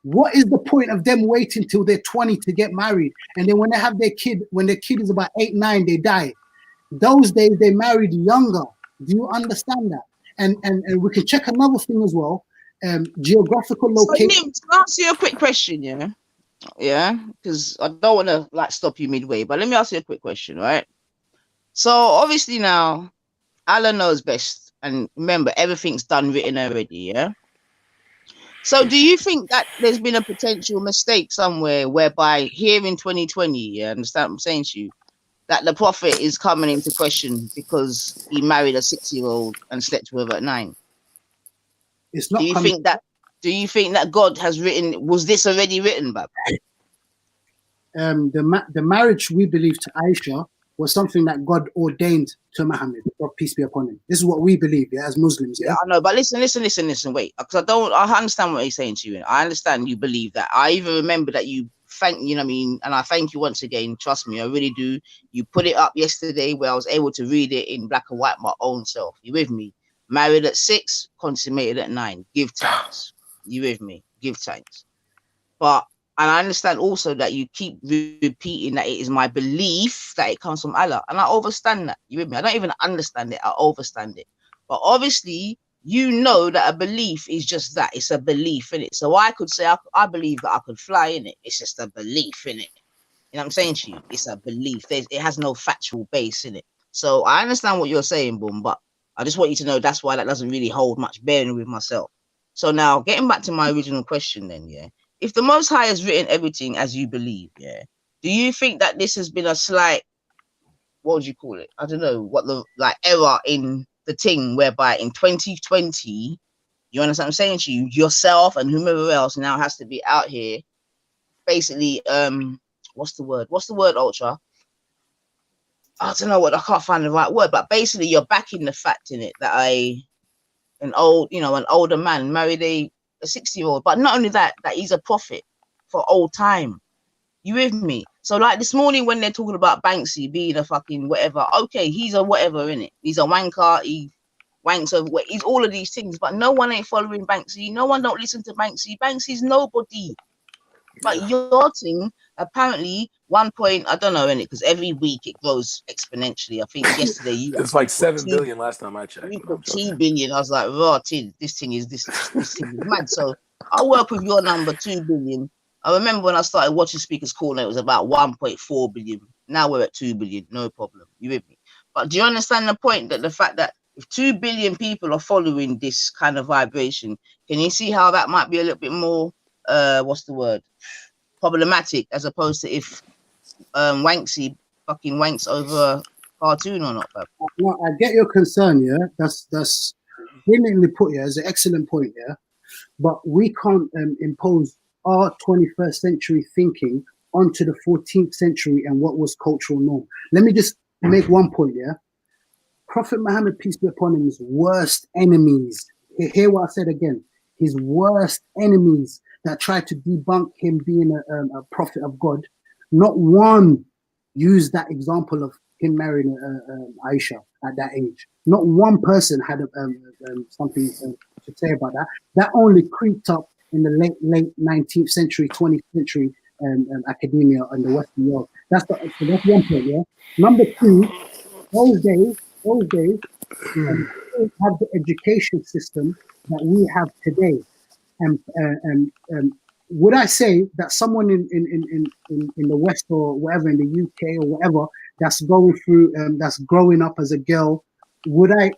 What is the point of them waiting till they're 20 to get married? And then when they have their kid, when their kid is about 8, 9, they die. Those days they married younger. Do you understand that? And we can check another thing as well. Geographical location. So, Nim, to ask you a quick question, yeah, because I don't want to stop you midway, but let me ask you a quick question, right? So obviously now, Allah knows best, and remember, everything's written already, yeah. So do you think that there's been a potential mistake somewhere whereby here in 2020, you understand what I'm saying to you, that the Prophet is coming into question because he married a 6-year-old and slept with her at 9? It's not. Do you think that God has written? Was this already written, Bab? The marriage we believe to Aisha was something that God ordained to Muhammad, God peace be upon him. This is what we believe, as Muslims. Yeah, I know, but listen. Wait, because I understand what he's saying to you. I understand you believe that. I even remember that you and I thank you once again. Trust me, I really do. You put it up yesterday where I was able to read it in black and white my own self. You with me? Married at 6, consummated at 9. Give thanks. You with me? Give thanks. And I understand also that you keep repeating that it is my belief that it comes from Allah. And I overstand that. You with me? I don't even understand it. I overstand it. But obviously, you know that a belief is just that. It's a belief in it. So I could say, I believe that I could fly in it. It's just a belief in it. You know what I'm saying to you? It's a belief. It has no factual base in it. So I understand what you're saying, Boom, but I just want you to know that's why that doesn't really hold much bearing with myself. So now, getting back to my original question then, if the Most High has written everything as you believe, do you think that this has been a slight, what would you call it? I don't know, what the error in the thing whereby in 2020, you understand what I'm saying to you, yourself and whomever else now has to be out here, basically, what's the word, Ultra? I don't know what, I can't find the right word, but basically you're backing the fact in it that an older man married a 6-year-old, but not only that, that he's a prophet for old time. You with me? So like this morning when they're talking about Banksy being a fucking whatever, okay, he's a whatever, innit? He's a wanker, he wanks over, he's all of these things, but no one ain't following Banksy. No one don't listen to Banksy. Banksy's nobody. But your thing, apparently, 1 point, I don't know, innit? Because every week it grows exponentially. I think yesterday you It's like 7 billion last time I checked. you put 2 billion. I was like, raw, this thing is mad. So I'll work with your number, 2 billion. I remember when I started watching Speakers Corner, it was about 1.4 billion. Now we're at 2 billion, no problem. You with me? But do you understand the point that the fact that if 2 billion people are following this kind of vibration, can you see how that might be a little bit more, what's the word? Problematic, as opposed to if Wanksy fucking wanks over a cartoon or not, bro. No, I get your concern, yeah. That's brilliantly put, yeah. It's an excellent point, yeah. But we can't impose our 21st century thinking onto the 14th century and what was cultural norm. Let me just make one point, yeah. Prophet Muhammad, peace be upon him, his worst enemies. Hear what I said again. His worst enemies that tried to debunk him being a prophet of God. Not one used that example of him marrying Aisha at that age. Not one person had something to say about that. That only creeped up in the late 19th century, 20th century academia in the Western world. That's one point, yeah. Number two, those days, we didn't have the education system that we have today. And would I say that someone in the West or whatever, in the UK or whatever, that's going through, that's growing up as a girl, would I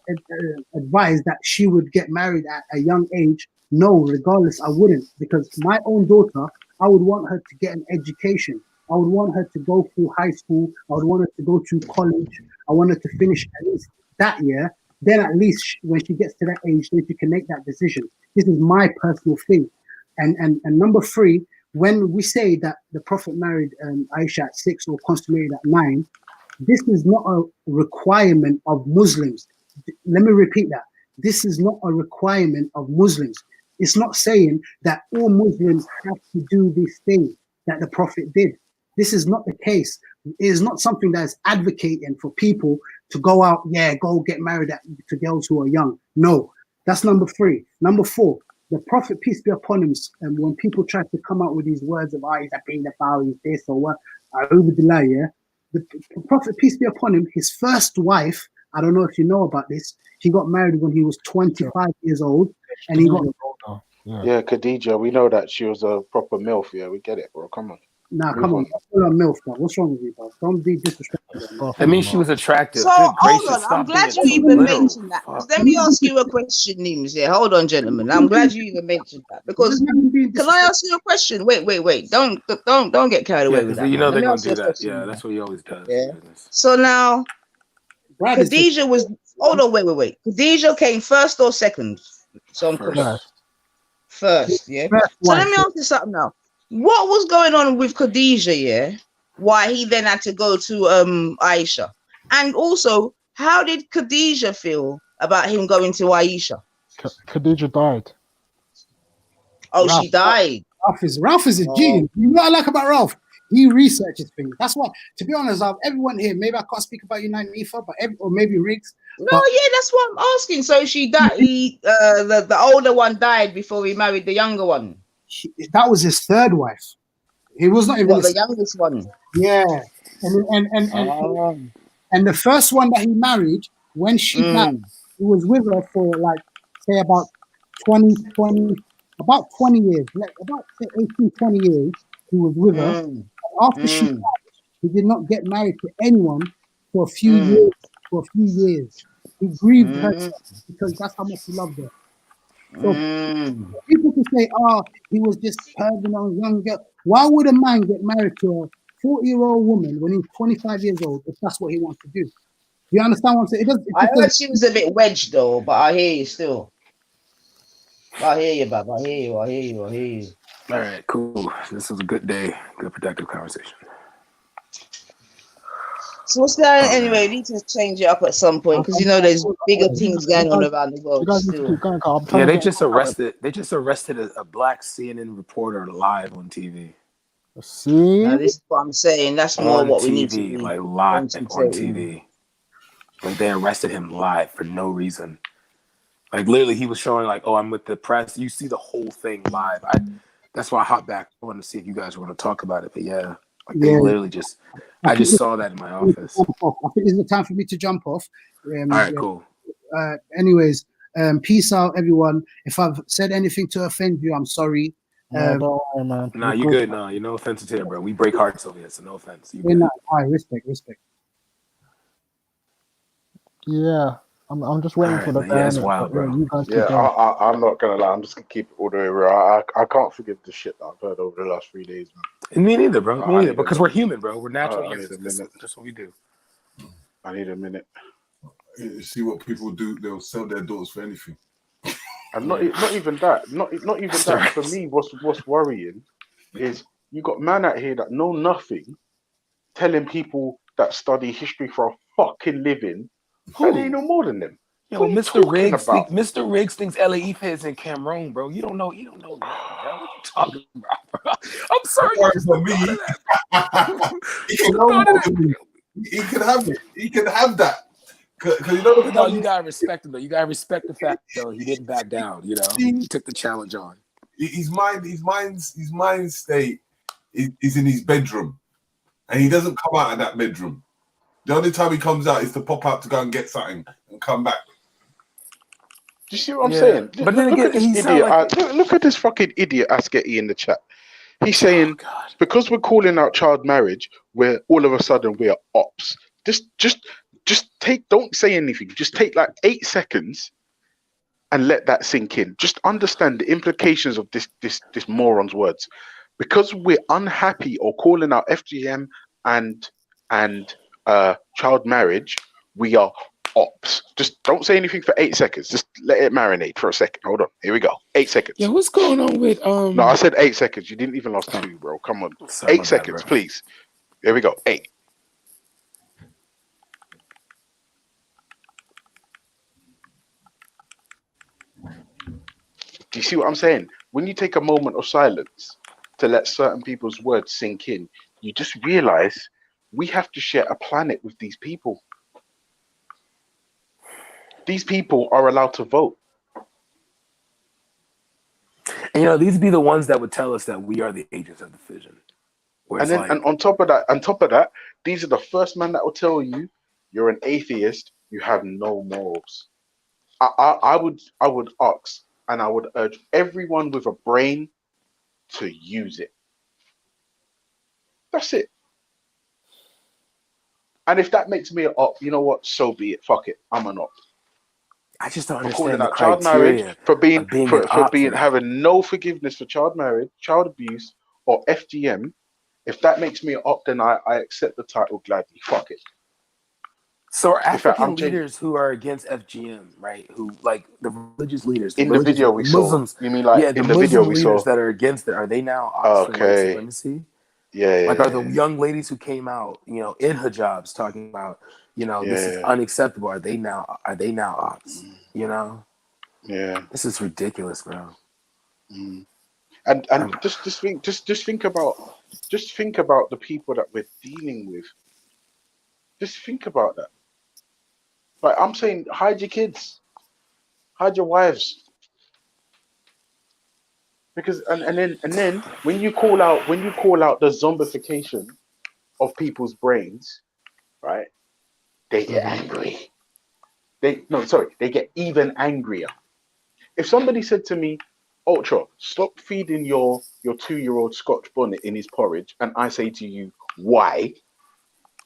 advise that she would get married at a young age? No, regardless, I wouldn't, because my own daughter, I would want her to get an education. I would want her to go through high school. I would want her to go to college. I want her to finish at least that year. Then at least when she gets to that age, then she can make that decision. This is my personal thing. And number three, when we say that the Prophet married Aisha at 6 or consummated at 9, this is not a requirement of Muslims. Let me repeat that. This is not a requirement of Muslims. It's not saying that all Muslims have to do this thing that the Prophet did. This is not the case. It is not something that is advocating for people to go out, go get married to girls who are young. No, that's number three. Number four, the Prophet, peace be upon him, and when people try to come out with these words of, he's a pedophile, he's this or what, the Prophet, peace be upon him, his first wife, I don't know if you know about this, he got married when he was 25 years old, and he got... Yeah, Khadija, we know that she was a proper MILF, yeah, we get it, bro, come on. Nah, come on. MILF, bro. What's wrong with you, bro? Don't be disrespectful. I mean, she was attractive. So, hold on. I'm glad you even mentioned that. Let me ask you a question, Nims. Yeah, hold on, gentlemen. I'm glad you even mentioned that. Because, can I ask you a question? Wait. Don't get carried away with that. You know they're going to do that. Yeah, that's what he always does. Yeah. So now, Khadija was... Hold on, wait. Khadija came first or second? So I'm first, yeah? So let me ask you something now. What was going on with Khadija, yeah? Why he then had to go to Aisha? And also, how did Khadija feel about him going to Aisha? Khadija died. Oh, Ralph, she died. Ralph is a genius. You know what I like about Ralph? He researches things. That's why, to be honest, everyone here, maybe I can't speak about United Nifa, or maybe Riggs. No, yeah, that's what I'm asking. So she died. The older one died before he married the younger one. That was his third wife. He was not even the youngest one. Yeah, and the first one that he married, when she died, he was with her for say about 20 years, about 18, 20 years. He was with her. And after she died, he did not get married to anyone for a few years. He grieved her because that's how much he loved her. So people can say, he was just perving on a young girl. Why would a man get married to a 40-year-old woman when he's 25 years old if that's what he wants to do? Do you understand what I'm saying? I heard she was a bit wedged though, but I hear you still. I hear you, Bab. I hear you. All right, cool. This was a good day. Good productive conversation. So what's going on anyway? We need to change it up at some point because there's bigger things going on around the world still. Yeah, they just arrested a black CNN reporter live on TV. See, Now this is what I'm saying. That's more On what we need to TV, be like live on concentrating on. TV. Like they arrested him live for no reason. Like literally, he was showing like, "Oh, I'm with the press." You see the whole thing live. That's why I hopped back. I wanted to see if you guys were going to talk about it. But yeah, like they Yeah. literally just. I just saw that in my office. I think this is the time for me to jump off. All right, cool. Anyways, peace out, everyone. If I've said anything to offend you, I'm sorry. No, don't worry, man. Nah, you good. No, you're no offense here, bro. We break hearts over here, so no offense. You good. No, respect. Yeah, I'm just waiting for the man. Yeah, it's wild, but, bro. you guys keep Yeah, going. I'm not gonna lie. I'm just gonna keep it all the way real. I can't forgive the shit that I've heard over the last 3 days, man. Me neither, bro. Me I neither. need Because a- we're human, bro. We're natural I need humans. a minute. That's what we do. I need a minute. You see what people do? They'll sell their daughters for anything. And not even that. Not even that. For me, what's worrying is you got man out here that know nothing, telling people that study history for a fucking living that they know more than them. Yo, What are you talking about? Mr. Riggs thinks LAE is in Cameroon, bro. You don't know nothing, bro. What you talking about, bro? I'm sorry. For me, he can know more than me. He can have it. He can have that. Cause you know the No, you gotta respect him though. You gotta respect the fact though he didn't back down. You know, he took the challenge on. His mind state is in his bedroom, and he doesn't come out of that bedroom. The only time he comes out is to pop out to go and get something and come back. Do you see what I'm saying? But then look again, at this he sound idiot. like Look at this fucking idiot Askety in the chat. He's saying because we're calling out child marriage, we're all of a sudden we are ops. Just take. Don't say anything. Just take like 8 seconds and let that sink in. Just understand the implications of this moron's words. Because we're unhappy or calling out FGM and child marriage, we are ops. Just don't say anything for 8 seconds. Just let it marinate for a second. Hold on. Here we go. 8 seconds. Yeah, what's going on with No, I said 8 seconds. You didn't even last 2, bro. Come on. Sorry, 8 my bad, seconds, bro. please. Here we go. 8. Do you see what I'm saying? When you take a moment of silence to let certain people's words sink in, you just realize we have to share a planet with these people. These people are allowed to vote. And these be the ones that would tell us that we are the agents of the vision. And then, and on top of that, these are the first men that will tell you you're an atheist, you have no morals. I would ask, and I would urge everyone with a brain to use it. That's it. And if that makes me an op, you know what? So be it. Fuck it. I'm an op. I just don't For calling understand the out child marriage, criteria for being of being an op for that. having no forgiveness for child marriage, child abuse, or FGM. If that makes me an op, then I accept the title gladly. Fuck it. So are In fact, African leaders who are against FGM, right? Who like the religious leaders, in the video we saw. Muslims. You mean like the in the video Muslim we leaders saw? that are against it, are they now ops for white Okay. supremacy? Yeah. Like, are the young ladies who came out, in hijabs, talking about, this is unacceptable? Are they now ops? Yeah. This is ridiculous, bro. And just think about the people that we're dealing with. Just think about that. Like I'm saying, hide your kids, hide your wives, because and then when you call out the zombification of people's brains, right? They get angry. They get even angrier. If somebody said to me, Ultra, stop feeding your 2-year-old Scotch bonnet in his porridge, and I say to you, why?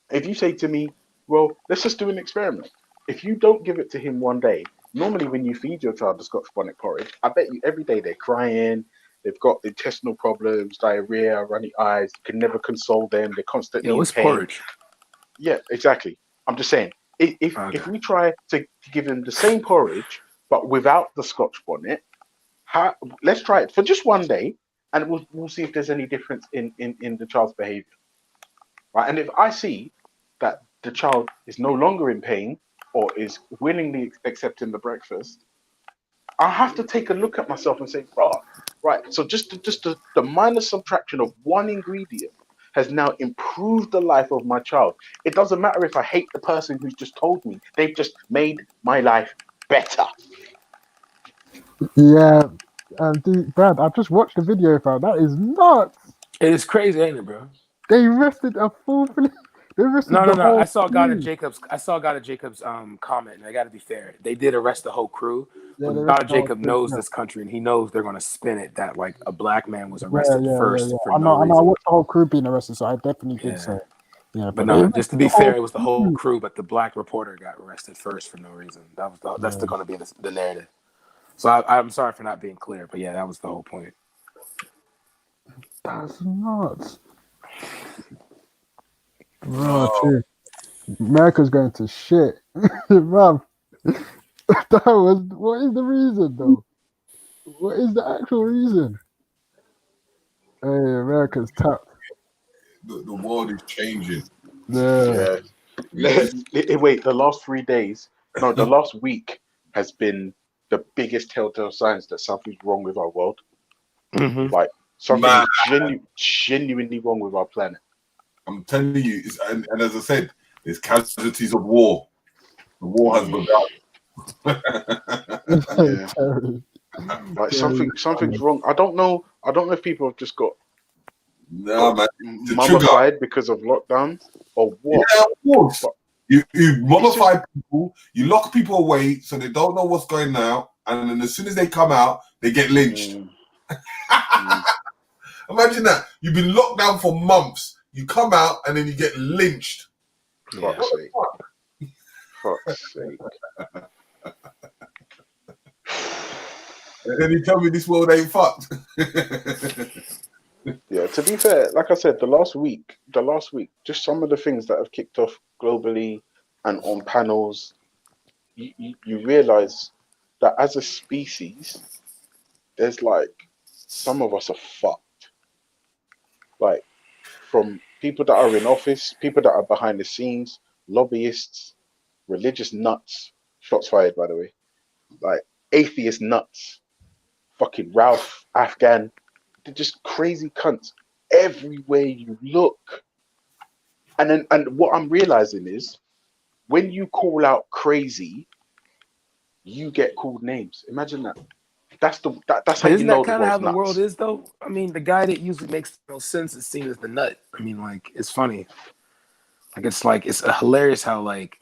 If you say to me, well, let's just do an experiment. If you don't give it to him one day, normally when you feed your child the Scotch bonnet porridge, I bet you every day they're crying, they've got intestinal problems, diarrhea, runny eyes, you can never console them, they're constantly in pain. Porridge? Yeah, exactly. I'm just saying, if we try to give him the same porridge, but without the Scotch bonnet, let's try it for just one day, and we'll see if there's any difference in the child's behavior. Right? And if I see that the child is no longer in pain or is willingly accepting the breakfast, I have to take a look at myself and say, bro, Right. So just the minor subtraction of one ingredient has now improved the life of my child. It doesn't matter if I hate the person who's just told me. They've just made my life better. Yeah, dude, Brad, I've just watched the video, fam. That is nuts. It is crazy, ain't it, bro? They arrested a full. They arrested the No. whole I saw God of crew. Jacob's. I saw God of Jacob's comment, and I got to be fair. They did arrest the whole crew, Yeah, they but God arrested of the whole Jacob crew. knows Yeah. this country, and he knows they're gonna spin it that like a black man was Yeah, arrested first for I no know. I reason. watched the whole crew being arrested, so I definitely think Yeah. so. Yeah, But but they no, just arrested to the be whole fair, it was the whole crew. crew, but the black reporter got arrested first for no reason. That's Yeah. going to be the narrative. So I'm sorry for not being clear, but yeah, that was the whole point. That's nuts. Bro, No. dude. America's going to shit. Man, that was. What is the reason, though? What is the actual reason? Hey, America's tapped. The world is changing. Yeah. Yeah. Wait, the last 3 days, no, the last week has been the biggest telltale signs that something's wrong with our world. Mm-hmm. Like something Man. is genuinely wrong with our planet. I'm telling you, and as I said, there's casualties of war. The war has begun. Yeah. Like something's wrong. I don't know if people have just got man, the mummified trigger. because of lockdown or what. Yeah, of course. You mummify people, you lock people away so they don't know what's going on, and then as soon as they come out, they get lynched. Imagine that. You've been locked down for months. You come out and then you get lynched. Fuck's sake. Fuck's sake. And then you tell me this world ain't fucked. Yeah, to be fair, like I said, the last week, just some of the things that have kicked off globally and on panels, you realize that as a species, there's like some of us are fucked. Like from people that are in office, people that are behind the scenes, lobbyists, religious nuts, shots fired by the way, like atheist nuts, fucking Ralph Afghan, they're just crazy cunts everywhere you look. And what I'm realizing is when you call out crazy, you get called names. Imagine that. That's how you Isn't know that the kind of how world's the nuts. world is, though? I mean, the guy that usually makes no sense is seen as the nut. I mean, like, it's funny. Like, it's hilarious how, like,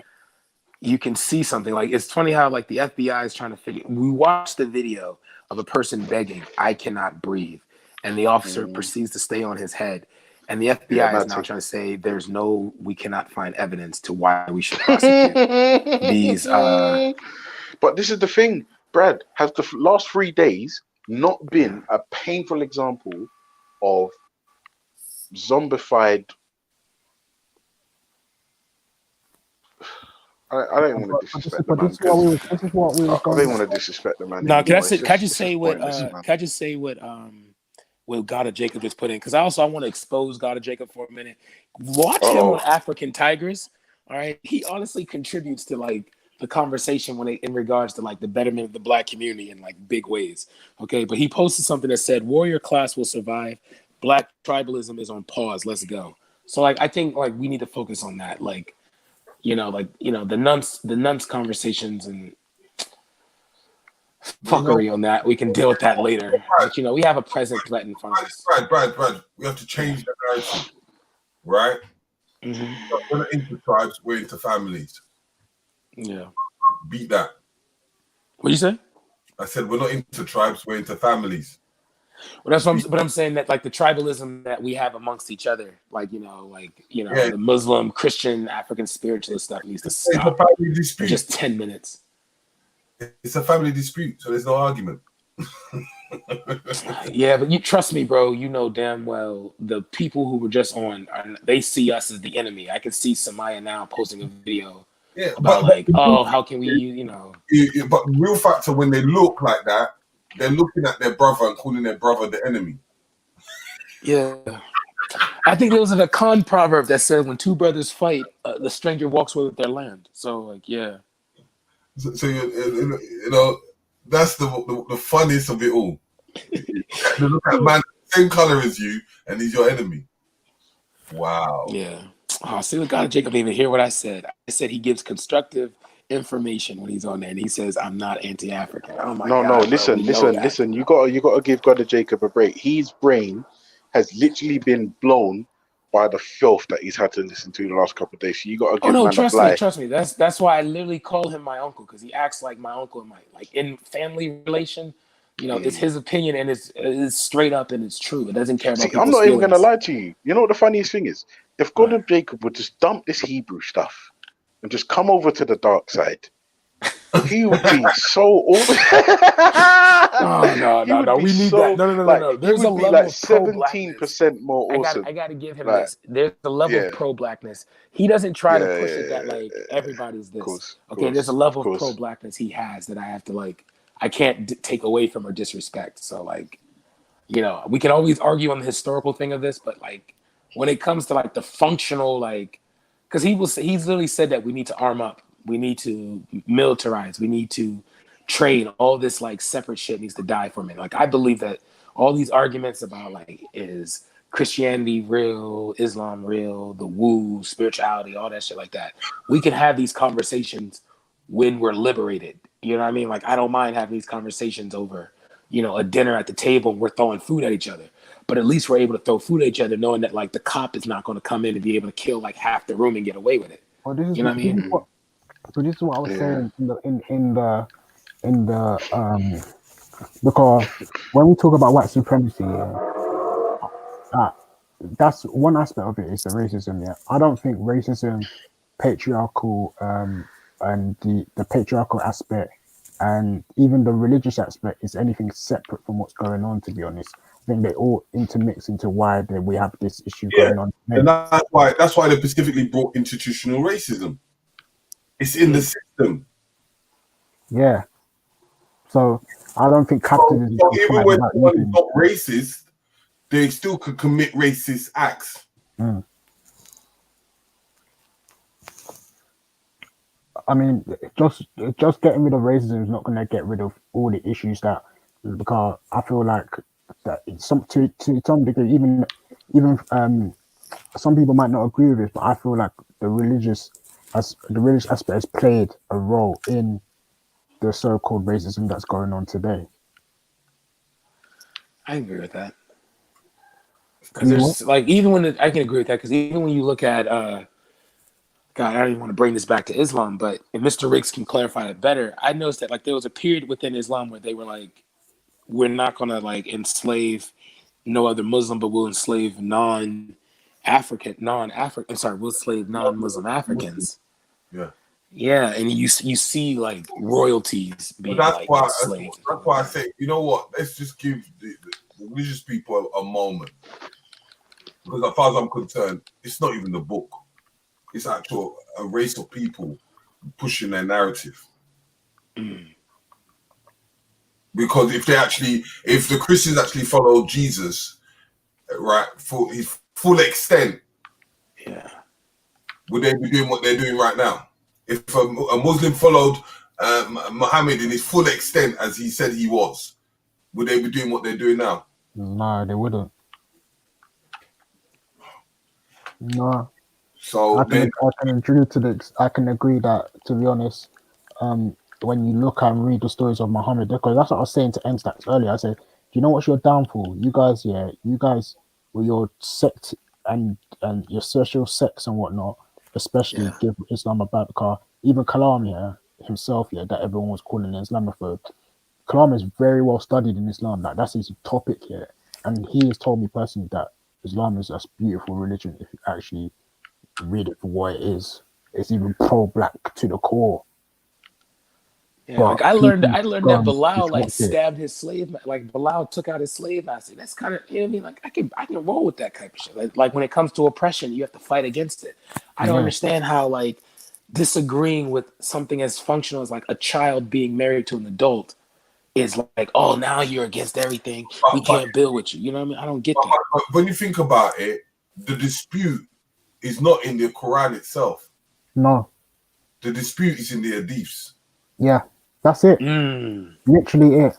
you can see something. Like, it's funny how, like, the FBI is trying to figure. We watched the video of a person begging, "I cannot breathe," and the officer proceeds to stay on his head. And the FBI is now trying to say we cannot find evidence to why we should prosecute these. But this is the thing, Brad. Has the last 3 days not been a painful example of zombified? I don't want to disrespect the man because This is what we were I going don't want to disrespect the man. No, can I anymore. say? Can I just It's say just what? pointless, man. Can I just say what God of Jacob just put in? Because I want to expose God of Jacob for a minute. Watch him on African Tigers. All right, he honestly contributes to like the conversation in regards to like the betterment of the black community in like big ways. Okay, but he posted something that said, "Warrior class will survive. Black tribalism is on pause. Let's go." So like I think like we need to focus on that. Like the nuns conversations and fuckery on that. We can deal with that later. But we have a present threat in front of us. Brad, we have to change the narrative, right? Mm-hmm. We're not into tribes, we're into families. Yeah. Beat that. What do you say? I said we're not into tribes, we're into families. Well, that's what I'm saying, that like the tribalism that we have amongst each other, the Muslim, Christian, African spiritualist stuff needs to stop. It's a family dispute. Just 10 minutes. It's a family dispute, so there's no argument. Yeah, but you trust me, bro. You know damn well the people who were just on, they see us as the enemy. I can see Samaya now posting a video about how can we, But the real factor, when they look like that, they're looking at their brother and calling their brother the enemy. Yeah. I think there was a Khan proverb that said, when two brothers fight, the stranger walks away with their land. So, like, yeah. So that's the funniest of it all. Look at man, same color as you, and he's your enemy. Wow. Yeah. Oh, see, look, God, Jacob didn't even hear what I said. I said he gives constructive information when he's on there, and he says, "I'm not anti-African." Oh my God! No. Bro, Listen. You gotta give God a Jacob a break. His brain has literally been blown by the filth that he's had to listen to the last couple of days. So you gotta Oh give no, man a trust me. fly. That's why I literally call him my uncle, because he acts like my uncle in in family relation. You know, it's his opinion, and it's straight up and it's true. It doesn't care about See, I'm people's not even gonna feelings. lie to you. You know what the funniest thing is? If God and Jacob would just dump this Hebrew stuff and just come over to the dark side, he would be so old. No. We need that. No. There's a level of pro-blackness. 17% more awesome. I gotta give him Like, this. There's a level of pro-blackness. He doesn't try to push it that like everybody's this. Okay, there's a level of pro-blackness he has that I have to I can't take away from or disrespect. So we can always argue on the historical thing of this, but when it comes to the functional because he's literally said that we need to arm up, we need to militarize, we need to trade, all this separate shit needs to die for me. I believe that all these arguments about is Christianity real, Islam real, the woo, spirituality, all that shit like that, we can have these conversations when we're liberated. You know what I mean? I don't mind having these conversations over a dinner at the table and we're throwing food at each other, but at least we're able to throw food at each other knowing that the cop is not going to come in and be able to kill half the room and get away with it. Well, this is you know what I mean? This is what I was saying in the because when we talk about white supremacy, that's one aspect of it is the racism. Yeah, I don't think racism, patriarchal, and the patriarchal aspect, and even the religious aspect is anything separate from what's going on. To be honest, I think they all intermix into why we have this issue going on. And that's why they specifically brought institutional racism. It's in the system. Yeah. So I don't think capitalism. So even when someone is not racist, they still could commit racist acts. I mean, just getting rid of racism is not going to get rid of all the issues because I feel like that to some degree, even some people might not agree with this, but I feel like the religious aspect has played a role in the so-called racism that's going on today. I agree with that. Because there's even when I can agree with that, because even when you look at God, I don't even want to bring this back to Islam, but if Mr. Riggs can clarify it better, I noticed that there was a period within Islam where they were we're not gonna enslave no other Muslim, but we'll enslave we'll enslave non-Muslim Africans. Yeah, and you see royalties being enslaved. That's why I say, you know what? Let's just give the religious people a moment, because as far as I'm concerned, it's not even the book. It's actual a race of people pushing their narrative. Because if the Christians actually followed Jesus, right, for his full extent, would they be doing what they're doing right now? If a Muslim followed Muhammad in his full extent as he said he was, would they be doing what they're doing now? No, they wouldn't. No. So I can agree that, to be honest, when you look and read the stories of Muhammad, because that's what I was saying to Enstax earlier. I said, do you know what's your downfall? You guys with your sect and your social sects and whatnot, especially give Islam a bad car. Even Kalam himself, that everyone was calling an Islamophobe. Kalam is very well studied in Islam. That's his topic here, and he has told me personally that Islam is a beautiful religion if you actually read it for what it is. It's even pro-black to the core. Yeah, I learned that Bilal stabbed his slave, Bilal took out his slave master. That's kind of, you know what I mean? I can roll with that type of shit. Like when it comes to oppression, you have to fight against it. I don't understand how disagreeing with something as functional as a child being married to an adult is oh, now you're against everything. We can't build with you. You know what I mean? I don't get that. But when you think about it, the dispute is not in the Quran itself. No. The dispute is in the Hadiths. Yeah, that's it. Literally it.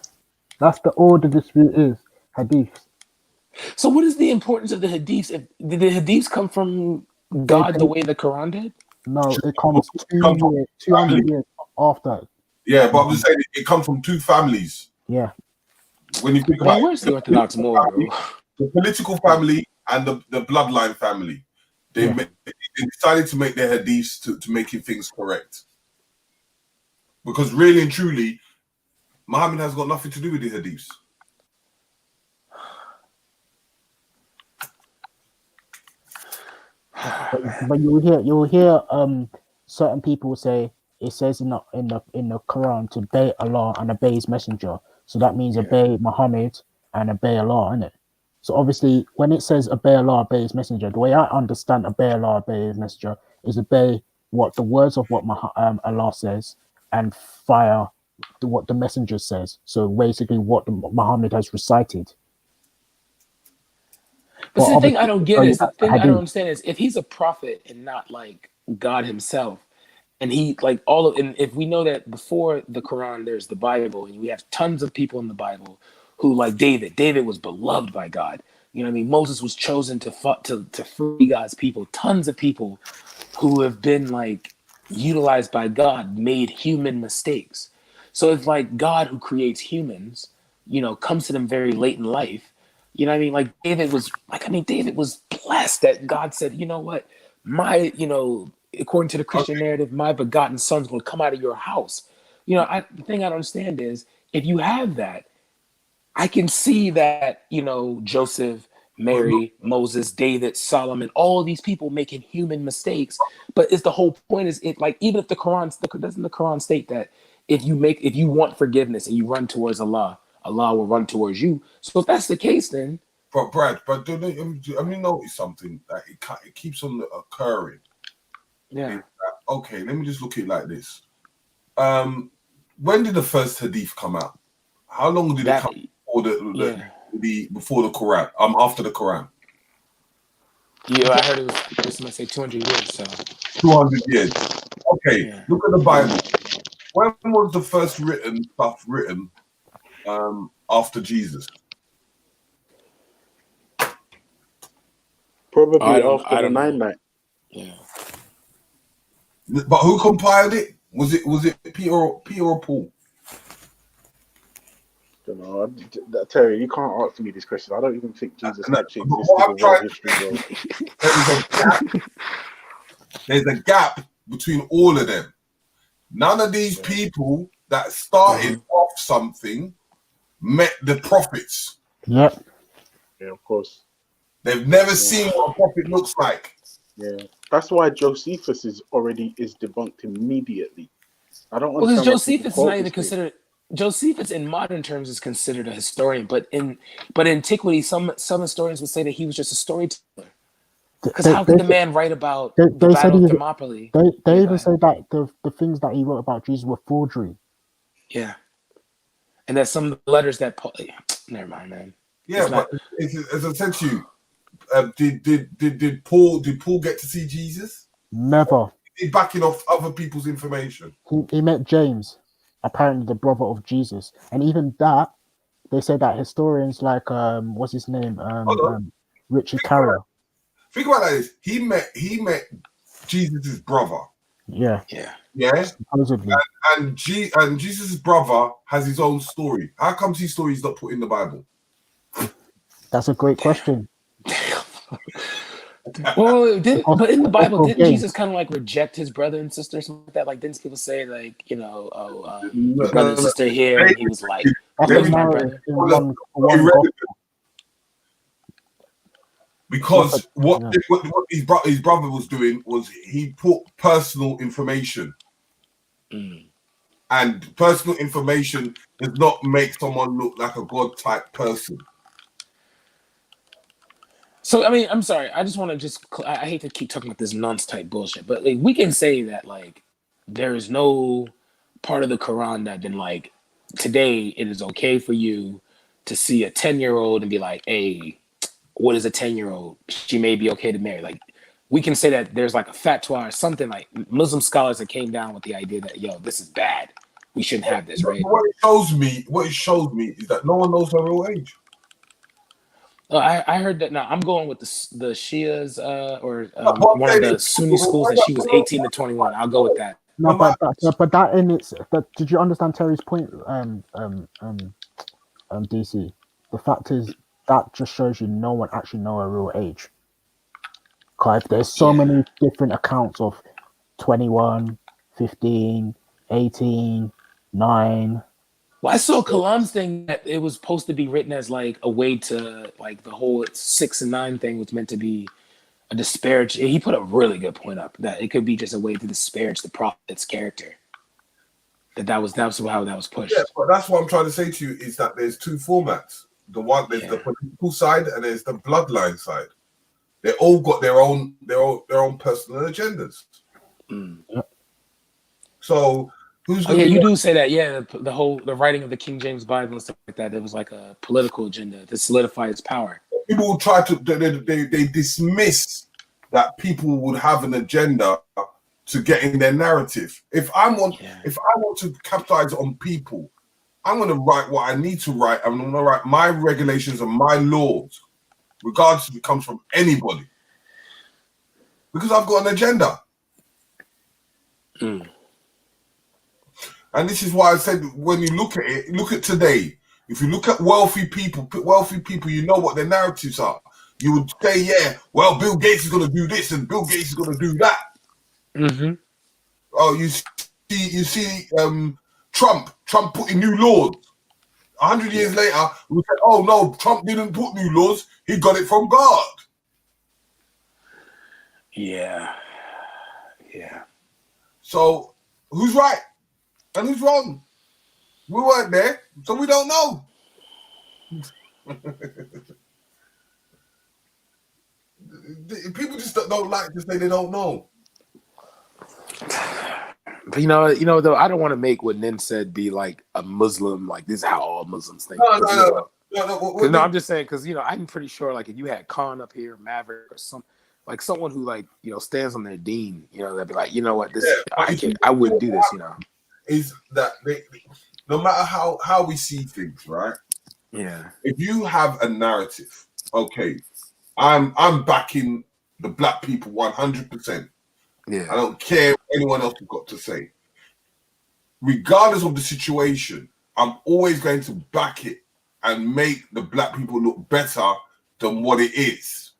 That's the order dispute is hadiths. So what is the importance of the hadiths? Did the hadiths come from God the way the Quran did? No, it comes 200 years after. Yeah, but I'm just saying it comes from two families. Yeah. When you think Man, about where's the Orthodox more, bro? The political family and the bloodline family, they decided to make their hadiths to making things correct. Because really and truly, Muhammad has got nothing to do with the hadiths. But you will hear certain people say it says in the Quran to obey Allah and obey His Messenger. So that means obey Muhammad and obey Allah, innit? So obviously, when it says obey Allah, obey His Messenger, the way I understand obey Allah, obey His Messenger is obey what the words of what Allah says and fire what the Messenger says. So basically, what Muhammad has recited. But see, the thing I don't get is, the thing I don't hadith. understand is, if he's a prophet and not like God himself, and he like all of, and if we know that before the Quran there's the Bible, and we have tons of people in the Bible who, like David was beloved by God. You know what I mean? Moses was chosen to free God's people. Tons of people who have been like utilized by God made human mistakes. So it's like God, who creates humans, you know, comes to them very late in life. You know what I mean? Like David was blessed that God said, you know what, according to the Christian narrative, my begotten son's going to come out of your house. You know, the thing I don't understand is, if you have that, I can see that, you know, Joseph, Mary, Moses, David, Solomon, all of these people making human mistakes. But it's the whole point is, it like, even if doesn't the Quran state that if you want forgiveness and you run towards Allah, Allah will run towards you. So if that's the case, then. But Brad, notice something that it keeps on occurring. Yeah. Okay, let me just look at it like this. When did the first hadith come out? How long did it come before the Quran? After the Quran. Yeah, I heard it was somebody say 200 years. So 200 years. Okay, look at the Bible. When was the first stuff written after Jesus? Probably after the 9-9. Yeah. But who compiled it? Was it Peter or Paul? I don't know. Terry, you can't answer me this question. I don't even think Jesus actually existed What I'm in trying world history. There's a gap between all of them. None of these people that started off something met the prophets. Yep. Yeah, of course. They've never seen what a prophet looks like. Yeah, that's why Josephus is debunked immediately. I don't Well, because understand. Josephus is not even considered. Josephus in modern terms is considered a historian, but in antiquity, some historians would say that he was just a storyteller. Because how could the man write about the Battle of Thermopylae? They even say that the things that he wrote about Jesus were forgery. Yeah, and that some of the letters that Paul. Never mind, man. Yeah, but as I said to you, did Paul get to see Jesus? Never. He backing off other people's information. He met James, apparently the brother of Jesus, and even that they say that historians like what's his name Richard Carrier. Think about that. He met Jesus' brother. Yeah. Supposedly. And Jesus' brother has his own story. How comes his story is not put in the Bible? That's a great question. Well, but in the Bible, didn't Jesus kind of like reject his brother and sister or something like that? Like, didn't people say like, you know, your brother and sister here, and he was like, "Where's my brother?" Because what his brother was doing was he put personal information, and personal information does not make someone look like a god type person. So, I mean, I'm sorry. I just want to I hate to keep talking about this nonce type bullshit, but like, we can say that like there is no part of the Quran that been like, today it is okay for you to see a 10-year-old and be like, hey, what is a 10-year-old? She may be okay to marry. Like, we can say that there's like a fatwa or something, like Muslim scholars that came down with the idea that, yo, this is bad. we shouldn't have this, right? What it shows me is that no one knows her real age. I heard that. Now I'm going with the Shias one of the Sunni schools that she was 18 to 21. I'll go with that. No, but that in its. But did you understand Terry's point? DC. The fact is that just shows you no one actually know her real age. Because there's so many different accounts of 21, 15, 18, 9. Well, I saw Kalam's thing that it was supposed to be written as like a way to like the whole 6 and 9 thing was meant to be a disparage. He put a really good point up that it could be just a way to disparage the prophet's character. That was how that was pushed. Yeah, but that's what I'm trying to say to you is that there's two formats. There's the political side and there's the bloodline side. They all got their own personal agendas. So who's going you do say that, the writing of the King James Bible and stuff like that, it was like a political agenda to solidify its power. People will try to they dismiss that people would have an agenda to get in their narrative. If I want to capitalize on people, I'm going to write what I need to write. I'm going to write my regulations and my laws, regardless if it comes from anybody, because I've got an agenda. And this is why I said when you look at it, look at today. If you look at wealthy people, you know what their narratives are. You would say, well, Bill Gates is going to do this and Bill Gates is going to do that. Mm-hmm. Oh, you see, Trump putting new laws. 100 years later, we say, oh no, Trump didn't put new laws. He got it from God. Yeah. So who's right and who's wrong? We weren't there, so we don't know. People just don't like to say they don't know. But you know, though, I don't want to make what Nin said be like a Muslim, like this is how all Muslims think. No. No, I'm just saying because I'm pretty sure like if you had Khan up here, Maverick, or someone who stands on their deen, they'd be like, you know what, this I wouldn't do this, Is that no matter how we see things, right? Yeah. If you have a narrative, okay, I'm backing the black people 100%. Yeah. I don't care what anyone else has got to say. Regardless of the situation, I'm always going to back it and make the black people look better than what it is.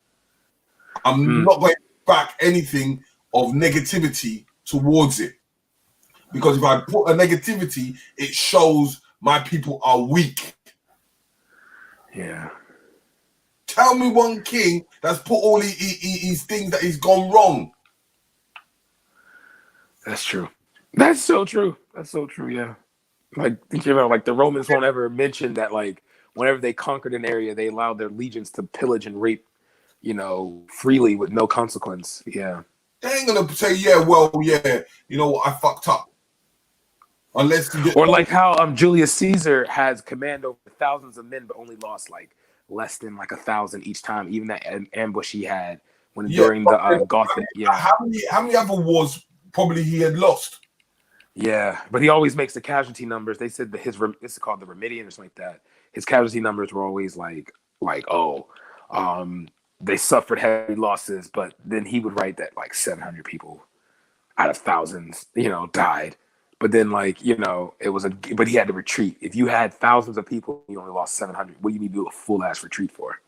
I'm not going to back anything of negativity towards it. Because if I put a negativity, it shows my people are weak. Yeah. Tell me one king that's put all his things that he's gone wrong. That's true. That's so true. Yeah. Like the Romans won't ever mention that. Like whenever they conquered an area, they allowed their legions to pillage and rape, freely with no consequence. Yeah. They ain't gonna say, you know what, I fucked up. Unless you get like how Julius Caesar has command over thousands of men, but only lost like less than like 1,000 each time. Even that ambush he had during the Gothic. Yeah. How many other wars probably he had lost? Yeah, but he always makes the casualty numbers. They said that this is called the Remedian or something like that. His casualty numbers were always they suffered heavy losses, but then he would write that like 700 people out of thousands, died. But then but he had to retreat. If you had thousands of people, you only lost 700. What do you need to do a full ass retreat for?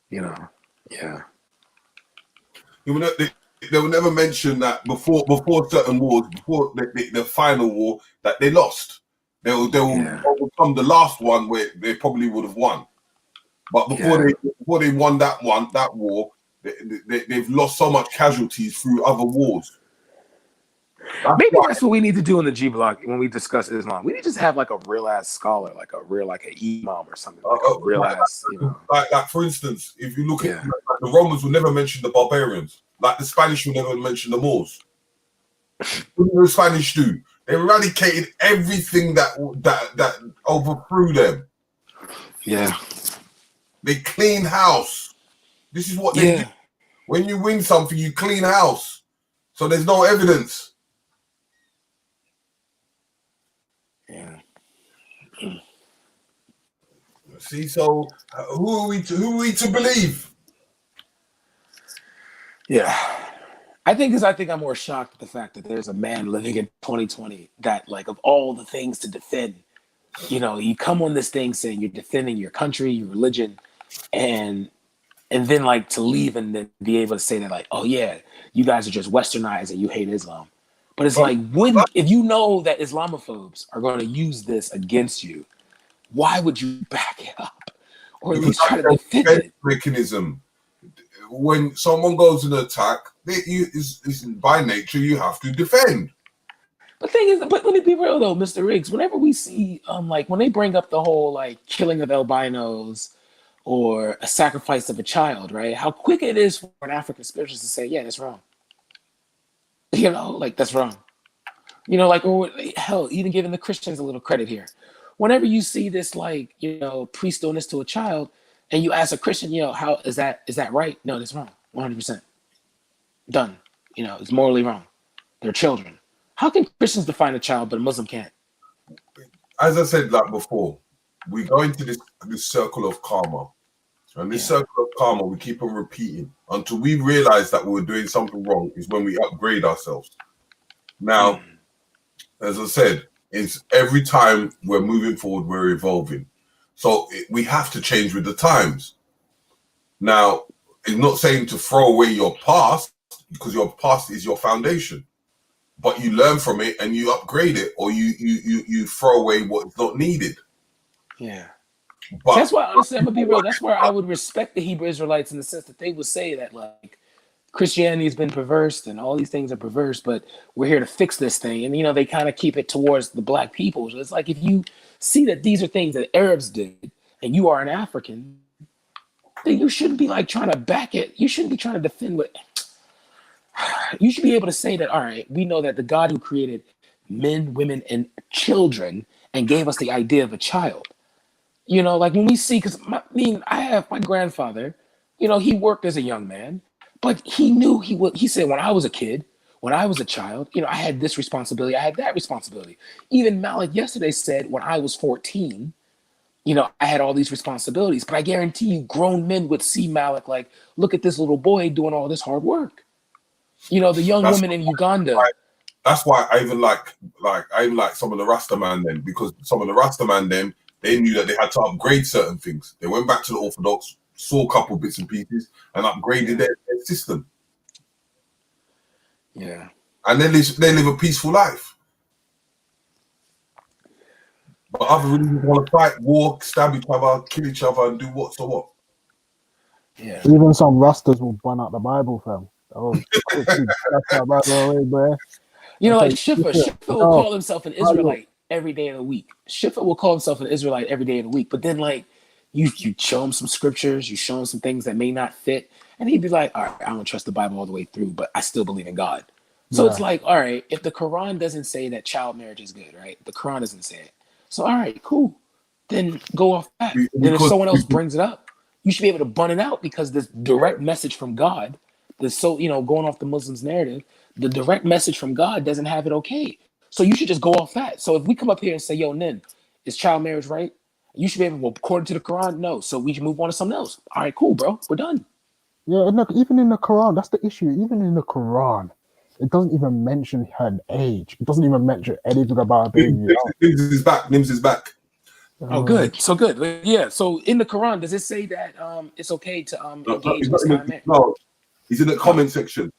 Yeah. They will never mention that before certain wars, before the final war, that they lost. They will overcome the last one where they probably would have won. But before they won that war, they've lost so much casualties through other wars. Maybe that's what we need to do in the G Block when we discuss Islam. We need to just have like a real ass scholar, like a real an imam or something, like a real ass. Like for instance, if you look at the Romans will never mention the barbarians. Like the Spanish will never mention the Moors. What did the Spanish do? They eradicated everything that overthrew them. Yeah. They clean house. This is what they do. When you win something, you clean house. So there's no evidence. See, so who are we to believe? Yeah. I think I'm more shocked at the fact that there's a man living in 2020 that, like, of all the things to defend, you come on this thing saying you're defending your country, your religion, and then, like, to leave and then be able to say that, like, oh yeah, you guys are just westernized and you hate Islam. But it's like, if you know that Islamophobes are going to use this against you, why would you back it up or at least try to defend it? Mechanism. When someone goes in an attack, is by nature you have to defend. The thing is, but let me be real though, Mr. Riggs. Whenever we see, like when they bring up the whole like killing of albinos or a sacrifice of a child, right? How quick it is for an African spiritualist to say, "Yeah, that's wrong." Like that's wrong. Like, or hell, even giving the Christians a little credit here. Whenever you see this, like, priest doing this to a child, and you ask a Christian, how is that right? No, that's wrong. 100%. Done. It's morally wrong. They're children. How can Christians define a child, but a Muslim can't? As I said, like before, we go into this circle of karma. And this circle of karma, we keep on repeating until we realize that we're doing something wrong is when we upgrade ourselves. Now, as I said, it's every time we're moving forward, we're evolving. So we have to change with the times. Now, it's not saying to throw away your past because your past is your foundation, but you learn from it and you upgrade it, or you throw away what's not needed. Yeah. But that's why, honestly, I'm gonna be real. That's where I would respect the Hebrew Israelites in the sense that they would say that, like, Christianity has been perverse and all these things are perverse, but we're here to fix this thing. And, they kind of keep it towards the black people. So it's like, if you see that these are things that Arabs did and you are an African, then you shouldn't be like trying to back it. You shouldn't be trying to defend what you should be able to say that, all right, we know that the God who created men, women, and children and gave us the idea of a child. Like when we see, because I have my grandfather, he worked as a young man, but he knew he said, when I was a kid, when I was a child, I had this responsibility, I had that responsibility. Even Malik yesterday said, when I was 14, I had all these responsibilities, but I guarantee you grown men would see Malik like, look at this little boy doing all this hard work. The young woman in Uganda. That's why I even like some of the Rasta man then, because some of the Rasta man then, they knew that they had to upgrade certain things. They went back to the Orthodox, saw a couple bits and pieces, and upgraded their system. Yeah. And then they live a peaceful life. But other religions want to fight, war, stab each other, kill each other, and do what? So what? Yeah. Even some Rastas will burn out the Bible, fam. Oh, that's that Bible away, bro. Like Shifa will call himself an Israelite every day of the week. Shifa will call himself an Israelite every day of the week. But then, like, you show him some scriptures, you show him some things that may not fit, and he'd be like, all right, I don't trust the Bible all the way through, but I still believe in God. So it's like, all right, if the Quran doesn't say that child marriage is good, right? The Quran doesn't say it. So, all right, cool. Then go off that. Then if someone else brings it up, you should be able to bun it out, because this direct message from God, going off the Muslims' narrative, the direct message from God doesn't have it okay. So you should just go off that. So if we come up here and say, yo, Nin, is child marriage right? You should be able, well, according to the Quran, no. So we should move on to something else. All right, cool, bro. We're done. Yeah, and look, even in the Quran, that's the issue. Even in the Quran, it doesn't even mention her age. It doesn't even mention anything about a baby. Nims is back. Oh, good. So good. Yeah. So in the Quran, does it say that it's okay to engage in this kind of marriage? No, he's in the comment section.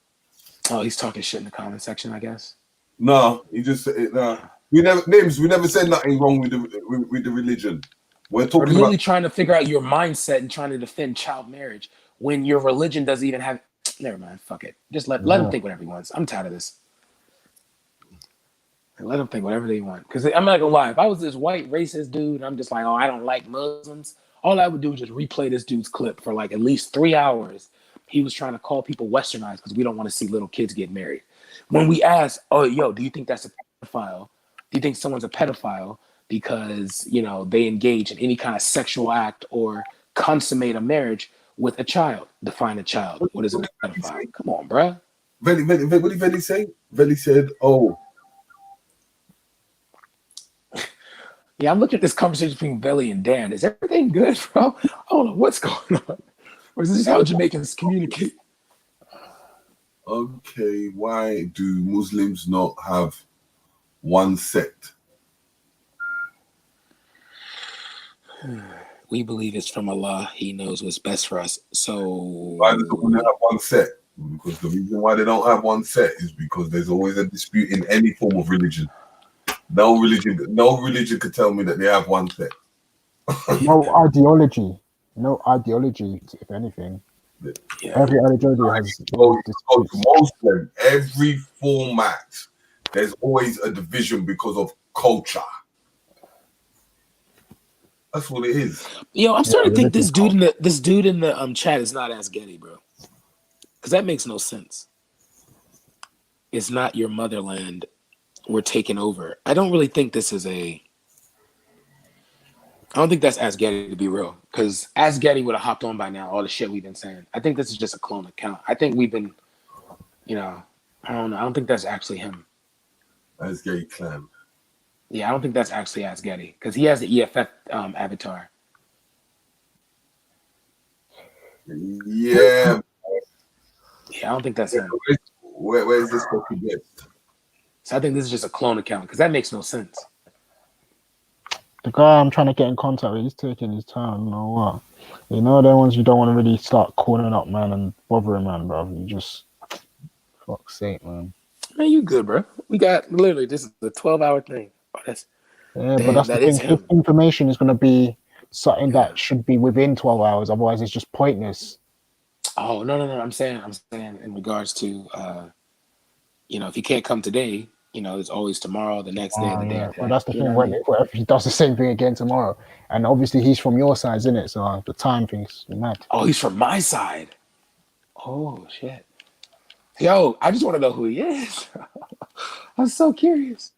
Oh, he's talking shit in the comment section, I guess. No, he just we never said nothing wrong with the religion. We're talking about trying to figure out your mindset and trying to defend child marriage when your religion doesn't even have. Never mind. Fuck it. Just let him think whatever he wants. I'm tired of this. Let them think whatever they want. Because I'm not gonna lie, if I was this white racist dude, and I'm just like, oh, I don't like Muslims, all I would do is just replay this dude's clip for like at least 3 hours. He was trying to call people westernized because we don't want to see little kids get married. When we ask, oh, yo, do you think that's a pedophile? Do you think someone's a pedophile because, they engage in any kind of sexual act or consummate a marriage with a child? Define a child. What is a pedophile? Come on, bruh. What did Vellemy say? Vellemy said, oh. Yeah, I'm looking at this conversation between Belly and Dan. Is everything good, bro? I don't know what's going on. Or is this how Jamaicans communicate? Okay, why do Muslims not have one sect? We believe it's from Allah. He knows what's best for us. So Why does they only have one sect? Because the reason why they don't have one sect is because there's always a dispute in any form of religion. No religion could tell me that they have one sect. No ideology. No ideology, if anything. Yeah. Every ideology has go to Muslim, every format, there's always a division because of culture. That's what it is. Yo, I'm starting to think this dude in the chat is not as Getty, bro. Because that makes no sense. It's not your motherland. We're taking over. I don't really think this is I don't think that's As Getty, to be real. Because As Getty would have hopped on by now, all the shit we've been saying. I think this is just a clone account. I think we've been, I don't know. I don't think that's actually him. As Getty Clan. Yeah, I don't think that's actually As Getty. Because he has the EFF avatar. Yeah. Yeah, I don't think that's him. Where's this copy based? So I think this is just a clone account. Because that makes no sense. The guy I'm trying to get in contact with, he's taking his time. You know what? You know, the ones you don't want to really start calling up, man, and bothering, man, bro. You just, fuck's sake, man. Man, you good, bro. We got literally this is a 12-hour thing. Oh, that's Yeah, damn, but that's that the is thing. him. If information is going to be something that should be within 12 hours, otherwise it's just pointless. Oh no. I'm saying in regards to if he can't come today, there's always tomorrow, the next day, the day after. But that's the thing. What I mean? What if he does the same thing again tomorrow? And obviously he's from your side, isn't it? So the time thing's mad. Oh, he's from my side. Oh shit. Yo, I just want to know who he is. I'm so curious.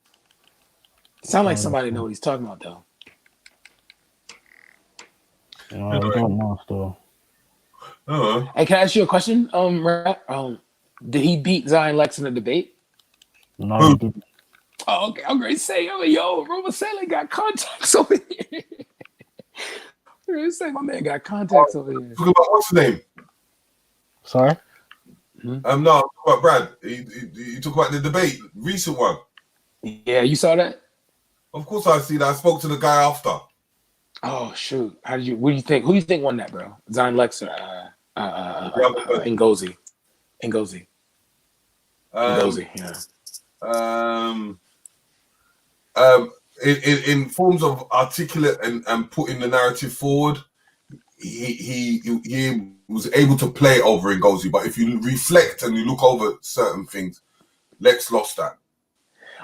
Sound like somebody know what he's talking about though. I don't know still. Hey, can I ask you a question? Did he beat Zion Lex in the debate? No, he didn't. Oh, okay. I'm going to say, yo, Roma Sele got contacts over here. I'm going to say my man got contacts over here. Talking about what's his name? Sorry? No, I'm talking about Brad. You talk about the debate, recent one. Yeah, you saw that? Of course I see that. I spoke to the guy after. Oh shoot! What do you think? Who do you think won that, bro? Zion Lex or Ngozi? Ngozi, yeah. In forms of articulate and putting the narrative forward, he was able to play over Ngozi. But if you reflect and you look over certain things, Lex lost that.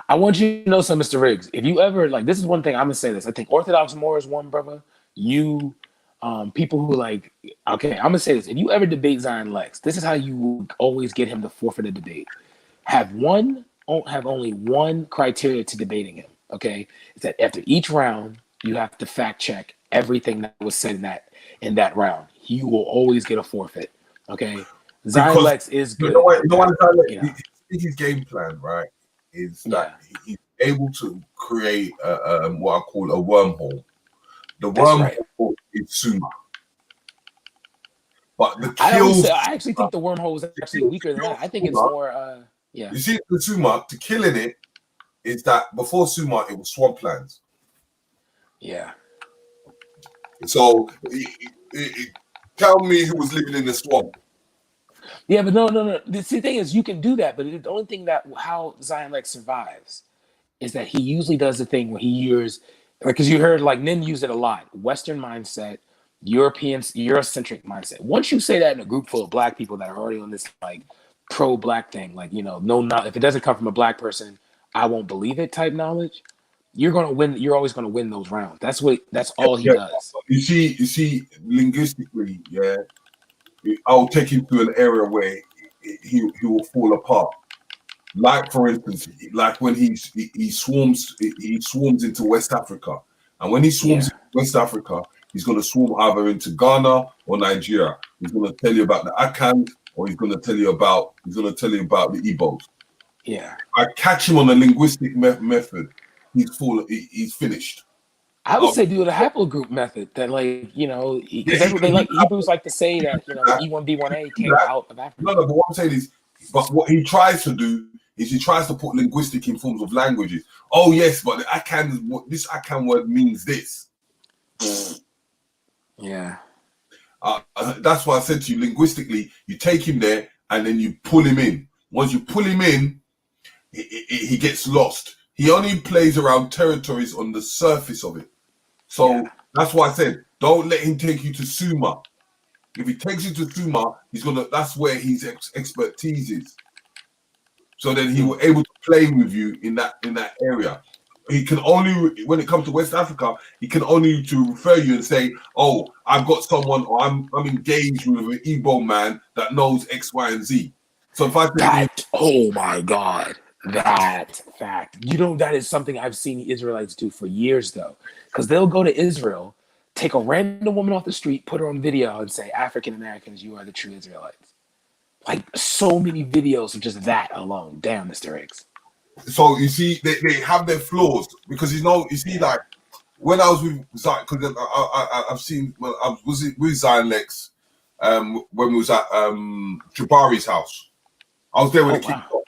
I want you to know something, Mr. Riggs. If you ever this is one thing I'm gonna say this. I think Orthodox Moors won, brother. You, people who okay, I'm gonna say this. If you ever debate Zion Lex, this is how you always get him to forfeit a debate. Have only one criteria to debating him. Okay, is that after each round you have to fact check everything that was said in that round. He will always get a forfeit. Okay, Zion Lex is good. His game plan, right? Is that he's able to create what I call a wormhole. The wormhole is Suma. But the kills... I actually think the wormhole is actually weaker than that. I think it's more... You see, the Suma, to killing it, is that before Suma, it was swamplands. Yeah. So, tell me who was living in the swamp. Yeah, but no. The thing is, you can do that, but the only thing how Zion Lex survives is that he usually does the thing where he uses, because you heard Nin use it a lot, Western mindset, Eurocentric mindset. Once you say that in a group full of black people that are already on this pro-black thing, if it doesn't come from a black person, I won't believe it type knowledge, you're gonna win. You're always gonna win those rounds. That's all he does. You see, linguistically, yeah. I'll take him to an area where he will fall apart. Like, for instance, when he swarms into West Africa, and when he swarms into West Africa, he's going to swarm either into Ghana or Nigeria. He's going to tell you about the Akan, or he's going to tell you about the Igbos. Yeah, I catch him on a linguistic method. He's finished. I would say do the haplogroup method. That, like, you know, because they like Hebrews like to say that, you know, the E1B1A came out of Africa. No, but what I'm saying is, but what he tries to do is he tries to put linguistic in forms of languages. Oh yes, but this Akan word means this. Yeah. That's why I said to you, linguistically, you take him there and then you pull him in. Once you pull him in, he gets lost. He only plays around territories on the surface of it. So that's why I said, don't let him take you to Suma. If he takes you to Suma, that's where his expertise is. So then he will able to play with you in that area. He can only, when it comes to West Africa, he can only to refer you and say, "Oh, I've got someone, or I'm engaged with an Igbo man that knows X, Y, and Z." So if I that, oh my God, that fact, you know, that is something I've seen the Israelites do for years, though, because they'll go to Israel, take a random woman off the street, put her on video, and say, "African Americans, you are the true Israelites." Like, so many videos of just that alone. Damn, Mr. Higgs. So you see, they have their flaws because like when I was with Zion, because I've seen, well, I was with Zion Lex when we was at Jabari's house. I was there when it kicked off.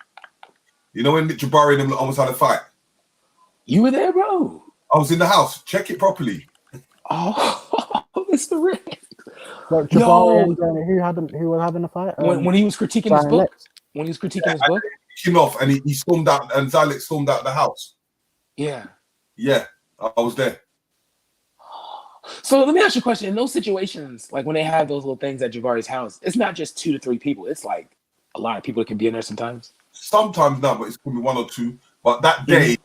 You know when Jabari and them almost had a fight? You were there, bro. I was in the house. Check it properly. Oh, Mr. Rick. But Jabari and who was having a fight? When he was critiquing his book. When he was critiquing his book. Came off and he stormed out, and Zion Lex stormed out the house. Yeah. Yeah, I was there. So let me ask you a question. In those situations, like when they have those little things at Jabari's house, it's not just 2 to 3 people. It's like a lot of people that can be in there sometimes. Sometimes not, but it's could be 1 or 2. But that day,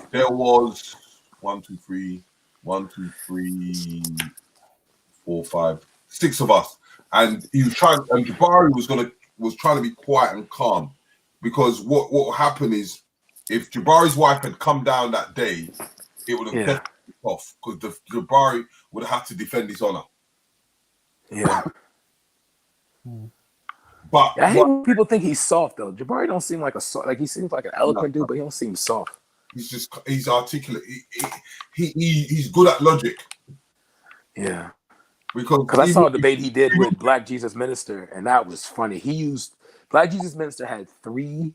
there was 1, 2, 3, 4, 5, 6 of us, and he was trying. And Jabari was trying to be quiet and calm, because what will happen is, if Jabari's wife had come down that day, it would have definitely off, because Jabari would have had to defend his honor. Yeah. But I hate when people think he's soft, though. Jabari don't seem like he seems like an eloquent dude, but he don't seem soft. He's articulate. He's good at logic. Yeah. Because I saw a debate he did with Black Jesus Minister, and that was funny. Black Jesus Minister had 3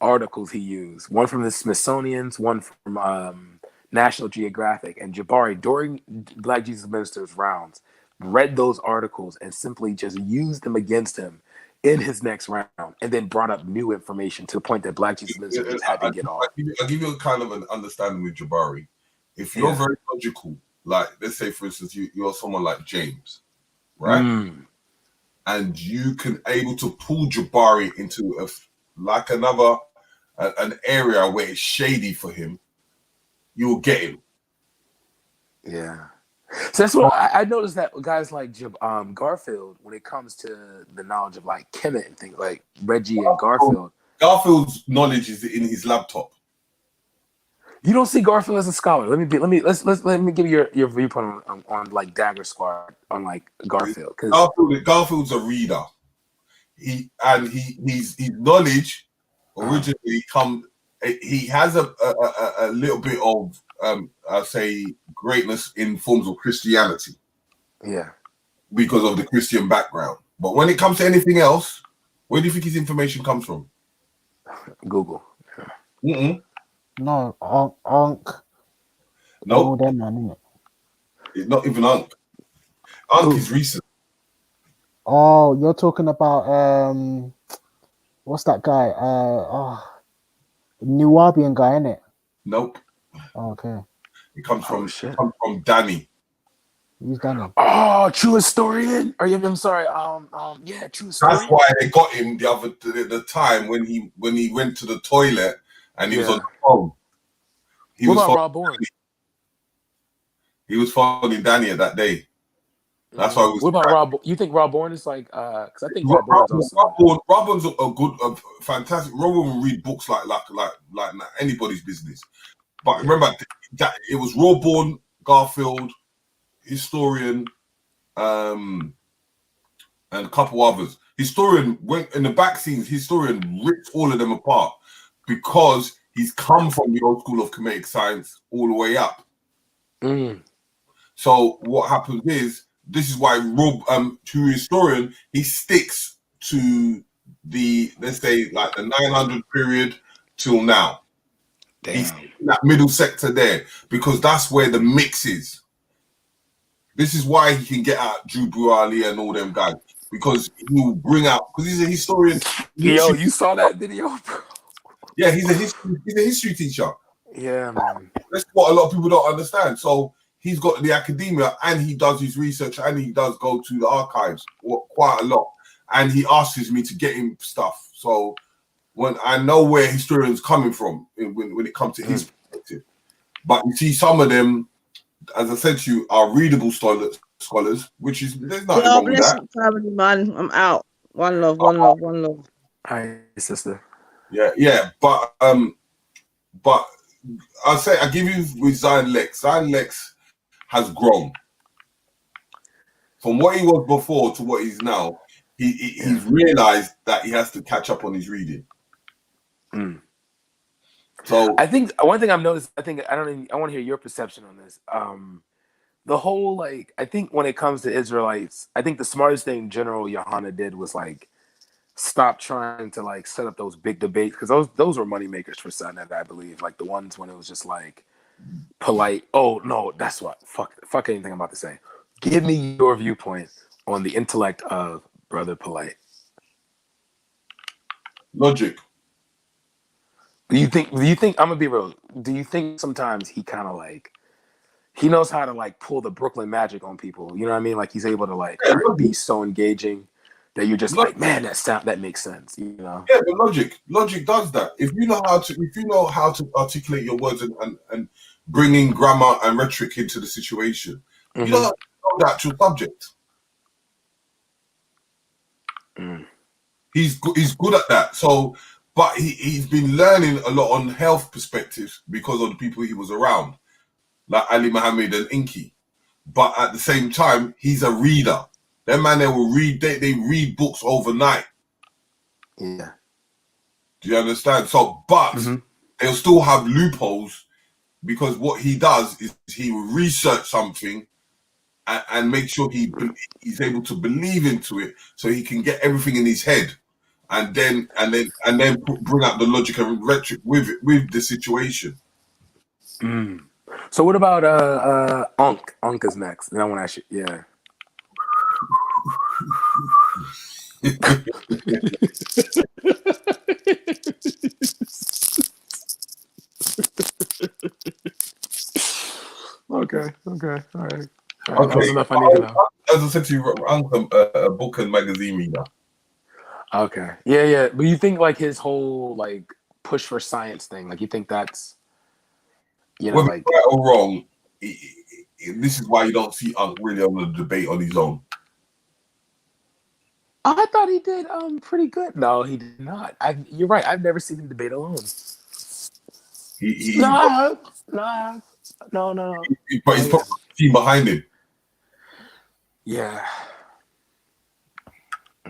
articles he used. One from the Smithsonian's, one from National Geographic, and Jabari, during Black Jesus Minister's rounds, read those articles and simply just used them against him in his next round, and then brought up new information to the point that Black Jesus Minister just had to get off. I'll give you a kind of an understanding with Jabari. If you're very logical, like, let's say, for instance, you're someone like James, right? And you can able to pull Jabari into an area where it's shady for him, you'll get him. Yeah. So that's what I noticed, that guys like Garfield, when it comes to the knowledge of like Kemet and things like Reggie and Garfield. Garfield's knowledge is in his laptop. You don't see Garfield as a scholar. Let me give you your viewpoint on like Dagger Squad on like Garfield. Garfield's a reader. His knowledge originally he has a little bit of I say greatness in forms of Christianity. Yeah. Because of the Christian background. But when it comes to anything else, where do you think his information comes from? Google. No, Unc. No. Them, man, it's not even Unc. Unc is recent. Oh, you're talking about what's that guy? Nubian guy, isn't it? Nope. Oh, okay. It comes from Danny. Who's Danny? Oh, True Historian? I'm sorry. Yeah, True Historian. That's why they got him the time when he went to the toilet and he was on the phone. What about Rob Bourne? He was phoning Danny at that day. That's why. What about Rob? You think Rob Bourne is like? Because I think Rob Bourne's Rob Bourne's a good, fantastic. Rob Bourne will read books like anybody's business. But remember that it was Rob Bourne, Garfield, Historian, and a couple others. Historian went in the back scenes. Historian ripped all of them apart because he's come from the old school of comedic science all the way up. So what happens is, this is why Rob, true historian, he sticks to the, let's say, like the 900 period till now. He's in that middle sector there because that's where the mix is. This is why he can get out Drew Ali and all them guys, because he will bring out, because he's a historian. Yo, you saw that video, bro? Yeah, he's a history teacher. Yeah, man. That's what a lot of people don't understand. So he's got the academia and he does his research and he does go to the archives quite a lot. And he asks me to get him stuff. So when I know where historians coming from when it comes to his perspective. But you see, some of them, as I said to you, are readable scholars, which is, there's nothing wrong with that. Family, man. I'm out. One love, one love, one love. Hi, sister. Yeah. But I'll say, I give you with Zion Lex. Zion Lex has grown from what he was before to what he's now. He's realized that he has to catch up on his reading. So I think one thing I've noticed, I want to hear your perception on this. The whole, like, I think when it comes to Israelites, I think the smartest thing General Yohana did was like stop trying to like set up those big debates, because those were money makers for Sunnet, I believe. Like the ones when it was just like polite. Oh no, that's what fuck anything I'm about to say. Give me your viewpoint on the intellect of Brother Polite. Logic. Do you think I'm gonna be real? Do you think sometimes he kind of like he knows how to like pull the Brooklyn magic on people? You know what I mean? Like he's able to like be so engaging that you're just like, man, that makes sense. You know? Yeah, but logic does that. If you know how to articulate your words and bring in grammar and rhetoric into the situation, you don't have to know the actual subject. He's good at that. So, but he's been learning a lot on health perspectives because of the people he was around, like Ali Muhammad and Inky. But at the same time, he's a reader. That man, they will read. They read books overnight. Yeah. Do you understand? So, but they'll still have loopholes because what he does is he will research something and make sure he's able to believe into it, so he can get everything in his head, and then bring out the logic and rhetoric with the situation. So what about Unc? Unc is next. Then I want to ask you. Yeah. Okay. All right. That was enough I need to know. As I said to you, Unc, a book and magazine reader. Okay. Yeah. But you think like his whole like push for science thing, like you think that's, you know, whether like right or wrong, this is why you don't see Unc really on the debate on his own. I thought he did pretty good. No, he did not. You're right. I've never seen him debate alone. No. But he's put a team behind him. Yeah.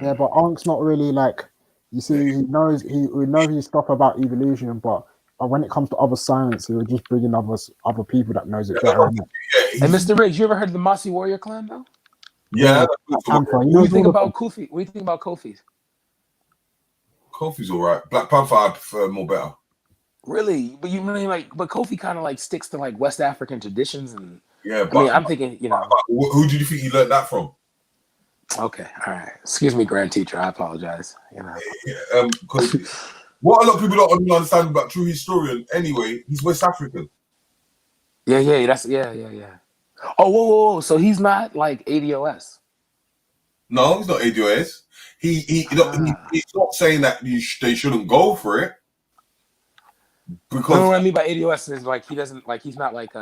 Yeah, but Unc's not really like, you see, he knows his stuff about evolution, but when it comes to other science, he'll just bring in other people that knows it better. And Mr. Riggs, you ever heard of the Mossy Warrior Clan though? Yeah. What do you think about Kofi? What do you think about Kofi? Kofi's all right. Black Panther, I prefer more better. Really? But you mean like, but Kofi kind of like sticks to like West African traditions and yeah. But, I mean, I'm thinking, you know, who did you think you learned that from? Okay, all right. Excuse me, grand teacher. I apologize. You know, because what a lot of people don't understand about true historian, anyway, he's West African. Yeah. Yeah. Oh, whoa. So he's not like ADOS. No, he's not ADOS. He's not saying that they shouldn't go for it. Because what I mean by ADOS is like he doesn't like he's not like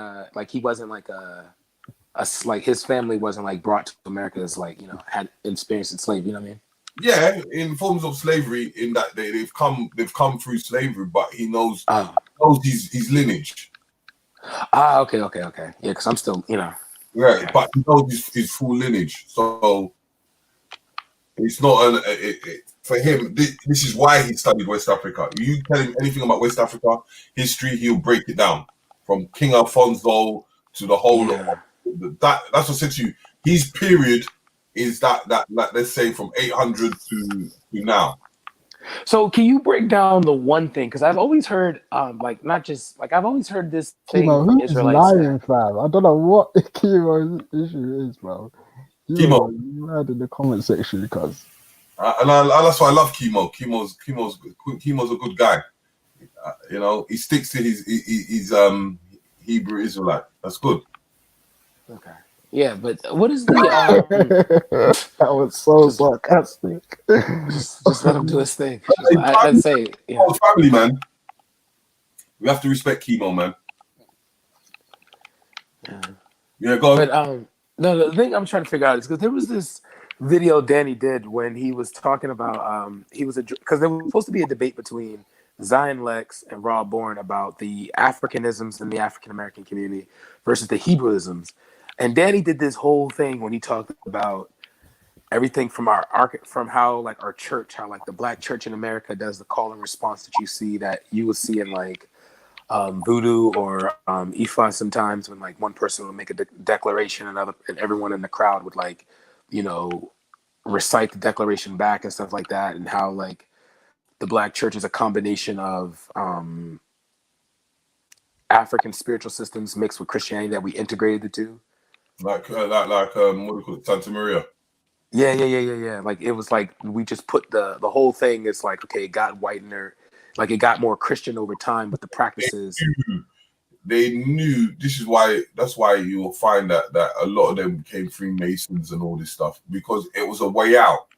he wasn't like like his family wasn't like brought to America as like, you know, had experience in slavery. You know what I mean? Yeah, in forms of slavery, in that they've come through slavery, but he knows his lineage. Okay. Yeah, because I'm still, you know. Right, okay. But he knows his full lineage, so it's not for him. This is why he studied West Africa. You tell him anything about West Africa history, he'll break it down from King Alfonso to the whole lot. That's what I said to you. His period is that let's say from 800 to now. So can you break down the one thing? Because I've always heard, not just like I've always heard this thing Chemo, from who is Israelites. lying, fam? I don't know what Chemo's issue is, bro. Chemo, you mad in the comment section, because. That's why I love Chemo. Chemo's a good guy. You know, he sticks to his Hebrew Israelite. That's good. Okay. Yeah, but what is the that was so sarcastic. Just let him do his thing. I'd say, yeah. Family, man. We have to respect Chemo, man. Yeah, go on. But no, the thing I'm trying to figure out is because there was this video Danny did when he was talking about because there was supposed to be a debate between Zion Lex and Rob Bourne about the Africanisms in the African American community versus the Hebrewisms. And Danny did this whole thing when he talked about everything from from how like our church, how like the Black church in America does the call and response that you see that you would see in like voodoo or Ifa sometimes, when like one person would make a declaration and everyone in the crowd would like, you know, recite the declaration back and stuff like that, and how like the Black church is a combination of African spiritual systems mixed with Christianity that we integrated the two. What do you call it, Santa Maria? Yeah. Like it was like we just put the whole thing. It's like, okay, it got whitener, like it got more Christian over time, but the practices. They knew that's why you will find that a lot of them became Freemasons and all this stuff, because it was a way out.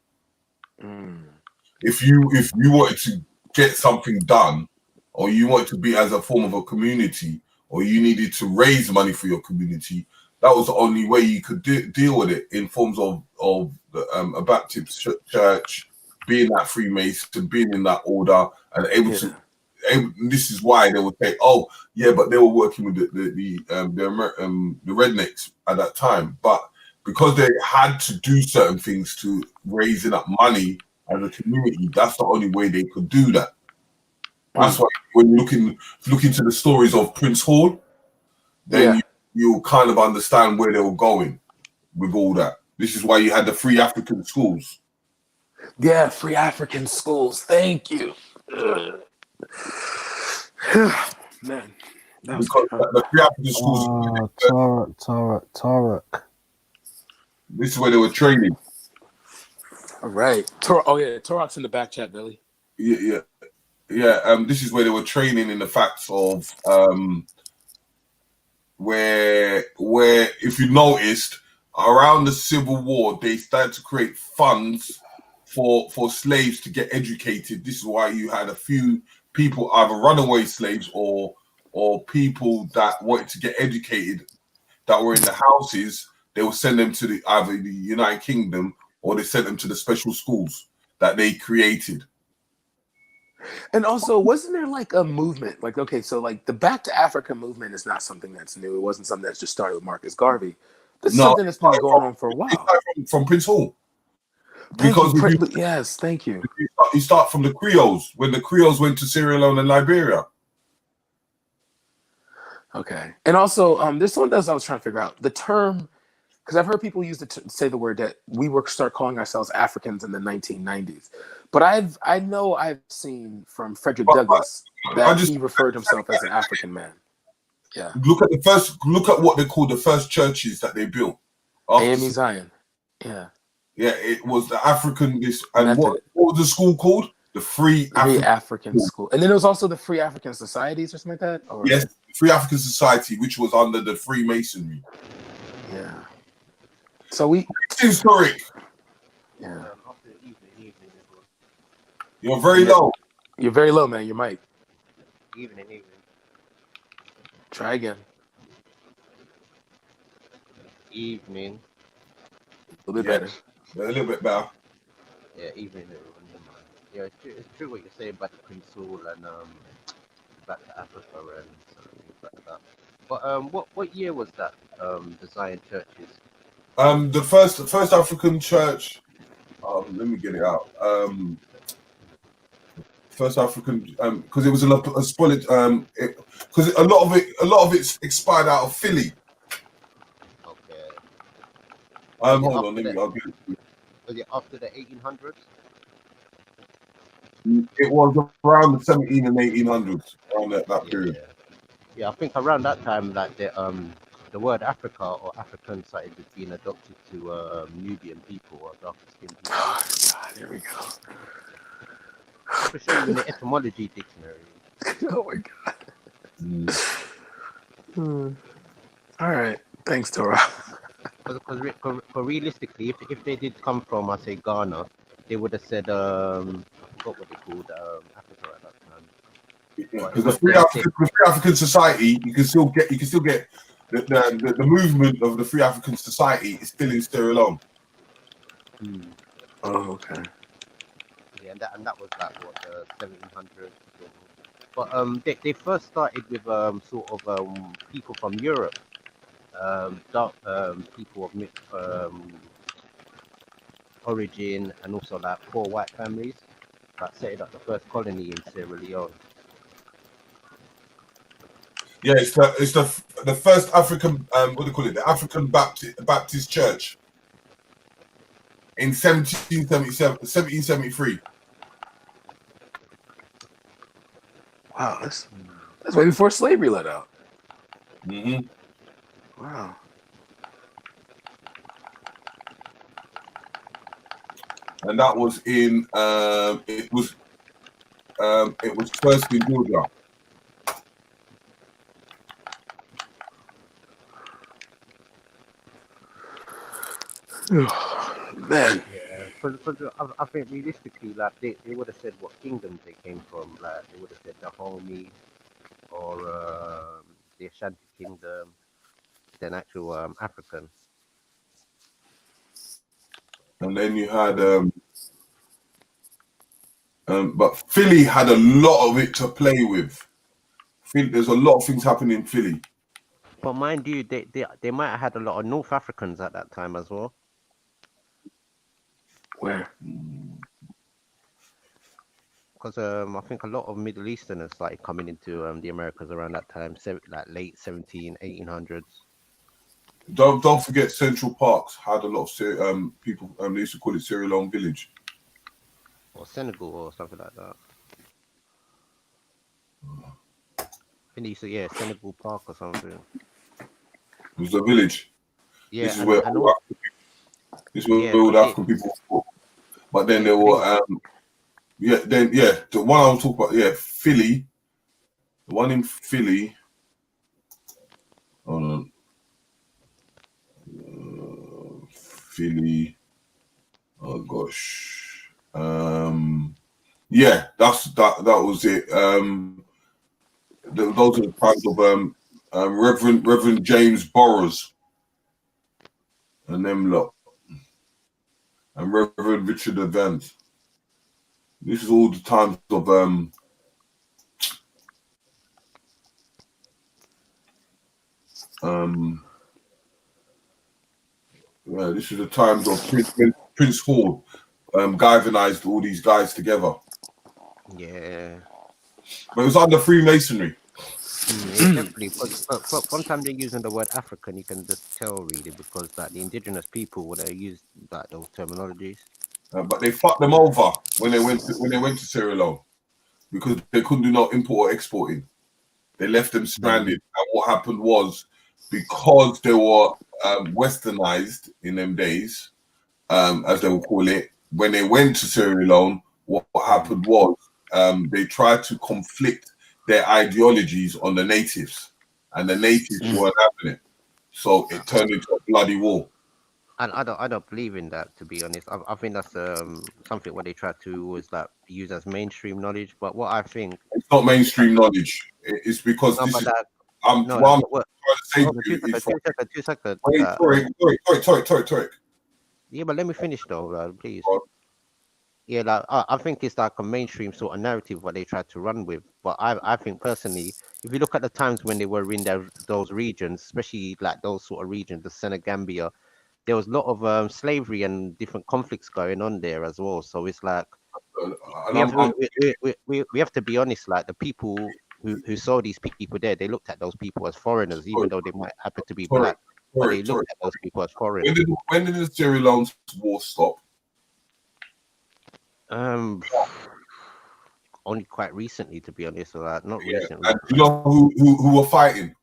If you wanted to get something done, or you wanted to be as a form of a community, or you needed to raise money for your community, that was the only way you could deal with it, in forms of a Baptist church, being that Freemason, being in that order, and able to. This is why they would say, "Oh, yeah," but they were working with the rednecks at that time. But because they had to do certain things to raise enough money as a community, that's the only way they could do that. That's why when you look into the stories of Prince Hall, then you'll kind of understand where they were going with all that. This is why you had the free African schools. Yeah, free African schools. Thank you. Man, because the free African schools. Tarek. This is where they were training. All right. Tarek's in the back chat, Billy. Yeah. This is where they were training in the facts of where if you noticed, around the Civil War, they started to create funds for slaves to get educated. This is why you had a few people, either runaway slaves or people that wanted to get educated, that were in the houses. They would send them to either the United Kingdom, or they sent them to the special schools that they created. And also, wasn't there like a movement? Like, okay, so like the Back to Africa movement is not something that's new. It wasn't something that's just started with Marcus Garvey. This is something that's been going on for a while. From Prince Hall. Thank you. You start from the Creoles, when the Creoles went to Sierra Leone and Liberia. Okay. And also, this one I was trying to figure out the term, because I've heard people use say the word that we were start calling ourselves Africans in the 1990s. But I know I've seen from Frederick Douglass that he referred himself as an African man. Yeah. Look at what they called the first churches that they built. AME Zion. Yeah. Yeah, it was the African what was the school called? The Free African School. And then there was also the Free African Societies or something like that? Or? Yes, Free African Society, which was under the Freemasonry. Yeah. So it's historic. Yeah. You're very low. You're very low, man. Your mic. Evening. Try again. Evening. A little bit better. A little bit better. Yeah, evening. Yeah, it's true what you're saying about the Prince Hall and back to Africa and things like that. But what year was that? The Zion churches. The first African church. Let me get it out. First African, because it was a split. Because a lot of it expired out of Philly. Hold on, I'll get it. Was it after the 1800s? It was around the 17 and 1800s, around that period. Yeah, I think around that time, like the word Africa or African started being adopted to Nubian people or darker skinned people. Oh God, here we go. I could show you in the etymology dictionary. Oh my God. All right, thanks, Tora. Because realistically, if they did come from, I say Ghana, they would have said I forgot what they called Africa at that time. Because the Free African Society, you can still get the movement of the Free African Society is still in Sierra Leone. Oh, okay. Yeah, and that was like what the 1700s. But they first started with sort of people from Europe, dark people of mixed origin, and also like poor white families that set up the first colony in Sierra Leone. Yeah, it's the first African what do you call it? The African Baptist Church in 1773. Wow, that's way before slavery let out. Mm-hmm. Wow. And that was in it was first in Georgia. Man. Yeah, because I think realistically, like they would have said what kingdoms they came from. Like they would have said the Dahomey or the Ashanti Kingdom, than actual African. And then you had but Philly had a lot of it to play with. There's a lot of things happening in Philly. But mind you, they might have had a lot of North Africans at that time as well. Where? Because I think a lot of Middle Easterners started coming into the Americas around that time, like late 1800s. Don't forget Central Parks had a lot of people. They used to call it Sierra Leone Village. Or Senegal or something like that. I think they used to, Senegal Park or something. It was a village. Yeah, this is where all the African people were. But then there were the one I was talking about, Philly. The one in Philly. Hold on. Philly. Oh gosh. That was it. Those are the times of Reverend James Burroughs and them lot, and Reverend Richard Evans. This is all the times of this is the times of Prince Hall galvanized all these guys together. Yeah. But it was under Freemasonry. Yeah, definitely. But sometimes they're using the word African, you can just tell really, because like the indigenous people would have used like those terminologies. But they fucked them over when they went to Sierra Leone because they couldn't do no import or exporting. They left them stranded. And what happened was, because they were westernized in them days, as they would call it, when they went to Sierra Leone, what happened was they tried to conflict their ideologies on the natives, and the natives weren't having it. So it turned into a bloody war. And I don't believe in that, to be honest. I think that's something what they try to was like use as mainstream knowledge. But what I think, it's not mainstream knowledge. It's because this is two seconds. Wait, Torek. Yeah, but let me finish though, please. Yeah, like I think it's like a mainstream sort of narrative what they try to run with. But I think personally, if you look at the times when they were in those regions, especially like those sort of regions, the Senegambia, there was a lot of slavery and different conflicts going on there as well. So it's like we have to be honest. Like the people who saw these people there, they looked at those people as foreigners, even though they might happen to be black. but they looked at those people as foreign. When did the Sierra Leone war stop? Only quite recently, to be honest. Not recently. And you know who were fighting?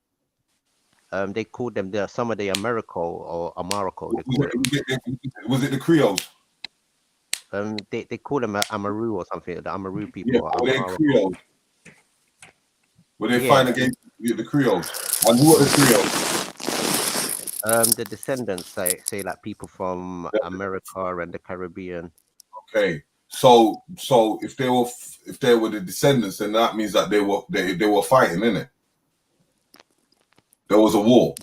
They called them some of the Americo or Amarico. Was it the Creoles? They call them Amaru or something. The Amaru people. Yeah, were they Creoles? Were they fighting against the Creoles? And who are the Creoles? The descendants, say like people from America and the Caribbean. Okay, so if they were the descendants, then that means that they were fighting, innit? There was a war.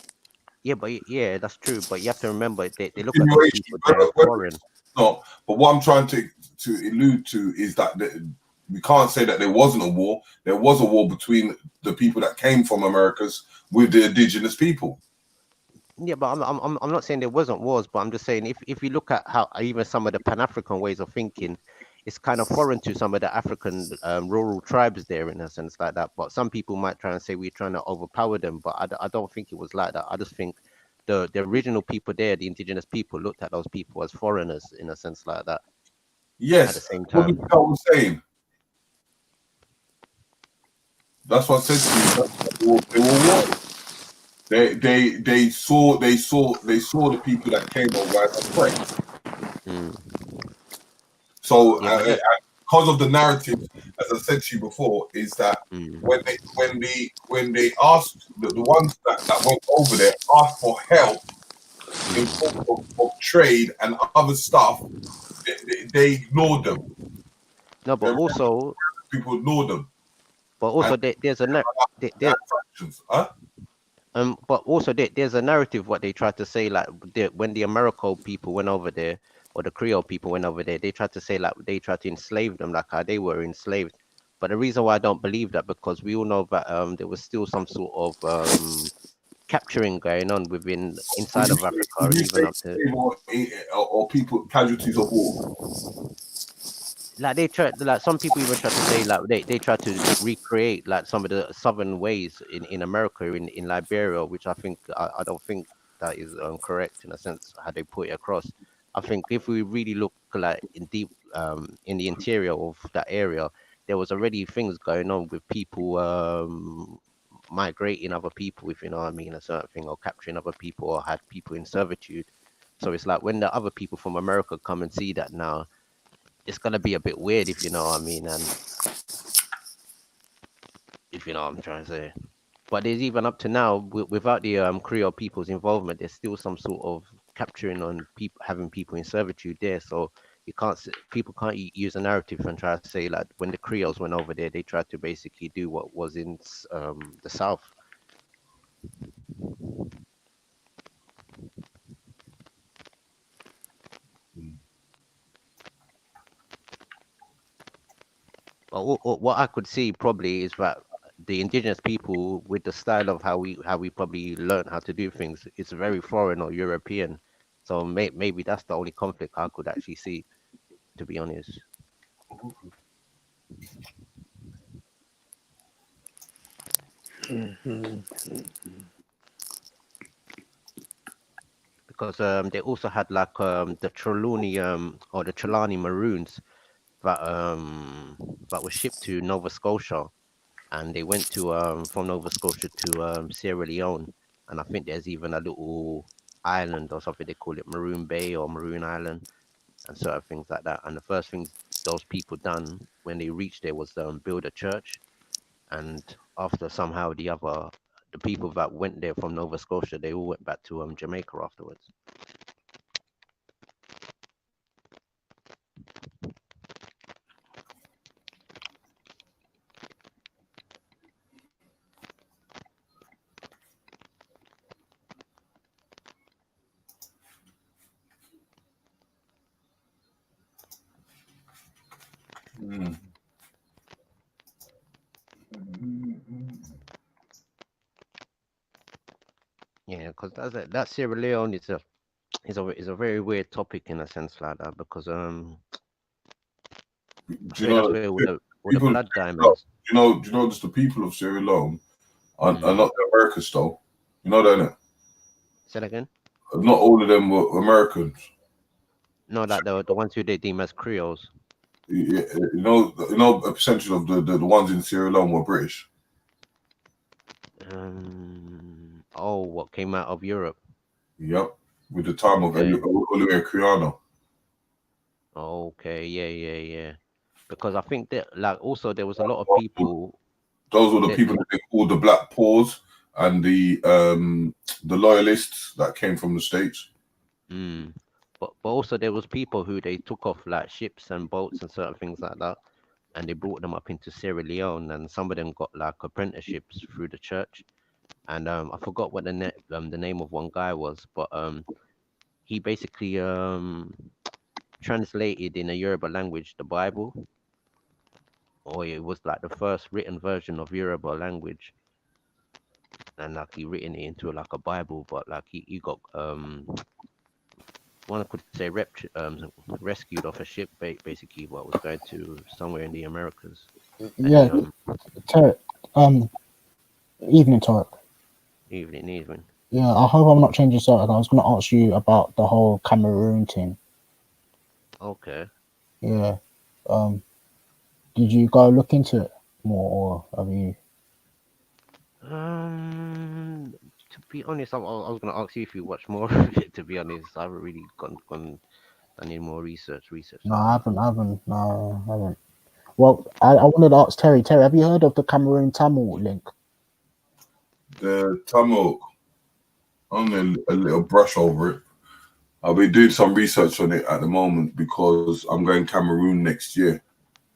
Yeah, but that's true. But you have to remember they look at those people as foreign. No, but what I'm trying to allude to is that we can't say that there wasn't a war. There was a war between the people that came from Americas with the indigenous people. Yeah, but I'm not saying there wasn't wars, but I'm just saying if you look at how even some of the Pan-African ways of thinking, it's kind of foreign to some of the African rural tribes there in a sense like that. But some people might try and say we're trying to overpower them, but I don't think it was like that. I just think the original people there, the indigenous people, looked at those people as foreigners in a sense like that. Yes, at the same time. What I was saying. That's what I said to you. They were war. They saw the people that came over as a threat. So because of the narrative, as I said to you before, is that when they asked the ones that went over there asked for help in form of trade and other stuff, they ignored them. No, but also people ignored them. But also there's a but also there's a narrative what they tried to say, like when the Americo people went over there or the Creole people went over there, they tried to say like they tried to enslave them, like how they were enslaved. But the reason why I don't believe that, because we all know that there was still some sort of capturing going on inside of Africa, and even up to or people casualties of war. Like they tried, like some people even try to say like they try to recreate like some of the southern ways in America, in Liberia, which I think I don't think that is correct in a sense how they put it across. I think if we really look like in deep in the interior of that area, there was already things going on with people migrating other people, if you know what I mean, a certain thing, or capturing other people, or had people in servitude. So it's like when the other people from America come and see that now, it's gonna be a bit weird, if you know what I mean, and if you know what I'm trying to say. But there's even up to now, without the Creole people's involvement, there's still some sort of capturing on people, having people in servitude there. So you can't, people can't use a narrative and try to say like when the Creoles went over there, they tried to basically do what was in the South. But what I could see probably is that the indigenous people, with the style of how we probably learned how to do things, it's very foreign or European. So maybe that's the only conflict I could actually see, to be honest. Because they also had like the Trelawney or the Trelawney Maroons that were shipped to Nova Scotia, and they went to from Nova Scotia to Sierra Leone, and I think there's even a little island or something, they call it Maroon Bay or Maroon Island, and certain things like that. And the first things those people done when they reached there was build a church, and after somehow the people that went there from Nova Scotia, they all went back to Jamaica afterwards. Yeah, because that Sierra Leone is a very weird topic in a sense like that, because I think that's where all the blood diamonds. Do you know just the people of Sierra Leone are not the Americans though? You know that, innit? Say that again. Not all of them were Americans. No, like the ones who they deem as Creoles. Yeah, you know, a percentage of the ones in Sierra Leone were British. Oh, what came out of Europe? Yep, with the time of Okay. Olivier Criano. Okay, yeah. Because I think that, like, also there was a lot of people. Those were the people that they called the Black Paws and the loyalists that came from the States. But also there was people who they took off like ships and boats and certain things like that, and they brought them up into Sierra Leone, and some of them got like apprenticeships through the church. And I forgot what the name of one guy was, but he basically translated in a Yoruba language the Bible, or it was like the first written version of Yoruba language, and like he written it into like a Bible, but like he got one could say rescued off a ship, basically, what was going to somewhere in the Americas. Yeah, Tarek, evening, Tarek. Evening. Yeah, I hope I'm not changing subject. I was going to ask you about the whole Cameroon thing. Okay. Yeah. Did you go look into it more, or have you? To be honest, I was going to ask you if you watch more of it. To be honest, I haven't really done any more research. No, I haven't. No, I haven't. Well, I wanted to ask Terry. Terry, have you heard of the Cameroon Tamil link? The Tamil, only a little brush over it. I'll be doing some research on it at the moment because I'm going Cameroon next year.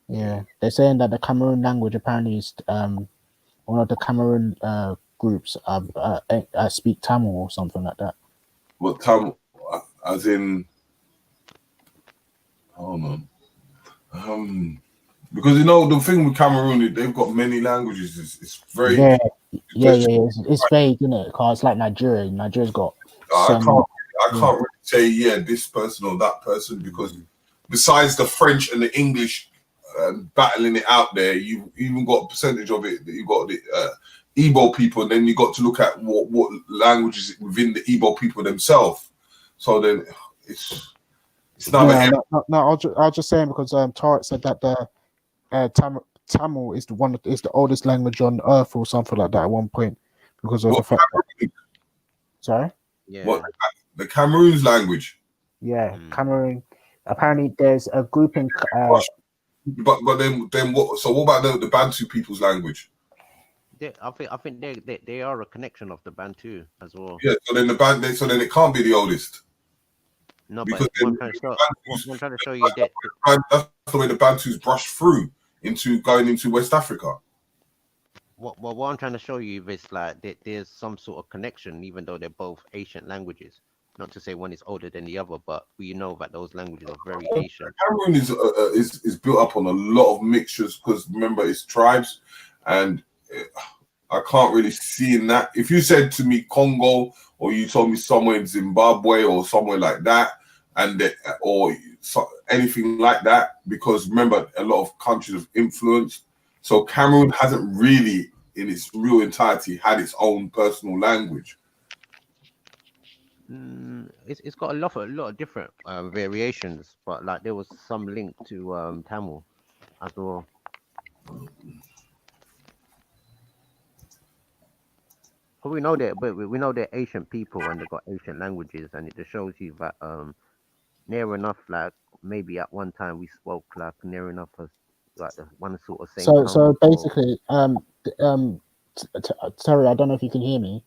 Yeah, they're saying that the Cameroon language apparently is one of the Cameroon groups speak Tamil or something like that. What Tamil, as in? Hold on. Because you know the thing with Cameroon, they've got many languages. It's very yeah. It's vague, isn't it? Because it's like Nigeria. Nigeria's got. I can't really say this person or that person because besides the French and the English battling it out there, you even got a percentage of it that you got the Igbo people, and then you got to look at what languages within the Igbo people themselves. So then it's not. Yeah, no. I was just saying because Tarek said that the Tamil is the oldest language on earth or something like that at one point because of the fact. Sorry. Yeah. What the Cameroon's language? Yeah, Cameroon. Apparently, there's a group in. But then what? So what about the Bantu people's language? I think they are a connection of the Bantu as well. Yeah. So then then it can't be the oldest. No, because but I'm trying to show you that that's the way the Bantus brushed through going into West Africa. What I'm trying to show you is like that there's some sort of connection, even though they're both ancient languages. Not to say one is older than the other, but we know that those languages are very ancient. Cameroon is built up on a lot of mixtures because remember it's tribes, and I can't really see in that. If you said to me Congo, or you told me somewhere in Zimbabwe or somewhere like that, or anything like that, because remember a lot of countries have influenced. So Cameroon hasn't really, in its real entirety, had its own personal language. It's got a lot of different variations, but like there was some link to Tamil as well. But we know they're ancient people and they've got ancient languages, and it just shows you that near enough, like maybe at one time we spoke like near enough as like the one sort of same tongue. So basically, Terry, I don't know if you can hear me.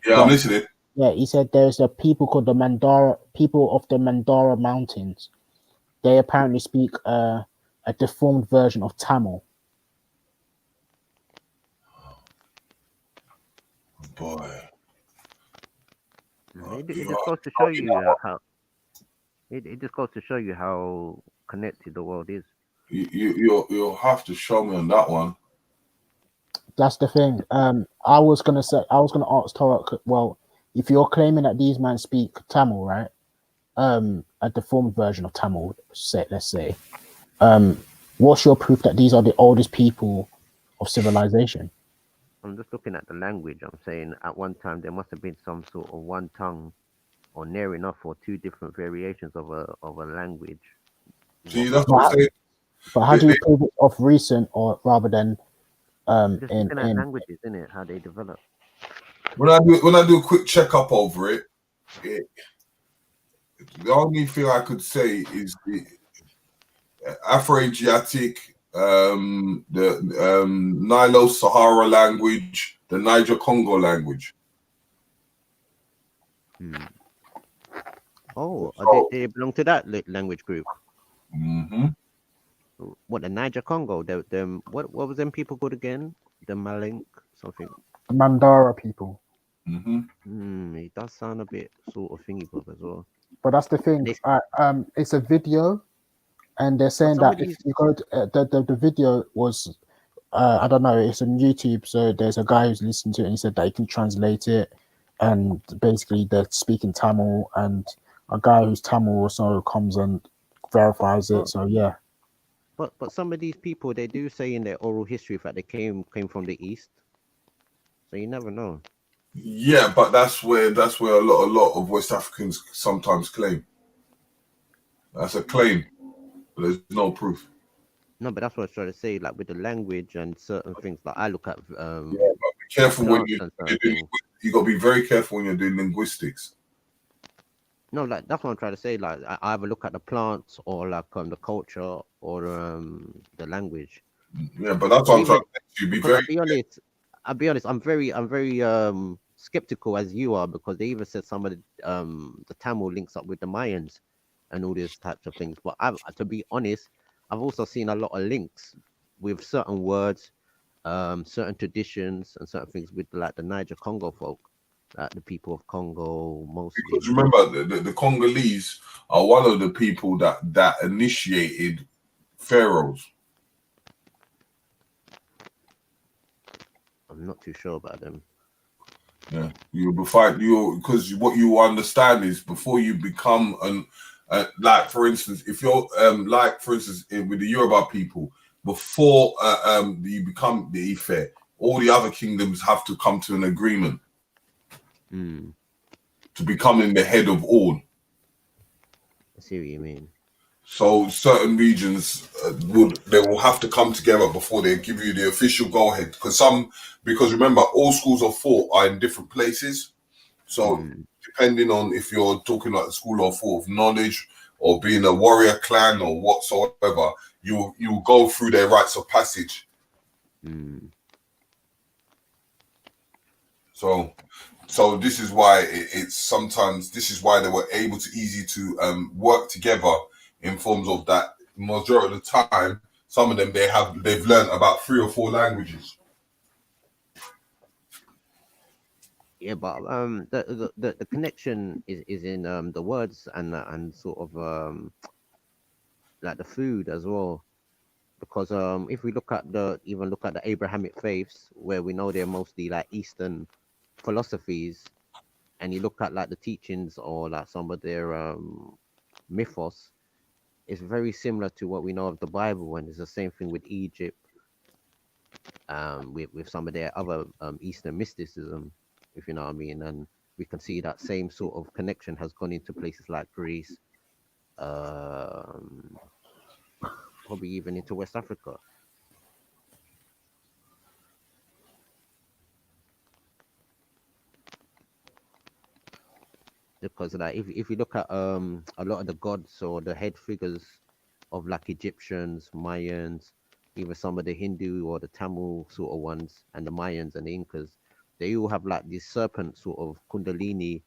Yeah, I'm listening. Yeah, he said there's a people called the people of the Mandara Mountains. They apparently speak a deformed version of Tamil. Boy, it just goes to show you how. It just goes to show you how connected the world is. You'll have to show me on that one. That's the thing. I was gonna ask Tarek. Well, if you're claiming that these men speak Tamil, right? A deformed version of Tamil, let's say. What's your proof that these are the oldest people of civilization? I'm just looking at the language. I'm saying at one time there must have been some sort of one tongue, or near enough, or two different variations of a language. See, that's what I'm saying. But how do you prove it of recent, or rather than Just in looking at languages, isn't it? How they develop. When I do a quick checkup over it, the only thing I could say is the Afro-Asiatic, the Nilo-Sahara language, the Niger-Congo language. Oh, they belong to that language group. Mm-hmm. What, the Niger Congo? What was them people called again? The Malink something. The Mandara people. It does sound a bit sort of thingy bob as well. But that's the thing. It's a video, and they're saying that if you go to, the video was, I don't know, it's on YouTube. So there's a guy who's listening to it, and he said that he can translate it, and basically they're speaking Tamil, and a guy who's Tamil also comes and verifies it. So yeah. But some of these people, they do say in their oral history that they came from the east. So you never know. Yeah, but that's where a lot of West Africans sometimes claim. That's a claim, but there's no proof. No, but that's what I was trying to say. Like with the language and certain things, like I look at. Yeah, but be careful when you're doing. You got to be very careful when you're doing linguistics. No, like that's what I'm trying to say. Like I either look at the plants or like the culture or the language. Yeah, but that's what I'm trying to say. Be very. I'll be honest. I'm very skeptical as you are, because they even said some of the Tamil links up with the Mayans and all these types of things. But to be honest, I've also seen a lot of links with certain words, certain traditions, and certain things with like the Niger Congo folk. The people of Congo mostly. Because remember, the Congolese are one of the people that initiated pharaohs. I'm not too sure about them. Yeah, because what you understand is before you become like for instance, if you're like for instance with the Yoruba people, before you become the Ife, all the other kingdoms have to come to an agreement. To becoming the head of all. I see what you mean. So certain regions will have to come together before they give you the official go ahead. Because remember, all schools of thought are in different places. So depending on if you're talking like the school of thought of knowledge or being a warrior clan or whatsoever, you go through their rites of passage. So this is why it's sometimes this is why they were able to easy to work together in forms of that. Majority of the time, some of them they've learned about 3 or 4 languages. Yeah, but the connection is in the words and sort of like the food as well. Because if we look at the Abrahamic faiths, where we know they're mostly like Eastern philosophies, and you look at like the teachings or like some of their mythos, it's very similar to what we know of the Bible, and it's the same thing with Egypt, with some of their other Eastern mysticism, if you know what I mean. And we can see that same sort of connection has gone into places like Greece, probably even into West Africa. Because like if you look at a lot of the gods or the head figures of like Egyptians, Mayans, even some of the Hindu or the Tamil sort of ones, and the Mayans and the Incas, they all have like this serpent sort of Kundalini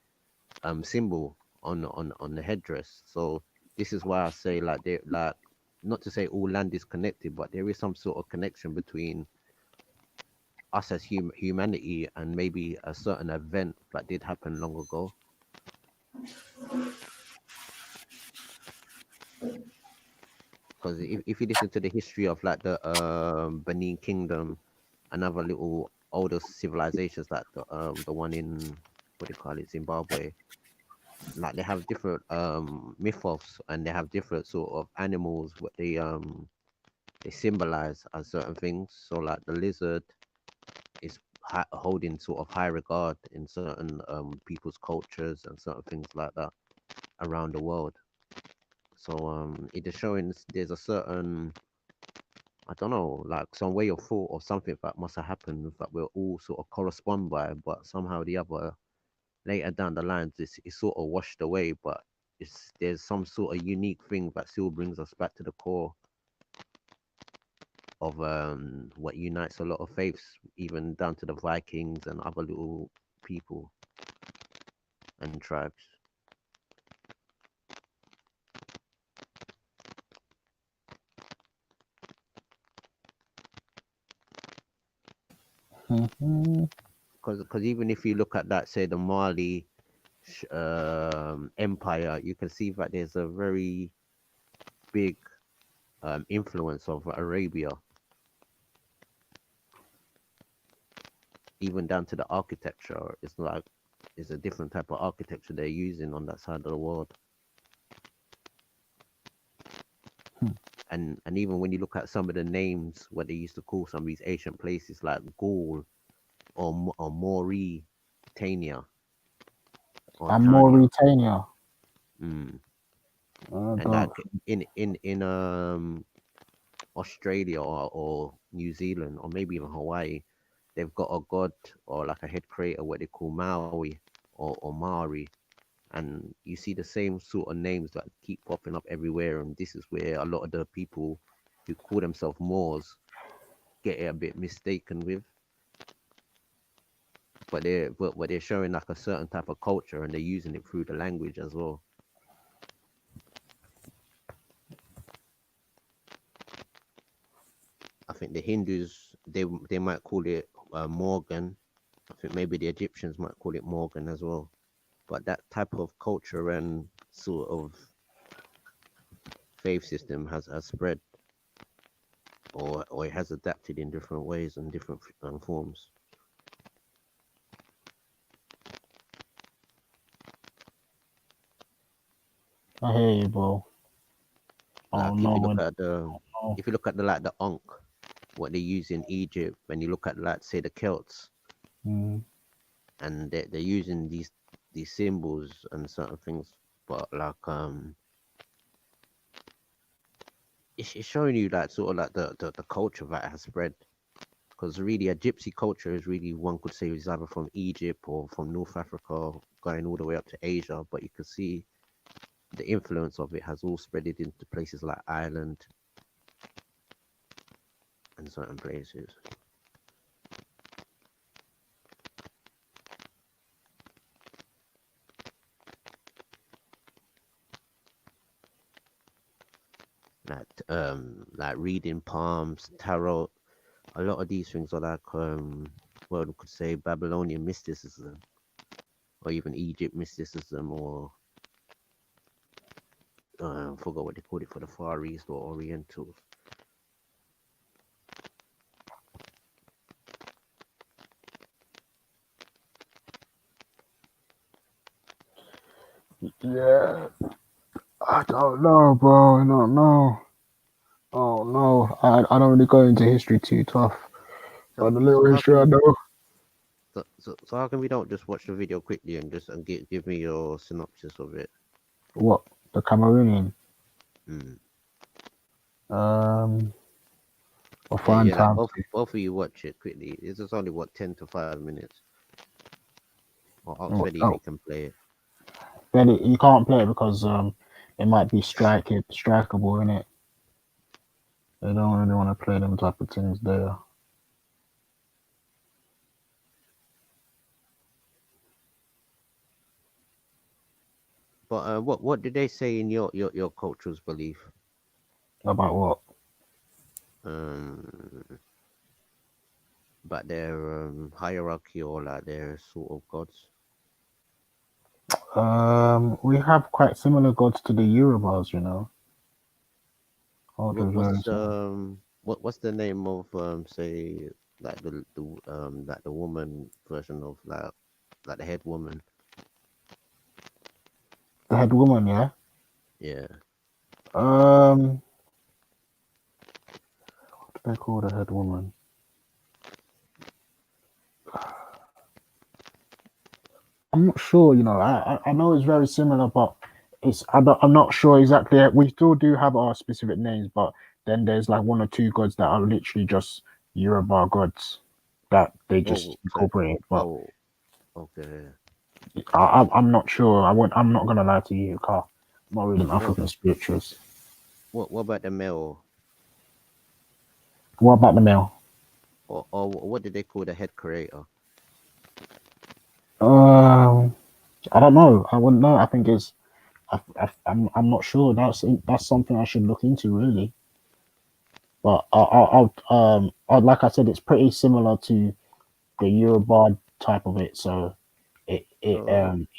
symbol on the headdress. So this is why I say like they like, not to say all land is connected, but there is some sort of connection between us as humanity and maybe a certain event that did happen long ago. Because if you listen to the history of like the Benin Kingdom and other little older civilizations, like the one in what do you call it, Zimbabwe, like they have different mythos, and they have different sort of animals what they symbolize as certain things. So like the lizard is holding sort of high regard in certain people's cultures and certain things like that around the world. So it is showing there's a certain, I don't know, like some way of thought or something that must have happened that we'll all sort of correspond by, but somehow the other later down the line it's sort of washed away. But there's some sort of unique thing that still brings us back to the core of what unites a lot of faiths, even down to the Vikings and other little people and tribes. Because even if you look at that, say the Mali empire, you can see that there's a very big influence of Arabia, even down to the architecture. It's a different type of architecture they're using on that side of the world. And even when you look at some of the names, what they used to call some of these ancient places like Gaul or Mauritania or And Tanya. Mauritania. Mm. I And don't. like in Australia or New Zealand or maybe even Hawaii, they've got a god or like a head creator, what they call Maui or Maori, and you see the same sort of names that keep popping up everywhere. And this is where a lot of the people who call themselves Moors get it a bit mistaken with. But they're showing like a certain type of culture, and they're using it through the language as well. I think the Hindus they might call it Morgan. I think maybe the Egyptians might call it Morgan as well. But that type of culture and sort of faith system has spread, or it has adapted in different ways and different forms. I hear you, bro. Like Oh if you no, look at the like the Ankh, what they use in Egypt, when you look at like say the Celts, mm. and they're using these symbols and certain things, but like it's showing you that sort of like the culture that has spread. Because really, a gypsy culture is really, one could say, is either from Egypt or from North Africa, going all the way up to Asia. But you can see the influence of it has all spread it into places like Ireland and certain places. Like reading palms, tarot. A lot of these things are like well, we could say Babylonian mysticism, or even Egypt mysticism, or I forgot what they called it for the Far East or Orientals. Yeah, I don't know, bro. I don't know. Oh no, I don't really go into history too tough, but the little history I know. So how come we don't just watch the video quickly and just give me your synopsis of it? What, the Cameroonian? Mm. I'll find Like time. both of you watch it quickly. It's just only 10 to 5 minutes. Or ask Freddy if he can play it. But you can't play it because it might be strikeable in it. They don't really want to play them type of things there. But what did they say in your culture's belief? About what? About their hierarchy or like their sort of gods. We have quite similar gods to the Yorubas, you know. What's the name of say like the woman version of like the head woman? The head woman, yeah. Yeah. What do they call the head woman? I'm not sure. You know, I know it's very similar, but I'm not sure exactly. We still do have our specific names, but then there's like one or two gods that are literally just Yoruba gods that they just incorporate. But okay. I'm not sure. I'm not gonna lie to you, Carl. I'm not reading African spirituals. What about the male? What about the male? Or what did they call the head creator? I don't know. I wouldn't know. I think it's. I'm not sure. That's something I should look into really. But like I said, it's pretty similar to the Yoruba type of it. So it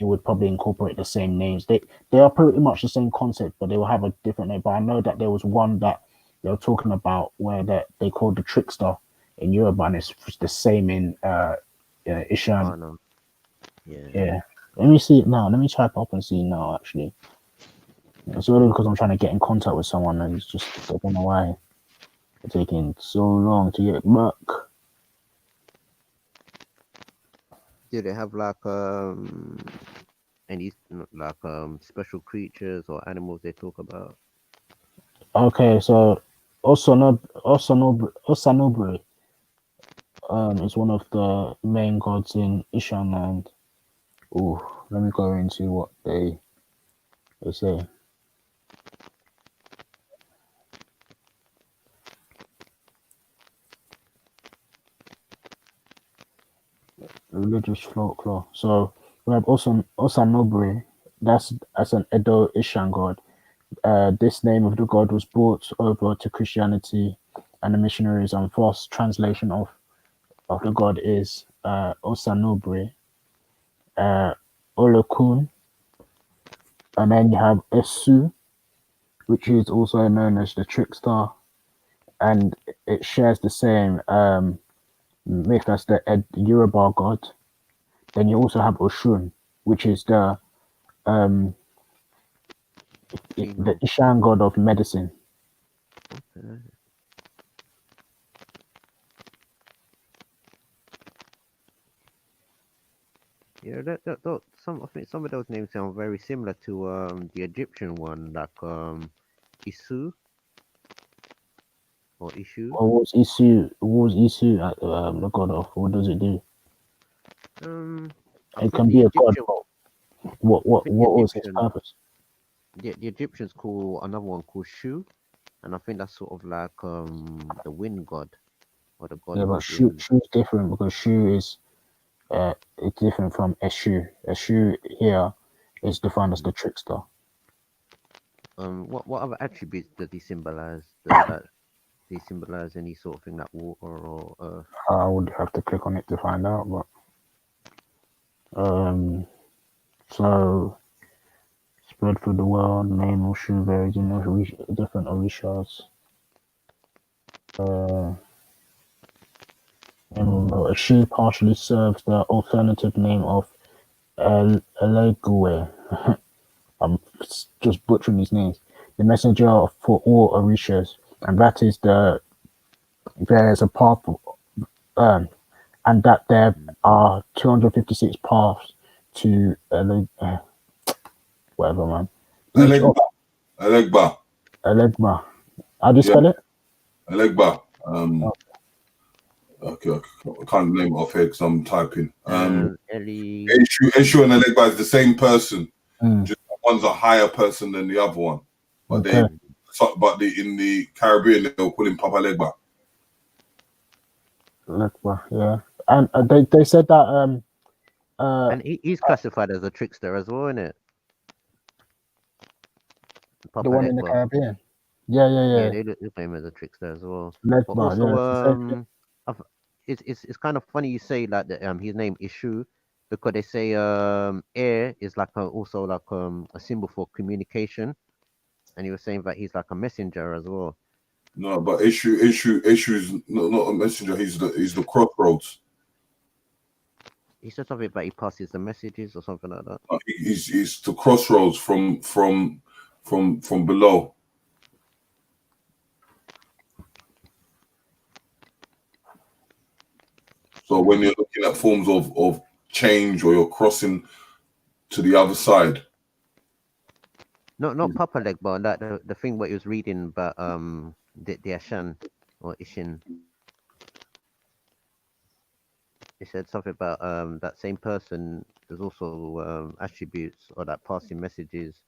would probably incorporate the same names. They are pretty much the same concept, but they will have a different name. But I know that there was one that they were talking about where they called the trickster in Yoruba, and it's the same in Ishan. Oh, no. Yeah. Let me see it now. Let me type up and see now. Actually, it's only because I'm trying to get in contact with someone, and it's just I don't know why it's taking so long to get back. Do they have like any like special creatures or animals they talk about? Okay, so Osanobri is one of the main gods in Ishan land. Oh, let me go into what they say. Religious folklore. So we have Osanobri. That's an Edo Ishan god. This name of the god was brought over to Christianity and the missionaries, and false translation of the god is Osanobri, Olokun, and then you have Esu, which is also known as the trickster, and it shares the same myth as the Yoruba god. Then you also have Oshun, which is the Ishan god of medicine. Okay. Yeah, I think some of those names sound very similar to the Egyptian one, like Isu or Ishu. Or what's Isu? What's Isu at the god of? What does it do? I It think can the be a god. Egyptian. What I think the was its Egyptian. purpose? The Egyptians call another one called Shu, and I think that's sort of like the wind god or the god Yeah, of but wind. Shu's different because Shu is it's different from Eshu. Eshu here is defined as the trickster. What other attributes does he symbolize? Does he symbolize any sort of thing like water or earth? I would have to click on it to find out, but so spread through the world, name of Shu varies in different orishas. A Shu partially serves the alternative name of Elegue. I'm just butchering these names. The messenger for all orishas, and that is there's a path, and that there are 256 paths to whatever, man. Elegba. Elegma. How do you spell it? Elegba. Okay, I can't name it off here because I'm typing. Eshu and Elegba is the same person. Just one's a higher person than the other one. But in the Caribbean they'll call him Papa Legba. Elegba, yeah. And they said that and he's classified as a trickster as well, isn't it? the one in the Caribbean. Yeah. They look him as a trickster as well. Legba, but also, yeah, it's kind of funny you say like that. His name is Shu, because they say air is like also like a symbol for communication, and you were saying that he's like a messenger as well. No, but Eshu is not a messenger. He's the crossroads. He said something about he passes the messages or something like that. He's the crossroads from below. So when you're looking at forms of change, or you're crossing to the other side. Not Papa Leg, but like the thing what he was reading about the Ashan or Ishin. He said something about that same person. There's also attributes or that passing messages.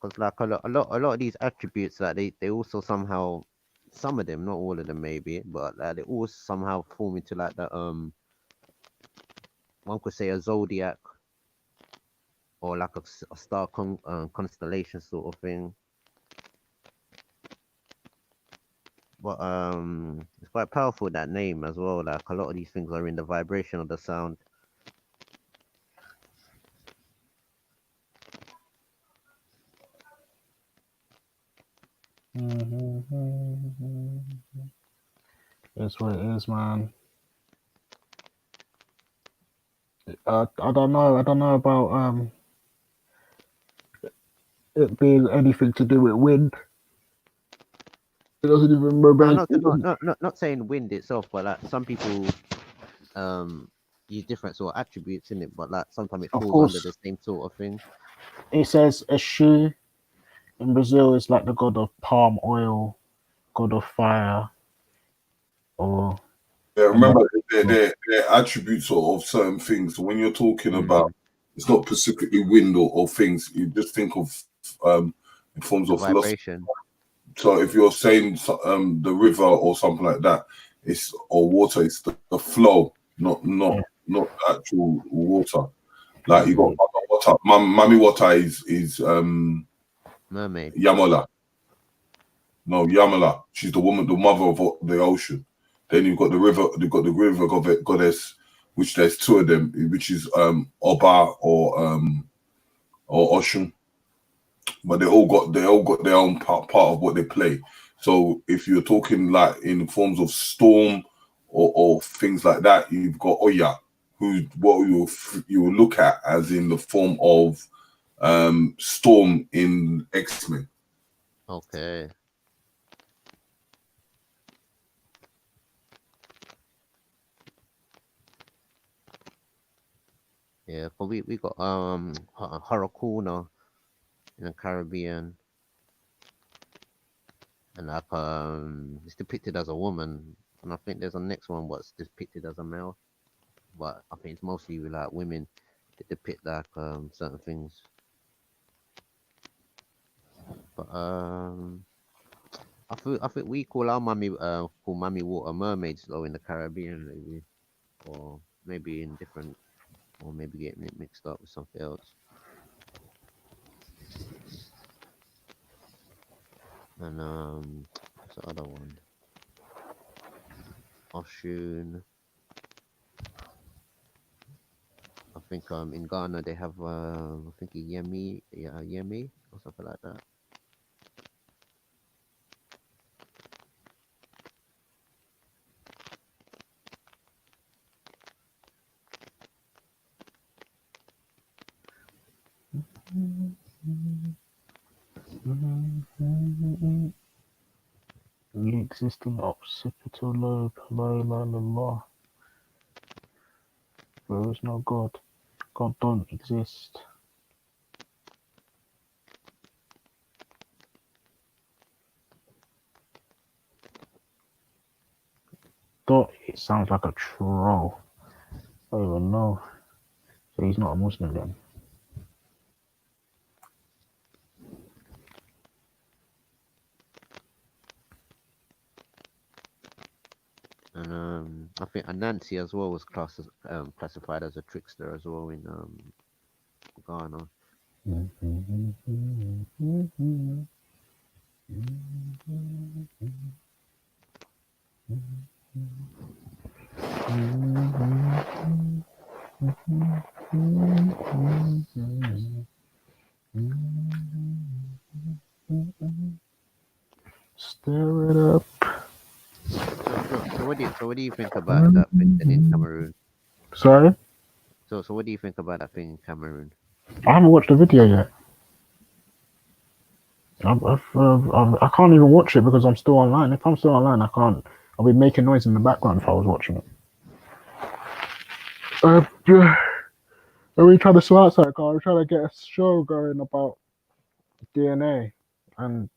Because like a lot of these attributes that they also somehow, some of them, not all of them maybe, but they all somehow form into like the one could say a zodiac or like a star constellation sort of thing. But it's quite powerful, that name as well. Like a lot of these things are in the vibration of the sound. That's what it is, man. I don't know. I don't know about it being anything to do with wind. It doesn't even remember. Not saying wind itself, but like some people use different sort of attributes in it, but like sometimes it Of falls under course, the same sort of thing. it says Eshu in Brazil is like the god of palm oil, god of fire, or Yeah, remember their attributes of certain things. So when you're talking about, it's not specifically wind or things. You just think of in forms The of philosophy. vibration. So if you're saying the river or something like that, it's or water, it's the flow, not actual water. Like you got water. Mami water is Mermaid. Yamala. No, Yamala. She's the woman, the mother of the ocean. Then you've got the river. You've got the river goddess, which there's two of them, which is Oba or Oshun. But they all got their own part of what they play. So if you're talking like in forms of storm or things like that, you've got Oya, who what you will look at as in the form of Storm in X-Men. Okay. Yeah, but we got Harakuna in the Caribbean, and like it's depicted as a woman, and I think there's a next one what's depicted as a male, but I think it's mostly like women that depict like certain things. But I think we call our mummy water mermaids though in the Caribbean, maybe, or maybe in different, or maybe getting it mixed up with something else. And what's the other one? Oshun. I think in Ghana they have I think a Yemi or something like that. the existing occipital lobe, la ilaha illallah. There is no God. God don't exist. Dot, it sounds like a troll. I don't even know. So he's not a Muslim then. And I think Anansi as well was classified as a trickster as well in Ghana. Stir it up. So what do you think about that thing in Cameroon? Sorry? So what do you think about that thing in Cameroon? I haven't watched the video yet. I can't even watch it because I'm still online. If I'm still online, I I'll be making noise in the background if I was watching it. Are we trying to sort out something? We're trying to get a show going about DNA and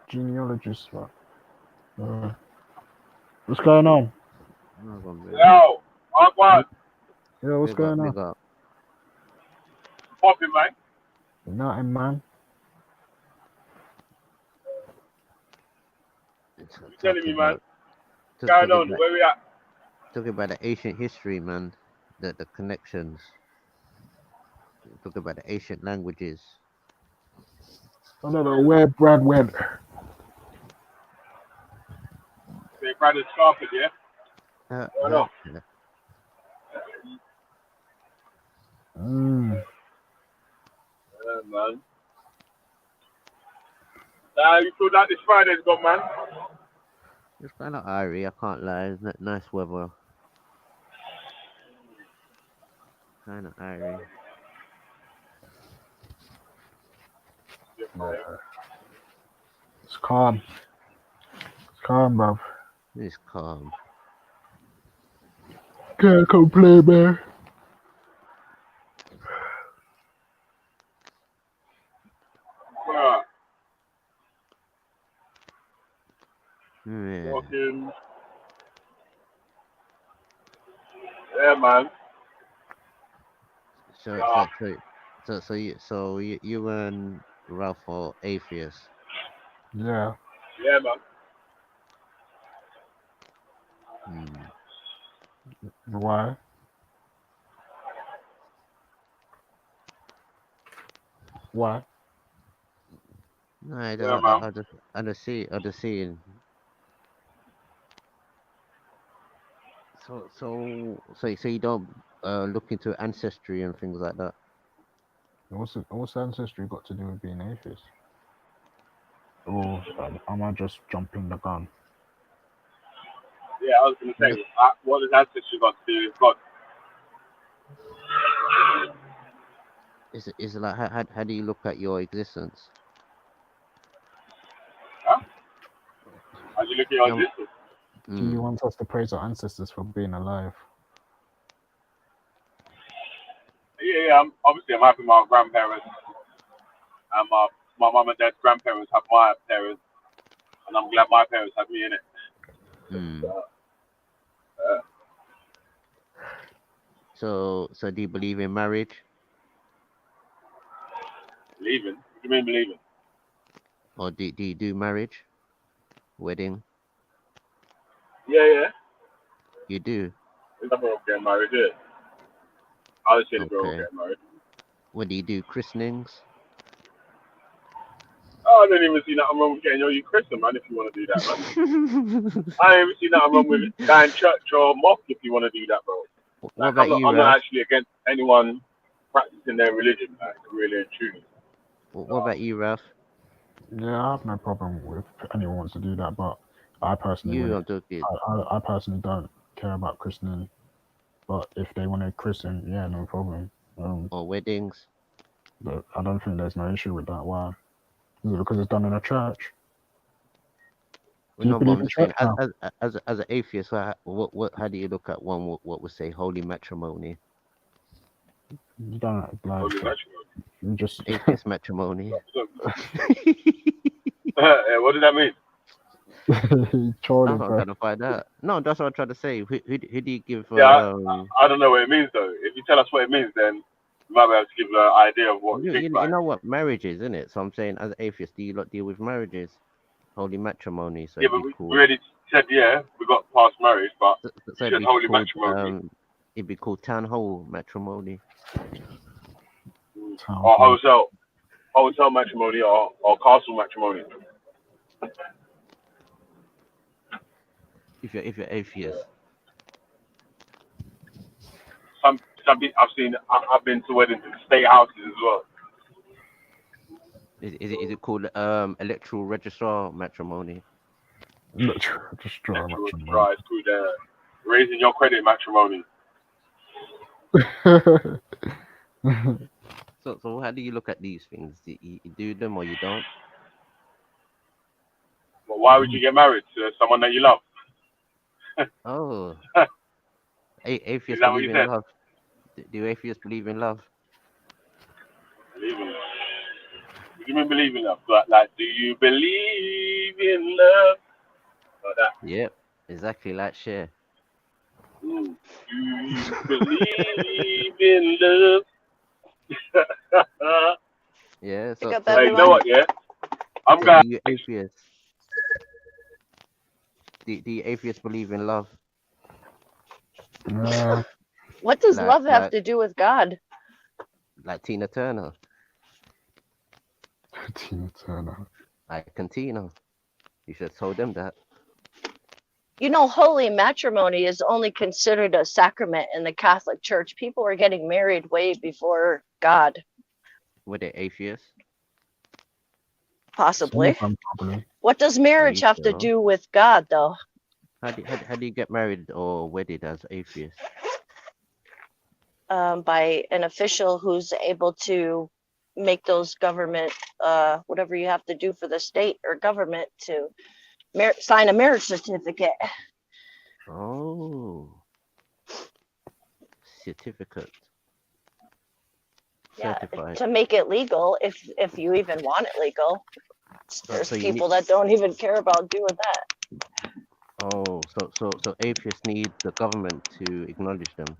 genealogists. What's going on? Yo, what? Yeah, what's going on? Popping, man. Nothing, man. You telling me, man? What's going on? Where we at? Talking about the ancient history, man. The connections. Talking about the ancient languages. I don't know where Brad went. Say Brad is Scarford, yeah? Why not? Mm. Yeah, man. You feel like this Friday's gone, man? It's kind of airy, I can't lie. It's nice weather. Kind of airy. Yeah. It's calm. It's calm, bruv. It's calm. Can't complain, man. Yeah. Fucking... Yeah, man. So you and Ralph are atheists. Yeah. Yeah, man. Why? Why? No, Yeah, man. I just see. So you don't look into ancestry and things like that. What's ancestry got to do with being atheist? Or am I just jumping the gun? Yeah, I was going to say, what does ancestry got to do with God? Is it like how do you look at your existence? Huh? How do you look at your existence? Do you want us to praise our ancestors for being alive? Yeah. Obviously, I'm happy my grandparents and my mum and dad's grandparents have my parents, and I'm glad my parents have me in it. So do you believe in marriage? Believing? What do you mean believing? Or do you do marriage? Wedding? Yeah. You do? There's nothing wrong with getting married, is it? I was saying we're all getting married. What do you do? Christenings? Oh, I don't even see nothing wrong with getting you christened, man, if you want to do that, man. I don't even see nothing wrong with going church or mosque if you want to do that, bro. What about you, I'm not actually against anyone practicing their religion, like, really and truly. What about you, Ralph? Yeah, I have no problem with anyone wants to do that, but I personally I personally don't care about christening. But if they want to christen, yeah, no problem. Or weddings? But I don't think there's no issue with that. Why? Is it because it's done in a church? Well, no, but I'm just saying, as an atheist, how do you look at one what would say holy matrimony? You don't like holy matrimony. You just atheist matrimony. What does that mean? That's what I'm trying to find out. No, that's what I'm trying to say. Who do you give? Yeah, I don't know what it means though. If you tell us what it means, then we might be able to give an idea of what you know what marriage is, isn't it? So I'm saying, as an atheist, do you not deal with marriages? Holy matrimony. So yeah, but we already said we got past marriage, but so just holy matrimony. It'd be called town hall matrimony. Or hotel matrimony, or castle matrimony. If you're atheist. I've been to weddings in state houses as well. Is it called electoral registrar matrimony? Electoral registrar matrimony. It's called raising your credit matrimony. So how do you look at these things? Do you do them or you don't? Well, why would you get married to someone that you love? Oh, Is atheists that what believe you in said? love. Do atheists believe in love? Believe in love. What do you mean believe in love? Like, do you believe in love? Like that. Yep, exactly like share. Mm. Do you believe in love? Yeah, Pick so up so Hey, you know everyone. what? Yeah, I'm so going. do you atheists do you atheists believe in love? What does Like love have like to do with God? like Tina Turner. Tina Turner. Like Cantina. You should have told them that. You know, holy matrimony is only considered a sacrament in the Catholic Church. People were getting married way before God, Were they atheists? possibly. Probably. What does Are marriage you have to sure? do with God, though? How do you get married or wedded as atheist? By an official who's able to make those government, whatever you have to do for the state or government to sign a marriage certificate. Oh, certificate. Yeah, Certified. to make it legal, if you even want it legal. There's So you people need. that don't even care about doing that. Oh, so atheists need the government to acknowledge them,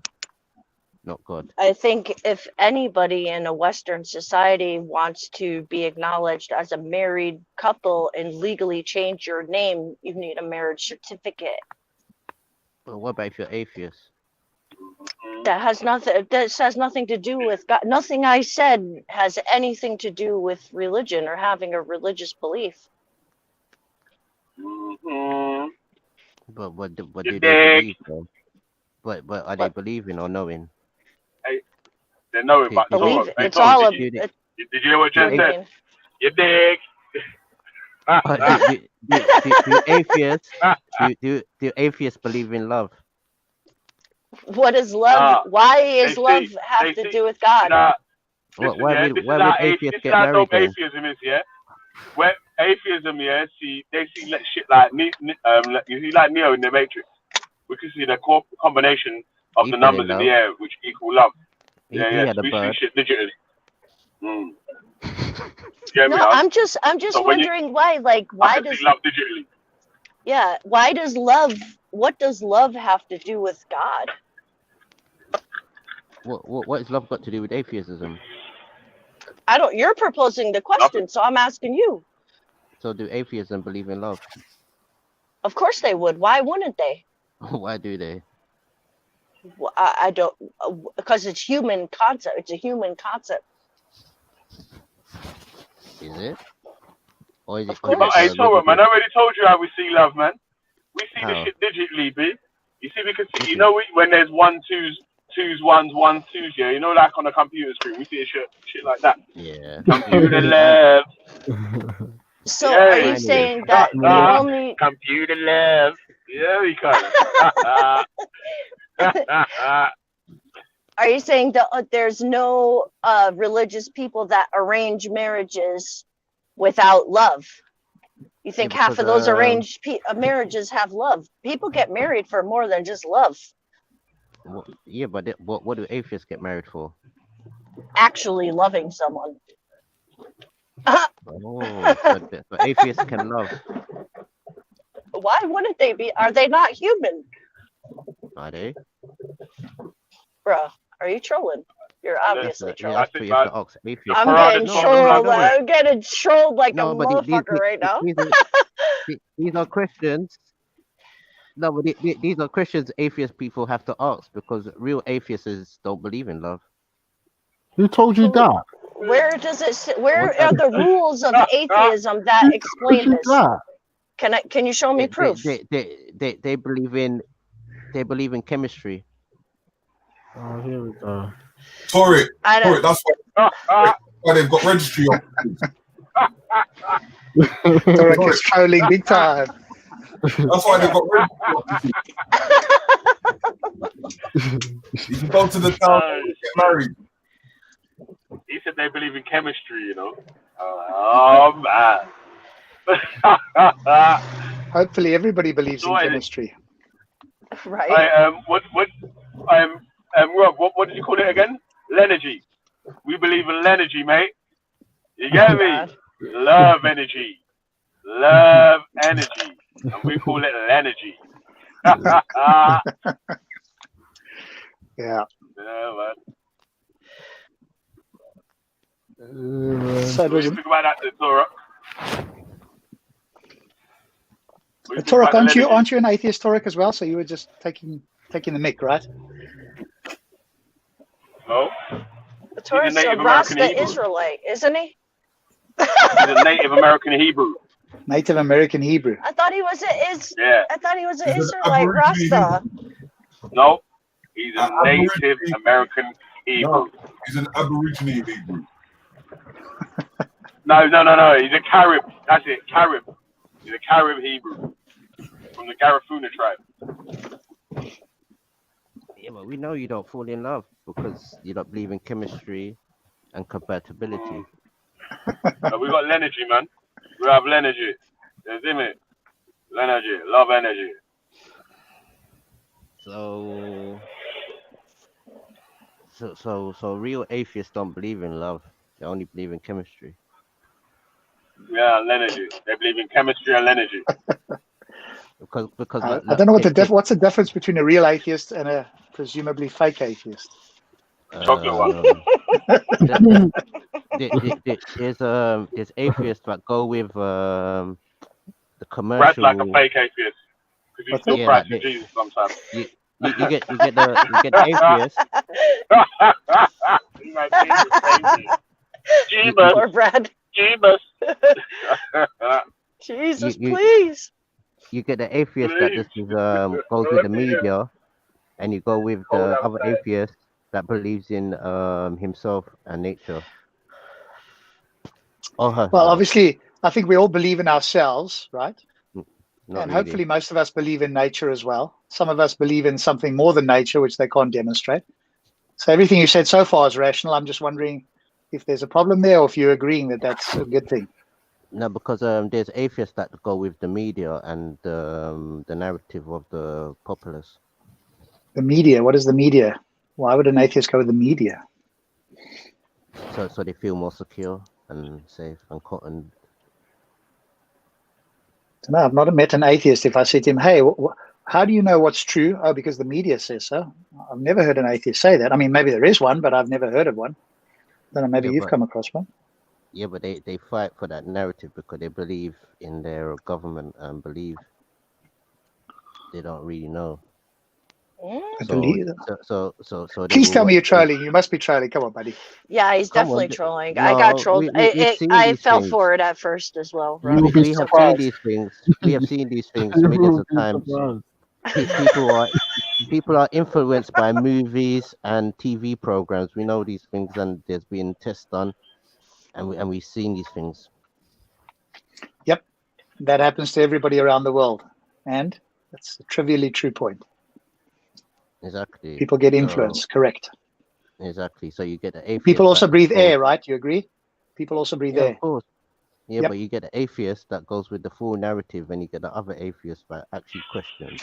not God. I think if anybody in a Western society wants to be acknowledged as a married couple and legally change your name, you need a marriage certificate. But what about if you're atheist? That has nothing to do with God. Nothing I said has anything to do with religion or having a religious belief. Mm-hmm. But what do You they dig? believe though? But are they What believing or knowing? Hey, they know it, Do, but do they believe? Toro, hey It's Toro, all did a. you do they It, did you hear what do, Jen what do you ath- said? mean? You dig? do atheists do atheists believe in love? What is love? Nah, Why is love they have to see. do with God? Nah, What listen, yeah, why would atheists this is get how married dope then? atheism is, yeah. Where atheism, yeah, they see shit like you see like Neo in the Matrix. We can see the combination of He the fell in numbers in the love. air, which equal love. He Yeah. had So a we see bird. shit digitally. Mm. Get me No, on. I'm just So when you, wondering why. Like, I why can see does love digitally. yeah? Why does love? What does love have to do with God? What has love got to do with atheism? I don't. You're proposing the question, so I'm asking you. So do atheism believe in love? Of course they would. Why wouldn't they? Why do they? I don't. Because it's human concept. It's a human concept. Is it? Or is Of it But course. hey, Toro, man, religious? I already told you how we see love, man. We see the How? shit digitally, B. You see, we can see. You Okay. know, when there's 1, 2s, 2s, 1s, 1s, 2s, yeah. You know, like on a computer screen, we see a shit like that. Yeah. Computer See, love. So are you Yay. finally. saying that the Yeah. only Computer love. Yeah, we got it. are you saying that there's no religious people that arrange marriages without love? You think Yeah, half because of those arranged marriages have love? People get married for more than just love. yeah, but what do atheists get married for? Actually loving someone. Oh, so atheists can love. Why wouldn't they be? Are they not human? Are they? Bruh, are you trolling? You're obviously trolling. That's what you have to ask atheists. I'm getting No, trolled. no. I'm getting trolled like a No, but motherfucker right now. these are questions. No, but these are questions atheist people have to ask because real atheists don't believe in love. Who told you that? Where does it? Where are the rules of atheism that explain this? Can you show me proof? They believe in chemistry. Oh, here we go. Tori, I don't. that's why they've got registry on. Torek is trolling big time. That's why they've got registry on. You can go to the town and get married. He said they believe in chemistry, you know. Oh, man. Hopefully everybody believes in Joy. chemistry. Right. Rob, what did you call it again? Lenergy. We believe in Lenergy, mate. You get me? Love energy. Love energy. And we call it Lenergy. Yeah. Yeah, man. So What do you think about that, Torok? Torok, aren't you an atheist, Torok, as well? So you were just taking the mick, right? No. Taurus a Rasta Israelite, isn't he? He's a Native American Hebrew. Native American Hebrew. I thought he was Yeah. I thought he was an Israelite Rasta. No, he's a Native American Hebrew. No, he's an Aborigine Hebrew. No. He's a Carib. That's it, Carib. He's a Carib Hebrew from the Garifuna tribe. Yeah, but we know you don't fall in love because you don't believe in chemistry and compatibility. So we got Lenergy, man. We have Lenergy. You see me? Lenergy. Love energy. So real atheists don't believe in love. They only believe in chemistry. Yeah, Lenergy. They believe in chemistry and Lenergy. Because I don't know what's the difference between a real atheist and a presumably fake atheist. Chocolate one. There's atheists that go with the commercial. Brad's like a fake atheist because he still practices Jesus sometimes. You get the atheist. Jeebus. Poor Brad. Jeebus. Jesus, please. You get the atheist that just goes with the media, and you go with the other atheist that believes in himself and nature. Well, obviously, I think we all believe in ourselves, right? Not hopefully most of us believe in nature as well. Some of us believe in something more than nature, which they can't demonstrate. So everything you said so far is rational. I'm just wondering if there's a problem there or if you're agreeing that that's a good thing. No, because there's atheists that go with the media and the narrative of the populace. The media? What is the media? Why would an atheist go with the media? So they feel more secure and safe and cotton. No, I've not met an atheist. If I say to him, hey, how do you know what's true? Oh, because the media says so. I've never heard an atheist say that. I mean, maybe there is one, but I've never heard of one. I don't know, maybe you've come across one. Yeah, but they fight for that narrative because they believe in their government and believe they don't really know. Please tell me you're trolling. You must be trolling. Come on, buddy. Yeah, he's definitely trolling. I got trolled. I fell for it at first as well. We have seen these things. We have seen these things millions of times. People are influenced by movies and TV programs. We know these things, and there's been tests done, and we've seen these things. Yep, that happens to everybody around the world, and that's a trivially true point. Exactly. People get influenced, correct. Exactly. So you get the atheist. People also breathe air, right? You agree? People also breathe air. Of course. Yeah, but you get the atheist that goes with the full narrative, and you get the other atheist that actually questions.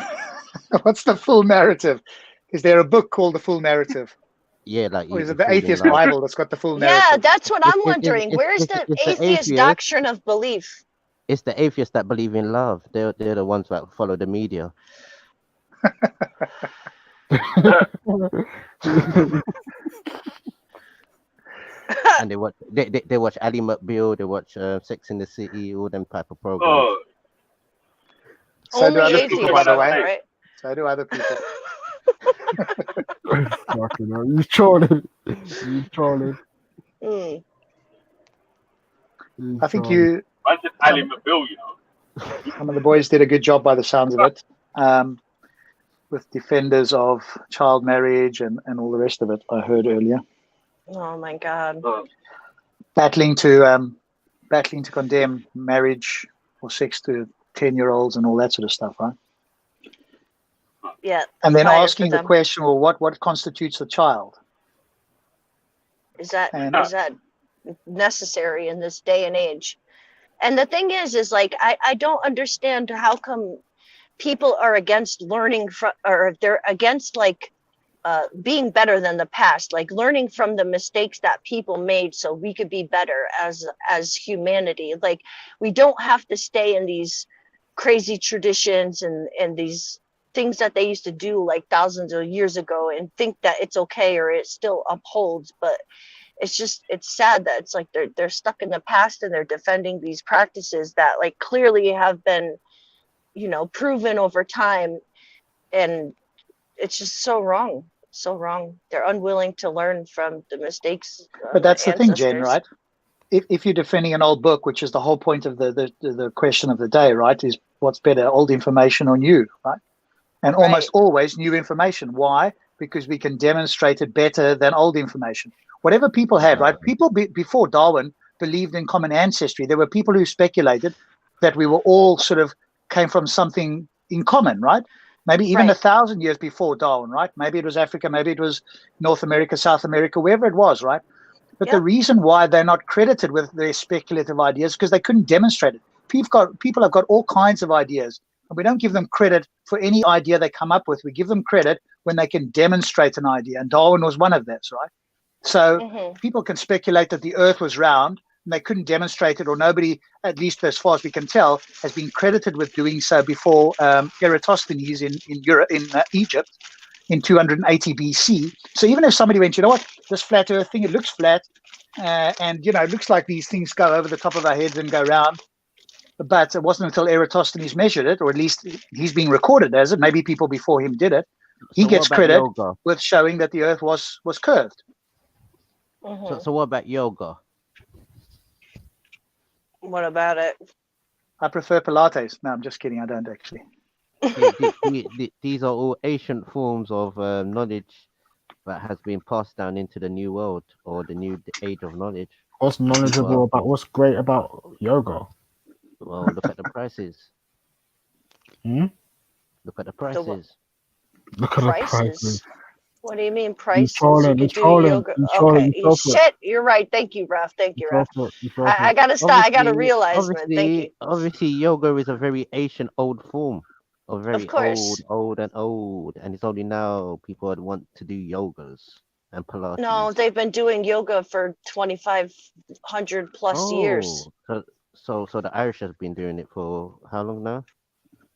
What's the full narrative? Is there a book called The Full Narrative? Yeah, like. Or is it the Atheist Bible that's got the full narrative? Yeah, that's what I'm wondering. Where's the atheist doctrine of belief? It's the atheists that believe in love. They're the ones that follow the media. And they watch Ally McBeal, they watch Sex in the City, all them type of programs. So do other people, by the way. Right? So do other people. He's trolling. He's trolling. I think you. I said Ally McBeal, you know. Some of the boys did a good job by the sounds of it. With defenders of child marriage and all the rest of it, I heard earlier. Oh my God! Battling to condemn marriage or sex to 10-year-olds and all that sort of stuff, right? Yeah. And then asking the question, well, what constitutes a child? Is that necessary in this day and age? And the thing is like I don't understand how come people are against learning from, or they're against like being better than the past, like learning from the mistakes that people made so we could be better as humanity. Like we don't have to stay in these crazy traditions and these things that they used to do like thousands of years ago and think that it's okay or it still upholds. But it's sad that it's like they're stuck in the past and they're defending these practices that like clearly have been, you know, proven over time. And it's just so wrong. They're unwilling to learn from the mistakes of But that's the thing, Jen, ancestors. right? If you're defending an old book, which is the whole point of the question of the day, right, is what's better, old information or new, right? And almost always new information. Why? Because we can demonstrate it better than old information. Whatever people had, right? People before Darwin believed in common ancestry. There were people who speculated that we were all sort of came from something in common, right? Maybe even 1,000 years before Darwin, right? Maybe it was Africa, maybe it was North America, South America, wherever it was, right? But the reason why they're not credited with their speculative ideas is because they couldn't demonstrate it. People have got all kinds of ideas, and we don't give them credit for any idea they come up with. We give them credit when they can demonstrate an idea, and Darwin was one of those, right? So people can speculate that the Earth was round, and they couldn't demonstrate it, or nobody, at least as far as we can tell, has been credited with doing so before Eratosthenes in Egypt in 280 BC. So even if somebody went, you know what, this flat Earth thing, it looks flat, and you know, it looks like these things go over the top of our heads and go round. But it wasn't until Eratosthenes measured it, or at least he's being recorded as it. Maybe people before him did it. He gets credit with showing that the Earth was curved. So what about yoga? What about it? I prefer Pilates. No, I'm just kidding. I don't actually. These are all ancient forms of knowledge that has been passed down into the new world or the new age of knowledge. What's knowledgeable about what's great about yoga? Well, look at the prices. Look at the prices. Look at the prices. What do you mean prices? Trolling, You could do yoga. Okay, shit. You're right. Thank you, Raf. Thank you, Raf. I gotta stop. I gotta realize, man. Thank you. Obviously, yoga is a very ancient, old form. Very old, and it's only now people would want to do yogas and Pilates. No, they've been doing yoga for 2,500 plus years. So the Irish has been doing it for how long now?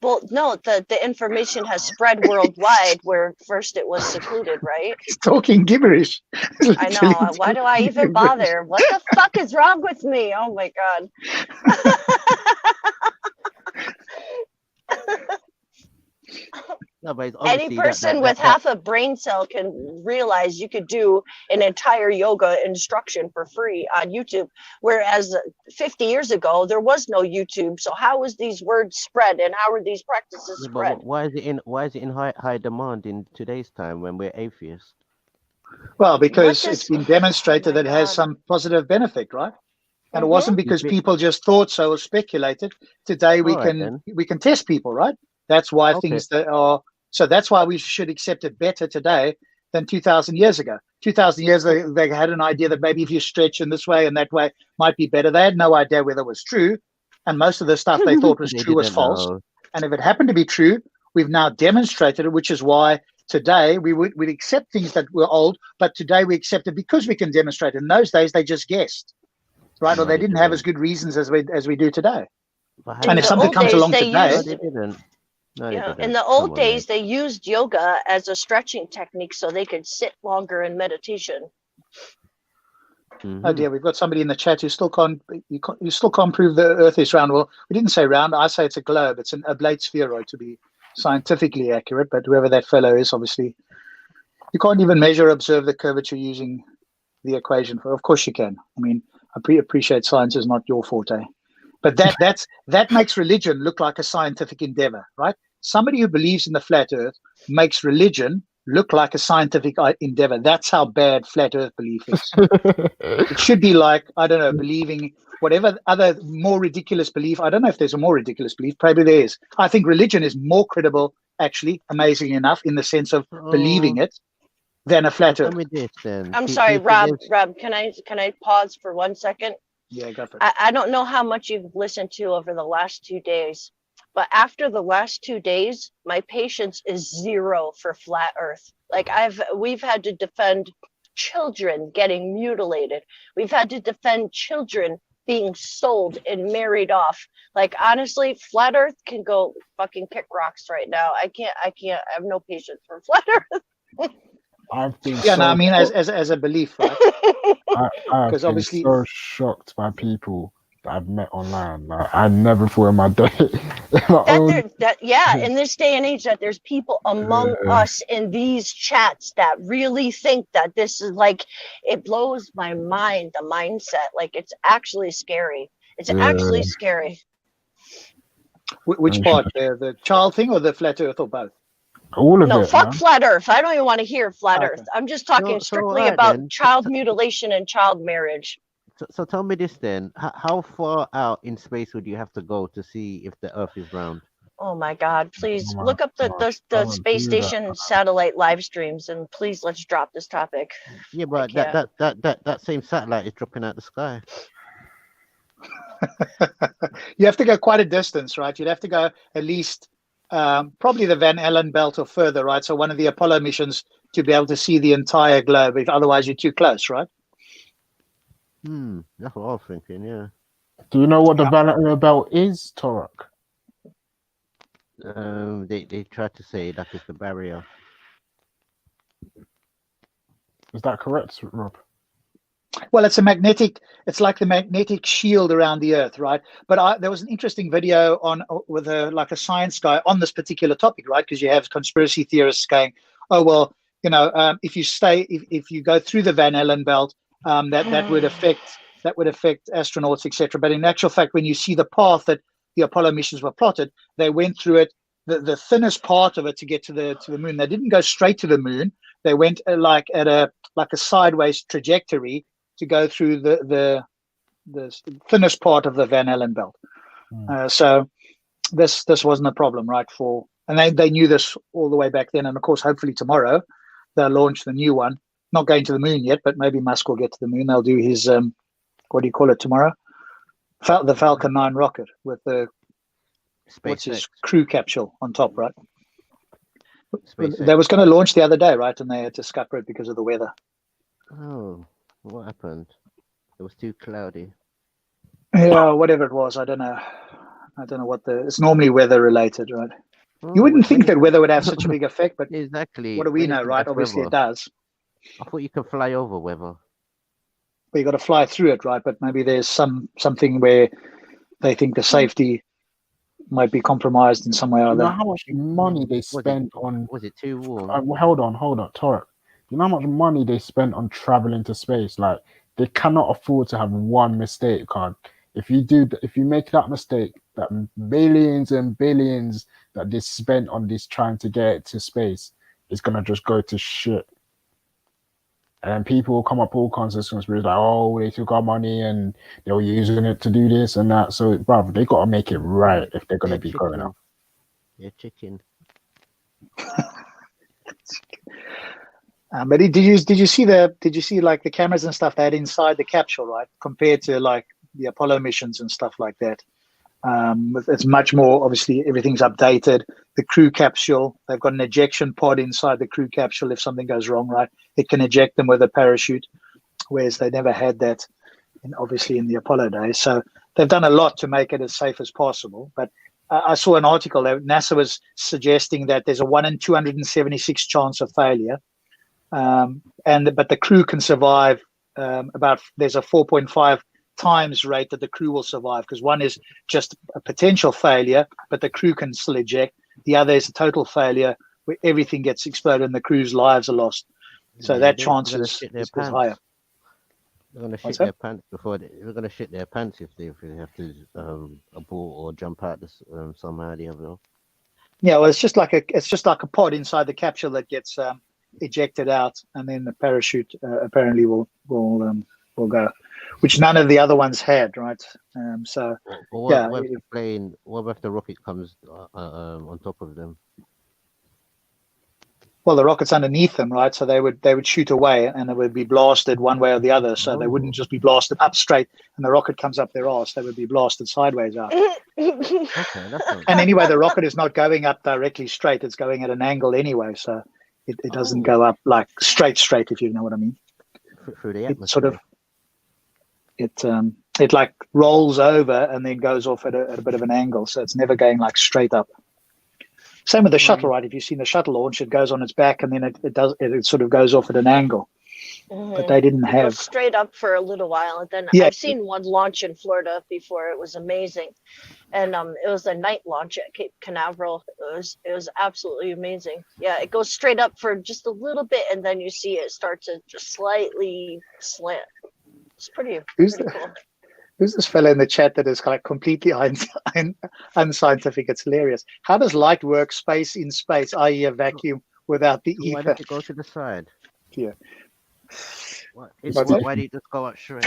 Well, no, the information has spread worldwide, where first it was secluded, right? He's talking gibberish. I know. Why do I even bother? What the fuck is wrong with me? Oh my god. No, but any person with half a brain cell can realize you could do an entire yoga instruction for free on YouTube, whereas 50 years ago there was no YouTube. So how was these words spread, and how were these practices spread? Why is it in high demand in today's time when we're atheists? Well, because it's been demonstrated that it has some positive benefit, right? And it wasn't because people just thought so or speculated. Today we can test people, right? That's why things that are. So that's why we should accept it better today than 2,000 years ago. 2,000 years they had an idea that maybe if you stretch in this way and that way might be better. They had no idea whether it was true, and most of the stuff they thought was true was false. And if it happened to be true, we've now demonstrated it, which is why today we'd accept things that were old, but today we accept it because we can demonstrate it. In those days they just guessed, right? Or they didn't have as good reasons as we do today. And if something comes along today, they didn't. No, in the old days, they used yoga as a stretching technique so they could sit longer in meditation. Oh dear, we've got somebody in the chat who still can't prove the Earth is round. Well, we didn't say round. I say it's a globe. It's an oblate spheroid to be scientifically accurate. But whoever that fellow is, obviously, you can't even measure, observe the curvature using the equation. Of course you can. I mean, I appreciate science is not your forte. But that makes religion look like a scientific endeavor, right? Somebody who believes in the flat Earth makes religion look like a scientific endeavor. That's how bad flat Earth belief is. It should be like, I don't know, believing whatever other more ridiculous belief. I don't know if there's a more ridiculous belief. Probably there is. I think religion is more credible, actually, amazing enough, in the sense of believing it than a flat Earth. I'm sorry, Rob, can I pause for 1 second? Yeah, go for it. I don't know how much you've listened to over the last 2 days, But after the last 2 days, my patience is 0 for flat Earth. Like we've had to defend children getting mutilated. We've had to defend children being sold and married off. Like, honestly, flat Earth can go fucking kick rocks right now. I can't. I have no patience for flat Earth. I've been Yeah, so no, I mean, shocked. as a belief, right? I've Because been obviously, so shocked by people that I've met online. Like, I never thought in my day, in my own. In this day and age, that there's people among us in these chats that really think that this is like, it blows my mind, the mindset. Like, it's actually scary. It's actually scary. which part, the child thing or the flat Earth or both? All of No, it, fuck man. flat Earth. I don't even want to hear flat Okay. Earth. I'm just talking So strictly alright about then. child mutilation and child marriage. So tell me this then: how far out in space would you have to go to see if the Earth is round? Oh my God, please Oh my look up the don't space do that. station satellite live streams, and please let's drop this topic. Yeah, but that same satellite is dropping out the sky. You have to go quite a distance, right? You'd have to go at least probably the Van Allen belt or further, right? So one of the Apollo missions to be able to see the entire globe. If otherwise you're too close, right? That's what I was thinking. Yeah. Do you know what the Van Allen belt is, Torok? They tried to say that is the barrier. Is that correct, Rob? Well, it's like the magnetic shield around the Earth, right? But there was an interesting video with a science guy on this particular topic, right? Because you have conspiracy theorists going, oh, well, if you go through the Van Allen belt, that would affect astronauts, etc. But in actual fact, when you see the path that the Apollo missions were plotted, they went through it, the thinnest part of it to get to the moon. They didn't go straight to the moon. They went like a sideways trajectory to go through the thinnest part of the Van Allen belt. So this wasn't a problem, right? And they knew this all the way back then. And of course, hopefully tomorrow they'll launch the new one. Not going to the moon yet, but maybe Musk will get to the moon. They'll do his what do you call it tomorrow? The Falcon 9 rocket with the what's his crew capsule on top, right? They was going to launch the other day, right? And they had to scupper it because of the weather. Oh, what happened? It was too cloudy. Yeah, whatever it was, I don't know. What it's normally weather related, right? You wouldn't think that weather would have such a big effect, but exactly. What do we know, right? Obviously it does. I thought you could fly over weather. But you got to fly through it, right? But maybe there's something where they think the safety might be compromised in some way or other. You know how much money they spent on? Was it too warm? Hold on, Torek. You know how much money they spent on traveling to space? Like, they cannot afford to have one mistake, card. If you make that mistake, that billions and billions that they spent on this trying to get to space is gonna just go to shit. And people will come up all kinds of conspiracies like, oh, they took our money and they were using it to do this and that. So, bruv, they got to make it right if they're going to be going up. Yeah, chicken. But did you see like the cameras and stuff they had inside the capsule, right? Compared to like the Apollo missions and stuff like that. It's much more, obviously everything's updated. The crew capsule, they've got an ejection pod inside the crew capsule. If something goes wrong, right, it can eject them with a parachute, whereas they never had that obviously in the Apollo days. So they've done a lot to make it as safe as possible. But I saw an article that NASA was suggesting that there's a 1 in 276 chance of failure. But the crew can survive there's a 4.5 times rate that the crew will survive, because one is just a potential failure, but the crew can still eject. The other is a total failure where everything gets exploded and the crew's lives are lost. So that chance is higher. They're going to shit their pants they're going to shit their pants if they have to abort or jump out this somehow or the other. Yeah, well, it's just like a pod inside the capsule that gets ejected out, and then the parachute apparently will go, which none of the other ones had, right? What if the rocket comes on top of them? Well, the rocket's underneath them, right? So they would shoot away, and it would be blasted one way or the other. So they wouldn't just be blasted up straight, and the rocket comes up their arse. They would be blasted sideways out. Okay, that's not. And anyway, the rocket is not going up directly straight; it's going at an angle anyway, so it doesn't go up like straight, if you know what I mean. Through the It sort atmosphere. of it like rolls over and then goes off at a bit of an angle, so it's never going like straight up. Same with the shuttle, right? If you've seen the shuttle launch, it goes on its back and then it sort of goes off at an angle. But they didn't It have. goes straight up for a little while, and then Yeah. I've seen one launch in Florida before. It was amazing, and it was a night launch at Cape Canaveral. It was absolutely amazing. Yeah, it goes straight up for just a little bit, and then you see it start to just slightly slant. It's pretty cool. Who's this fellow in the chat that is like completely unscientific? It's hilarious. How does light work in space, i.e. a vacuum without the Why ether? did it go to the side? Yeah. Why did it just go up straight?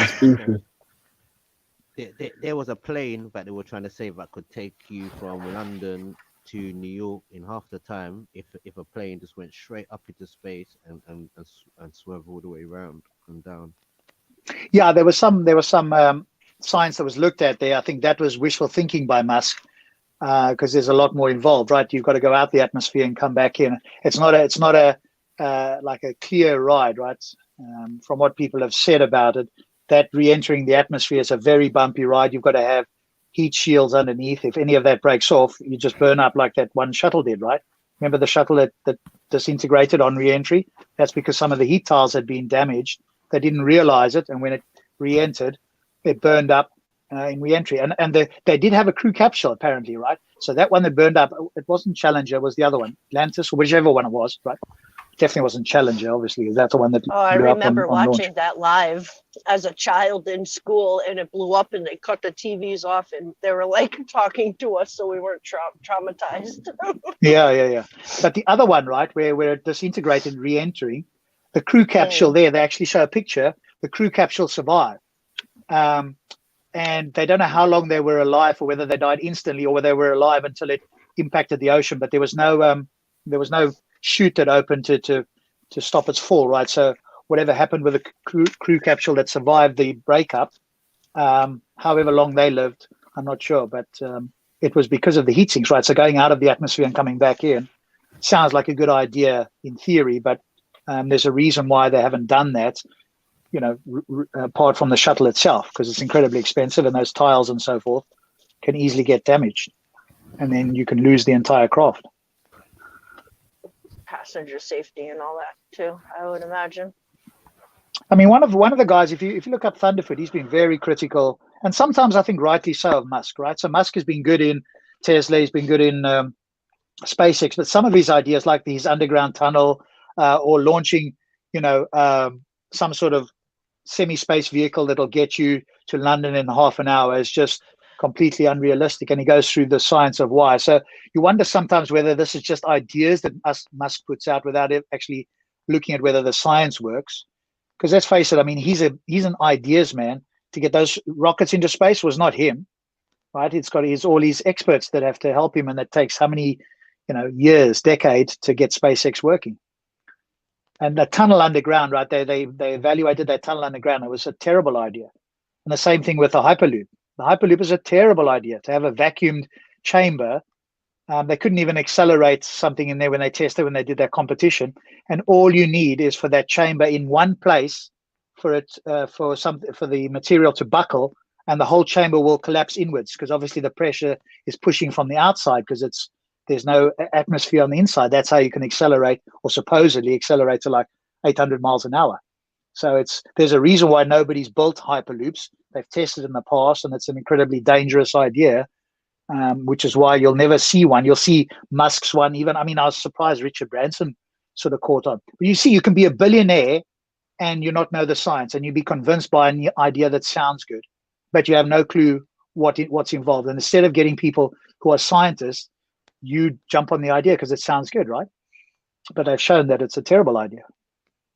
There was a plane that they were trying to say that could take you from London to New York in half the time if a plane just went straight up into space and swerved all the way around and down. Yeah, there was some science that was looked at there. I think that was wishful thinking by Musk, because there's a lot more involved, right? You've got to go out the atmosphere and come back in. It's not a like a clear ride, right? From what people have said about it, that re-entering the atmosphere is a very bumpy ride. You've got to have heat shields underneath. If any of that breaks off, you just burn up like that one shuttle did, right? Remember the shuttle that disintegrated on re-entry? That's because some of the heat tiles had been damaged. They didn't realize it, and when it re-entered, it burned up in re-entry. And they did have a crew capsule, apparently, right? So that one that burned up, it wasn't Challenger, it was the other one, Atlantis, or whichever one it was, right? Definitely wasn't Challenger, obviously, because that's the one that I blew up remember on watching launch. that live as a child in school, and it blew up, and they cut the TVs off, and they were like talking to us, so we weren't traumatized. Yeah. But the other one, right, where it disintegrated re-entering, the crew capsule there, they actually show a picture. The crew capsule survived. And they don't know how long they were alive, or whether they died instantly, or whether they were alive until it impacted the ocean. But there was no chute that opened to stop its fall, right? So whatever happened with the crew capsule that survived the breakup, however long they lived, I'm not sure, but it was because of the heat sinks, right? So going out of the atmosphere and coming back in sounds like a good idea in theory, but there's a reason why they haven't done that, apart from the shuttle itself, because it's incredibly expensive, and those tiles and so forth can easily get damaged, and then you can lose the entire craft. Passenger safety and all that too, I would imagine. I mean, one of the guys, if you look up Thunderfoot, he's been very critical, and sometimes I think rightly so, of Musk, right? So Musk has been good in Tesla, he's been good in SpaceX, but some of his ideas, like these underground tunnel or launching, some sort of semi-space vehicle that'll get you to London in half an hour, is just completely unrealistic. And he goes through the science of why. So you wonder sometimes whether this is just ideas that Musk puts out without actually looking at whether the science works. Because let's face it, I mean, he's an ideas man. To get those rockets into space was not him, right? It's all these experts that have to help him, and that takes how many, years, decades to get SpaceX working. And the tunnel underground, right? They evaluated that tunnel underground. It was a terrible idea. And the same thing with the Hyperloop. The Hyperloop is a terrible idea, to have a vacuumed chamber. They couldn't even accelerate something in there when they did their competition. And all you need is for that chamber in one place for the material to buckle, and the whole chamber will collapse inwards, because obviously the pressure is pushing from the outside, because there's no atmosphere on the inside. That's how you can accelerate, or supposedly accelerate, to like 800 miles an hour. So there's a reason why nobody's built Hyperloops. They've tested in the past, and it's an incredibly dangerous idea, which is why you'll never see one. You'll see Musk's one. I was surprised Richard Branson sort of caught on. But you see, you can be a billionaire and you not know the science, and you be convinced by an idea that sounds good, but you have no clue what's involved. And instead of getting people who are scientists, you jump on the idea because it sounds good, right? But they've shown that it's a terrible idea.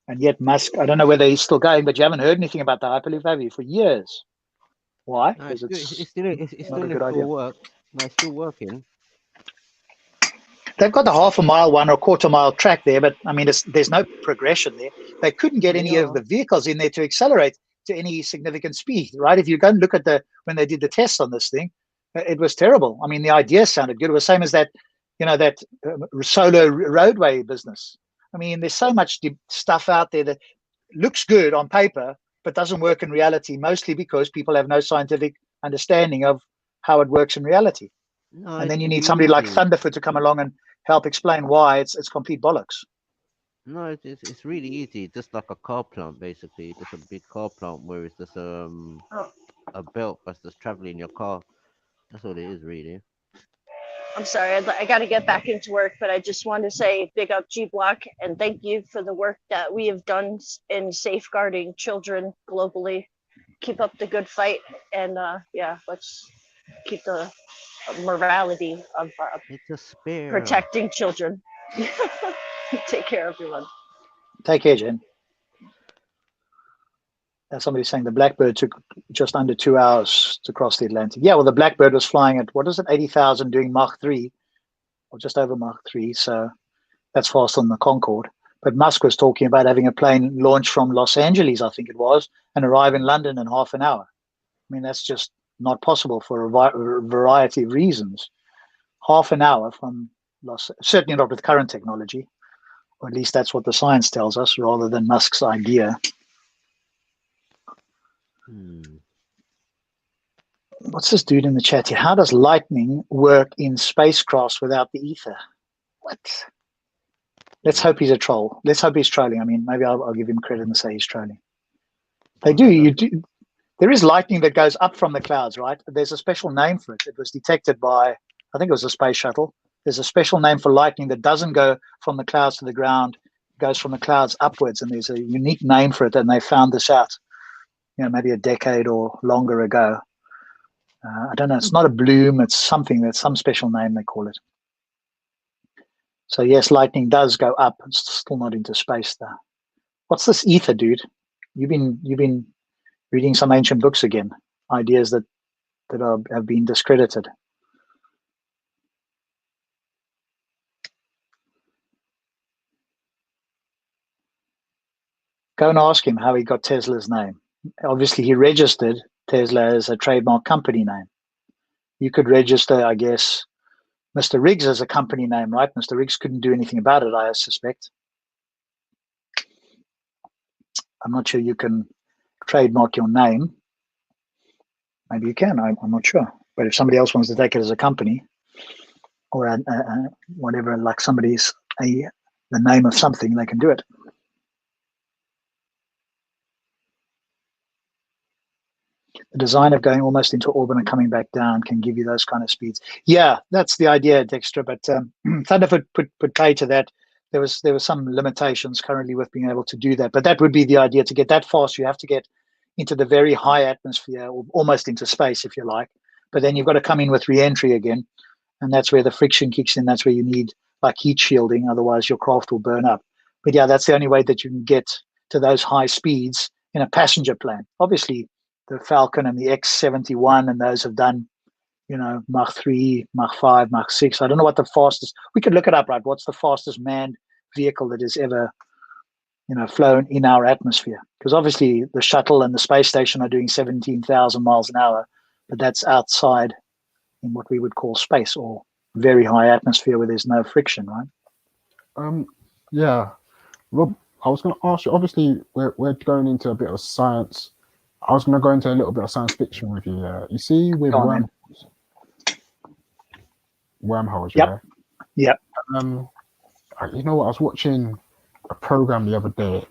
And yet Musk, I don't know whether he's still going, but you haven't heard anything about the Hyperloop, have you, for years? Why? No, Because it's still in not a good idea. full work. No, it's still working. They've got the half a mile one or quarter mile track there, but I mean, there's no progression there. They couldn't get any of the vehicles in there to accelerate to any significant speed, right? If you go and look at when they did the tests on this thing, it was terrible. I mean, the idea sounded good. It was the same as that, that solo roadway business. I mean, there's so much stuff out there that looks good on paper, but doesn't work in reality, mostly because people have no scientific understanding of how it works in reality. No, And then you it's need somebody like easy. Thunderfoot to come along and help explain why it's complete bollocks. No, it's really easy. Just like a car plant, basically. Just a big car plant where it's just a belt that's just traveling your car. That's all it is, really. I'm sorry, I got to get back into work, but I just want to say big up G Block and thank you for the work that we have done in safeguarding children globally. Keep up the good fight, and let's keep the morality of it's a spare protecting children. Take care, everyone. Take care, Jen. Somebody's saying the Blackbird took just under 2 hours to cross the Atlantic. Yeah, well, the Blackbird was flying at, 80,000 doing Mach 3, or just over Mach 3, so that's faster than the Concorde. But Musk was talking about having a plane launch from Los Angeles, I think it was, and arrive in London in half an hour. I mean, that's just not possible for a variety of reasons. Half an hour from certainly not with current technology, or at least that's what the science tells us, rather than Musk's idea. What's this dude in the chat here? How does lightning work in spacecrafts without the ether? What? Let's hope he's a troll. Let's hope he's trolling. I mean, maybe I'll give him credit and say he's trolling. There is lightning that goes up from the clouds, right? There's a special name for it. It was detected by, I think it was a space shuttle. There's a special name for lightning that doesn't go from the clouds to the ground. It goes from the clouds upwards, and there's a unique name for it, and they found this out, maybe a decade or longer ago. I don't know. It's not a bloom. It's something. That's some special name they call it. So yes, lightning does go up. It's still not into space though. What's this ether, dude? You've been reading some ancient books again. Ideas that have been discredited. Go and ask him how he got Tesla's name. Obviously, he registered Tesla as a trademark company name. You could register, I guess, Mr. Riggs as a company name, right? Mr. Riggs couldn't do anything about it, I suspect. I'm not sure you can trademark your name. Maybe you can, I'm not sure. But if somebody else wants to take it as a company or whatever, like somebody's the name of something, they can do it. The design of going almost into orbit and coming back down can give you those kind of speeds. Yeah, that's the idea, Dexter. But Thunderfoot put pay to that. There was some limitations currently with being able to do that. But that would be the idea. To get that fast, you have to get into the very high atmosphere, or almost into space, if you like. But then you've got to come in with re-entry again, and that's where the friction kicks in. That's where you need like heat shielding. Otherwise, your craft will burn up. But yeah, that's the only way that you can get to those high speeds in a passenger plane. Obviously, the Falcon and the X-71 and those have done, Mach 3, Mach 5, Mach 6. I don't know what the fastest, we could look it up, right? What's the fastest manned vehicle that has ever, flown in our atmosphere? Because obviously the shuttle and the space station are doing 17,000 miles an hour, but that's outside in what we would call space or very high atmosphere where there's no friction, right? Yeah. Rob, I was going to ask you, obviously we're going into a bit of science. I was going to go into a little bit of science fiction with you. You see, with wormholes, yep. Yeah. You know what? I was watching a program the other day,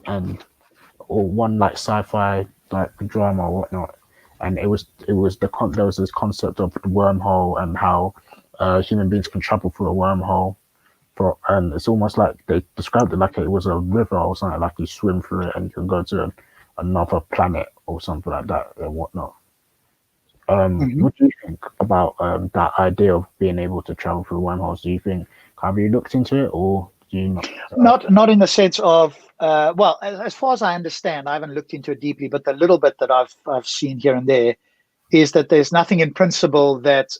or one like sci-fi like drama or whatnot, and there was this concept of the wormhole and how human beings can travel through a wormhole. And it's almost like they described it like it was a river or something, like you swim through it and you can go to another planet or something like that and whatnot. What do you think about that idea of being able to travel through wormholes? Do you think, have you looked into it, or do you not? Not in the sense of well, as far as I understand, I haven't looked into it deeply, but the little bit that I've seen here and there is that there's nothing in principle that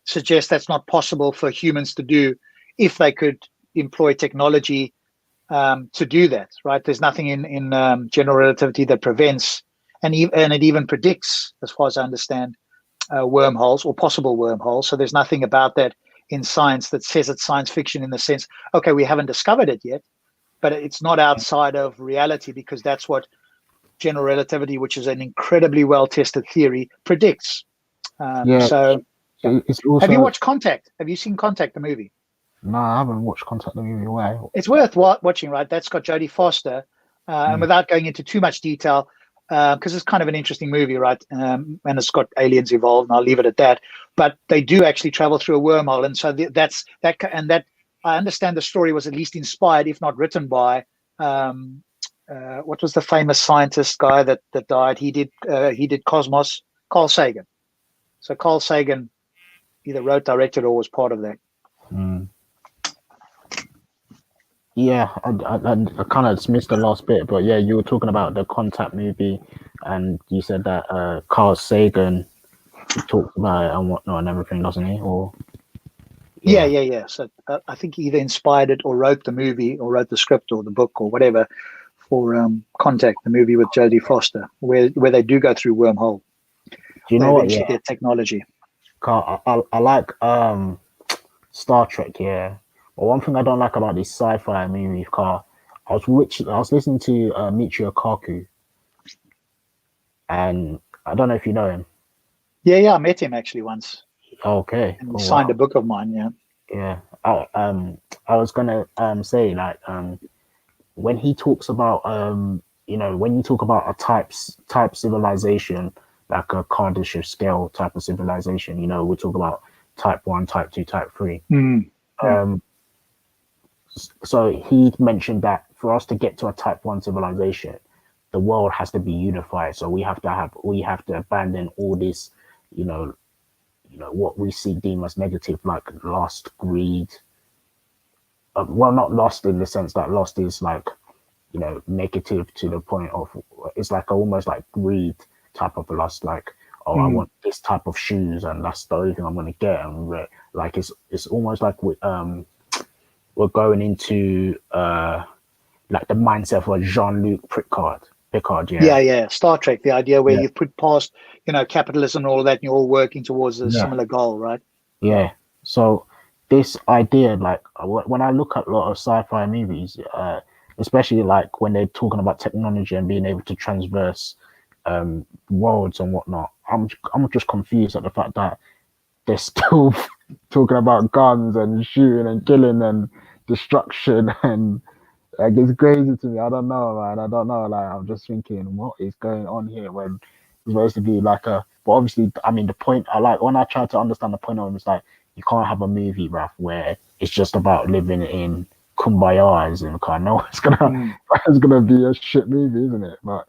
suggests that's not possible for humans to do if they could employ technology to do that, right? There's nothing in general relativity that prevents, and it even predicts, as far as I understand, wormholes or possible wormholes. So there's nothing about that in science that says it's science fiction in the sense, okay, we haven't discovered it yet, but it's not outside of reality, because that's what general relativity, which is an incredibly well-tested theory, predicts. So it's also, have you watched Contact? Have you seen Contact, the movie? No, I haven't watched Contact the movie. Why? It's worth watching, right? That's got Jodie Foster, and without going into too much detail, because it's kind of an interesting movie, right? And it's got aliens involved, and I'll leave it at that. But they do actually travel through a wormhole, and so that's that. And that, I understand, the story was at least inspired, if not written by, what was the famous scientist guy that died? He did Cosmos, Carl Sagan. So Carl Sagan either wrote, directed, or was part of that. Yeah, I kind of missed the last bit, but yeah, you were talking about the Contact movie, and you said that Carl Sagan talks about it and whatnot and everything, doesn't he? Or Yeah. So I think he either inspired it or wrote the movie or wrote the script or the book or whatever for Contact, the movie with Jodie Foster, where they do go through wormhole. Do you know what? Yeah, get technology. Carl, I like Star Trek, yeah. But one thing I don't like about these sci-fi movies, Carl, I was listening to Michio Kaku, and I don't know if you know him. Yeah, I met him actually once. Okay. And he signed a book of mine, yeah. Yeah. I was gonna say, like, when he talks about when you talk about a type civilization, like a Kardashev scale type of civilization, we talk about type 1, type 2, type 3. So he mentioned that for us to get to a type 1 civilization, the world has to be unified. So we have to abandon all this, what we deem as negative, like lust, greed. Well, not lost in the sense that lost is like, negative to the point of, it's like almost like greed type of lust, like, I want this type of shoes and that's the only thing I'm going to get. And like, it's almost like we're going into like the mindset of Jean-Luc Picard, yeah. Yeah. Star Trek, the idea where you put past, capitalism and all that, and you're all working towards a similar goal, right? Yeah. So this idea, like, when I look at a lot of sci-fi movies, especially like when they're talking about technology and being able to transverse worlds and whatnot, I'm just confused at the fact that they're still talking about guns and shooting and killing and destruction, and like, it's crazy to me. I don't know, man. I don't know. Like, I'm just thinking, what is going on here when it's supposed to be like but obviously, I mean, the point when I try to understand the point of it, it's like, you can't have a movie, bruv, where it's just about living in kumbaya, and I know it's gonna be a shit movie, isn't it? But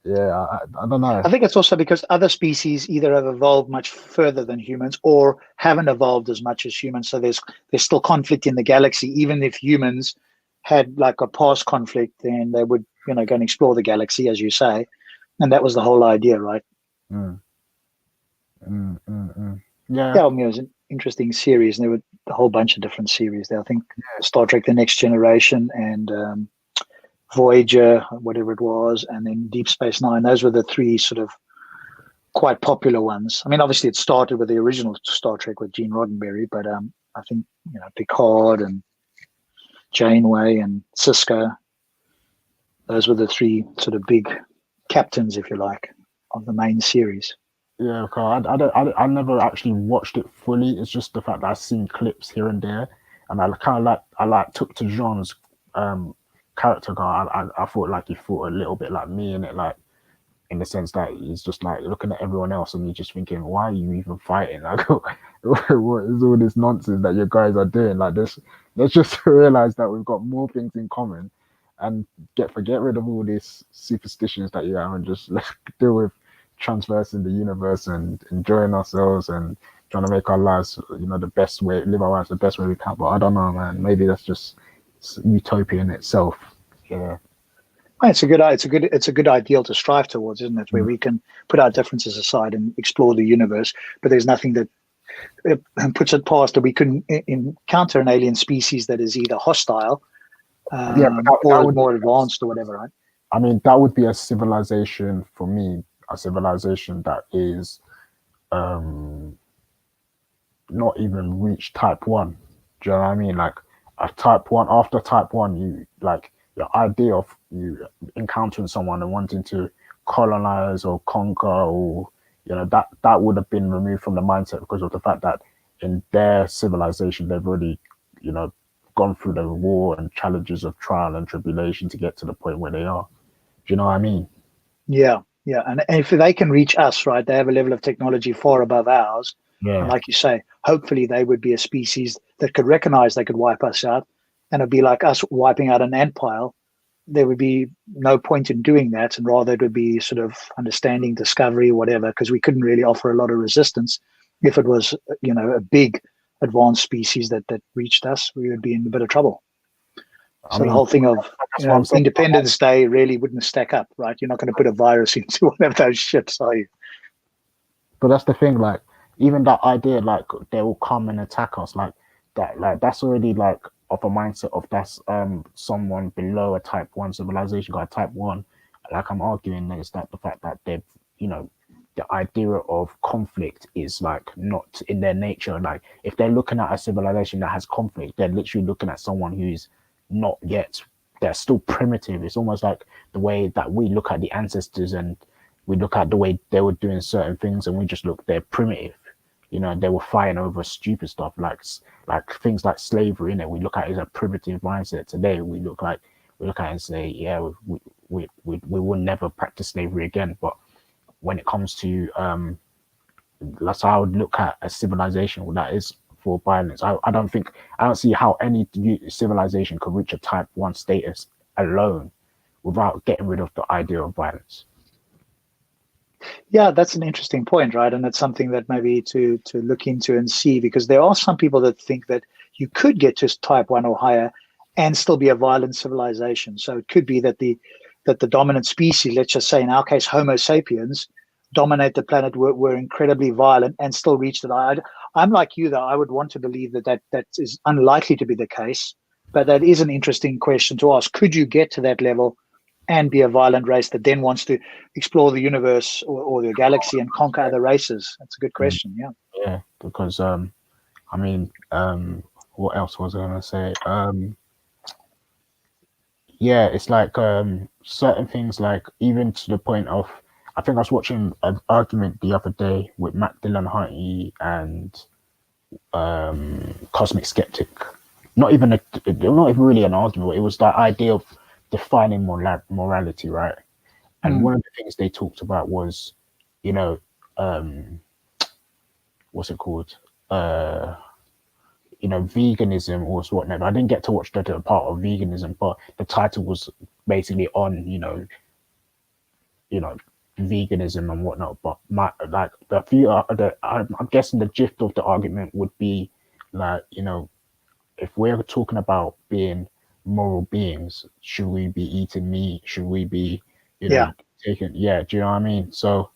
yeah, I don't know. I think it's also because other species either have evolved much further than humans or haven't evolved as much as humans. So there's still conflict in the galaxy. Even if humans had like a past conflict, then they would, go and explore the galaxy, as you say. And that was the whole idea, right? Yeah. Yeah, I mean, it was an interesting series, and there were a whole bunch of different series there. I think Star Trek: The Next Generation and Voyager, whatever it was, and then Deep Space Nine. Those were the three sort of quite popular ones. I mean, obviously it started with the original Star Trek with Gene Roddenberry, but I think Picard and Janeway and Sisko, those were the three sort of big captains, if you like, of the main series. Yeah, Carl, I never actually watched it fully. It's just the fact that I've seen clips here and there, and I kind of took to Jean's character guy. I thought like he thought a little bit like me in it, like in the sense that he's just like looking at everyone else and you're just thinking, why are you even fighting? Like, what is all this nonsense that you guys are doing? Like this, let's just realize that we've got more things in common and forget rid of all these superstitions that you have and just let's deal with transversing the universe and enjoying ourselves and trying to make our lives, the best way, live our lives the best way we can. But I don't know, man. Maybe that's just utopia in itself. Yeah. It's a good ideal to strive towards, isn't it? Where we can put our differences aside and explore the universe, but there's nothing that puts it past that we couldn't encounter an alien species that is either hostile or more advanced or whatever, right? I mean, that would be a civilization for me, a civilization that is not even reached type 1. Do you know what I mean? Like a type 1, after type 1, you like the idea of you encountering someone and wanting to colonize or conquer, or that would have been removed from the mindset because of the fact that in their civilization they've already gone through the war and challenges of trial and tribulation to get to the point where they are. Do you know what I mean? Yeah. And if they can reach us, right, they have a level of technology far above ours. Yeah. And like you say, hopefully they would be a species that could recognize they could wipe us out, and it'd be like us wiping out an ant pile. There would be no point in doing that, and rather it would be sort of understanding, discovery, whatever, because we couldn't really offer a lot of resistance. If it was, a big advanced species that reached us, we would be in a bit of trouble. So the whole thing of Independence Day really wouldn't stack up, right? You're not going to put a virus into one of those ships, are you? But that's the thing, like, even that idea, like, they will come and attack us, like, that's already, like, of a mindset of that's someone below a type 1 civilization, got a type 1. Like I'm arguing is that the fact that they've, the idea of conflict is, like, not in their nature. Like, if they're looking at a civilization that has conflict, they're literally looking at someone who's not yet, they're still primitive. It's almost like the way that we look at the ancestors and we look at the way they were doing certain things and we just look, they're primitive. They were fighting over stupid stuff like things like slavery. We look at it as a primitive mindset. Today we look at it and say, yeah, we will never practice slavery again. But when it comes to that's how I would look at a civilization that is for violence. I don't see how any civilization could reach a type 1 status alone without getting rid of the idea of violence. Yeah, that's an interesting point, right? And it's something that maybe to look into and see, because there are some people that think that you could get to type 1 or higher and still be a violent civilization. So it could be that the dominant species, let's just say in our case, Homo sapiens, dominate the planet, were incredibly violent and still reached it. I'm like you, though. I would want to believe that is unlikely to be the case, but that is an interesting question to ask. Could you get to that level and be a violent race that then wants to explore the universe or the galaxy and conquer other races? That's a good question. Yeah. Yeah, because what else was I gonna say? Yeah, it's like certain things, like even to the point of, I think I was watching an argument the other day with Matt Dillon Harty and Cosmic Skeptic. Not even really an argument. It was the idea of defining morality, right? And one of the things they talked about was, what's it called? Veganism or whatnot. I didn't get to watch the part of veganism, but the title was basically on, veganism and whatnot. But I'm guessing the gist of the argument would be like, if we're talking about being moral beings, should we be eating meat? Should we be, taking? Yeah, do you know what I mean? So,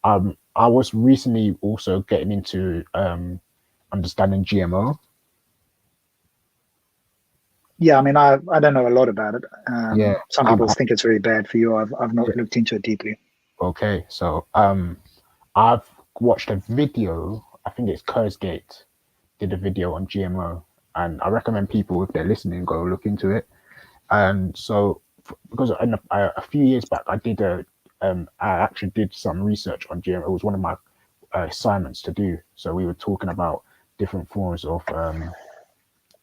I was recently also getting into understanding GMO. Yeah, I mean, I don't know a lot about it. Some people I'm think it's very bad for you. I've not looked into it deeply. Okay, so I've watched a video. I think it's Kurzgate did a video on GMO, and I recommend people, if they're listening, go look into it. And so, because a few years back, I actually did some research on GMO. It was one of my assignments to do. So we were talking about different forms of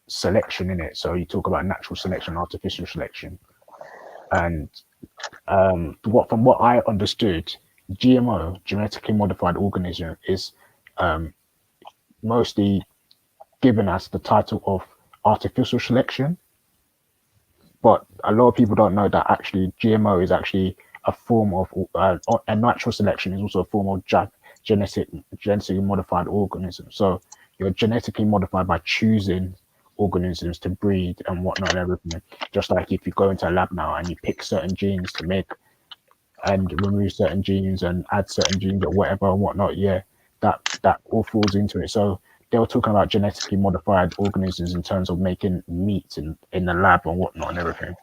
selection in it. So you talk about natural selection, artificial selection, and from what I understood, GMO, genetically modified organism, is mostly given as the title of artificial selection. But a lot of people don't know that actually GMO is actually a form of and natural selection is also a form of genetically modified organism. So you're genetically modified by choosing organisms to breed and whatnot and everything. Just like if you go into a lab now and you pick certain genes to make and remove certain genes and add certain genes or whatever and whatnot, yeah, that that all falls into it. So they were talking about genetically modified organisms in terms of making meat in the lab and whatnot and everything.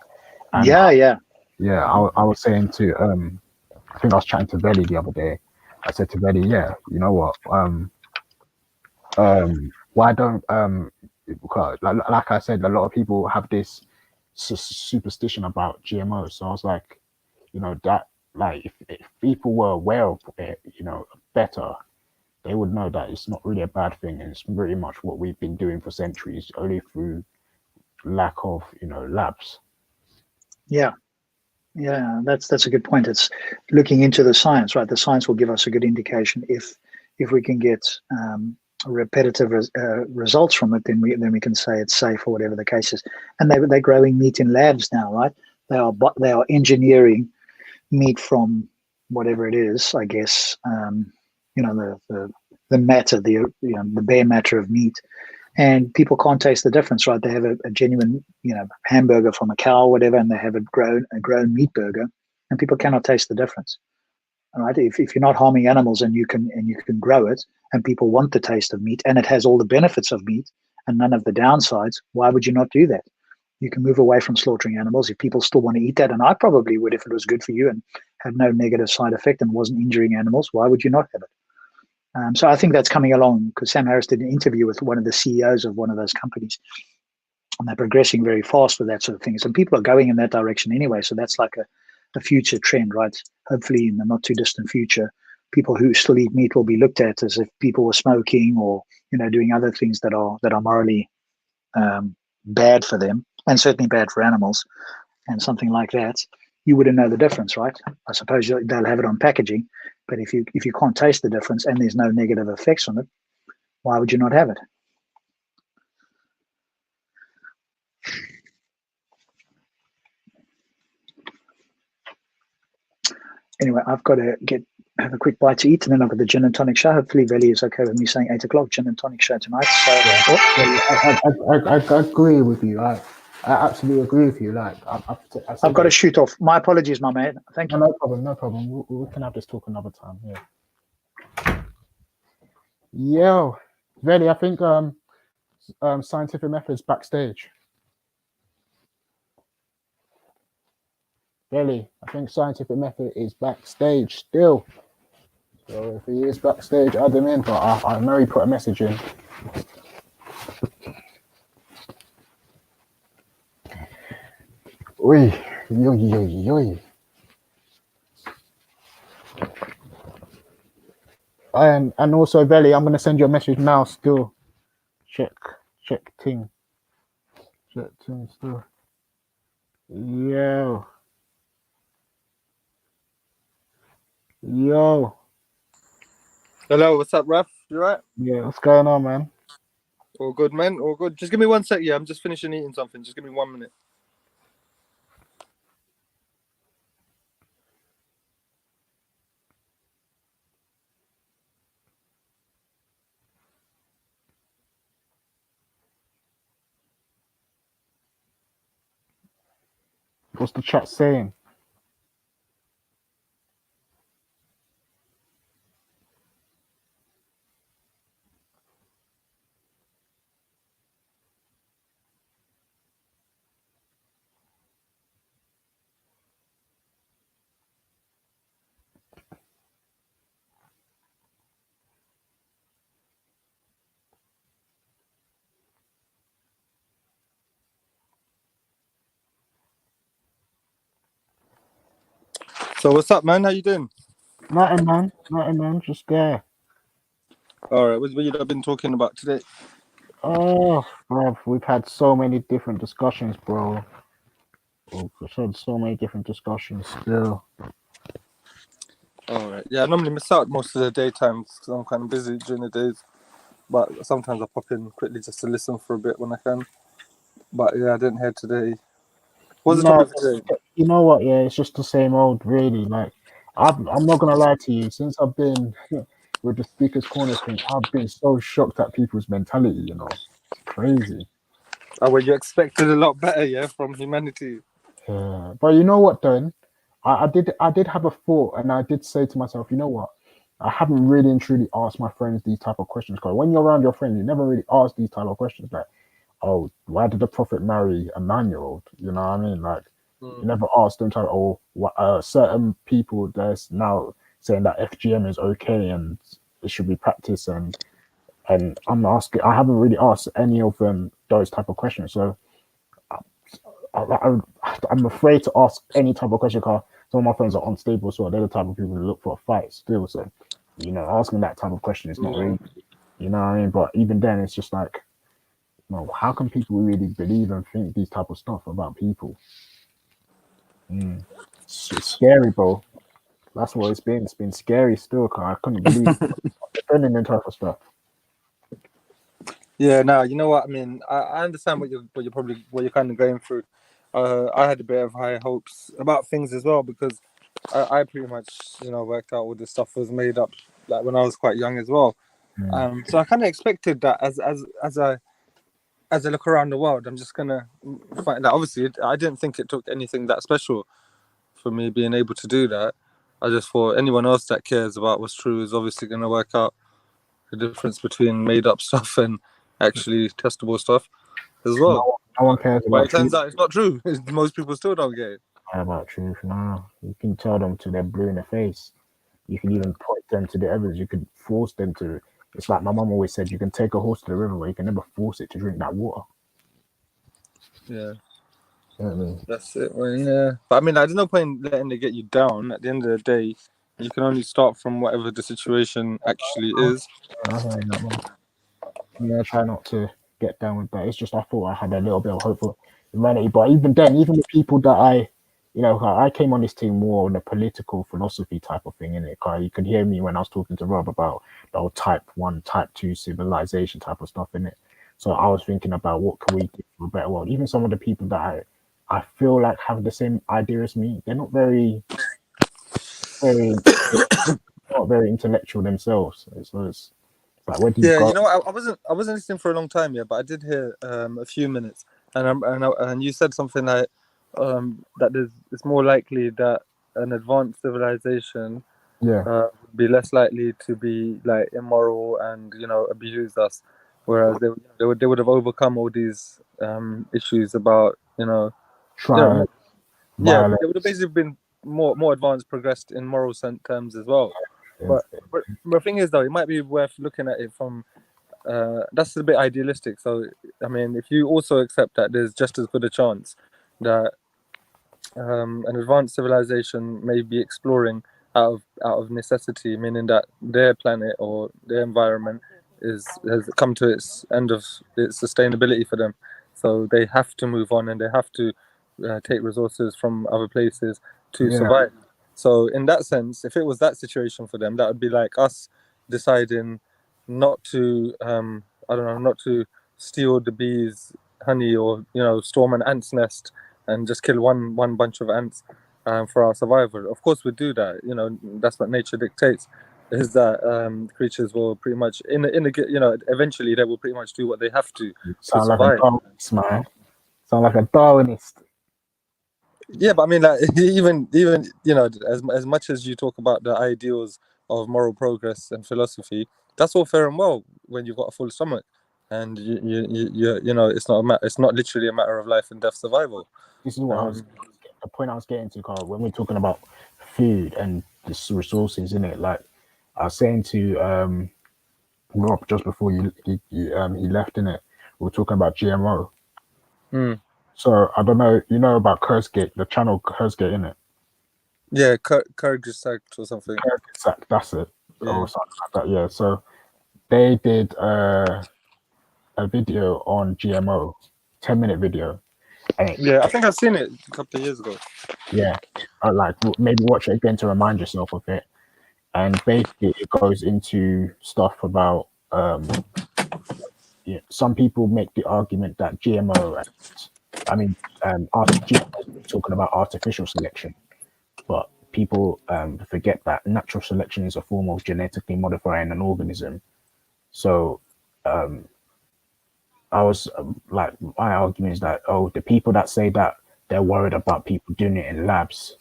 And Yeah. I was saying to I think I was chatting to Veli the other day. I said to Veli, yeah, you know what? Why don't because like I said, a lot of people have this superstition about GMOs. So I was like, you know, that like if people were aware of it, you know, better, they would know that it's not really a bad thing, and it's pretty much what we've been doing for centuries, only through lack of, you know, labs. Yeah, that's a good point. It's looking into the science, right? The science will give us a good indication if we can get repetitive results from it, then we can say it's safe or whatever the case is. And they're growing meat in labs now, right? They are engineering meat from whatever it is, I guess. You know, the matter, the bare matter of meat. And people can't taste the difference, right? They have a genuine, you know, hamburger from a cow or whatever, and they have a grown meat burger, and people cannot taste the difference. All right. If you're not harming animals and you can grow it, and people want the taste of meat, and it has all the benefits of meat and none of the downsides, why would you not do that? You can move away from slaughtering animals if people still want to eat that, and I probably would if it was good for you and had no negative side effect and wasn't injuring animals. Why would you not have it? So I think that's coming along, because Sam Harris did an interview with one of the CEOs of one of those companies, and they're progressing very fast with that sort of things. And people are going in that direction anyway. So that's like a future trend, right? Hopefully in the not too distant future, people who still eat meat will be looked at as if people were smoking or, you know, doing other things that are morally bad for them, and certainly bad for animals, and something like that. You wouldn't know the difference, right? I suppose they'll have it on packaging, but if you can't taste the difference and there's no negative effects on it, why would you not have it? Anyway, I've got to have a quick bite to eat, and then I've got the gin and tonic show. Hopefully, Veli is okay with me saying 8 o'clock gin and tonic show tonight. So I agree with you. I absolutely agree with you. Like I've got to shoot off. My apologies, my man. Thank you. No problem. No problem. We can have this talk another time. Yeah. Yo, Veli, I think Scientific Methods backstage. Veli, I think Scientific Method is backstage still. So if he is backstage, add him in. But I know he put a message in. Oi, yo. And also, Veli, I'm gonna send you a message now. Still, check ting still. Yo. Hello, what's up, Raf? You right? Yeah, what's going on, man? All good, man. All good. Just give me 1 sec. Yeah, I'm just finishing eating something. Just give me 1 minute. What's the chat saying? So what's up, man? How you doing? Nothing, man. Just there. All right. What you been talking about today? Oh, bro, we've had so many different discussions, bro. We've had so many different discussions still. All right. Yeah, I normally miss out most of the daytime because I'm kind of busy during the days. But sometimes I pop in quickly just to listen for a bit when I can. But yeah, I didn't hear today. What's the No, topic today? you know what? Yeah, it's just the same old, really. Like, I'm not gonna lie to you. Since I've been with the Speaker's Corner thing, I've been so shocked at people's mentality. You know, it's crazy. Oh, well, you expected a lot better, yeah, from humanity. Yeah, but you know what, then I did have a thought, and I did say to myself, you know what? I haven't really and truly asked my friends these type of questions. Because when you're around your friends, you never really ask these type of questions. Like, oh, why did the prophet marry a 9-year-old? You know what I mean? Like, you never ask them type. Oh, what certain people there's now saying that FGM is okay and it should be practiced, and I'm asking. I haven't really asked any of them those type of questions. So I'm afraid to ask any type of question because some of my friends are unstable, so they're the type of people who look for a fight still. So, asking that type of question is not really, you know what I mean? But even then, it's just like, how can people really believe and think these type of stuff about people? It's scary, bro. That's what it's been. It's been scary still, cause I couldn't believe defending that type of stuff. Yeah, no, you know what I mean. I understand what you're kind of going through. I had a bit of high hopes about things as well because I pretty much worked out all this stuff was made up like when I was quite young as well. So I kind of expected that as I look around the world, I'm just gonna find that. Obviously, I didn't think it took anything that special for me being able to do that. I just thought anyone else that cares about what's true is obviously gonna work out the difference between made up stuff and actually testable stuff as well. No one cares But about it turns truth. out it's not true. Most people still don't get it. About truth, no. You can tell them till they're blue in the face. You can even point them to the evidence. You can force them to. It's like my mum always said: you can take a horse to the river, but you can never force it to drink that water. Yeah. You know what I mean? That's it. Well, yeah. But I mean, there's no point letting it get you down. At the end of the day, you can only start from whatever the situation actually is. I'm gonna try not to get down with that. It's just I thought I had a little bit of hope for humanity, but even then, even the people that I came on this team more on a political philosophy type of thing, innit? You could hear me when I was talking to Rob about the whole type 1, type 2 civilization type of stuff, innit? So I was thinking about what can we do for a better world. Even some of the people that I feel like have the same idea as me, they're not very not very intellectual themselves. It's like, where do you Yeah, go? you know what? I wasn't listening for a long time yet, but I did hear a few minutes, and you said something like that it's more likely that an advanced civilization would be less likely to be like immoral and abuse us, whereas they would have overcome all these issues about Try violence. they would have basically been more advanced, progressed in moral terms as well. But the thing is, though, it might be worth looking at it from that's a bit idealistic. So, I mean, if you also accept that there's just as good a chance that an advanced civilization may be exploring out of necessity, meaning that their planet or their environment has come to its end of its sustainability for them, so they have to move on and they have to take resources from other places to survive. So in that sense, if it was that situation for them, that would be like us deciding not to not to steal the bees honey or storm an ant's nest and just kill one bunch of ants for our survival. Of course, we do that. That's what nature dictates. Is that creatures will pretty much eventually they will pretty much do what they have to Sound like a survive. Darwinist, man. Sound like a Darwinist. Yeah, but I mean, like even as much as you talk about the ideals of moral progress and philosophy, that's all fair and well when you've got a full stomach, and it's not literally a matter of life and death survival. This is what the point I was getting to, Carl. When we're talking about food and the resources in it, like I was saying to Rob just before he left in it, we were talking about GMO. So I don't know, about Kurzgate, the channel Kurzgate, innit? Yeah, Kyrgyzstan or something. Kyrgyzstan, that's it. Or something like that, yeah. So they did a video on GMO, 10-minute video. Yeah, I think I've seen it a couple of years ago. Yeah, like maybe watch it again to remind yourself of it. And basically, it goes into stuff about some people make the argument that GMO, talking about artificial selection, but people forget that natural selection is a form of genetically modifying an organism. So I was like, my argument is that, the people that say that they're worried about people doing it in labs,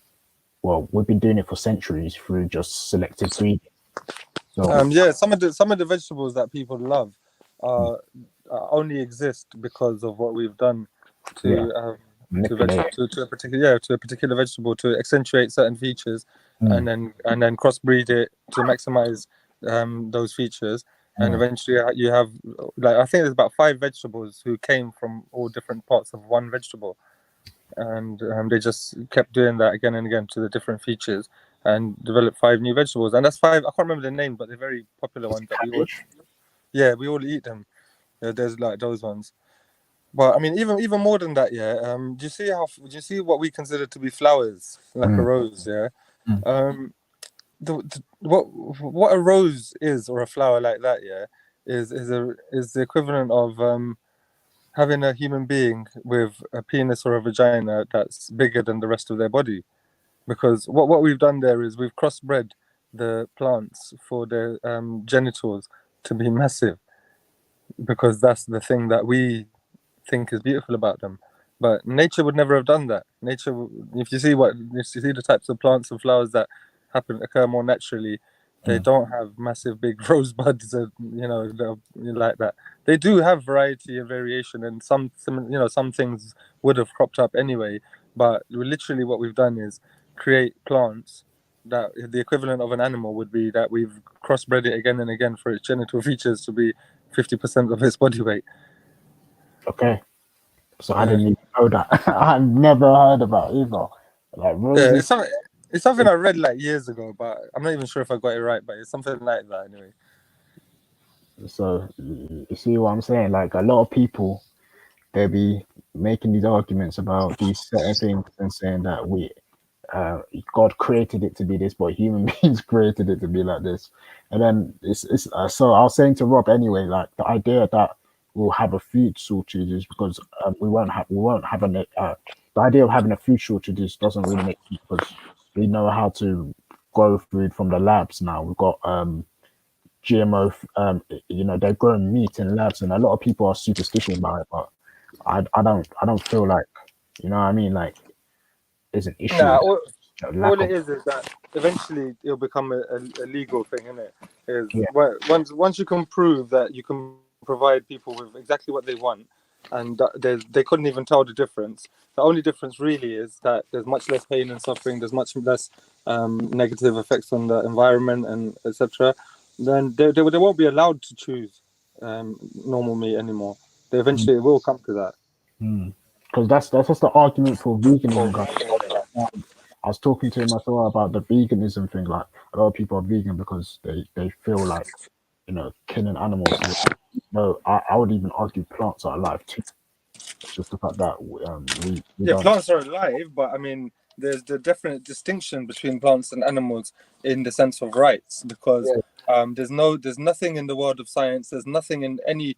well, we've been doing it for centuries through just selective breeding. So Yeah, some of the vegetables that people love only exist because of what we've done yeah, manipulate. to a particular vegetable to accentuate certain features, Mm. and then crossbreed it to maximize those features, and Mm. eventually you have, like, I think there's about 5 vegetables who came from all different parts of one vegetable, and they just kept doing that again and again to the different features and developed 5 new vegetables, and that's 5. I can't remember the name, but they're very popular ones that we all eat them. There's like those ones. But I mean, even more than that, yeah. Do you see what we consider to be flowers, like a rose, yeah? Mm. What a rose is, or a flower like that, yeah, is the equivalent of having a human being with a penis or a vagina that's bigger than the rest of their body, because what we've done there is we've crossbred the plants for their genitals to be massive, because that's the thing that we think is beautiful about them. But nature would never have done that. Nature, if you see the types of plants and flowers that occur more naturally, they don't have massive big rosebuds, like that. They do have variety and variation, and some things would have cropped up anyway. But literally, what we've done is create plants that the equivalent of an animal would be, that we've crossbred it again and again for its genital features to be 50% of its body weight. Okay. So I didn't even know that. I never heard about either. Like Yeah, roses. it's something I read like years ago, but I'm not even sure if I got it right. But it's something like that anyway. So you see what I'm saying? Like a lot of people, they'll be making these arguments about these certain things and saying that God created it to be this, but human beings created it to be like this. And then so I was saying to Rob anyway, like the idea that we'll have a food shortage is because we won't have the idea of having a food shortage doesn't really make sense, because we know how to grow food from the labs now. We've got GMO, they're growing meat in labs, and a lot of people are superstitious about it, but I don't feel like, you know what I mean, like there's an issue Nah, with that, all lack it of. is that eventually it'll become a legal thing, isn't it? Is Yeah. once you can prove that you can provide people with exactly what they want, and that they couldn't even tell the difference. The only difference really is that there's much less pain and suffering. There's much less negative effects on the environment and etc. Then they won't be allowed to choose normal meat anymore. Eventually, it will come to that. Because that's just the argument for veganism, guys. I was talking to him as well about the veganism thing. Like a lot of people are vegan because they feel like, killing animals. No, I would even argue plants are alive too. It's just the fact that we Yeah, don't. plants are alive, but I mean, there's the definite distinction between plants and animals in the sense of rights, because there's nothing in the world of science. There's nothing in any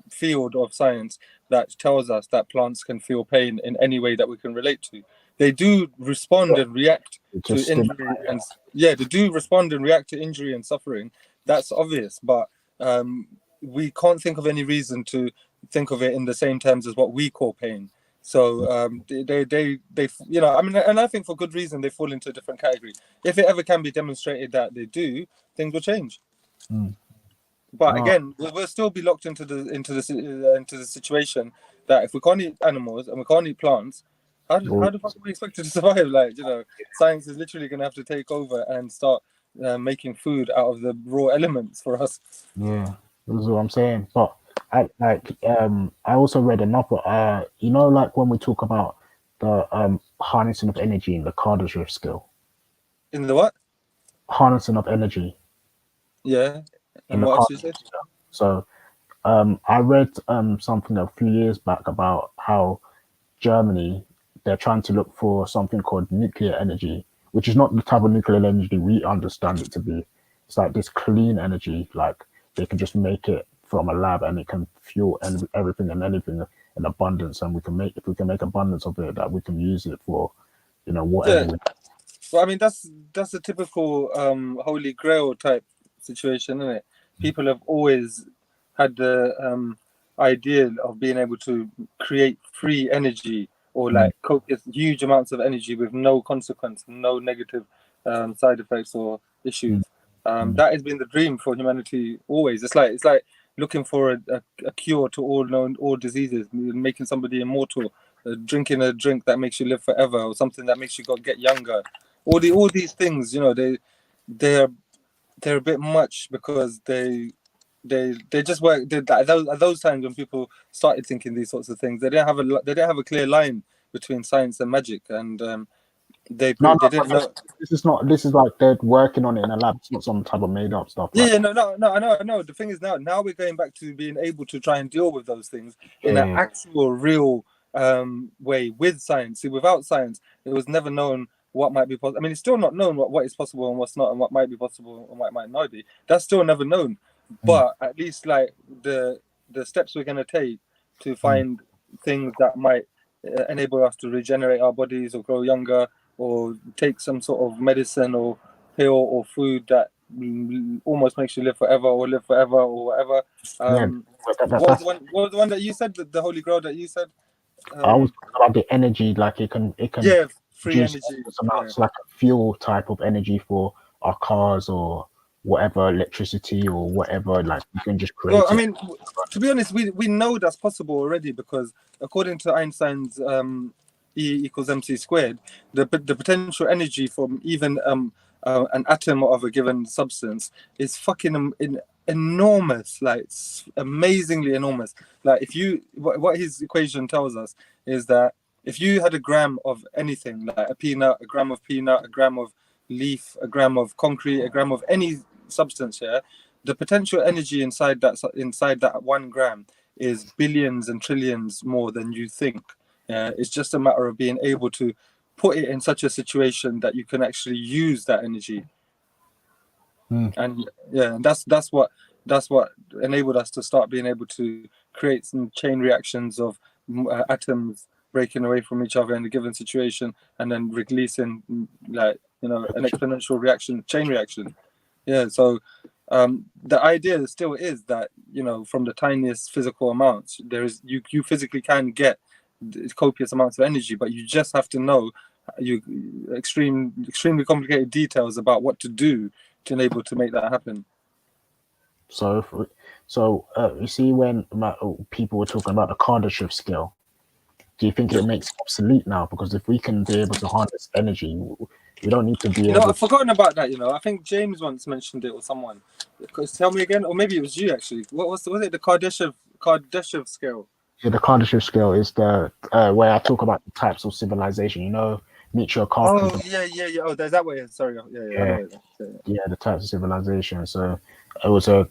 field of science that tells us that plants can feel pain in any way that we can relate to. They do respond and react to Just injury, and they do respond and react to injury and suffering. That's obvious, but we can't think of any reason to think of it in the same terms as what we call pain. So they I mean, and I think for good reason they fall into a different category. If it ever can be demonstrated that they do, things will change. But again, we'll still be locked into the situation that if we can't eat animals and we can't eat plants, how the fuck are we expected to survive? Like, science is literally going to have to take over and start making food out of the raw elements for us. Yeah, that's what I'm saying. But I also read another. Like when we talk about the harnessing of energy in the Kardashev skill. In the what? Harnessing of energy. Yeah. In And the what else you said? So I read something a few years back about how Germany, they're trying to look for something called nuclear energy, which is not the type of nuclear energy we understand it to be. It's like this clean energy, like they can just make it from a lab and it can fuel everything and anything in abundance, and if we can make abundance of it, that we can use it for, whatever. Yeah. Well, I mean, that's a typical Holy Grail type situation, isn't it? People have always had the idea of being able to create free energy, or like cope with huge amounts of energy with no consequence, no negative side effects or issues. That has been the dream for humanity always. It's like looking for a cure to all diseases, making somebody immortal, drinking a drink that makes you live forever, or something that makes you get younger. All these things, they're a bit much, because they just work. At those times when people started thinking these sorts of things, they didn't have a clear line between science and magic, and they didn't know. This is like they're working on it in a lab. It's not some type of made up stuff. Yeah, no, I know. The thing is now we're going back to being able to try and deal with those things in an actual, real way with science. See, without science, it was never known what might be possible. I mean, it's still not known what is possible and what's not, and what might be possible and what might not be. That's still never known. But at least, like, the steps we're going to take to find things that might enable us to regenerate our bodies or grow younger, or take some sort of medicine or pill or food that almost makes you live forever or whatever. What was the one that you said, the holy grail that you said? I was talking about the energy, like it can free produce energy. amounts, like a fuel type of energy for our cars or whatever, electricity or whatever. Like you can just create. Well, I mean, to be honest, we know that's possible already, because according to Einstein's E = mc squared, the potential energy from even an atom of a given substance is fucking enormous. Like, it's amazingly enormous. Like, what his equation tells us is that if you had a gram of anything, like a peanut, a gram of peanut, a gram of leaf, a gram of concrete, a gram of any substance here, the potential energy inside that 1 gram is billions and trillions more than you think. It's just a matter of being able to put it in such a situation that you can actually use that energy. And that's what enabled us to start being able to create some chain reactions of atoms breaking away from each other in a given situation, and then releasing, like, an exponential chain reaction. So the idea still is that, from the tiniest physical amounts, you physically can get copious amounts of energy, but you just have to know extremely complicated details about what to do to enable to make that happen. So you see, when people were talking about the Kardashev scale, do you think it makes it obsolete now? Because if we can be able to harness energy, we don't need to be able. I've forgotten about that. I think James once mentioned it, or someone. Tell me again, or maybe it was you actually. Was it the Kardashev scale? Yeah, the Kardashev scale is the where I talk about the types of civilization. Michio Kaku. Oh yeah. Oh, there's that way. Sorry. Yeah, the types of civilization. So it was a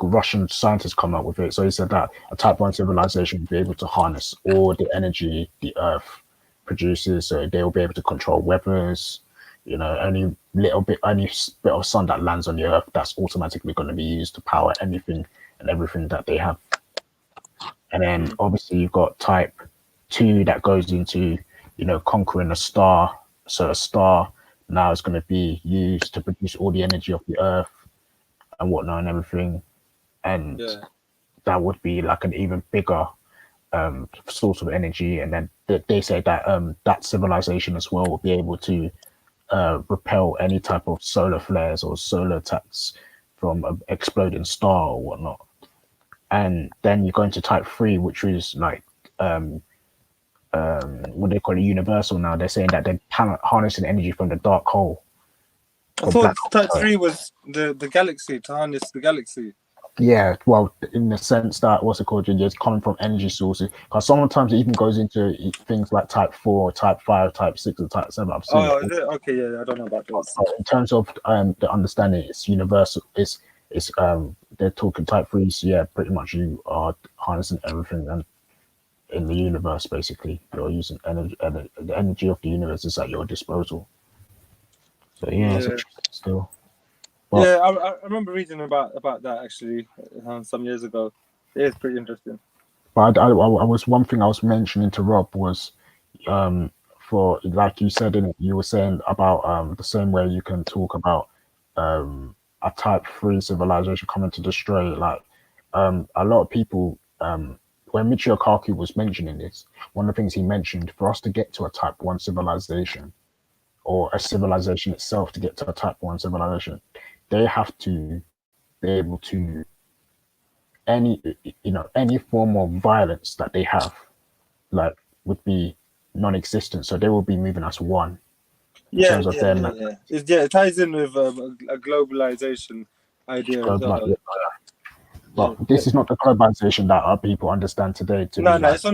Russian scientist come up with it. So he said that a type 1 civilization would be able to harness all the energy the Earth produces. So they will be able to control weathers. Any bit of sun that lands on the Earth, that's automatically going to be used to power anything and everything that they have. And then obviously you've got type 2 that goes into, conquering a star. So a star now is going to be used to produce all the energy of the Earth and whatnot and everything. And that would be like an even bigger source of energy. And then they say that that civilization as well will be able to repel any type of solar flares or solar attacks from an exploding star or whatnot. And then you go into type 3, which is like what they call it, universal now. They're saying that they're harnessing energy from the dark hole. I thought type 3 was the galaxy, to harness the galaxy. Yeah, well, in the sense that it's coming from energy sources. Because sometimes it even goes into things like type 4, type 5, type 6, and type 7. I've seen is it? Okay, yeah, I don't know about those. In terms of the understanding, it's universal. It's they're talking type 3s. Yeah, pretty much you are harnessing everything and in the universe. Basically, you're using energy. The energy of the universe is at your disposal. So it's interesting still. But, I remember reading about that actually some years ago. It is pretty interesting. But I was one thing I was mentioning to Rob was for, like you said in it, you were saying about the same way you can talk about a type 3 civilization coming to destroy, like a lot of people when Michio Kaku was mentioning this, one of the things he mentioned, for us to get to a type 1 civilization or a civilization itself to get to a type 1 civilization, they have to be able to any form of violence that they have, like, would be non-existent. So they will be moving as one in terms of them. It ties in with a globalization idea as well. But this is not the globalization that our people understand today. No, it's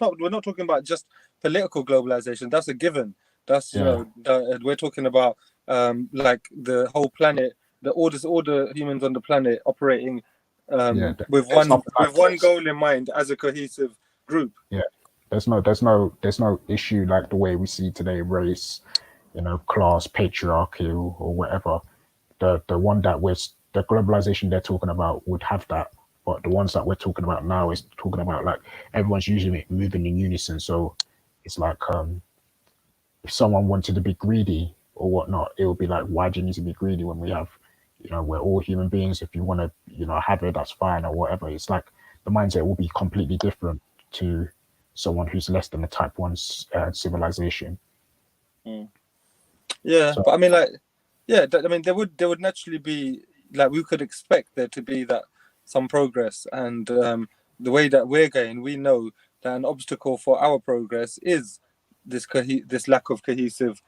not. We're not talking about just political globalization. That's a given. That's we're talking about like the whole planet, all the humans on the planet operating with one goal in mind as a cohesive group. Yeah, there's no issue like the way we see today, race, class, patriarchy, or whatever. The one that the globalization they're talking about would have that, but the ones that we're talking about now is talking about like everyone's usually moving in unison. So it's like if someone wanted to be greedy or whatnot, it would be like, why do you need to be greedy when we have, we're all human beings. If you want to, have it, that's fine or whatever. It's like the mindset will be completely different to someone who's less than a type 1 civilization. Yeah, so, but I mean, like, there would naturally be, like, we could expect there to be that some progress, and the way that we're going, we know that an obstacle for our progress is this lack of cohesive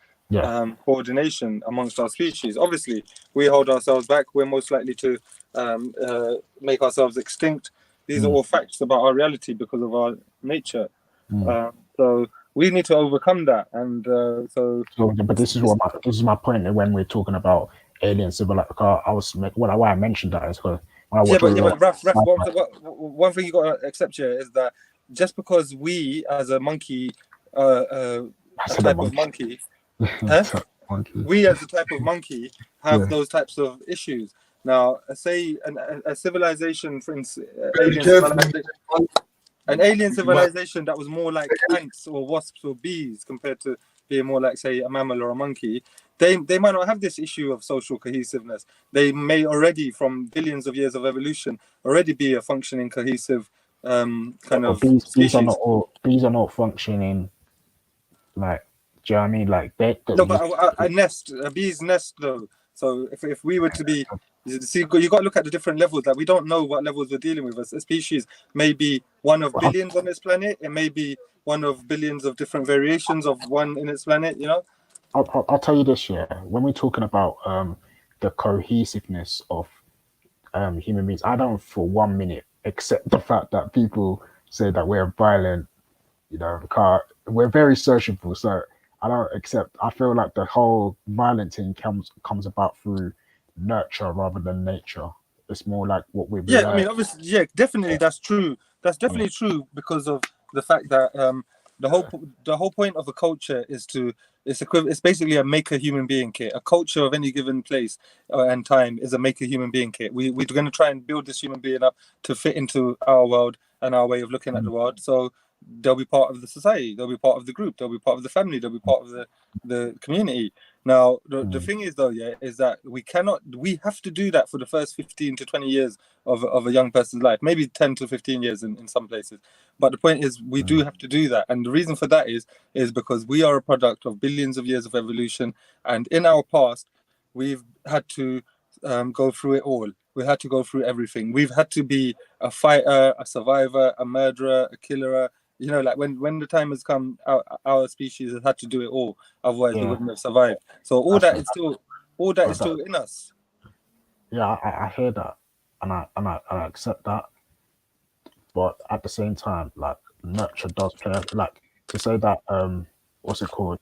coordination amongst our species. Obviously, we hold ourselves back. We're most likely to make ourselves extinct. These are all facts about our reality because of our nature. So we need to overcome that, and But this is my point when we're talking about alien civilization. Why I mentioned that is because but Raf, one thing you got to accept here is that just because we as a monkey, a type of monkey, we as a type of monkey have those types of issues. Now, say a civilization, for instance, an alien civilization that was more like ants or wasps or bees compared to being more like, say, a mammal or a monkey, they might not have this issue of social cohesiveness. They may already, from billions of years of evolution, already be a functioning, cohesive kind of bees species. Bees are not functioning like, do you know what I mean? Like no, but a bee's nest though. So if we were to be, see, you got to look at the different levels. Like, we don't know what levels we're dealing with. A species may be one of billions on this planet. It may be one of billions of different variations of one in its planet. I'll tell you this, when we're talking about the cohesiveness of human beings, I don't for 1 minute accept the fact that people say that we're violent, because we're very sociable. So I don't accept. I feel like the whole violent thing comes about through nurture rather than nature. It's more like what we've learned. I mean, obviously, definitely that's true. That's definitely true because of the fact that the whole point of a culture is it's basically a make a human being kit. A culture of any given place and time is a make a human being kit. We're going to try and build this human being up to fit into our world and our way of looking at the world. So they'll be part of the society, they'll be part of the group, they'll be part of the family, they'll be part of the community. Now, the thing is, though, is that we have to do that for the first 15 to 20 years of a young person's life, maybe 10 to 15 years in some places. But the point is, we do have to do that. And the reason for that is because we are a product of billions of years of evolution. And in our past, we've had to go through it all. We had to go through everything. We've had to be a fighter, a survivor, a murderer, a killer. Like when the time has come, our species has had to do it all. Otherwise, we wouldn't have survived. So all that is still in us. Yeah, I hear that, and I accept that. But at the same time, like, nurture does play. Like, to say that what's it called?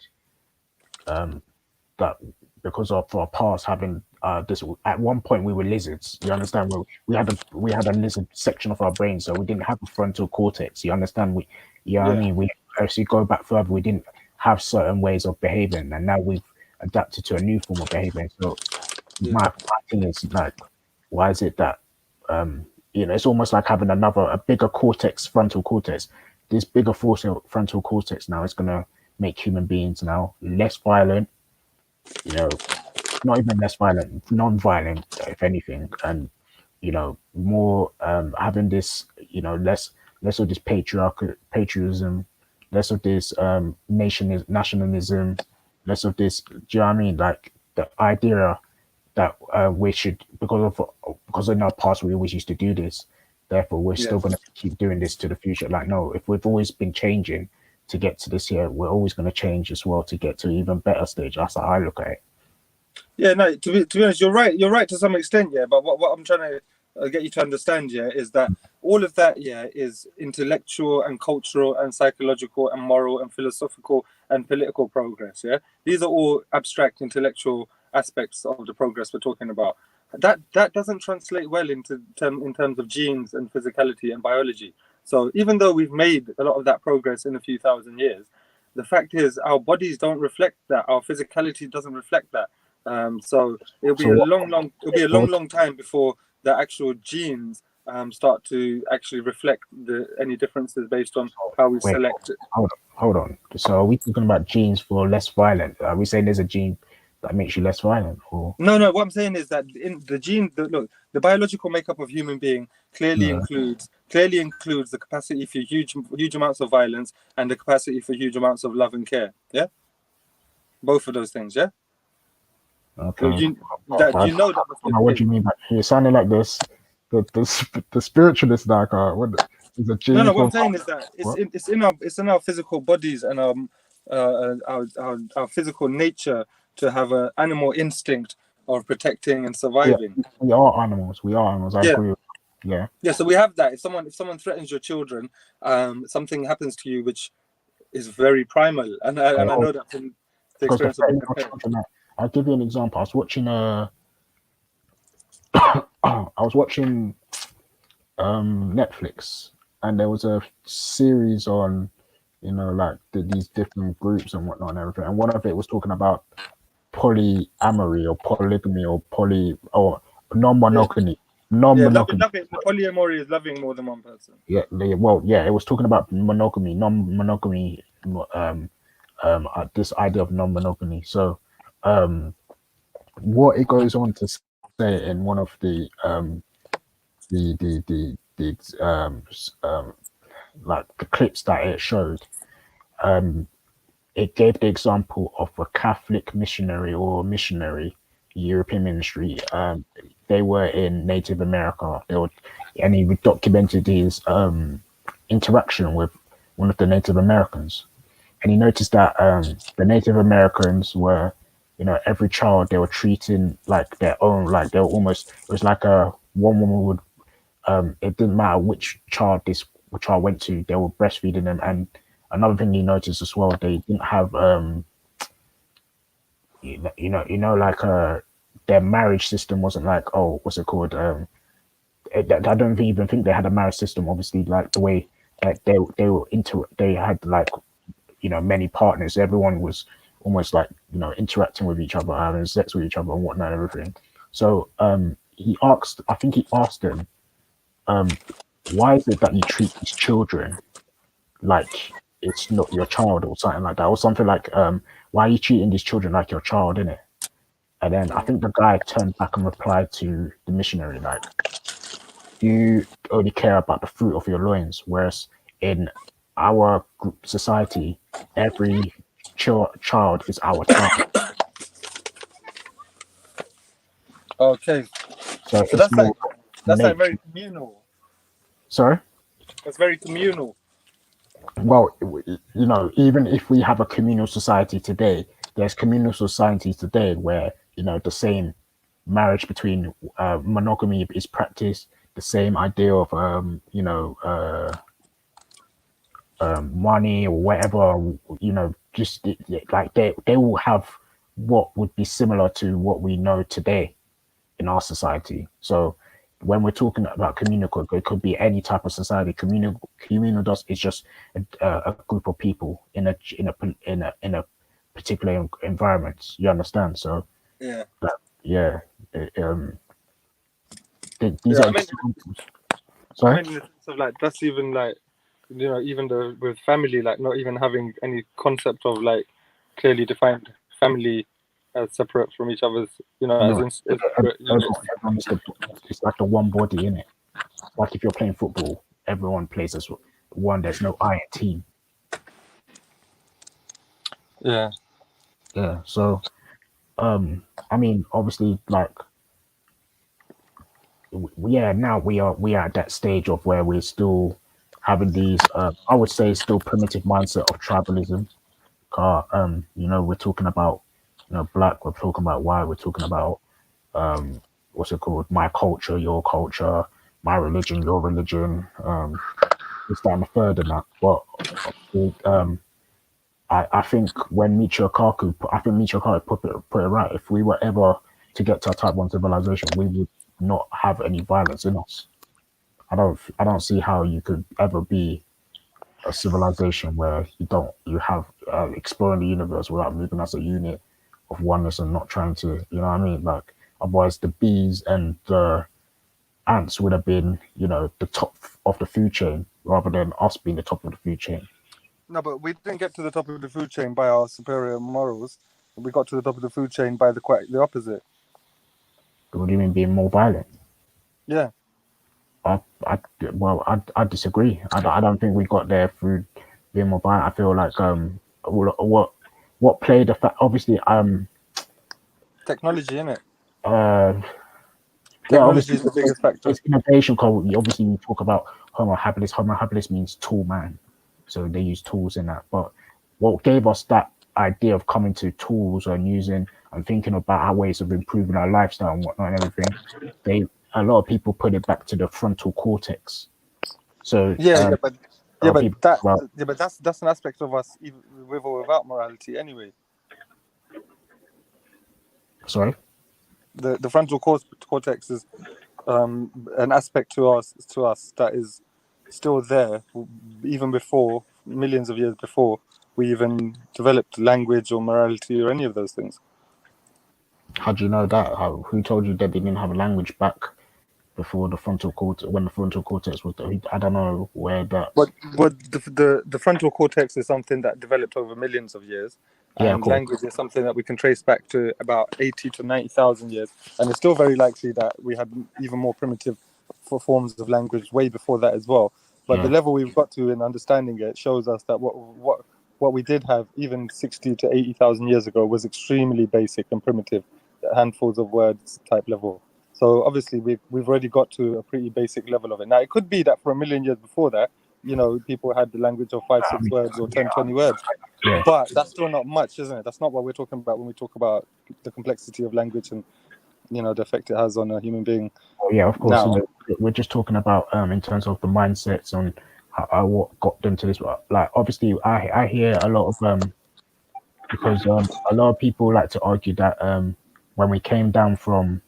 That because of our past having this, at one point we were lizards. You understand? We had a lizard section of our brain, so we didn't have a frontal cortex. You understand? I mean, we actually go back further. We didn't have certain ways of behaving, and now we've adapted to a new form of behavior. So my thing is, like, why is it that it's almost like having a bigger frontal cortex. This bigger frontal cortex now is gonna make human beings now less violent. Not even less violent, non-violent, if anything, and more having this, less of this patriotism, less of this nationalism, less of this. Do you know what I mean? Like the idea that we should, because in our past we always used to do this, therefore we're still going to keep doing this to the future. Like, no, if we've always been changing to get to this here, we're always going to change as well to get to an even better stage. That's how I look at it. Yeah, no, to be honest, you're right. You're right to some extent, yeah. But what I'm trying to get you to understand, yeah, is that all of that, yeah, is intellectual and cultural and psychological and moral and philosophical and political progress. Yeah, these are all abstract intellectual aspects of the progress we're talking about. That doesn't translate well in terms of genes and physicality and biology. So even though we've made a lot of that progress in a few thousand years, the fact is our bodies don't reflect that. Our physicality doesn't reflect that. So it'll be a long time before the actual genes start to actually reflect any differences based on how we select it. Hold on. So are we talking about genes for less violent? Are we saying there's a gene that makes you less violent? Or No. What I'm saying is that in the gene, the biological makeup of human being clearly includes the capacity for huge amounts of violence and the capacity for huge amounts of love and care. Yeah, both of those things. Yeah. okay. You know that. What do you mean by you're sounding like this? The spiritualist like what is a gene? No. What I'm saying is that it's in our physical bodies and our physical nature to have an animal instinct of protecting and surviving. Yeah, we are animals. I agree. Yeah. Yeah. So we have that. If someone threatens your children, something happens to you which is very primal, and I know that from the experience of being a parent. I'll give you an example. I was watching Netflix, and there was a series on, like these different groups and whatnot and everything. And one of it was talking about polyamory or polygamy or non-monogamy. Non-monogamy. Polyamory is loving more than one person. Yeah. Well, yeah. It was talking about monogamy, non-monogamy. This idea of non-monogamy. So, what it goes on to say in one of the like the clips that it showed, it gave the example of a Catholic missionary or European ministry. They were in Native America. And he documented his interaction with one of the Native Americans, and he noticed that the Native Americans were, every child they were treating like their own, like they were almost. It was like one woman would. It didn't matter which child went to, they were breastfeeding them. And another thing you noticed as well, they didn't have like their marriage system wasn't like, what's it called? I don't even think they had a marriage system. Obviously, like the way that they had like, many partners. Everyone was almost like, interacting with each other, having sex with each other and whatnot and everything. So I think he asked them, why is it that you treat these children like it's not your child or something like that, or something like, why are you treating these children like your child, innit? And then I think the guy turned back and replied to the missionary like, you only care about the fruit of your loins, whereas in our society, every child is our child. Okay. So that's like very communal. Sorry? That's very communal. Well, even if we have a communal society today, there's communal societies today where, the same marriage between monogamy is practiced, the same idea of, money or whatever, just like they will have what would be similar to what we know today in our society. So when we're talking about communal, it could be any type of society. Communal is just a group of people in a particular environment. You understand? So yeah, these are examples. Sorry. I mean, in the sense of like that's even like, even with family, like not even having any concept of like clearly defined family as separate from each other's, as separate units. It's like the one body, innit? Like if you're playing football, everyone plays as one. There's no I in team. Yeah. Yeah. So, I mean, obviously, like, yeah, now we are at that stage of where we're still having these, I would say, still primitive mindset of tribalism. You know, we're talking about, you know, black. We're talking about white. We're talking about, what's it called? My culture, your culture, my religion, your religion. It's down the third and that. But I think when Michio Kaku, I think Michio Kaku put it right. If we were ever to get to a type 1 civilization, we would not have any violence in us. I don't see how you could ever be a civilization where you have exploring the universe without moving as a unit of oneness and not trying to, you know what I mean? Like, otherwise the bees and the ants would have been, you know, the top of the food chain rather than us being the top of the food chain. No, but we didn't get to the top of the food chain by our superior morals. We got to the top of the food chain by the opposite. What do you mean being more violent? Yeah. I disagree. I don't think we got there through being more violent. I feel like what played the fact, obviously Technology, innit? yeah, Technology obviously is the biggest factor. it's innovation. Cause obviously we talk about Homo habilis. Homo habilis means tool man, so they use tools in that. But what gave us that idea of coming to tools and using and thinking about our ways of improving our lifestyle and whatnot and everything, a lot of people put it back to the frontal cortex. So Yeah, but a lot of people talk about, that's an aspect of us, even with or without morality, anyway. sorry. The frontal cortex is an aspect to us that is still there, even before millions of years before we even developed language or morality or any of those things. How do you know that? Who told you that they didn't have a language back before the frontal cortex? When the frontal cortex was there? I don't know where that. But the frontal cortex is something that developed over millions of years, Yeah, and cool. language is something that we can trace back to about 80 to 90,000 years, and it's still very likely that we had even more primitive forms of language way before that as well. But the level we've got to in understanding it shows us that what we did have even 60 to 80,000 years ago was extremely basic and primitive, handfuls of words type level. So obviously we've already got to a pretty basic level of it. Now it could be that for a million years before that, you know, people had the language of 5-6 words or 10-20 words. Yeah. But that's still not much, isn't it? That's not what we're talking about when we talk about the complexity of language and, you know, the effect it has on a human being. Yeah, of course. Now, We're just talking about in terms of the mindsets and what got them to this. Like, obviously, I hear a lot of because a lot of people like to argue that when we came down from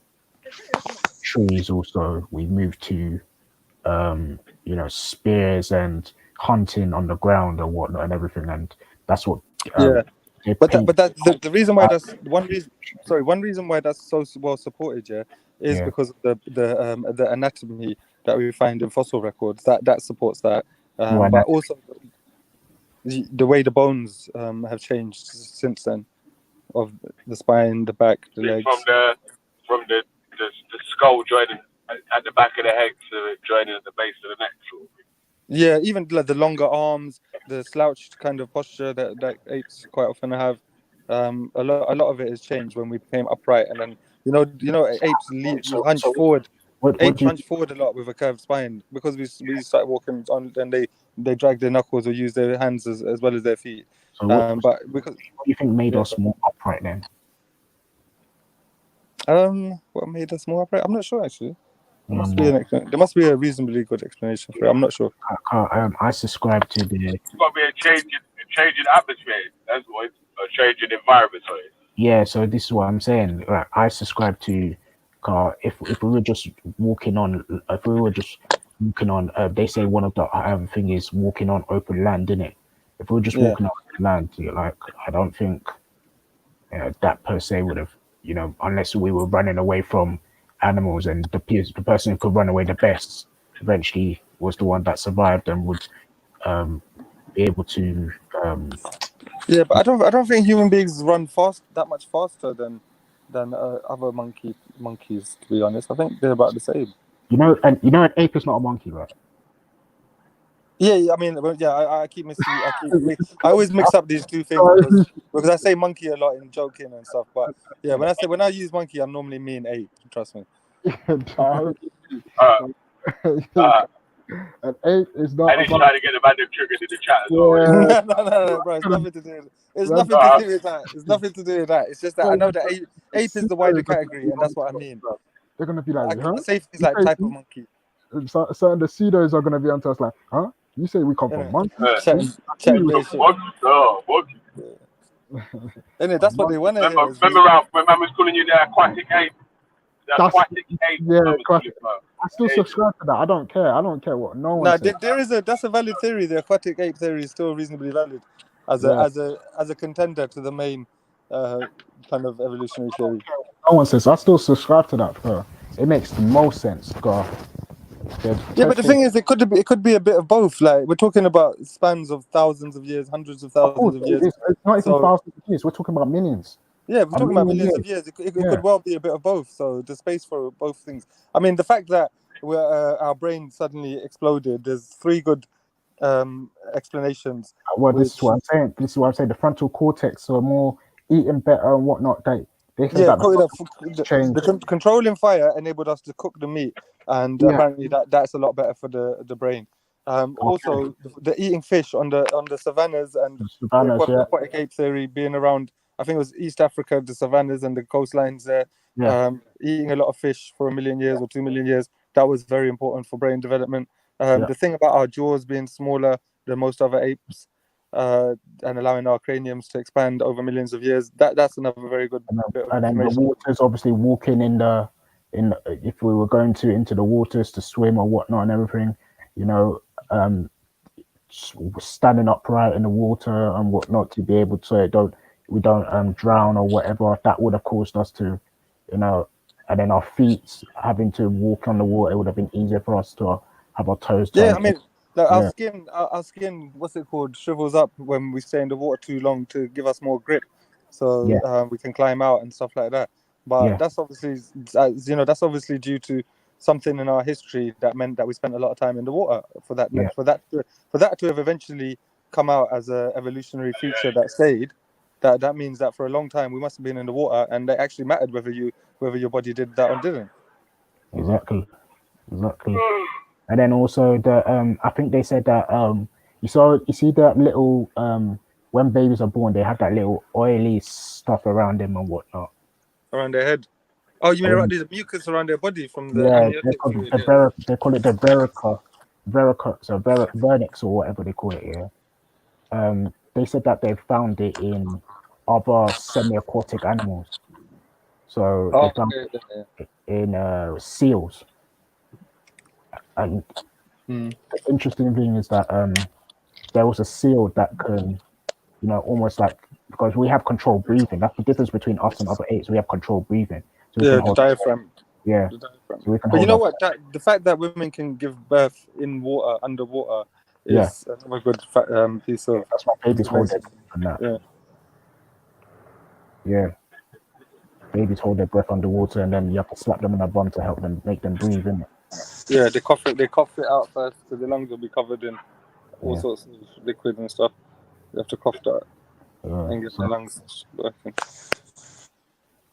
trees, also we moved to you know, spears and hunting on the ground and whatnot and everything, and that's what yeah. they But paint. the reason why that's one reason why that's so well supported, yeah, is Yeah. because of the anatomy that we find in fossil records that supports that. But also the way the bones have changed since then, of the spine, the back, the legs. From the skull joining at the back of the head to it joining at the base of the neck. Sort of. Yeah, even like the longer arms, the slouched kind of posture that apes quite often have. A lot of it has changed when we became upright, and then you know apes hunch forward. Apes hunch forward a lot with a curved spine because we started walking on, and they drag their knuckles or use their hands as well as their feet. So but because what do you think made us more upright then? What made us more upright? I'm not sure actually. There must be a reasonably good explanation for it. I'm not sure. I subscribe to the. It's got to be a change in atmosphere. That's what it's a change in environment. Sorry. Yeah, so this is what I'm saying. Like, I subscribe to, if we were just walking on, they say one of the other thing is walking on open land, innit? If we were just walking on open land, like, I don't think that per se would have, you know, unless we were running away from animals, and the person who could run away the best eventually was the one that survived and would be able to. Yeah, but I don't think human beings run that much faster than other monkeys. To be honest, I think they're about the same. You know, an ape is not a monkey, right? Yeah, I mean, I keep I always mix up these two things because I say monkey a lot in joking and stuff. But yeah, when I use monkey, I normally mean ape. Trust me. An ape is not And he's trying to get the man them triggered in the chat as well. No, bro. It's nothing to do. It's nothing to do with that. It's nothing to do with that. It's just that I know that ape is the wider category, and that's what I mean. They're gonna be like, huh? I say things like type of monkey. So the pseudos are gonna be onto us like, huh? You say we come from monkeys? Chatting basic. And that's what they want to hear. Remember when man was calling you the aquatic ape? The aquatic ape. Yeah, aquatic. I still subscribe to that. I don't care. I don't care what no one says. That's a valid theory. The aquatic ape theory is still reasonably valid as a contender to the main kind of evolutionary theory. No one says. I still subscribe to that, bro. It makes the most sense, God. Yeah, but the thing is, it could be a bit of both. Like we're talking about spans of thousands of years, hundreds of thousands of years. It's not even thousands of years. We're talking about millions. Yeah, we're talking about millions of years. It could well be a bit of both. So there's space for both things. I mean, the fact that our brain suddenly exploded. There's three good explanations. Well, this is what I'm saying. This is what I'm saying. The frontal cortex are more eating better and whatnot. They said that controlling fire enabled us to cook the meat, and apparently that's a lot better for the brain. Also, the eating fish on the savannas and the aquatic ape theory being around. I think it was East Africa, the savannas and the coastlines there. Eating a lot of fish for 1 million years or 2 million years. That was very important for brain development. The thing about our jaws being smaller than most other apes, and allowing our craniums to expand over millions of years, that's another very good bit of and then the information. waters, obviously walking if we were going into the waters to swim or whatnot and everything, standing upright in the water and whatnot to be able to we don't drown or whatever. That would have caused us to, and then our feet having to walk on the water, it would have been easier for us to have our toes turned. Yeah, I mean, our skin, what's it called, shrivels up when we stay in the water too long to give us more grip, so we can climb out and stuff like that. But that's obviously, that's obviously due to something in our history that meant that we spent a lot of time in the water. For that to have eventually come out as an evolutionary feature that stayed, that means that for a long time we must have been in the water, and it actually mattered whether your body did that or didn't. Exactly. And then also I think they said that you see that little when babies are born, they have that little oily stuff around them and whatnot. Around their head. Oh, you mean around this mucus around their body from the they call it the vernix or whatever they call it. They said that they found it in other semi-aquatic animals. So they found it in seals. And the interesting thing is that there was a seal that can, almost like, because we have controlled breathing. That's the difference between us and other apes. We have controlled breathing. So the diaphragm. Yeah. So but you know what? The fact that women can give birth in water, underwater, is another good piece of. That's what babies hold their breath on that. Yeah. Babies hold their breath underwater, and then you have to slap them on the bum to help them, make them breathe in. Yeah, they cough it out first, because the lungs will be covered in all sorts of liquid and stuff. You have to cough that and get the lungs working.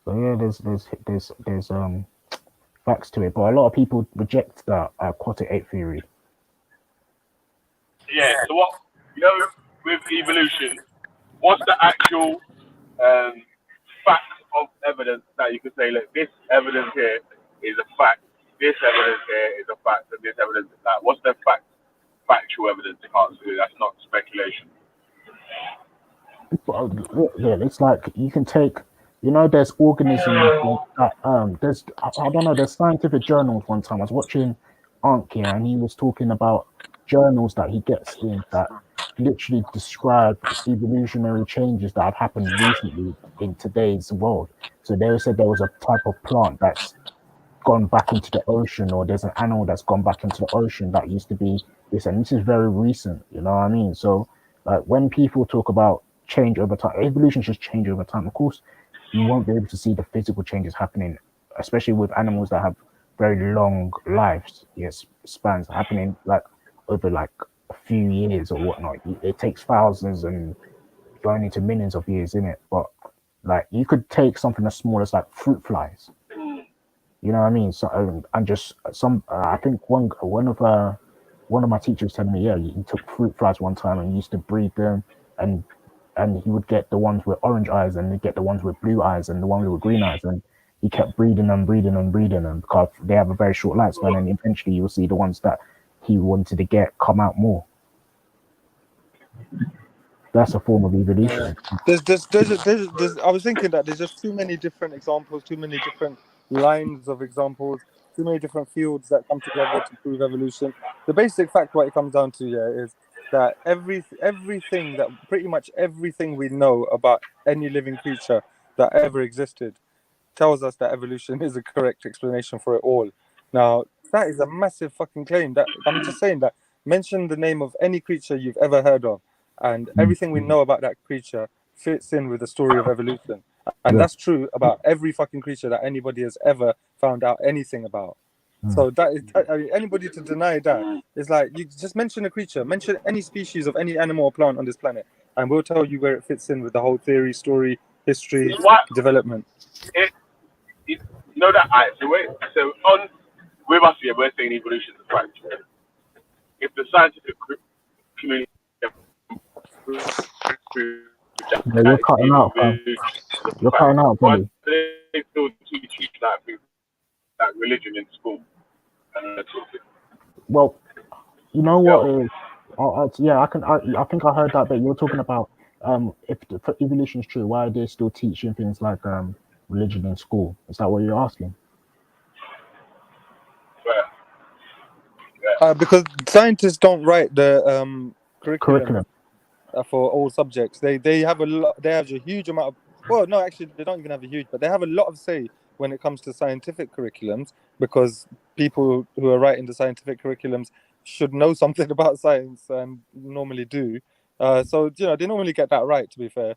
So yeah, there's facts to it, but a lot of people reject that aquatic ape theory. Yeah. So what with evolution, what's the actual fact of evidence that you could say, look, this evidence here is a fact, this evidence here is a fact, and this evidence is that? What's the factual evidence you can't do? That's not speculation. Yeah, it's like you can take, there's organisms that there's scientific journals. One time I was watching Anki, and he was talking about journals that he gets in that literally describe evolutionary changes that have happened recently in today's world. So they said there was a type of plant that's gone back into the ocean, or there's an animal that's gone back into the ocean that used to be this, and this is very recent, you know what I mean? So like when people talk about change over time, evolution just change over time. Of course, you won't be able to see the physical changes happening, especially with animals that have very long lives, spans happening like over like a few years or whatnot. It takes thousands and going into millions of years in it. But like you could take something as small as like fruit flies. You know what I mean? So and just some. I think one of my teachers telling me, yeah, he took fruit flies one time and used to breed them, and he would get the ones with orange eyes and he'd get the ones with blue eyes and the ones with green eyes, and he kept breeding them because they have a very short lifespan, and eventually you'll see the ones that he wanted to get come out more. That's a form of evolution. I was thinking that there's just too many different examples, too many different lines of examples, too many different fields that come together to prove evolution. The basic fact, what it comes down to, yeah, is that everything that pretty much everything we know about any living creature that ever existed tells us that evolution is a correct explanation for it all. Now, that is a massive fucking claim. That I'm just saying that mention the name of any creature you've ever heard of, and everything we know about that creature fits in with the story of evolution. And that's true about every fucking creature that anybody has ever found out anything about. So that is, I mean, anybody to deny that is like, you just mention a creature, mention any species of any animal or plant on this planet, and we'll tell you where it fits in with the whole theory, story, history, development. You know that, so on with us here, we're saying evolution is a fact. If the scientific community Yeah, you're cutting out, fam. You're cutting out, buddy. they still teach that religion in school. Well, you know what is? Yeah, I think I heard that bit. You were talking about if evolution is true, why are they still teaching things like religion in school? Is that what you're asking? Because scientists don't write the curriculum. For all subjects. They have a huge amount of, well, no, actually they don't even have a huge, but they have a lot of say when it comes to scientific curriculums, because people who are writing the scientific curriculums should know something about science and normally do. So they normally get that right, to be fair,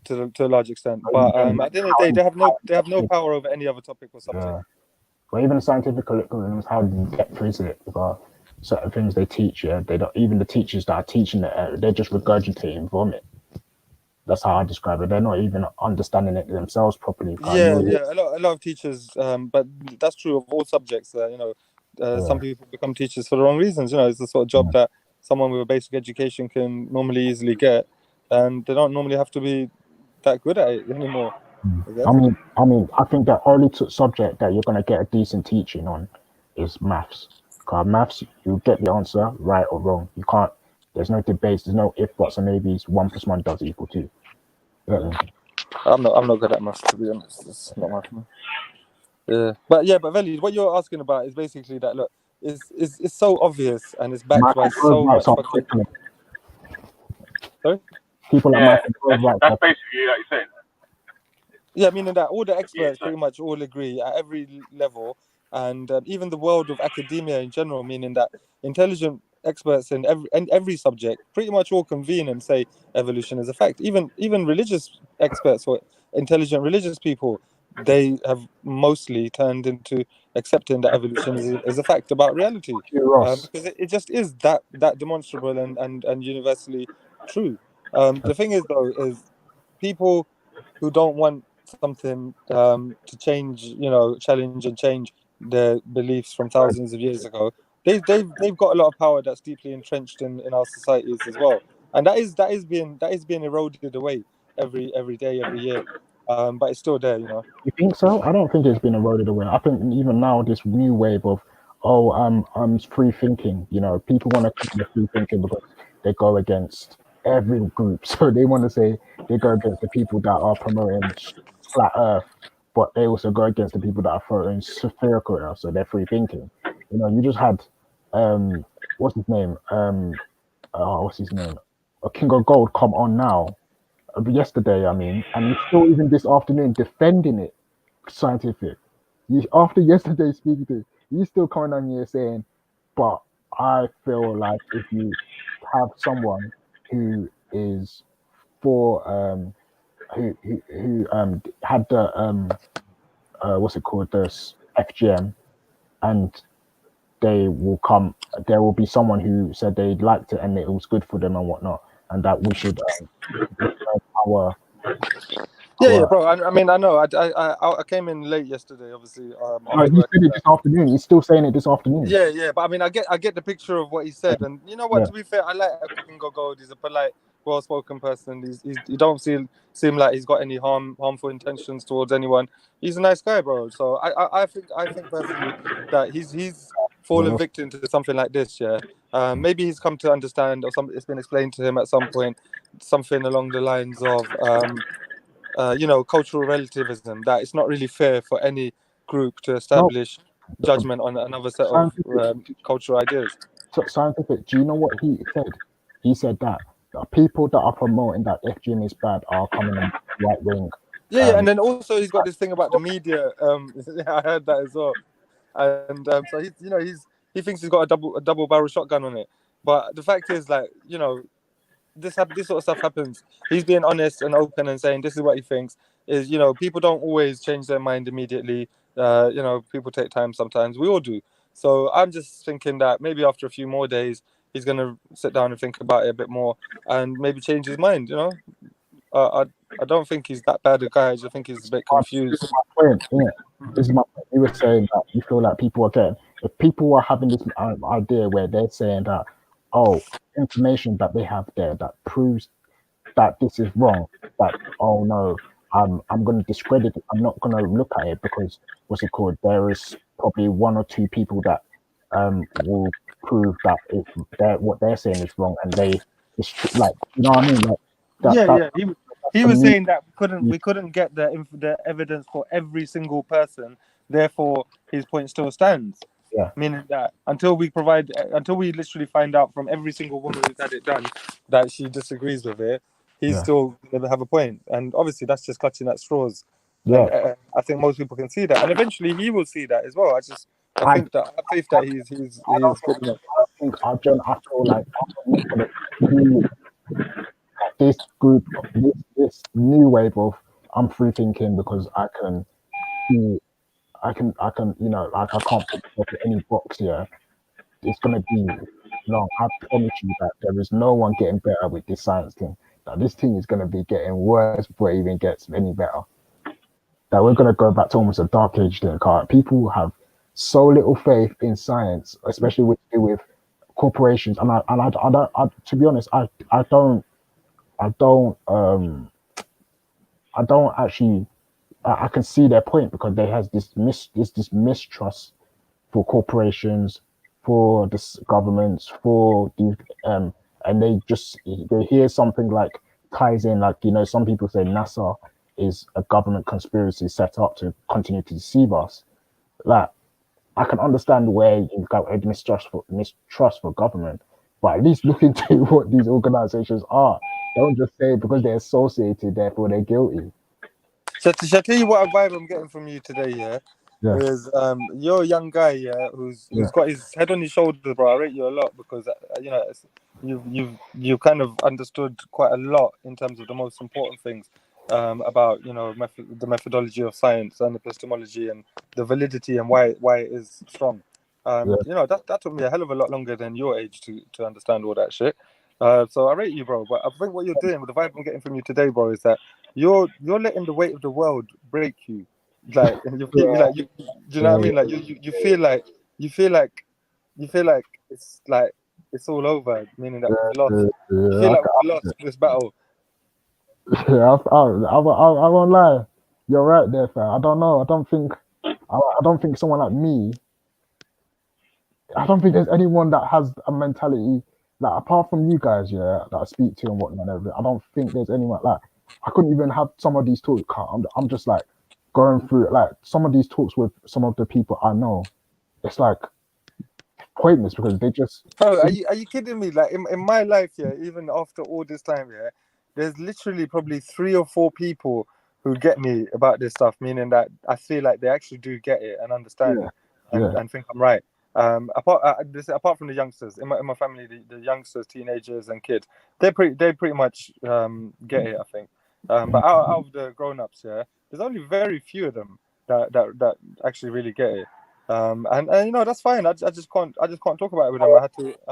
to a large extent. But at the end of the day, they have no power over any other topic or subject. Well, even the scientific curriculums, how depth is it? Because certain things they teach, they don't. Even the teachers that are teaching it, they're just regurgitating vomit. That's how I describe it. They're not even understanding it themselves properly. Yeah. A lot of teachers, but that's true of all subjects. Some people become teachers for the wrong reasons. It's the sort of job that someone with a basic education can normally easily get, and they don't normally have to be that good at it anymore. I mean, I think the only subject that you're gonna get a decent teaching on is maths. Because maths, you get the answer right or wrong. You can't. There's no debates. There's no if, buts, or maybes. 1 + 1 does equal 2. I'm not good at maths, to be honest. It's not my thing. Yeah, but Veli, what you're asking about is basically that. Look, it's so obvious and it's backed by so much fucking. Sorry? People like that's basically like you said. Yeah, meaning that all the experts pretty much all agree at every level, and even the world of academia in general, meaning that intelligent experts in every subject pretty much all convene and say evolution is a fact. Even religious experts or intelligent religious people, they have mostly turned into accepting that evolution is a fact about reality, because it just is that demonstrable and universally true. The thing is, though, is people who don't want something to change, challenge and change their beliefs from thousands of years ago. They've got a lot of power that's deeply entrenched in our societies as well, and that is being eroded away every day, every year. But it's still there, You think so? I don't think it's been eroded away. I think even now this new wave of I'm free thinking. People want to claim they're free thinking because they go against every group. So they want to say they go against the people that are promoting flat Earth, but they also go against the people that are promoting spherical Earth. So they're free thinking. You just had what's his name? What's his name? King of Gold come on now. Yesterday, I mean, and he's still even this afternoon defending it scientific. After yesterday's speaking, he's still coming on here saying, but I feel like if you have someone who is for who had the what's it called, this FGM, and they will come. There will be someone who said they liked it and it was good for them and whatnot, and that we should our. Yeah, bro. I mean, I know. I came in late yesterday. Obviously, I was He working. said it this afternoon. He's still saying it this afternoon. Yeah. But I mean, I get the picture of what he said, and you know what? Yeah. To be fair, I like Akingo Gold. He's a polite, well-spoken person. He don't seem like he's got any harmful intentions towards anyone. He's a nice guy, bro. So I think personally that he's fallen victim to something like this. Yeah. Maybe he's come to understand, or it's been explained to him at some point, something along the lines of cultural relativism, that it's not really fair for any group to establish judgment on another set of cultural ideas. So scientific. Do you know what he said? He said that the people that are promoting that FGM is bad are coming on right wing. Yeah, and then also he's got this thing about the media. I heard that as well, and so he thinks he's got a double barrel shotgun on it. But the fact is, like, this sort of stuff happens. He's being honest and open and saying this is what he thinks. Is people don't always change their mind immediately. People take time sometimes. We all do. So I'm just thinking that maybe after a few more days, he's gonna sit down and think about it a bit more and maybe change his mind. I don't think he's that bad a guy. I just think he's a bit confused. This is my point. Yeah. This is my point. You were saying that you feel like people are getting. If people are having this idea where they're saying that, information that they have there that proves that this is wrong, that no, I'm going to discredit it. I'm not going to look at it because what's it called? There is probably one or two people that will prove that what they're saying is wrong, and it's like, you know what I mean? Like He was saying that we couldn't get the evidence for every single person. Therefore, his point still stands. Yeah. Meaning that until we literally find out from every single woman who's had it done that she disagrees with it, he's still never have a point. And obviously, that's just clutching at straws. Yeah. And I think most people can see that, and eventually he will see that as well. I think that I believe that he's good enough. I feel like this group, this new wave of I'm free thinking because I can see, I can, like I can't put myself in any box here. It's gonna be long. I promise you that there is no one getting better with this science thing. That this thing is gonna be getting worse before it even gets any better. That we're gonna go back to almost a dark age thing. People have so little faith in science, especially with corporations. And I don't. To be honest, I don't actually. I can see their point because they has this mistrust for corporations, for the governments, for the and they hear something like ties in, like, some people say NASA is a government conspiracy set up to continue to deceive us. Like, I can understand where you've got a mistrust for government, but at least look into what these organizations are. Don't just say because they're associated, therefore they're guilty. So shall I tell you what vibe I'm getting from you today? Yeah. Is you're a young guy, who's got his head on his shoulders, bro. I rate you a lot because you've kind of understood quite a lot in terms of the most important things about the methodology of science and epistemology and the validity and why it is strong. That took me a hell of a lot longer than your age to understand all that shit. So I rate you, bro. But I think what you're doing, with the vibe I'm getting from you today, bro, is that you're letting the weight of the world break you. Like, and you feel like do you know what I mean? Like you feel like it's all over, meaning that we've lost. You feel like we've lost this battle. Yeah, I won't lie. You're right there, fam. I don't know. I don't think someone like me. I don't think there's anyone that has a mentality like, apart from you guys, that I speak to and whatnot. I don't think there's anyone like. I couldn't even have some of these talks. I'm just like going through like some of these talks with some of the people I know. It's like pointless because they just. Bro, are you kidding me? Like in my life, even after all this time, there's literally probably 3 or 4 people who get me about this stuff, meaning that I feel like they actually do get it and understand it and think I'm right. Apart from the youngsters in my family, the youngsters, teenagers, and kids, they pretty much get it, I think. But out of the grown-ups, there's only very few of them that actually really get it. And you know that's fine. I just can't talk about it with them. I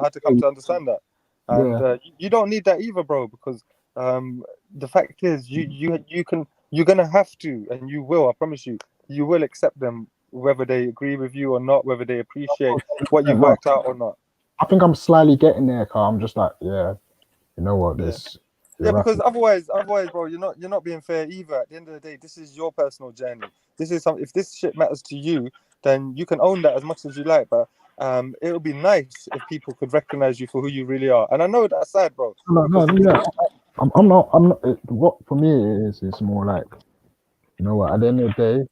had to come to understand that, and Yeah. you don't need that either, bro. Because the fact is, you're gonna have to, and you will. I promise you, you will accept them, whether they agree with you or not, whether they appreciate what you've Look, worked out or not. I think I'm slightly getting there, Carl. I'm just like, yeah, you know what, Yeah. this. Yeah, because otherwise, bro, you're not being fair either. At the end of the day, this is your personal journey. This is if this shit matters to you, then you can own that as much as you like. But it would be nice if people could recognize you for who you really are. And I know that's sad, bro. No, yeah. I'm not. What for me is more like, you know what? At the end of the day,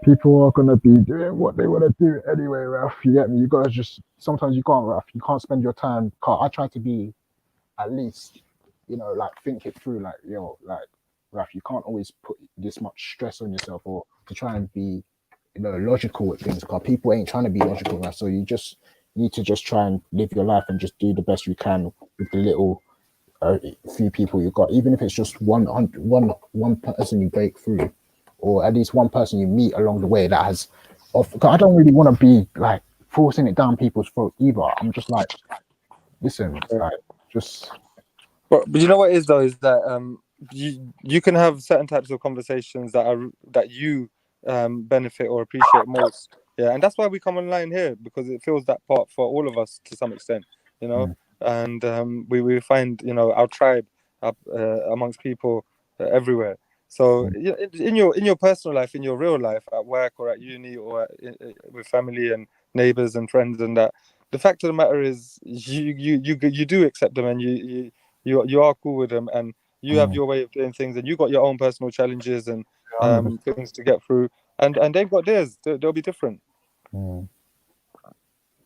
people are gonna be doing what they want to do anyway, Ralph. You get me? You gotta just sometimes you can't, Ralph. You can't spend your time. I try to be at least, you know, like think it through. Like, like Ralph, you can't always put this much stress on yourself or to try and be, you know, logical with things. Because people ain't trying to be logical, Ralph. So you just need to just try and live your life and just do the best you can with the little few people you got, even if it's just one person you break through, or at least one person you meet along the way that has. I don't really want to be like forcing it down people's throats either. I'm just like, listen, like just. But you know what it is though is that you can have certain types of conversations that you benefit or appreciate most. Yeah, and that's why we come online here, because it fills that part for all of us to some extent, you know. And we find, you know, our tribe amongst people everywhere. So in your personal life, in your real life, at work or at uni or with family and neighbors and friends, and that, the fact of the matter is you do accept them, and you are cool with them, and you have your way of doing things, and you got your own personal challenges and things to get through, and they've got theirs. They'll be different.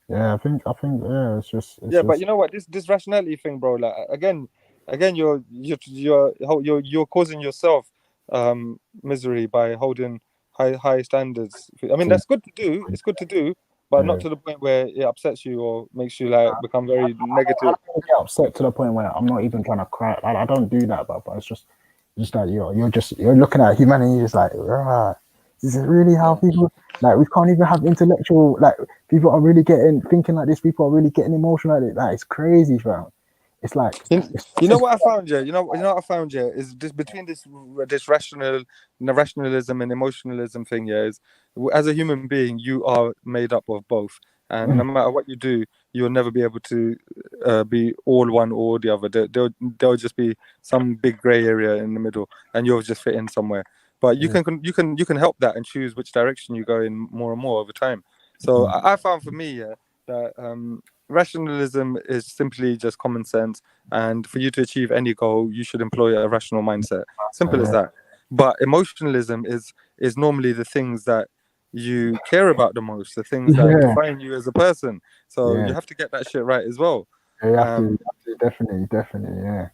Yeah, I think yeah, it's just But you know what, this rationality thing, bro, like again you're causing yourself misery by holding high standards. I mean, that's good to do, it's good to do, but not to the point where it upsets you or makes you like become very negative. I get upset to the point where I'm not even trying to cry. I don't do that, but it's just like you're looking at humanity. It's like, is it really how people like? We can't even have intellectual, like, people are really thinking like this. People are really getting emotional like it. Like, it's crazy, fam. It's like You know what I found, yeah. You know what I found, yeah, is this between this rationalism and emotionalism thing, yeah. Is as a human being, you are made up of both, and no matter what you do, you'll never be able to be all one or the other. There'll just be some big gray area in the middle, and you'll just fit in somewhere. But you can help that and choose which direction you go in more and more over time. So I found for me, yeah, that rationalism is simply just common sense, and for you to achieve any goal, you should employ a rational mindset. Simple as that. But emotionalism is normally the things that you care about the most, the things that define you as a person. So you have to get that shit right as well. You have to definitely, yeah.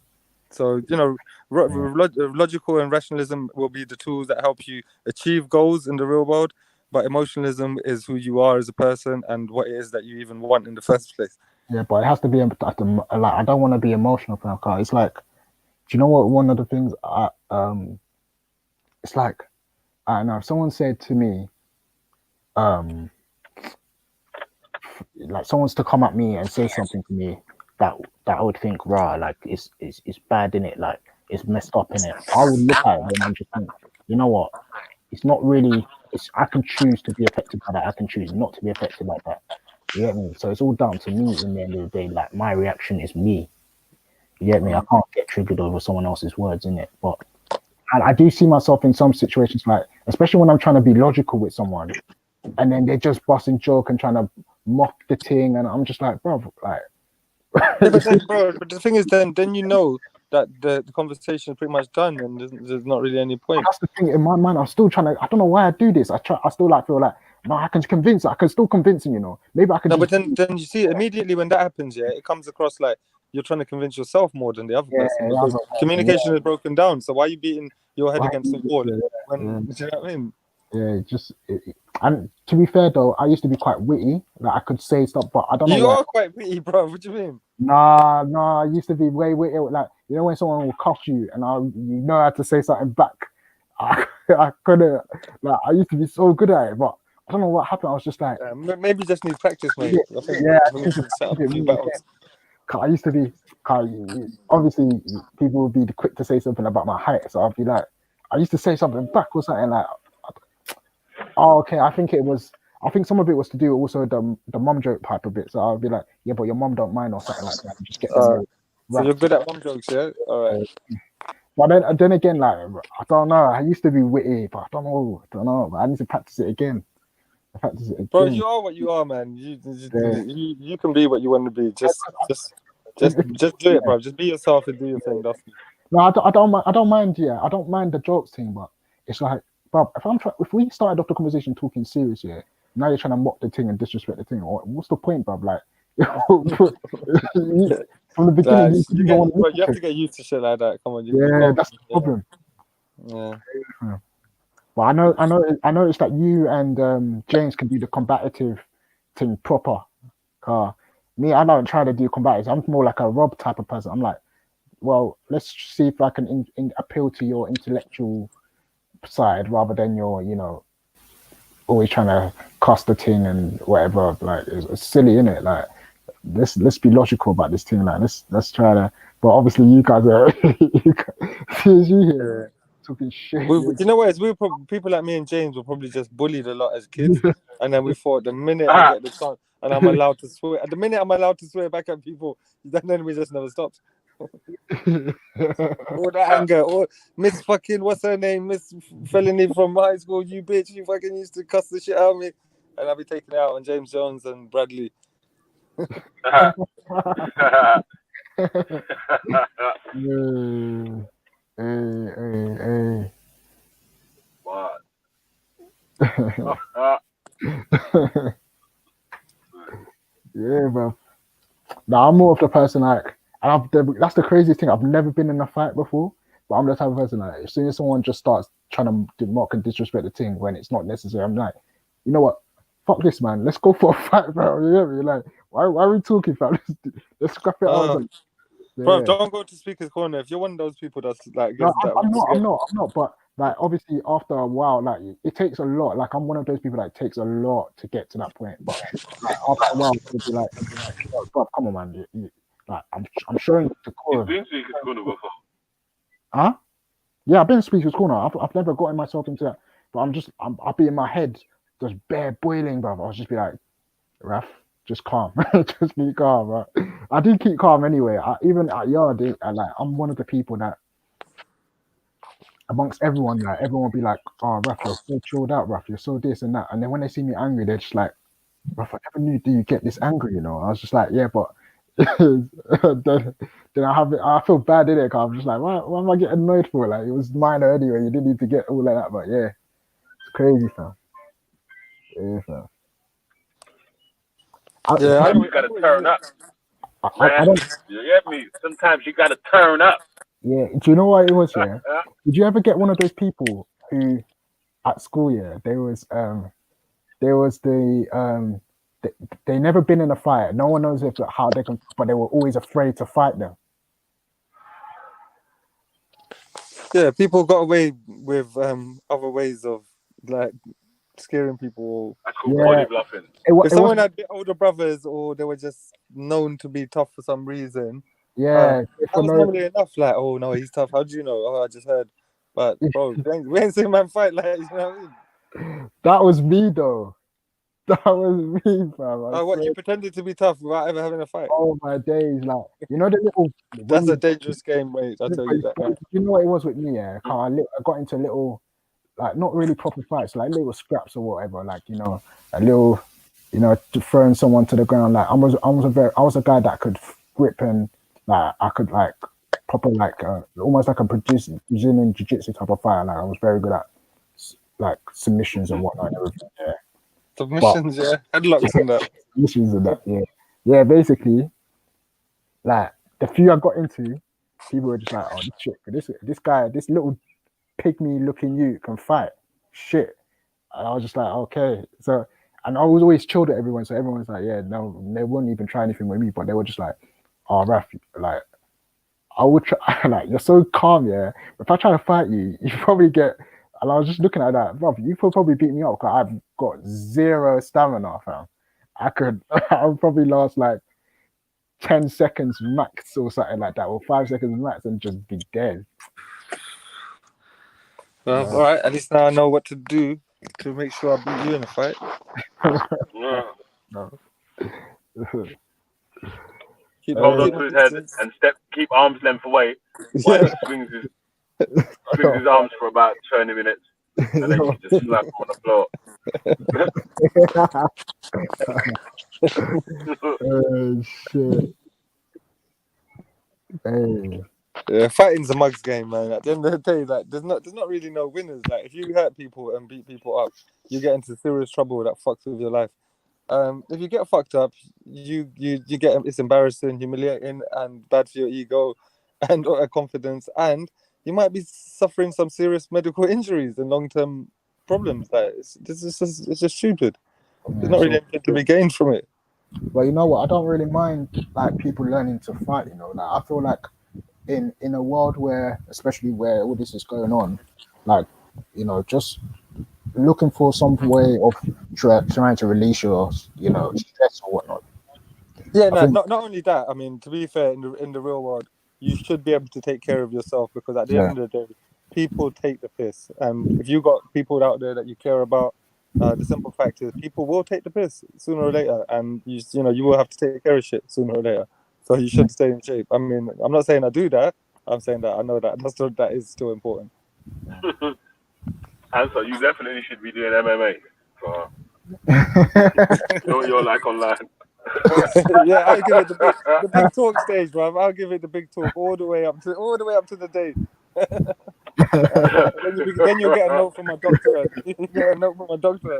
So, you know, logical and rationalism will be the tools that help you achieve goals in the real world. But emotionalism is who you are as a person and what it is that you even want in the first place. Yeah, but it has to be like, I don't want to be emotional for that car. It's like, do you know what? One of the things it's like, I don't know. If someone said to me, like someone's to come at me and say something to me that I would think, like it's bad in it, like it's messed up in it. I would look at it and just think, you know what? It's not really. I can choose to be affected by that. I can choose not to be affected like that. You get me? So it's all down to me in the end of the day. Like, my reaction is me. You get me? I can't get triggered over someone else's words in it. But I do see myself in some situations, like, especially when I'm trying to be logical with someone, and then they're just busting joke and trying to mock the thing, and I'm just like, bro, like. But the thing is, then you know that the conversation is pretty much done, and there's not really any point. That's the thing in my mind. I'm still trying to. I don't know why I do this. I still like feel like, no, I can convince. I can still convince him. You know, maybe I can. No, but then you see, immediately when that happens, yeah, it comes across like you're trying to convince yourself more than the other person, because communication is broken down. So why are you beating your head against the wall? Do you know what I mean? Yeah, and to be fair though, I used to be quite witty. Like, I could say stuff, but I don't know. You are quite witty, bro. What do you mean? Nah. I used to be way witty. Like, you know, when someone will cuff you and you know how to say something back. I couldn't. Like, I used to be so good at it, but I don't know what happened. I was just like, maybe just need practice, mate. I think yeah, we need to set up a few battles. I used to be, obviously, people would be quick to say something about my height, so I'd be like, I used to say something back or something like, oh, okay, I think some of it was to do also the mum joke type of bit. So I'll be like, yeah, but your mum don't mind or something like that. And just get them all So you're good at mum jokes, yeah? All right. But then again, like, I don't know. I used to be witty, but I don't know. But I need to practice it again. Bro, you are what you are, man. You can be what you want to be. Just do it, bro. Just be yourself and do your thing. That's No, I don't mind. Yeah, I don't mind the jokes thing, but it's like, bro, if we started off the conversation talking serious, yeah, now you're trying to mock the thing and disrespect the thing. What's the point, bro? Like, from the beginning, you have to get used to shit like that. Come on, that's the problem. Yeah. But I noticed that you and James can do the combative thing proper. Me, I don't try to do combative. I'm more like a Rob type of person. I'm like, well, let's see if I can appeal to your intellectual side rather than your, always trying to cast the thing and whatever. Like, it's silly, isn't it? Like, let's be logical about this thing. Like, let's try to. But obviously, you guys are. As you hear talking shit. You know what? We people like me and James were probably just bullied a lot as kids, and then we thought the minute I get the chance and I'm allowed to swear, the minute I'm allowed to swear back at people, then we just never stopped. All that anger, or Miss fucking what's her name, Miss Vellemy from high school, you bitch, you fucking used to cuss the shit out of me, and I'll be taking it out on James Jones and Bradley. Hey. What? Yeah, bro. Now I'm more of the person like, and that's the craziest thing. I've never been in a fight before, but I'm the type of person like, as soon as someone just starts trying to mock and disrespect the thing when it's not necessary, I'm like, you know what? Fuck this, man. Let's go for a fight, bro. You know what I mean? Like, why are we talking, fam? Let's scrap it out. Bro, don't go to Speaker's Corner. If you're one of those people that's like, No, I'm not. But like, obviously, after a while, like, it takes a lot. Like, I'm one of those people that takes a lot to get to that point. But like, after a while, it'll be like, bro, come on, man. Like, I'm showing you the core. You've been Speaker's Corner before. Huh? Yeah, I've been in Speaker's Corner. I've never gotten myself into that. But I'll be in my head just bare boiling, bro. I'll just be like, Raf, just calm. Just be calm, bro. I do keep calm anyway. Even at yard, I'm one of the people that amongst everyone, like, everyone will be like, oh, Raf, you're so chilled out, Raf, you're so this and that. And then when they see me angry, they're just like, Raf, I never knew you get this angry, I was just like, yeah, but then I feel bad in it, because I'm just like, why am I getting annoyed for it? Like, it was minor anyway, you didn't need to get all like that, but yeah, it's crazy, fam. Yeah, fam. You gotta turn up. You get me? Sometimes you gotta turn up. Yeah, do you know what it was? Yeah, did you ever get one of those people who at school? Yeah, there was they never been in a fight. No one knows how they can, but they were always afraid to fight them. Yeah, people got away with other ways of like scaring people. That's called body bluffing. If someone had older brothers, or they were just known to be tough for some reason, that was normally enough. Like, oh no, he's tough. How do you know? Oh, I just heard. But bro, we ain't seen man fight like that. You know what I mean? That was me though. That was me, fam. What, you pretended to be tough without ever having a fight? Oh my days, like, you know the little. That's a dangerous game, mate. I tell you that. Right? You know what it was with me, yeah. I got into little, like, not really proper fights, like little scraps or whatever, like, a little, throwing someone to the ground. Like, I was a guy that could grip and like I could like proper like almost like a Brazilian jiu-jitsu type of fighter. Like, I was very good at like submissions and whatnot. Yeah. Submissions, yeah, headlocks and that. Submissions and that, yeah. Basically, like the few I got into, people were just like, "Oh, this guy, this little pygmy-looking you can fight." Shit, and I was just like, "Okay." So, and I was always chilled at everyone, so everyone was like, "Yeah, no," they wouldn't even try anything with me, but they were just like, "Oh, Raf, like, I would try." Like, you're so calm, yeah. If I try to fight you, you probably get. And I was just looking at that, bro. You could probably beat me up. Cause got zero stamina, fam. I would probably last like 10 seconds max or something like that, or 5 seconds max, and just be dead. Well, all right. At least now I know what to do to make sure I beat you in a fight. Yeah. No. Hold on to his head and keep arm's length away while he swings his arms for about 20 minutes, and then you just slap him on the floor. Oh shit. Hey. Yeah, fighting's a mugs game, man. At the end of the day, like there's not really no winners. Like if you hurt people and beat people up, you get into serious trouble that fucks with your life. If you get fucked up, you get it's embarrassing, humiliating, and bad for your ego and confidence, and you might be suffering some serious medical injuries and long-term problems. Like it's just stupid. There's not really anything to be gained from it. But you know what? I don't really mind like people learning to fight. You know, like I feel like in a world where, especially where all this is going on, like just looking for some way of trying to release your stress or whatnot. Yeah, no, not only that. I mean, to be fair, in the real world, you should be able to take care of yourself, because at the end of the day, people take the piss, and if you got people out there that you care about, the simple fact is people will take the piss sooner or later, and you will have to take care of shit sooner or later. So you should stay in shape. I mean, I'm not saying I do that. I'm saying that I know that is still important. And so you definitely should be doing MMA. So you're like online. Yeah, I'll give it the big talk stage, bruv. I'll give it the big talk all the way up to the day. Then you'll get a note from my doctor. You get a note from my doctor.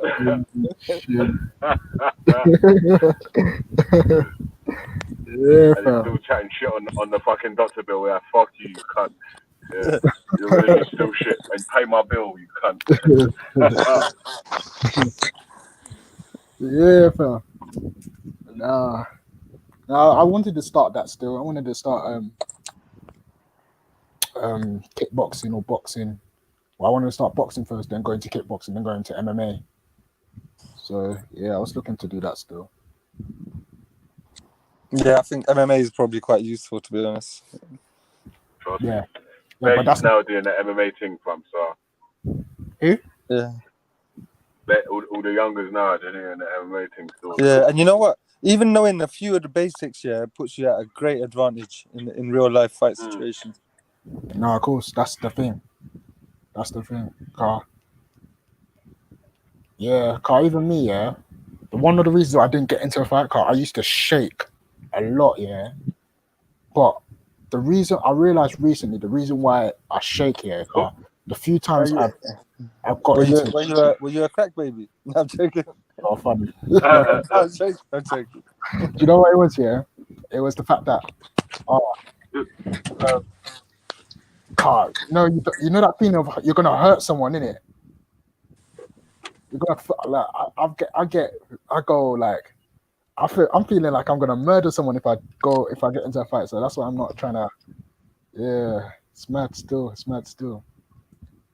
Yeah, and you're still chatting shit on the fucking doctor bill. Where fuck you cunt. Yeah, you're really still shit and pay my bill, you cunt. Yeah, fam. Nah, I wanted to start that still. I wanted to start kickboxing or boxing. Well, I wanted to start boxing first, then go into kickboxing, then go into MMA. So yeah, I was looking to do that still. Yeah, I think MMA is probably quite useful, to be honest. Yeah, but that's now doing the MMA thing from so. Who? Yeah. All the youngers now are doing the MMA thing still. Yeah, and you know what? Even knowing a few of the basics, puts you at a great advantage in real life fight situations. No, of course, that's the thing. Car. Yeah, car. Even me, one of the reasons I didn't get into a fight, car, I used to shake a lot, But the reason I realized recently, the reason why I shake car, the few times I've got into. Were you a crack baby? No, I'm joking. Oh, funny. I'm joking. Do you know what it was? It was the fact that, car. No, you know that feeling of you're gonna hurt someone, innit? You're gonna like I go like I'm feeling like I'm gonna murder someone if I get into a fight. So that's why I'm not trying to. Yeah, it's mad still.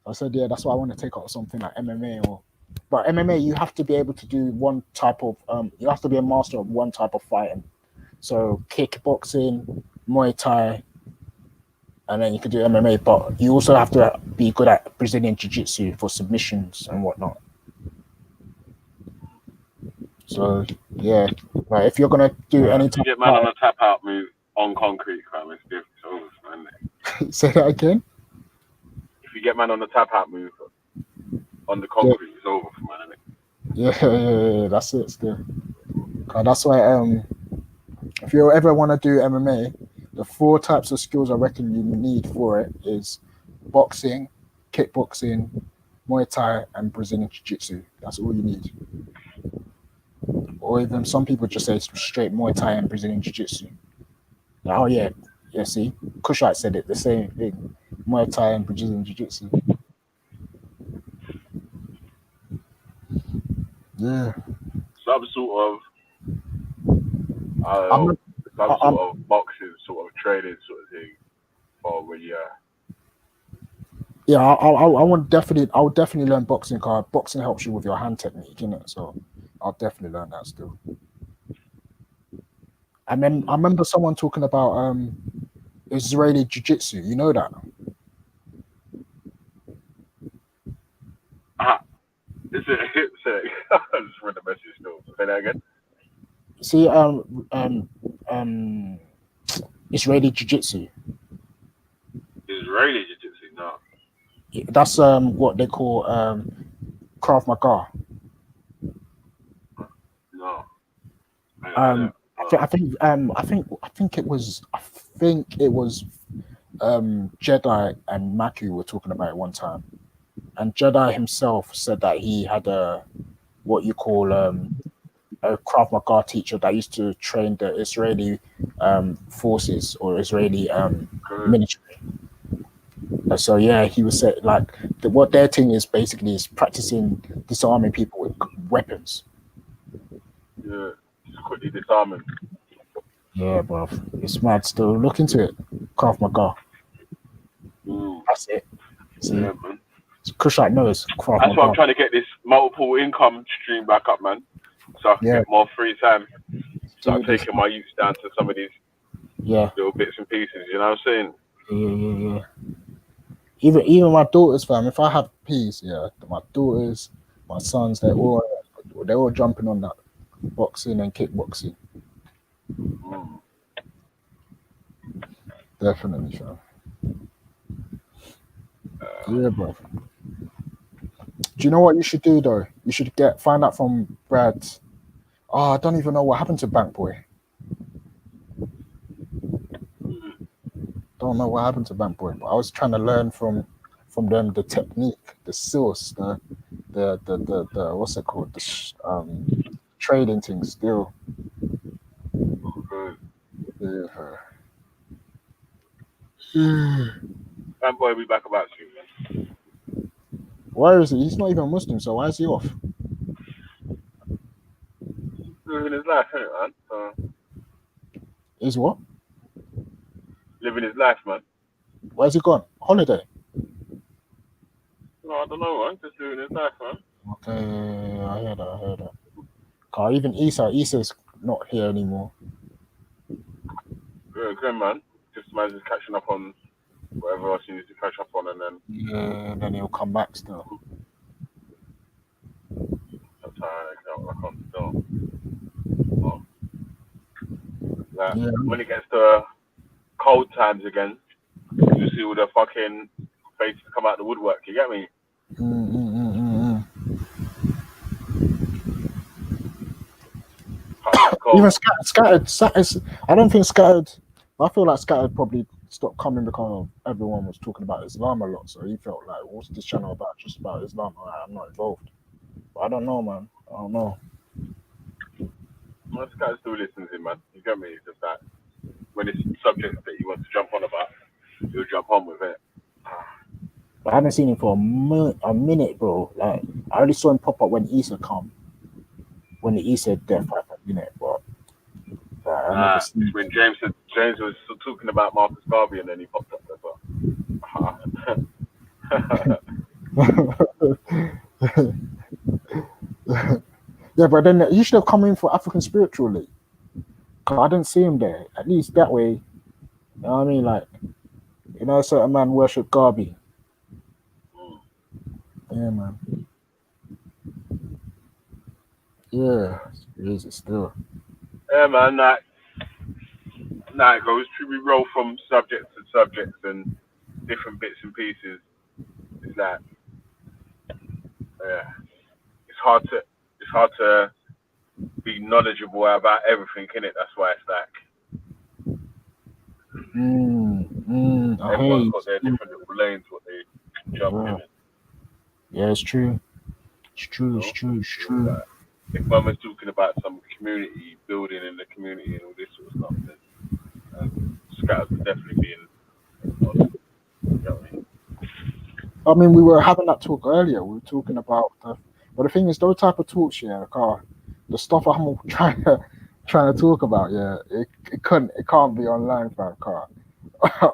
I said that's why I want to take up something like MMA but MMA you have to be able to do one type of you have to be a master of one type of fighting. So kickboxing, Muay Thai, and then you can do MMA. But you also have to be good at Brazilian Jiu-Jitsu for submissions and whatnot. So yeah, like if you're gonna do any type you get man on a tap out move on concrete, fam, it's different. Man. Say that again. If you get man on the tap out move on the concrete, it's over for man, innit? Yeah, that's it still. That's why if you ever want to do MMA, the 4 types of skills I reckon you need for it is boxing, kickboxing, Muay Thai, and Brazilian Jiu-Jitsu. That's all you need. Or even some people just say straight Muay Thai and Brazilian Jiu-Jitsu. Like, oh yeah, see, Kushite said it, the same thing. Muay Thai and Brazilian Jiu-Jitsu. Yeah. Some sort of boxing sort of training sort of thing, or when you Yeah, I want definitely. I would definitely learn boxing. Card boxing helps you with your hand technique, innit? So I'll definitely learn that still. And then I remember someone talking about Israeli jiu-jitsu. You know that? It's I just read the message still. Say that again. See, Israeli jiu-jitsu. Israeli jiu-jitsu, no. That's what they call Krav Maga. No. I think it was Jedi and Maku were talking about it one time, and Jedi himself said that he had a what you call a Krav Maga teacher that used to train the Israeli forces or Israeli military. So yeah, he was said like what their thing is basically is practicing disarming people with weapons. Yeah, just quickly disarming. Yeah, bro, it's mad. Still look into it. Krav Maga. That's it. See, Yeah, man. Kushite knows Krav That's why I'm Maga. trying to get this multiple income stream back up, man. So I can Yeah. get more free time. Start Do this. taking my youths down to some of these Yeah. little bits and pieces, you know what I'm saying? Yeah. Even my daughters, fam. If I have peace, yeah, my daughters, my sons, they're all jumping on that boxing and kickboxing. Definitely, fam. Yeah, bro. Do you know what you should do though? You should find out from Brad. Oh, I don't even know what happened to Bank Boy. Don't know what happened to Bank Boy, but I was trying to learn from them the technique, the source, the what's it called, trading things still. Yeah. Fanboy will be back about soon, man. Why is he? He's not even Muslim, so why is he off? Living his life, innit, man? So, Is what? living his life, man. Where's he gone? Holiday. No, I don't know, man. Just living his life, man. Okay, I heard that. Car even Issa's not here anymore. Yeah, good, man. Just imagine catching up on whatever else you need to catch up on, and then Yeah, then he'll come back still. sometimes I can't still. Oh. Like, Yeah. when it gets to cold times again, you see all the fucking faces come out the woodwork. You get me? Even scattered. I don't think scattered. I feel like scattered probably stopped coming because everyone was talking about Islam a lot. So he felt like, what's this channel about? Just about Islam? I'm not involved. But I don't know, man. I don't know. Most guys still listens in, man. You get me? It's just that when it's subjects that you want to jump on about, you'll jump on with it. But I haven't seen him for a minute, bro. Like I only saw him pop up when Issa come. When the Issa death happened, but I never seen. When James was talking about Marcus Garvey, and then he popped up as well. Yeah, but then you should have come in for African Spiritual League. Cause I didn't see him there. At least that way, you know what I mean? Like, a certain man worship Garvey. Yeah, man. Yeah, it is still. Yeah, man. It goes. We roll from subject to subject and different bits and pieces. It's like, yeah, it's hard to be knowledgeable about everything, innit? That's why it's like everyone's got their different little lanes, what they jump in. Yeah, it's true. It's true. Like, if Mum was talking about some community building in the community and all this sort of stuff, then Scatters would definitely be in. You know what I mean? I mean, we were having that talk earlier. We were talking about, but the thing is, those type of talks, the stuff I'm trying to talk about, it can't be online, fam. I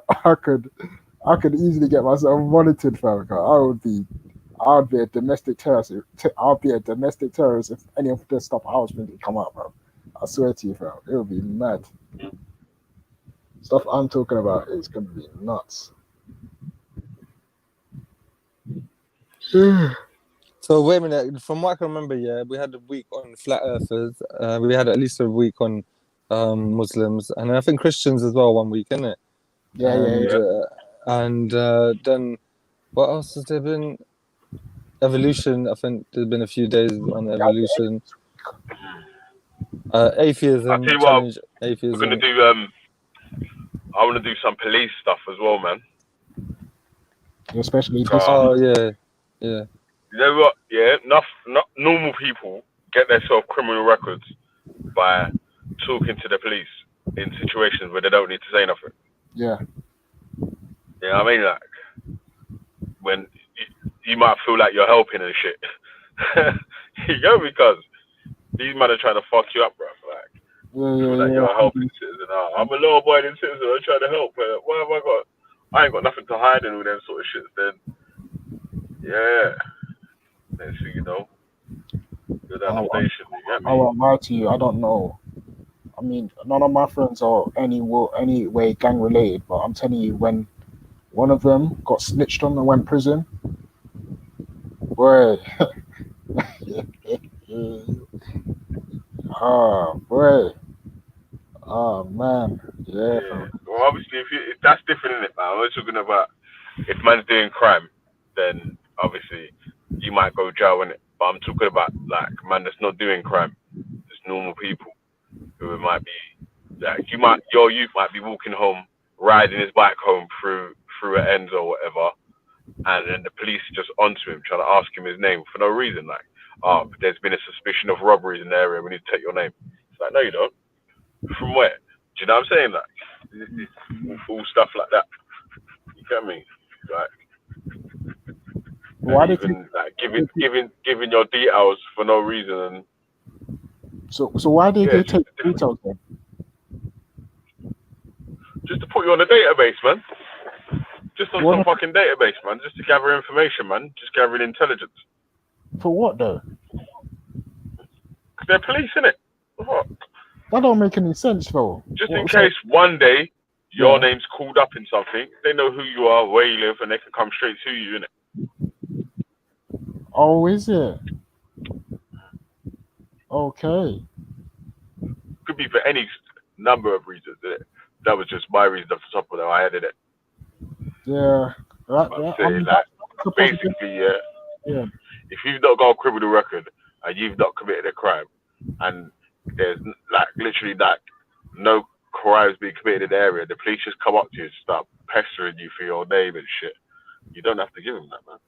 I could easily get myself monitored, fam. I would be a domestic terrorist. I'd be a domestic terrorist if any of this stuff I was thinking come out, bro. I swear to you, fam. It would be mad. Stuff I'm talking about is gonna be nuts. So wait a minute. From what I can remember, yeah, we had a week on flat earthers. We had at least a week on Muslims, and I think Christians as well. 1 week, innit? Yeah. And then what else has there been? Evolution. I think there's been a few days on evolution. I'll Atheism, tell you what, challenge we're atheism. gonna do. I want to do some police stuff as well, man. Especially this. Oh yeah. You know what? Yeah, not normal people get themselves criminal records by talking to the police in situations where they don't need to say nothing. Yeah. You know what I mean? Like when you might feel like you're helping and shit. You know, because these men are trying to fuck you up, bro. Like, feel like you're a helping citizen. Oh, I'm a law-abiding citizen. I'm trying to help. But what have I got? I ain't got nothing to hide and all them sort of shit. Then, yeah. Next thing you know, you're down the station. You get I me? won't lie to you. I don't know. I mean, none of my friends are any way gang related, but I'm telling you, when one of them got snitched on and went prison, boy. Boy. Oh man, yeah. Well, obviously, if that's different, isn't it, man? We're talking about if man's doing crime, then obviously you might go jail, innit? But I'm talking about like man that's not doing crime, just normal people who might be like your youth might be walking home, riding his bike home through an ends or whatever, and then the police are just onto him trying to ask him his name for no reason, like, oh, there's been a suspicion of robberies in the area, we need to take your name. It's like, no, you don't. From where? Do you know what I'm saying? Like, it's all stuff like that. You get me? Like, Why and even like giving your details for no reason. And so why did they take details then? just to put you on a database, man. Just on some fucking database, man. Just to gather information, man. Just gathering intelligence. For what though? Because they're police, innit? What? That don't make any sense though. Just in case one day your name's called up in something, they know who you are, where you live, and they can come straight to you, innit? Oh, is it? Okay. Could be for any number of reasons, innit? That was just my reason off the top of my head, innit? Yeah. Basically, yeah. If you've not got a criminal record and you've not committed a crime, and there's like literally like no crimes being committed in the area, the police just come up to you and start pestering you for your name and shit. You don't have to give them that, man.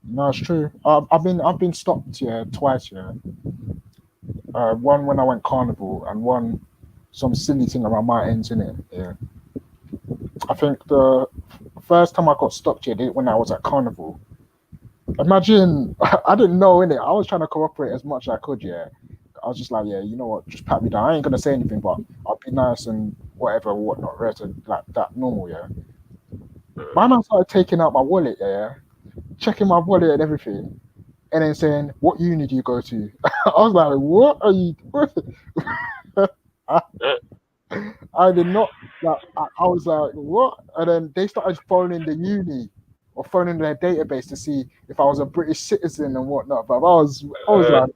No, it's true. I've been stopped twice. One when I went carnival, and one some silly thing around my ends in it. Yeah. I think the first time I got stopped when I was at carnival. Imagine, I didn't know in it. I was trying to cooperate as much as I could. Yeah. I was just like, yeah, you know what? Just pat me down. I ain't gonna say anything, but I'll be nice and whatnot. Rest and like that normal. Yeah. My man started taking out my wallet. Yeah. Checking my wallet and everything, and then saying, "What uni do you go to?" I was like, "What are you doing?" I did not. Like, I was like, "What?" And then they started phoning the uni or phoning their database to see if I was a British citizen and whatnot. But I was like,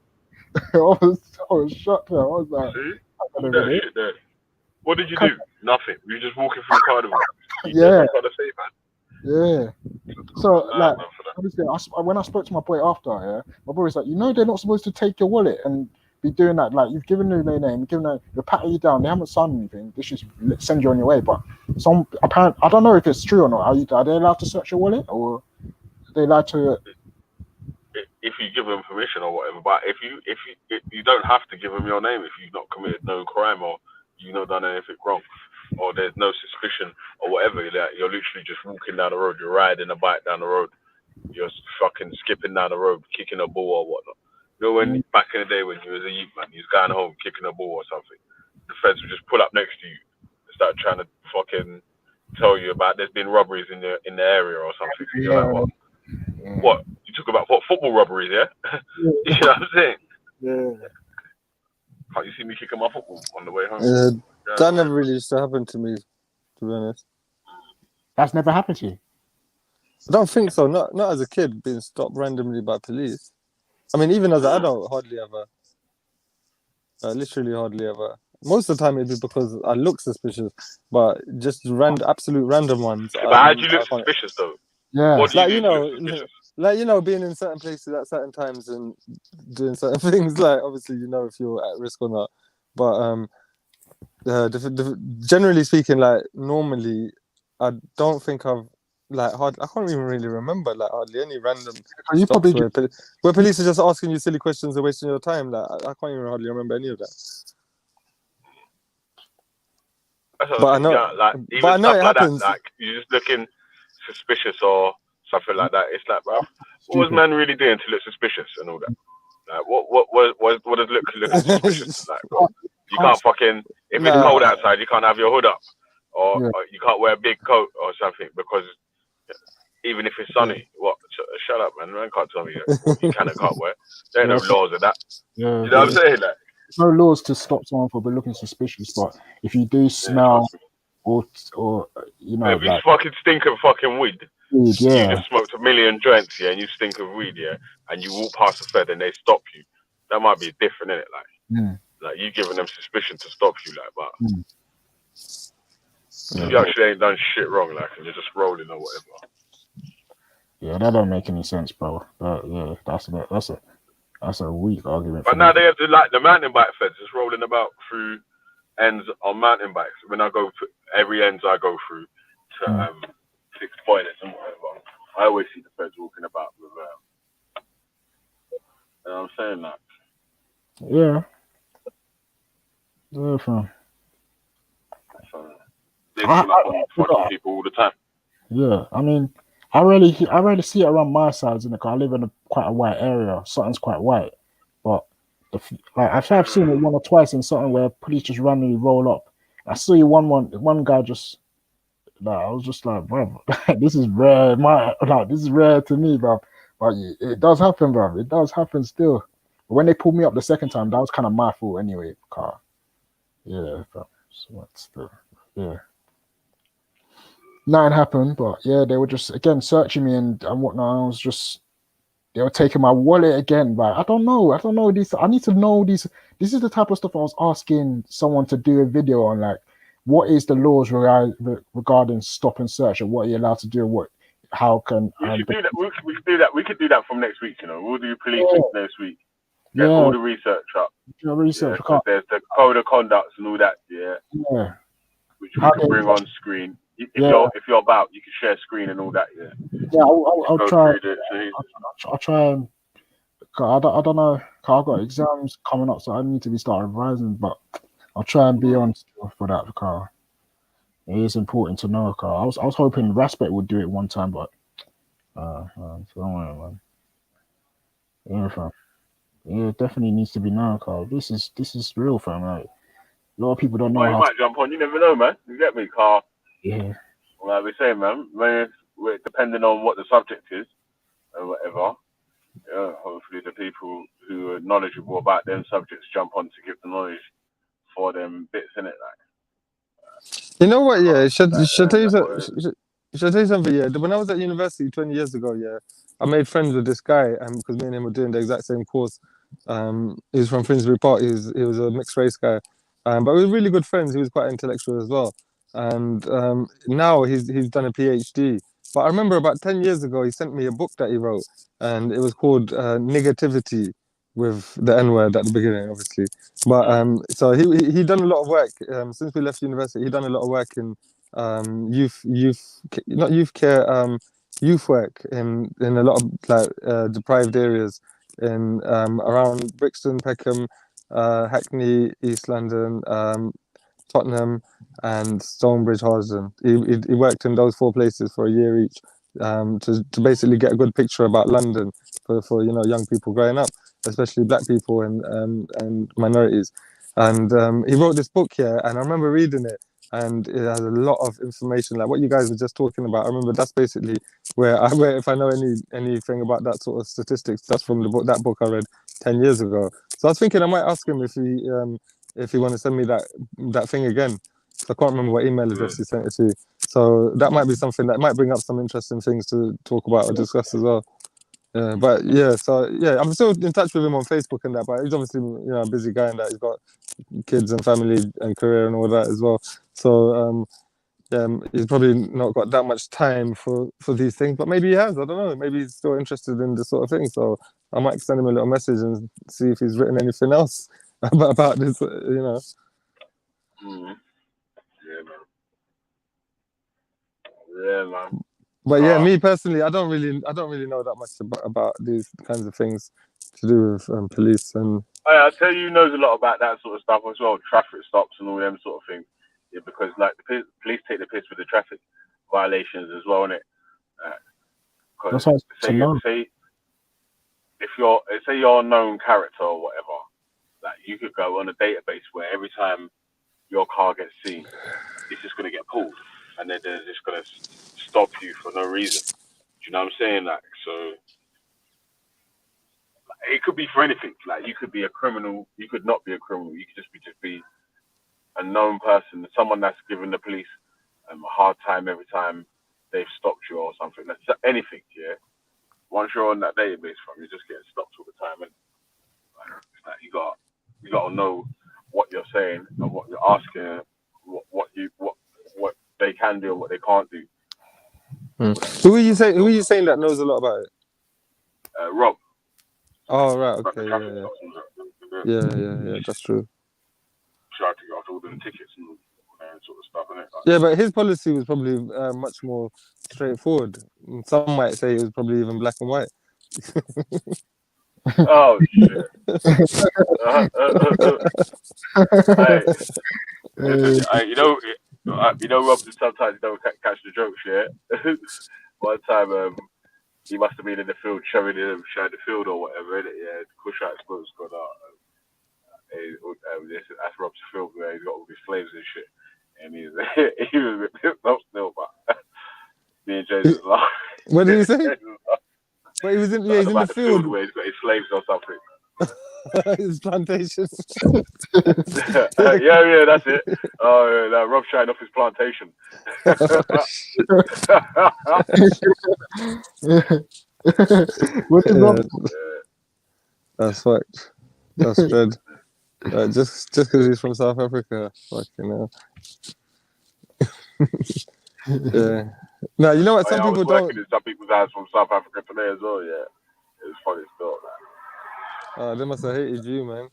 I was shocked. I was like, see? All that shit there. What did you do? Nothing. You were just walking through carnival. Yeah. Trying to say, man. Yeah. So like, obviously, when I spoke to my boy after, my boy was like, they're not supposed to take your wallet and be doing that. Like, you've given them their name, they're patting you down. They haven't signed anything. They should send you on your way. But apparently, I don't know if it's true or not. Are they allowed to search your wallet, or are they allowed to? If you give them permission or whatever, but if you don't have to give them your name if you've not committed no crime or you've not done anything wrong, or there's no suspicion or whatever. Like, you're literally just walking down the road, you're riding a bike down the road, you're fucking skipping down the road, kicking a ball or whatnot. You know, when back in the day when you was a youth man, you was going home kicking a ball or something, the feds would just pull up next to you and start trying to fucking tell you about there's been robberies in the area or something. And you're like, what? What? You talk about what, football robberies, yeah? You know what I'm saying? Yeah. Can't you see me kicking my football on the way home? That never really used to happen to me, to be honest. That's never happened to you? I don't think so. Not as a kid being stopped randomly by police. I mean, even as an adult, hardly ever. Literally hardly ever. Most of the time it'd be because I look suspicious, but just absolute random ones. But how do you look suspicious though? Yeah. What do you Like, do you to know, look suspicious? like, you know, being in certain places at certain times and doing certain things. Like, obviously, you know if you're at risk or not. But generally speaking, like normally, I don't think I've like I can't even really remember like hardly any random You stops probably where police are just asking you silly questions and wasting your time. Like I can't even hardly remember any of that. That's what But I I'm saying, know, yeah, like but I even know stuff it like that, happens. like you're just looking suspicious or something like that. It's like, bruv, what was Stupid. man really doing to look suspicious and all that? Like, what does looking suspicious like, bro? You can't fucking, if it's cold outside, you can't have your hood up, or you can't wear a big coat or something because even if it's sunny, what? Shut up, man. Man can't tell me what you can and can't wear. There ain't no laws of that. Yeah. You know what I'm saying? Like, There's no laws to stop someone for looking suspicious, but if you do smell or you know, if you like fucking stink of fucking weed, weed, you yeah. just smoked a million joints, yeah, and you stink of weed, yeah, and you walk past the Fed and they stop you, that might be different, innit? Like you giving them suspicion to stop you, like, but if you actually ain't done shit wrong, like, and you're just rolling or whatever. Yeah, that don't make any sense, bro. Yeah, that's a weak argument. But for now me. they have the mountain bike feds just rolling about through ends on mountain bikes. When I go to every ends I go through to fix toilets and whatever, I always see the feds walking about with you know what I'm saying, like. Yeah. Yeah, fam. They pull up on fucking people all the time. Yeah, I mean, I rarely see it around my sides in the car. I live in quite a white area. Something's quite white, but I've seen it one or twice in something where police just randomly roll up. I saw you one guy just. Like, I was just like, bro, this is rare. This is rare to me, bro. But it does happen, bro. It does happen still. But when they pulled me up the second time, that was kind of my fault anyway. Car. Yeah, bro. So what's yeah. Nothing happened, but yeah, they were just again searching me and whatnot. I was just they were taking my wallet again, but I don't know these. I need to know these. This is the type of stuff I was asking someone to do a video on, like what is the laws regarding stop and search, and what are you allowed to do, and how can we should do that. We could do that. We could do that from next week. You know, we'll do police week next week. Get all the research up. Research. Yeah, there's the code of conducts and all that. Yeah. Yeah. Which we can bring on screen. If you're about, you can share screen and all that. Yeah. Yeah, I'll try. I'll try and. I don't know. I've got exams coming up, so I need to be starting revising. But I'll try and be on for that because it is important to know. Cause I was hoping Raspet would do it one time, but so don't worry, man. Yeah, fam. Yeah, it definitely needs to be known. Cause this is real, fam. Like, a lot of people don't know you how. might jump on. You never know, man. You get me, Carl? Yeah. Like we say, man. We're depending on what the subject is and whatever. Yeah, hopefully the people who are knowledgeable about them subjects jump on to give the knowledge for them bits in it, like. You know what? Yeah, should I tell you something? Yeah, when I was at university 20 years ago, yeah, I made friends with this guy, because me and him were doing the exact same course. He was from Finsbury Park. He was a mixed race guy, but we were really good friends. He was quite intellectual as well, and now he's done a PhD. But I remember about 10 years ago, he sent me a book that he wrote, and it was called Negativity, with the N word at the beginning, obviously. But so he done a lot of work since we left university. He done a lot of work in not youth care, youth work in a lot of like deprived areas in around Brixton, Peckham, Hackney, East London, Tottenham, and Stonebridge Horsden. He worked in those 4 places for a year each to basically get a good picture about London for young people growing up, especially black people and minorities. And he wrote this book here, and I remember reading it, and it has a lot of information, like what you guys were just talking about. I remember that's basically where if I know anything about that sort of statistics, that's from that book I read 10 years ago. So I was thinking I might ask him if he want to send me that thing again. I can't remember what email address he sent it to. So that might be something that might bring up some interesting things to talk about or discuss as well. Yeah, but yeah, so yeah, I'm still in touch with him on Facebook and that, but he's obviously a busy guy and that he's got kids and family and career and all that as well. So he's probably not got that much time for these things, but maybe he has. I don't know. Maybe he's still interested in this sort of thing. So I might send him a little message and see if he's written anything else about this. Mm. Yeah, man. But yeah, me personally, I don't really know that much about these kinds of things to do with police and. I tell you, knows a lot about that sort of stuff as well, traffic stops and all them sort of things. Yeah, because like the police take the piss with the traffic violations as well, innit? Because say if say you're a known character or whatever, like you could go on a database where every time your car gets seen, it's just gonna get pulled, and then they're just gonna stop you for no reason. Do you know what I'm saying? Like, so it could be for anything. Like, you could be a criminal, you could not be a criminal, you could just be a known person, someone that's given the police a hard time every time they've stopped you or something. That's anything, yeah. Once you're on that database, you're just getting stopped all the time, and it's like you got to know what you're saying and what you're asking, what they can do and what they can't do. Who are you saying that knows a lot about it? Rob. Oh right, okay, yeah, that's true. Try to get off all them tickets and sort of stuff, innit? Yeah, but his policy was probably much more straightforward. Some might say it was probably even black and white. Oh shit! You know, Rob sometimes don't catch the jokes. Yeah, one time he must have been in the field showing the field or whatever. Innit? Yeah, Cushite's boat's gone out. That's Rob's film where he's got all these slaves and shit, and he was a bit pissed off still, but me and James was laughing. What did he say? But he was in he's in the field where he's got his slaves or something. His plantation. yeah, that's it. Oh, no, Rob's showing off his plantation. What did Rob? That's fucked. That's dread. Just because he's from South Africa, fucking hell. Yeah. No, you know what? Some people don't. In some people's eyes from South Africa today as well. Yeah, it was funny stuff. They must have hated you, man.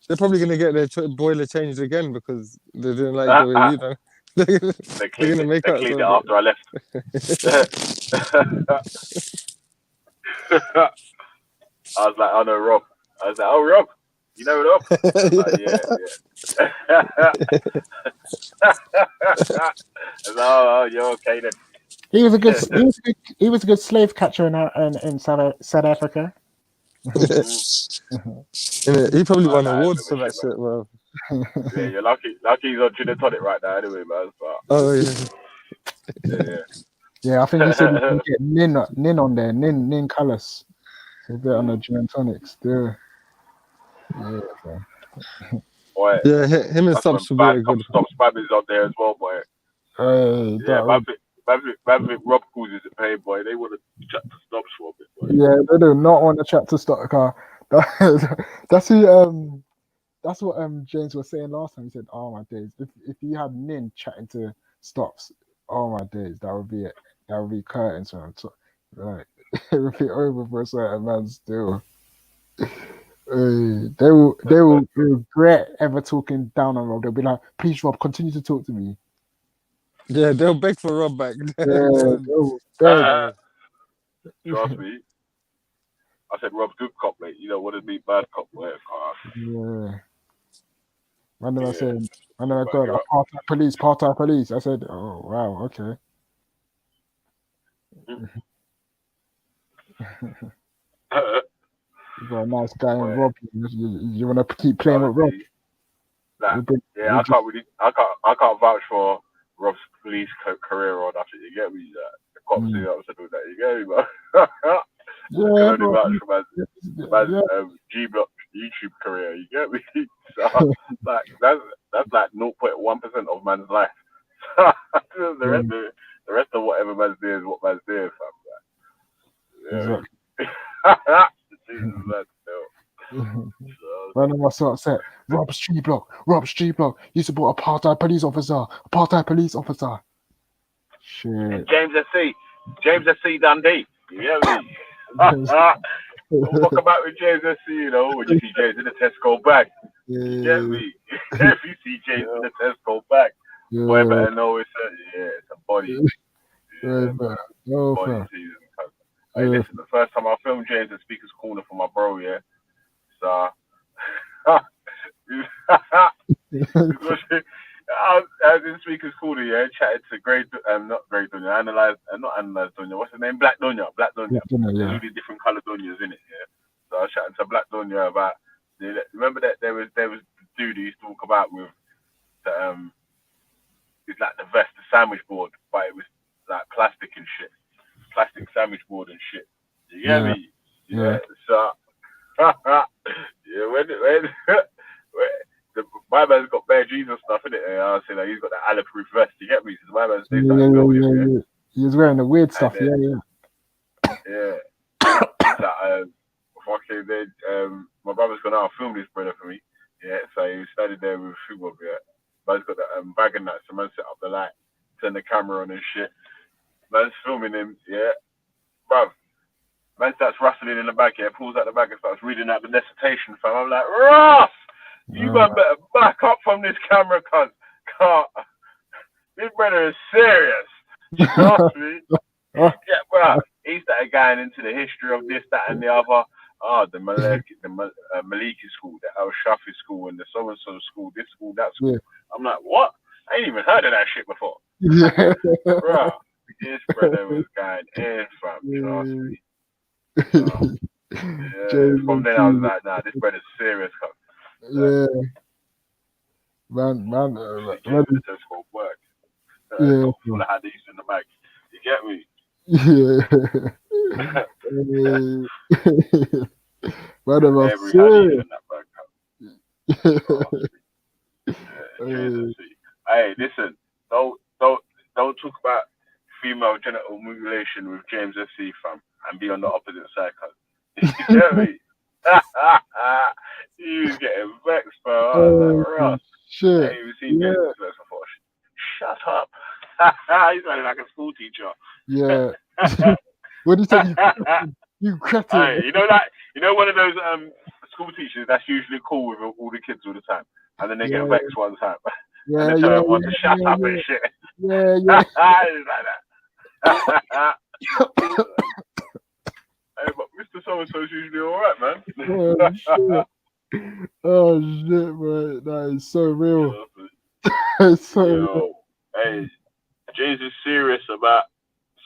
They're probably gonna get their boiler changed again because they didn't like the way you done. They're gonna make up. They cleaned it after I left. I was like, oh no, Rob. I was like, oh Rob, you know Rob? Like, yeah. Oh, you're okay then. He was a good slave catcher in South Africa. He probably won awards for that shit, bro. Yeah, you're lucky he's on gin and tonic right now anyway, man. But, oh yeah. Yeah, I think he said he can get Nin on there, Nin Callis. He's there on the gin and tonic still. Yeah, bro. Boy, yeah, him and Stops will be a good. Stops Babby's on there as well, boy. Rob calls it a pain, boy. They want to chat to Stops for a bit, boy. Yeah, they do not want to chat to Stops. That's who. That's what James was saying last time. He said, "Oh my days, if you had Nin chatting to Stops, oh my days, that would be it. That would be curtains, man. So, right, it would be over for a certain man still. They will regret ever talking down on Rob. They'll be like, please, Rob, continue to talk to me. Yeah, they'll beg for Rob back. Yeah, trust me. I said Rob's good cop, mate. You know what it be bad cop, boy. Yeah. And then I said, and then I got part-time police. I said, oh wow, okay. You got a nice guy in Rob. You want to keep playing with Rob? Like, yeah, I can't vouch for Rob's police career or nothing. You get me? The cops do that, do that. You get me, bro? I can only vouch for man's G Block YouTube career. You get me? So like that's like 0.1% of man's life. the rest of whatever man's doing is what man's doing, fam. Like, Jesus, man, Man, I was so upset. Rob's G Block. You support apartheid police officer. Shit. James SC Dundee. You get me? Don't fuck about with James SC, you know, when you see James in the Tesco bag. You get me? If you see James in the Tesco bag, boy better know it's a body. Body season. Hey, listen, the first time I filmed James at Speaker's Corner for my bro, so I was in Speaker's Corner, chatted to not analyzed Donya. What's his name? Black Donya. There's all these different colour Donyas in it, So I was chatting to Black Donya about. Remember that there was the dude who used to talk about with the it's like the vest, the sandwich board, but it was like plastic and shit, plastic sandwich board and shit. You get me? So my man's got bare jeans and stuff in it, and I was saying like he's got the Alaproof vest. You get me? So my man's He was wearing the weird stuff. Yeah. Fucking then, my brother's gone out and filmed this brother for me. So he started there with football. Man's got that bag and that, so man set up the light, turn the camera on and shit. Man's filming him, bruv. Man starts rustling in the bag, pulls out the bag and starts reading out the dissertation, fam. I'm like, Ross, you man better back up from this camera, cuz. This brother is serious. Trust me. Bruv. He started going into the history of this, that, and the other. The Maliki school, the Al Shafi school, and the so-and-so school, this school, that school. I'm like, what? I ain't even heard of that shit before. Bro, this brother was going in, fam. Trust me. From then I was like, nah, this brother's serious, cuz. Man. The Tesco work. Full of hadiths in the bag. You get me? Every hadith in that bag. Hey, listen, don't talk about female genital mutilation with James SC, fam, and be on the opposite side, cuz. You get me? He was getting vexed, bro. I was like, Ross. Shit. I ain't even seen James vexed before. Shut up. He's running like a school teacher. Yeah. What do you say? You cretin. Hey, you know one of those school teachers that's usually cool with all the kids all the time, and then they get vexed one time. And they tell everyone to shut up and shit. It's like that. Hey, but Mr. So-and-so's usually alright, man. Oh shit, man. That is so real. It's so real. Hey, James is serious about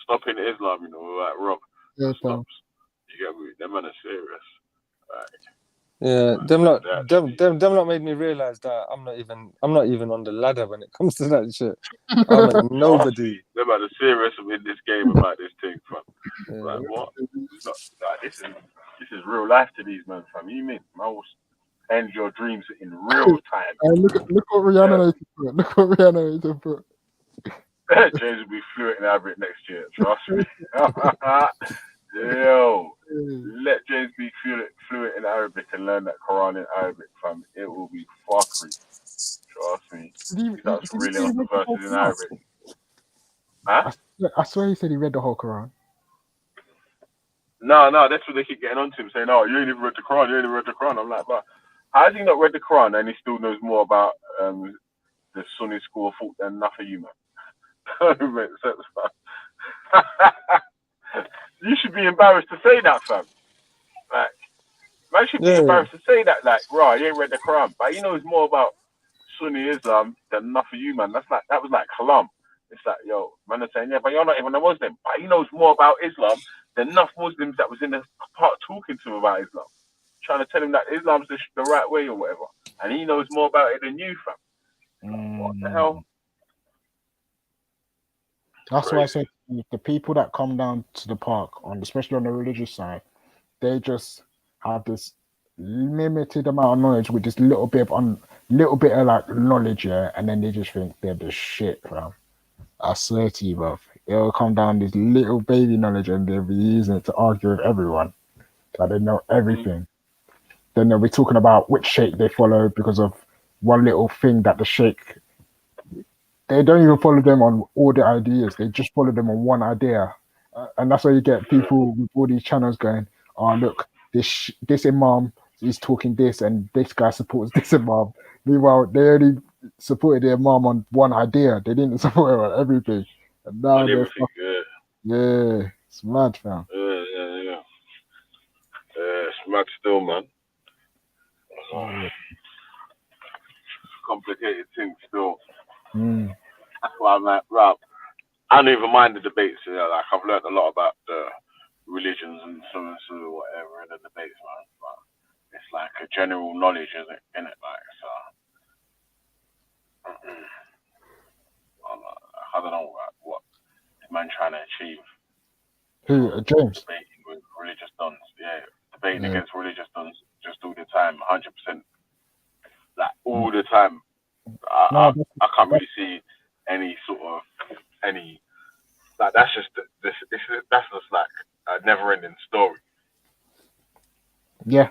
stopping Islam, like Rob. Stops. You get me? Them man are serious. Them lot made me realize that I'm not even on the ladder when it comes to that shit. I'm a nobody. Them man are serious in this game about this thing, fam. Like what? It's not, like, this is real life to these men, fam. You mean I will end your dreams in real time. Look what Rihanna needs to put. James will be fluent in Arabic next year. Trust me. Yo, let James be fluent in Arabic and learn that Quran in Arabic, fam. It will be fuckery. Trust me. That's really off the verses in Arabic. Huh? I swear he said he read the whole Quran. No, that's what they keep getting onto him, saying, "Oh, you ain't even read the Quran. I'm like, but how has he not read the Quran and he still knows more about the Sunni school of thought than enough of you, man? Don't make sense, man. You should be embarrassed to say that, fam. Like, man should be embarrassed to say that, like, right, you ain't read the Quran, but he knows more about Sunni Islam than enough of you, man. That was like Kalam. It's like, yo, man, are saying, yeah, but you're not even a Muslim. But he knows more about Islam than enough Muslims that was in the part talking to him about Islam. Trying to tell him that Islam's the right way or whatever. and he knows more about it than you, fam. What the hell? That's why I say the people that come down to the park, especially on the religious side, they just have this limited amount of knowledge with this little bit of like knowledge, yeah, and then they just think they're the shit, bro. I swear to you, bro. It'll come down this little baby knowledge, and they'll be using it to argue with everyone. Like they know everything. Then they'll be talking about which sheikh they follow because of one little thing that the sheikh. They don't even follow them on all the ideas. They just follow them on one idea, and that's why you get people with all these channels going, "Oh, look, this imam is talking this, and this guy supports this imam." Meanwhile, they only supported the imam on one idea. They didn't support him on everything. And now On they're everything, yeah, it's mad, fam. yeah. It's mad still, man. Complicated thing still. Mm. That's why I'm like, right. I don't even mind the debates. You know, like I've learned a lot about the religions and so whatever in the debates, man. But it's like a general knowledge, isn't it? Like so. I don't know what is man trying to achieve. Who? James? Debating with religious dons, yeah. Debating Yeah. against religious dons just all the time, 100%. Like all the time. I can't really see any sort of like that's just like a never-ending story. Yeah.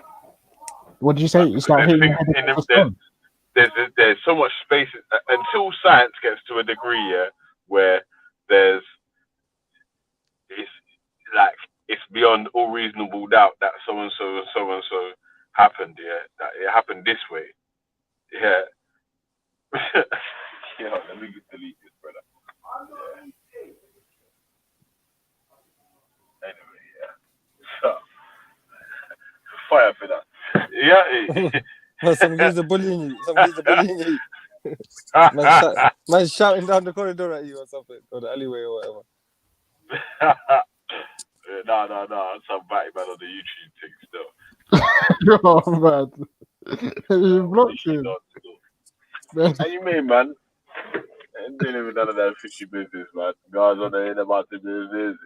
What did you say? It's like There's hitting things your head in against the, a stone. there's so much space until science gets to a degree, yeah, where it's like it's beyond all reasonable doubt that so and so happened, yeah, that it happened this way, yeah. Yeah, let me delete this, brother. Yeah. Anyway, yeah. So, fire for that. Yeah. Some guys are bullying you. Some guys are bullying you. Man shouting down the corridor at you or something, or the alleyway or whatever. No. Some batty man on the YouTube thing still. Oh man, you blocked him. How you mean, man? Ain't dealing with none of that fishy business, man. Guys on the end about the business.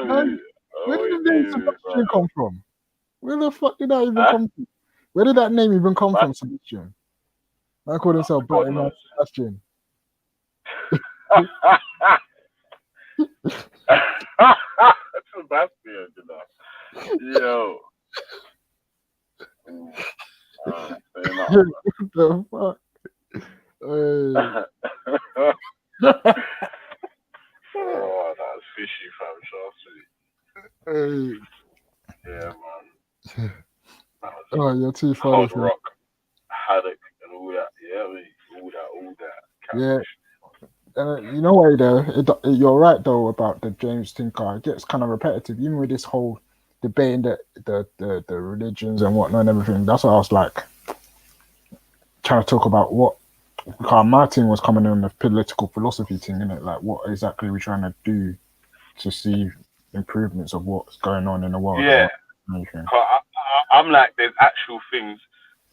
Man, where did the name Sebastian come from? Where the fuck did that even come from? Where did that name even come from, Sebastian? I called himself Batman Sebastian. Sebastian, you know. Yo. What the fuck? Oh, that's fishy, fam. Trust me. Yeah, man. Oh, you're too funny. Hard rock, haddock, and all that. Yeah, all that. Yeah. You know what, though? You're right, though, about the James Tinker. It gets kind of repetitive, even with this whole debating the religions and whatnot and everything. That's what I was like trying to talk about what Martin was coming on the political philosophy thing, innit? Like, what exactly are we trying to do to see improvements of what's going on in the world? Yeah. I'm like, there's actual things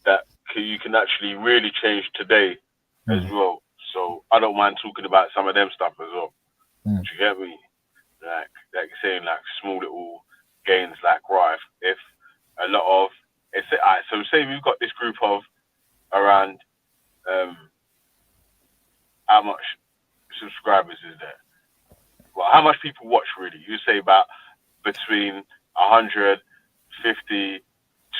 that you can actually really change today as well. So I don't mind talking about some of them stuff as well. Do you get me? Like saying like small little gains, like right, if a lot of it's so say we've got this group of around how much subscribers is there? Well, how much people watch really? You say about between 100, 50,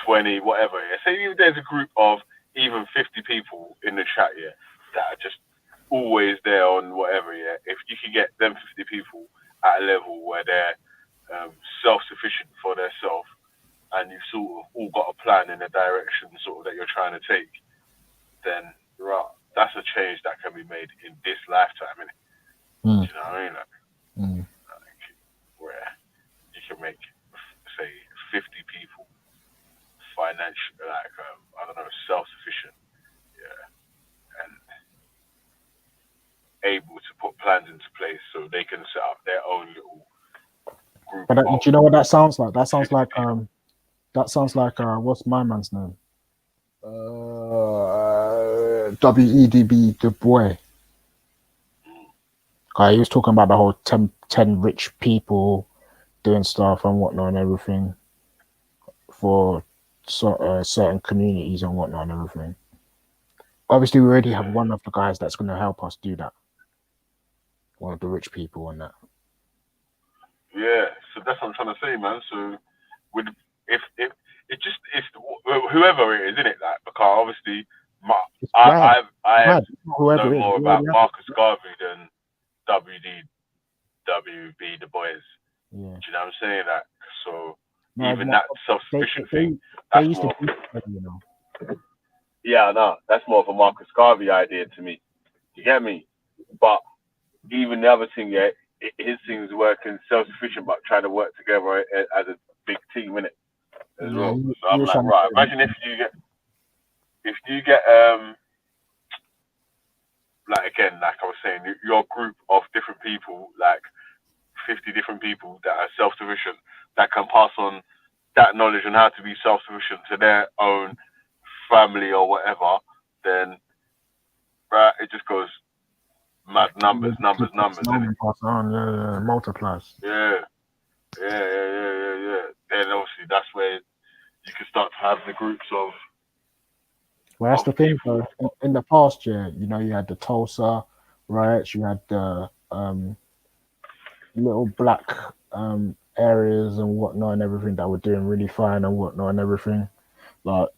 20, whatever. Yeah? Say there's a group of even 50 people in the chat, yeah, that are just always there on whatever, yeah. If you can get them 50 people at a level where they're self-sufficient for themselves, and you've sort of all got a plan in a direction sort of that you're trying to take, then right, that's a change that can be made in this lifetime, innit? Do you know what I mean? Like, where you can make, say, 50 people financial, like I don't know, self-sufficient, yeah, and able to put plans into place so they can set up their own little group But of do you know what that sounds like? That sounds like what's my man's name? WEDB Du Bois. He was talking about the whole 10 rich people doing stuff and whatnot and everything for certain communities and whatnot and everything. Obviously, we already have one of the guys that's going to help us do that. One of the rich people and that. Yeah, so that's what I'm trying to say, man. So, with if it just it's whoever it is, isn't it? Like, because obviously, I Whoever know it is, more we about already have Marcus Garvey than WB Du Bois. Yeah. Do you know what I'm saying? Like, so No, even no, that self-sufficient thing, they that's used to more. do it, you know. Yeah, I know. That's more of a Marcus Garvey idea to me. You get me? But even the other thing, yeah, his thing is working self-sufficient, but trying to work together as a big team, innit? As Yeah, well. you, So I'm you're like, trying right. to Imagine if you get like again, like I was saying, your group of different people, like 50 different people that are self-sufficient, that can pass on that knowledge on how to be self-sufficient to their own family or whatever, then right, it just goes mad numbers, innit? pass on, yeah, multiplies. Yeah. Then obviously that's where you can start to have the groups of Well, that's the thing, though. In the past year, you know, you had the Tulsa riots, you had the little black areas and whatnot and everything that were doing really fine and whatnot and everything. Like,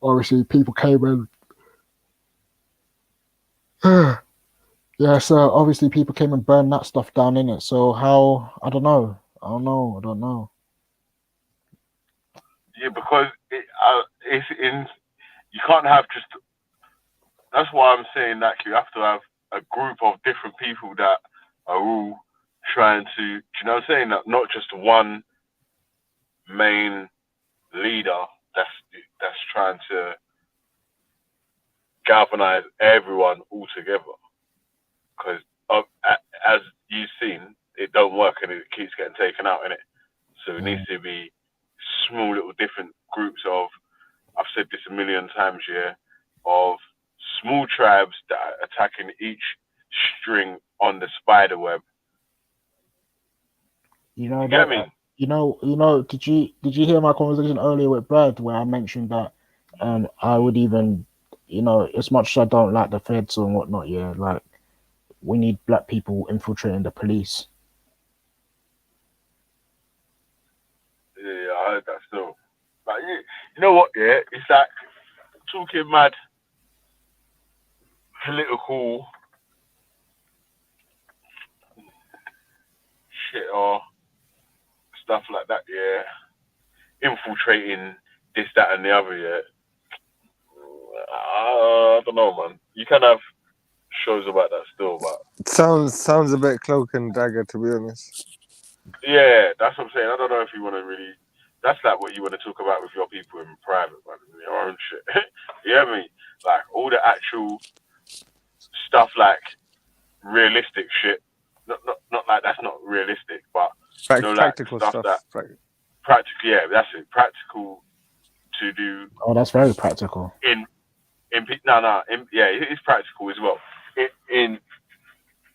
obviously, people came and yeah, so obviously people came and burned that stuff down in it. So how? I don't know. yeah, because it's in. You can't have just. That's why I'm saying that you have to have a group of different people that are all trying to. Do you know what I'm saying? That not just one main leader that's trying to galvanize everyone all together. Because as you've seen, it don't work and it keeps getting taken out, innit? So it needs to be small little different groups of. I've said this a million times, yeah, of small tribes that are attacking each string on the spider web. You know You that. get me? You know. Did you hear my conversation earlier with Brad where I mentioned that I would even, you know, as much as I don't like the feds and whatnot, yeah, like we need black people infiltrating the police. Yeah, I heard that still. Like, you know what? Yeah, it's like talking mad political shit or stuff like that. Yeah, infiltrating this, that, and the other. Yeah, I don't know, man. You can have shows about that still, but Sounds a bit cloak and dagger, to be honest. yeah, that's what I'm saying. I don't know if you want to really. That's like what you want to talk about with your people in private, man. Your own shit. You hear me? Like all the actual stuff, like realistic shit. Not like that's not realistic, but you know, like Practical stuff stuff. that practical. Yeah, that's it. Practical to do Oh, that's very practical. it is practical as well. In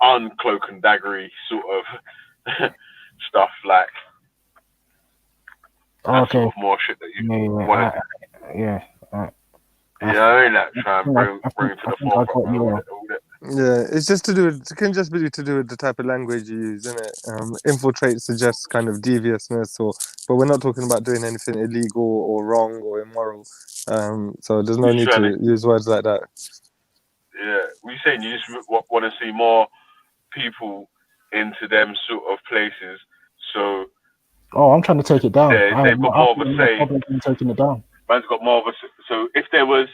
uncloak and daggery sort of stuff, like that Okay. sort of more shit that you want to. Yeah. You know what I mean? Like try and bring to the I got forefront, man. you. All that. Yeah, it's just to do with, it can just be to do with the type of language you use, isn't it? Infiltrate suggests kind of deviousness, but we're not talking about doing anything illegal or wrong or immoral. So there's no need to use words like that. Yeah, we saying you just want to see more people into them sort of places, so Oh, I'm trying to take it down. they've got more of a say. Problem in taking it down. Man's got more of a so if there was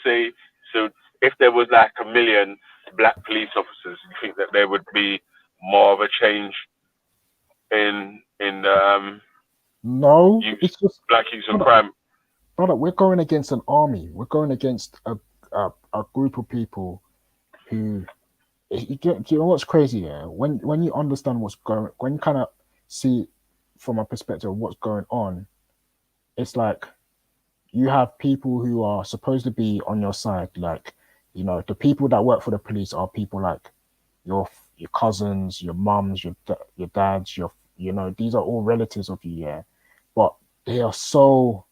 like 1 million black police officers, you think that there would be more of a change in No, it's just black youth and crime? brother, we're going against an army. We're going against a group of people who do you know what's crazy? Yeah, when you understand what's going, when you kind of see from a perspective of what's going on, it's like you have people who are supposed to be on your side. Like, you know, the people that work for the police are people like your cousins, your mums, your dads, you know, these are all relatives of you, yeah. But they are so,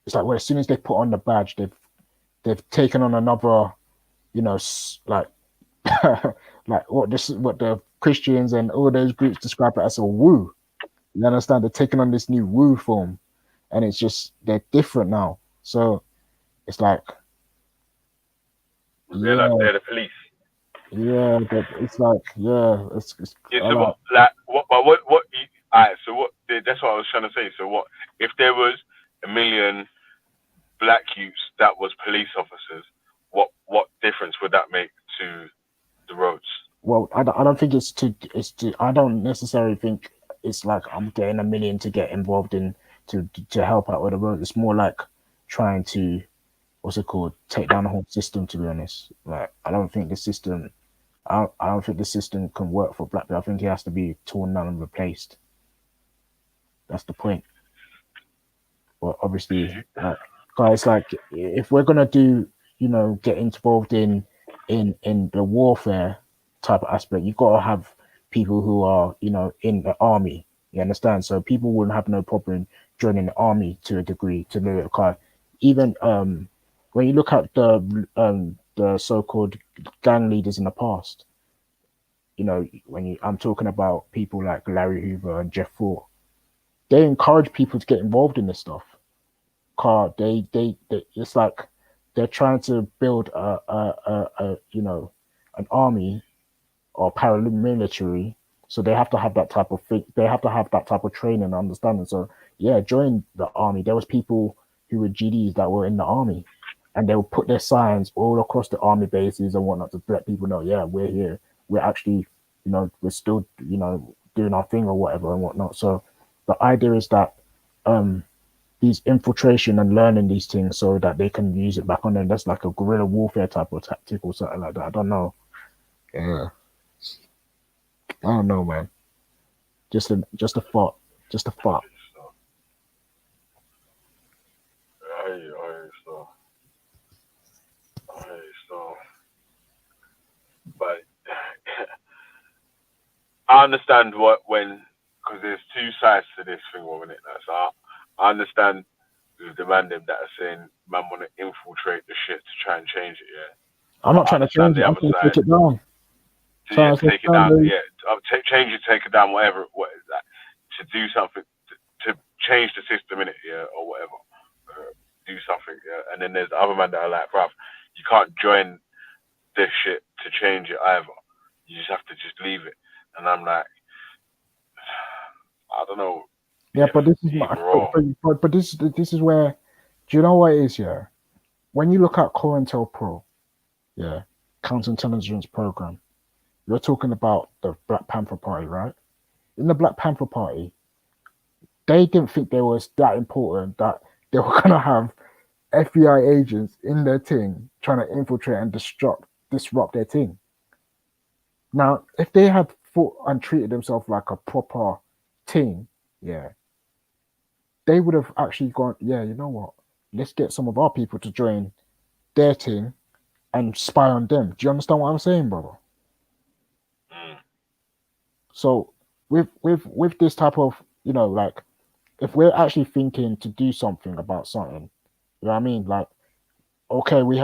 it's like, well, as soon as they put on the badge, they've taken on another, you know, like like what the Christians and all those groups describe it as a woo. You understand? They're taking on this new woo form, and it's just they're different now. So it's like, They're like they're the police. yeah, but it's like, yeah, it's Yeah, I so like, what alright, so what that's what I was trying to say. So what if there was a million black youths that was police officers, what difference would that make to the roads? well, I don't think it's to I don't necessarily think it's like I'm getting a million to get involved in to help out with the road. It's more like trying to, what's it called, take down the whole system, to be honest. Like, I don't think the system, I don't think the system can work for black people. I think it has to be torn down and replaced. That's the point. But obviously, like, guys, like, if we're gonna do, you know, get involved in the warfare type of aspect, you've got to have people who are, you know, in the army. You understand? So people wouldn't have no problem joining the army to a degree to do it. Because even when you look at the so-called gang leaders in the past, you know, I'm talking about people like Larry Hoover and Jeff Fort, they encourage people to get involved in this stuff. They it's like they're trying to build a you know, an army or paramilitary, so they have to have that type of thing. They have to have that type of training and understanding. So yeah, join the army. There was people who were GDs that were in the army, and they would put their signs all across the army bases and whatnot to let people know, yeah, we're here. We're actually, you know, we're still, you know, doing our thing or whatever and whatnot. So the idea is that these infiltration and learning these things so that they can use it back on them. That's like a guerrilla warfare type of tactic or something like that. I don't know. Yeah, I don't know, man. Just a thought. Just a thought. But I understand because there's two sides to this thing, woman. So I understand with the man them that are saying man want to infiltrate the shit to try and change it. Yeah, I'm not I trying to understand change it. the I'm other trying to side. take it down. So yeah, Trying to take it down. Yeah, change it, take it down, whatever. What is that? To do something to change the system in it, yeah, or whatever. Do something, yeah. And then there's the other man that are like, bruv, you can't join this shit to change it either. You just have to just leave it. And I'm like, I don't know. Yeah, but this is my, Either or. but this is where, do you know what it is? Yeah, when you look at COINTELPRO, yeah, counterintelligence program, you're talking about the Black Panther Party, right? In the Black Panther Party, they didn't think they was that important that they were gonna have FBI agents in their team trying to infiltrate and disrupt their team. Now, if they had thought and treated themselves like a proper team, yeah, they would have actually gone, yeah, you know what? Let's get some of our people to join their team and spy on them. Do you understand what I'm saying, brother? So with this type of, you know, like, if we're actually thinking to do something about something, you know what I mean? Like, okay, we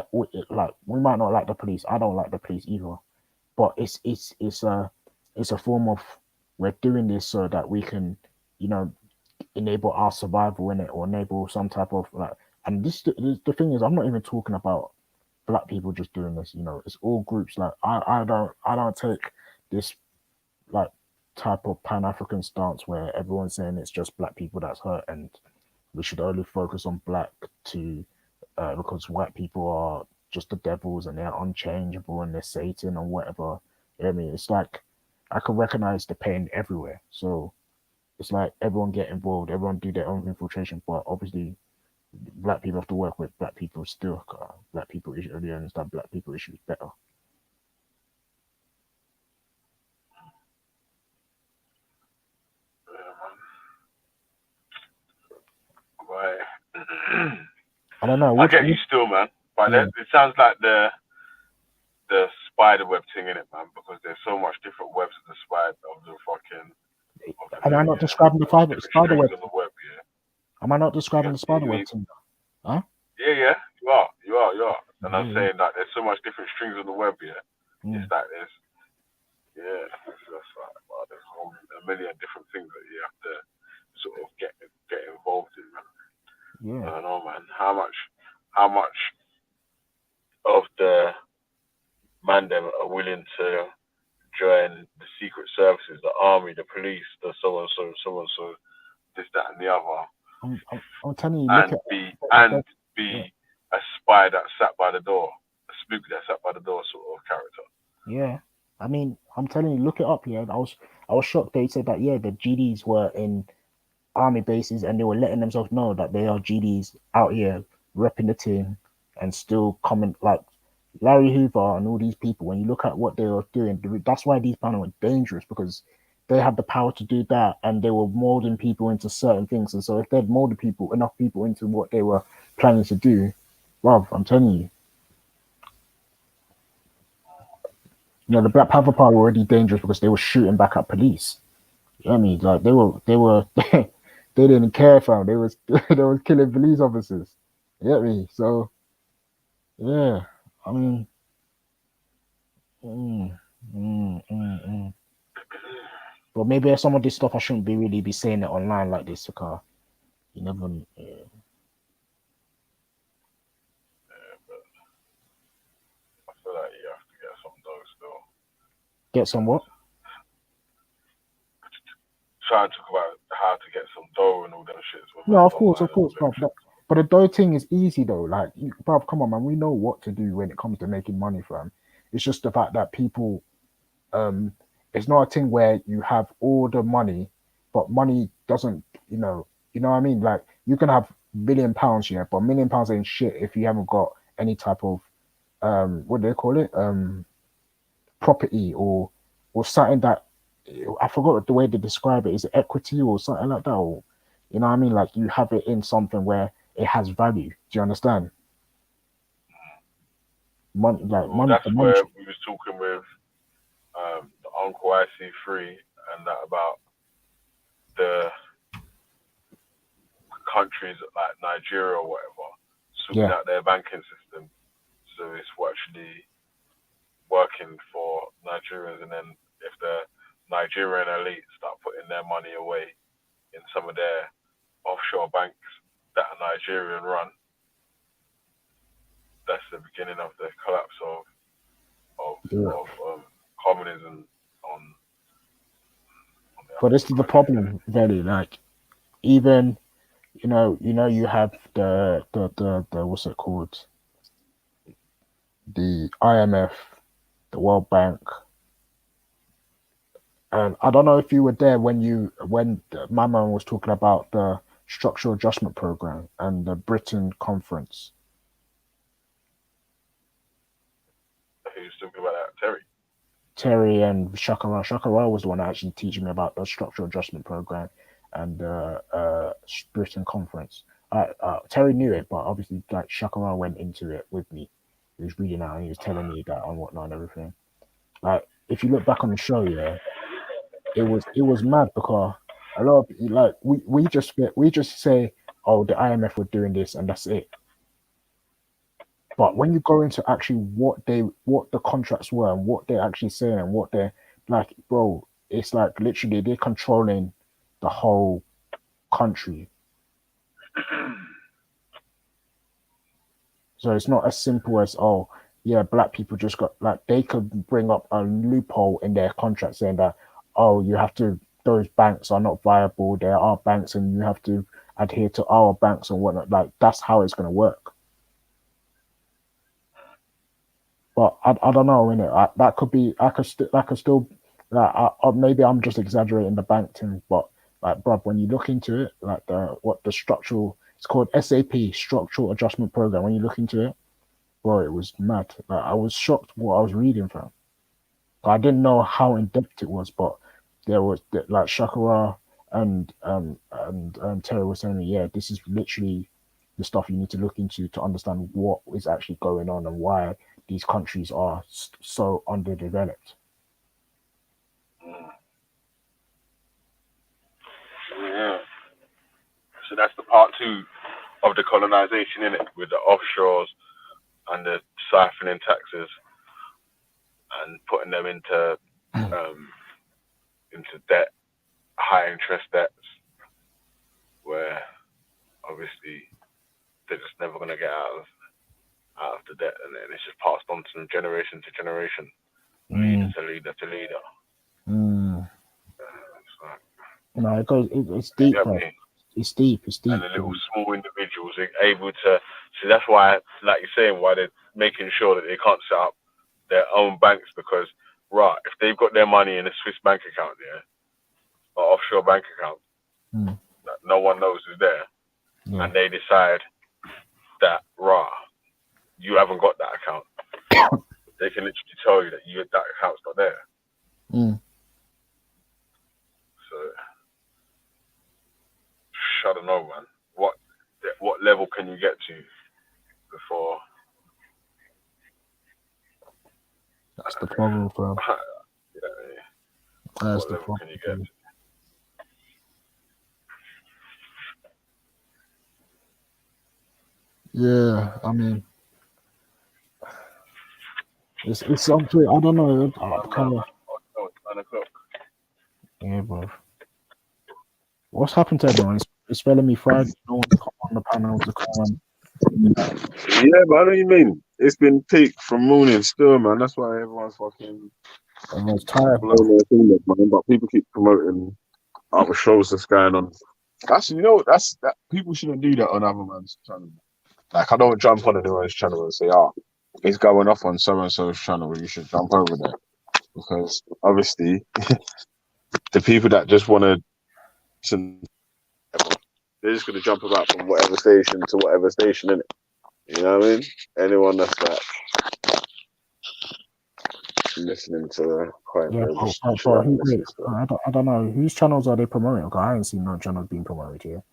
might not like the police. I don't like the police either, but it's a form of, we're doing this so that we can, you know, enable our survival in it, or enable some type of like. And the thing is, I'm not even talking about black people just doing this. You know, it's all groups. Like, I don't take this like type of Pan African stance where everyone's saying it's just black people that's hurt and we should only focus on black to because white people are just the devils and they're unchangeable and they're Satan or whatever. You know what I mean? It's like I can recognize the pain everywhere. So it's like everyone get involved, everyone do their own infiltration, but obviously black people have to work with black people still. Black people issue, only understand black people issues better. don't know. I get you still, man. But Yeah. it sounds like the spider web thing in it, man, because there's so much different webs of the spider of the fucking Am I not yeah. describing the spider Strings web? on the web, yeah. Am I not describing the spider web thing? Huh? Yeah, you are. And I'm saying that there's so much different strings on the web, yeah. Mm. It's like there's it's just like there's a million different things that you have to sort of get involved in, man. Yeah. I don't know, man. How much of the man them are willing to join the secret services, the army, the police, the so and so, this, that, and the other, I'm telling you, and be a spy that sat by the door, a spook that sat by the door, sort of character. Yeah. I mean, I'm telling you, look it up. Yeah, I was shocked. They said that the GDs were in army bases and they were letting themselves know that they are GDs out here repping the team and still coming like Larry Hoover and all these people. When you look at what they were doing, that's why these panels were dangerous, because they had the power to do that and they were molding people into certain things. And so if they'd molded enough people into what they were planning to do, well, I'm telling you, the Black Panther Party were already dangerous because they were shooting back at police. You know what I mean? Like they were they didn't care, fam. They was killing police officers. You get me? So yeah, I mean, but maybe some of this stuff I shouldn't really be saying it online like this, because you never. I feel like you have to get some dough still. Get some what? Trying to talk about how to get some dough and all that shit. No, of course, bro. But the dough thing is easy though. Like, bro, come on, man. We know what to do when it comes to making money, fam. It's just the fact that people, it's not a thing where you have all the money, but money doesn't, you know what I mean? Like, you can have £1 million, yeah, but £1 million ain't shit if you haven't got any type of, what do they call it? Property or something that, I forgot the way they describe it. Is it equity or something like that? Or, you know what I mean? Like, you have it in something where it has value. Do you understand? Money, like money. That's where we was talking with the Uncle IC3 and that about the countries like Nigeria or whatever sorting out their banking system, so it's actually working for Nigerians, and then if the Nigerian elite start putting their money away in some of their offshore banks that are Nigerian run, that's the beginning of the collapse of communism on But this is the problem, really. Like, even you have the what's it called? The IMF, the World Bank. And I don't know if you were there when my man was talking about the structural adjustment program and the Britain conference. Who's talking about that? Terry. Terry and Shakara. Shakara was the one actually teaching me about the structural adjustment program and the Britain conference. Terry knew it, but obviously, like, Shakara went into it with me. He was reading out and he was telling me that and whatnot and everything. Like, if you look back on the show, yeah, it was mad, because a lot of, like, we just say, oh, the IMF were doing this and that's it. But when you go into actually what the contracts were and what they're actually saying and what they're like, bro, it's like literally they're controlling the whole country. So it's not as simple as, oh yeah, black people just got, like, they could bring up a loophole in their contract saying that, oh, those banks are not viable. There are banks and you have to adhere to our banks and whatnot. Like, that's how it's gonna work. But I don't know, innit? That could be, I could still, like, maybe I'm just exaggerating the bank thing, but, like, bruv, when you look into it, like, it's called SAP, Structural Adjustment Program. When you look into it, bro, it was mad. Like, I was shocked what I was reading from. I didn't know how in depth it was, but there was, like, Shakara and Terry was saying, yeah, this is literally the stuff you need to look into to understand what is actually going on and why these countries are so underdeveloped. Yeah. So that's the part 2 of the colonization, in it, with the offshores and the siphoning taxes and putting them into debt, high interest debts, where obviously they're just never gonna get out of the debt, and then it's just passed on to them generation to generation, leader to leader to leader. No, it goes. It's deep, You know bro. what I mean? It's deep. It's deep. And the little small individuals are able to. See, that's why, like you're saying, why they're making sure that they can't set up their own banks, because, right, if they've got their money in a Swiss bank account there, or offshore bank account, that no one knows is there, and they decide that, right, you haven't got that account, they can literally tell you that that account's not there. So, I don't know, man. What level can you get to before? That's the problem, bro. That's the problem. Can you get to? Yeah, I mean, it's something. I don't know. Kind of. 9 o'clock. Yeah, bro. What's happened to everyone? It's Vellemy Friday. No one's come on the panel to come on. Yeah, but I know what you mean. It's been peak from morning still, man. That's why everyone's fucking. Everyone's tired. Blowing their thing up, man. But people keep promoting other shows that's going on. That's that people shouldn't do that on other man's channel. Like, I don't jump on anyone's channel and say, it's going off on so and so's channel. You should jump over there, because obviously the people that just want to listen, they're just gonna jump about from whatever station to whatever station, innit? You know what I mean? Anyone that's like listening to quite I don't know whose channels are they promoting. Because I haven't seen no channels being promoted here.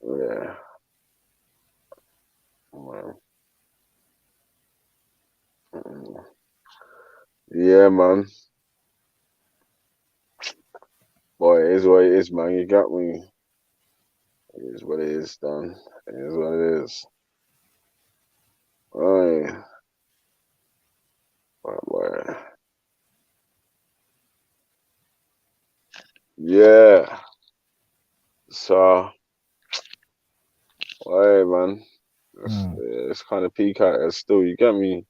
Yeah. Well, yeah, man. Boy, it is what it is, man. You got me. It is what it is, done. It is what it is. Boy. Boy. Yeah. So, hey, man. It's kind of peak out there still. You get me?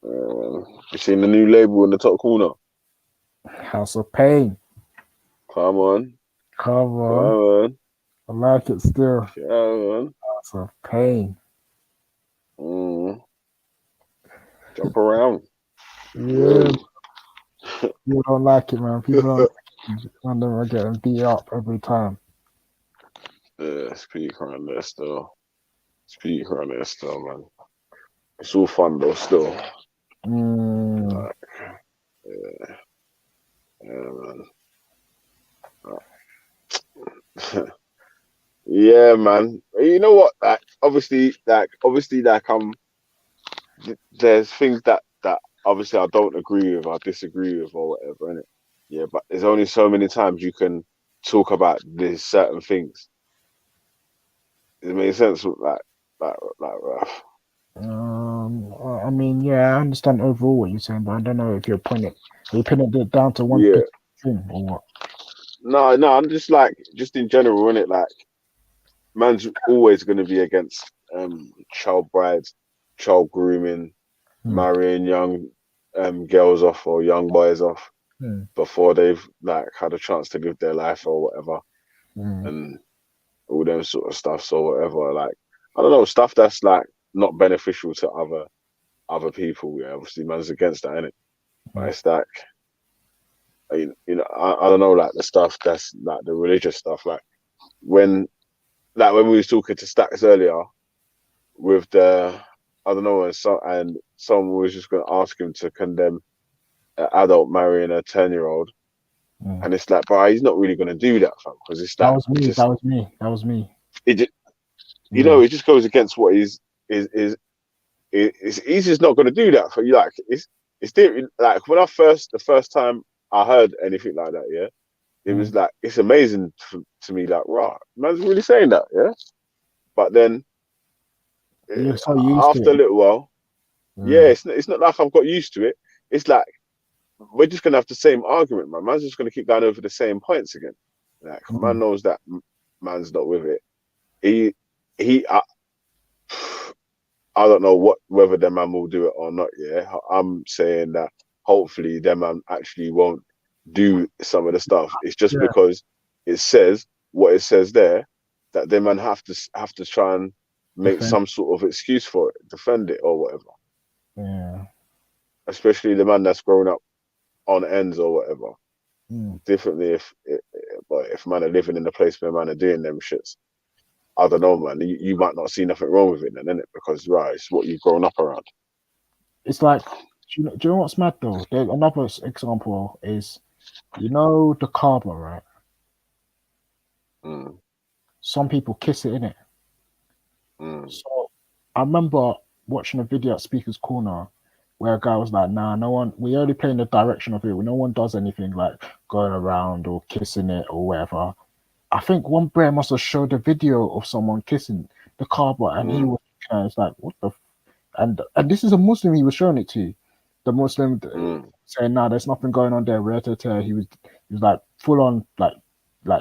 You seen the new label in the top corner? House of Pain. Come on. Come on. I like it still. Come on. House of Pain. Jump around. Yeah. People don't like it, man. People don't like it. And then we're getting beat up every time. Yeah, it's peak around there still. Man. It's all fun though, still. Like, yeah, man. Yeah, man. You know what? Obviously, there's things that obviously I don't agree with, I disagree with, or whatever, innit? Yeah, but there's only so many times you can talk about these certain things. Does it make sense? Like, I mean, yeah, I understand overall what you're saying, but I don't know if you're pinning it down to one thing or what. No, I'm just in general, innit? Like, man's always going to be against child brides, child grooming, marrying young girls off or young boys off before they've like had a chance to live their life or whatever, and all them sort of stuff. So whatever, like, I don't know, stuff that's like not beneficial to other people. Yeah, obviously, man's against that, innit? But it's like, I don't know, like the stuff that's like the religious stuff, like when we was talking to Stacks earlier with the, I don't know, and someone was just going to ask him to condemn an adult marrying a 10-year-old, And it's like, but he's not really gonna do that, fam, because it's That like was me. That was me. That was me. it just, you know, it just goes against what he's just not gonna do that for you. Like it's different. Like when the first time I heard anything like that, yeah, it was like it's amazing to me. Like, right, man's really saying that, yeah. But then You're so used to after a it. little while, yeah, it's not like I've got used to it. It's like we're just gonna have the same argument, man. Man's just gonna keep going over the same points again. Like man knows that man's not with it. He I don't know whether the man will do it or not. Yeah, I'm saying that hopefully the man actually won't do some of the stuff. It's just because it says what it says there that the man have to try and make some sort of excuse for it, defend it or whatever. Yeah. Especially the man that's grown up on ends or whatever. Differently but if man are living in the place where man are doing them shits, I don't know, man. You might not see nothing wrong with it then, innit? Because right, it's what you've grown up around. It's like, do you know what's mad though? Another example is, you know, the Kaaba, right? Some people kiss it, innit? So I remember watching a video at Speaker's Corner where a guy was like, nah, no one, we only play in the direction of it. No one does anything like going around or kissing it or whatever. I think one bro must have showed a video of someone kissing the Kaaba and he was it's like, what the and this is a Muslim he was showing it to. The Muslim saying, nah, there's nothing going on there. He was like full on like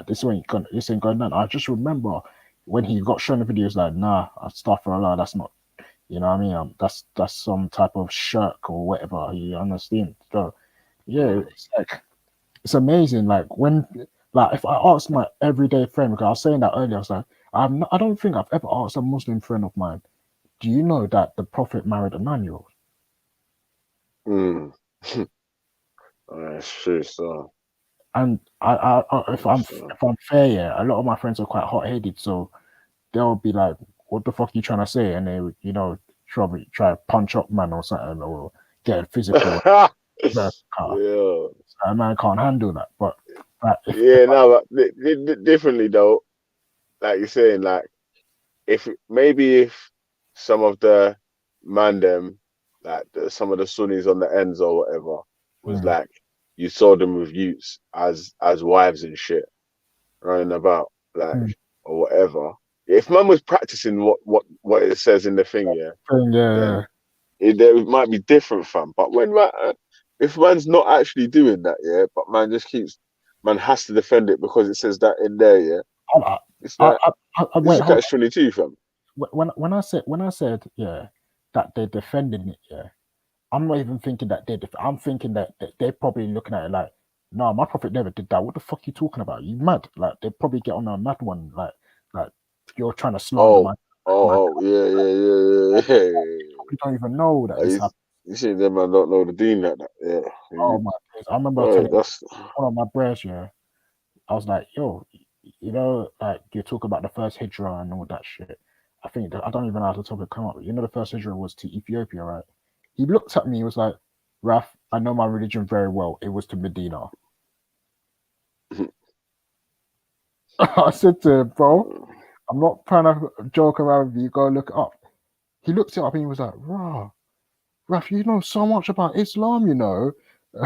this ain't going on. I just remember when he got shown the video, he was like, nah, astaghfirullah, that's not, you know what I mean? That's some type of shirk or whatever, you understand? So yeah, it's like, it's amazing. Like when, like if I ask my everyday friend, because I was saying that earlier, I was like, I don't think I've ever asked a Muslim friend of mine, do you know that the Prophet married a 9-year-old? That's true, so. And if I'm fair, yeah, a lot of my friends are quite hot-headed, so they'll be like, "What the fuck are you trying to say?" And they, you know, try to punch up man or something, or get physical. A man can't handle that. But differently though, like you're saying, like if some of the man them, like some of the Sunnis on the ends or whatever, was like you saw them with youths as wives and shit, running about like or whatever. If man was practicing what it says in the thing, then it might be different, fam. But when if man's not actually doing that, but man just man has to defend it because it says that in there, it's like it's a catch-22, fam. When I said that they're defending it, I'm not even thinking that I'm thinking that they're probably looking at it like, no, my prophet never did that. What the fuck are you talking about? You mad? Like they probably get on a mad one, like you're trying to slander my. Yeah. You don't even know that it's happening. You see, them man don't know the deen like that. Yeah. Oh my days. I remember telling one of my brothers, I was like, yo, you know, like you talk about the first hijrah and all that shit. I think I don't even know how the topic come up. You know, the first hijrah was to Ethiopia, right? He looked at me, he was like, Raf, I know my religion very well. It was to Medina. I said to him, bro, I'm not trying to joke around with you. Go look it up. He looked it up and he was like, Raf, you know so much about Islam, you know. I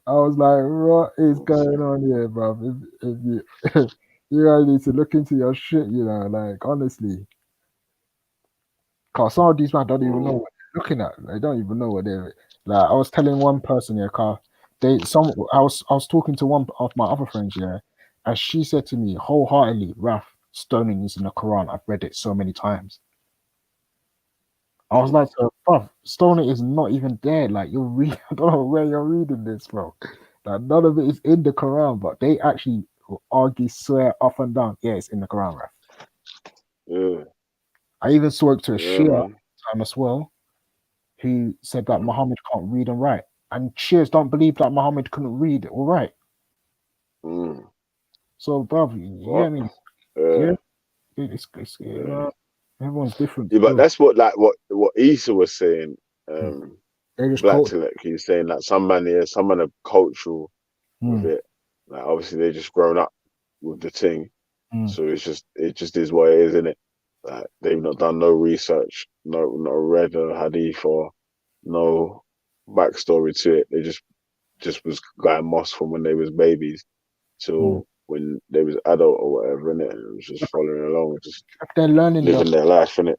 was like, what is going on here, bro? If you you guys need to look into your shit, you know, like honestly. Cause some of these men don't even know what they're looking at. They don't even know what they're like. I was telling one person, I was talking to one of my other friends, and she said to me wholeheartedly, Raf, stoning is in the Quran. I've read it so many times. I was like, bruv, stoning is not even there. Like you're reading, I don't know where you're reading this from. Like none of it is in the Quran, but they actually argue, swear up and down. Yeah, it's in the Quran, Raf. Yeah. I even spoke to a Shia time as well, who said that Muhammad can't read and write, and Shias don't believe that Muhammad couldn't read or write. So, bruv, you get me? Yeah, it's everyone's different. Yeah, but that's what Isa was saying. Black Select, he's saying that some man are cultural with it. Like obviously they just grown up with the thing, so it just is what it is, isn't it? Like they've not done no research, not read a hadith or no backstory to it. They just was going mosque from when they was babies till when they was adult or whatever, innit? It was just following along, just If they're learning living their life, innit?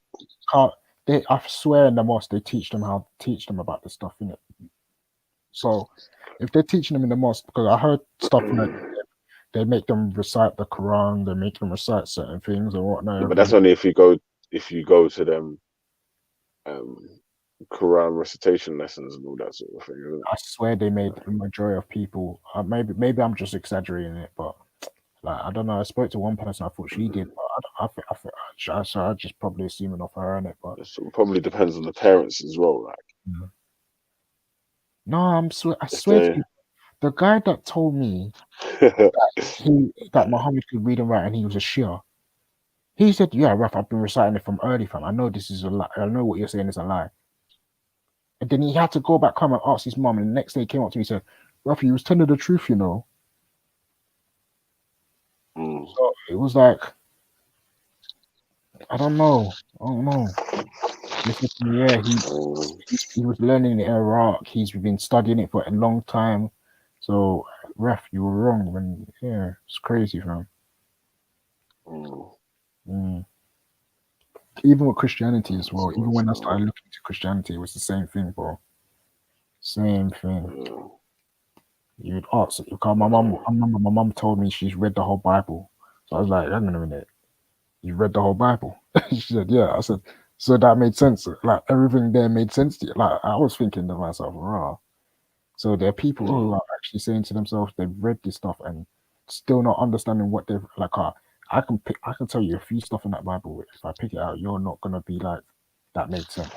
I swear in the mosque they teach them about this stuff, innit? So if they're teaching them in the mosque, because I heard stuff like they make them recite the Quran, they make them recite certain things or whatnot. But that's only if you go to them Quran recitation lessons and all that sort of thing, isn't it? I swear they made the majority of people. Maybe I'm just exaggerating it, but like I don't know. I spoke to one person. I thought she did, but I just probably assuming off her on it. But it probably depends on the parents as well. Like, no, I swear to you, the guy that told me that Muhammad could read and write and he was a Shia. He said, "Yeah, Raf, I've been reciting it from early, fam. I know this is a lie. I know what you're saying is a lie." And then he had to go back home and ask his mom. And the next day he came up to me and said, "Raf, you was telling the truth, you know." So it was like, I don't know. He said to me, yeah, he was learning in Iraq. He's been studying it for a long time. So, Ref, you were wrong. It's crazy, fam. Even with Christianity as well. Even when I started looking into Christianity, it was the same thing, bro. Same thing. You'd ask. Because I remember my mum told me she's read the whole Bible. So I was like, hang on a minute. You read the whole Bible? She said, yeah. I said, so that made sense. Like everything there made sense to you. Like I was thinking to myself, raw. So there are people who are actually saying to themselves they've read this stuff and still not understanding what they've like. I can tell you a few stuff in that Bible. If I pick it out, you're not gonna be like, that made sense.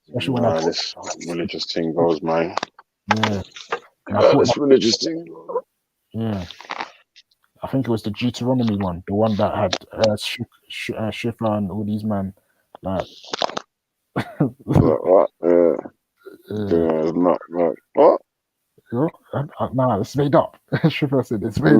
Especially when this religious thing goes, man. Yeah. This religious thing. Yeah. I think it was the Deuteronomy one, the one that had Shifra and all these men. Like, what? Not what? Nah, it's made up. Shifra said it's made up.